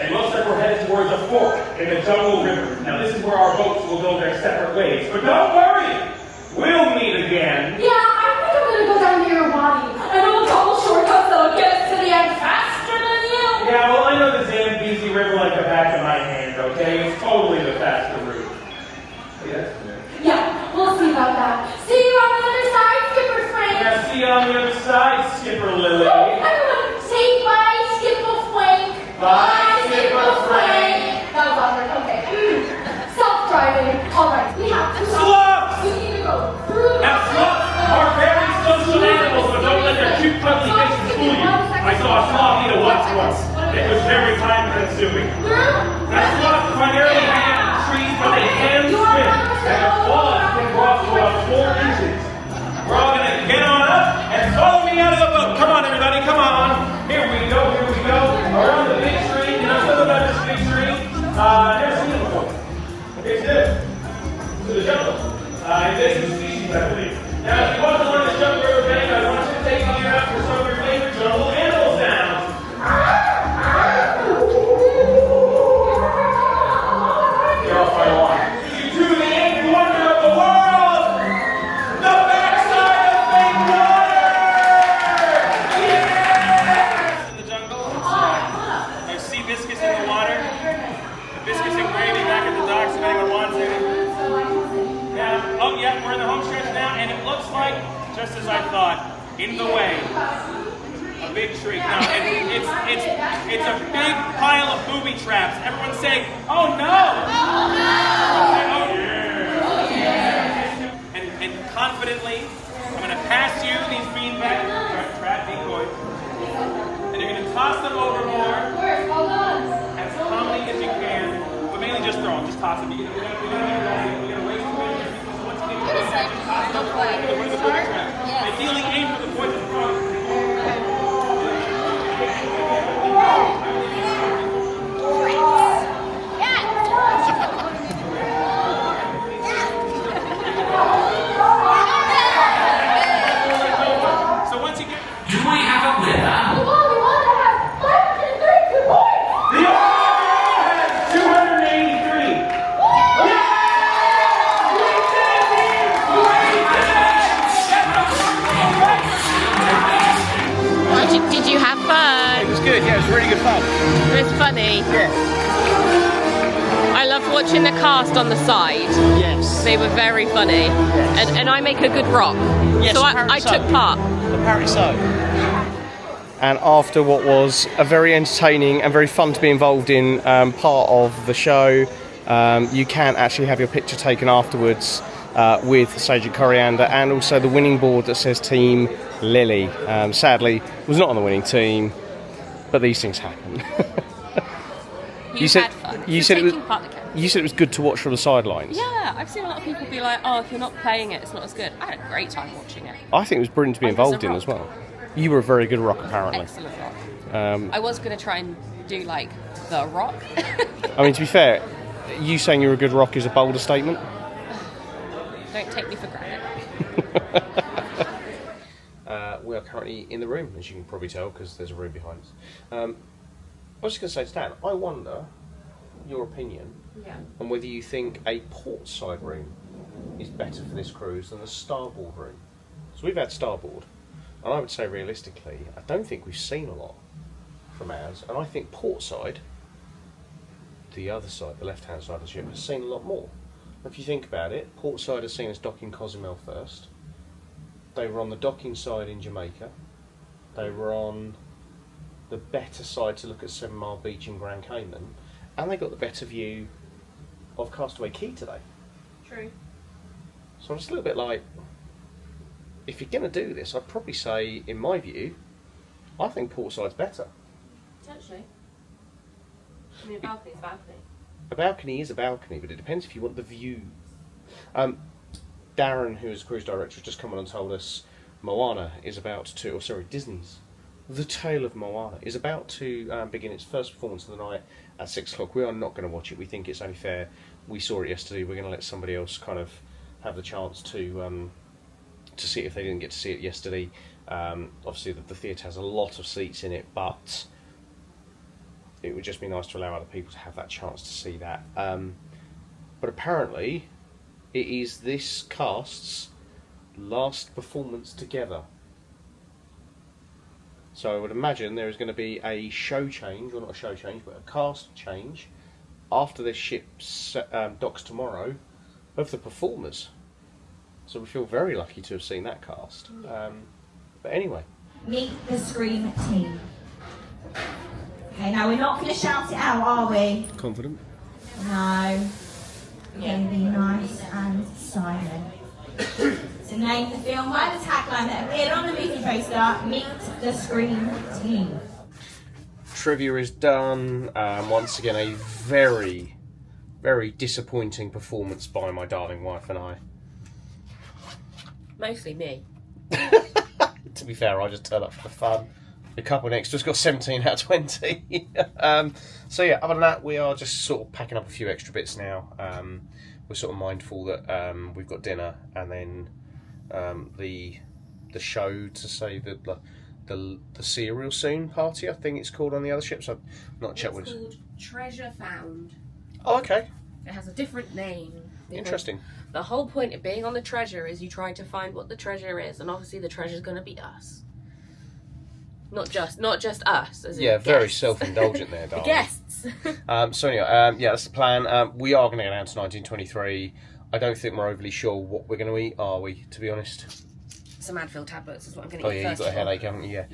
Speaker 4: And it looks like we're headed towards a fork in the Jungle River. Now this is where our boats will go their separate ways. But don't worry! We'll meet again.
Speaker 8: Yeah, I think I'm gonna go down near your body. I know a couple shortcuts that'll get us to the end faster than you.
Speaker 4: Yeah, well, I know the Zambezi River like the back of my hand, okay? It's totally the faster route. Yes?
Speaker 8: Yeah, we'll see about that. See you on the other side, Skipper Frank.
Speaker 4: Yeah, see you on the other side, Skipper Lily.
Speaker 8: Everyone, say bye, Skipper Frank.
Speaker 4: Bye, Skipper Frank.
Speaker 8: That was awkward. Okay. Self-driving. All right, we have to.
Speaker 4: Sloths!
Speaker 8: We need to go through.
Speaker 4: Now, sloths are very social animals, but don't let their cute, cuddly faces fool you. I saw a sloth eat a wasp once. It was very time-consuming. Now, sloths primarily hang out in trees, but they can swim, and their claws can grow up to about 4 inches. We're all going to get on up and follow me out of the boat. Come on, everybody, come on. Here we go, here we go. Around the big tree. You know something about this big tree? Never seen it before. It's new to the jungle. Invasive species, I believe. Now, if you want to learn the jungle river bank, I want you to take me out for some of your favorite jungle animal sounds. You're off by a lot. You do the eighth wonder of the world! The backside of big water! Yeah! In the jungle, there's sea biscuits in the water. Biscuits and gravy back at the docks if anyone wants it. Now, oh yeah, we're in the home stretch now, and it looks like, just as I thought, in the way, a big tree. No, it's a big pile of booby traps. Everyone's saying, oh no! Oh no! Oh yeah! And confidently, I'm going to pass you these beanbag trap decoys, and you're going to toss them overboard. As calmly as you can, but mainly just throw them, just toss them. We're gonna waste the wind. So once you get just toss them overboard. We're gonna put the trap. Ideally, aim for the poison frog. So once you get,
Speaker 7: Do we have a winner?
Speaker 1: Did you have fun?
Speaker 3: It was good, yeah, it was really good fun.
Speaker 1: It was funny.
Speaker 3: Yeah.
Speaker 1: I loved watching the cast on the side.
Speaker 3: Yes.
Speaker 1: They were very funny. Yes. And I make a good rock.
Speaker 3: Yes,
Speaker 1: so I took part.
Speaker 3: Apparently so. And after what was a very entertaining and very fun to be involved in part of the show, you can actually have your picture taken afterwards with Sage and Coriander, and also the winning board that says Team Lily. Sadly, was not on the winning team, but these things happen. You said it was good to watch from the sidelines.
Speaker 16: Yeah, I've seen a lot of people be like, oh, if you're not playing it, it's not as good. I had a great time watching it.
Speaker 3: I think it was brilliant to be involved in as well. You were a very good rock, apparently.
Speaker 16: Excellent rock. I was going to try and do like the rock.
Speaker 3: I mean, to be fair, you saying you're a good rock is a bolder statement.
Speaker 16: Don't take me for granted.
Speaker 3: We are currently in the room, as you can probably tell, because there's a room behind us. I was just going to say to Dan, I wonder your opinion on whether you think a port side room is better for this cruise than a starboard room. So we've had starboard, and I would say realistically, I don't think we've seen a lot from ours, and I think port side, the other side, the left-hand side of the ship, has seen a lot more. If you think about it, port side has seen us dock in Cozumel first. They were on the docking side in Jamaica. They were on the better side to look at 7 Mile Beach in Grand Cayman, and they got the better view of Castaway Key today.
Speaker 16: True.
Speaker 3: So I'm just a little bit like, if you're going to do this, I'd probably say, in my view, I think port side's better.
Speaker 16: Potentially. I mean, a balcony's a balcony.
Speaker 3: A balcony is a balcony, but it depends if you want the view. Darren, who is cruise director, has just come on and told us Moana is about to, or sorry, Disney's The Tale of Moana is about to begin its first performance of the night at 6 o'clock. We are not going to watch it. We think it's only fair. We saw it yesterday. We're going to let somebody else kind of have the chance to see it if they didn't get to see it yesterday. Obviously, the theatre has a lot of seats in it, but it would just be nice to allow other people to have that chance to see that. But apparently, it is this cast's last performance together. So I would imagine there is going to be a show change, or not a show change, but a cast change after this ship docks tomorrow of the performers. So we feel very lucky to have seen that cast. But anyway.
Speaker 2: Meet the Scream team. Okay, now we're not going to shout it out, are we?
Speaker 3: Confident?
Speaker 2: No. We're going to be nice and silent. To name the film by the tagline that appeared on the movie poster, Meet the Scream team.
Speaker 3: Trivia is done. Once again, a very, very disappointing performance by my darling wife and I.
Speaker 16: Mostly me.
Speaker 3: To be fair, I just turned up for the fun. The couple next to us got 17 out of 20. So yeah, other than that, we are just sort of packing up a few extra bits now. We're sort of mindful that we've got dinner and then the show to say the Serial Soon party, I think it's called on the other ships. I've not checked what
Speaker 16: it's called. Treasure Found.
Speaker 3: Oh, okay.
Speaker 16: It has a different name.
Speaker 3: Interesting.
Speaker 16: The whole point of being on the treasure is you try to find what the treasure is, and obviously the treasure is going to be us. Not just us. As
Speaker 3: yeah,
Speaker 16: in
Speaker 3: very
Speaker 16: guests.
Speaker 3: self-indulgent there, darling.
Speaker 16: Guests.
Speaker 3: So anyway, yeah, that's the plan. We are going to go down to 1923. I don't think we're overly sure what we're going to eat, are we? To be honest.
Speaker 16: Some Advil tablets is what I'm going to
Speaker 3: Oh
Speaker 16: eat
Speaker 3: yeah,
Speaker 16: first.
Speaker 3: you've got a headache, haven't you?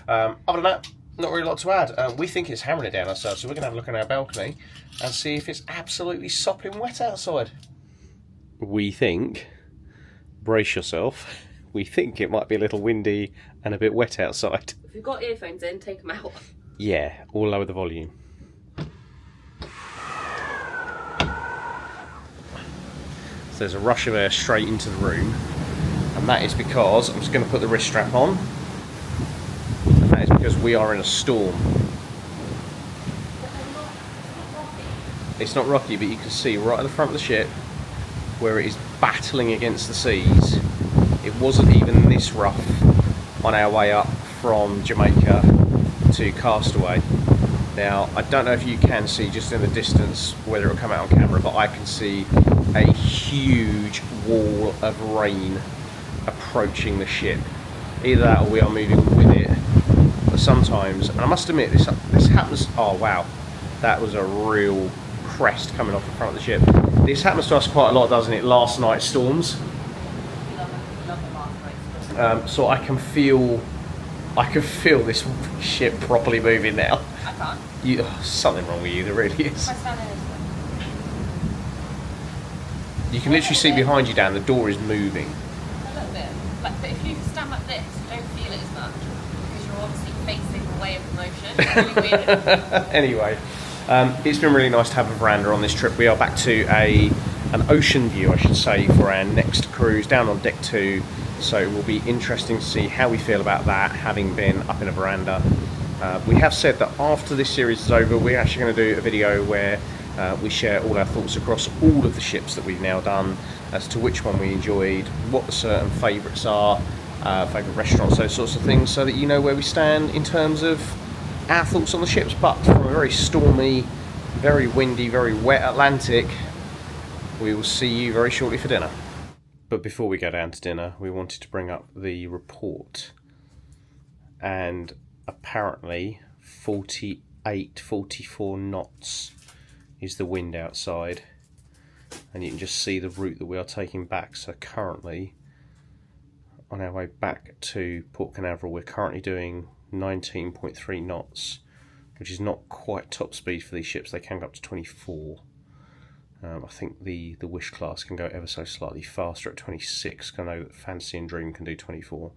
Speaker 3: Yeah. Other than that, not really a lot to add. We think it's hammering it down ourselves, so we're going to have a look on our balcony and see if it's absolutely sopping wet outside. We think, brace yourself, we think it might be a little windy and a bit wet outside.
Speaker 16: If you've got earphones in, take them out.
Speaker 3: Yeah, or lower the volume. So there's a rush of air straight into the room, and that is because, I'm just going to put the wrist strap on, and that is because we are in a storm. It's not rocky, but you can see right at the front of the ship where it is battling against the seas. It wasn't even this rough on our way up from Jamaica to Castaway. Now, I don't know if you can see just in the distance whether it'll come out on camera, but I can see a huge wall of rain approaching the ship. Either that or we are moving with it. But sometimes, and I must admit, this happens. Oh wow, that was a real crest coming off the front of the ship. This happens to us quite a lot, doesn't it? Last night's storms. So I can feel this ship properly moving now.
Speaker 16: I can't.
Speaker 3: Something wrong with you, there really is. You can literally see behind you, Dan, the door is moving.
Speaker 16: A little bit. But if you stand like this, you don't feel it as much because you're obviously facing the way of the motion. It's really weird.
Speaker 3: Anyway, it's been really nice to have a veranda on this trip. We are back to an ocean view, I should say, for our next cruise down on deck 2. So it will be interesting to see how we feel about that, having been up in a veranda. We have said that after this series is over, we're actually going to do a video where we share all our thoughts across all of the ships that we've now done, as to which one we enjoyed, what the certain favourites are, favourite restaurants, those sorts of things, so that you know where we stand in terms of our thoughts on the ships. But from a very stormy, very windy, very wet Atlantic, we will see you very shortly for dinner. But before we go down to dinner, we wanted to bring up the report. And apparently 48, 44 knots is the wind outside. And you can just see the route that we are taking back. So currently, on our way back to Port Canaveral, we're currently doing 19.3 knots, which is not quite top speed for these ships. They can go up to 24. I think the Wish class can go ever so slightly faster at 26. I know that Fantasy and Dream can do 24.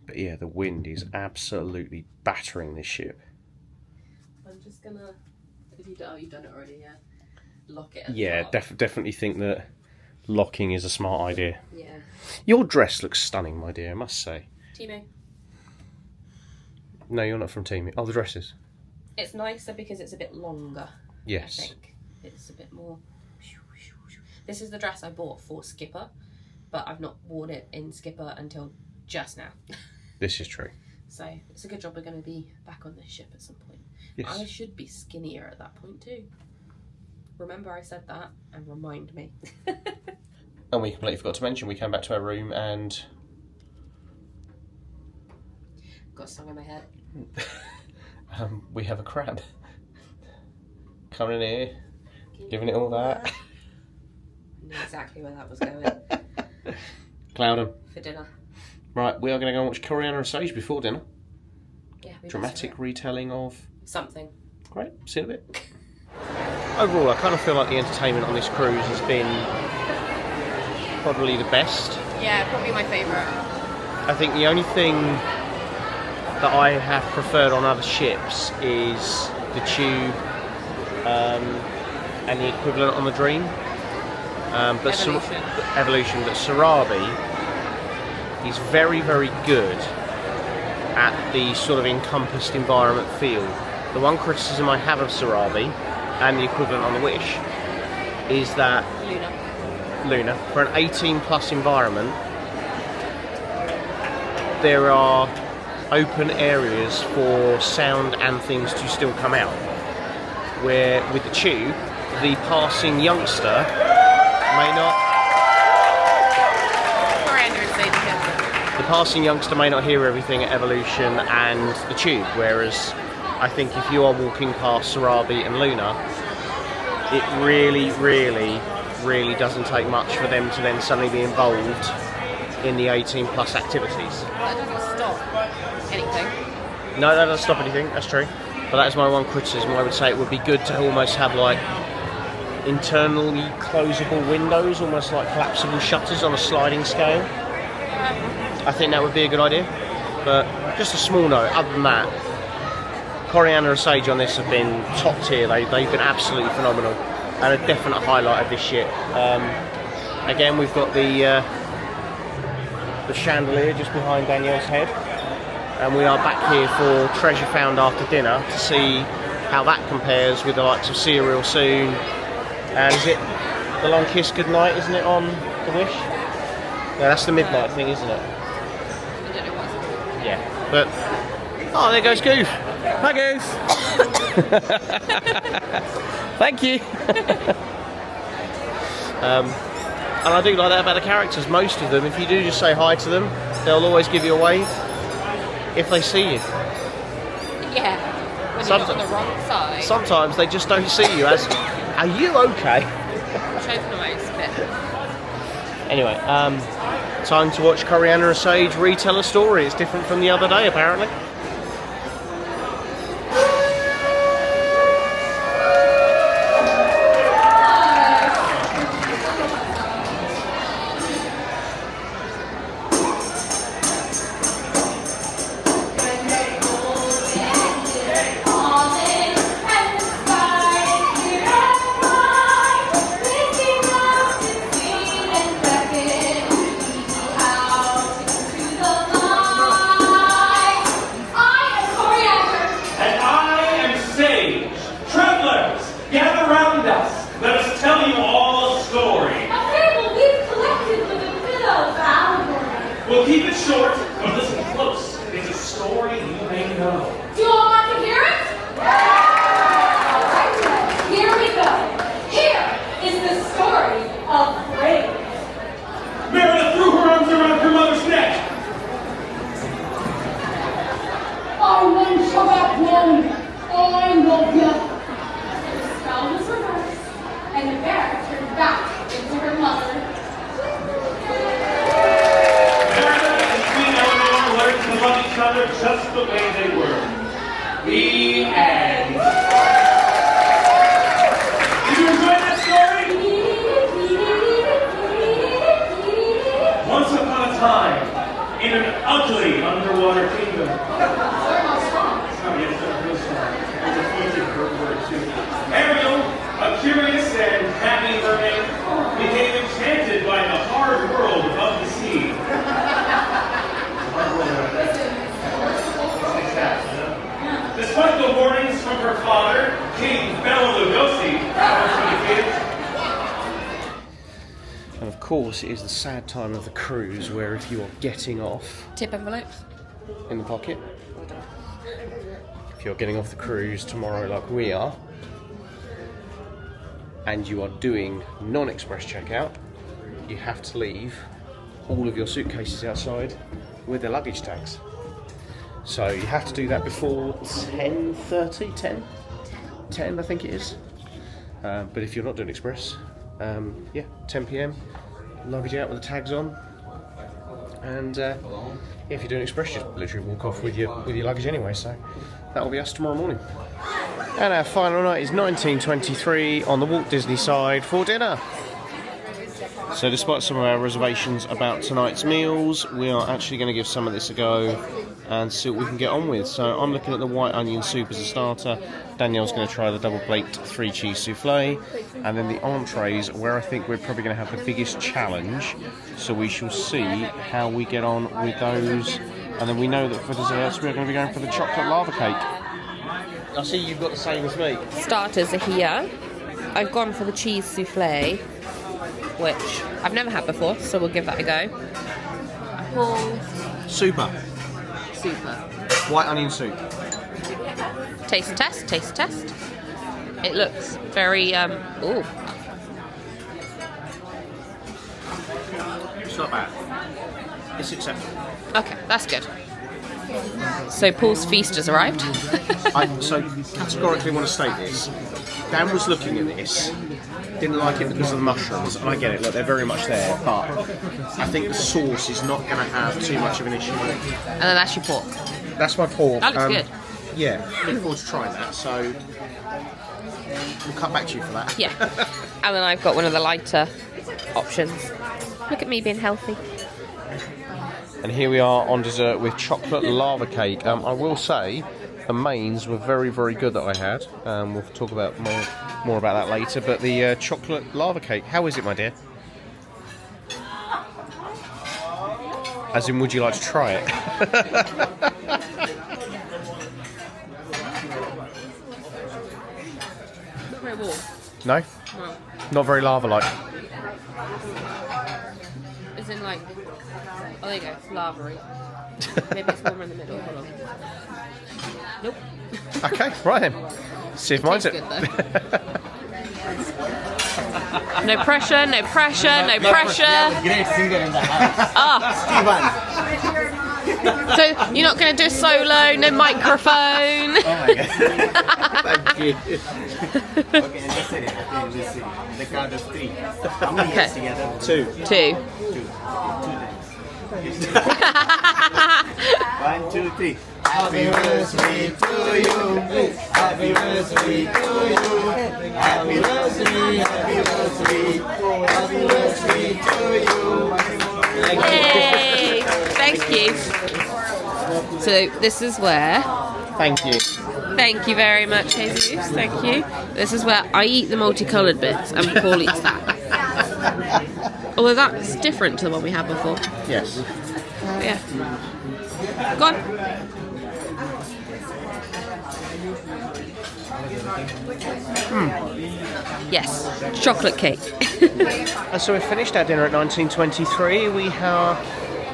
Speaker 3: But yeah, the wind is absolutely battering this ship.
Speaker 16: I'm just gonna, if you've done it already, yeah, lock it at the
Speaker 3: Yeah,
Speaker 16: top.
Speaker 3: definitely think that locking is a smart idea.
Speaker 16: Yeah.
Speaker 3: Your dress looks stunning, my dear, I must say.
Speaker 16: Timo.
Speaker 3: No, you're not from Team. Oh, the dresses.
Speaker 16: It's nicer because it's a bit longer.
Speaker 3: Yes.
Speaker 16: I think it's a bit more. This is the dress I bought for Skipper, but I've not worn it in Skipper until just now.
Speaker 3: This is true.
Speaker 16: So it's a good job we're going to be back on this ship at some point.
Speaker 3: Yes.
Speaker 16: I should be skinnier at that point too. Remember I said that, and remind me.
Speaker 3: And we completely forgot to mention, we came back to our room and...
Speaker 16: Got a song in my head.
Speaker 3: we have a crab. Coming in here, giving it all that.
Speaker 16: I knew exactly where that was going.
Speaker 3: Cloudham.
Speaker 16: For dinner.
Speaker 3: Right, we are going to go and watch Coriander and Sage before dinner.
Speaker 16: Yeah,
Speaker 3: Dramatic retelling of...
Speaker 16: something.
Speaker 3: Great, see you in a bit. Overall, I kind of feel like the entertainment on this cruise has been probably the best.
Speaker 16: Yeah, probably my favourite.
Speaker 3: I think the only thing that I have preferred on other ships is the Tube and the equivalent on the Dream. But Evolution. But Sarabi is very, very good at the sort of encompassed environment feel. The one criticism I have of Sarabi and the equivalent on the Wish is that Luna, for an 18 plus environment, there are open areas for sound and things to still come out. Where with the Tube, the passing youngster may not. The passing youngster may not hear everything at Evolution and the Tube, whereas I think if you are walking past Sarabi and Luna, it really, really, really doesn't take much for them to then suddenly be involved in the 18 plus activities.
Speaker 16: That doesn't stop anything.
Speaker 3: No, that doesn't stop anything, that's true. But that is my one criticism. I would say it would be good to almost have like internally closable windows, almost like collapsible shutters on a sliding scale. I think that would be a good idea. But just a small note, other than that, Coriander and Sage on this have been top tier. They've been absolutely phenomenal and a definite highlight of this ship. Again, we've got the chandelier just behind Danielle's head, and we are back here for Treasure Found After Dinner to see how that compares with the likes of Serial Soon. And is it The Long Kiss Goodnight, isn't it, on The Wish? Yeah, that's the midnight thing, isn't it? Yeah, but... Oh, there goes Goof. Hi, Goof. Thank you. And I do like that about the characters. Most of them, if you do just say hi to them, they'll always give you a wave if they see you.
Speaker 16: Yeah, when you're on the wrong side.
Speaker 3: Sometimes they just don't see you as, are you okay?
Speaker 16: Choking the most bit.
Speaker 3: Anyway, time to watch Coriander and Sage retell a story. It's different from the other day, apparently.
Speaker 4: We'll keep it short, but listen close. It's a story you may know.
Speaker 8: Do you all want to hear it? Alright, here we go. Here is the story of Brave.
Speaker 4: Meredith threw her arms around her mother's neck.
Speaker 8: I want you back home. I love you. The spell was reversed, and the bear turned back into her mother.
Speaker 4: To love each other just the way they were. The end. Did you enjoy that story? Once upon a time, in an ugly underwater kingdom. Ariel, a curious and happy mermaid, became enchanted by the hard world of the sea. Despite the warnings from her father, King Bela Lugosi,
Speaker 3: And of course, it is the sad time of the cruise where if you are getting off...
Speaker 16: Tip envelopes?
Speaker 3: In the pocket. if you're getting off the cruise tomorrow like we are, and you are doing non-express checkout, you have to leave all of your suitcases outside with their luggage tags. So you have to do that before 10:30, 10 I think it is. But if you're not doing express, yeah, 10 PM, luggage out with the tags on. And if you're doing express, just literally walk off with your luggage anyway. So that will be us tomorrow morning. And our final night is 1923 on the Walt Disney side for dinner. So despite some of our reservations about tonight's meals, we are actually going to give some of this a go and see what we can get on with. So I'm looking at the white onion soup as a starter. Danielle's going to try the double baked 3 cheese souffle, and then the entrees, where I think we're probably going to have the biggest challenge. So we shall see how we get on with those. And then we know that for desserts we're going to be going for the chocolate lava cake. I see you've got the same as me.
Speaker 1: Starters are here. I've gone for the cheese souffle, which I've never had before, so we'll give that a go.
Speaker 3: Super. White onion soup.
Speaker 1: Taste test, taste test. It looks very, ooh.
Speaker 3: It's not bad. It's acceptable.
Speaker 1: Okay, that's good. So Paul's feast has arrived.
Speaker 3: I so categorically want to state this. Dan was looking at this, didn't like it because of the mushrooms, and I get it, look, they're very much there, but I think the sauce is not going to have too much of an issue.
Speaker 1: And then that's your pork.
Speaker 3: That's my pork.
Speaker 1: That looks good.
Speaker 3: Yeah, looking forward to trying that, so we'll come back to you for that.
Speaker 1: Yeah. And then I've got one of the lighter options. Look at me being healthy.
Speaker 3: And here we are on dessert with chocolate lava cake. I will say the mains were very, very good that I had. We'll talk about more about that later. But the chocolate lava cake, how is it, my dear? As in, would you like to try it?
Speaker 1: Not very warm.
Speaker 3: No?
Speaker 1: No.
Speaker 3: Not very lava-like.
Speaker 1: As in like, oh there you go, it's lava-y. Maybe it's warmer in the middle, hold on. Nope.
Speaker 3: Okay, right then. See if mine's it.
Speaker 1: No pressure, no pressure, no pressure.
Speaker 18: Great singer in the house.
Speaker 1: Ah. So you're not going to do a solo, no microphone.
Speaker 18: Oh my god. Thank you. Okay, just say it. Let's see. The count of 3. How many years together? 2.
Speaker 1: 2.
Speaker 18: 1, 2, 3. Happy birthday to you. Happy birthday to you. Happy birthday, happy birthday. Happy birthday to you.
Speaker 1: Yay! Thank you. So this is where.
Speaker 3: Thank you.
Speaker 1: Thank you very much, Jesus. Thank you. This is where I eat the multicoloured bits and Paul eats that. Although that's different to the one we had before.
Speaker 3: Yes.
Speaker 1: Yeah. Go on. Yes, chocolate cake.
Speaker 3: And so we finished our dinner at 1923. We are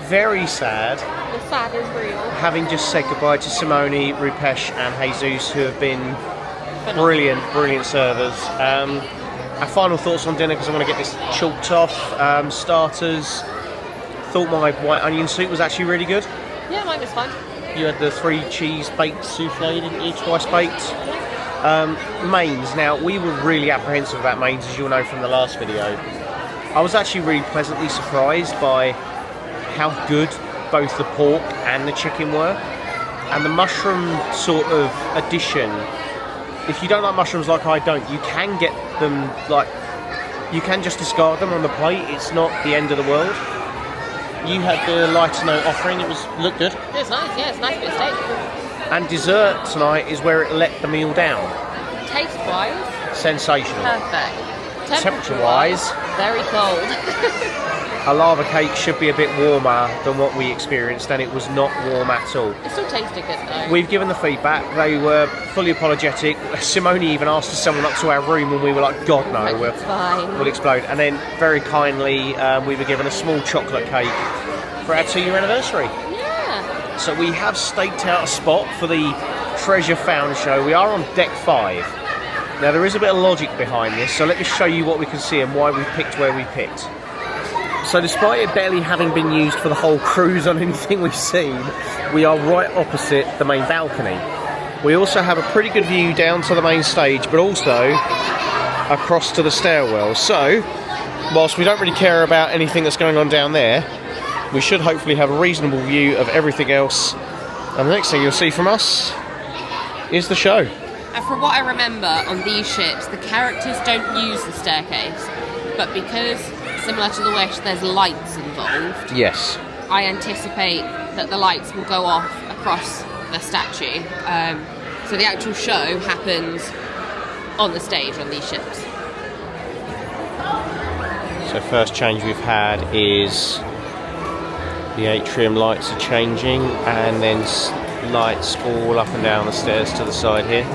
Speaker 3: very sad.
Speaker 1: The sad is real.
Speaker 3: Having just said goodbye to Simone, Rupesh and Jesus, who have been brilliant servers. Our final thoughts on dinner, because I want to get this chalked off. Starters. Thought my white onion soup was actually really good.
Speaker 1: Yeah, mine was fun.
Speaker 3: You had the 3 cheese baked souffle, didn't you? Twice baked. Mains. Now, we were really apprehensive about mains, as you'll know from the last video. I was actually really pleasantly surprised by how good both the pork and the chicken were. And the mushroom sort of addition, if you don't like mushrooms like I don't, you can get them, like, you can just discard them on the plate. It's not the end of the world. You had the lighter note offering, looked good.
Speaker 1: It's nice, yeah, it's a nice bit of steak.
Speaker 3: And dessert tonight is where it let the meal down.
Speaker 1: Taste-wise,
Speaker 3: sensational.
Speaker 1: perfect.
Speaker 3: Temperature-wise,
Speaker 1: very cold.
Speaker 3: a lava cake should be a bit warmer than what we experienced, and it was not warm at all.
Speaker 1: It still tasted good though.
Speaker 3: We've given the feedback. They were fully apologetic. Simone even asked us someone up to our room, and we were like, God no, we'll explode. And then very kindly, we were given a small chocolate cake for our 2-year anniversary.
Speaker 1: Yeah.
Speaker 3: So we have staked out a spot for the treasure found show. We are on deck 5. Now there is a bit of logic behind this, so let me show you what we can see and why we picked where we picked. So despite it barely having been used for the whole cruise on anything we've seen, we are right opposite the main balcony. We also have a pretty good view down to the main stage, but also across to the stairwell. So, whilst we don't really care about anything that's going on down there, we should hopefully have a reasonable view of everything else. And the next thing you'll see from us is the show.
Speaker 16: And from what I remember on these ships, the characters don't use the staircase, but because, similar to the Wish, there's lights involved.
Speaker 3: Yes.
Speaker 16: I anticipate that the lights will go off across the statue. So the actual show happens on the stage on these ships.
Speaker 3: So first change we've had is the atrium lights are changing, and then lights all up and down the stairs to the side here. Do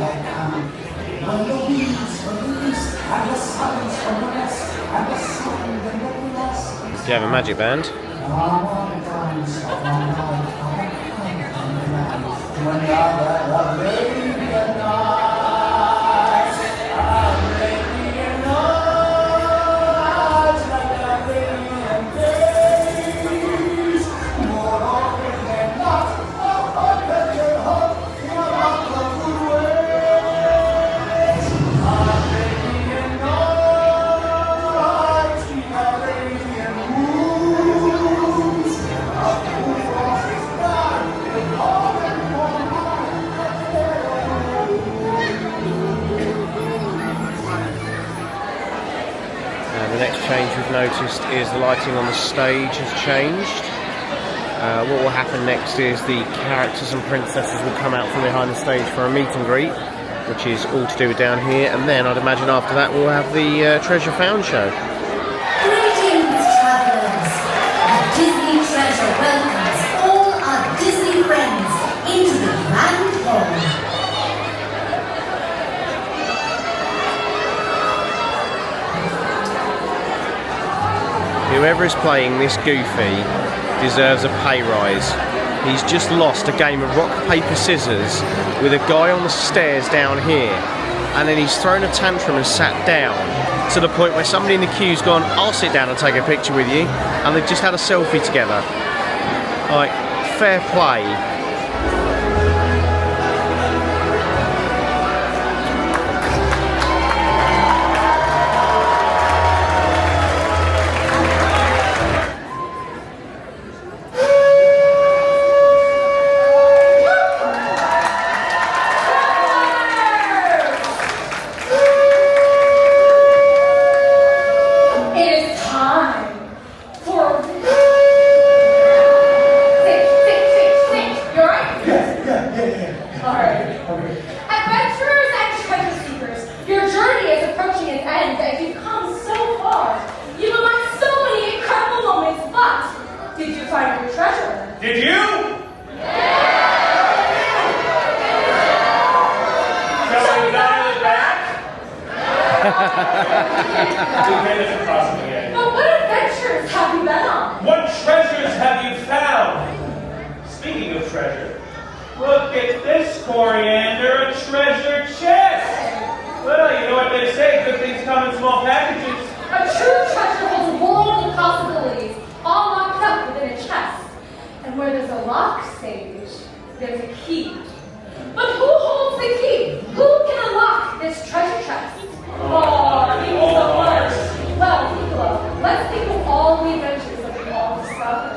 Speaker 3: you have a magic band? The next change we've noticed is the lighting on the stage has changed. What will happen next is the characters and princesses will come out from behind the stage for a meet and greet, which is all to do with down here, and then I'd imagine after that we'll have the treasure found show.
Speaker 11: Greetings, travellers! Disney Treasure welcomes all our Disney friends into the Grand Hall.
Speaker 3: Whoever is playing this Goofy deserves a pay rise. He's just lost a game of rock, paper, scissors with a guy on the stairs down here, and then he's thrown a tantrum and sat down to the point where somebody in the queue's gone, I'll sit down and take a picture with you, and they've just had a selfie together. Like, fair play.
Speaker 8: But what adventures have you been on?
Speaker 4: What treasures have you found? Speaking of treasure, look at this coriander, a treasure chest. Well, you know what they say, good things come in small packages.
Speaker 8: A true treasure holds a world of possibilities, all locked up within a chest. And where there's a lock, Sage, there's a key. But who holds the key? Who can unlock this treasure chest? Oh, he was the worst. Well, Nicola, let's think of all the adventures that we've all discovered.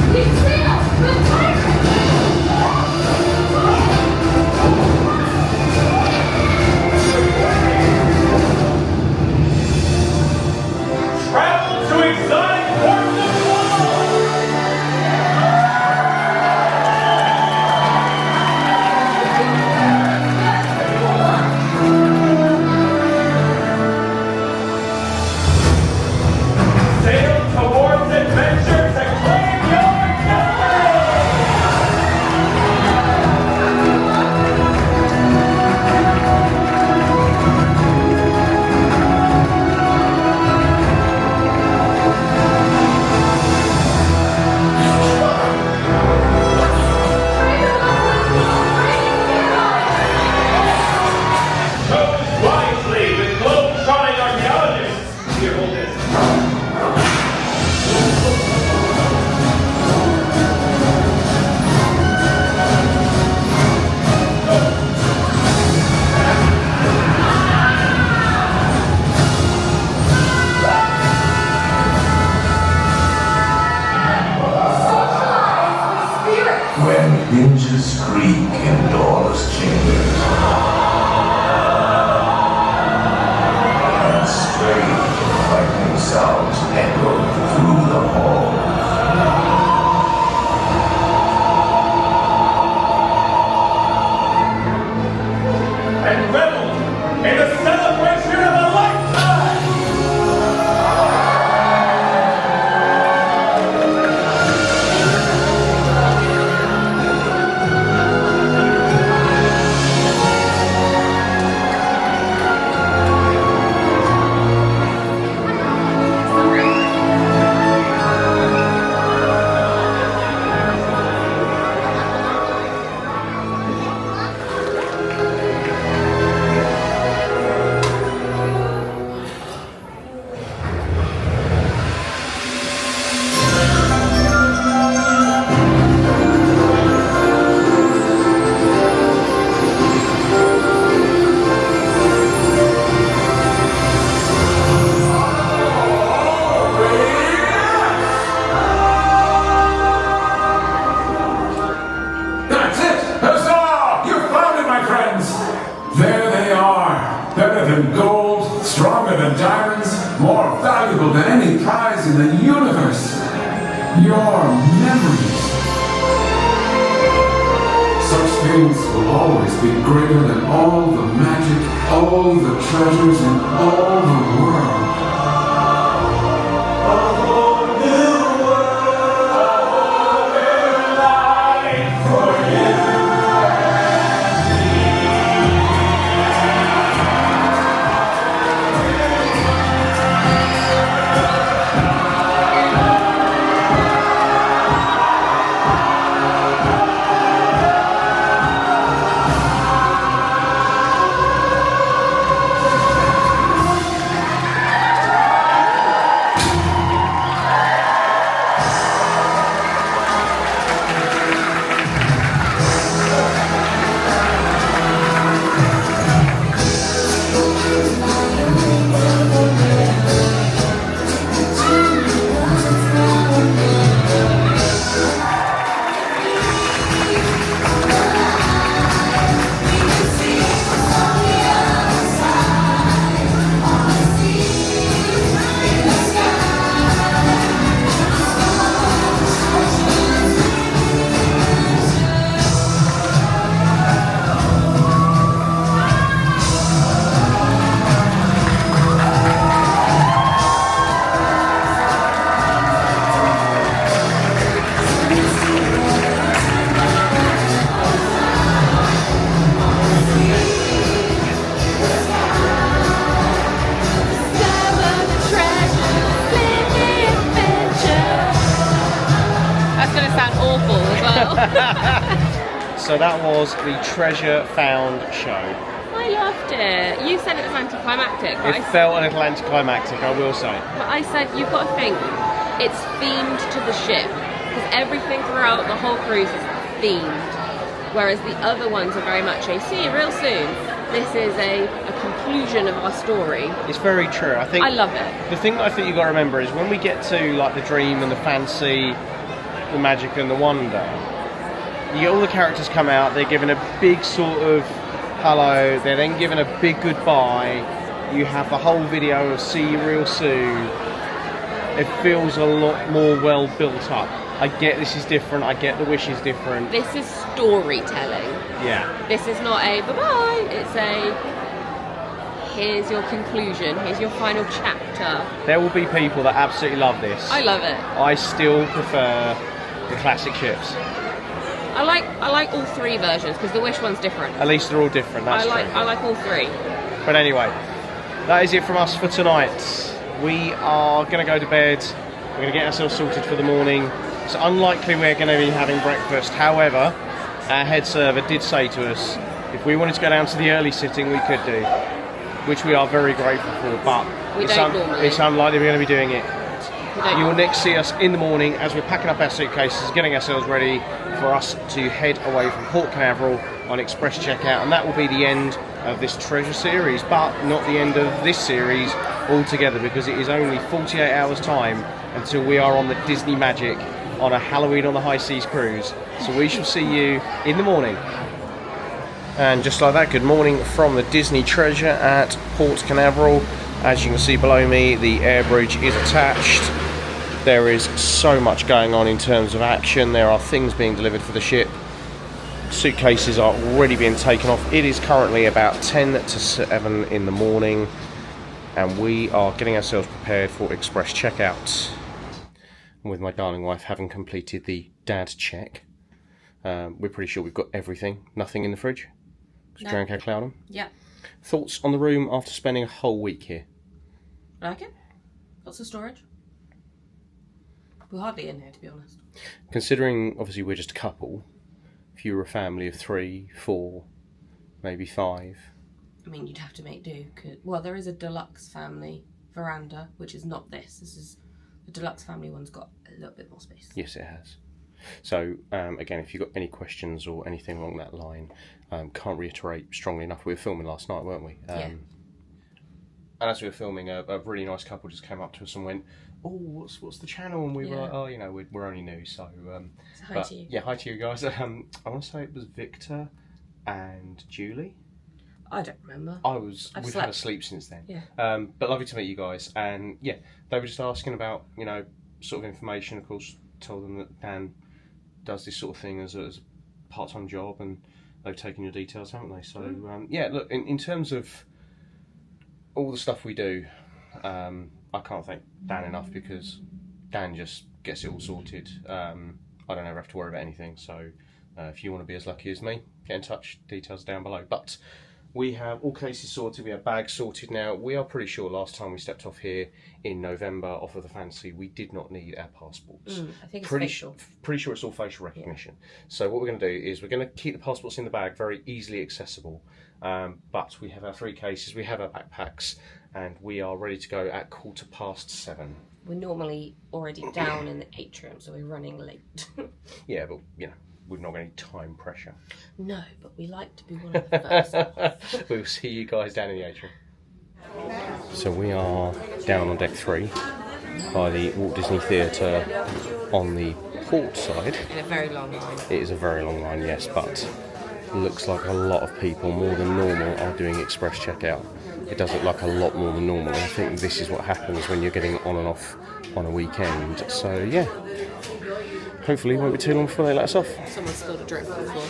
Speaker 8: We sailed with pirates!
Speaker 4: Travel to exotic ports of the world!
Speaker 7: than diamonds, more valuable than any prize in the universe. Your memories. Such things will always be greater than all the magic, all the treasures in all the world.
Speaker 3: So that was the Treasure Found show.
Speaker 1: I loved it. You said it was anticlimactic. But
Speaker 3: It felt an anticlimactic, I will say.
Speaker 1: But I said you've got to think it's themed to the ship because everything throughout the whole cruise is themed, whereas the other ones are very much a see you real soon. This is a conclusion of our story.
Speaker 3: It's very true. I think
Speaker 1: I love it.
Speaker 3: The thing that I think you've got to remember is when we get to like the dream and the fancy, the magic and the wonder, you get all the characters come out, they're given a big sort of hello, they're then given a big goodbye, you have the whole video of see you real soon. It feels a lot more well built up. I get this is different, I get the wish is different.
Speaker 1: This is storytelling.
Speaker 3: Yeah.
Speaker 1: This is not a bye-bye, it's a here's your conclusion, here's your final chapter.
Speaker 3: There will be people that absolutely love this.
Speaker 1: I love it.
Speaker 3: I still prefer the classic ships.
Speaker 1: I like all three versions because the Wish one's different.
Speaker 3: At least they're all different, that's true.
Speaker 1: I like all three.
Speaker 3: But anyway, that is it from us for tonight. We are going to go to bed. We're going to get ourselves sorted for the morning. It's unlikely we're going to be having breakfast. However, our head server did say to us if we wanted to go down to the early sitting, we could do, which we are very grateful for. But it's unlikely we're going to be doing it. You will next see us in the morning as we're packing up our suitcases, getting ourselves ready for us to head away from Port Canaveral on express checkout, and that will be the end of this treasure series, but not the end of this series altogether, because it is only 48 hours time until we are on the Disney Magic on a Halloween on the High Seas cruise. So we shall see you in the morning. And just like that, good morning from the Disney Treasure at Port Canaveral. As you can see below me, the air bridge is attached. There is so much going on in terms of action. There are things being delivered for the ship. Suitcases are already being taken off. It is currently about 10 to 7 in the morning, and we are getting ourselves prepared for express checkout. With my darling wife having completed the dad check. We're pretty sure we've got everything. Nothing in the fridge.
Speaker 1: No.
Speaker 3: Drank our Cloudham.
Speaker 1: Yeah.
Speaker 3: Thoughts on the room after spending a whole week here?
Speaker 1: I like it. Lots of storage. We're hardly in here, to be honest.
Speaker 3: Considering, obviously, we're just a couple, if you were a family of 3, 4, maybe 5.
Speaker 1: I mean, you'd have to make do. Well, there is a deluxe family veranda, which is not this. This is the deluxe family one's got a little bit more space.
Speaker 3: Yes, it has. So, again, if you've got any questions or anything along that line, can't reiterate strongly enough. We were filming last night, weren't we?
Speaker 1: Yeah.
Speaker 3: And as we were filming, a really nice couple just came up to us and went, "Oh, what's the channel?" And we were like, "Oh, you know, we're only new, so." So
Speaker 1: hi to you.
Speaker 3: Yeah, hi to you guys. I want to say it was Victor and Julie.
Speaker 16: I don't remember.
Speaker 3: We've had a sleep since then.
Speaker 16: Yeah.
Speaker 3: But lovely to meet you guys. And yeah, they were just asking about, you know, sort of information. Of course, told them that Dan does this sort of thing as a part-time job, and they've taken your details, haven't they? So yeah, look, in terms of all the stuff we do, I can't thank Dan enough, because Dan just gets it all sorted. I don't ever have to worry about anything. So if you want to be as lucky as me, get in touch. Details down below. But we have all cases sorted. We have bags sorted now. We are pretty sure last time we stepped off here in November off of the Fantasy, we did not need our passports.
Speaker 16: I think it's
Speaker 3: pretty
Speaker 16: facial.
Speaker 3: Pretty sure it's all facial recognition. Yeah. So what we're going to do is we're going to keep the passports in the bag, very easily accessible. But we have our 3 cases, we have our backpacks, and we are ready to go at 7:15.
Speaker 16: We're normally already down in the atrium, so we're running late.
Speaker 3: Yeah, but you know, we've not got any time pressure.
Speaker 16: No, but we like to be one of the first.
Speaker 3: We'll see you guys down in the atrium. So we are down on deck 3 by the Walt Disney Theatre on the port side.
Speaker 16: In a very long line.
Speaker 3: It is a very long line, yes, but looks like a lot of people, more than normal, are doing express checkout. It does look like a lot more than normal. I think this is what happens when you're getting on and off on a weekend. So yeah, hopefully it won't be too long before they let us off.
Speaker 16: Someone spilled a drink on the floor.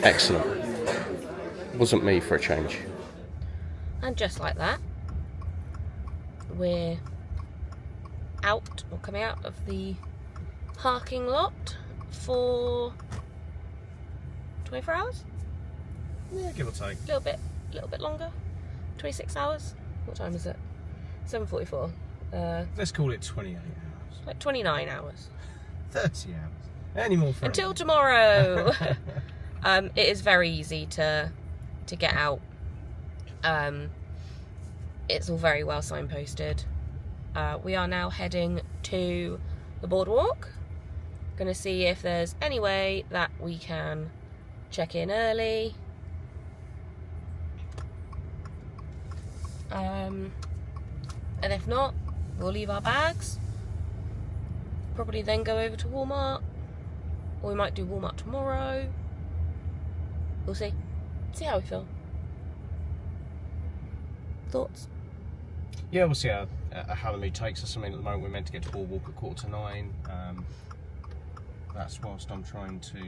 Speaker 3: Excellent. Wasn't me for a change.
Speaker 16: And just like that, we're out, or coming out of the parking lot for 24 hours?
Speaker 3: Yeah, give or take.
Speaker 16: A little bit longer. 26 hours? What time is it? 7:44.
Speaker 3: Let's call it 28 hours.
Speaker 16: Like 29 hours.
Speaker 3: 30 hours. Any more for
Speaker 16: Until tomorrow. It is very easy to get out. It's all very well signposted. We are now heading to the boardwalk. Gonna see if there's any way that we can check in early. And if not, we'll leave our bags. Probably then go over to Walmart. Or we might do Walmart tomorrow. We'll see. See how we feel. Thoughts?
Speaker 3: Yeah, we'll see how the mood takes us. I mean, at the moment we're meant to get to boardwalk at 8:45. That's whilst I'm trying to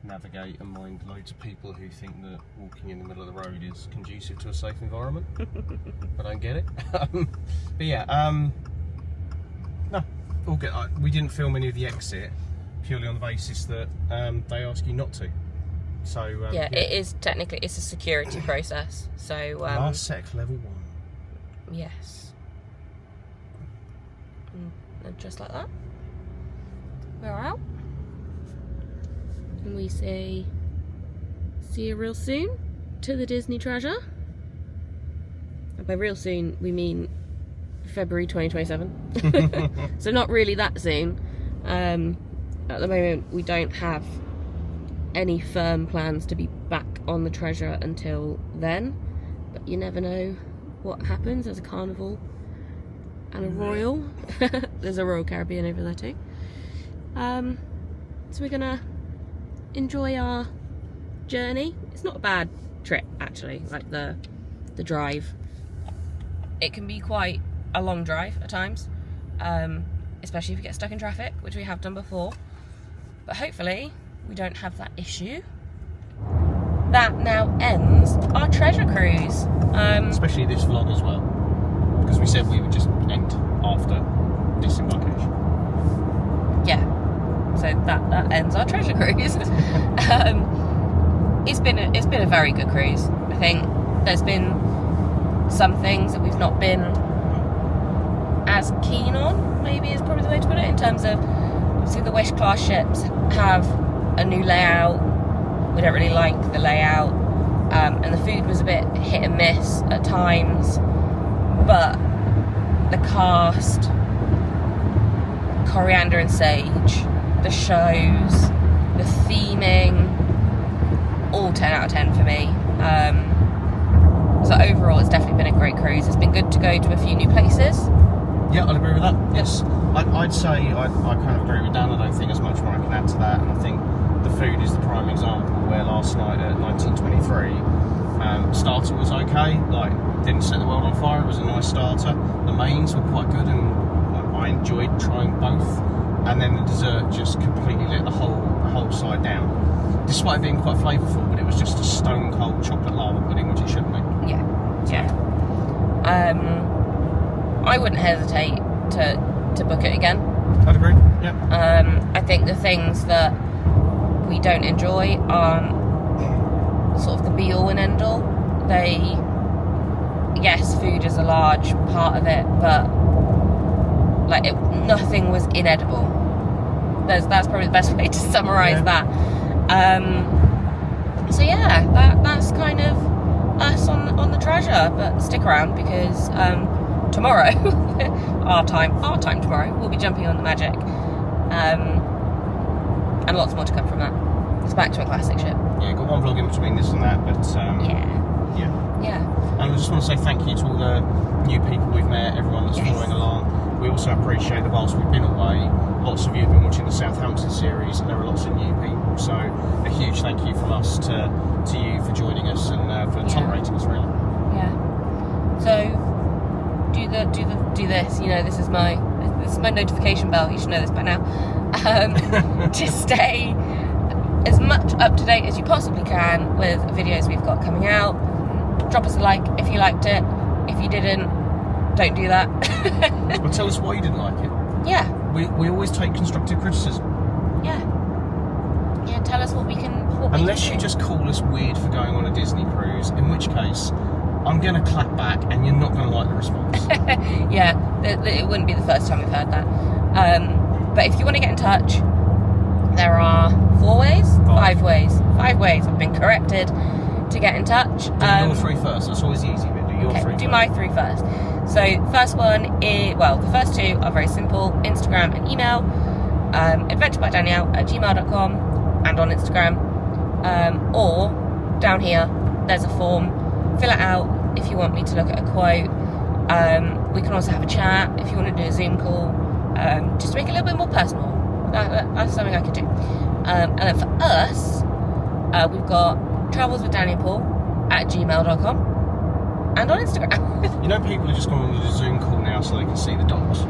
Speaker 3: navigate and mind loads of people who think that walking in the middle of the road is conducive to a safe environment. I don't get it. But yeah, no, all good. We didn't film any of the exit purely on the basis that they ask you not to. So
Speaker 16: yeah, it is technically, it's a security process. So
Speaker 3: last sec level 1.
Speaker 16: Yes. And just like that, we're out. And we say, see you real soon to the Disney treasure. And by real soon, we mean February 2027. So not really that soon. At the moment, we don't have any firm plans to be back on the treasure until then. But you never know what happens. There's a Carnival and a Royal. There's a Royal Caribbean over there too. So we're gonna enjoy our journey. It's not a bad trip actually, like the drive. It can be quite a long drive at times, especially if you get stuck in traffic, which we have done before. But hopefully we don't have that issue. That now ends our treasure cruise.
Speaker 3: Especially this vlog as well, because we said we would just end after disembarkation.
Speaker 16: Yeah, so that ends our treasure cruise. It's been a very good cruise. I think there's been some things that we've not been as keen on, maybe is probably the way to put it, in terms of obviously the Wish class ships have a new layout. We don't really like the layout, and the food was a bit hit and miss at times, but the cast, Coriander and Sage, the shows, the theming, all 10 out of 10 for me. So overall it's definitely been a great cruise. It's been good to go to a few new places.
Speaker 3: Yeah, I'd agree with that. Yes, I'd say I kind of agree with Dan. I don't think there's much more I can add to that, and I think the food is the prime example where last night at 1923 starter was okay, like didn't set the world on fire. It was a nice starter. The mains were quite good, and I enjoyed trying both. And then the dessert just completely let the whole side down, despite being quite flavourful. But it was just a stone cold chocolate lava pudding, which it shouldn't be.
Speaker 1: Yeah. I wouldn't hesitate to book it again.
Speaker 3: I'd agree. Yeah.
Speaker 1: I think the things that we don't enjoy aren't sort of the be all and end all. Yes, food is a large part of it, but like nothing was inedible. That's probably the best way to summarise that. So yeah, that's kind of us on the treasure. But stick around because tomorrow, our time tomorrow, we'll be jumping on the Magic, and lots more to come from that. It's back to a classic ship.
Speaker 3: Yeah, got one vlog in between this and that, but
Speaker 1: yeah.
Speaker 3: And I just want to say thank you to all the new people we've met, everyone that's following along. We also appreciate that whilst we've been away, lots of you have been watching the Southampton series, and there are lots of new people. So a huge thank you from us to you for joining us and for tolerating us, really.
Speaker 1: Yeah. So do this. You know, this is my notification bell. You should know this by now. To stay as much up to date as you possibly can with videos we've got coming out. Drop us a like if you liked it. If you didn't, don't do that.
Speaker 3: Well, tell us why you didn't like it.
Speaker 1: Yeah.
Speaker 3: We always take constructive criticism.
Speaker 1: Yeah. Tell us what we can.
Speaker 3: Unless you just call us weird for going on a Disney cruise, in which case I'm going to clap back and you're not going to like the response.
Speaker 1: Yeah, it wouldn't be the first time we've heard that. But if you want to get in touch, there are 5 ways. I've been corrected to get in touch.
Speaker 3: Do your 3 first. That's always the easy bit. Do your 3 first.
Speaker 1: Do my 3 first. So first one is, the first 2 are very simple: Instagram and email. AdventureByDanielle@gmail.com and on Instagram. Or down here, there's a form. Fill it out if you want me to look at a quote. We can also have a chat if you want to do a Zoom call. Just to make it a little bit more personal. That's something I could do. And then for us, we've got TravelsWithDaniandPaul@gmail.com and on Instagram.
Speaker 3: You know, people are just going on a Zoom call now so they can see the dogs.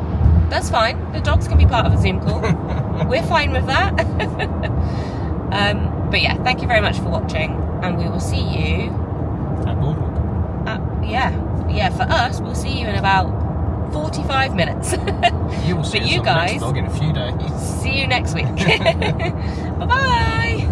Speaker 1: That's fine. The dogs can be part of a Zoom call. We're fine with that. But yeah, thank you very much for watching, and we will see you
Speaker 3: at Boardwalk.
Speaker 1: For us, we'll see you in about 45 minutes.
Speaker 3: You will see us on the next vlog in a few days.
Speaker 1: See you next week. Bye-bye.